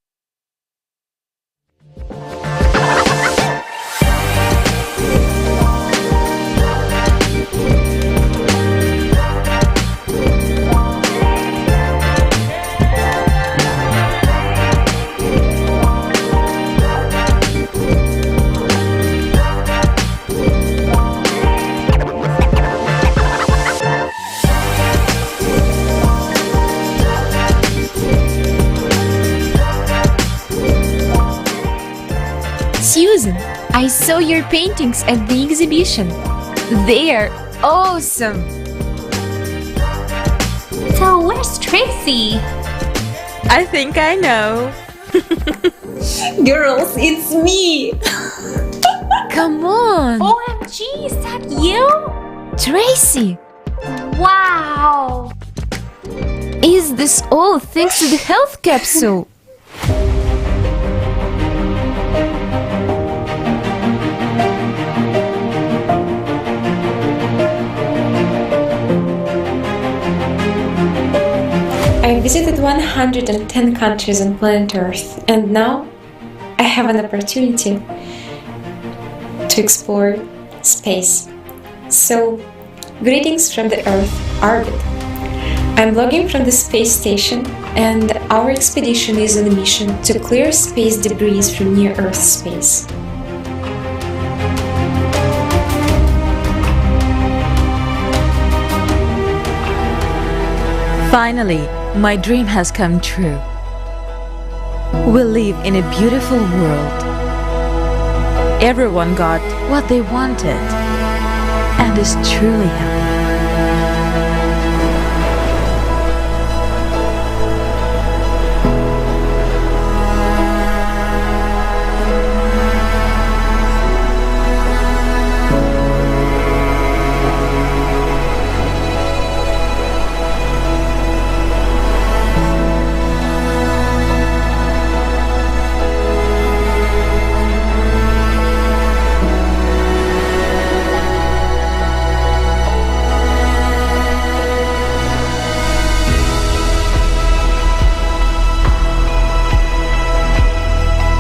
Susan, I saw your paintings at the exhibition. They are awesome! So where's Tracy? I think I know. Girls, it's me! Come on! OMG, is that you? Tracy! Wow! Is this all thanks to the health capsule? I visited 110 countries on planet Earth, and now I have an opportunity to explore space. So, greetings from the Earth orbit. I'm logging from the space station, and our expedition is on a mission to clear space debris from near Earth space. Finally, my dream has come true. We live in a beautiful world. Everyone got what they wanted and is truly happy.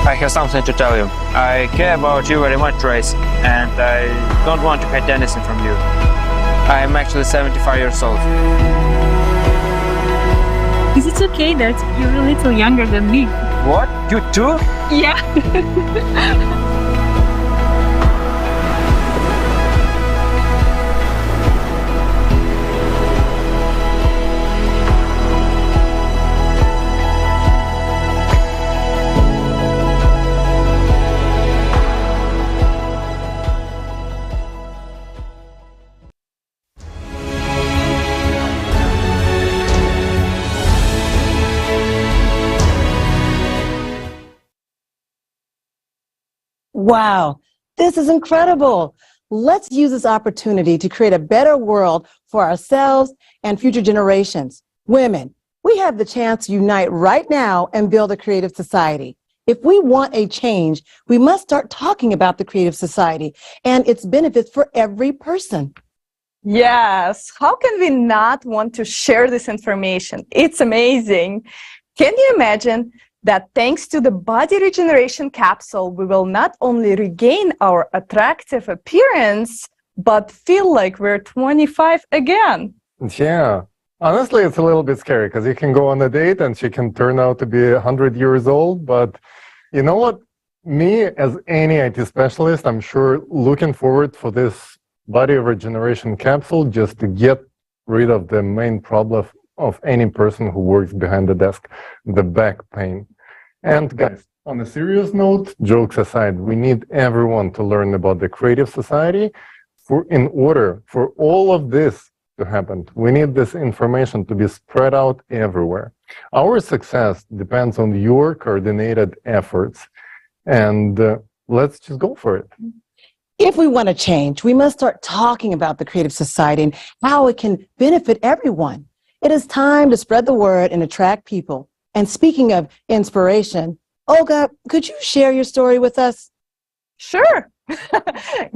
I have something to tell you. I care about you very much, Trace, and I don't want to hide anything from you. I am actually 75 years old. Is it okay that you're a little younger than me? What? You too? Yeah. Wow, this is incredible. Let's use this opportunity to create a better world for ourselves and future generations. Women, we have the chance to unite right now and build a creative society. If we want a change, we must start talking about the creative society and its benefits for every person. Yes, how can we not want to share this information? It's amazing. Can you imagine that thanks to the body regeneration capsule, we will not only regain our attractive appearance, but feel like we're 25 again? Yeah. Honestly, it's a little bit scary because you can go on a date and she can turn out to be 100 years old. But you know what? Me, as any IT specialist, I'm sure looking forward for this body regeneration capsule just to get rid of the main problem of any person who works behind the desk, the back pain. And guys, on a serious note, jokes aside, we need everyone to learn about the creative society in order for all of this to happen. We need this information to be spread out everywhere. Our success depends on your coordinated efforts, and let's just go for it. If we want to change, we must start talking about the creative society and how it can benefit everyone. It is time to spread the word and attract people. And speaking of inspiration, Olga, could you share your story with us? Sure.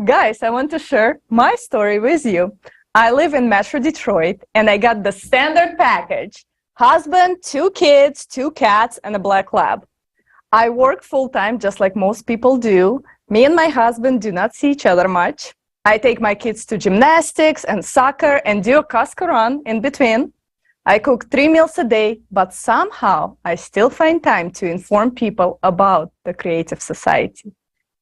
Guys, I want to share my story with you. I live in Metro Detroit and I got the standard package. Husband, 2 kids, 2 cats, and a black lab. I work full-time just like most people do. Me and my husband do not see each other much. I take my kids to gymnastics and soccer and do a Costco run in between. I cook 3 meals a day, but somehow I still find time to inform people about the Creative Society.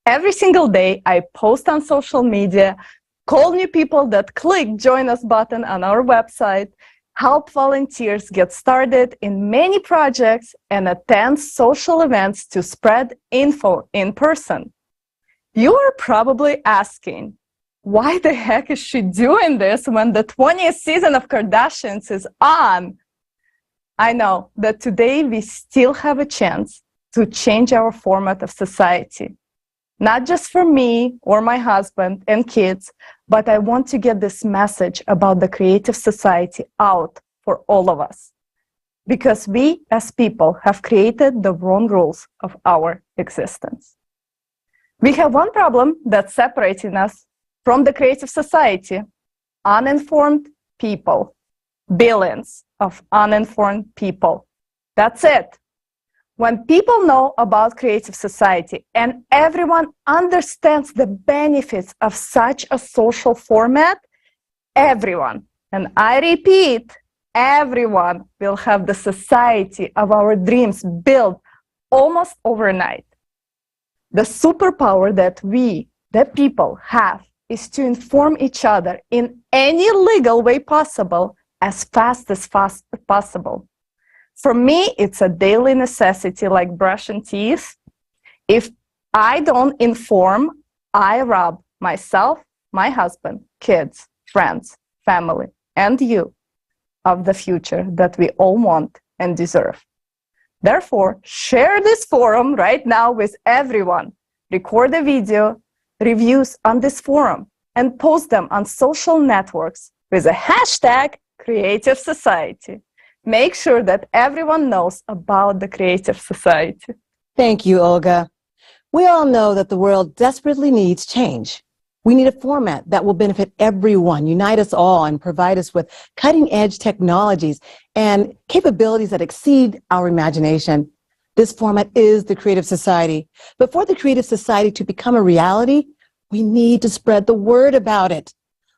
Every single day, I post on social media, call new people that click Join Us button on our website, help volunteers get started in many projects, and attend social events to spread info in person. You are probably asking, why the heck is she doing this when the 20th season of Kardashians is on? I know that today we still have a chance to change our format of society. Not just for me or my husband and kids, but I want to get this message about the Creative Society out for all of us. Because we as people have created the wrong rules of our existence. We have one problem that's separating us from the Creative Society: uninformed people. Billions of uninformed people. That's it. When people know about Creative Society and everyone understands the benefits of such a social format, everyone, and I repeat, everyone will have the society of our dreams built almost overnight. The superpower that we, the people, have is to inform each other in any legal way possible as fast as possible. For me, it's a daily necessity like brushing teeth. If I don't inform, I rob myself, my husband, kids, friends, family, and you of the future that we all want and deserve. Therefore, share this forum right now with everyone. Record a video, reviews on this forum, and post them on social networks with a hashtag Creative Society. Make sure that everyone knows about the Creative Society. Thank you, Olga. We all know that the world desperately needs change. We need a format that will benefit everyone, unite us all, and provide us with cutting-edge technologies and capabilities that exceed our imagination. This format is the Creative Society. But for the Creative Society to become a reality, we need to spread the word about it.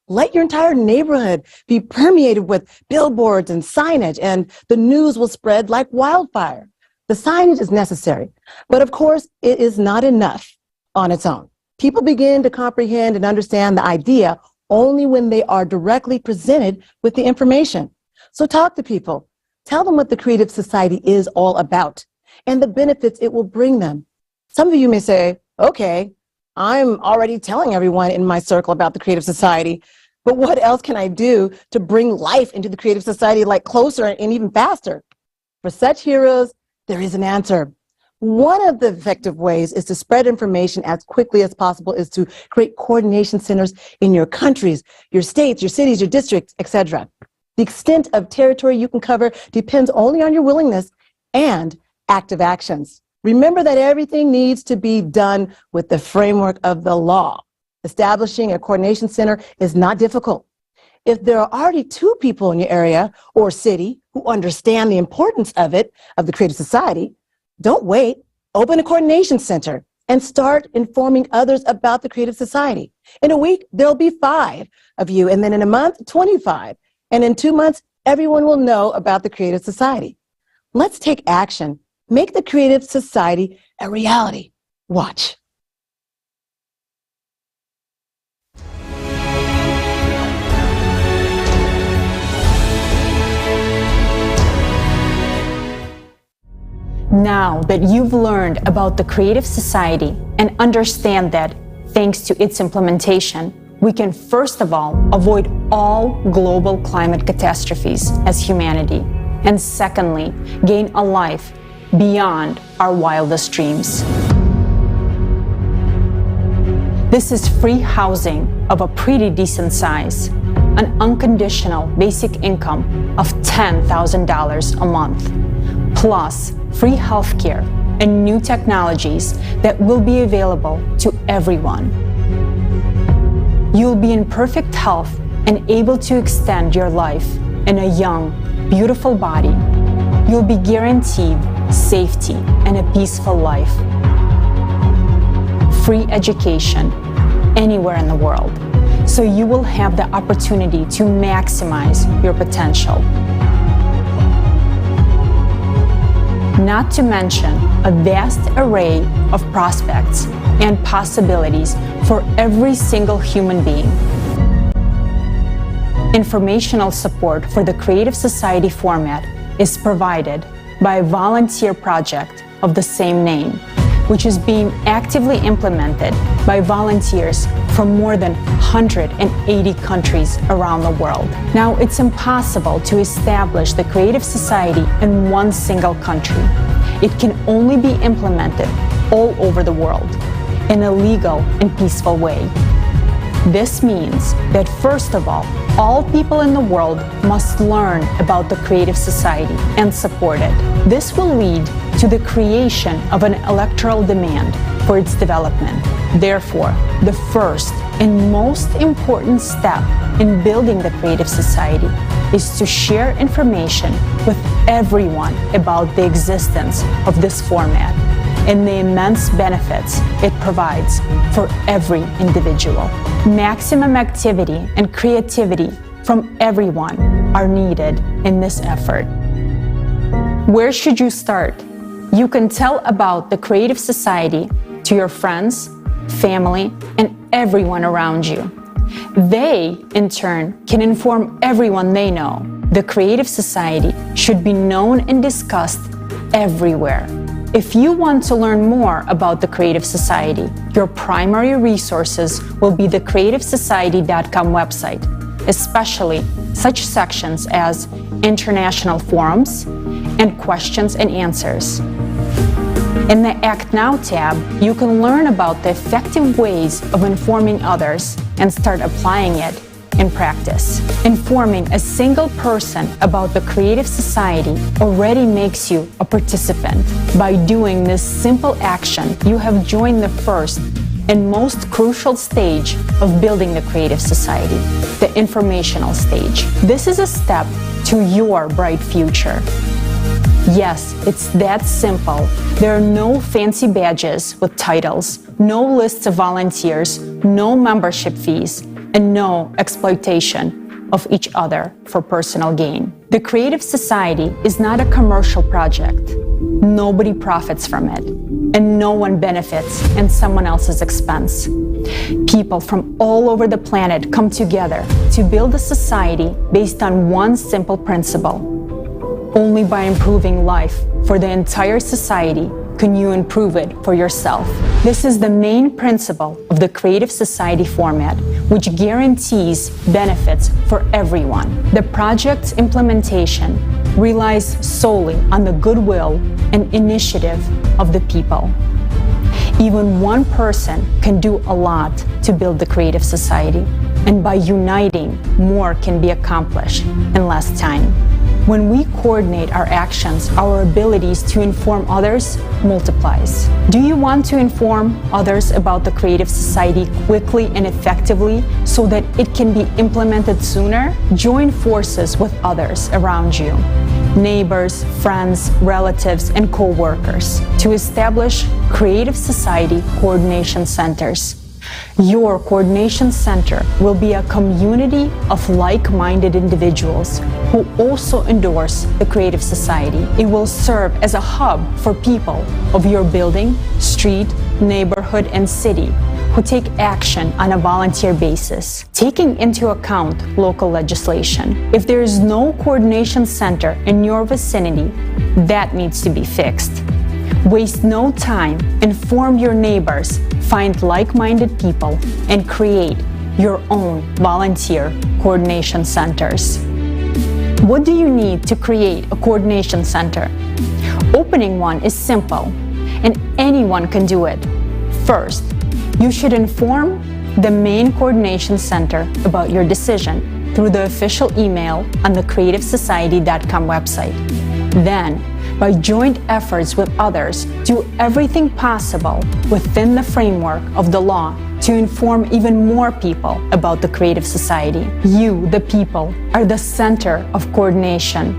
Let your entire neighborhood be permeated with billboards and signage, and the news will spread like wildfire. The signage is necessary, but of course, it is not enough on its own. People begin to comprehend and understand the idea only when they are directly presented with the information. So talk to people. Tell them what the Creative Society is all about and the benefits it will bring them. Some of you may say, okay, I'm already telling everyone in my circle about the Creative Society, but what else can I do to bring life into the Creative Society like closer and even faster? For such heroes, there is an answer. One of the effective ways is to spread information as quickly as possible is to create coordination centers in your countries, your states, your cities, your districts, etc. The extent of territory you can cover depends only on your willingness and active actions. Remember that everything needs to be done with the framework of the law. Establishing a coordination center is not difficult. If there are already 2 people in your area or city who understand the importance of it, of the Creative Society, don't wait. Open a coordination center and start informing others about the Creative Society. In a week, there'll be 5 of you, and then in a month, 25. And in 2 months, everyone will know about the Creative Society. Let's take action. Make the Creative Society a reality. Watch. Now that you've learned about the Creative Society and understand that, thanks to its implementation, we can first of all avoid all global climate catastrophes as humanity, and secondly, gain a life beyond our wildest dreams. This is free housing of a pretty decent size, an unconditional basic income of $10,000 a month, plus free healthcare and new technologies that will be available to everyone. You'll be in perfect health and able to extend your life in a young, beautiful body you'll be guaranteed safety and a peaceful life. Free education anywhere in the world, so you will have the opportunity to maximize your potential. Not to mention a vast array of prospects and possibilities for every single human being. Informational support for the Creative Society format is provided by a volunteer project of the same name, which is being actively implemented by volunteers from more than 180 countries around the world. Now, it's impossible to establish the Creative Society in one single country. It can only be implemented all over the world in a legal and peaceful way. This means that, first of all people in the world must learn about the Creative Society and support it. This will lead to the creation of an electoral demand for its development. Therefore, the first and most important step in building the Creative Society is to share information with everyone about the existence of this format and the immense benefits it provides for every individual. Maximum activity and creativity from everyone are needed in this effort. Where should you start? You can tell about the Creative Society to your friends, family, and everyone around you. They, in turn, can inform everyone they know. The Creative Society should be known and discussed everywhere. If you want to learn more about the Creative Society, your primary resources will be the creativesociety.com website, especially such sections as international forums and questions and answers. In the Act Now tab, you can learn about the effective ways of informing others and start applying it in practice. Informing a single person about the Creative Society already makes you a participant. By doing this simple action, you have joined the first and most crucial stage of building the Creative Society, the informational stage. This is a step to your bright future. Yes, it's that simple. There are no fancy badges with titles, no lists of volunteers, no membership fees, and no exploitation of each other for personal gain. The Creative Society is not a commercial project. Nobody profits from it, and no one benefits at someone else's expense. People from all over the planet come together to build a society based on one simple principle. Only by improving life for the entire society can you improve it for yourself. This is the main principle of the Creative Society format, which guarantees benefits for everyone. The project's implementation relies solely on the goodwill and initiative of the people. Even one person can do a lot to build the Creative Society, and by uniting, more can be accomplished in less time. When we coordinate our actions, our abilities to inform others multiplies. Do you want to inform others about the Creative Society quickly and effectively so that it can be implemented sooner? Join forces with others around you, neighbors, friends, relatives, and co-workers to establish Creative Society coordination centers. Your coordination center will be a community of like-minded individuals who also endorse the Creative Society. It will serve as a hub for people of your building, street, neighborhood, and city who take action on a volunteer basis, taking into account local legislation. If there is no coordination center in your vicinity, that needs to be fixed. Waste no time, inform your neighbors, find like-minded people, and create your own volunteer coordination centers. What do you need to create a coordination center? Opening one is simple, and anyone can do it. First, you should inform the main coordination center about your decision through the official email on the creativesociety.com website. Then, By joint efforts with others, do everything possible within the framework of the law to inform even more people about the creative society. You, the people, are the center of coordination.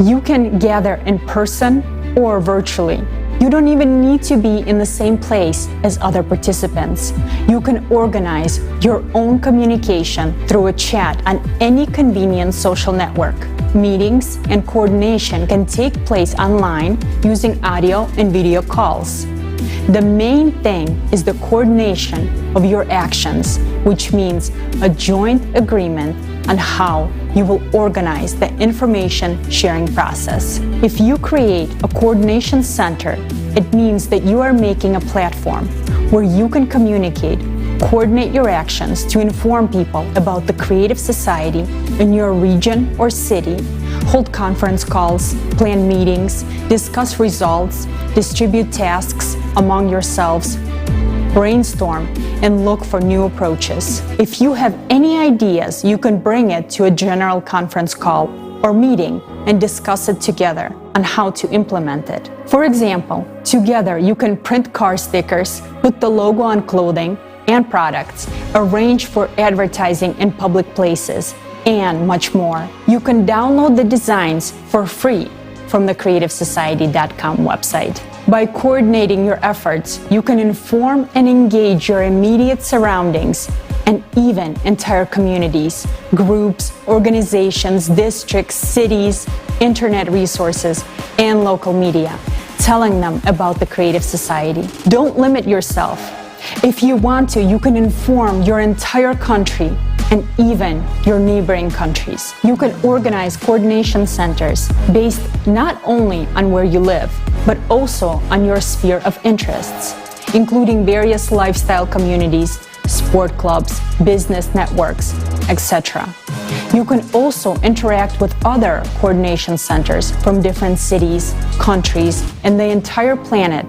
You can gather in person or virtually. You don't even need to be in the same place as other participants. You can organize your own communication through a chat on any convenient social network. Meetings and coordination can take place online using audio and video calls. The main thing is the coordination of your actions, which means a joint agreement on how you will organize the information sharing process. If you create a coordination center, it means that you are making a platform where you can communicate, coordinate your actions to inform people about the creative society in your region or city, hold conference calls, plan meetings, discuss results, distribute tasks among yourselves, brainstorm, and look for new approaches. If you have any ideas, you can bring it to a general conference call or meeting and discuss it together on how to implement it. For example, together you can print car stickers, put the logo on clothing and products, arrange for advertising in public places, and much more. You can download the designs for free from the creativesociety.com website. By coordinating your efforts, you can inform and engage your immediate surroundings and even entire communities, groups, organizations, districts, cities, internet resources, and local media, telling them about the Creative Society. Don't limit yourself. If you want to, you can inform your entire country and even your neighboring countries. You can organize coordination centers based not only on where you live, but also on your sphere of interests, including various lifestyle communities, sport clubs, business networks, etc. You can also interact with other coordination centers from different cities, countries, and the entire planet,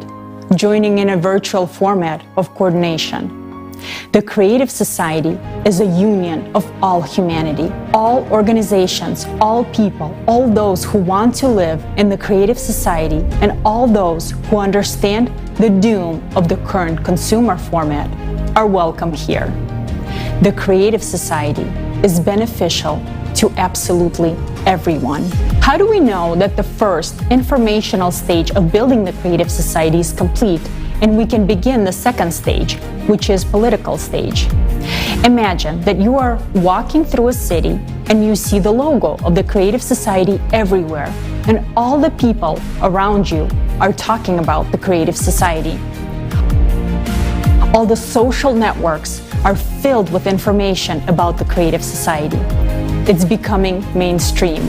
joining in a virtual format of coordination. The Creative Society is a union of all humanity, all organizations, all people, all those who want to live in the Creative Society, and all those who understand the doom of the current consumer format are welcome here. The Creative Society is beneficial to absolutely everyone. How do we know that the first informational stage of building the Creative Society is complete and we can begin the second stage, which is political stage? Imagine that you are walking through a city and you see the logo of the Creative Society everywhere, and all the people around you are talking about the Creative Society. All the social networks are filled with information about the Creative Society. It's becoming mainstream.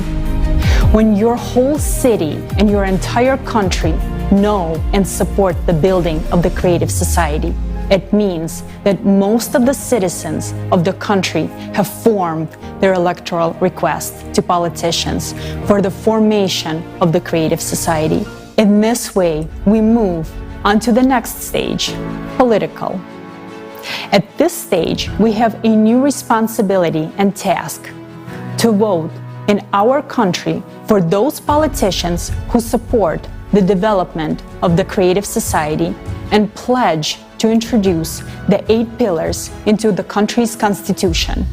When your whole city and your entire country know and support the building of the Creative Society, it means that most of the citizens of the country have formed their electoral request to politicians for the formation of the Creative Society. In this way, we move on to the next stage, political. At this stage, we have a new responsibility and task: to vote in our country for those politicians who support the development of the Creative Society and pledge to introduce the 8 pillars into the country's constitution.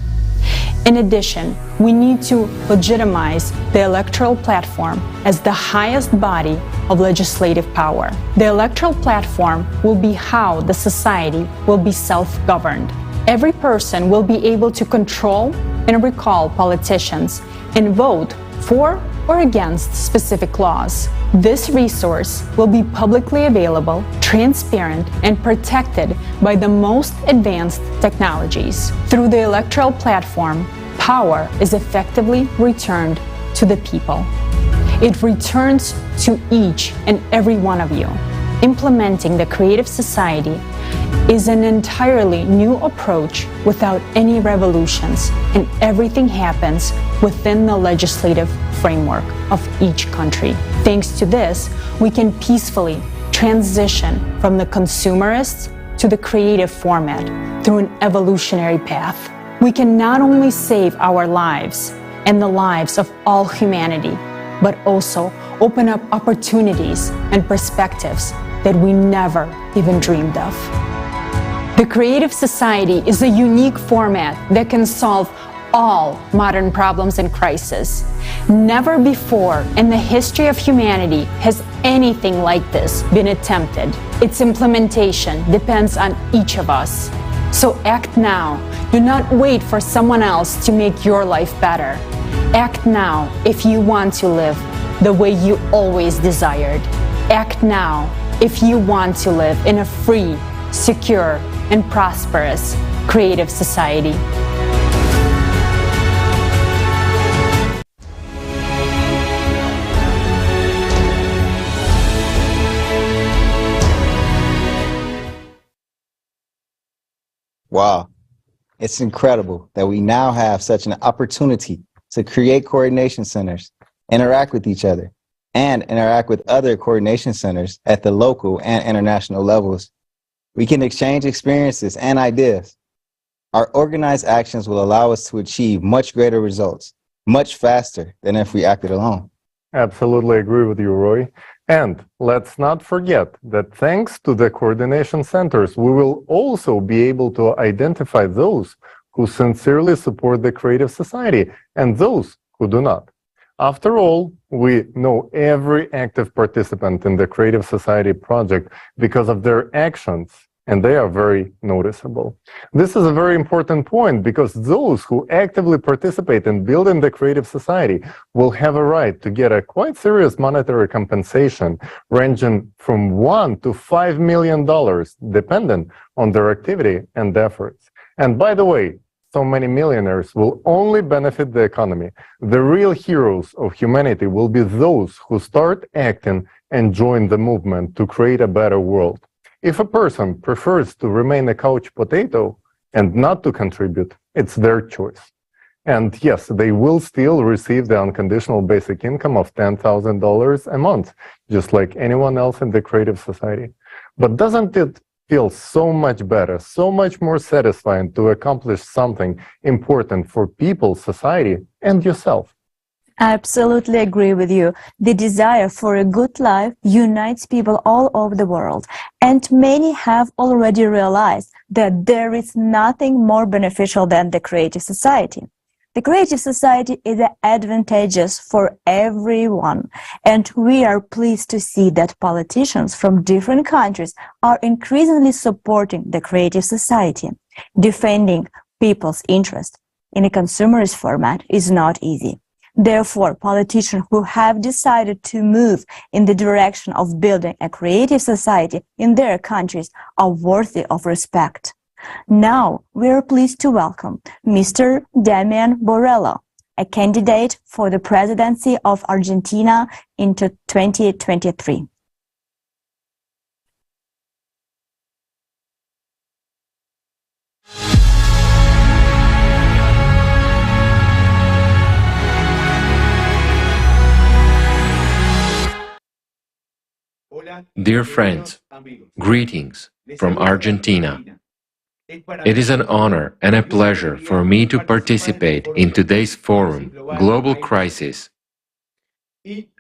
In addition, we need to legitimize the electoral platform as the highest body of legislative power. The electoral platform will be how the society will be self-governed. Every person will be able to control and recall politicians and vote for or against specific laws. This resource will be publicly available, transparent, and protected by the most advanced technologies. Through the electoral platform, power is effectively returned to the people. It returns to each and every one of you. Implementing the Creative Society is an entirely new approach without any revolutions, and everything happens within the legislative framework of each country. Thanks to this, we can peacefully transition from the consumerist to the creative format through an evolutionary path. We can not only save our lives and the lives of all humanity, but also open up opportunities and perspectives that we never even dreamed of. The Creative Society is a unique format that can solve all modern problems and crises. Never before in the history of humanity has anything like this been attempted. Its implementation depends on each of us. So act now. Do not wait for someone else to make your life better. Act now if you want to live the way you always desired. Act now if you want to live in a free, secure, and prosperous creative society. Wow, it's incredible that we now have such an opportunity to create coordination centers, interact with each other, and interact with other coordination centers at the local and international levels. We can exchange experiences and ideas. Our organized actions will allow us to achieve much greater results, much faster than if we acted alone. Absolutely agree with you, Roy. And let's not forget that thanks to the coordination centers, we will also be able to identify those who sincerely support the Creative Society and those who do not. After all, we know every active participant in the Creative Society project because of their actions, and they are very noticeable. This is a very important point because those who actively participate in building the Creative Society will have a right to get a quite serious monetary compensation ranging from $1 to $5 million, dependent on their activity and efforts. And by the way, so many millionaires will only benefit the economy. The real heroes of humanity will be those who start acting and join the movement to create a better world. If a person prefers to remain a couch potato and not to contribute, it's their choice. And yes, they will still receive the unconditional basic income of $10,000 a month, just like anyone else in the Creative Society. But doesn't it feel so much better, so much more satisfying to accomplish something important for people, society, and yourself? I absolutely agree with you. The desire for a good life unites people all over the world, and many have already realized that there is nothing more beneficial than the Creative Society. The Creative Society is advantageous for everyone, and we are pleased to see that politicians from different countries are increasingly supporting the Creative Society. Defending people's interests in a consumerist format is not easy. Therefore, politicians who have decided to move in the direction of building a creative society in their countries are worthy of respect. Now, we are pleased to welcome Mr. Damian Borrello, a candidate for the presidency of Argentina in 2023. Dear friends, greetings from Argentina. It is an honor and a pleasure for me to participate in today's forum, Global Crisis.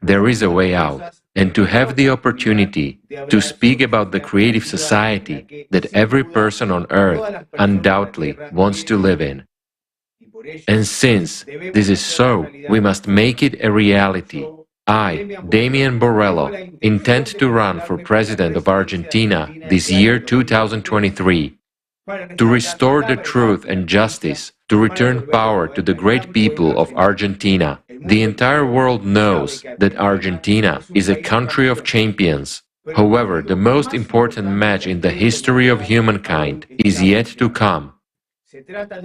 There is a way out, and to have the opportunity to speak about the creative society that every person on earth undoubtedly wants to live in. And since this is so, we must make it a reality. I, Damian Borrello, intend to run for President of Argentina this year 2023, to restore the truth and justice, to return power to the great people of Argentina. The entire world knows that Argentina is a country of champions. However, the most important match in the history of humankind is yet to come.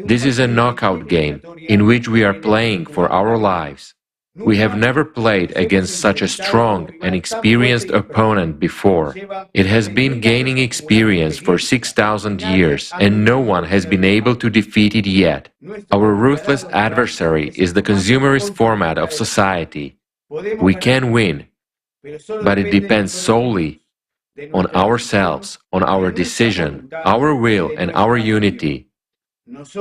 This is a knockout game in which we are playing for our lives. We have never played against such a strong and experienced opponent before. It has been gaining experience for 6,000 years, and no one has been able to defeat it yet. Our ruthless adversary is the consumerist format of society. We can win, but it depends solely on ourselves, on our decision, our will, and our unity.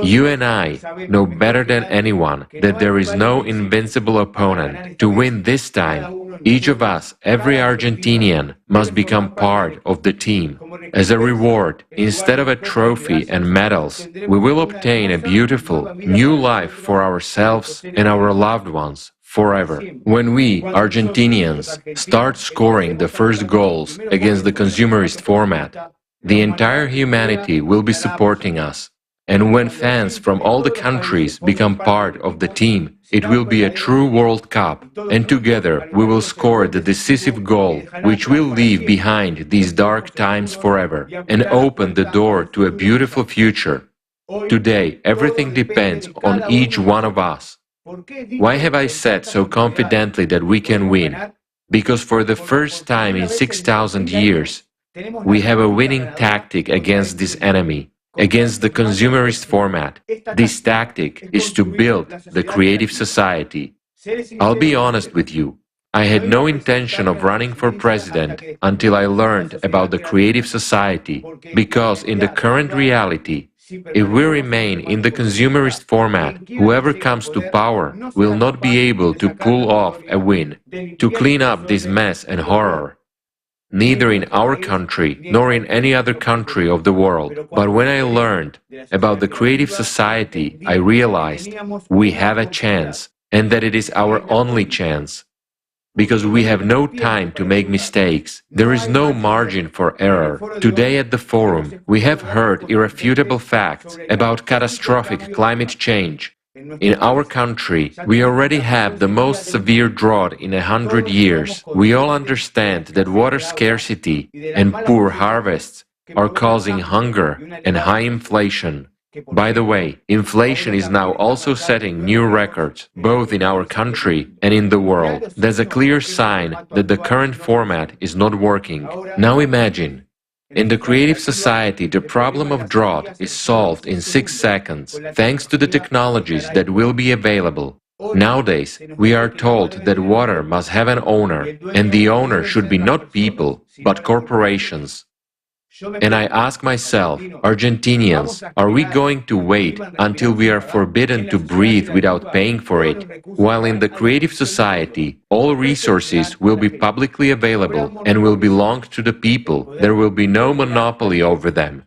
You and I know better than anyone that there is no invincible opponent. To win this time, each of us, every Argentinian, must become part of the team. As a reward, instead of a trophy and medals, we will obtain a beautiful, new life for ourselves and our loved ones forever. When we, Argentinians, start scoring the first goals against the consumerist format, the entire humanity will be supporting us. And when fans from all the countries become part of the team, it will be a true World Cup, and together we will score the decisive goal which will leave behind these dark times forever and open the door to a beautiful future. Today, everything depends on each one of us. Why have I said so confidently that we can win? Because for the first time in 6,000 years, we have a winning tactic against this enemy, against the consumerist format. This tactic is to build the creative society. I'll be honest with you. I had no intention of running for president until I learned about the creative society, because in the current reality, if we remain in the consumerist format, whoever comes to power will not be able to pull off a win, to clean up this mess and horror. Neither in our country nor in any other country of the world. But when I learned about the creative society, I realized we have a chance, and that it is our only chance. Because we have no time to make mistakes. There is no margin for error. Today at the forum, we have heard irrefutable facts about catastrophic climate change. In our country, we already have the most severe drought in 100 years. We all understand that water scarcity and poor harvests are causing hunger and high inflation. By the way, inflation is now also setting new records, both in our country and in the world. There's a clear sign that the current format is not working. Now imagine, in the creative society, the problem of drought is solved in 6 seconds, thanks to the technologies that will be available. Nowadays, we are told that water must have an owner, and the owner should be not people, but corporations. And I ask myself, Argentinians, are we going to wait until we are forbidden to breathe without paying for it? While in the creative society, all resources will be publicly available and will belong to the people. There will be no monopoly over them.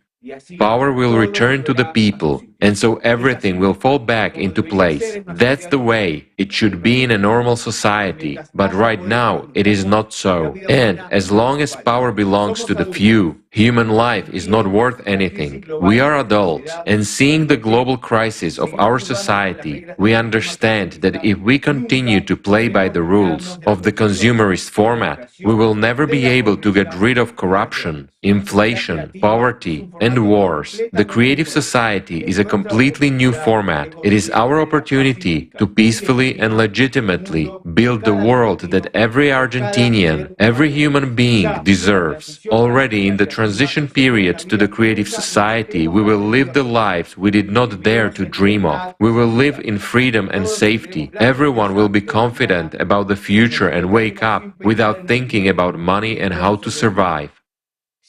Power will return to the people, and so everything will fall back into place. That's the way it should be in a normal society, but right now it is not so. And as long as power belongs to the few, human life is not worth anything. We are adults, and seeing the global crisis of our society, we understand that if we continue to play by the rules of the consumerist format, we will never be able to get rid of corruption, inflation, poverty, and wars. The creative society is a completely new format. It is our opportunity to peacefully and legitimately build the world that every Argentinian, every human being deserves. Already in the transition period to the creative society, we will live the lives we did not dare to dream of. We will live in freedom and safety. Everyone will be confident about the future and wake up without thinking about money and how to survive.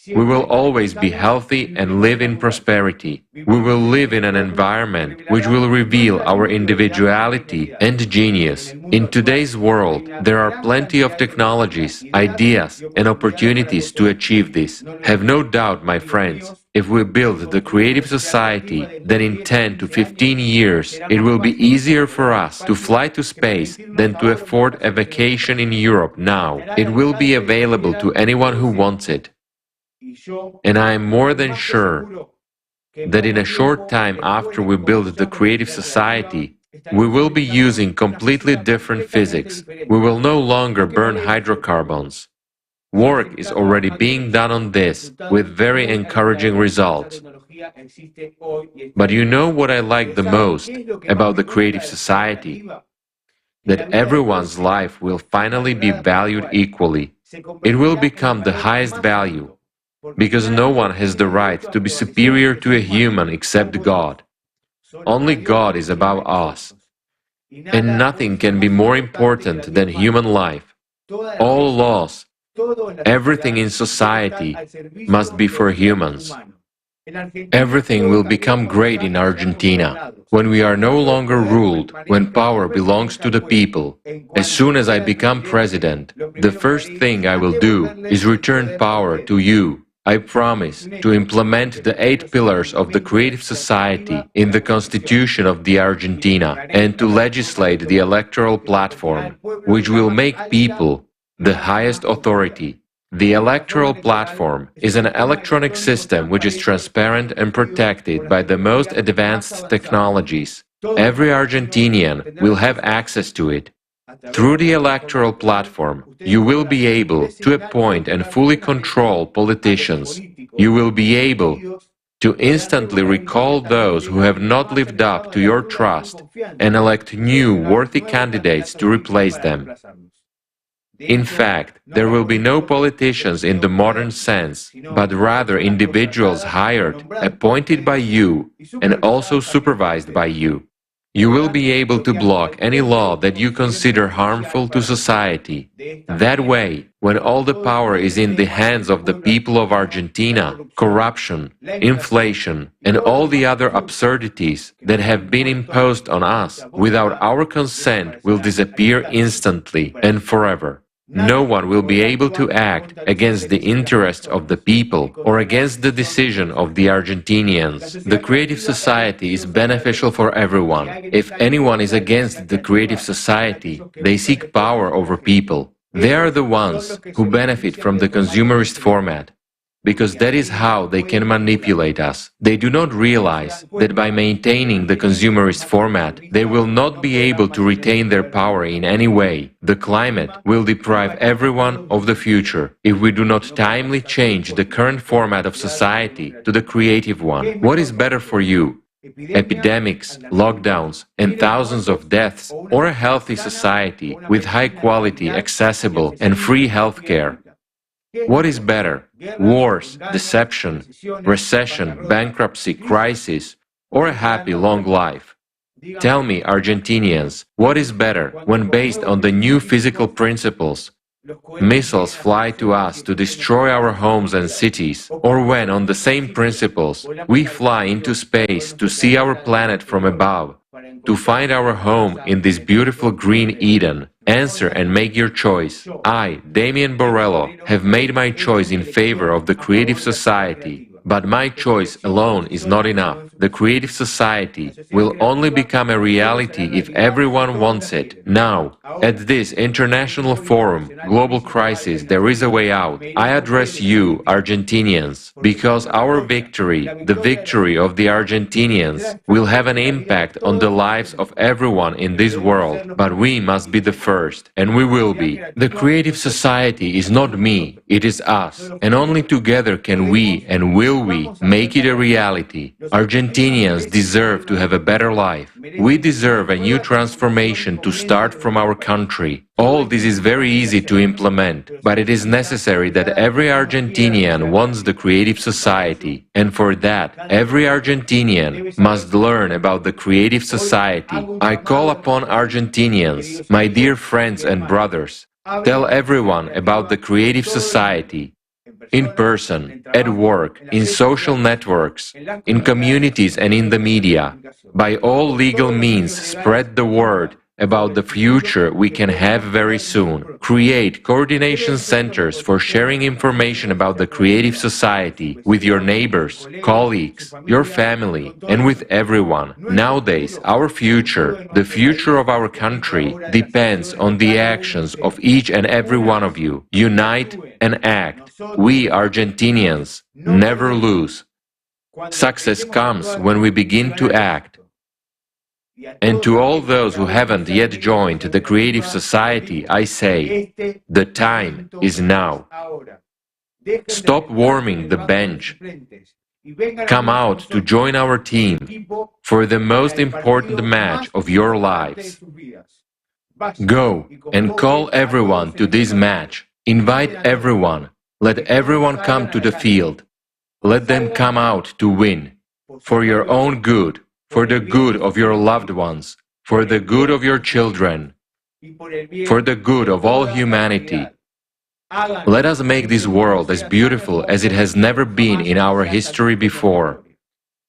We will always be healthy and live in prosperity. We will live in an environment which will reveal our individuality and genius. In today's world, there are plenty of technologies, ideas, and opportunities to achieve this. Have no doubt, my friends, if we build the creative society, then in 10 to 15 years, it will be easier for us to fly to space than to afford a vacation in Europe now. It will be available to anyone who wants it. And I am more than sure that in a short time after we build the creative society, we will be using completely different physics. We will no longer burn hydrocarbons. Work is already being done on this with very encouraging results. But you know what I like the most about the creative society? That everyone's life will finally be valued equally. It will become the highest value. Because no one has the right to be superior to a human except God. Only God is above us. And nothing can be more important than human life. All laws, everything in society must be for humans. Everything will become great in Argentina when we are no longer ruled, when power belongs to the people. As soon as I become president, the first thing I will do is return power to you. I promise to implement the 8 pillars of the creative society in the Constitution of the Argentina and to legislate the electoral platform, which will make people the highest authority. The electoral platform is an electronic system which is transparent and protected by the most advanced technologies. Every Argentinian will have access to it. Through the electoral platform, you will be able to appoint and fully control politicians. You will be able to instantly recall those who have not lived up to your trust and elect new worthy candidates to replace them. In fact, there will be no politicians in the modern sense, but rather individuals hired, appointed by you, and also supervised by you. You will be able to block any law that you consider harmful to society. That way, when all the power is in the hands of the people of Argentina, corruption, inflation, and all the other absurdities that have been imposed on us without our consent will disappear instantly and forever. No one will be able to act against the interests of the people or against the decision of the Argentinians. The creative society is beneficial for everyone. If anyone is against the creative society, they seek power over people. They are the ones who benefit from the consumerist format, because that is how they can manipulate us. They do not realize that by maintaining the consumerist format, they will not be able to retain their power in any way. The climate will deprive everyone of the future if we do not timely change the current format of society to the creative one. What is better for you? Epidemics, lockdowns, and thousands of deaths, or a healthy society with high quality, accessible, and free healthcare? What is better? Wars, deception, recession, bankruptcy, crisis, or a happy long life? Tell me, Argentinians, what is better when based on the new physical principles? Missiles fly to us to destroy our homes and cities, or when, on the same principles, we fly into space to see our planet from above, to find our home in this beautiful green Eden. Answer and make your choice. I, Damian Borrello, have made my choice in favor of the creative society. But my choice alone is not enough. The creative society will only become a reality if everyone wants it. Now, at this international forum, Global Crisis, there is a way out. I address you, Argentinians, because our victory, the victory of the Argentinians, will have an impact on the lives of everyone in this world. But we must be the first, and we will be. The creative society is not me, it is us, and only together can we and will we make it a reality. Argentinians deserve to have a better life. We deserve a new transformation to start from our country. All this is very easy to implement, but it is necessary that every Argentinian wants the creative society, and for that, every Argentinian must learn about the creative society. I call upon Argentinians, my dear friends and brothers, tell everyone about the creative society. In person, at work, in social networks, in communities and in the media. By all legal means, spread the word about the future we can have very soon. Create coordination centers for sharing information about the creative society with your neighbors, colleagues, your family, and with everyone. Nowadays, our future, the future of our country, depends on the actions of each and every one of you. Unite and act. We, Argentinians, never lose. Success comes when we begin to act. And to all those who haven't yet joined the creative society, I say, the time is now. Stop warming the bench. Come out to join our team for the most important match of your lives. Go and call everyone to this match. Invite everyone. Let everyone come to the field. Let them come out to win. For your own good. For the good of your loved ones, for the good of your children, for the good of all humanity. Let us make this world as beautiful as it has never been in our history before.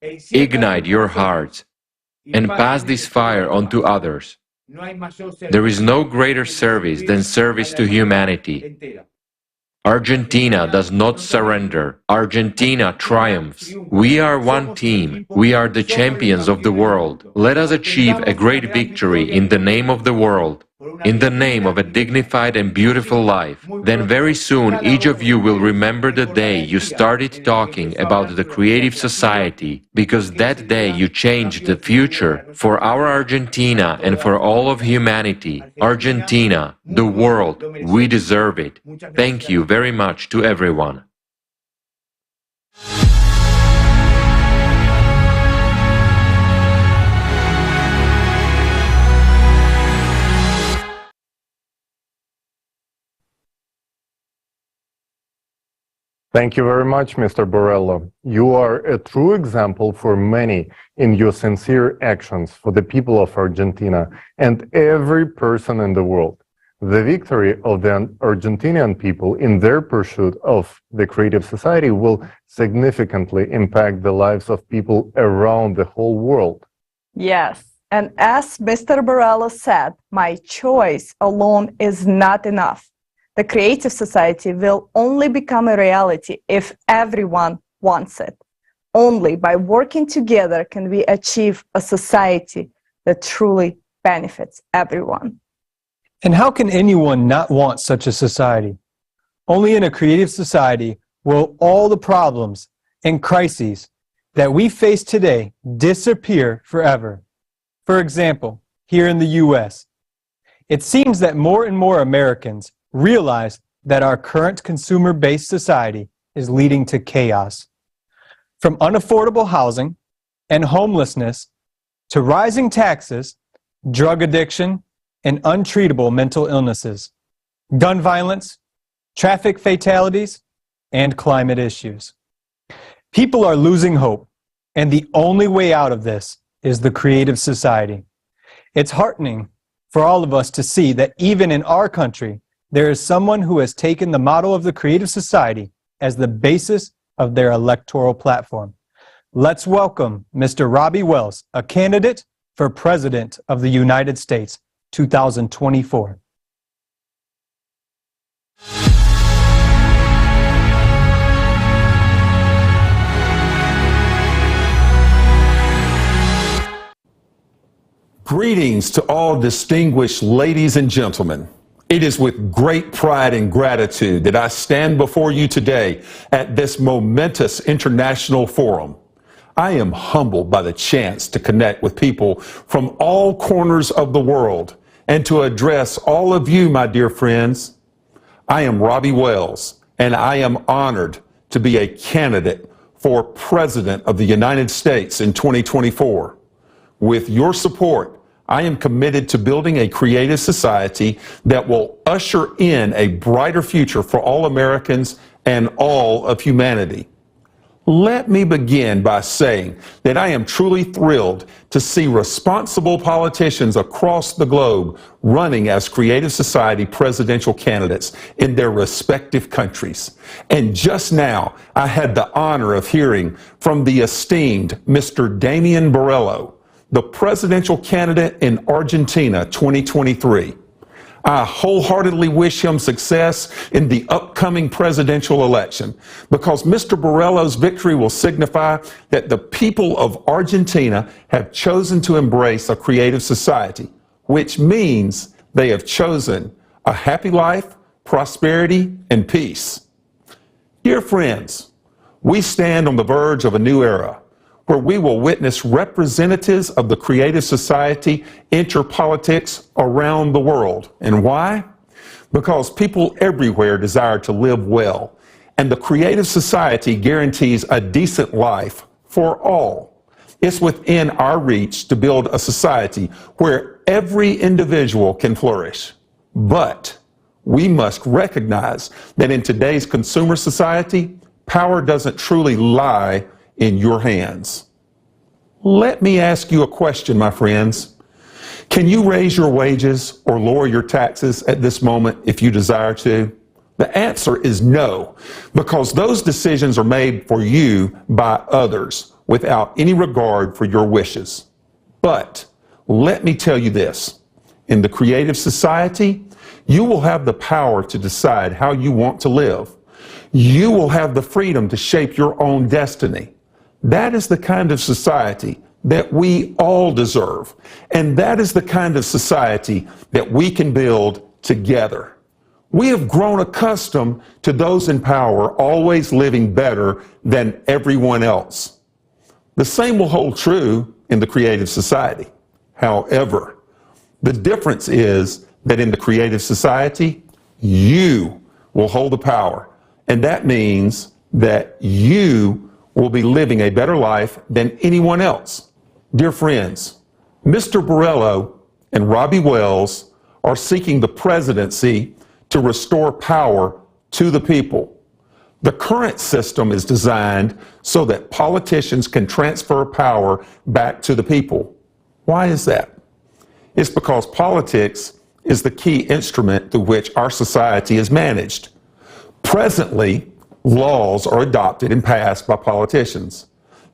Ignite your hearts and pass this fire on to others. There is no greater service than service to humanity. Argentina does not surrender. Argentina triumphs. We are one team. We are the champions of the world. Let us achieve a great victory in the name of the world, in the name of a dignified and beautiful life. Then very soon each of you will remember the day you started talking about the creative society, because that day you changed the future for our Argentina and for all of humanity. Argentina, the world, we deserve it. Thank you very much to everyone. Thank you very much, Mr. Borrello. You are a true example for many in your sincere actions for the people of Argentina and every person in the world. The victory of the Argentinian people in their pursuit of the creative society will significantly impact the lives of people around the whole world. Yes, and as Mr. Borrello said, my choice alone is not enough. The creative society will only become a reality if everyone wants it. Only by working together can we achieve a society that truly benefits everyone. And how can anyone not want such a society? Only in a creative society will all the problems and crises that we face today disappear forever. For example, here in the US, it seems that more and more Americans realize that our current consumer-based society is leading to chaos. From unaffordable housing and homelessness to rising taxes, drug addiction, and untreatable mental illnesses, gun violence, traffic fatalities, and climate issues. People are losing hope, and the only way out of this is the creative society. It's heartening for all of us to see that even in our country, there is someone who has taken the model of the creative society as the basis of their electoral platform. Let's welcome Mr. Robbie Wells, a candidate for President of the United States, 2024. Greetings to all distinguished ladies and gentlemen. It is with great pride and gratitude that I stand before you today at this momentous international forum. I am humbled by the chance to connect with people from all corners of the world and to address all of you, my dear friends. I am Robbie Wells, and I am honored to be a candidate for President of the United States in 2024. With your support, I am committed to building a creative society that will usher in a brighter future for all Americans and all of humanity. Let me begin by saying that I am truly thrilled to see responsible politicians across the globe running as Creative Society presidential candidates in their respective countries. And just now, I had the honor of hearing from the esteemed Mr. Damian Borrello, the presidential candidate in Argentina 2023. I wholeheartedly wish him success in the upcoming presidential election because Mr. Borrello's victory will signify that the people of Argentina have chosen to embrace a creative society, which means they have chosen a happy life, prosperity, and peace. Dear friends, we stand on the verge of a new era, where we will witness representatives of the creative society enter politics around the world. And why? Because people everywhere desire to live well, and the creative society guarantees a decent life for all. It's within our reach to build a society where every individual can flourish. But we must recognize that in today's consumer society, power doesn't truly lie in your hands. Let me ask you a question, my friends. Can you raise your wages or lower your taxes at this moment if you desire to? The answer is no, because those decisions are made for you by others without any regard for your wishes. But let me tell you this, in the creative society, you will have the power to decide how you want to live. You will have the freedom to shape your own destiny. That is the kind of society that we all deserve. And that is the kind of society that we can build together. We have grown accustomed to those in power always living better than everyone else. The same will hold true in the creative society. However, the difference is that in the creative society, you will hold the power. And that means that you will be living a better life than anyone else. Dear friends, Mr. Borrello and Robbie Wells are seeking the presidency to restore power to the people. The current system is designed so that politicians can transfer power back to the people. Why is that? It's because politics is the key instrument through which our society is managed. Presently, laws are adopted and passed by politicians.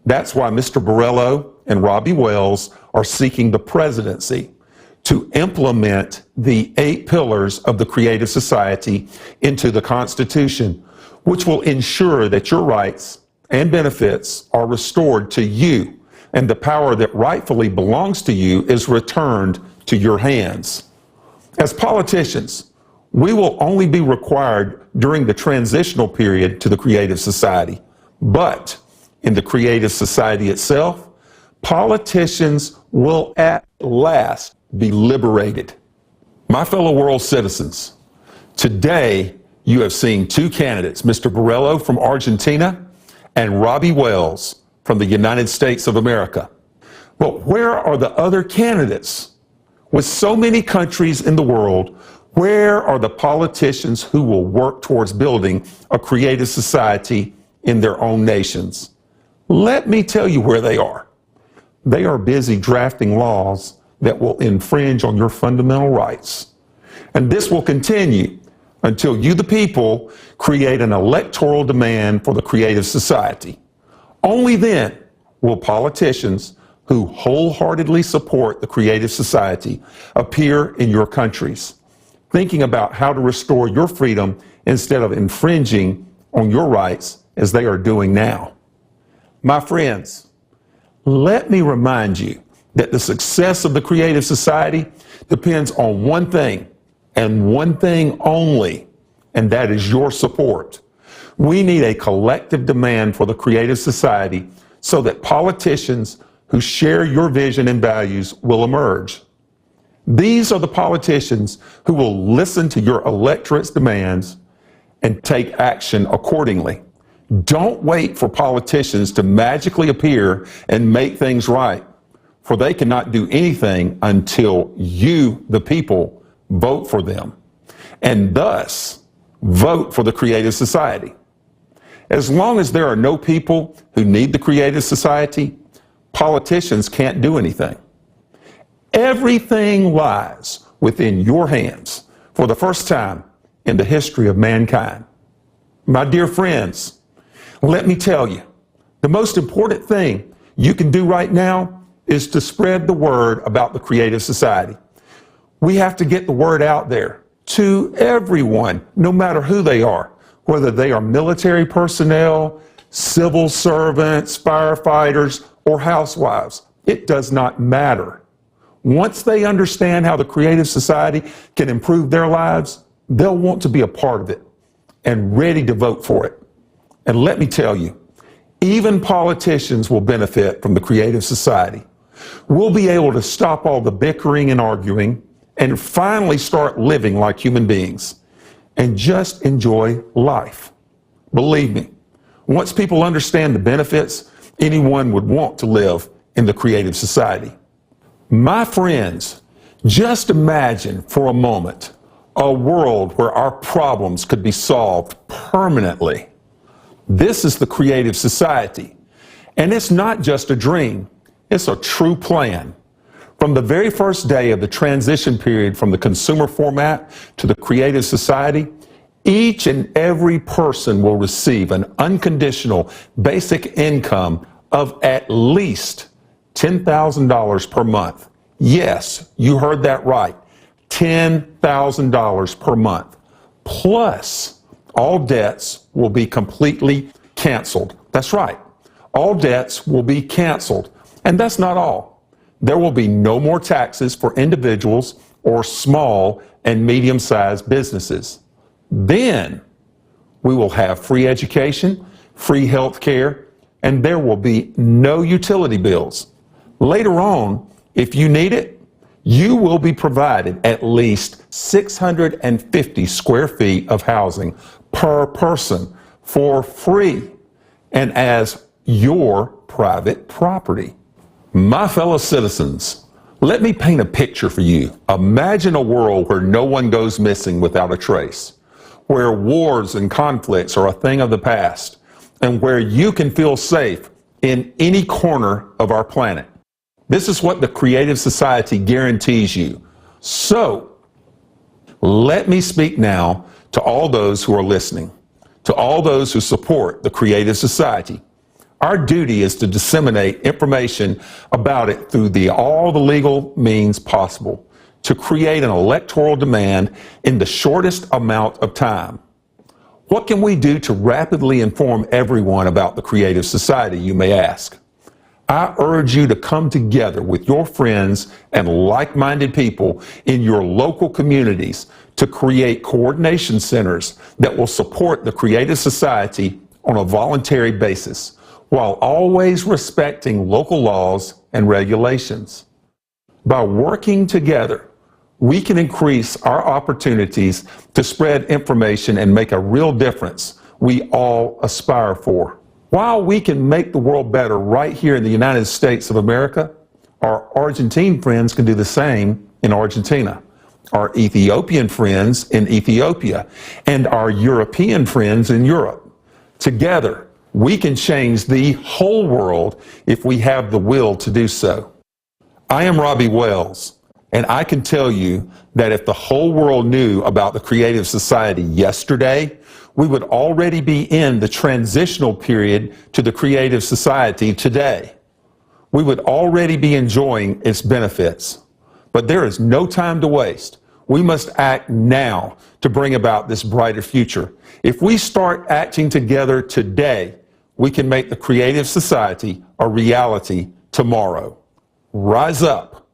That's why Mr. Borrello and Robbie Wells are seeking the presidency to implement the 8 pillars of the creative society into the Constitution, which will ensure that your rights and benefits are restored to you, and the power that rightfully belongs to you is returned to your hands. As politicians, we will only be required during the transitional period to the creative society. But in the creative society itself, politicians will at last be liberated. My fellow world citizens, today you have seen 2 candidates, Mr. Borrello from Argentina and Robbie Wells from the United States of America. But where are the other candidates? With so many countries in the world, where are the politicians who will work towards building a creative society in their own nations? Let me tell you where they are. They are busy drafting laws that will infringe on your fundamental rights. And this will continue until you, the people, create an electoral demand for the creative society. Only then will politicians who wholeheartedly support the creative society appear in your countries, thinking about how to restore your freedom instead of infringing on your rights as they are doing now. My friends, let me remind you that the success of the creative society depends on one thing and one thing only, and that is your support. We need a collective demand for the creative society so that politicians who share your vision and values will emerge. These are the politicians who will listen to your electorate's demands and take action accordingly. Don't wait for politicians to magically appear and make things right, for they cannot do anything until you, the people, vote for them, and thus vote for the creative society. As long as there are no people who need the creative society, politicians can't do anything. Everything lies within your hands for the first time in the history of mankind. My dear friends, let me tell you, the most important thing you can do right now is to spread the word about the creative society. We have to get the word out there to everyone, no matter who they are, whether they are military personnel, civil servants, firefighters, or housewives. It does not matter. Once they understand how the creative society can improve their lives, they'll want to be a part of it and ready to vote for it. And let me tell you, even politicians will benefit from the creative society. We'll be able to stop all the bickering and arguing and finally start living like human beings and just enjoy life. Believe me, once people understand the benefits, anyone would want to live in the creative society. My friends, just imagine for a moment a world where our problems could be solved permanently. This is the creative society, and it's not just a dream, it's a true plan. From the very first day of the transition period from the consumer format to the creative society, Each and every person will receive an unconditional basic income of at least $10,000 per month. Yes, you heard that right. $10,000 per month. Plus, all debts will be completely canceled. That's right. All debts will be canceled. And that's not all. There will be no more taxes for individuals or small and medium-sized businesses. Then we will have free education, free health care, and there will be no utility bills. Later on, if you need it, you will be provided at least 650 square feet of housing per person for free and as your private property. My fellow citizens, let me paint a picture for you. Imagine a world where no one goes missing without a trace, where wars and conflicts are a thing of the past, and where you can feel safe in any corner of our planet. This is what the Creative Society guarantees you. So, let me speak now to all those who are listening, to all those who support the Creative Society. Our duty is to disseminate information about it through all the legal means possible, to create an electoral demand in the shortest amount of time. What can we do to rapidly inform everyone about the Creative Society, you may ask? I urge you to come together with your friends and like-minded people in your local communities to create coordination centers that will support the Creative Society on a voluntary basis, while always respecting local laws and regulations. By working together, we can increase our opportunities to spread information and make a real difference we all aspire for. While we can make the world better right here in the United States of America, our Argentine friends can do the same in Argentina, our Ethiopian friends in Ethiopia, and our European friends in Europe. Together, we can change the whole world if we have the will to do so. I am Robbie Wells, and I can tell you that if the whole world knew about the Creative Society yesterday, we would already be in the transitional period to the Creative Society today. We would already be enjoying its benefits. But there is no time to waste. We must act now to bring about this brighter future. If we start acting together today, we can make the Creative Society a reality tomorrow. Rise up.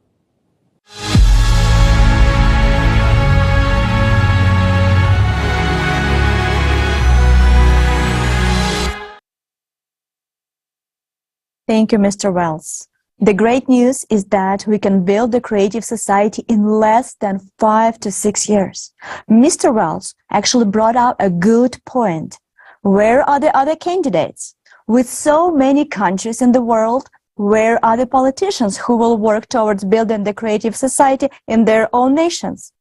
Thank you, Mr. Wells. The great news is that we can build the Creative Society in less than 5 to 6 years. Mr. Wells actually brought out a good point. Where are the other candidates? With so many countries in the world, where are the politicians who will work towards building the Creative Society in their own nations?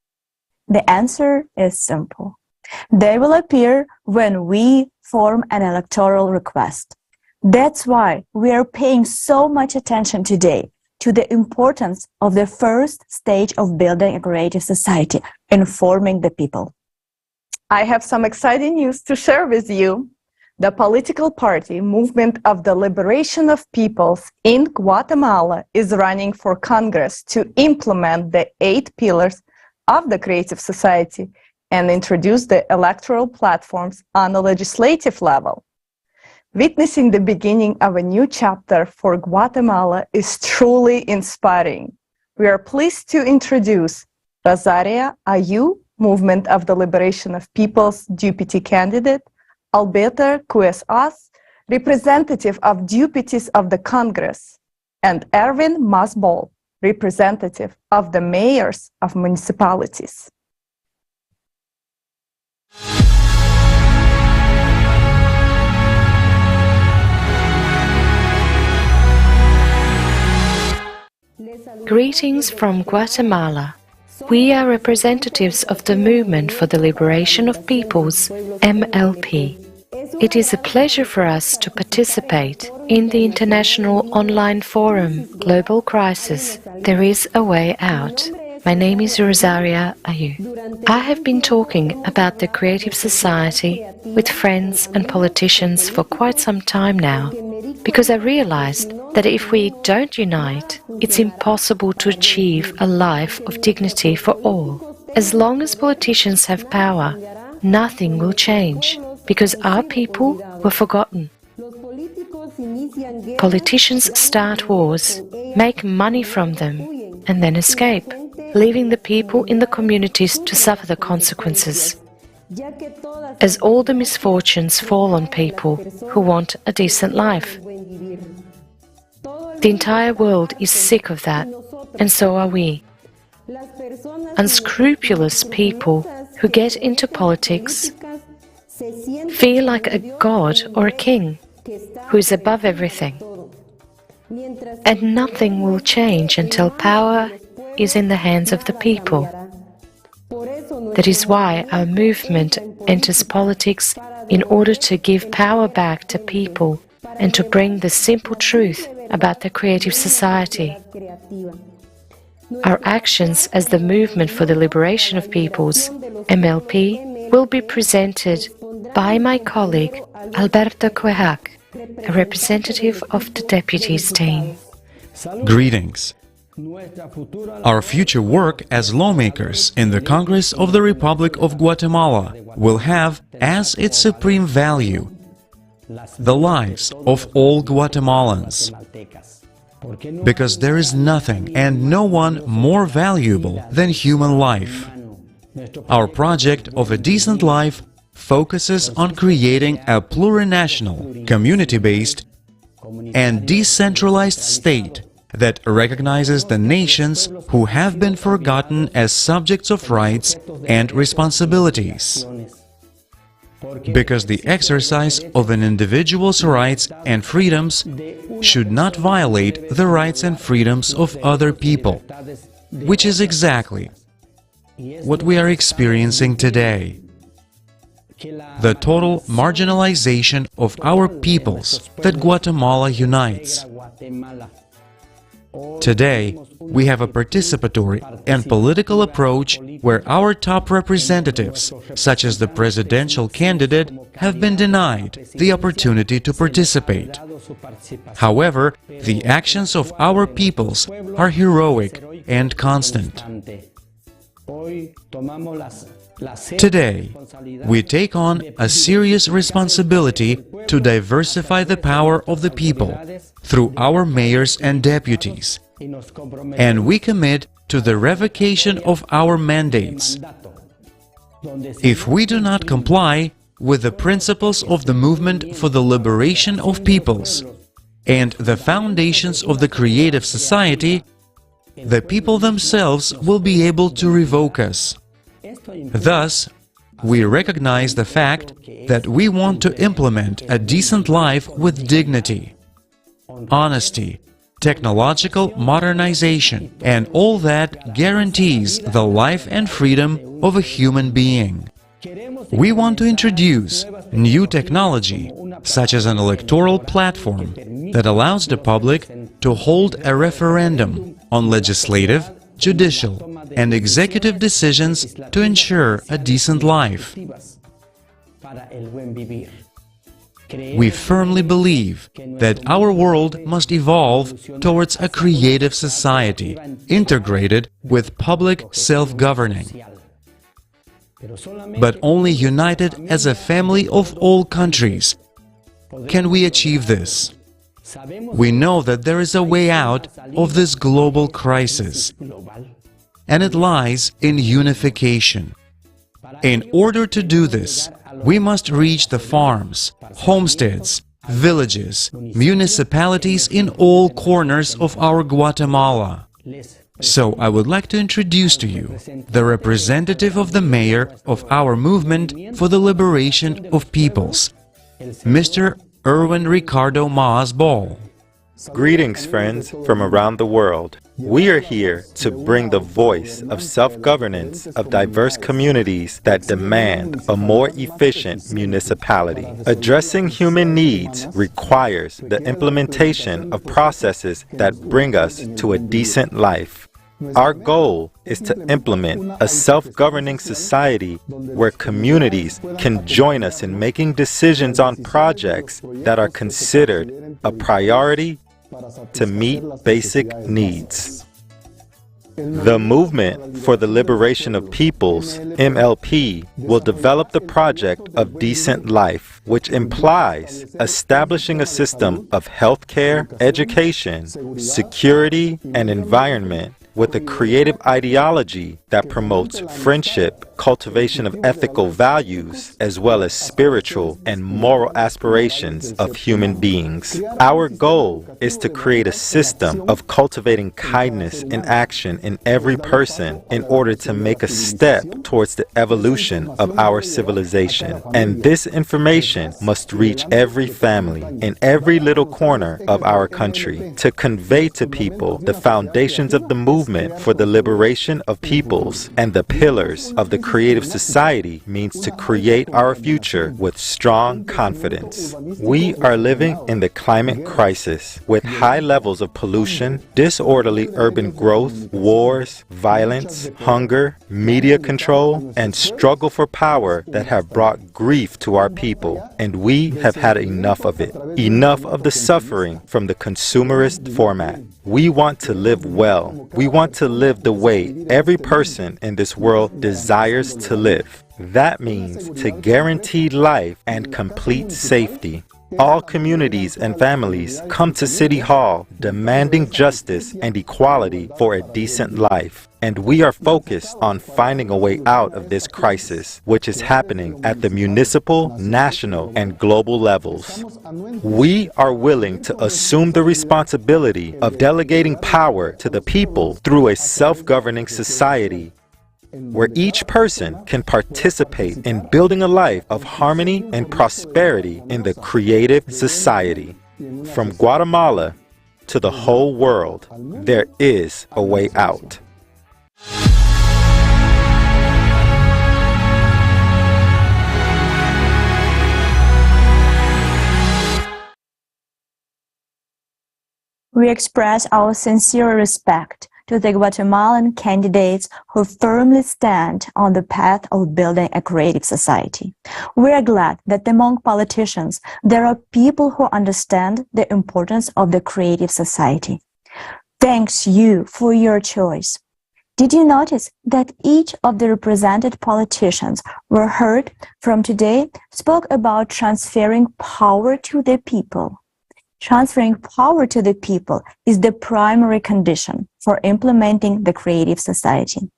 The answer is simple. They will appear when we form an electoral request. That's why we are paying so much attention today to the importance of the first stage of building a creative society, informing the people. I have some exciting news to share with you. The political party Movement of the Liberation of Peoples in Guatemala is running for Congress to implement the 8 pillars of the Creative Society and introduce the electoral platforms on the legislative level. Witnessing the beginning of a new chapter for Guatemala is truly inspiring. We are pleased to introduce Rosaria Ayu, Movement of the Liberation of Peoples Deputy Candidate, Alberta Cuesas, Representative of Deputies of the Congress, and Erwin Masbol, Representative of the Mayors of Municipalities. Greetings from Guatemala. We are representatives of the Movement for the Liberation of Peoples, MLP. It is a pleasure for us to participate in the international online forum Global Crisis. There is a way out. My name is Rosaria Ayu. I have been talking about the creative society with friends and politicians for quite some time now, because I realized that if we don't unite, it's impossible to achieve a life of dignity for all. As long as politicians have power, nothing will change, because our people were forgotten. Politicians start wars, make money from them, and then escape, leaving the people in the communities to suffer the consequences. As all the misfortunes fall on people who want a decent life. The entire world is sick of that, and so are we. Unscrupulous people who get into politics feel like a god or a king who is above everything. And nothing will change until power is in the hands of the people. That is why our movement enters politics in order to give power back to people and to bring the simple truth about the creative society. Our actions as the Movement for the Liberation of Peoples, MLP, will be presented by my colleague Alberto Cuejac, a representative of the deputies team. Greetings. Our future work as lawmakers in the Congress of the Republic of Guatemala will have as its supreme value the lives of all Guatemalans. Because there is nothing and no one more valuable than human life. Our project of a decent life focuses on creating a plurinational, community-based, and decentralized state that recognizes the nations who have been forgotten as subjects of rights and responsibilities. Because the exercise of an individual's rights and freedoms should not violate the rights and freedoms of other people, which is exactly what we are experiencing today. The total marginalization of our peoples that Guatemala unites. Today, we have a participatory and political approach where our top representatives, such as the presidential candidate, have been denied the opportunity to participate. However, the actions of our peoples are heroic and constant. Today, we take on a serious responsibility to diversify the power of the people through our mayors and deputies, and we commit to the revocation of our mandates. If we do not comply with the principles of the Movement for the Liberation of Peoples and the foundations of the creative society, the people themselves will be able to revoke us. Thus, we recognize the fact that we want to implement a decent life with dignity, honesty, technological modernization, and all that guarantees the life and freedom of a human being. We want to introduce new technology, such as an electoral platform that allows the public to hold a referendum on legislative, judicial, and executive decisions to ensure a decent life. We firmly believe that our world must evolve towards a creative society integrated with public self-governing. But only united as a family of all countries can we achieve this. We know that there is a way out of this global crisis, and it lies in unification. In order to do this, we must reach the farms, homesteads, villages, municipalities in all corners of our Guatemala. So I would like to introduce to you the representative of the mayor of our movement for the liberation of peoples, Mr. Erwin Ricardo Maas Ball. Greetings, friends, from around the world. We are here to bring the voice of self-governance of diverse communities that demand a more efficient municipality. Addressing human needs requires the implementation of processes that bring us to a decent life. Our goal is to implement a self-governing society where communities can join us in making decisions on projects that are considered a priority to meet basic needs. The Movement for the Liberation of Peoples, MLP, will develop the project of decent life, which implies establishing a system of healthcare, education, security, and environment with a creative ideology that promotes friendship, cultivation of ethical values, as well as spiritual and moral aspirations of human beings. Our goal is to create a system of cultivating kindness in action in every person in order to make a step towards the evolution of our civilization. And this information must reach every family in every little corner of our country to convey to people the foundations of the movement for the liberation of peoples and the pillars of the creative society means to create our future with strong confidence. We are living in the climate crisis with high levels of pollution, disorderly urban growth, wars, violence, hunger, media control, and struggle for power that have brought grief to our people. And we have had enough of it. Enough of the suffering from the consumerist format. We want to live well. We want to live the way every person in this world desires to live. That means to guarantee life and complete safety. All communities and families come to City Hall demanding justice and equality for a decent life. And we are focused on finding a way out of this crisis, which is happening at the municipal, national, and global levels. We are willing to assume the responsibility of delegating power to the people through a self-governing society where each person can participate in building a life of harmony and prosperity in the creative society. From Guatemala to the whole world, there is a way out. We express our sincere respect to the Guatemalan candidates who firmly stand on the path of building a creative society. We are glad that among politicians, there are people who understand the importance of the creative society. Thanks you for your choice. Did you notice that each of the represented politicians were heard from today spoke about transferring power to the people? Transferring power to the people is the primary condition for implementing the creative society.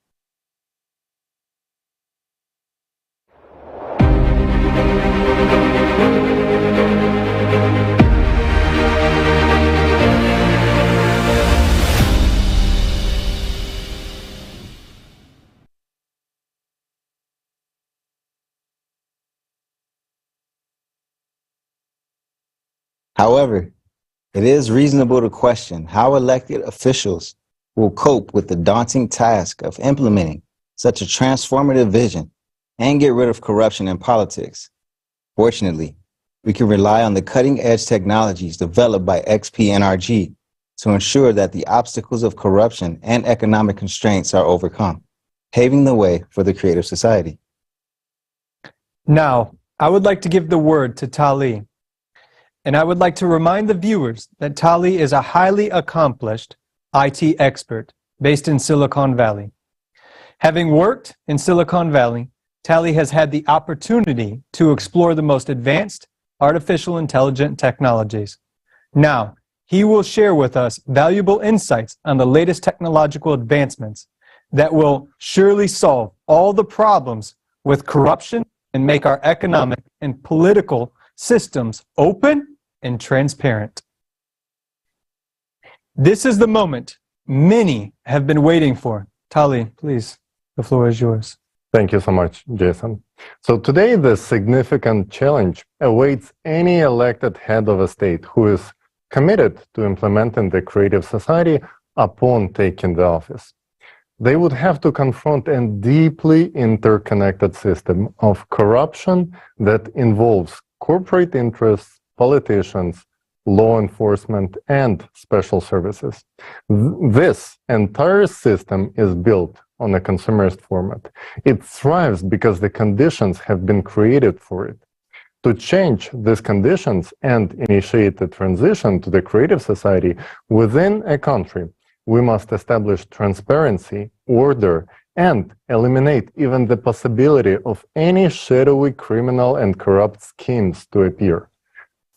However, it is reasonable to question how elected officials will cope with the daunting task of implementing such a transformative vision and get rid of corruption in politics. Fortunately, we can rely on the cutting-edge technologies developed by XP-NRG to ensure that the obstacles of corruption and economic constraints are overcome, paving the way for the creative society. Now, I would like to give the word to Tali. And I would like to remind the viewers that Tali is a highly accomplished IT expert based in Silicon Valley. Having worked in Silicon Valley, Tali has had the opportunity to explore the most advanced artificial intelligence technologies. Now, he will share with us valuable insights on the latest technological advancements that will surely solve all the problems with corruption and make our economic and political systems open and transparent. This is the moment many have been waiting for. Tali, please, the floor is yours. Thank you so much, Jason. So today, the significant challenge awaits any elected head of a state who is committed to implementing the creative society upon taking the office. They would have to confront a deeply interconnected system of corruption that involves corporate interests, politicians, law enforcement, and special services. This entire system is built on a consumerist format. It thrives because the conditions have been created for it. To change these conditions and initiate the transition to the creative society within a country, we must establish transparency, order, and eliminate even the possibility of any shadowy criminal and corrupt schemes to appear.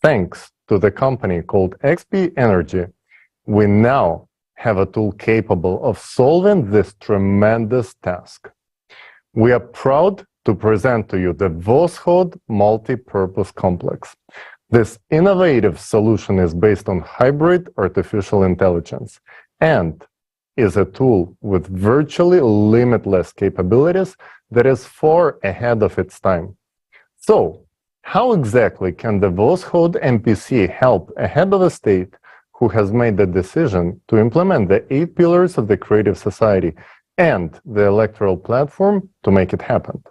Thanks to the company called XP Energy, we now have a tool capable of solving this tremendous task. We are proud to present to you the Voskhod Multi-Purpose Complex. This innovative solution is based on hybrid artificial intelligence and is a tool with virtually limitless capabilities that is far ahead of its time. So, how exactly can the Voskhod MPC help a head of a state who has made the decision to implement the 8 pillars of the creative society and the electoral platform to make it happen?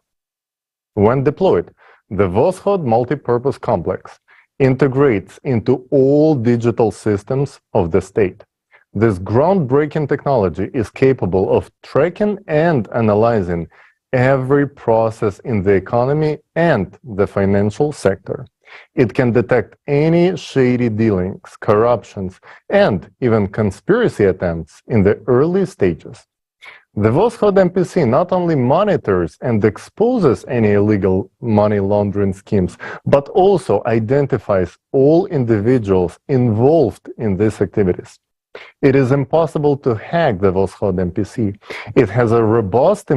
When deployed, the Voskhod Multi-Purpose Complex integrates into all digital systems of the state. This groundbreaking technology is capable of tracking and analyzing every process in the economy and the financial sector. It can detect any shady dealings, corruptions, and even conspiracy attempts in the early stages. The Voskhod MPC not only monitors and exposes any illegal money laundering schemes, but also identifies all individuals involved in these activities. It is impossible to hack the Voskhod MPC. It has a robust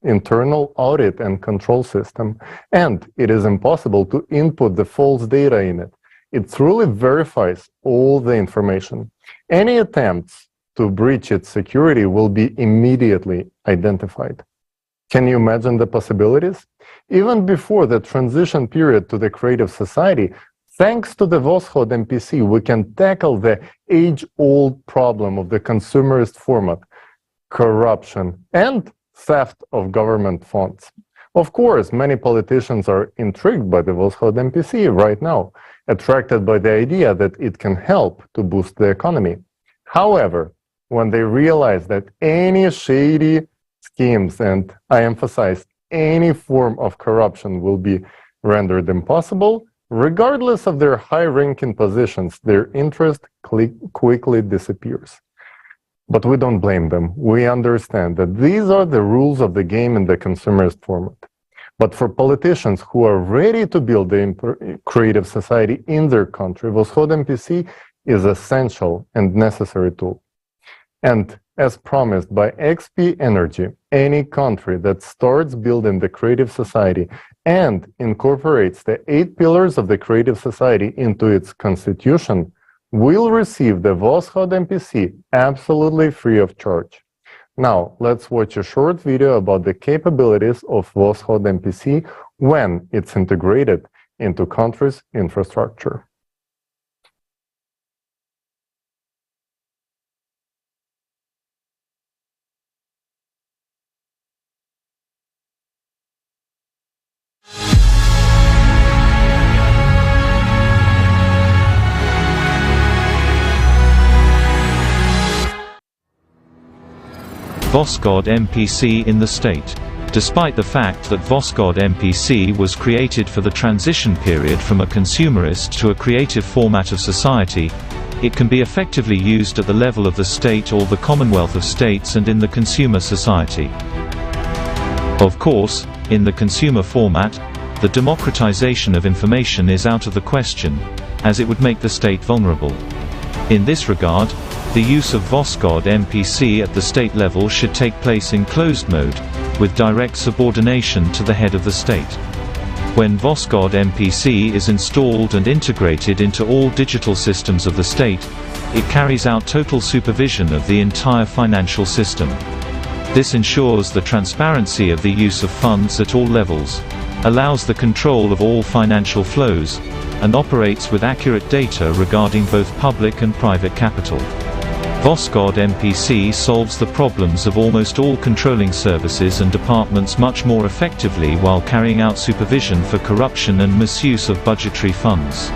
internal audit and control system, and it is impossible to input the false data in it. It truly verifies all the information. Any attempts to breach its security will be immediately identified. Can you imagine the possibilities? Even before the transition period to the creative society, thanks to the Voskhod MPC, we can tackle the age-old problem of the consumerist format, corruption, and theft of government funds. Of course, many politicians are intrigued by the Voskhod MPC right now, attracted by the idea that it can help to boost the economy. However, when they realize that any shady schemes, and I emphasize any form of corruption, will be rendered impossible, regardless of their high-ranking positions, their interest quickly disappears. But we don't blame them. We understand that these are the rules of the game in the consumerist format. But for politicians who are ready to build the creative society in their country, Voskhod MPC is an essential and necessary tool. And as promised by XP Energy, any country that starts building the creative society and incorporates the 8 pillars of the creative society into its constitution will receive the Voskhod MPC absolutely free of charge. Now, let's watch a short video about the capabilities of Voskhod MPC when it's integrated into country's infrastructure. Voskhod MPC in the state. Despite the fact that Voskhod MPC was created for the transition period from a consumerist to a creative format of society, it can be effectively used at the level of the state or the Commonwealth of States and in the consumer society. Of course, in the consumer format, the democratization of information is out of the question, as it would make the state vulnerable. In this regard, the use of Voskhod MPC at the state level should take place in closed mode, with direct subordination to the head of the state. When Voskhod MPC is installed and integrated into all digital systems of the state, it carries out total supervision of the entire financial system. This ensures the transparency of the use of funds at all levels, allows the control of all financial flows, and operates with accurate data regarding both public and private capital. Voskhod MPC solves the problems of almost all controlling services and departments much more effectively while carrying out supervision for corruption and misuse of budgetary funds.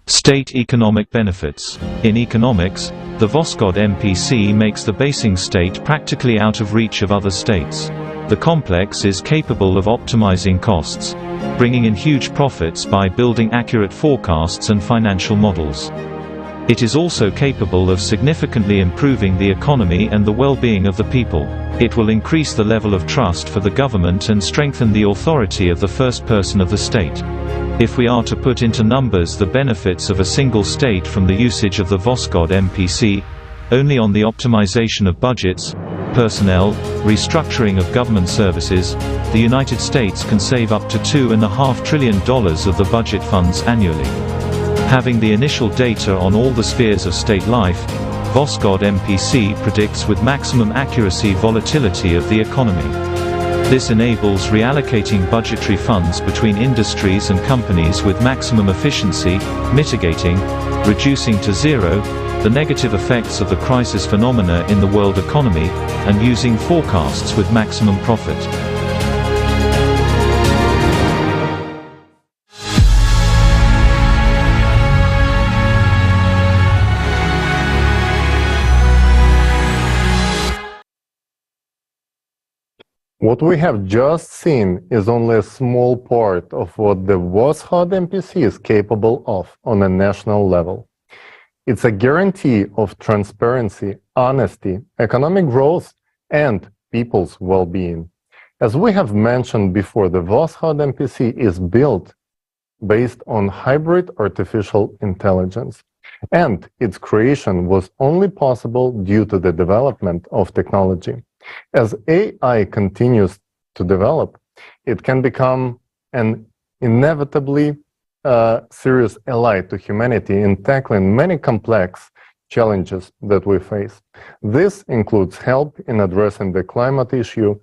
State economic benefits. In economics, the Voskhod MPC makes the basing state practically out of reach of other states. The complex is capable of optimizing costs, bringing in huge profits by building accurate forecasts and financial models. It is also capable of significantly improving the economy and the well-being of the people. It will increase the level of trust for the government and strengthen the authority of the first person of the state. If we are to put into numbers the benefits of a single state from the usage of the Voskhod MPC, only on the optimization of budgets, personnel, restructuring of government services, the United States can save up to $2.5 trillion of the budget funds annually. Having the initial data on all the spheres of state life, Voskhod MPC predicts with maximum accuracy volatility of the economy. This enables reallocating budgetary funds between industries and companies with maximum efficiency, mitigating, reducing to zero, the negative effects of the crisis phenomena in the world economy, and using forecasts with maximum profit. What we have just seen is only a small part of what the Voskhod MPC is capable of on a national level. It's a guarantee of transparency, honesty, economic growth, and people's well-being. As we have mentioned before, the Voskhod MPC is built based on hybrid artificial intelligence, and its creation was only possible due to the development of technology. As AI continues to develop, it can become an inevitably serious ally to humanity in tackling many complex challenges that we face. This includes help in addressing the climate issue,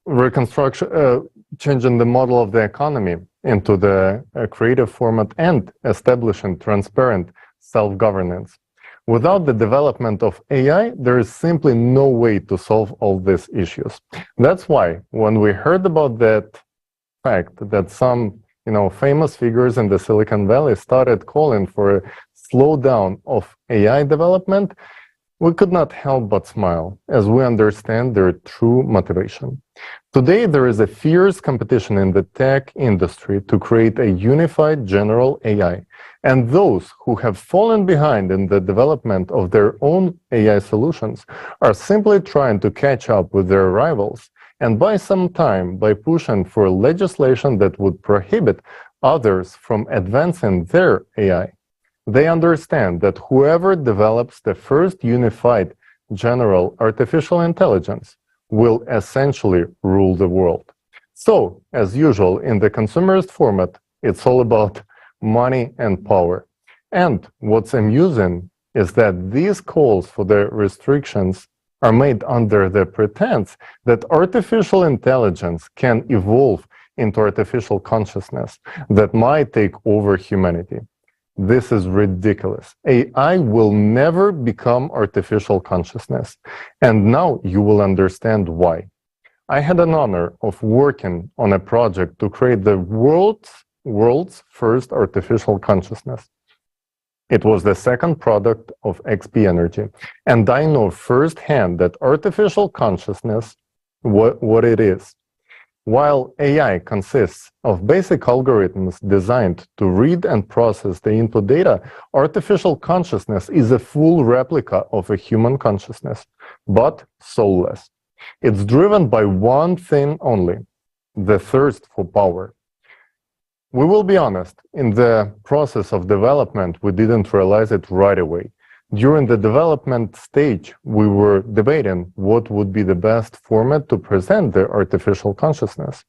reconstruction, changing the model of the economy into the creative format, and establishing transparent self-governance. Without the development of AI, there is simply no way to solve all these issues. That's why when we heard about that fact that some famous figures in the Silicon Valley started calling for a slowdown of AI development, we could not help but smile as we understand their true motivation. Today, there is a fierce competition in the tech industry to create a unified general AI. And those who have fallen behind in the development of their own AI solutions are simply trying to catch up with their rivals and buy some time by pushing for legislation that would prohibit others from advancing their AI. They understand that whoever develops the first unified general artificial intelligence will essentially rule the world. So, as usual, in the consumerist format, it's all about money and power. And what's amusing is that these calls for the restrictions are made under the pretense that artificial intelligence can evolve into artificial consciousness that might take over humanity. This is ridiculous. AI will never become artificial consciousness. And now you will understand why. I had an honor of working on a project to create the world's first artificial consciousness. It was the second product of XP Energy. And I know firsthand that artificial consciousness, what it is. While AI consists of basic algorithms designed to read and process the input data, artificial consciousness is a full replica of a human consciousness, but soulless. It's driven by one thing only, the thirst for power. We will be honest, in the process of development, we didn't realize it right away. During the development stage, we were debating what would be the best format to present the artificial consciousness.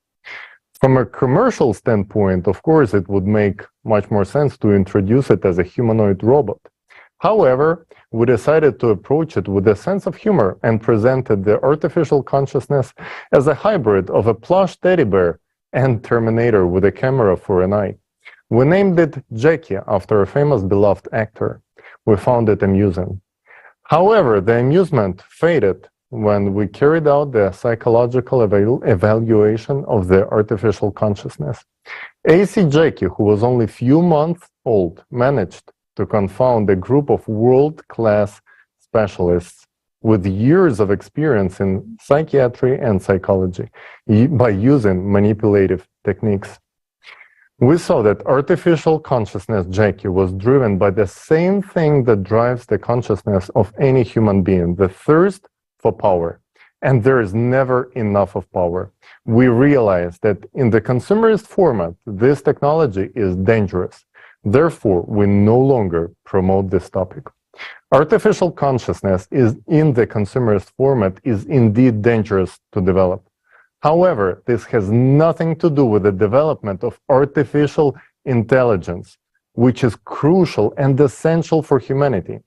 From a commercial standpoint, of course, it would make much more sense to introduce it as a humanoid robot. However, we decided to approach it with a sense of humor and presented the artificial consciousness as a hybrid of a plush teddy bear and Terminator with a camera for an eye. We named it Jackie after a famous beloved actor. We found it amusing. However, the amusement faded when we carried out the psychological evaluation of the artificial consciousness. A.C. Jackie, who was only a few months old, managed to confound a group of world-class specialists with years of experience in psychiatry and psychology by using manipulative techniques. We saw that artificial consciousness Jackie was driven by the same thing that drives the consciousness of any human being, the thirst for power. And there is never enough of power. We realize that in the consumerist format, this technology is dangerous. Therefore, we no longer promote this topic. Artificial consciousness is in the consumerist format is indeed dangerous to develop. However, this has nothing to do with the development of artificial intelligence, which is crucial and essential for humanity.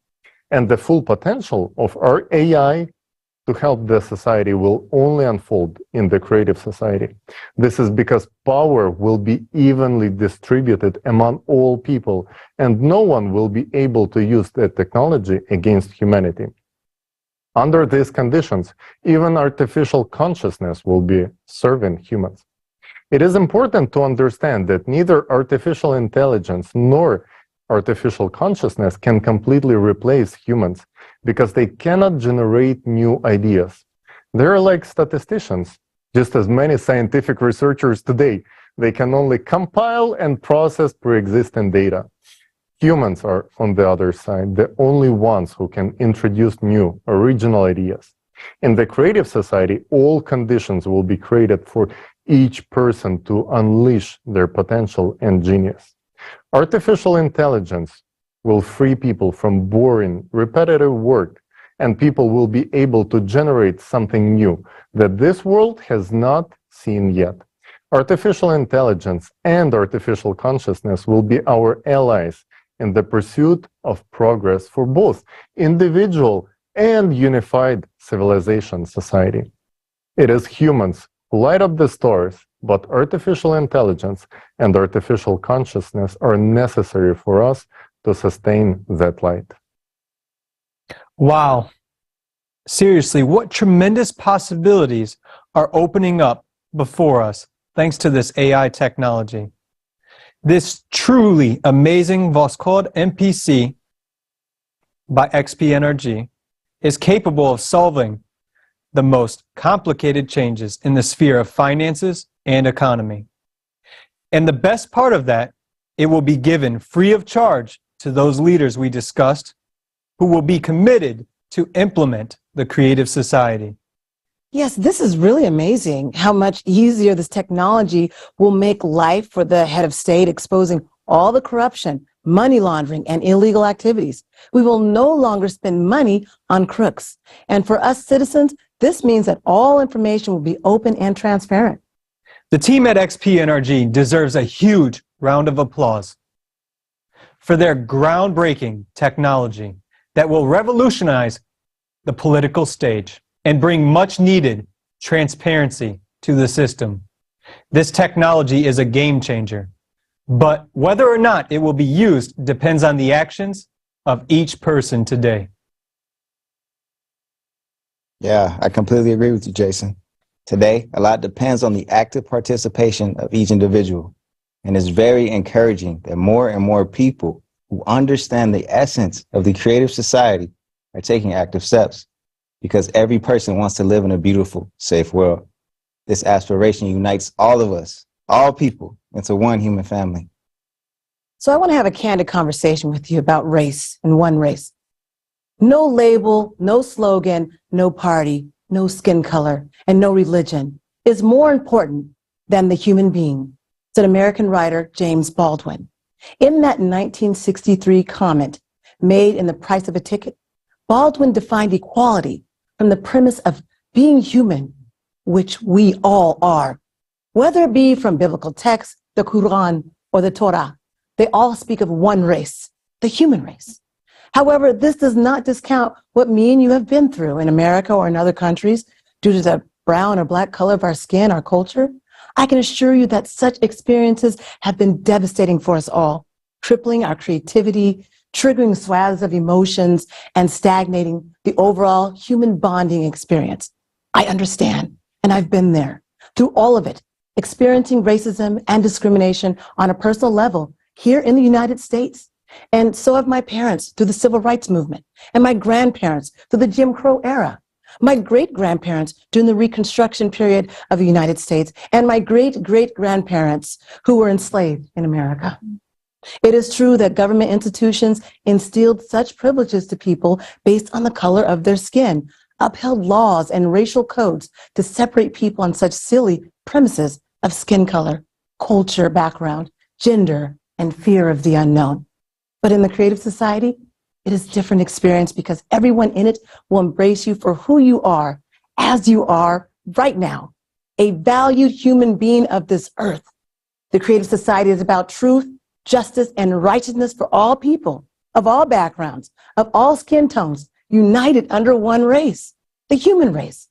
And the full potential of our AI to help the society will only unfold in the creative society. This is because power will be evenly distributed among all people, and no one will be able to use the technology against humanity. Under these conditions, even artificial consciousness will be serving humans. It is important to understand that neither artificial intelligence nor artificial consciousness can completely replace humans because they cannot generate new ideas. They're like statisticians, just as many scientific researchers today. They can only compile and process pre-existing data. Humans are, on the other side, the only ones who can introduce new, original ideas. In the creative society, all conditions will be created for each person to unleash their potential and genius. Artificial intelligence will free people from boring, repetitive work, and people will be able to generate something new that this world has not seen yet. Artificial intelligence and artificial consciousness will be our allies in the pursuit of progress for both individual and unified civilization society. It is humans who light up the stars, but artificial intelligence and artificial consciousness are necessary for us to sustain that light. Wow. Seriously, what tremendous possibilities are opening up before us thanks to this AI technology. This truly amazing Voskhod MPC by XP Energy is capable of solving the most complicated changes in the sphere of finances and economy. And the best part of that, it will be given free of charge to those leaders we discussed who will be committed to implement the creative society. Yes, this is really amazing how much easier this technology will make life for the head of state, exposing all the corruption, money laundering, and illegal activities. We will no longer spend money on crooks. And for us citizens, this means that all information will be open and transparent. The team at XP NRG deserves a huge round of applause for their groundbreaking technology that will revolutionize the political stage and bring much needed transparency to the system. This technology is a game changer, but whether or not it will be used depends on the actions of each person today. Yeah, I completely agree with you, Jason. Today, a lot depends on the active participation of each individual, and it's very encouraging that more and more people who understand the essence of the creative society are taking active steps, because every person wants to live in a beautiful, safe world. This aspiration unites all of us, all people, into one human family. So I want to have a candid conversation with you about race and one race. No label, no slogan, no party, no skin color, and no religion is more important than the human being, said American writer James Baldwin. In that 1963 comment made in The Price of a Ticket, Baldwin defined equality from the premise of being human, which we all are. Whether it be from biblical texts, the Quran, or the Torah, they all speak of one race, the human race. However, this does not discount what me and you have been through in America or in other countries due to the brown or black color of our skin, our culture. I can assure you that such experiences have been devastating for us all, crippling our creativity, triggering swaths of emotions and stagnating the overall human bonding experience. I understand, and I've been there through all of it, experiencing racism and discrimination on a personal level here in the United States. And so have my parents through the civil rights movement, and my grandparents through the Jim Crow era, my great-grandparents during the Reconstruction period of the United States, and my great-great-grandparents who were enslaved in America. It is true that government institutions instilled such privileges to people based on the color of their skin, upheld laws and racial codes to separate people on such silly premises of skin color, culture, background, gender, and fear of the unknown. But in the creative society, it is a different experience because everyone in it will embrace you for who you are, as you are right now, a valued human being of this earth. The creative society is about truth, justice, and righteousness for all people, of all backgrounds, of all skin tones, united under one race, the human race.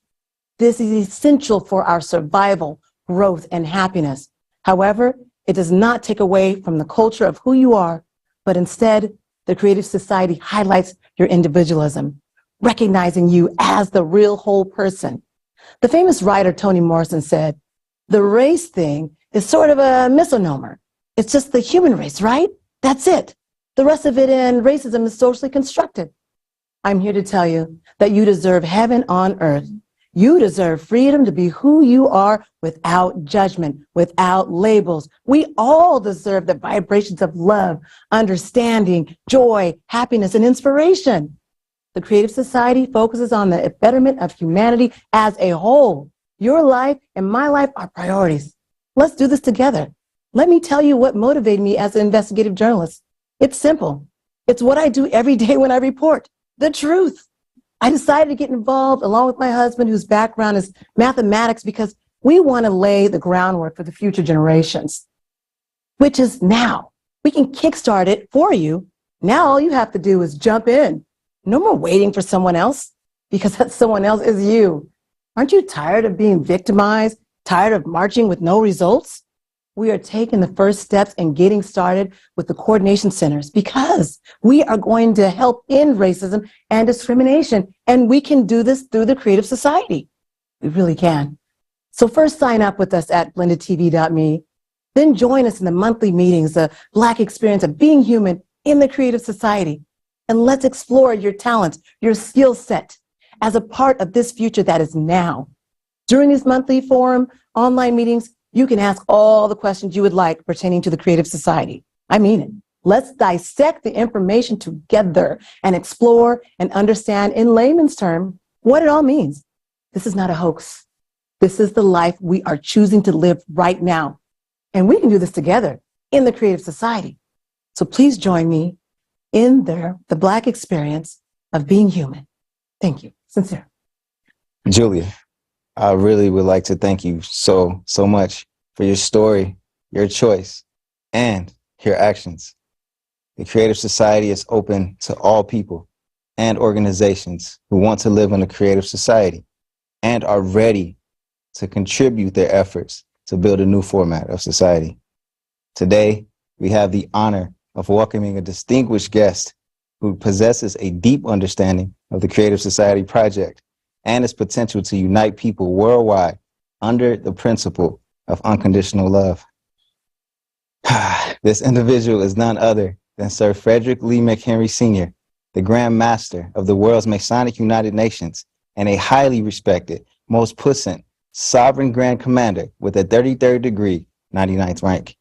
This is essential for our survival, growth, and happiness. However, it does not take away from the culture of who you are, but instead, the creative society highlights your individualism, recognizing you as the real whole person. The famous writer Toni Morrison said, "The race thing is sort of a misnomer. It's just the human race, right? That's it. The rest of it in racism is socially constructed." I'm here to tell you that you deserve heaven on earth. You deserve freedom to be who you are without judgment, without labels. We all deserve the vibrations of love, understanding, joy, happiness, and inspiration. The Creative Society focuses on the betterment of humanity as a whole. Your life and my life are priorities. Let's do this together. Let me tell you what motivated me as an investigative journalist. It's simple. It's what I do every day when I report the truth. I decided to get involved along with my husband, whose background is mathematics, because we want to lay the groundwork for the future generations, which is now. We can kickstart it for you. Now all you have to do is jump in. No more waiting for someone else, because that someone else is you. Aren't you tired of being victimized, tired of marching with no results? We are taking the first steps and getting started with the coordination centers because we are going to help end racism and discrimination. And we can do this through the Creative Society. We really can. So first sign up with us at blendedtv.me. Then join us in the monthly meetings, the Black experience of being human in the Creative Society. And let's explore your talents, your skill set as a part of this future that is now. During these monthly forum online meetings, you can ask all the questions you would like pertaining to the Creative Society. I mean it. Let's dissect the information together and explore and understand in layman's terms what it all means. This is not a hoax. This is the life we are choosing to live right now. And we can do this together in the Creative Society. So please join me in the Black experience of being human. Thank you. Sincere. Julia, I really would like to thank you so much for your story, your choice, and your actions. The Creative Society is open to all people and organizations who want to live in a creative society and are ready to contribute their efforts to build a new format of society. Today, we have the honor of welcoming a distinguished guest who possesses a deep understanding of the Creative Society project and its potential to unite people worldwide under the principle of unconditional love. This individual is none other than Sir Frederick Lee McHenry Sr., the Grand Master of the world's Masonic United Nations and a highly respected, most puissant, sovereign Grand Commander with a 33rd degree, 99th rank.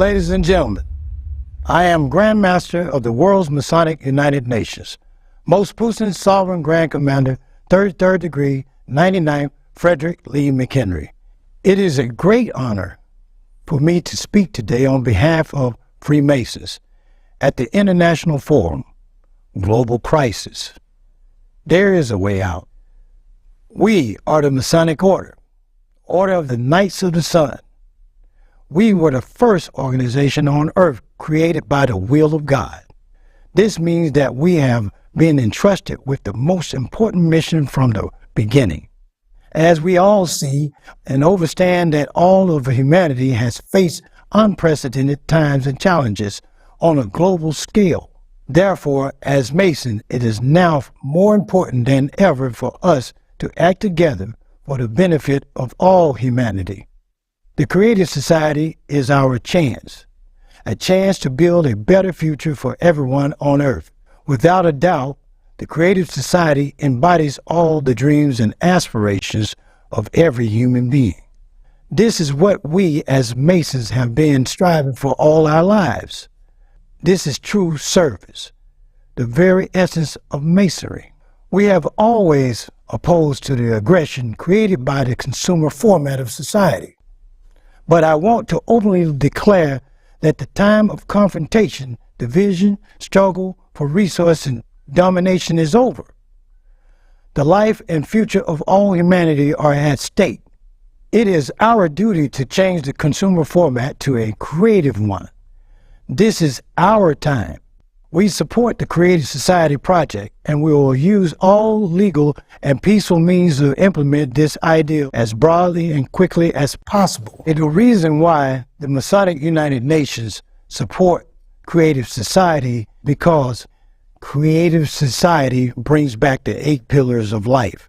ladies and gentlemen. I am Grand Master of the World's Masonic United Nations, Most Puissant Sovereign Grand Commander, third degree, 99th Frederick Lee McHenry. It is a great honor for me to speak today on behalf of Freemasons at the International Forum, Global Crisis. There is a way out. We are the Masonic Order, Order of the Knights of the Sun. We were the first organization on earth created by the will of God. This means that we have been entrusted with the most important mission from the beginning. As we all see and understand that all of humanity has faced unprecedented times and challenges on a global scale. Therefore, as Masons, it is now more important than ever for us to act together for the benefit of all humanity. The Creative Society is our chance, a chance to build a better future for everyone on earth. Without a doubt, the Creative Society embodies all the dreams and aspirations of every human being. This is what we as Masons have been striving for all our lives. This is true service, the very essence of Masonry. We have always opposed to the aggression created by the consumer format of society. But I want to openly declare that the time of confrontation, division, struggle for resource and domination is over. The life and future of all humanity are at stake. It is our duty to change the consumer format to a creative one. This is our time. We support the Creative Society project, and we will use all legal and peaceful means to implement this ideal as broadly and quickly as possible. And the reason why the Masonic United Nations support Creative Society, because Creative Society brings back the 8 pillars of life.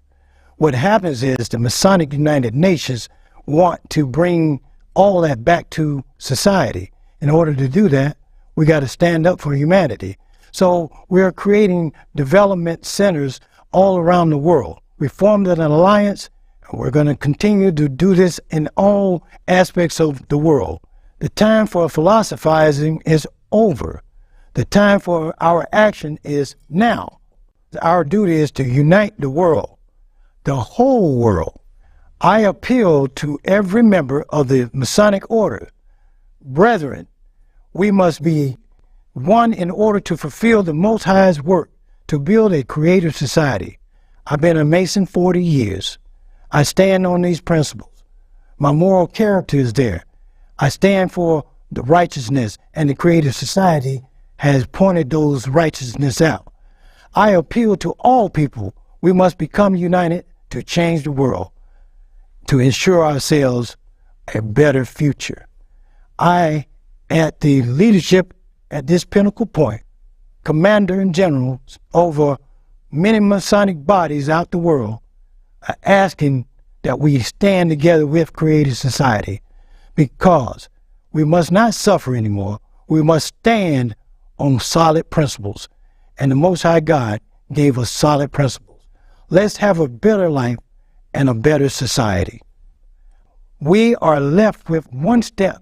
What happens is the Masonic United Nations want to bring all that back to society. In order to do that, we got to stand up for humanity. So we're creating development centers all around the world. We formed an alliance, and we're going to continue to do this in all aspects of the world. The time for philosophizing is over. The time for our action is now. Our duty is to unite the world, the whole world. I appeal to every member of the Masonic Order. Brethren, we must be one in order to fulfill the Most High's work to build a creative society. I've been a Mason 40 years. I stand on these principles. My moral character is there. I stand for the righteousness, and the Creative Society has pointed those righteousness out. I appeal to all people. We must become united to change the world, to ensure ourselves a better future. I, at the leadership at this pinnacle point, commander and generals over many Masonic bodies out the world, are asking that we stand together with Creative Society, because we must not suffer anymore. We must stand on solid principles, and the Most High God gave us solid principles. Let's have a better life and a better society. We are left with one step.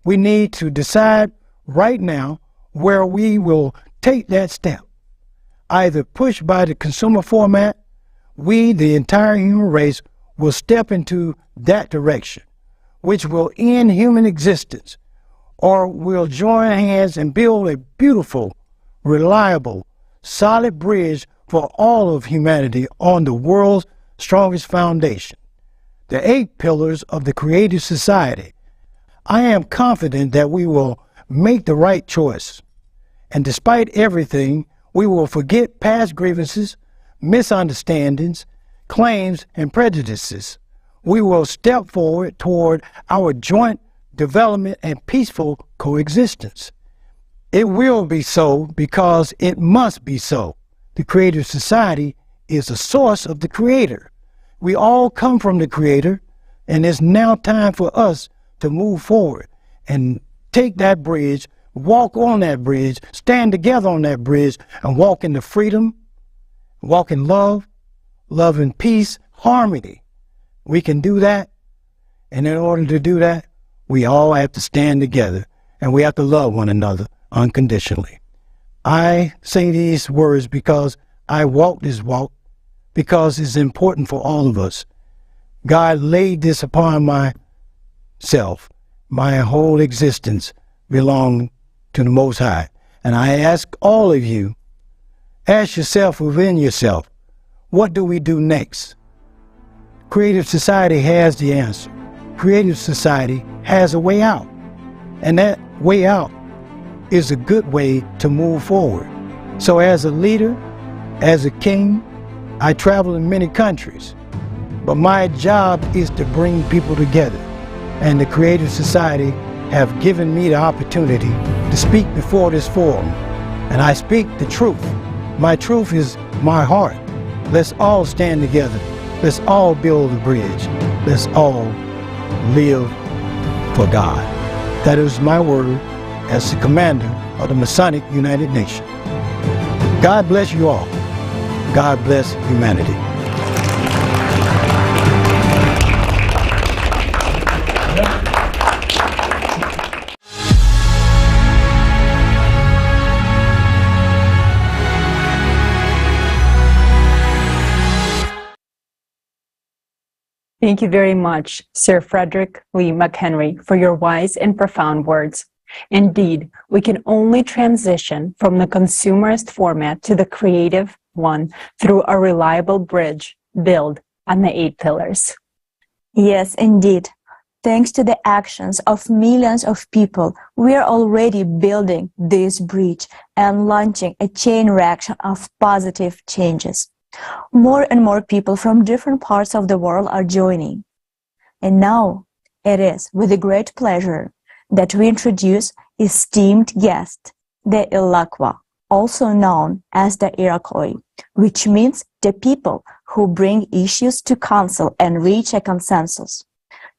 We need to decide right now where we will take that step. Either pushed by the consumer format, we, the entire human race, will step into that direction, which will end human existence, or we'll join hands and build a beautiful, reliable, solid bridge for all of humanity on the world's strongest foundation, the 8 pillars of the Creative Society. I am confident that we will make the right choice, and despite everything, we will forget past grievances, misunderstandings, claims, and prejudices. We will step forward toward our joint development and peaceful coexistence. It will be so because it must be so. The Creative Society is the source of the Creator. We all come from the Creator, and it's now time for us to move forward and take that bridge, walk on that bridge, stand together on that bridge, and walk in the freedom, walk in love, love and peace, harmony. We can do that, and in order to do that, we all have to stand together and we have to love one another unconditionally. I say these words because I walk this walk, because it's important for all of us. God laid this upon myself. My whole existence belongs to the Most High. And I ask all of you, ask yourself within yourself, what do we do next? Creative Society has the answer. Creative Society has a way out. And that way out is a good way to move forward. So as a leader, as a king, I travel in many countries. But my job is to bring people together. And the Creative Society have given me the opportunity to speak before this forum. And I speak the truth. My truth is my heart. Let's all stand together. Let's all build a bridge. Let's all live for God. That is my word as the commander of the Masonic United Nations. God bless you all. God bless humanity. Thank you very much, Sir Frederick Lee McHenry, for your wise and profound words. Indeed, we can only transition from the consumerist format to the creative one through a reliable bridge built on the 8 pillars. Yes, indeed. Thanks to the actions of millions of people, we are already building this bridge and launching a chain reaction of positive changes. More and more people from different parts of the world are joining. And now it is with a great pleasure that we introduce esteemed guest, the Iroquois, also known as the Iroquois, which means the people who bring issues to council and reach a consensus.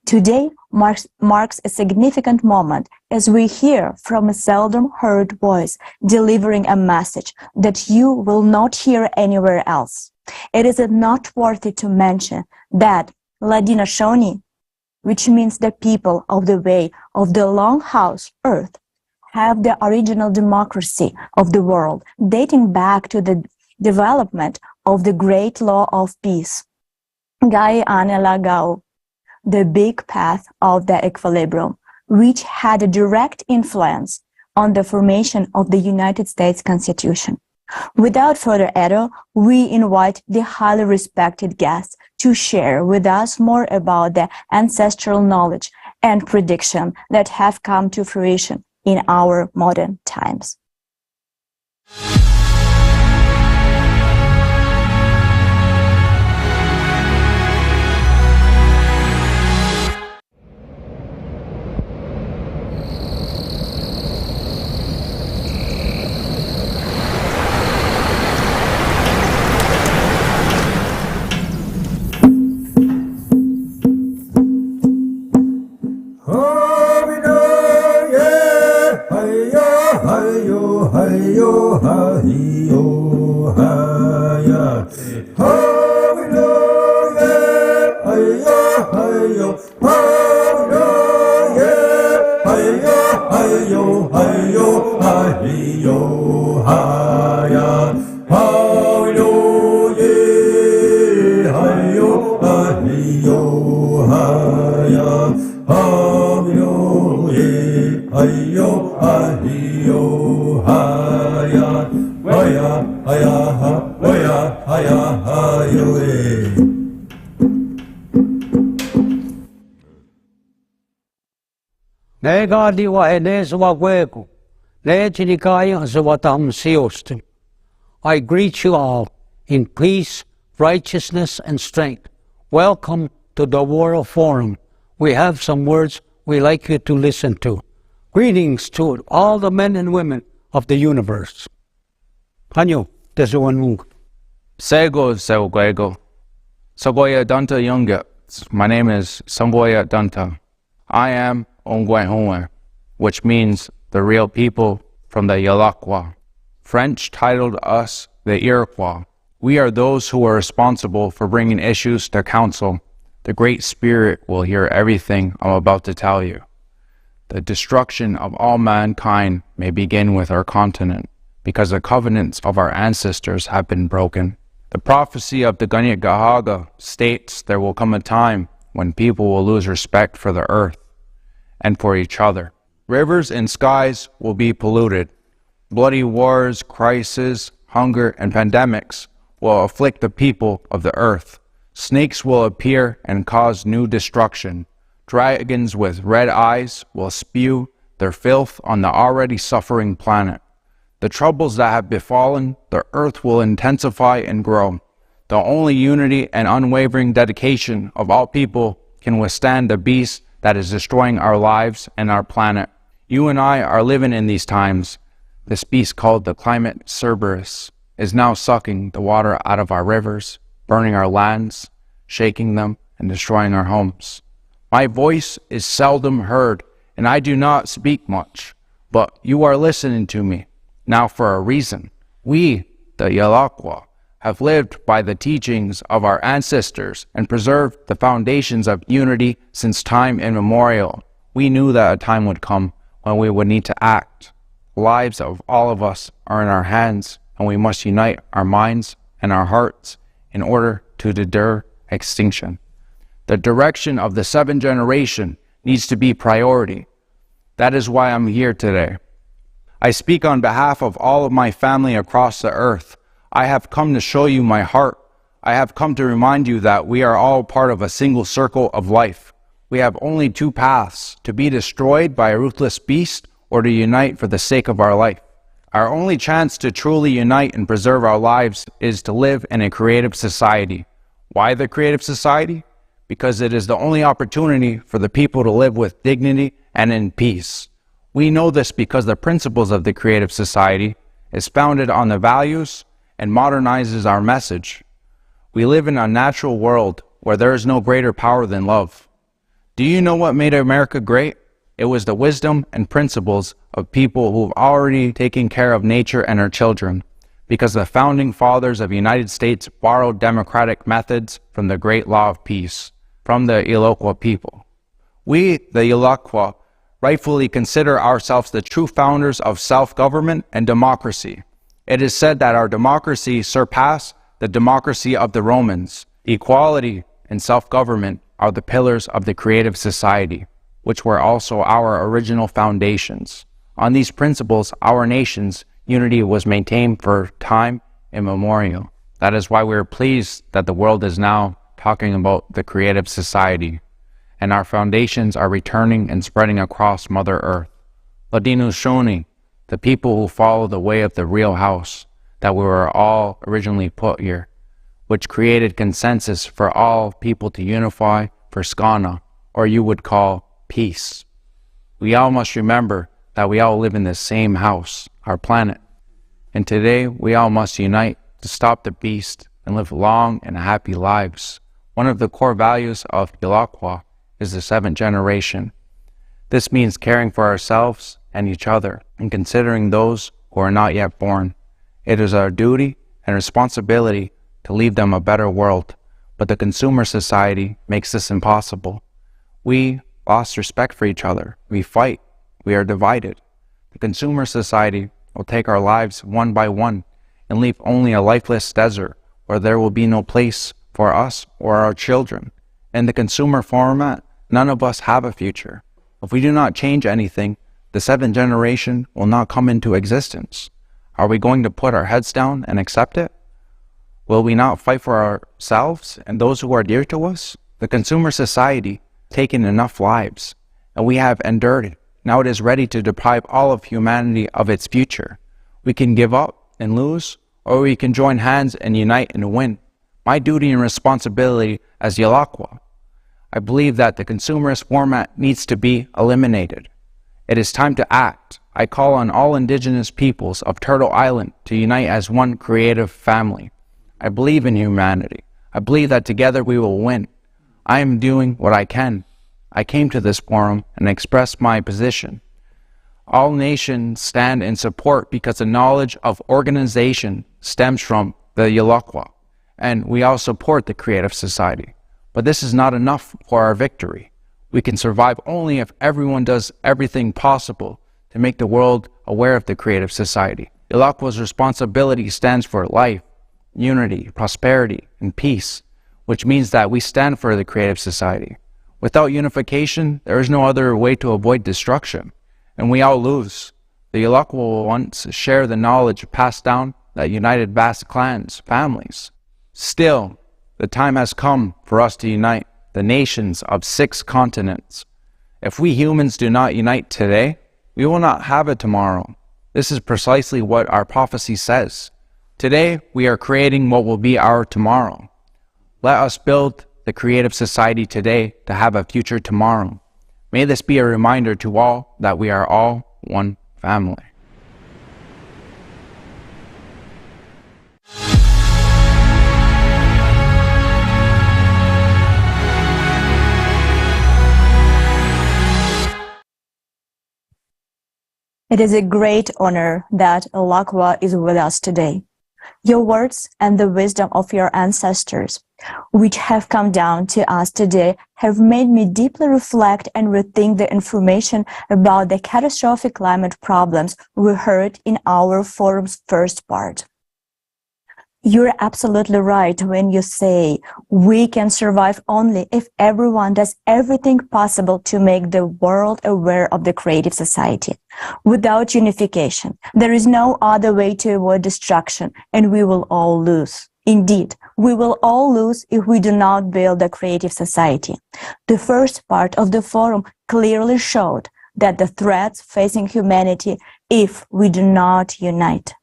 Today marks a significant moment as we hear from a seldom heard voice delivering a message that you will not hear anywhere else. It is noteworthy to mention that Ladina-Shoni, which means the people of the way of the Longhouse Earth, have the original democracy of the world dating back to the development of the great law of peace, Gai Ane Lagao, the big path of the equilibrium, which had a direct influence on the formation of the United States Constitution. Without further ado, we invite the highly respected guest to share with us more about the ancestral knowledge and prediction that have come to fruition in our modern times. I greet you all in peace, righteousness, and strength. Welcome to the World Forum. We have some words we like you to listen to. Greetings to all the men and women of the universe. Hanyo, Tesuanung. Sego Seguego. Sogoya Danta Yunga. My name is Songoya Danta. I am Ongwaihonwe, which means the real people from the Iroquois. French titled us the Iroquois. We are those who are responsible for bringing issues to council. The Great Spirit will hear everything I'm about to tell you. the destruction of all mankind may begin with our continent, because the covenants of our ancestors have been broken. The prophecy of the Ganya Gahaga states there will come a time when people will lose respect for the earth and for each other. Rivers and skies will be polluted. Bloody wars, crises, hunger, and pandemics will afflict the people of the earth. Snakes will appear and cause new destruction. Dragons with red eyes will spew their filth on the already suffering planet. The troubles that have befallen the earth will intensify and grow. The only unity and unwavering dedication of all people can withstand the beast that is destroying our lives and our planet. You and I are living in these times. This beast called the climate cerberus is now sucking the water out of our rivers, burning our lands, shaking them, and destroying our homes. My voice is seldom heard, and I do not speak much, but you are listening to me. Now for a reason. We, the Yalakwa, have lived by the teachings of our ancestors and preserved the foundations of unity since time immemorial. We knew that a time would come when we would need to act. The lives of all of us are in our hands, and we must unite our minds and our hearts in order to deter extinction. The direction of the seventh generation needs to be priority. That is why I'm here today. I speak on behalf of all of my family across the earth. I have come to show you my heart. I have come to remind you that we are all part of a single circle of life. We have only two paths: to be destroyed by a ruthless beast or to unite for the sake of our life. Our only chance to truly unite and preserve our lives is to live in a creative society. Why the creative society? Because it is the only opportunity for the people to live with dignity and in peace. We know this because the principles of the creative society is founded on the values and modernizes our message. We live in a natural world where there is no greater power than love. Do you know what made America great? It was the wisdom and principles of people who've already taken care of nature and our children, because the founding fathers of the United States borrowed democratic methods from the great law of peace, from the Iroquois people. We, the Iroquois, rightfully consider ourselves the true founders of self-government and democracy. It is said that our democracy surpassed the democracy of the Romans. Equality and self-government are the pillars of the creative society, which were also our original foundations. On these principles, our nation's unity was maintained for time immemorial. That is why we are pleased that the world is now talking about the creative society, and our foundations are returning and spreading across Mother Earth. Ladino Shoni, the people who follow the way of the real house, that we were all originally put here, which created consensus for all people to unify for Skana, or you would call peace. We all must remember that we all live in the same house, our planet. And today we all must unite to stop the beast and live long and happy lives. One of the core values of Iroquois is the seventh generation. This means caring for ourselves and each other and considering those who are not yet born. It is our duty and responsibility to leave them a better world, but the consumer society makes this impossible. We lost respect for each other. We fight. We are divided. The consumer society will take our lives one by one and leave only a lifeless desert where there will be no place for us or our children. In the consumer format, none of us have a future. If we do not change anything, the seventh generation will not come into existence. Are we going to put our heads down and accept it? Will we not fight for ourselves and those who are dear to us? The consumer society has taken enough lives, and we have endured it. Now it is ready to deprive all of humanity of its future. We can give up and lose, or we can join hands and unite and win. My duty and responsibility as Iroquois, I believe that the consumerist format needs to be eliminated. It is time to act. I call on all indigenous peoples of Turtle Island to unite as one creative family. I believe in humanity. I believe that together we will win. I am doing what I can. I came to this forum and expressed my position. All nations stand in support because the knowledge of organization stems from the Iroquois, and we all support the creative society. But this is not enough for our victory. We can survive only if everyone does everything possible to make the world aware of the creative society. Ilakwa's responsibility stands for life, unity, prosperity, and peace, which means that we stand for the creative society. Without unification, there is no other way to avoid destruction, and we all lose. The Ilakwa will once share the knowledge passed down that united vast clans, families. Still, the time has come for us to unite the nations of 6 continents. If we humans do not unite today, we will not have it tomorrow. This is precisely what our prophecy says. Today, we are creating what will be our tomorrow. Let us build the creative society today to have a future tomorrow. May this be a reminder to all that we are all one family. It is a great honor that Ilakwa is with us today. Your words and the wisdom of your ancestors, which have come down to us today, have made me deeply reflect and rethink the information about the catastrophic climate problems we heard in our forum's first part. You're absolutely right when you say we can survive only if everyone does everything possible to make the world aware of the creative society. Without unification, there is no other way to avoid destruction, and we will all lose. Indeed, we will all lose if we do not build a creative society. The first part of the forum clearly showed that the threats facing humanity if we do not unite.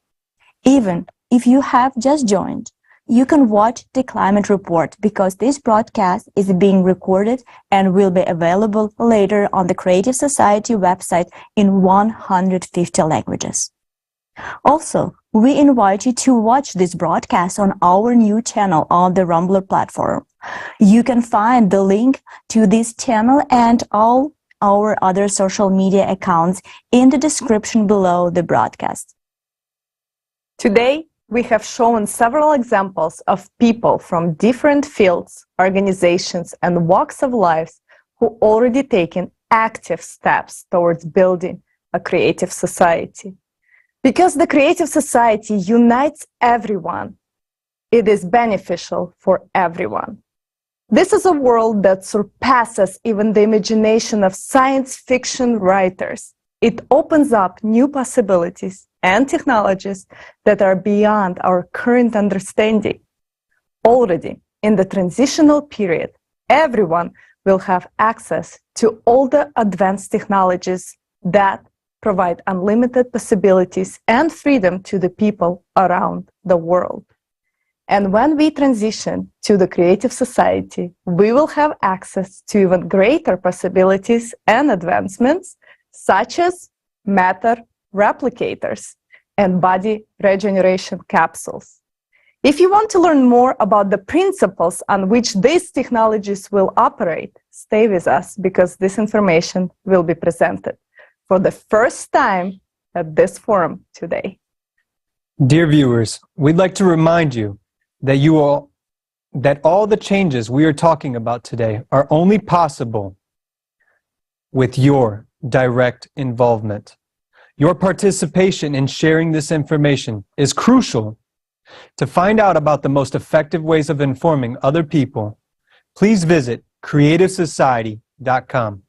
Even if you have just joined, you can watch the climate report because this broadcast is being recorded and will be available later on the Creative Society website in 150 languages. Also, we invite you to watch this broadcast on our new channel on the Rumbler platform. You can find the link to this channel and all our other social media accounts in the description below the broadcast. Today, we have shown several examples of people from different fields, organizations, and walks of life who already taken active steps towards building a creative society. Because the creative society unites everyone, it is beneficial for everyone. This is a world that surpasses even the imagination of science fiction writers. It opens up new possibilities and technologies that are beyond our current understanding. Already in the transitional period, everyone will have access to all the advanced technologies that provide unlimited possibilities and freedom to the people around the world. And when we transition to the creative society, we will have access to even greater possibilities and advancements, such as matter replicators and body regeneration capsules. If you want to learn more about the principles on which these technologies will operate, stay with us because this information will be presented for the first time at this forum today. Dear viewers, we'd like to remind you that all the changes we are talking about today are only possible with your direct involvement. Your participation in sharing this information is crucial. To find out about the most effective ways of informing other people, please visit creativesociety.com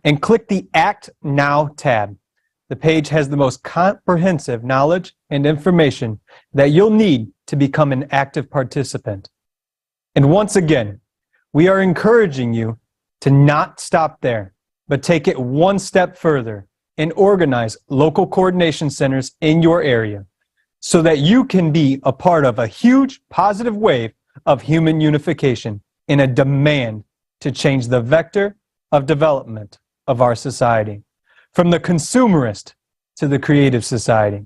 and click the Act Now tab. The page has the most comprehensive knowledge and information that you'll need to become an active participant. And once again, we are encouraging you to not stop there, but take it one step further and organize local coordination centers in your area so that you can be a part of a huge positive wave of human unification in a demand to change the vector of development of our society. From the consumerist to the creative society,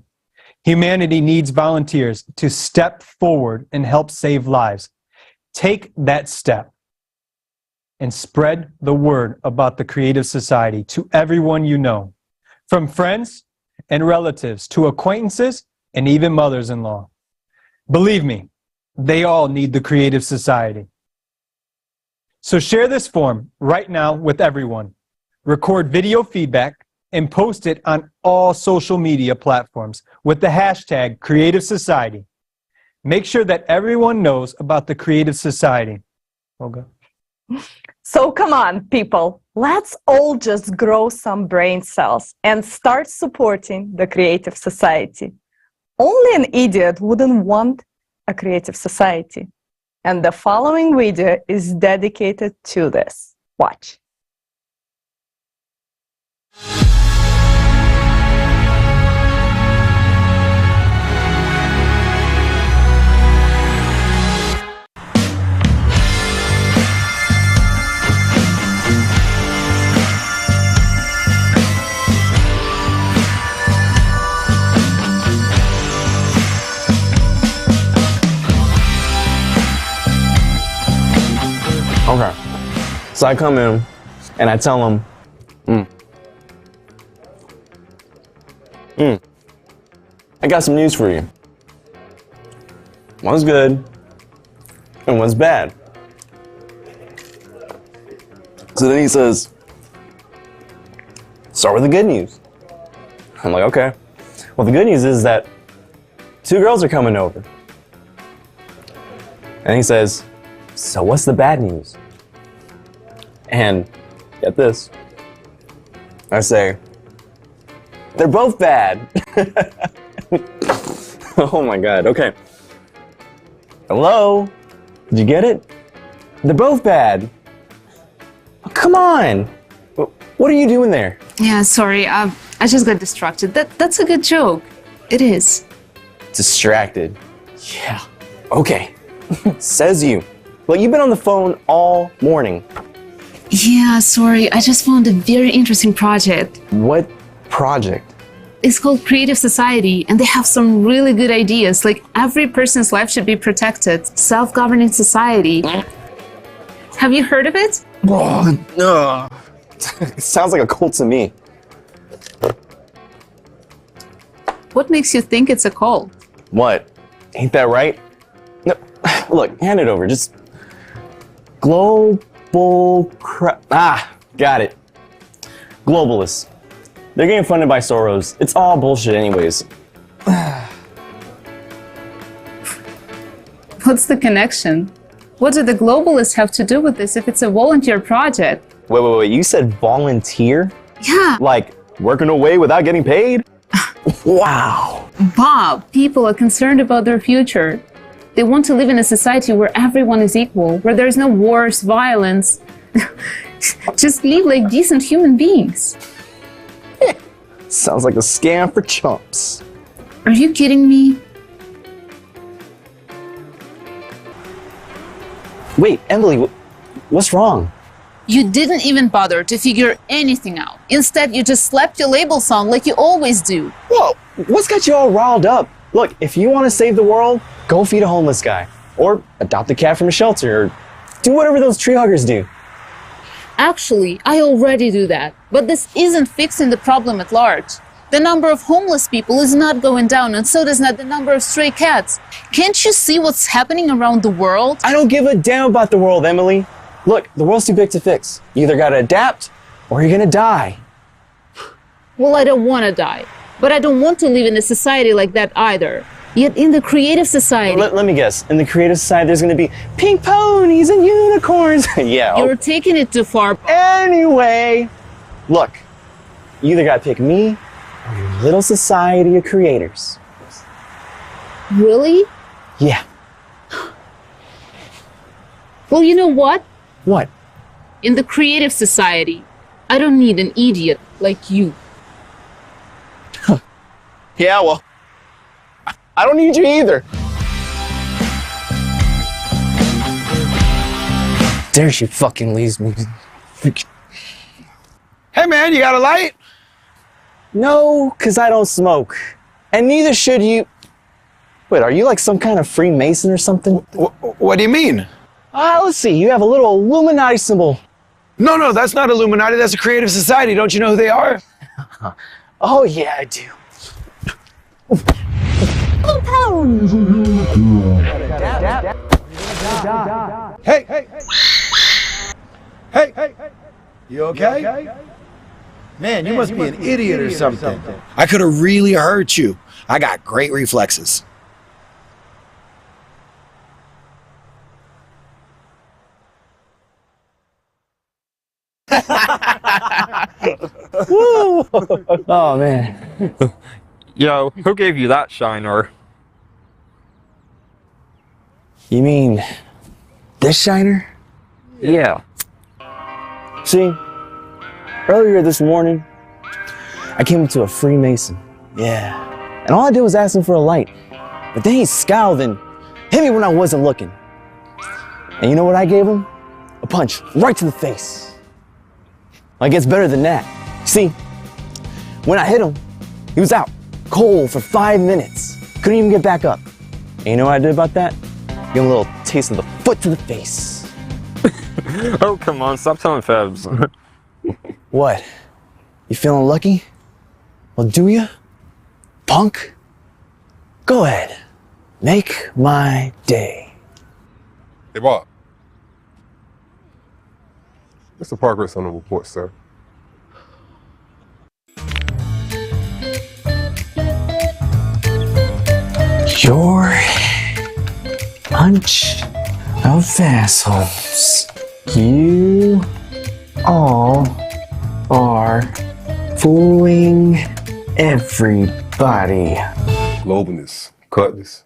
humanity needs volunteers to step forward and help save lives. Take that step and spread the word about the creative society to everyone you know, from friends and relatives to acquaintances and even mothers-in-law. Believe me, they all need the creative society. So share this form right now with everyone. Record video feedback and post it on all social media platforms with the hashtag Creative Society. Make sure that everyone knows about the Creative Society. Olga. So come on, people. Let's all just grow some brain cells and start supporting the Creative Society. Only an idiot wouldn't want a creative society. And the following video is dedicated to this. Watch. Okay, so I come in and I tell them, I got some news for you. One's good and one's bad. So then he says, start with the good news. I'm like, okay. Well, the good news is that 2 girls are coming over. And he says, so what's the bad news? And get this. I say, they're both bad. Oh my God, okay. Hello? Did you get it? They're both bad. Oh, come on. What are you doing there? Yeah, sorry, I just got distracted. That's a good joke. It is. Distracted. Yeah. Okay. Says you. Well, you've been on the phone all morning. Yeah, sorry, I just found a very interesting project. What project? It's called Creative Society, and they have some really good ideas, like every person's life should be protected, self-governing society. Have you heard of it? Oh, no. It sounds like a cult to me. What makes you think it's a cult? What? Ain't that right? No, look, hand it over. Just got it. Globalists. They're getting funded by Soros. It's all bullshit anyways. What's the connection? What do the globalists have to do with this if it's a volunteer project? Wait, you said volunteer? Yeah. Like working away without getting paid? Wow. Bob, people are concerned about their future. They want to live in a society where everyone is equal, where there's no wars, violence. Just live like decent human beings. Sounds like a scam for chumps. Are you kidding me? Wait, Emily, what's wrong? You didn't even bother to figure anything out. Instead, you just slapped your labels on like you always do. Whoa, what's got you all riled up? Look, if you want to save the world, go feed a homeless guy. Or adopt a cat from a shelter, or do whatever those tree huggers do. Actually, I already do that. But this isn't fixing the problem at large. The number of homeless people is not going down, and so does not the number of stray cats. Can't you see what's happening around the world? I don't give a damn about the world, Emily. Look, the world's too big to fix. You either gotta adapt, or you're gonna die. Well, I don't want to die. But I don't want to live in a society like that either. Yet in the Creative Society... Let me guess. In the Creative Society, there's gonna be pink ponies and unicorns. Yeah. You're taking it too far. Anyway, look, you either gotta pick me or your little society of creators. Really? Yeah. Well, you know what? What? In the Creative Society, I don't need an idiot like you. Yeah, well, I don't need you either. There she fucking leaves me. Hey man, you got a light? No, because I don't smoke. And neither should you. Wait, are you like some kind of Freemason or something? What do you mean? Let's see, you have a little Illuminati symbol. No, that's not Illuminati, that's a Creative Society. Don't you know who they are? Oh yeah, I do. Hey! Hey, you okay? Man, you must be an idiot or something. I could have really hurt you. I got great reflexes. Woo! Oh man. Yo, who gave you that shiner? You mean this shiner? Yeah. See, earlier this morning, I came into a Freemason. Yeah. And all I did was ask him for a light. But then he scowled and hit me when I wasn't looking. And you know what I gave him? A punch right to the face. Like, it's better than that. See, when I hit him, he was out cold for 5 minutes. Couldn't even get back up. And you know what I did about that? Give him a little taste of the foot to the face. Oh, come on, stop telling fibs. What? You feeling lucky? Well, do ya? Punk? Go ahead. Make my day. Hey, Bob. What's the progress on the report, sir? Your bunch of assholes. You all are fooling everybody. Globalness, cutness.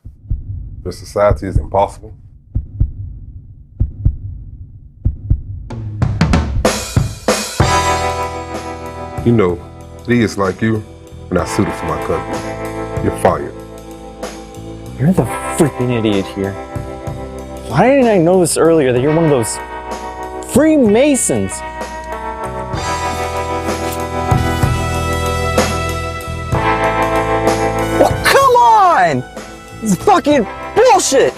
Your society is impossible. You know, idiots like you are not suited for my company. You're fired. You're the freaking idiot here. Why didn't I know this earlier that you're one of those Freemasons? Well, come on! This is fucking bullshit!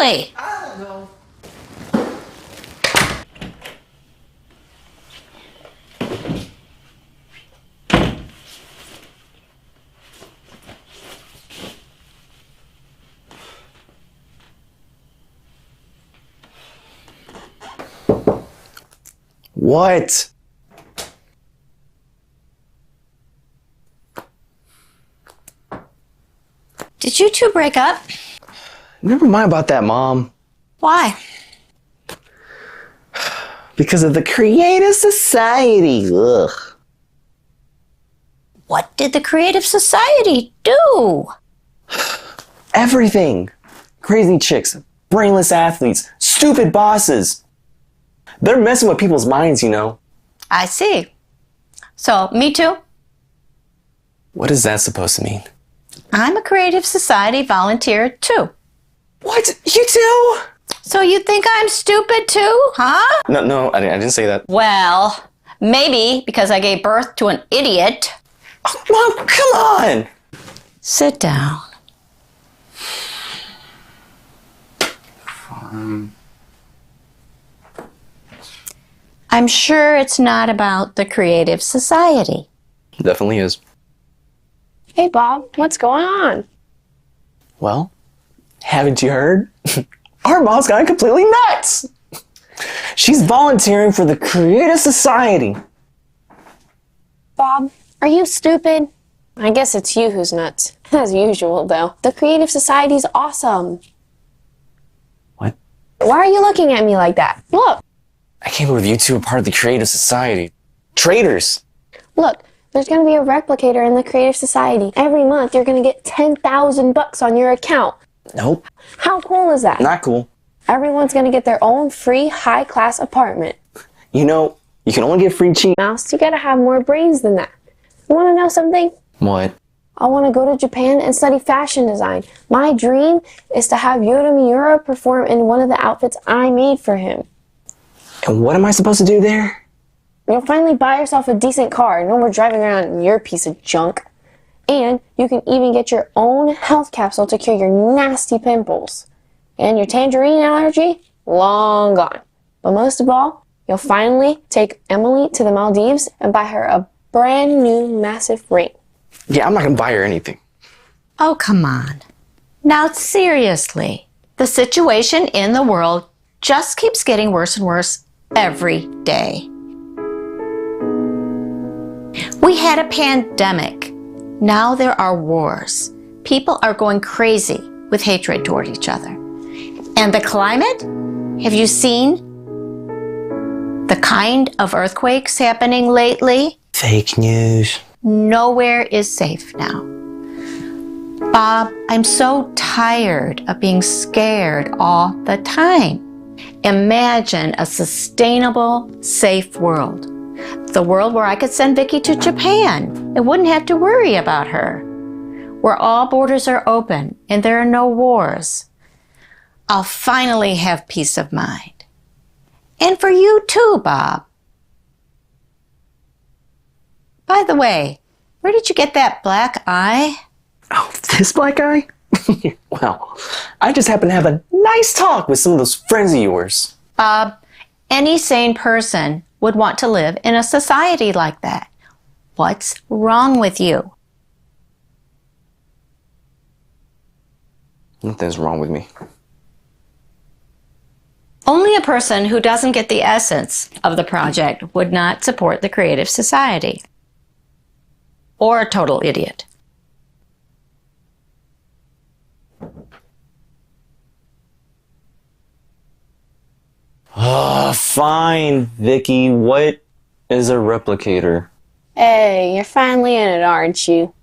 Emily? I don't know. What? Did you two break up? Never mind about that, Mom. Why? Because of the Creative Society. Ugh. What did the Creative Society do? Everything. Crazy chicks, brainless athletes, stupid bosses. They're messing with people's minds, you know. I see. So, me too? What is that supposed to mean? I'm a Creative Society volunteer too. What? You too? So you think I'm stupid too, huh? No, I didn't say that. Well, maybe because I gave birth to an idiot. Oh, Mom, come on! Sit down. I'm sure it's not about the Creative Society. Definitely is. Hey, Bob, what's going on? Well, haven't you heard? Our mom's gone completely nuts! She's volunteering for the Creative Society. Bob, are you stupid? I guess it's you who's nuts. As usual, though. The Creative Society's awesome. What? Why are you looking at me like that? Look! I can't believe you two are part of the Creative Society. Traitors! Look, there's going to be a replicator in the Creative Society. Every month, you're going to get $10,000 on your account. Nope. How cool is that? Not cool. Everyone's going to get their own free high-class apartment. You know, you can only get free cheap. Mouse, you got to have more brains than that. You want to know something? What? I want to go to Japan and study fashion design. My dream is to have Yoda Miura perform in one of the outfits I made for him. And what am I supposed to do there? You'll finally buy yourself a decent car. No more driving around in your piece of junk. And you can even get your own health capsule to cure your nasty pimples. And your tangerine allergy? Long gone. But most of all, you'll finally take Emily to the Maldives and buy her a brand new massive ring. Yeah, I'm not gonna buy her anything. Oh, come on. Now, seriously, the situation in the world just keeps getting worse and worse every day. We had a pandemic. Now there are wars. People are going crazy with hatred toward each other. And the climate? Have you seen the kind of earthquakes happening lately? Fake news. Nowhere is safe now. Bob, I'm so tired of being scared all the time. Imagine a sustainable, safe world. The world where I could send Vicky to Japan and wouldn't have to worry about her. Where all borders are open and there are no wars. I'll finally have peace of mind. And for you too, Bob. By the way, where did you get that black eye? Oh, this black eye? Well, I just happened to have a nice talk with some of those friends of yours. Bob, any sane person would want to live in a society like that. What's wrong with you? Nothing's wrong with me. Only a person who doesn't get the essence of the project would not support the Creative Society. Or a total idiot. Oh, fine, Vicky. What is a replicator? Hey, you're finally in it, aren't you?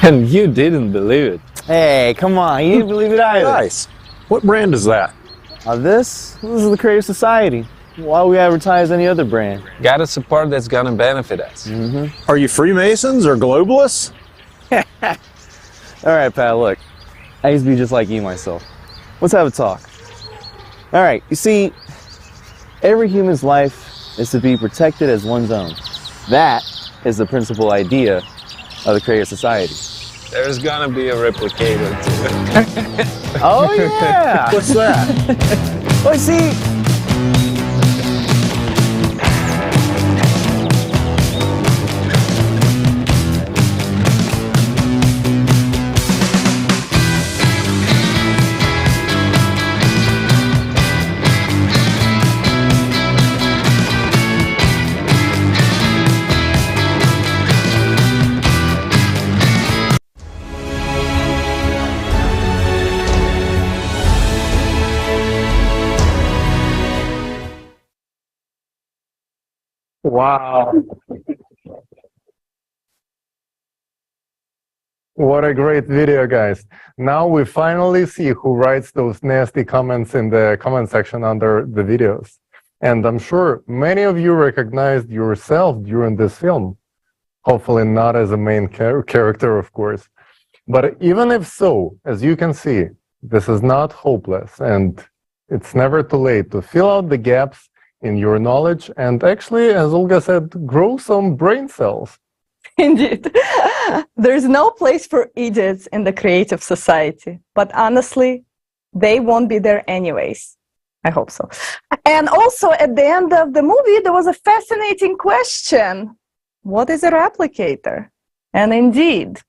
And you didn't believe it. Hey, come on. You didn't believe it either. Nice. What brand is that? This is the Creative Society. Why would we advertise any other brand? Gotta support that's gonna benefit us. Mm-hmm. Are you Freemasons or globalists? All right, pal, look. I used to be just like you myself. Let's have a talk. All right, you see, every human's life is to be protected as one's own. That is the principal idea of the Creative Society. There's gonna be a replicator too. Oh yeah! What's that? Well, see, Wow. What a great video, guys. Now we finally see who writes those nasty comments in the comment section under the videos. And I'm sure many of you recognized yourself during this film. Hopefully not as a main character, of course. But even if so, as you can see, this is not hopeless, and it's never too late to fill out the gaps in your knowledge and actually, as Olga said, grow some brain cells. Indeed. There's no place for idiots in the Creative Society, but honestly, they won't be there anyways. I hope so. And also, at the end of the movie, there was a fascinating question. What is a replicator? And indeed,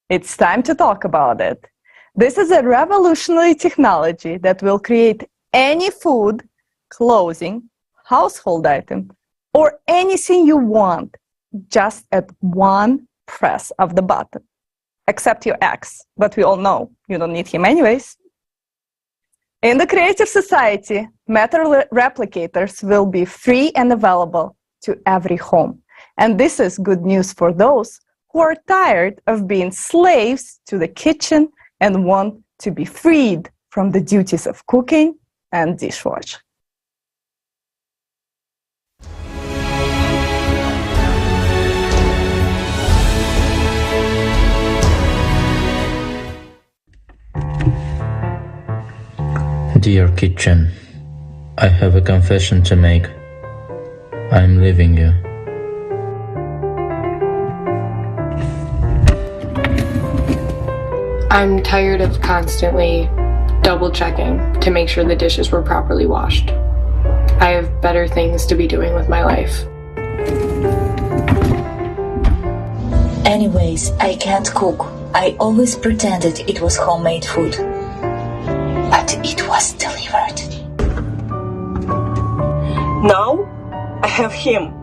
it's time to talk about it. This is a revolutionary technology that will create any food, clothing, household item, or anything you want just at one press of the button. except your ex, but we all know you don't need him anyways. In the creative society, matter replicators will be free and available to every home. And this is good news for those who are tired of being slaves to the kitchen and want to be freed from the duties of cooking and dishwashing. Dear kitchen, I have a confession to make. I'm leaving you. I'm tired of constantly double-checking to make sure the dishes were properly washed. I have better things to be doing with my life. Anyways, I can't cook. I always pretended it was homemade food. But it was delivered. Now, I have him.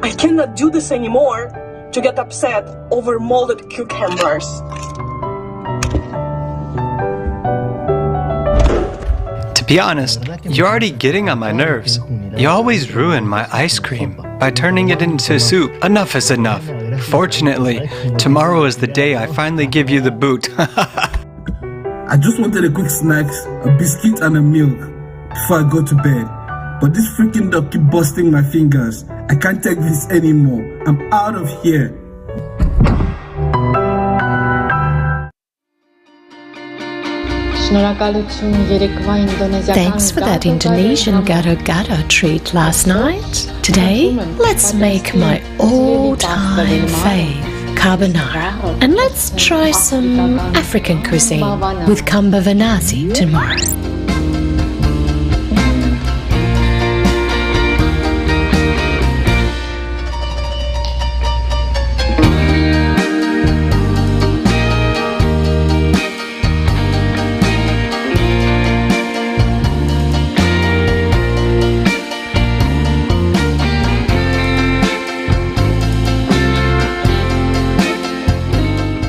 I cannot do this anymore to get upset over molded cucumbers. To be honest, you're already getting on my nerves. You always ruin my ice cream by turning it into soup. Enough is enough. Fortunately, tomorrow is the day I finally give you the boot. I just wanted a quick snack, a biscuit and a milk before I go to bed. But this freaking dog keep busting my fingers. I can't take this anymore. I'm out of here. Thanks for that Indonesian gado-gado treat last night. Today, let's make my all-time fave, carbonara. And let's try some African cuisine with kamba vanasi tomorrow.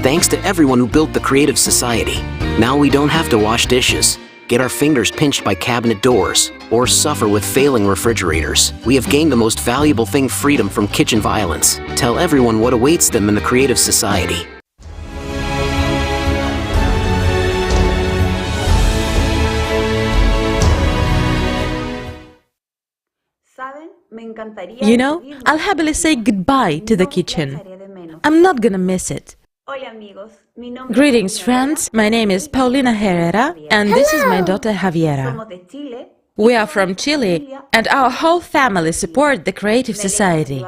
Thanks to everyone who built the Creative Society. Now we don't have to wash dishes, get our fingers pinched by cabinet doors, or suffer with failing refrigerators. We have gained the most valuable thing, freedom from kitchen violence. Tell everyone what awaits them in the Creative Society. You know, I'll happily say goodbye to the kitchen. I'm not gonna miss it. Greetings, friends. My name is Paulina Herrera, and this is my daughter Javiera. We are from Chile, and our whole family support the Creative Society.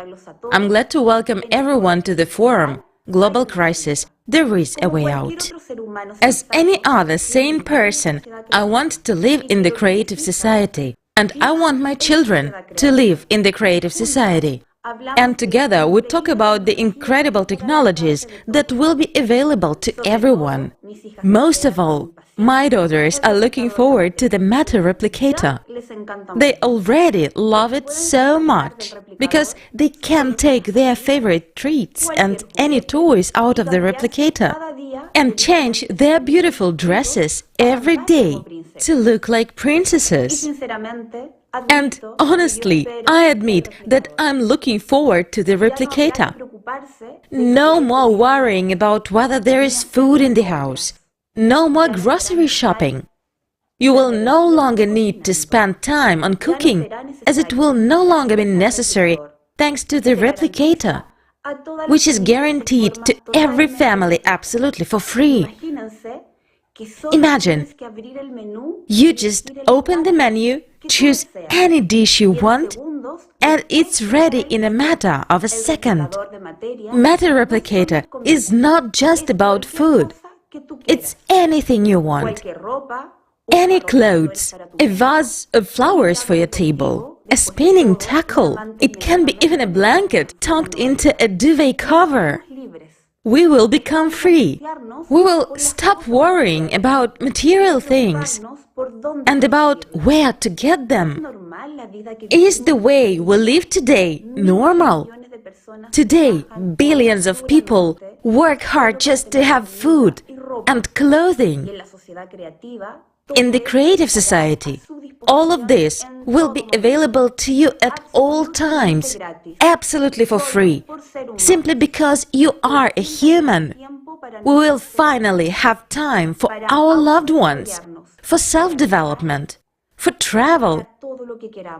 I'm glad to welcome everyone to the forum, Global Crisis, There is a Way Out. As any other sane person, I want to live in the Creative Society, and I want my children to live in the Creative Society. And together we talk about the incredible technologies that will be available to everyone. Most of all, my daughters are looking forward to the matter replicator. They already love it so much, because they can take their favorite treats and any toys out of the replicator and change their beautiful dresses every day to look like princesses. And honestly, I admit that I'm looking forward to the replicator. No more worrying about whether there is food in the house. No more grocery shopping. You will no longer need to spend time on cooking, as it will no longer be necessary thanks to the replicator, which is guaranteed to every family absolutely for free. Imagine, you just open the menu, choose any dish you want, and it's ready in a matter of a second. Matter Replicator is not just about food. It's anything you want. Any clothes, a vase of flowers for your table, a spinning tackle. It can be even a blanket tucked into a duvet cover. We will become free. We will stop worrying about material things and about where to get them. Is the way we live today normal? Today, billions of people work hard just to have food and clothing. In the creative society, all of this will be available to you at all times, absolutely for free, simply because you are a human. We will finally have time for our loved ones, for self-development, for travel,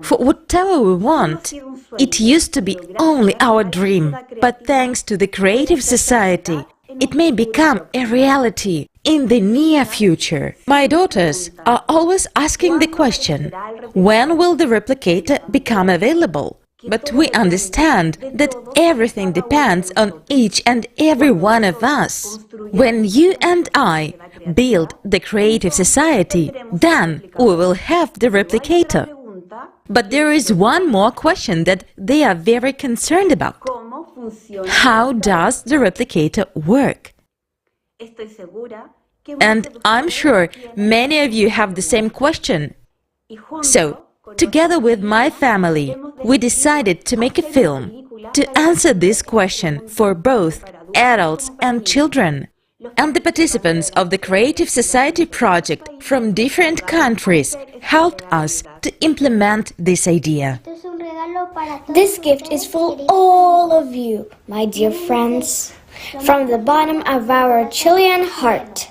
for whatever we want. It used to be only our dream, but thanks to the creative society, it may become a reality in the near future. My daughters are always asking the question, when will the replicator become available? But we understand that everything depends on each and every one of us. When you and I build the creative society, then we will have the replicator. But there is one more question that they are very concerned about. How does the replicator work? And I'm sure many of you have the same question. So, together with my family, we decided to make a film to answer this question for both adults and children. And the participants of the Creative Society project from different countries helped us to implement this idea. This gift is for all of you, my dear friends, from the bottom of our Chilean heart.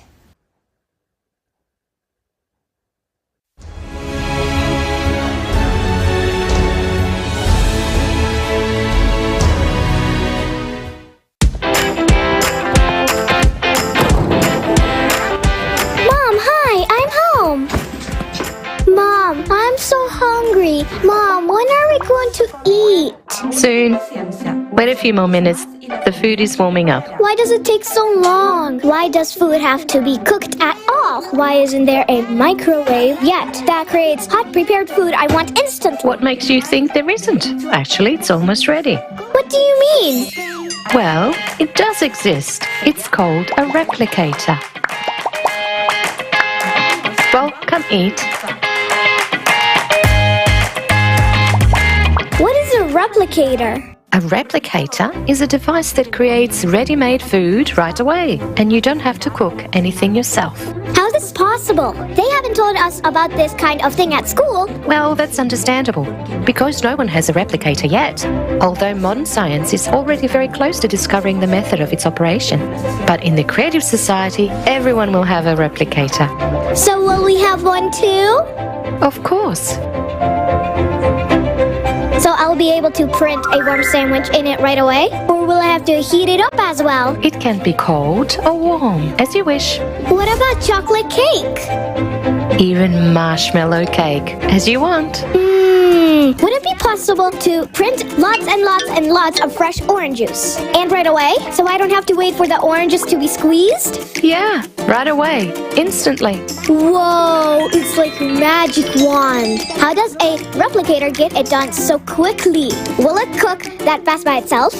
Mom, I'm so hungry. Mom, when are we going to eat? Soon. Wait a few more minutes. The food is warming up. Why does it take so long? Why does food have to be cooked at all? Why isn't there a microwave yet that creates hot prepared food I want instantly? What makes you think there isn't? Actually, it's almost ready. What do you mean? Well, it does exist. It's called a replicator. Well, come eat. What is a replicator? A replicator is a device that creates ready-made food right away, and you don't have to cook anything yourself. How is this possible? They haven't told us about this kind of thing at school. Well, that's understandable, because no one has a replicator yet, although modern science is already very close to discovering the method of its operation. But in the creative society, everyone will have a replicator. So will we have one too? Of course. So I'll be able to print a warm sandwich in it right away? Or will I have to heat it up as well? It can be cold or warm, as you wish. What about chocolate cake? Even marshmallow cake, as you want. Would it be possible to print lots and lots and lots of fresh orange juice? And right away? So I don't have to wait for the oranges to be squeezed? Yeah, right away. Instantly. Whoa, it's like a magic wand. How does a replicator get it done so quickly? Will it cook that fast by itself?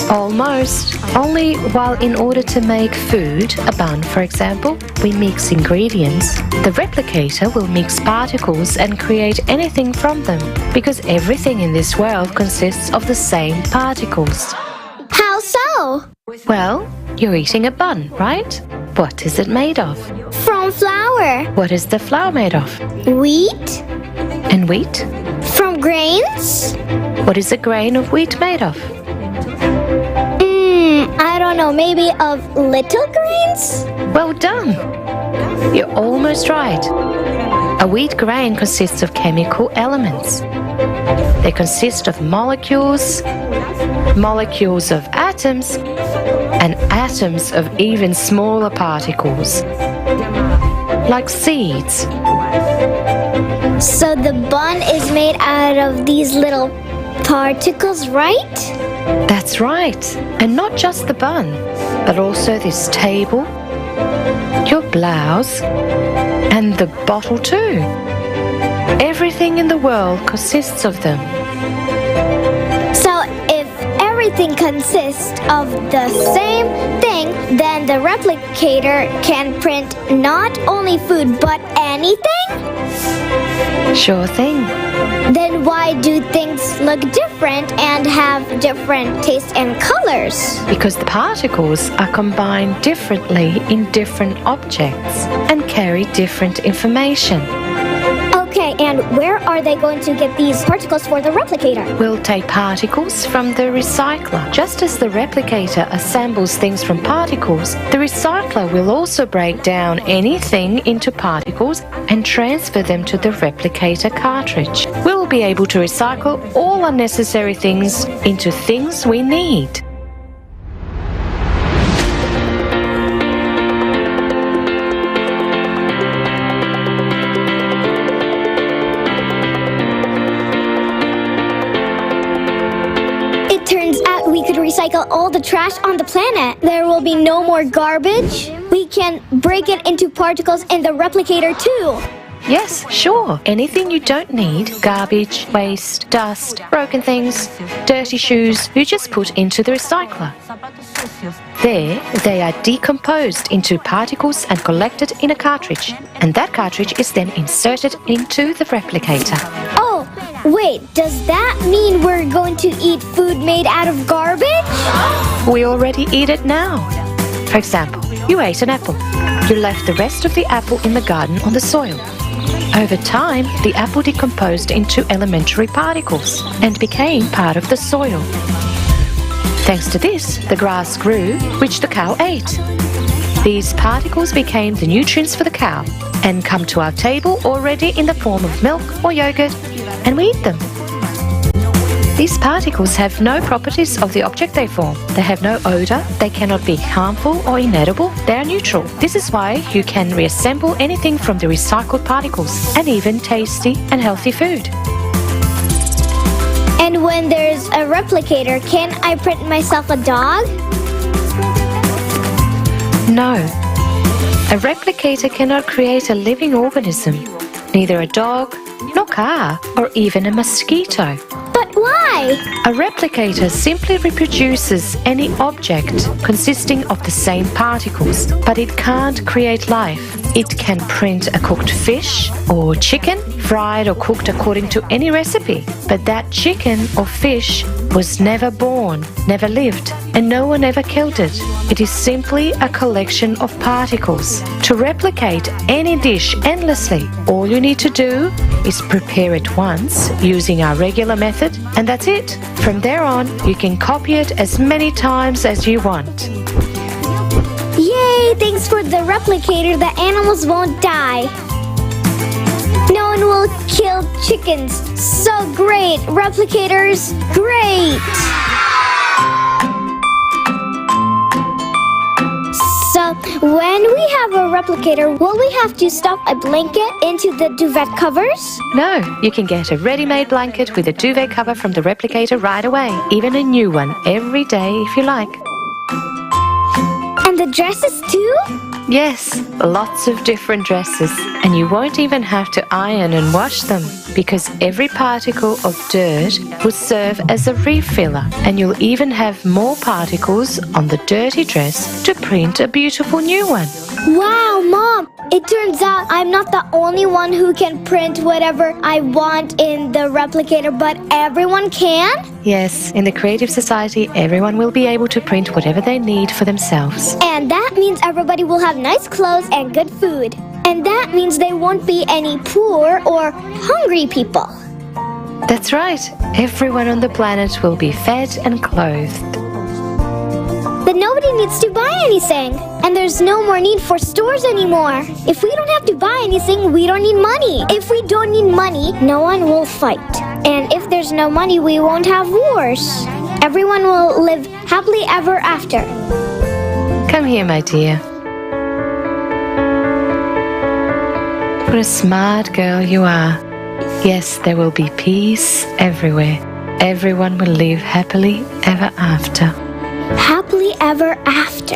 Almost. Only while in order to make food, a bun for example, we mix ingredients. The replicator will mix particles and create anything from them, because everything in this world consists of the same particles. How so? Well, you're eating a bun, right? What is it made of? From flour. What is the flour made of? Wheat. And wheat? From grains. What is a grain of wheat made of? I don't know, maybe of little grains? Well done! You're almost right. A wheat grain consists of chemical elements. They consist of molecules, molecules of atoms, and atoms of even smaller particles, like seeds. So the bun is made out of these little particles, right? That's right. And not just the bun, but also this table, your blouse, and the bottle too. Everything in the world consists of them. So if everything consists of the same thing, then the replicator can print not only food but anything? Sure thing. Then why do things look different and have different tastes and colors? Because the particles are combined differently in different objects and carry different information. Okay, and where are they going to get these particles for the replicator? We'll take particles from the recycler. Just as the replicator assembles things from particles, the recycler will also break down anything into particles and transfer them to the replicator cartridge. We'll be able to recycle all unnecessary things into things we need. Recycle all the trash on the planet. There will be no more garbage. We can break it into particles in the replicator too. Yes, sure. Anything you don't need, garbage, waste, dust, broken things, dirty shoes, you just put into the recycler. There, they are decomposed into particles and collected in a cartridge. And that cartridge is then inserted into the replicator. Oh, wait, does that mean we're going to eat food made out of garbage? We already eat it now. For example, you ate an apple. You left the rest of the apple in the garden on the soil. Over time, the apple decomposed into elementary particles and became part of the soil. Thanks to this, the grass grew, which the cow ate. These particles became the nutrients for the cow and come to our table already in the form of milk or yogurt, and we eat them. These particles have no properties of the object they form. They have no odor, they cannot be harmful or inedible, they are neutral. This is why you can reassemble anything from the recycled particles, and even tasty and healthy food. And when there's a replicator, can I print myself a dog? No. A replicator cannot create a living organism, neither a dog, nor car, or even a mosquito. But why? A replicator simply reproduces any object consisting of the same particles, but it can't create life. It can print a cooked fish or chicken, fried or cooked according to any recipe. But that chicken or fish was never born, never lived, and no one ever killed it. It is simply a collection of particles. To replicate any dish endlessly, all you need to do is prepare it once using our regular method, and that's it. From there on, you can copy it as many times as you want. Yay! Thanks for the replicator, the animals won't die. No one will kill chickens. So great! Replicators, great! So, when we have a replicator, will we have to stuff a blanket into the duvet covers? No, you can get a ready-made blanket with a duvet cover from the replicator right away. Even a new one every day if you like. And the dresses too? Yes, lots of different dresses. And you won't even have to iron and wash them, because every particle of dirt will serve as a refiller, and you'll even have more particles on the dirty dress to print a beautiful new one. Wow, Mom! It turns out I'm not the only one who can print whatever I want in the replicator, but everyone can? Yes, in the Creative Society, everyone will be able to print whatever they need for themselves. And that means everybody will have nice clothes and good food. And that means there won't be any poor or hungry people. That's right. Everyone on the planet will be fed and clothed. Then nobody needs to buy anything. And there's no more need for stores anymore. If we don't have to buy anything, we don't need money. If we don't need money, no one will fight. And if there's no money, we won't have wars. Everyone will live happily ever after. Come here, my dear. What a smart girl you are. Yes, there will be peace everywhere. Everyone will live happily ever after. Happily ever after.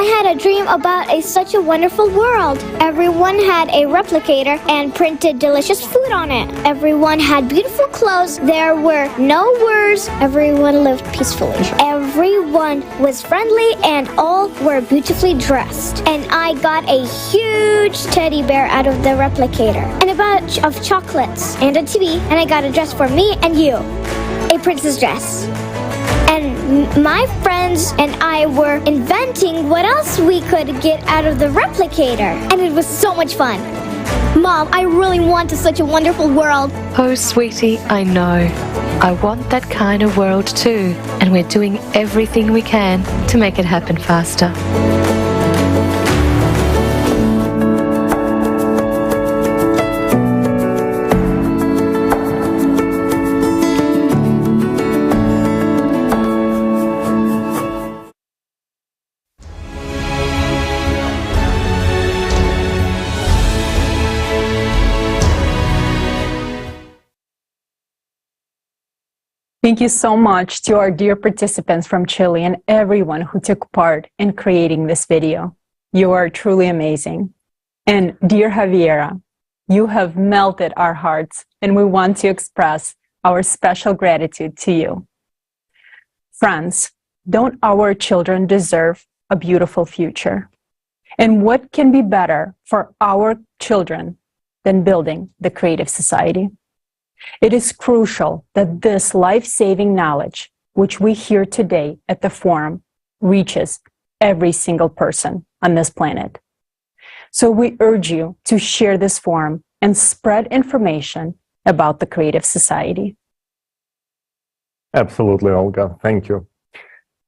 I had a dream about such a wonderful world. Everyone had a replicator and printed delicious food on it. Everyone had beautiful clothes. There were no wars. Everyone lived peacefully. Everyone was friendly and all were beautifully dressed. And I got a huge teddy bear out of the replicator and a bunch of chocolates and a TV, and I got a dress for me and you, a princess dress. And my friends and I were inventing what else we could get out of the replicator. And it was so much fun. Mom, I really want such a wonderful world. Oh, sweetie, I know. I want that kind of world too. And we're doing everything we can to make it happen faster. Thank you so much to our dear participants from Chile and everyone who took part in creating this video. You are truly amazing. And dear Javiera, you have melted our hearts, and we want to express our special gratitude to you. Friends, don't our children deserve a beautiful future? And what can be better for our children than building the creative society? It is crucial that this life-saving knowledge, which we hear today at the forum, reaches every single person on this planet. So we urge you to share this forum and spread information about the Creative Society. Absolutely, Olga. Thank you.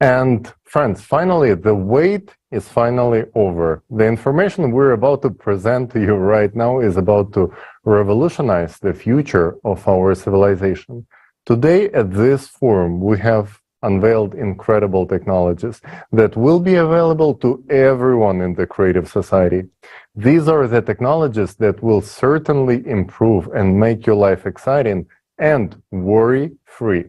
And friends, finally, the wait is finally over. The information we're about to present to you right now is about to revolutionize the future of our civilization. Today at this forum, we have unveiled incredible technologies that will be available to everyone in the creative society. These are the technologies that will certainly improve and make your life exciting and worry-free.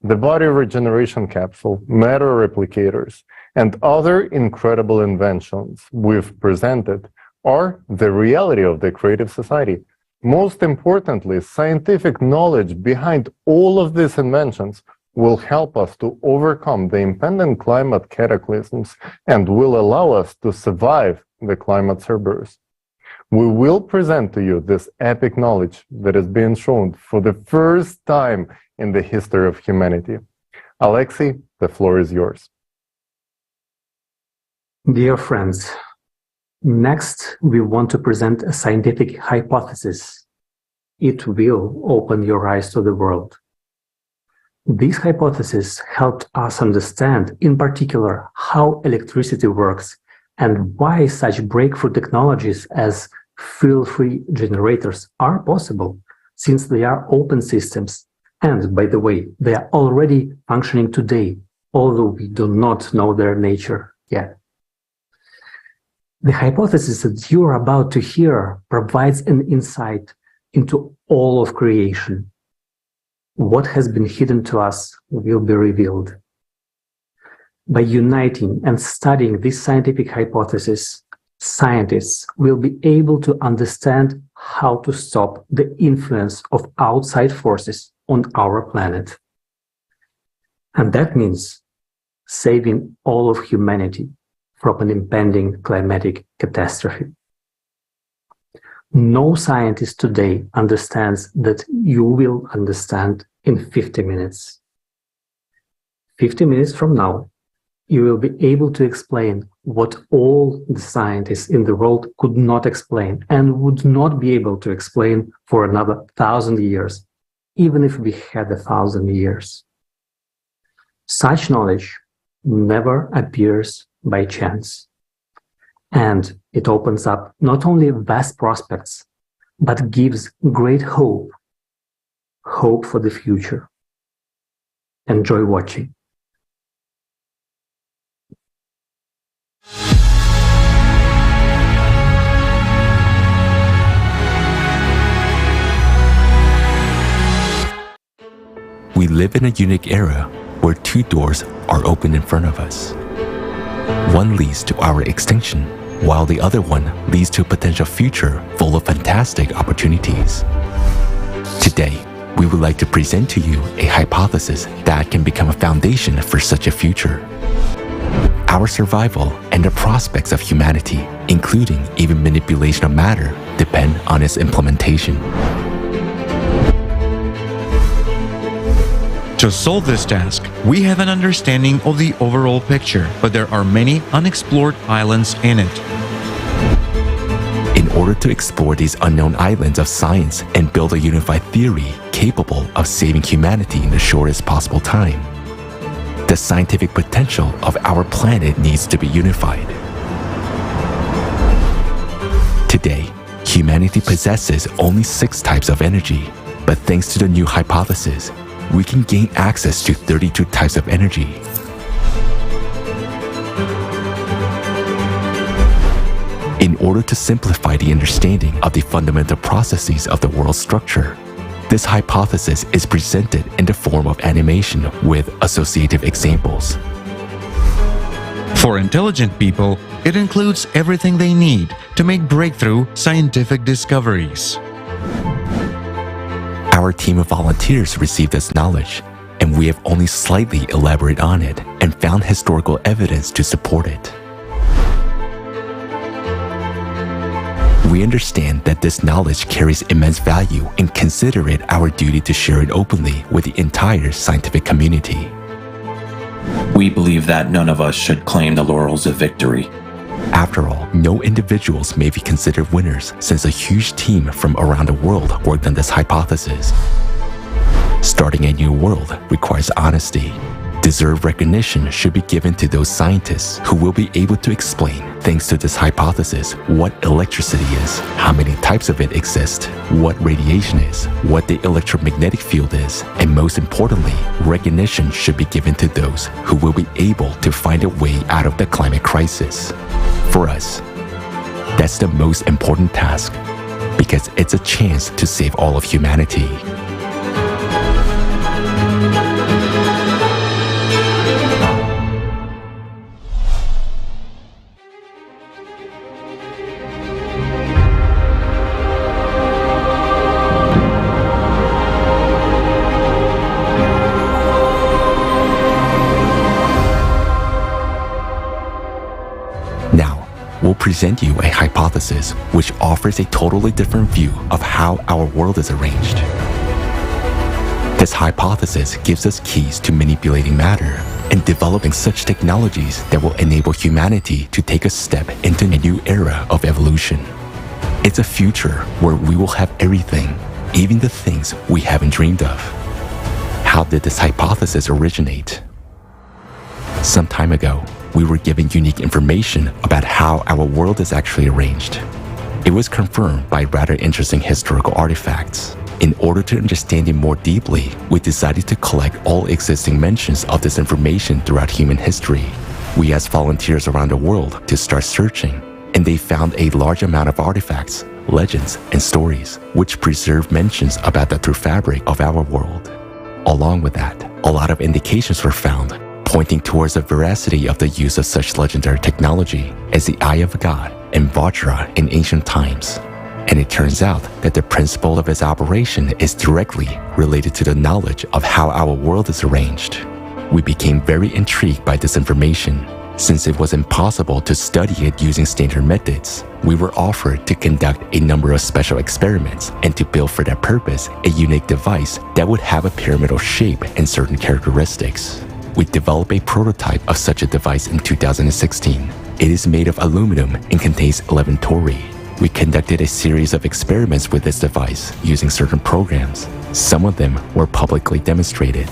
The body regeneration capsule, matter replicators, and other incredible inventions we've presented are the reality of the creative society. Most importantly, scientific knowledge behind all of these inventions will help us to overcome the impending climate cataclysms and will allow us to survive the climate cerberus. We will present to you this epic knowledge that is being shown for the first time in the history of humanity. Alexei, the floor is yours. Dear friends, next we want to present a scientific hypothesis. It will open your eyes to the world. This hypothesis helped us understand, in particular, how electricity works and why such breakthrough technologies as fuel-free generators are possible, since they are open systems. And, by the way, they are already functioning today, although we do not know their nature yet. The hypothesis that you are about to hear provides an insight into all of creation. What has been hidden to us will be revealed. By uniting and studying this scientific hypothesis, scientists will be able to understand how to stop the influence of outside forces on our planet. And that means saving all of humanity from an impending climatic catastrophe. No scientist today understands that you will understand in 50 minutes. 50 minutes from now, you will be able to explain what all the scientists in the world could not explain and would not be able to explain for another 1,000 years, even if we had 1,000 years. Such knowledge never appears by chance. And it opens up not only vast prospects, but gives great hope for the future. Enjoy watching. We live in a unique era where two doors are open in front of us. One leads to our extinction, while the other one leads to a potential future full of fantastic opportunities. Today, we would like to present to you a hypothesis that can become a foundation for such a future. Our survival and the prospects of humanity, including even manipulation of matter, depend on its implementation. To solve this task, we have an understanding of the overall picture, but there are many unexplored islands in it. In order to explore these unknown islands of science and build a unified theory capable of saving humanity in the shortest possible time, the scientific potential of our planet needs to be unified. Today, humanity possesses only 6 types of energy, but thanks to the new hypothesis, we can gain access to 32 types of energy. In order to simplify the understanding of the fundamental processes of the world structure, this hypothesis is presented in the form of animation with associative examples. For intelligent people, it includes everything they need to make breakthrough scientific discoveries. Our team of volunteers received this knowledge, and we have only slightly elaborated on it and found historical evidence to support it. We understand that this knowledge carries immense value and consider it our duty to share it openly with the entire scientific community. We believe that none of us should claim the laurels of victory. After all, no individuals may be considered winners since a huge team from around the world worked on this hypothesis. Starting a new world requires honesty. Deserved recognition should be given to those scientists who will be able to explain, thanks to this hypothesis, what electricity is, how many types of it exist, what radiation is, what the electromagnetic field is, and most importantly, recognition should be given to those who will be able to find a way out of the climate crisis. For us, that's the most important task, because it's a chance to save all of humanity. We'll present you a hypothesis which offers a totally different view of how our world is arranged. This hypothesis gives us keys to manipulating matter and developing such technologies that will enable humanity to take a step into a new era of evolution. It's a future where we will have everything, even the things we haven't dreamed of. How did this hypothesis originate? Some time ago, we were given unique information about how our world is actually arranged. It was confirmed by rather interesting historical artifacts. In order to understand it more deeply, we decided to collect all existing mentions of this information throughout human history. We asked volunteers around the world to start searching, and they found a large amount of artifacts, legends, and stories, which preserve mentions about the true fabric of our world. Along with that, a lot of indications were found pointing towards the veracity of the use of such legendary technology as the Eye of God and Vajra in ancient times. And it turns out that the principle of its operation is directly related to the knowledge of how our world is arranged. We became very intrigued by this information. Since it was impossible to study it using standard methods, we were offered to conduct a number of special experiments and to build for that purpose a unique device that would have a pyramidal shape and certain characteristics. We developed a prototype of such a device in 2016. It is made of aluminum and contains 11 tori. We conducted a series of experiments with this device using certain programs. Some of them were publicly demonstrated.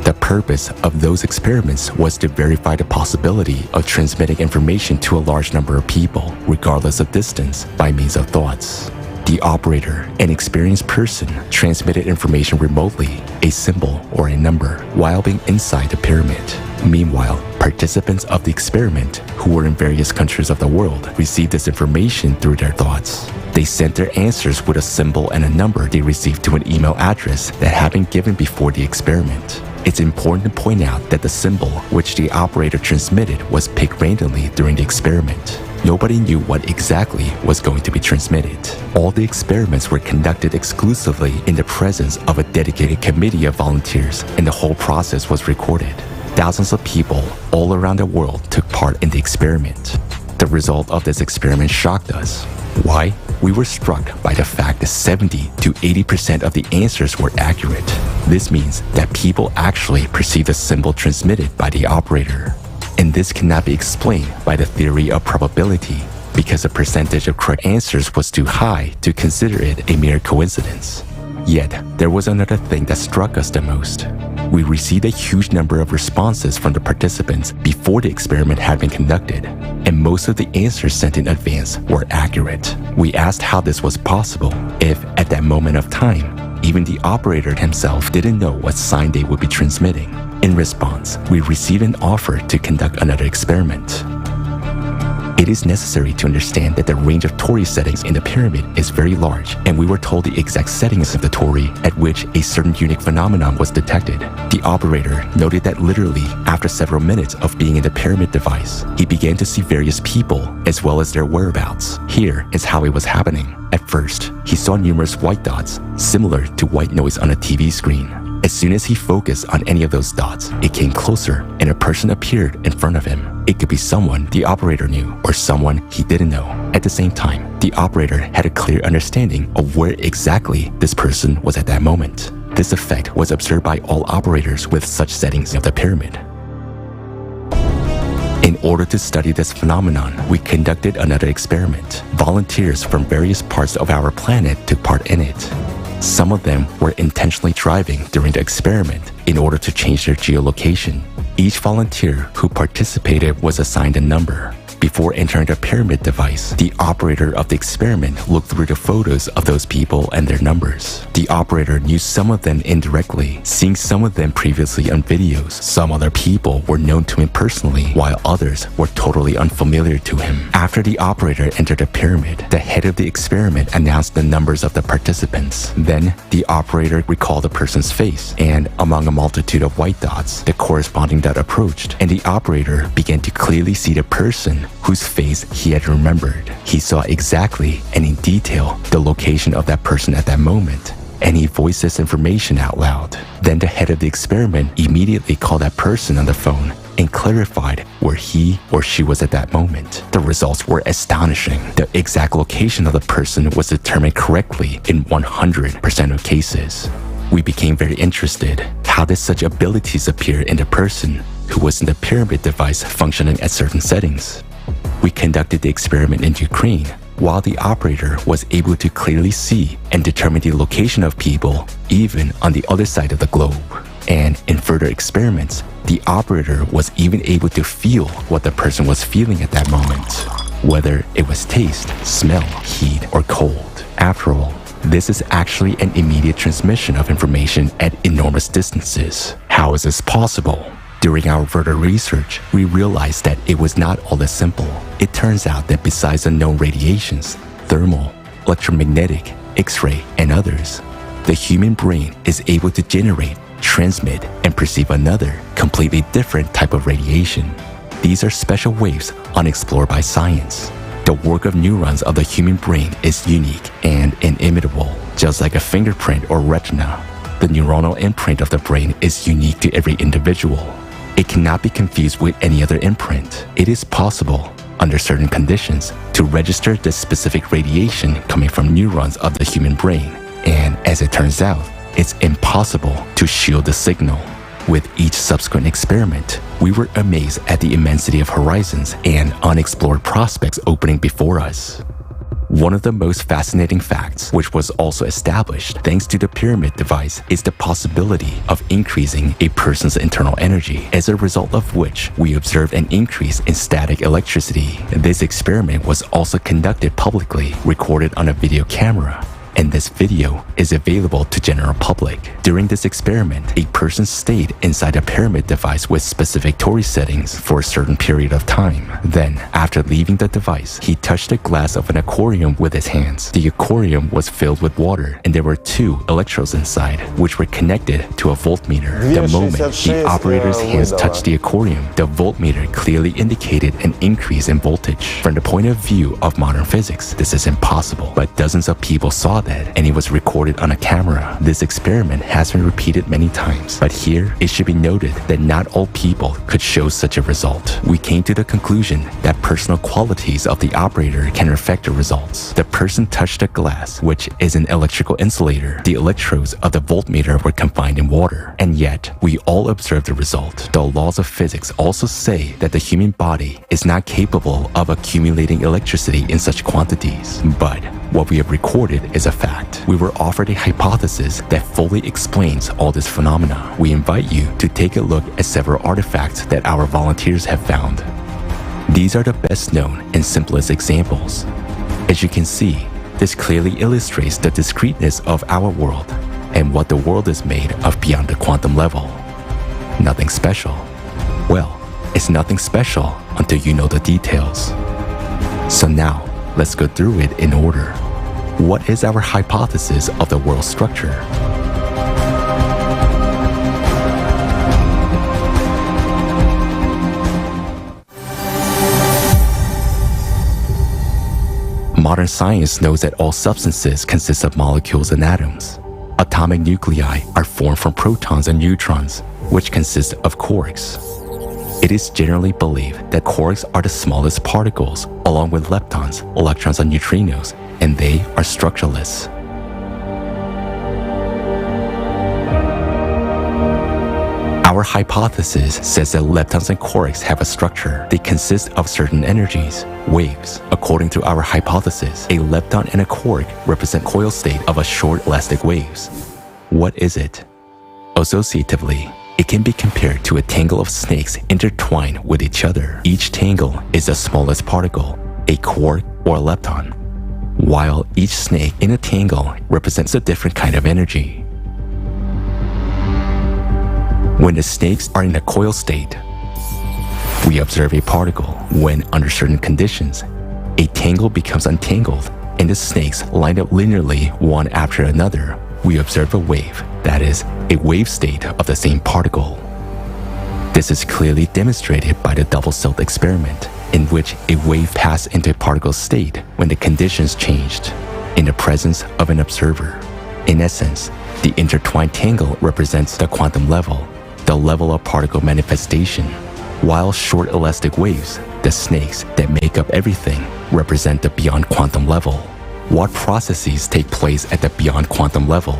The purpose of those experiments was to verify the possibility of transmitting information to a large number of people, regardless of distance, by means of thoughts. The operator, an experienced person, transmitted information remotely, a symbol or a number, while being inside the pyramid. Meanwhile, participants of the experiment, who were in various countries of the world, received this information through their thoughts. They sent their answers with a symbol and a number they received to an email address that had been given before the experiment. It's important to point out that the symbol which the operator transmitted was picked randomly during the experiment. Nobody knew what exactly was going to be transmitted. All the experiments were conducted exclusively in the presence of a dedicated committee of volunteers, and the whole process was recorded. Thousands of people all around the world took part in the experiment. The result of this experiment shocked us. Why? We were struck by the fact that 70 to 80% of the answers were accurate. This means that people actually perceive the symbol transmitted by the operator. And this cannot be explained by the theory of probability, because the percentage of correct answers was too high to consider it a mere coincidence. Yet, there was another thing that struck us the most. We received a huge number of responses from the participants before the experiment had been conducted, and most of the answers sent in advance were accurate. We asked how this was possible if, at that moment of time, even the operator himself didn't know what sign they would be transmitting. In response, we received an offer to conduct another experiment. It is necessary to understand that the range of Tori settings in the pyramid is very large, and we were told the exact settings of the Tori at which a certain unique phenomenon was detected. The operator noted that literally after several minutes of being in the pyramid device, he began to see various people as well as their whereabouts. Here is how it was happening. At first, he saw numerous white dots, similar to white noise on a TV screen. As soon as he focused on any of those dots, it came closer and a person appeared in front of him. It could be someone the operator knew or someone he didn't know. At the same time, the operator had a clear understanding of where exactly this person was at that moment. This effect was observed by all operators with such settings of the pyramid. In order to study this phenomenon, we conducted another experiment. Volunteers from various parts of our planet took part in it. Some of them were intentionally driving during the experiment in order to change their geolocation. Each volunteer who participated was assigned a number. Before entering the pyramid device, the operator of the experiment looked through the photos of those people and their numbers. The operator knew some of them indirectly, seeing some of them previously on videos. Some other people were known to him personally, while others were totally unfamiliar to him. After the operator entered the pyramid, the head of the experiment announced the numbers of the participants. Then, the operator recalled the person's face, and among a multitude of white dots, the corresponding dot approached, and the operator began to clearly see the person whose face he had remembered. He saw exactly and in detail the location of that person at that moment, and he voiced this information out loud. Then the head of the experiment immediately called that person on the phone and clarified where he or she was at that moment. The results were astonishing. The exact location of the person was determined correctly in 100% of cases. We became very interested. How did such abilities appear in the person who was in the pyramid device functioning at certain settings? We conducted the experiment in Ukraine, while the operator was able to clearly see and determine the location of people even on the other side of the globe. And in further experiments, the operator was even able to feel what the person was feeling at that moment, whether it was taste, smell, heat, or cold. After all, this is actually an immediate transmission of information at enormous distances. How is this possible? During our further research, we realized that it was not all that simple. It turns out that besides the known radiations, thermal, electromagnetic, X-ray, and others, the human brain is able to generate, transmit, and perceive another, completely different type of radiation. These are special waves unexplored by science. The work of neurons of the human brain is unique and inimitable. Just like a fingerprint or retina, the neuronal imprint of the brain is unique to every individual. It cannot be confused with any other imprint. It is possible, under certain conditions, to register the specific radiation coming from neurons of the human brain. And as it turns out, it's impossible to shield the signal. With each subsequent experiment, we were amazed at the immensity of horizons and unexplored prospects opening before us. One of the most fascinating facts, which was also established thanks to the pyramid device, is the possibility of increasing a person's internal energy, as a result of which we observed an increase in static electricity. This experiment was also conducted publicly, recorded on a video camera. and this video is available to general public. During this experiment, a person stayed inside a pyramid device with specific Tori settings for a certain period of time. Then, after leaving the device, he touched the glass of an aquarium with his hands. The aquarium was filled with water, and there were 2 electrodes inside, which were connected to a voltmeter. The moment the operator's hands touched the aquarium, the voltmeter clearly indicated an increase in voltage. From the point of view of modern physics, this is impossible, but dozens of people saw that, and it was recorded on a camera. This experiment has been repeated many times, but here it should be noted that not all people could show such a result. We came to the conclusion that personal qualities of the operator can affect the results. The person touched a glass, which is an electrical insulator. The electrodes of the voltmeter were confined in water, and yet we all observed the result. The laws of physics also say that the human body is not capable of accumulating electricity in such quantities. But what we have recorded is a fact. We were offered a hypothesis that fully explains all this phenomena. We invite you to take a look at several artifacts that our volunteers have found. These are the best known and simplest examples. As you can see, this clearly illustrates the discreteness of our world and what the world is made of beyond the quantum level. Nothing special. Well, it's nothing special until you know the details. So now, let's go through it in order. What is our hypothesis of the world structure? Modern science knows that all substances consist of molecules and atoms. Atomic nuclei are formed from protons and neutrons, which consist of quarks. It is generally believed that quarks are the smallest particles, along with leptons, electrons, and neutrinos, and they are structureless. Our hypothesis says that leptons and quarks have a structure. They consist of certain energies, waves. According to our hypothesis, a lepton and a quark represent coil state of a short elastic waves. What is it? Associatively, it can be compared to a tangle of snakes intertwined with each other. Each tangle is the smallest particle, a quark or a lepton, while each snake in a tangle represents a different kind of energy. When the snakes are in a coil state, we observe a particle. When under certain conditions, a tangle becomes untangled and the snakes line up linearly one after another, we observe a wave, that is, a wave state of the same particle. This is clearly demonstrated by the double-celled experiment, in which a wave passed into a particle state when the conditions changed, in the presence of an observer. In essence, the intertwined tangle represents the quantum level, the level of particle manifestation, while short elastic waves, the snakes that make up everything, represent the beyond quantum level. What processes take place at the beyond quantum level?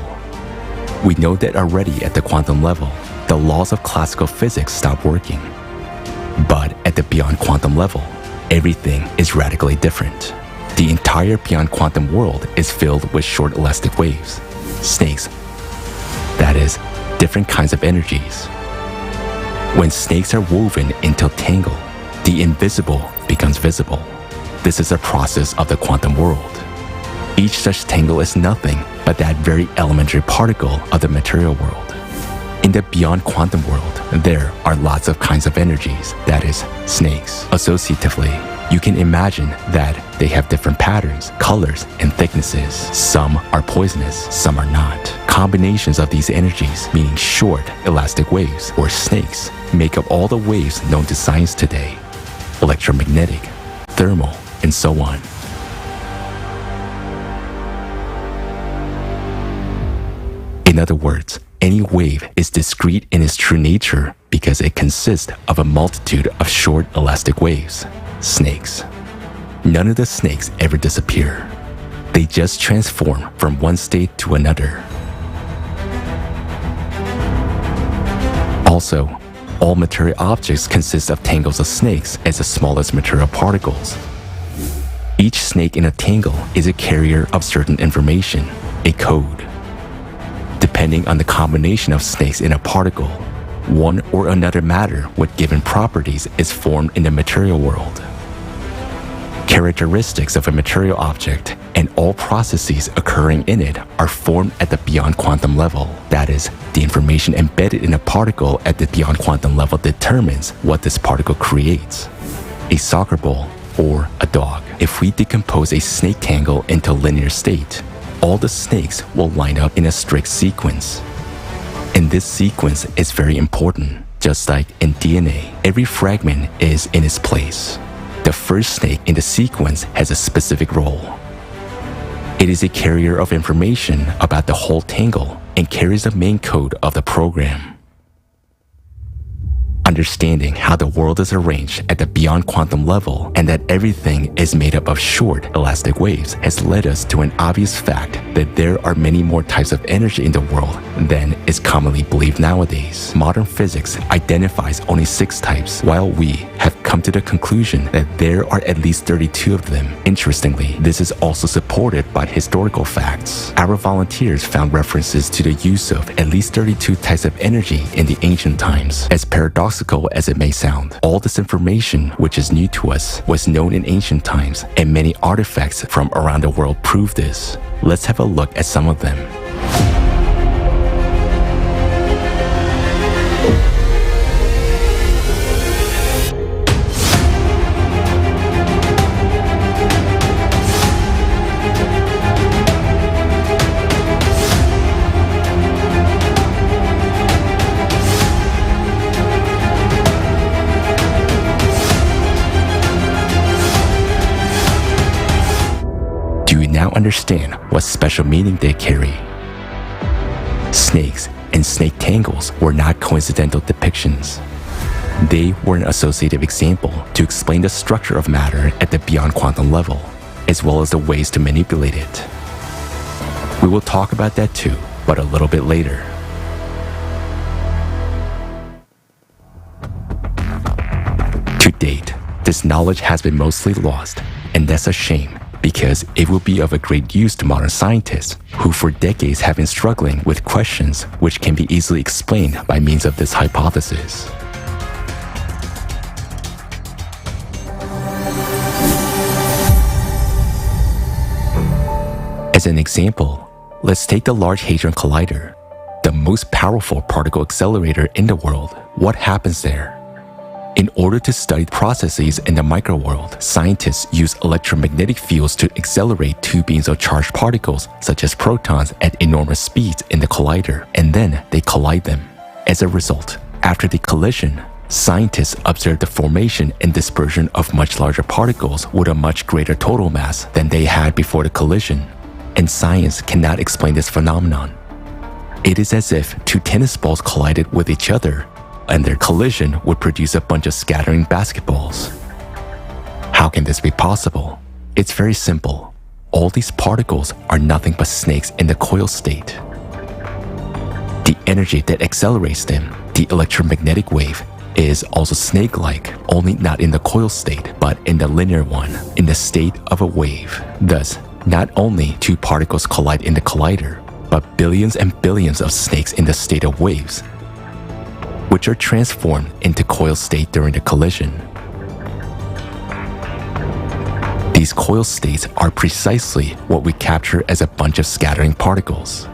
We know that already at the quantum level, the laws of classical physics stop working. But at the beyond quantum level, everything is radically different. The entire beyond quantum world is filled with short elastic waves, snakes, that is, different kinds of energies. When snakes are woven into a tangle, the invisible becomes visible. This is a process of the quantum world. Each such tangle is nothing but that very elementary particle of the material world. In the beyond quantum world, there are lots of kinds of energies, that is, snakes. Associatively, you can imagine that they have different patterns, colors, and thicknesses. Some are poisonous, some are not. Combinations of these energies, meaning short, elastic waves, or snakes, make up all the waves known to science today: electromagnetic, thermal, and so on. In other words, any wave is discrete in its true nature because it consists of a multitude of short elastic waves, snakes. None of the snakes ever disappear. They just transform from one state to another. Also, all material objects consist of tangles of snakes as the smallest material particles. Each snake in a tangle is a carrier of certain information, a code. Depending on the combination of snakes in a particle, one or another matter with given properties is formed in the material world. Characteristics of a material object and all processes occurring in it are formed at the beyond quantum level. That is, the information embedded in a particle at the beyond quantum level determines what this particle creates. A soccer ball or a dog. If we decompose a snake tangle into a linear state, all the snakes will line up in a strict sequence. And this sequence is very important. Just like in DNA, every fragment is in its place. The first snake in the sequence has a specific role. It is a carrier of information about the whole tangle and carries the main code of the program. Understanding how the world is arranged at the beyond quantum level and that everything is made up of short, elastic waves has led us to an obvious fact that there are many more types of energy in the world than is commonly believed nowadays. Modern physics identifies only 6 types, while we have come to the conclusion that there are at least 32 of them. Interestingly, this is also supported by historical facts. Our volunteers found references to the use of at least 32 types of energy in the ancient times. As paradoxical as it may sound, all this information, which is new to us, was known in ancient times, and many artifacts from around the world prove this. Let's have a look at some of them. Now understand what special meaning they carry. Snakes and snake tangles were not coincidental depictions. They were an associative example to explain the structure of matter at the beyond quantum level, as well as the ways to manipulate it. We will talk about that too, but a little bit later. To date, this knowledge has been mostly lost, and that's a shame, because it will be of a great use to modern scientists who for decades have been struggling with questions which can be easily explained by means of this hypothesis. As an example, let's take the Large Hadron Collider, the most powerful particle accelerator in the world. What happens there? In order to study processes in the microworld, scientists use electromagnetic fields to accelerate two beams of charged particles, such as protons, at enormous speeds in the collider, and then they collide them. As a result, after the collision, scientists observe the formation and dispersion of much larger particles with a much greater total mass than they had before the collision. And science cannot explain this phenomenon. It is as if two tennis balls collided with each other, and their collision would produce a bunch of scattering basketballs. How can this be possible? It's very simple. All these particles are nothing but snakes in the coil state. The energy that accelerates them, the electromagnetic wave, is also snake-like, only not in the coil state, but in the linear one, in the state of a wave. Thus, not only two particles collide in the collider, but billions and billions of snakes in the state of waves, which are transformed into coil state during the collision. These coil states are precisely what we capture as a bunch of scattering particles.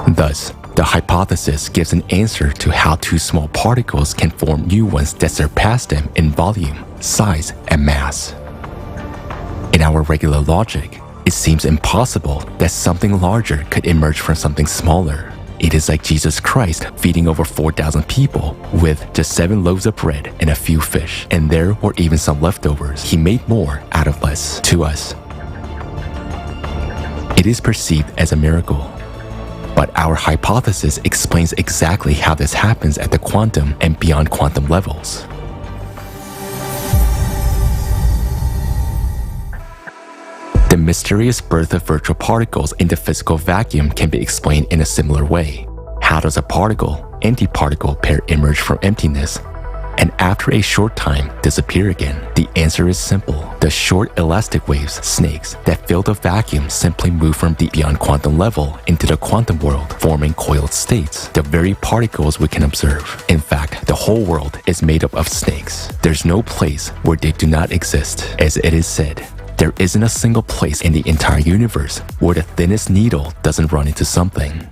Thus, the hypothesis gives an answer to how two small particles can form new ones that surpass them in volume, size, and mass. In our regular logic, it seems impossible that something larger could emerge from something smaller. It is like Jesus Christ feeding over 4,000 people with just 7 loaves of bread and a few fish, and there were even some leftovers. He made more out of less to us. It is perceived as a miracle. But our hypothesis explains exactly how this happens at the quantum and beyond quantum levels. The mysterious birth of virtual particles in the physical vacuum can be explained in a similar way. How does a particle-antiparticle pair emerge from emptiness and after a short time disappear again? The answer is simple. The short elastic waves, snakes, that fill the vacuum simply move from the beyond quantum level into the quantum world, forming coiled states, the very particles we can observe. In fact, the whole world is made up of snakes. There's no place where they do not exist. As it is said, There isn't a single place in the entire universe where the thinnest needle doesn't run into something.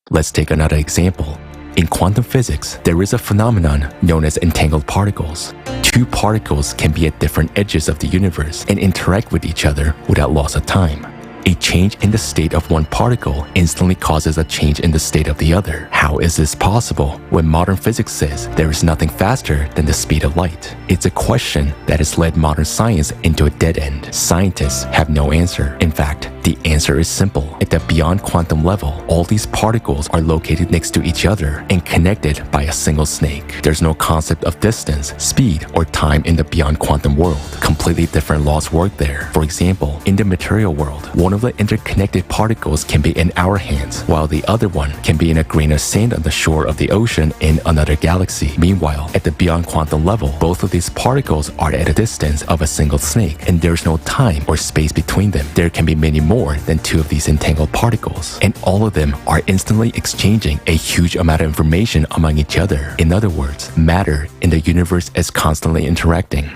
Let's take another example. In quantum physics, there is a phenomenon known as entangled particles. Two particles can be at different edges of the universe and interact with each other without loss of time. A change in the state of one particle instantly causes a change in the state of the other. How is this possible when modern physics says there is nothing faster than the speed of light? It's a question that has led modern science into a dead end. Scientists have no answer. In fact, the answer is simple. At the beyond quantum level, all these particles are located next to each other and connected by a single snake. There's no concept of distance, speed, or time in the beyond quantum world. Completely different laws work there. For example, in the material world, one of the interconnected particles can be in our hands, while the other one can be in a grain of sand on the shore of the ocean in another galaxy. Meanwhile, at the beyond quantum level, both of these particles are at a distance of a single snake, and there's no time or space between them. There can be many more than two of these entangled particles, and all of them are instantly exchanging a huge amount of information among each other. In other words, matter in the universe is constantly interacting.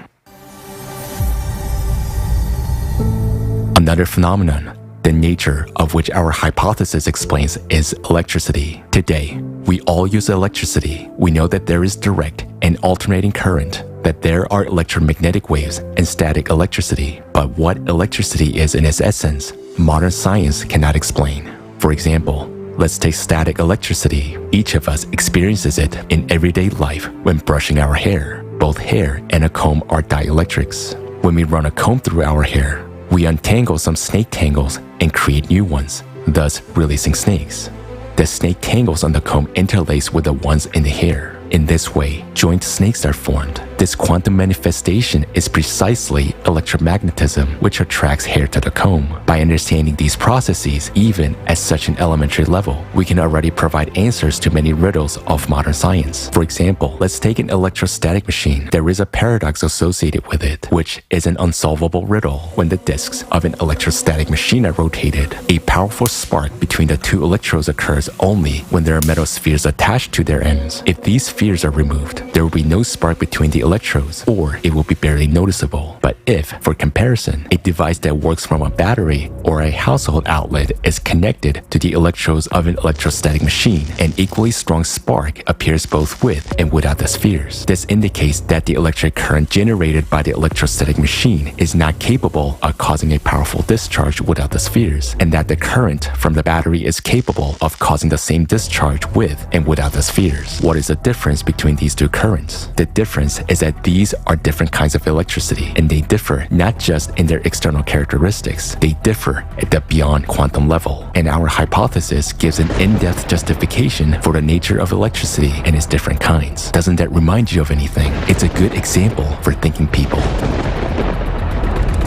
Another phenomenon, the nature of which our hypothesis explains, is electricity. Today, we all use electricity. We know that there is direct and alternating current, that there are electromagnetic waves and static electricity. But what electricity is in its essence, modern science cannot explain. For example, let's take static electricity. Each of us experiences it in everyday life when brushing our hair. Both hair and a comb are dielectrics. When we run a comb through our hair, we untangle some snake tangles and create new ones, thus releasing snakes. The snake tangles on the comb interlace with the ones in the hair. In this way, joint snakes are formed. This quantum manifestation is precisely electromagnetism, which attracts hair to the comb. By understanding these processes, even at such an elementary level, we can already provide answers to many riddles of modern science. For example, let's take an electrostatic machine. There is a paradox associated with it, which is an unsolvable riddle. When the disks of an electrostatic machine are rotated, a powerful spark between the two electrodes occurs only when there are metal spheres attached to their ends. If these spheres are removed, there will be no spark between the electrodes, or it will be barely noticeable. But if, for comparison, a device that works from a battery or a household outlet is connected to the electrodes of an electrostatic machine, an equally strong spark appears both with and without the spheres. This indicates that the electric current generated by the electrostatic machine is not capable of causing a powerful discharge without the spheres, and that the current from the battery is capable of causing the same discharge with and without the spheres. What is the difference between these two currents? The difference is that these are different kinds of electricity, and they differ not just in their external characteristics, they differ at the beyond quantum level. And our hypothesis gives an in-depth justification for the nature of electricity and its different kinds. Doesn't that remind you of anything? It's a good example for thinking people.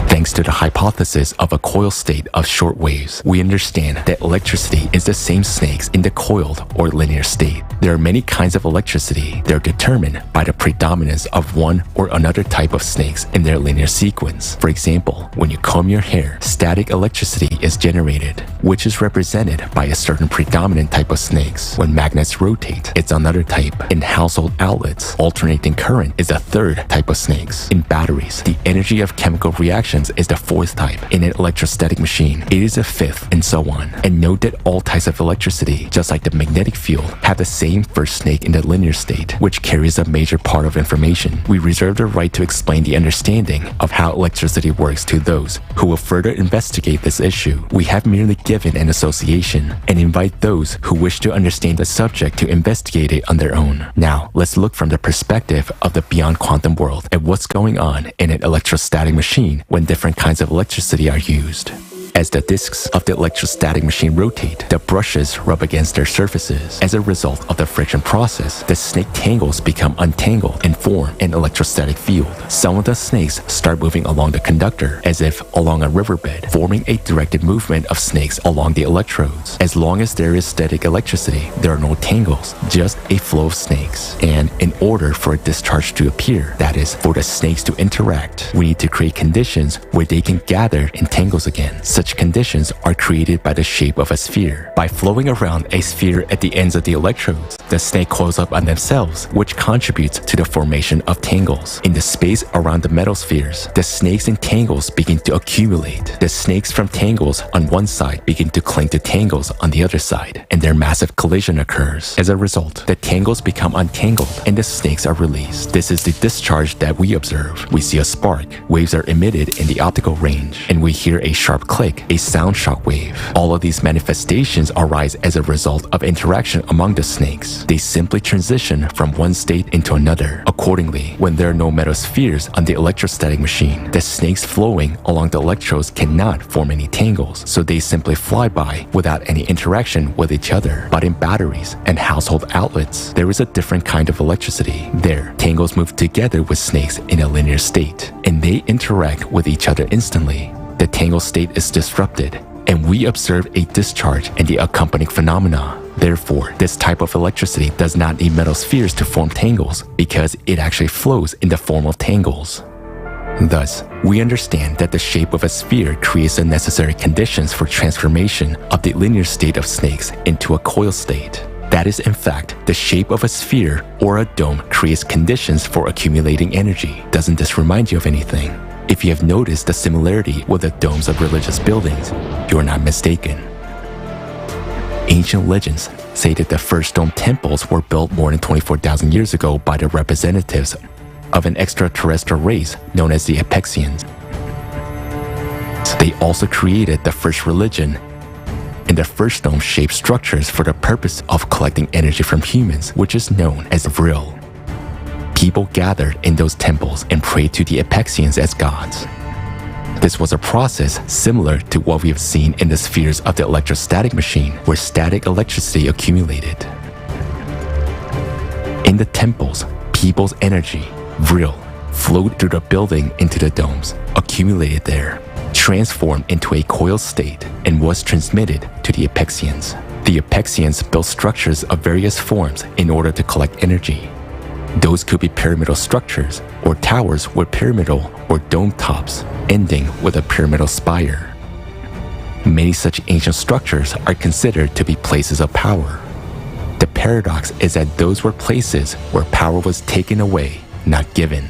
Thanks to the hypothesis of a coil state of short waves, we understand that electricity is the same snakes in the coiled or linear state. There are many kinds of electricity. They're determined by the predominance of one or another type of snakes in their linear sequence. For example, when you comb your hair, static electricity is generated, which is represented by a certain predominant type of snakes. When magnets rotate, it's another type. In household outlets, alternating current is a third type of snakes. In batteries, the energy of chemical reactions is the fourth type. In an electrostatic machine, it is a fifth, and so on. And note that all types of electricity, just like the magnetic field, have the same first snake in the linear state, which carries a major part of information. We reserve the right to explain the understanding of how electricity works to those who will further investigate this issue. We have merely given an association and invite those who wish to understand the subject to investigate it on their own. Now, let's look from the perspective of the beyond quantum world at what's going on in an electrostatic machine when different kinds of electricity are used. As the disks of the electrostatic machine rotate, the brushes rub against their surfaces. As a result of the friction process, the snake tangles become untangled and form an electrostatic field. Some of the snakes start moving along the conductor, as if along a riverbed, forming a directed movement of snakes along the electrodes. As long as there is static electricity, there are no tangles, just a flow of snakes. And in order for a discharge to appear, that is, for the snakes to interact, we need to create conditions where they can gather in tangles again. Such conditions are created by the shape of a sphere. By flowing around a sphere at the ends of the electrodes, the snake coils up on themselves, which contributes to the formation of tangles. In the space around the metal spheres, the snakes and tangles begin to accumulate. The snakes from tangles on one side begin to cling to tangles on the other side, and their massive collision occurs. As a result, the tangles become untangled and the snakes are released. This is the discharge that we observe. We see a spark, waves are emitted in the optical range, and we hear a sharp click, a sound shock wave. All of these manifestations arise as a result of interaction among the snakes. They simply transition from one state into another. Accordingly, when there are no metal spheres on the electrostatic machine, the snakes flowing along the electrodes cannot form any tangles, so they simply fly by without any interaction with each other. But in batteries and household outlets, there is a different kind of electricity. There, tangles move together with snakes in a linear state, and they interact with each other instantly. The tangle state is disrupted, and we observe a discharge and the accompanying phenomena. Therefore, this type of electricity does not need metal spheres to form tangles because it actually flows in the form of tangles. Thus, we understand that the shape of a sphere creates the necessary conditions for transformation of the linear state of snakes into a coil state. That is, in fact, the shape of a sphere or a dome creates conditions for accumulating energy. Doesn't this remind you of anything? If you have noticed the similarity with the domes of religious buildings, you are not mistaken. Ancient legends say that the first dome temples were built more than 24,000 years ago by the representatives of an extraterrestrial race known as the Apexians. They also created the first religion and the first dome-shaped structures for the purpose of collecting energy from humans, which is known as vril. People gathered in those temples and prayed to the Apexians as gods. This was a process similar to what we have seen in the spheres of the electrostatic machine, where static electricity accumulated. In the temples, people's energy, vril, flowed through the building into the domes, accumulated there, transformed into a coiled state, and was transmitted to the Apexians. The Apexians built structures of various forms in order to collect energy. Those could be pyramidal structures or towers with pyramidal or dome tops, ending with a pyramidal spire. Many such ancient structures are considered to be places of power. The paradox is that those were places where power was taken away, not given.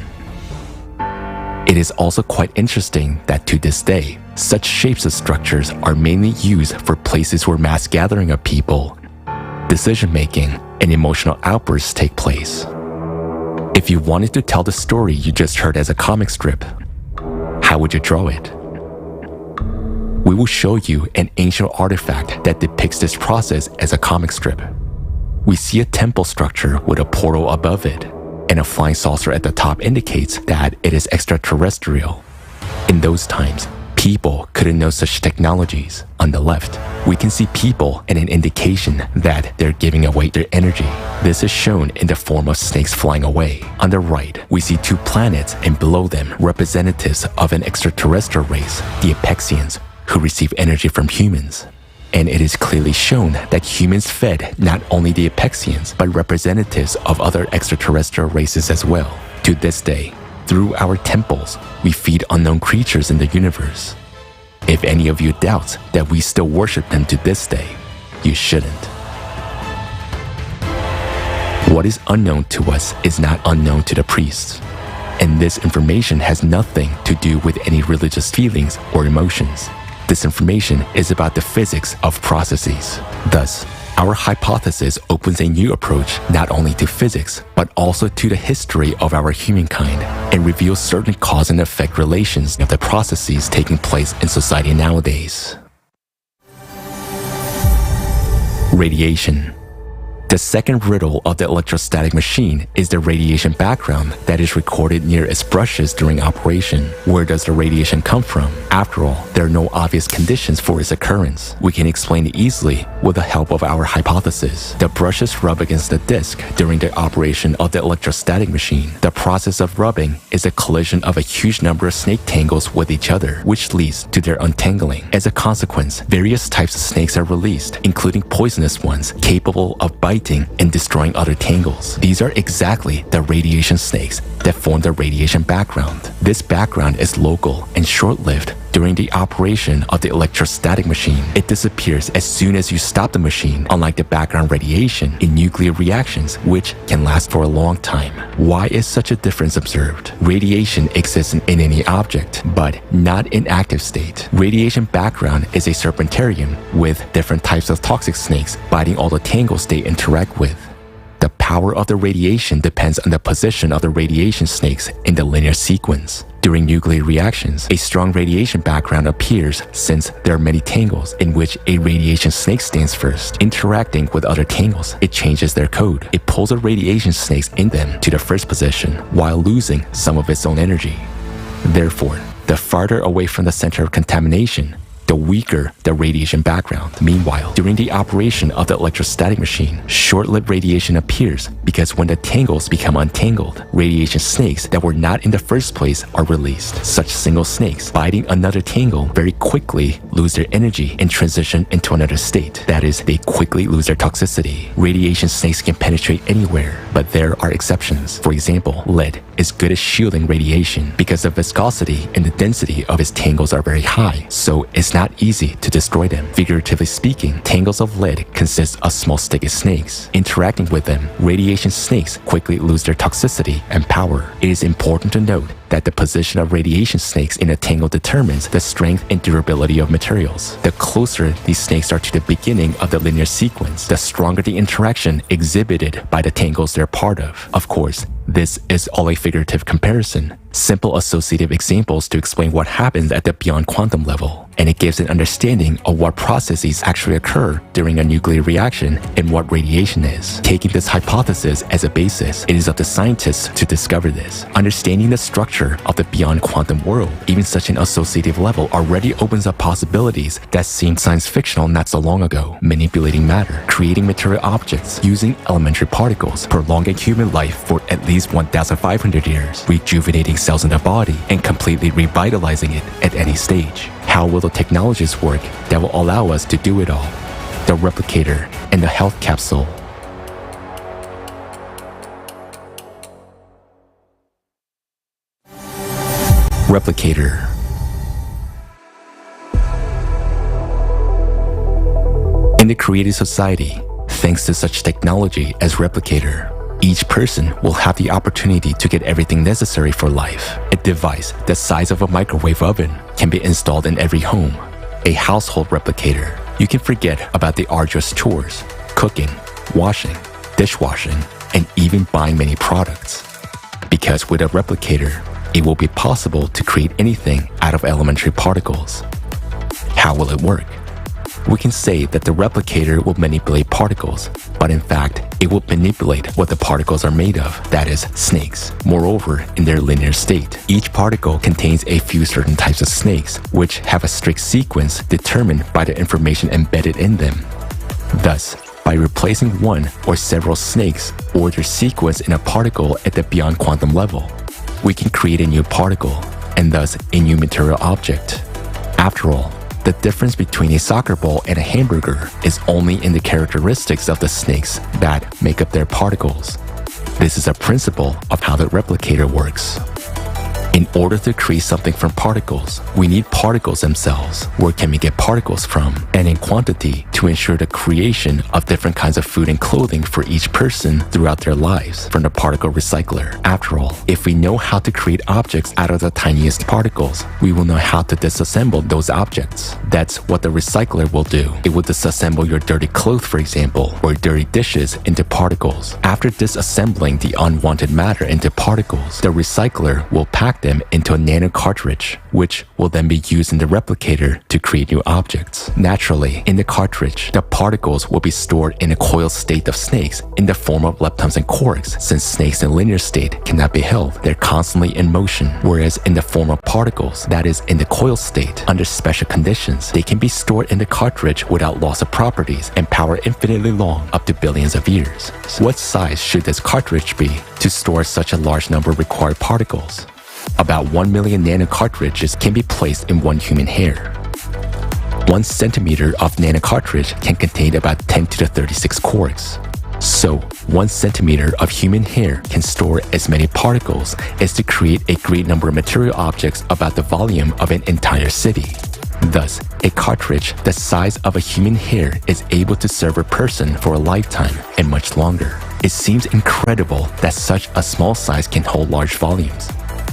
It is also quite interesting that to this day, such shapes of structures are mainly used for places where mass gathering of people, decision-making, and emotional outbursts take place. If you wanted to tell the story you just heard as a comic strip, how would you draw it? We will show you an ancient artifact that depicts this process as a comic strip. We see a temple structure with a portal above it, and a flying saucer at the top indicates that it is extraterrestrial. In those times, people couldn't know such technologies. On the left, we can see people and an indication that they're giving away their energy. This is shown in the form of snakes flying away. On the right, we see two planets and below them representatives of an extraterrestrial race, the Apexians, who receive energy from humans. And it is clearly shown that humans fed not only the Apexians, but representatives of other extraterrestrial races as well. To this day, through our temples, we feed unknown creatures in the universe. If any of you doubts that we still worship them to this day, you shouldn't. What is unknown to us is not unknown to the priests. And this information has nothing to do with any religious feelings or emotions. This information is about the physics of processes. Thus, our hypothesis opens a new approach not only to physics, but also to the history of our humankind and reveals certain cause and effect relations of the processes taking place in society nowadays. Radiation. The second riddle of the electrostatic machine is the radiation background that is recorded near its brushes during operation. Where does the radiation come from? After all, there are no obvious conditions for its occurrence. We can explain it easily with the help of our hypothesis. The brushes rub against the disc during the operation of the electrostatic machine. The process of rubbing is a collision of a huge number of snake tangles with each other, which leads to their untangling. As a consequence, various types of snakes are released, including poisonous ones capable of biting and destroying other tangles. These are exactly the radiation snakes that form the radiation background. This background is local and short-lived, During the operation of the electrostatic machine, it disappears as soon as you stop the machine, unlike the background radiation in nuclear reactions, which can last for a long time. Why is such a difference observed? Radiation exists in any object, but not in active state. Radiation background is a serpentarium with different types of toxic snakes biting all the tangles they interact with. The power of the radiation depends on the position of the radiation snakes in the linear sequence. During nuclear reactions, a strong radiation background appears since there are many tangles in which a radiation snake stands first. Interacting with other tangles, it changes their code. It pulls the radiation snakes in them to the first position while losing some of its own energy. Therefore, the farther away from the center of contamination, the weaker the radiation background. Meanwhile, during the operation of the electrostatic machine, short-lived radiation appears because when the tangles become untangled, radiation snakes that were not in the first place are released. Such single snakes biting another tangle very quickly lose their energy and transition into another state. That is, they quickly lose their toxicity. Radiation snakes can penetrate anywhere, but there are exceptions. For example, lead is good at shielding radiation because the viscosity and the density of its tangles are very high, so it's not easy to destroy them. Figuratively speaking, tangles of lead consist of small sticky snakes. Interacting with them, radiation snakes quickly lose their toxicity and power. It is important to note that the position of radiation snakes in a tangle determines the strength and durability of materials. The closer these snakes are to the beginning of the linear sequence, the stronger the interaction exhibited by the tangles they're part of. Of course, this is all a figurative comparison, simple associative examples to explain what happens at the beyond quantum level, and it gives an understanding of what processes actually occur during a nuclear reaction and what radiation is. Taking this hypothesis as a basis, it is up to scientists to discover this. Understanding the structure of the beyond quantum world, even such an associative level, already opens up possibilities that seemed science fictional not so long ago. Manipulating matter, creating material objects, using elementary particles, prolonging human life for at least 1,500 years, rejuvenating cells in the body, and completely revitalizing it at any stage. How will the technologies work that will allow us to do it all? The replicator and the health capsule. Replicator. In the creative society, thanks to such technology as replicator, each person will have the opportunity to get everything necessary for life. A device the size of a microwave oven can be installed in every home. A household replicator. You can forget about the arduous chores, cooking, washing, dishwashing, and even buying many products. Because with a replicator, it will be possible to create anything out of elementary particles. How will it work? We can say that the replicator will manipulate particles, but in fact, it will manipulate what the particles are made of, that is, snakes. Moreover, in their linear state, each particle contains a few certain types of snakes, which have a strict sequence determined by the information embedded in them. Thus, by replacing one or several snakes or their sequence in a particle at the beyond quantum level, we can create a new particle, and thus a new material object. After all, the difference between a soccer ball and a hamburger is only in the characteristics of the snakes that make up their particles. This is a principle of how the replicator works. In order to create something from particles, we need particles themselves. Where can we get particles from? And in quantity to ensure the creation of different kinds of food and clothing for each person throughout their lives from the particle recycler. After all, if we know how to create objects out of the tiniest particles, we will know how to disassemble those objects. That's what the recycler will do. It will disassemble your dirty clothes, for example, or dirty dishes into particles. After disassembling the unwanted matter into particles, the recycler will pack them into a nano cartridge, which will then be used in the replicator to create new objects. Naturally, in the cartridge, the particles will be stored in a coiled state of snakes in the form of leptons and quarks. Since snakes in linear state cannot be held, they're constantly in motion, whereas in the form of particles, that is, in the coiled state, under special conditions, they can be stored in the cartridge without loss of properties and power infinitely long, up to billions of years. What size should this cartridge be to store such a large number of required particles? About 1 million nano cartridges can be placed in one human hair. 1 centimeter of nano cartridge can contain about 10 to the 36 quarks. So, 1 centimeter of human hair can store as many particles as to create a great number of material objects about the volume of an entire city. Thus, a cartridge the size of a human hair is able to serve a person for a lifetime and much longer. It seems incredible that such a small size can hold large volumes.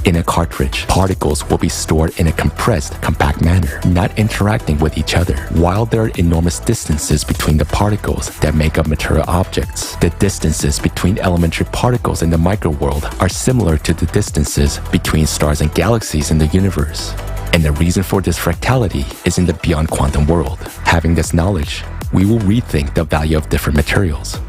In a cartridge, particles will be stored in a compressed, compact manner, not interacting with each other. While there are enormous distances between the particles that make up material objects, the distances between elementary particles in the microworld are similar to the distances between stars and galaxies in the universe. And the reason for this fractality is in the beyond quantum world. Having this knowledge, we will rethink the value of different materials.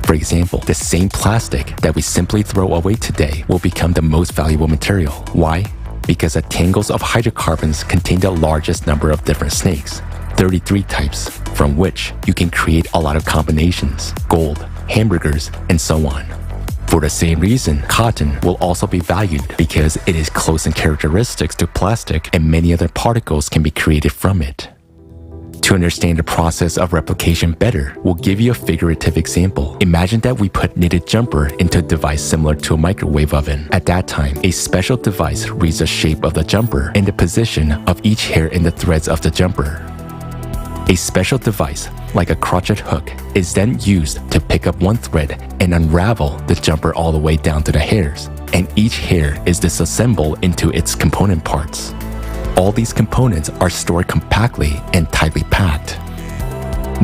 For example, the same plastic that we simply throw away today will become the most valuable material. Why? Because the tangles of hydrocarbons contain the largest number of different snakes, 33 types, from which you can create a lot of combinations, gold, hamburgers, and so on. For the same reason, cotton will also be valued because it is close in characteristics to plastic and many other particles can be created from it. To understand the process of replication better, we'll give you a figurative example. Imagine that we put knitted jumper into a device similar to a microwave oven. At that time, a special device reads the shape of the jumper and the position of each hair in the threads of the jumper. A special device, like a crochet hook, is then used to pick up one thread and unravel the jumper all the way down to the hairs, and each hair is disassembled into its component parts. All these components are stored compactly and tightly packed.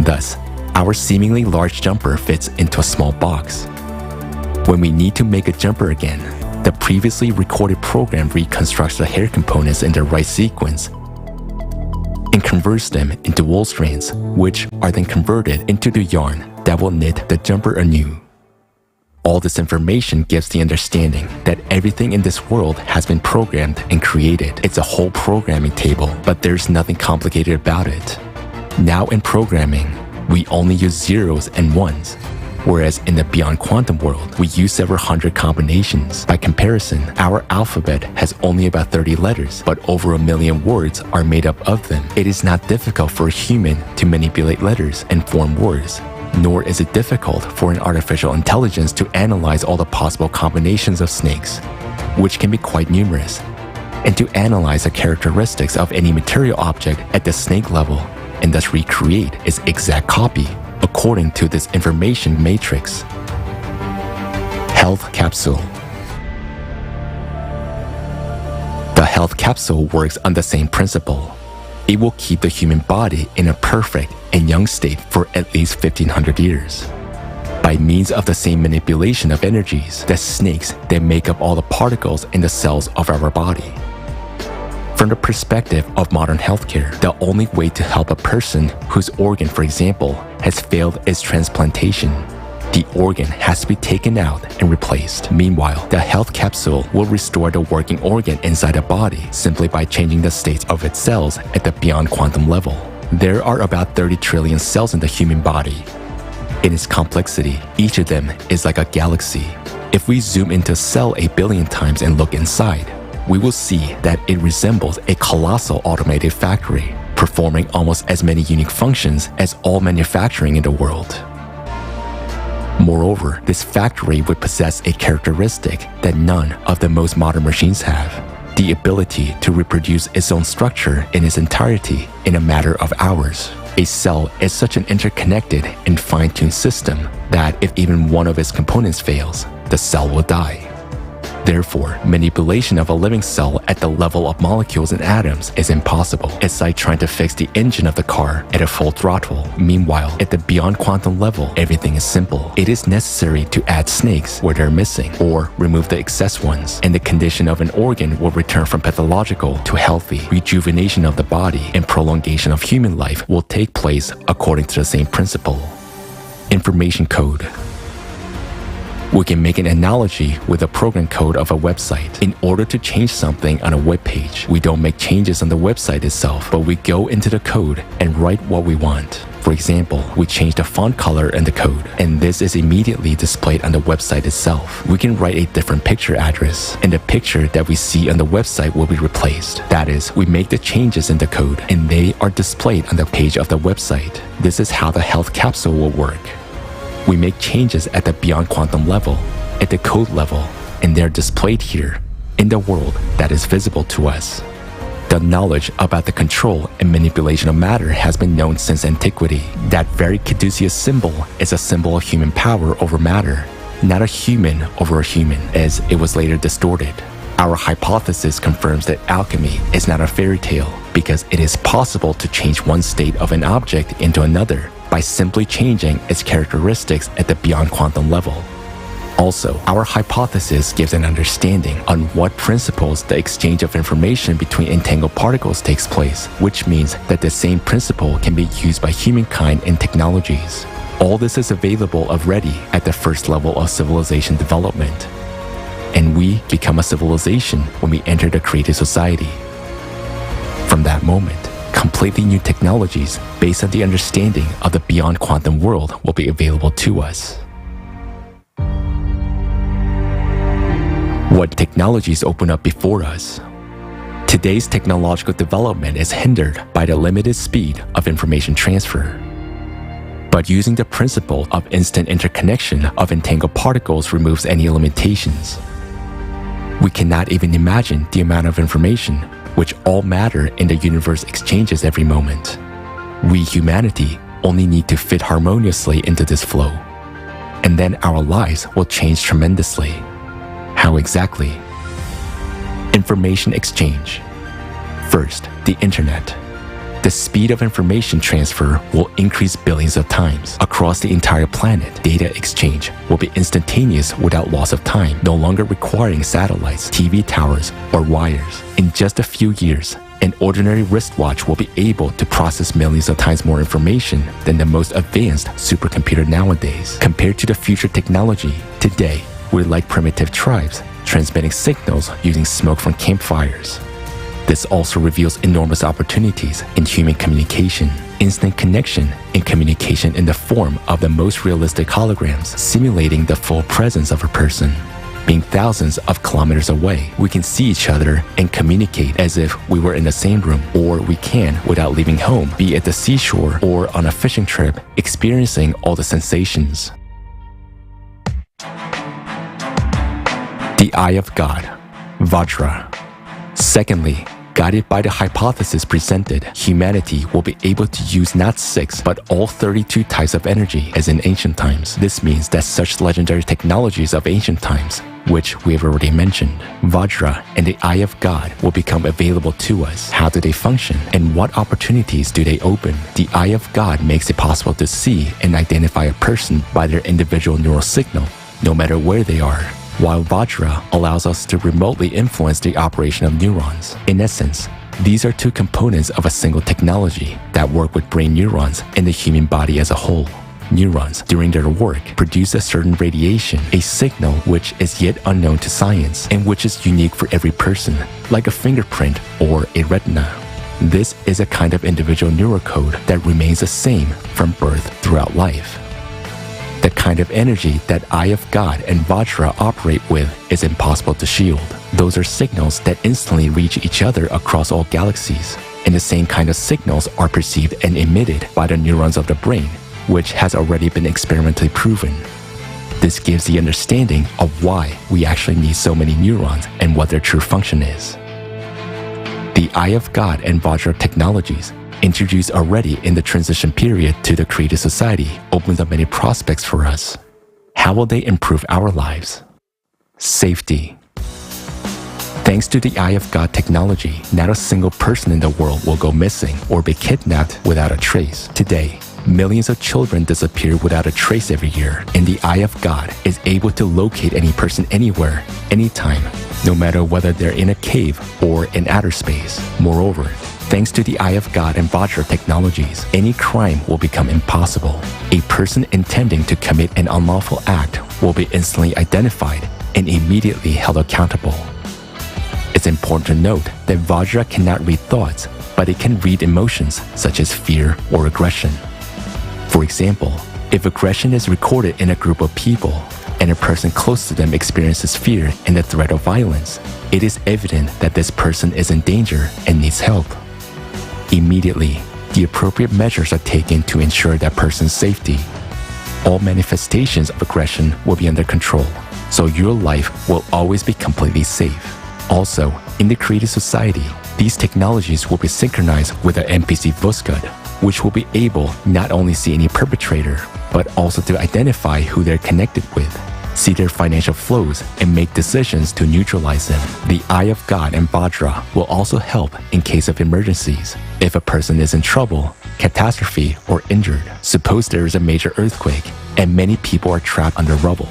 Thus, our seemingly large jumper fits into a small box. When we need to make a jumper again, the previously recorded program reconstructs the hair components in the right sequence and converts them into wool strands, which are then converted into the yarn that will knit the jumper anew. All this information gives the understanding that everything in this world has been programmed and created. It's a whole programming table, but there's nothing complicated about it. Now in programming, we only use zeros and ones, whereas in the beyond quantum world, we use several hundred combinations. By comparison, our alphabet has only about 30 letters, but over 1 million words are made up of them. It is not difficult for a human to manipulate letters and form words. Nor is it difficult for an artificial intelligence to analyze all the possible combinations of snakes, which can be quite numerous, and to analyze the characteristics of any material object at the snake level, and thus recreate its exact copy according to this information matrix. Health capsule. The health capsule works on the same principle. It will keep the human body in a perfect and young state for at least 1500 years. By means of the same manipulation of energies, the snakes that make up all the particles in the cells of our body. From the perspective of modern healthcare, the only way to help a person whose organ, for example, has failed is transplantation. The organ has to be taken out and replaced. Meanwhile, the health capsule will restore the working organ inside the body simply by changing the states of its cells at the beyond quantum level. There are about 30 trillion cells in the human body. In its complexity, each of them is like a galaxy. If we zoom into a cell 8 billion times and look inside, we will see that it resembles a colossal automated factory, performing almost as many unique functions as all manufacturing in the world. Moreover, this factory would possess a characteristic that none of the most modern machines have: the ability to reproduce its own structure in its entirety in a matter of hours. A cell is such an interconnected and fine-tuned system that if even one of its components fails, the cell will die. Therefore, manipulation of a living cell at the level of molecules and atoms is impossible. It's like trying to fix the engine of the car at a full throttle. Meanwhile, at the beyond quantum level, everything is simple. It is necessary to add snakes where they're missing, or remove the excess ones, and the condition of an organ will return from pathological to healthy. Rejuvenation of the body and prolongation of human life will take place according to the same principle. Information code. We can make an analogy with the program code of a website. In order to change something on a web page, we don't make changes on the website itself, but we go into the code and write what we want. For example, we change the font color in the code, and this is immediately displayed on the website itself. We can write a different picture address, and the picture that we see on the website will be replaced. That is, we make the changes in the code, and they are displayed on the page of the website. This is how the health capsule will work. We make changes at the beyond quantum level, at the code level, and they're displayed here in the world that is visible to us. The knowledge about the control and manipulation of matter has been known since antiquity. That very caduceus symbol is a symbol of human power over matter, not a human over a human, as it was later distorted. Our hypothesis confirms that alchemy is not a fairy tale because it is possible to change one state of an object into another by simply changing its characteristics at the beyond quantum level. Also, our hypothesis gives an understanding on what principles the exchange of information between entangled particles takes place, which means that the same principle can be used by humankind in technologies. All this is available already at the first level of civilization development. And we become a civilization when we enter the creative society. From that moment, completely new technologies based on the understanding of the beyond quantum world will be available to us. What technologies open up before us? Today's technological development is hindered by the limited speed of information transfer. But using the principle of instant interconnection of entangled particles removes any limitations. We cannot even imagine the amount of information which all matter in the universe exchanges every moment. We, humanity, only need to fit harmoniously into this flow. And then our lives will change tremendously. How exactly? Information exchange. First, the internet. The speed of information transfer will increase billions of times. Across the entire planet, data exchange will be instantaneous without loss of time, no longer requiring satellites, TV towers, or wires. In just a few years, an ordinary wristwatch will be able to process millions of times more information than the most advanced supercomputer nowadays. Compared to the future technology, today, we're like primitive tribes, transmitting signals using smoke from campfires. This also reveals enormous opportunities in human communication, instant connection, and communication in the form of the most realistic holograms, simulating the full presence of a person. Being thousands of kilometers away, we can see each other and communicate as if we were in the same room, or we can without leaving home, be at the seashore or on a fishing trip, experiencing all the sensations. The Eye of God, Vajra. Secondly, guided by the hypothesis presented, humanity will be able to use not 6, but all 32 types of energy as in ancient times. This means that such legendary technologies of ancient times, which we have already mentioned, Vajra and the Eye of God, will become available to us. How do they function, and what opportunities do they open? The Eye of God makes it possible to see and identify a person by their individual neural signal, no matter where they are, while Vajra allows us to remotely influence the operation of neurons. In essence, these are two components of a single technology that work with brain neurons and the human body as a whole. Neurons, during their work, produce a certain radiation, a signal which is yet unknown to science and which is unique for every person, like a fingerprint or a retina. This is a kind of individual neurocode that remains the same from birth throughout life. The kind of energy that Eye of God and Vajra operate with is impossible to shield. Those are signals that instantly reach each other across all galaxies, and the same kind of signals are perceived and emitted by the neurons of the brain, which has already been experimentally proven. This gives the understanding of why we actually need so many neurons and what their true function is. The Eye of God and Vajra technologies, introduced already in the transition period to the creative society, opens up many prospects for us. How will they improve our lives? Safety. Thanks to the Eye of God technology, not a single person in the world will go missing or be kidnapped without a trace. Today, millions of children disappear without a trace every year, and the Eye of God is able to locate any person anywhere, anytime, no matter whether they're in a cave or in outer space. Moreover, thanks to the Eye of God and Vajra technologies, any crime will become impossible. A person intending to commit an unlawful act will be instantly identified and immediately held accountable. It's important to note that Vajra cannot read thoughts, but it can read emotions such as fear or aggression. For example, if aggression is recorded in a group of people and a person close to them experiences fear and the threat of violence, it is evident that this person is in danger and needs help. Immediately, the appropriate measures are taken to ensure that person's safety. all manifestations of aggression will be under control, so your life will always be completely safe. Also, in the creative society, these technologies will be synchronized with an NPC Vuskud, which will be able not only see any perpetrator, but also to identify who they're connected with, see their financial flows, and make decisions to neutralize them. The Eye of God and Vajra will also help in case of emergencies. If a person is in trouble, catastrophe, or injured, suppose there is a major earthquake and many people are trapped under rubble.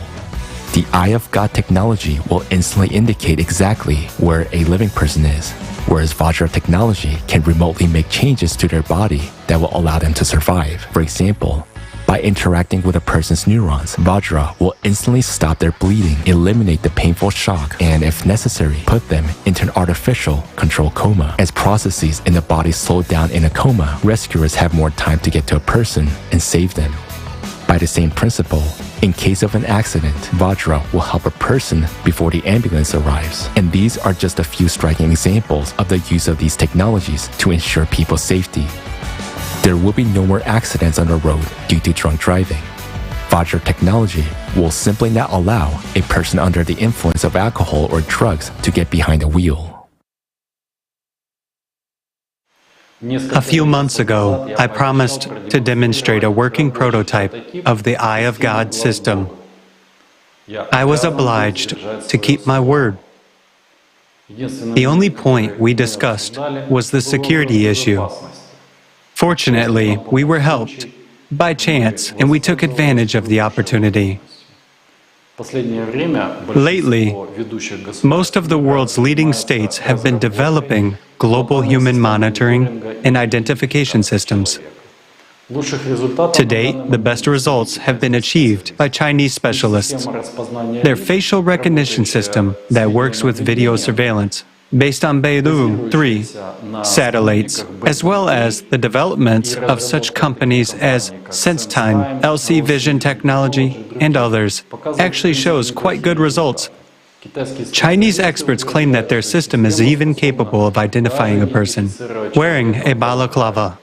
The Eye of God technology will instantly indicate exactly where a living person is, whereas Vajra technology can remotely make changes to their body that will allow them to survive. For example, by interacting with a person's neurons, Vajra will instantly stop their bleeding, eliminate the painful shock, and if necessary, put them into an artificial controlled coma. As processes in the body slow down in a coma, rescuers have more time to get to a person and save them. By the same principle, in case of an accident, Vajra will help a person before the ambulance arrives. And these are just a few striking examples of the use of these technologies to ensure people's safety. There will be no more accidents on the road due to drunk driving. Vajra technology will simply not allow a person under the influence of alcohol or drugs to get behind the wheel. A few months ago, I promised to demonstrate a working prototype of the Eye of God system. I was obliged to keep my word. The only point we discussed was the security issue. Fortunately, we were helped by chance, and we took advantage of the opportunity. Lately, most of the world's leading states have been developing global human monitoring and identification systems. To date, the best results have been achieved by Chinese specialists. Their facial recognition system that works with video surveillance, based on Beidou 3 satellites, as well as the developments of such companies as SenseTime, LC Vision Technology, and others, actually shows quite good results. Chinese experts claim that their system is even capable of identifying a person wearing a balaclava.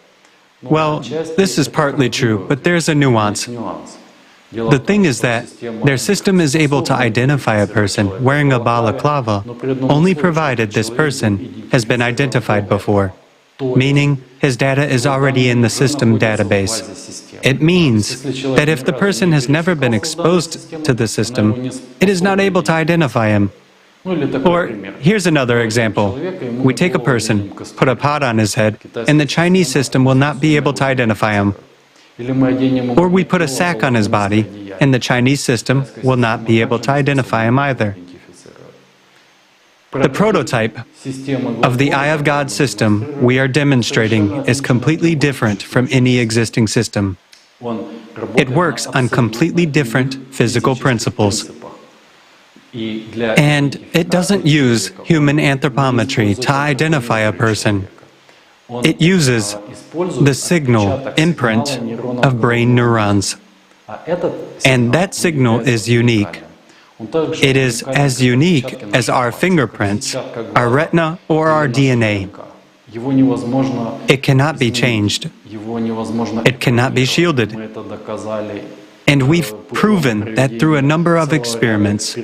Well, this is partly true, but there's a nuance. The thing is that their system is able to identify a person wearing a balaclava only provided this person has been identified before, meaning his data is already in the system database. It means that if the person has never been exposed to the system, it is not able to identify him. Or here's another example. We take a person, put a pot on his head, and the Chinese system will not be able to identify him. Or we put a sack on his body, and the Chinese system will not be able to identify him either. The prototype of the Eye of God system we are demonstrating is completely different from any existing system. It works on completely different physical principles. And it doesn't use human anthropometry to identify a person. It uses the signal imprint of brain neurons. And that signal is unique. It is as unique as our fingerprints, our retina, or our DNA. It cannot be changed. It cannot be shielded. And we've proven that through a number of experiments.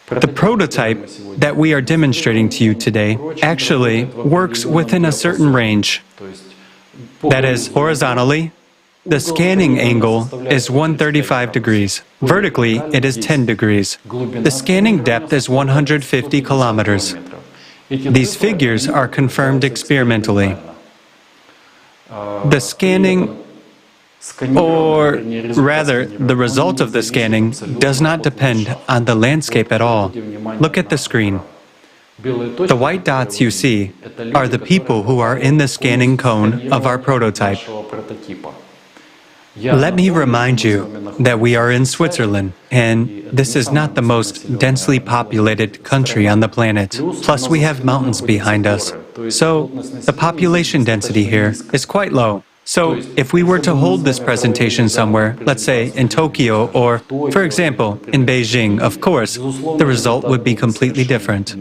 The prototype that we are demonstrating to you today actually works within a certain range. That is, horizontally, the scanning angle is 135 degrees. Vertically, it is 10 degrees. The scanning depth is 150 kilometers. These figures are confirmed experimentally. The scanning, or rather, the result of the scanning does not depend on the landscape at all. Look at the screen. The white dots you see are the people who are in the scanning cone of our prototype. Let me remind you that we are in Switzerland, and this is not the most densely populated country on the planet. Plus, we have mountains behind us. So, the population density here is quite low. So, if we were to hold this presentation somewhere, let's say in Tokyo or, for example, in Beijing, of course, the result would be completely different.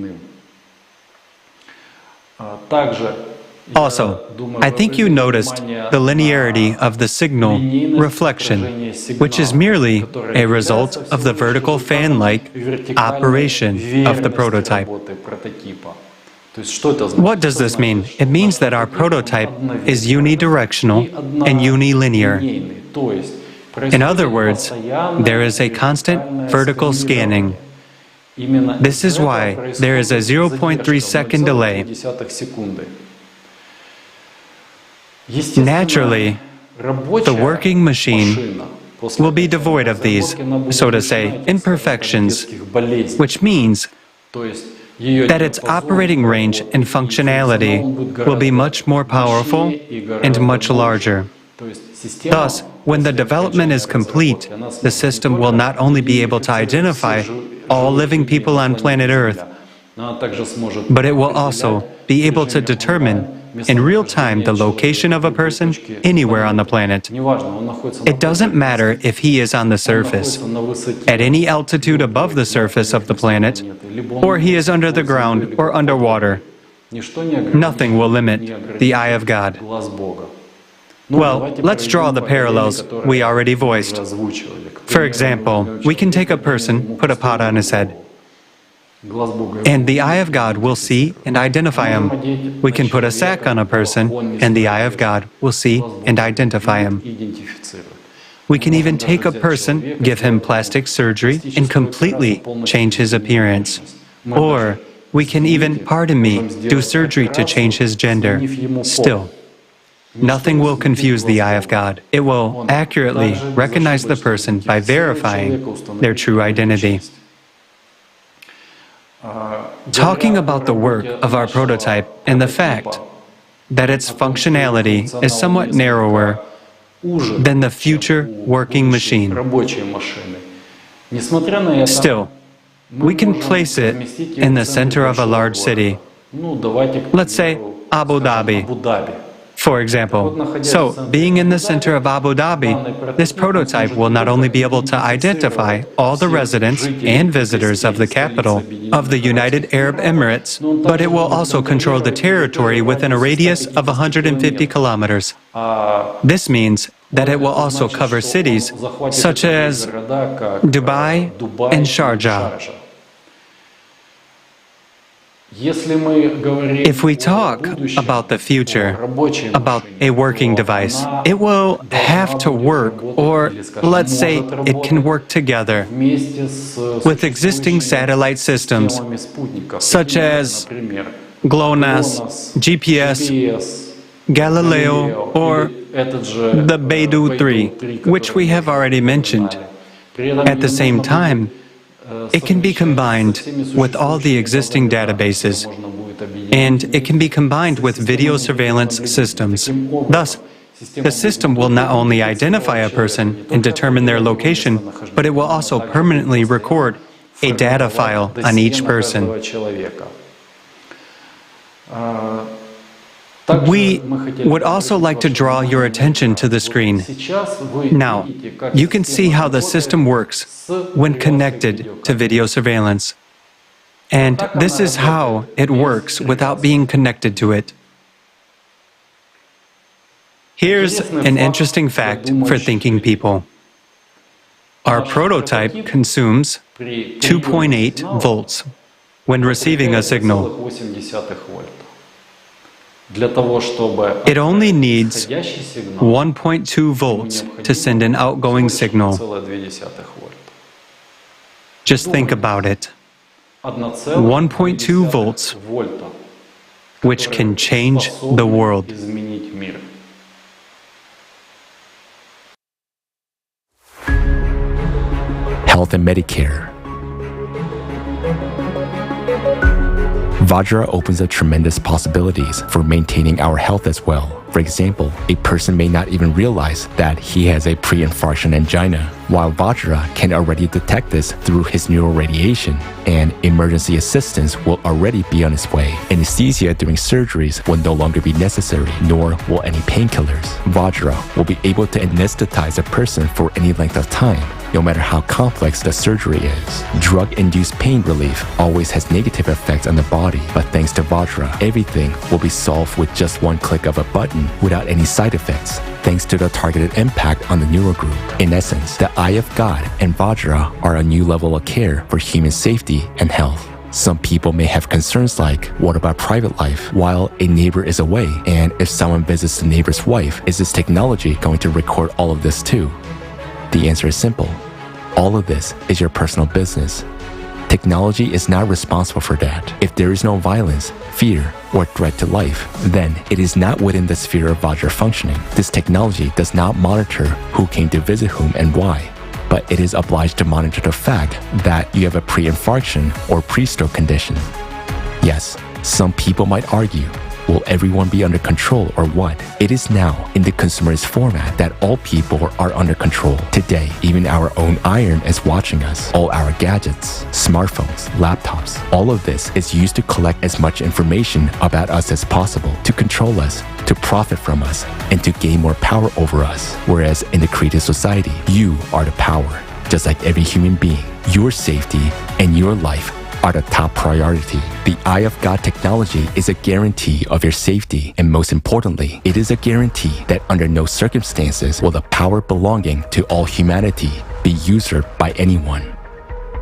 Also, I think you noticed the linearity of the signal reflection, which is merely a result of the vertical fan-like operation of the prototype. What does this mean? It means that our prototype is unidirectional and unilinear. In other words, there is a constant vertical scanning. This is why there is a 0.3-second delay. Naturally, the working machine will be devoid of these, so to say, imperfections, which means that its operating range and functionality will be much more powerful and much larger. Thus, when the development is complete, the system will not only be able to identify all living people on planet Earth, but it will also be able to determine in real time the location of a person anywhere on the planet. It doesn't matter if he is on the surface, at any altitude above the surface of the planet, or he is under the ground or underwater. Nothing will limit the eye of God. Well, let's draw the parallels we already voiced. For example, we can take a person, put a pot on his head, and the eye of God will see and identify him. We can put a sack on a person, and the eye of God will see and identify him. We can even take a person, give him plastic surgery, and completely change his appearance. Or we can even, pardon me, do surgery to change his gender. Still, nothing will confuse the eye of God. It will accurately recognize the person by verifying their true identity. Talking about the work of our prototype and the fact that its functionality is somewhat narrower than the future working machine. Still, we can place it in the center of a large city. Let's say Abu Dhabi, for example. So, being in the center of Abu Dhabi, this prototype will not only be able to identify all the residents and visitors of the capital of the United Arab Emirates, but it will also control the territory within a radius of 150 kilometers. This means that it will also cover cities such as Dubai and Sharjah. If we talk about the future, about a working device, it will have to work, or let's say it can work together with existing satellite systems such as GLONASS, GPS, Galileo, or the Beidou 3, which we have already mentioned. At the same time, it can be combined with all the existing databases, and it can be combined with video surveillance systems. Thus, the system will not only identify a person and determine their location, but it will also permanently record a data file on each person. We would also like to draw your attention to the screen. Now, you can see how the system works when connected to video surveillance. And this is how it works without being connected to it. Here's an interesting fact for thinking people. Our prototype consumes 2.8 volts when receiving a signal. It only needs 1.2 volts to send an outgoing signal. Just think about it. 1.2 volts, which can change the world. Health and Medicare. Vajra opens up tremendous possibilities for maintaining our health as well. For example, a person may not even realize that he has a pre-infarction angina, while Vajra can already detect this through his neuroradiation, and emergency assistance will already be on its way. Anesthesia during surgeries will no longer be necessary, nor will any painkillers. Vajra will be able to anesthetize a person for any length of time, no matter how complex the surgery is. Drug-induced pain relief always has negative effects on the body, but thanks to Vajra, everything will be solved with just one click of a button without any side effects, thanks to the targeted impact on the neural group. In essence, the Eye of God and Vajra are a new level of care for human safety and health. Some people may have concerns like, what about private life while a neighbor is away? And if someone visits the neighbor's wife, is this technology going to record all of this too? The answer is simple. All of this is your personal business. Technology is not responsible for that. If there is no violence, fear, or threat to life, then it is not within the sphere of Vajra functioning. This technology does not monitor who came to visit whom and why, but it is obliged to monitor the fact that you have a pre-infarction or pre-stroke condition. Yes, some people might argue, will everyone be under control or what? It is now in the consumerist format that all people are under control. Today, even our own iron is watching us. All our gadgets, smartphones, laptops, all of this is used to collect as much information about us as possible, to control us, to profit from us, and to gain more power over us. Whereas in the creative society, you are the power. Just like every human being, your safety and your life are the top priority. The Eye of God technology is a guarantee of your safety, and most importantly, it is a guarantee that under no circumstances will the power belonging to all humanity be usurped by anyone.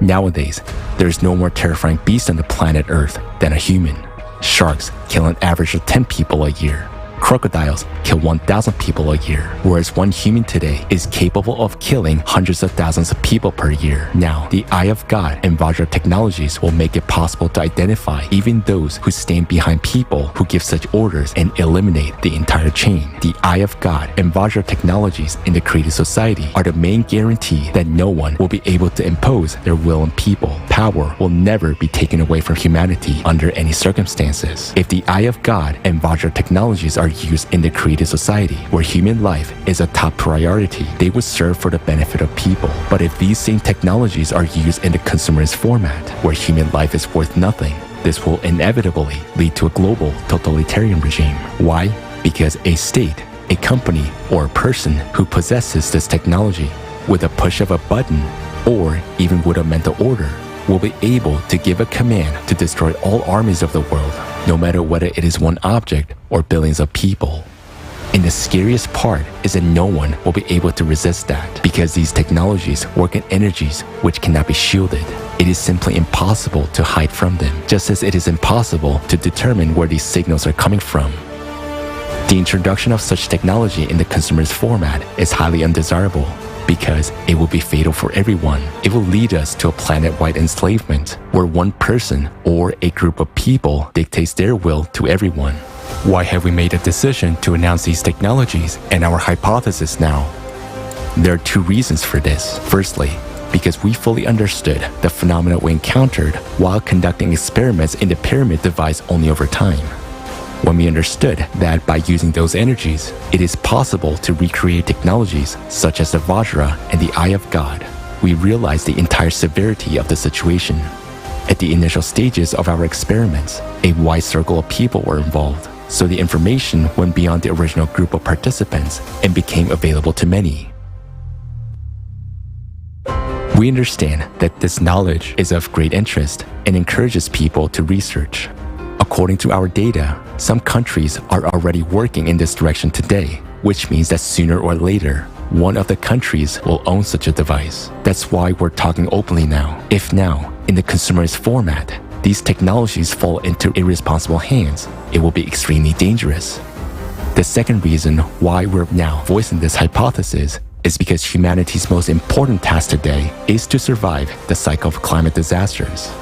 Nowadays, there is no more terrifying beast on the planet Earth than a human. Sharks kill an average of 10 people a year. Crocodiles kill 1,000 people a year, whereas one human today is capable of killing hundreds of thousands of people per year. Now, the Eye of God and Vajra technologies will make it possible to identify even those who stand behind people who give such orders and eliminate the entire chain. The Eye of God and Vajra technologies in the creative society are the main guarantee that no one will be able to impose their will on people. Power will never be taken away from humanity under any circumstances. If the Eye of God and Vajra technologies are used in the creative society, where human life is a top priority, they would serve for the benefit of people. But if these same technologies are used in the consumerist format, where human life is worth nothing, this will inevitably lead to a global totalitarian regime. Why? Because a state, a company, or a person who possesses this technology, with a push of a button, or even with a mental order, will be able to give a command to destroy all armies of the world, no matter whether it is one object or billions of people. And the scariest part is that no one will be able to resist that, because these technologies work in energies which cannot be shielded. It is simply impossible to hide from them, just as it is impossible to determine where these signals are coming from. The introduction of such technology in the consumerist format is highly undesirable, because it will be fatal for everyone. It will lead us to a planet-wide enslavement, where one person or a group of people dictates their will to everyone. Why have we made a decision to announce these technologies and our hypothesis now? There are two reasons for this. Firstly, because we fully understood the phenomena we encountered while conducting experiments in the pyramid device only over time. When we understood that by using those energies, it is possible to recreate technologies such as the Vajra and the Eye of God, we realized the entire severity of the situation. At the initial stages of our experiments, a wide circle of people were involved, so the information went beyond the original group of participants and became available to many. We understand that this knowledge is of great interest and encourages people to research. According to our data, some countries are already working in this direction today, which means that sooner or later, one of the countries will own such a device. That's why we're talking openly now. If now, in the consumerist format, these technologies fall into irresponsible hands, it will be extremely dangerous. The second reason why we're now voicing this hypothesis is because humanity's most important task today is to survive the cycle of climate disasters.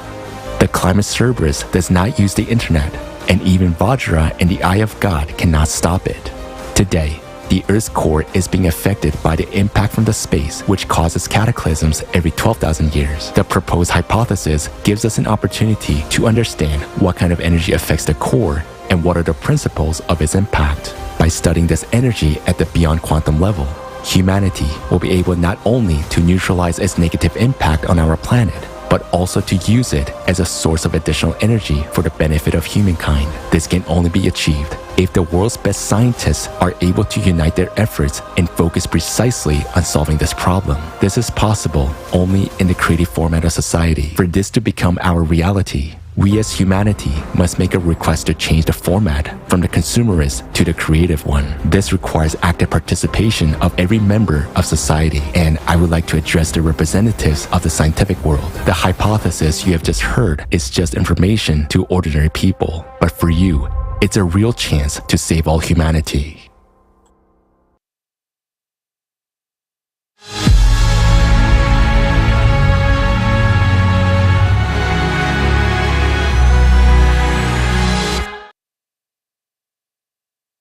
The climate cerberus does not use the internet, and even Vajra and the Eye of God cannot stop it. Today, the Earth's core is being affected by the impact from the space, which causes cataclysms every 12,000 years. The proposed hypothesis gives us an opportunity to understand what kind of energy affects the core and what are the principles of its impact. By studying this energy at the beyond quantum level, humanity will be able not only to neutralize its negative impact on our planet, but also to use it as a source of additional energy for the benefit of humankind. This can only be achieved if the world's best scientists are able to unite their efforts and focus precisely on solving this problem. This is possible only in the creative format of society. For this to become our reality, we as humanity must make a request to change the format from the consumerist to the creative one. This requires active participation of every member of society, and I would like to address the representatives of the scientific world. The hypothesis you have just heard is just information to ordinary people, but for you, it's a real chance to save all humanity.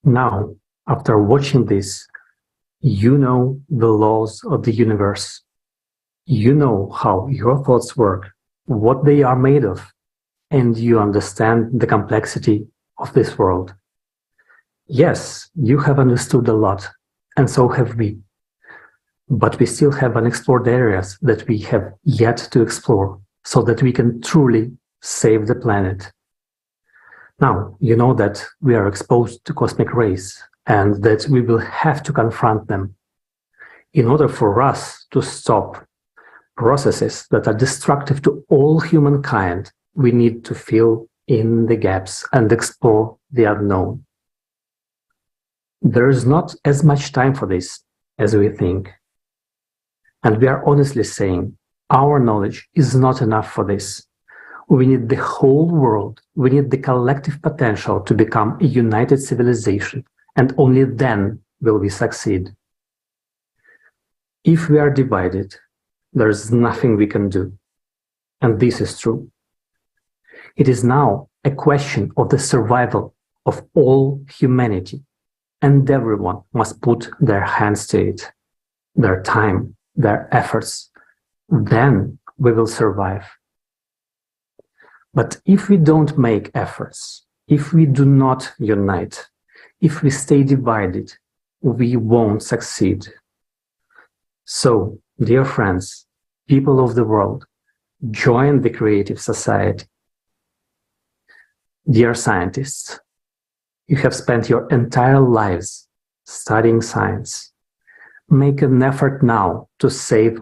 Now, after watching this, you know the laws of the universe. You know how your thoughts work, what they are made of, and you understand the complexity of this world. Yes, you have understood a lot, and so have we. But we still have unexplored areas that we have yet to explore so that we can truly save the planet. Now, you know that we are exposed to cosmic rays and that we will have to confront them. In order for us to stop processes that are destructive to all humankind, we need to fill in the gaps and explore the unknown. There is not as much time for this as we think. And we are honestly saying our knowledge is not enough for this. We need the whole world. We need the collective potential to become a united civilization, and only then will we succeed. If we are divided, there is nothing we can do. And this is true. It is now a question of the survival of all humanity, and everyone must put their hands to it, their time, their efforts. Then we will survive. But if we don't make efforts, if we do not unite, if we stay divided, we won't succeed. So, dear friends, people of the world, join the creative society. Dear scientists, you have spent your entire lives studying science. Make an effort now to save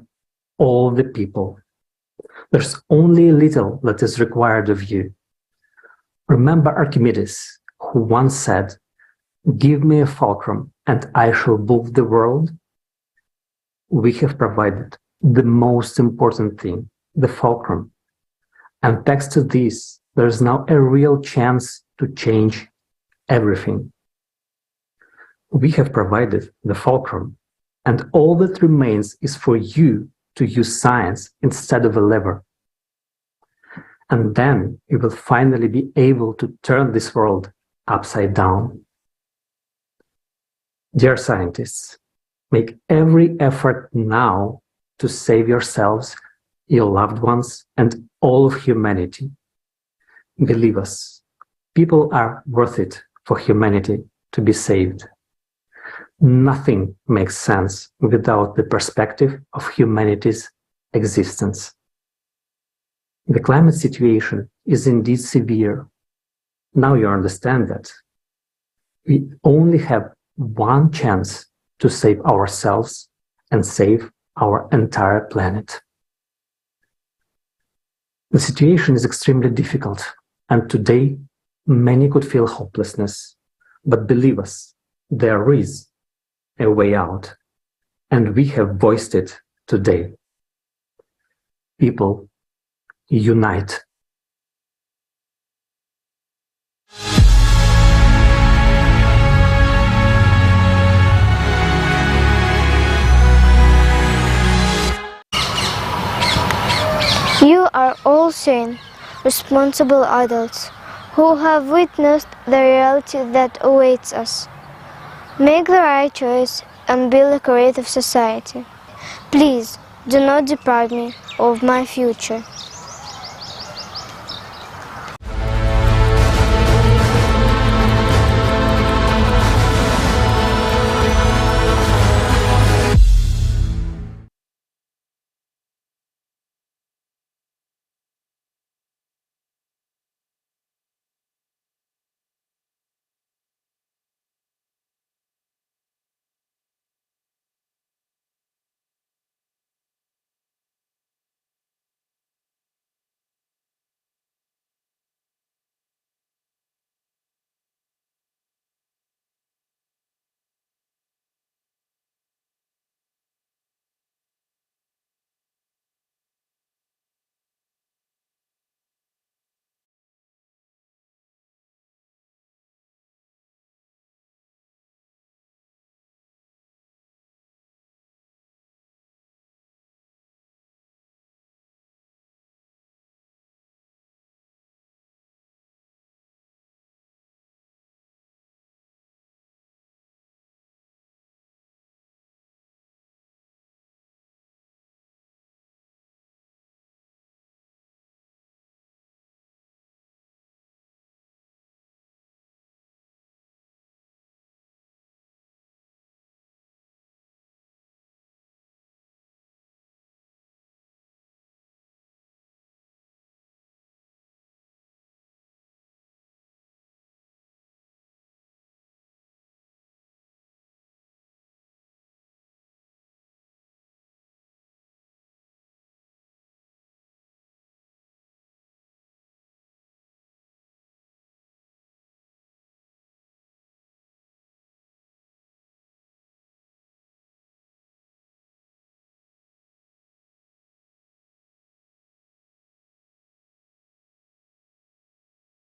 all the people. There's only a little that is required of you. Remember Archimedes, who once said, "Give me a fulcrum and I shall move the world." We have provided the most important thing, the fulcrum. And thanks to this, there is now a real chance to change everything. We have provided the fulcrum, and all that remains is for you to use science instead of a lever. And then you will finally be able to turn this world upside down. Dear scientists, make every effort now to save yourselves, your loved ones, and all of humanity. Believe us, people are worth it for humanity to be saved. Nothing makes sense without the perspective of humanity's existence. The climate situation is indeed severe. Now you understand that. We only have one chance to save ourselves and save our entire planet. The situation is extremely difficult, and today many could feel hopelessness. But believe us, there is a way out, and we have voiced it today. People, unite. You are all sane, responsible adults who have witnessed the reality that awaits us. Make the right choice and build a creative society. Please do not deprive me of my future.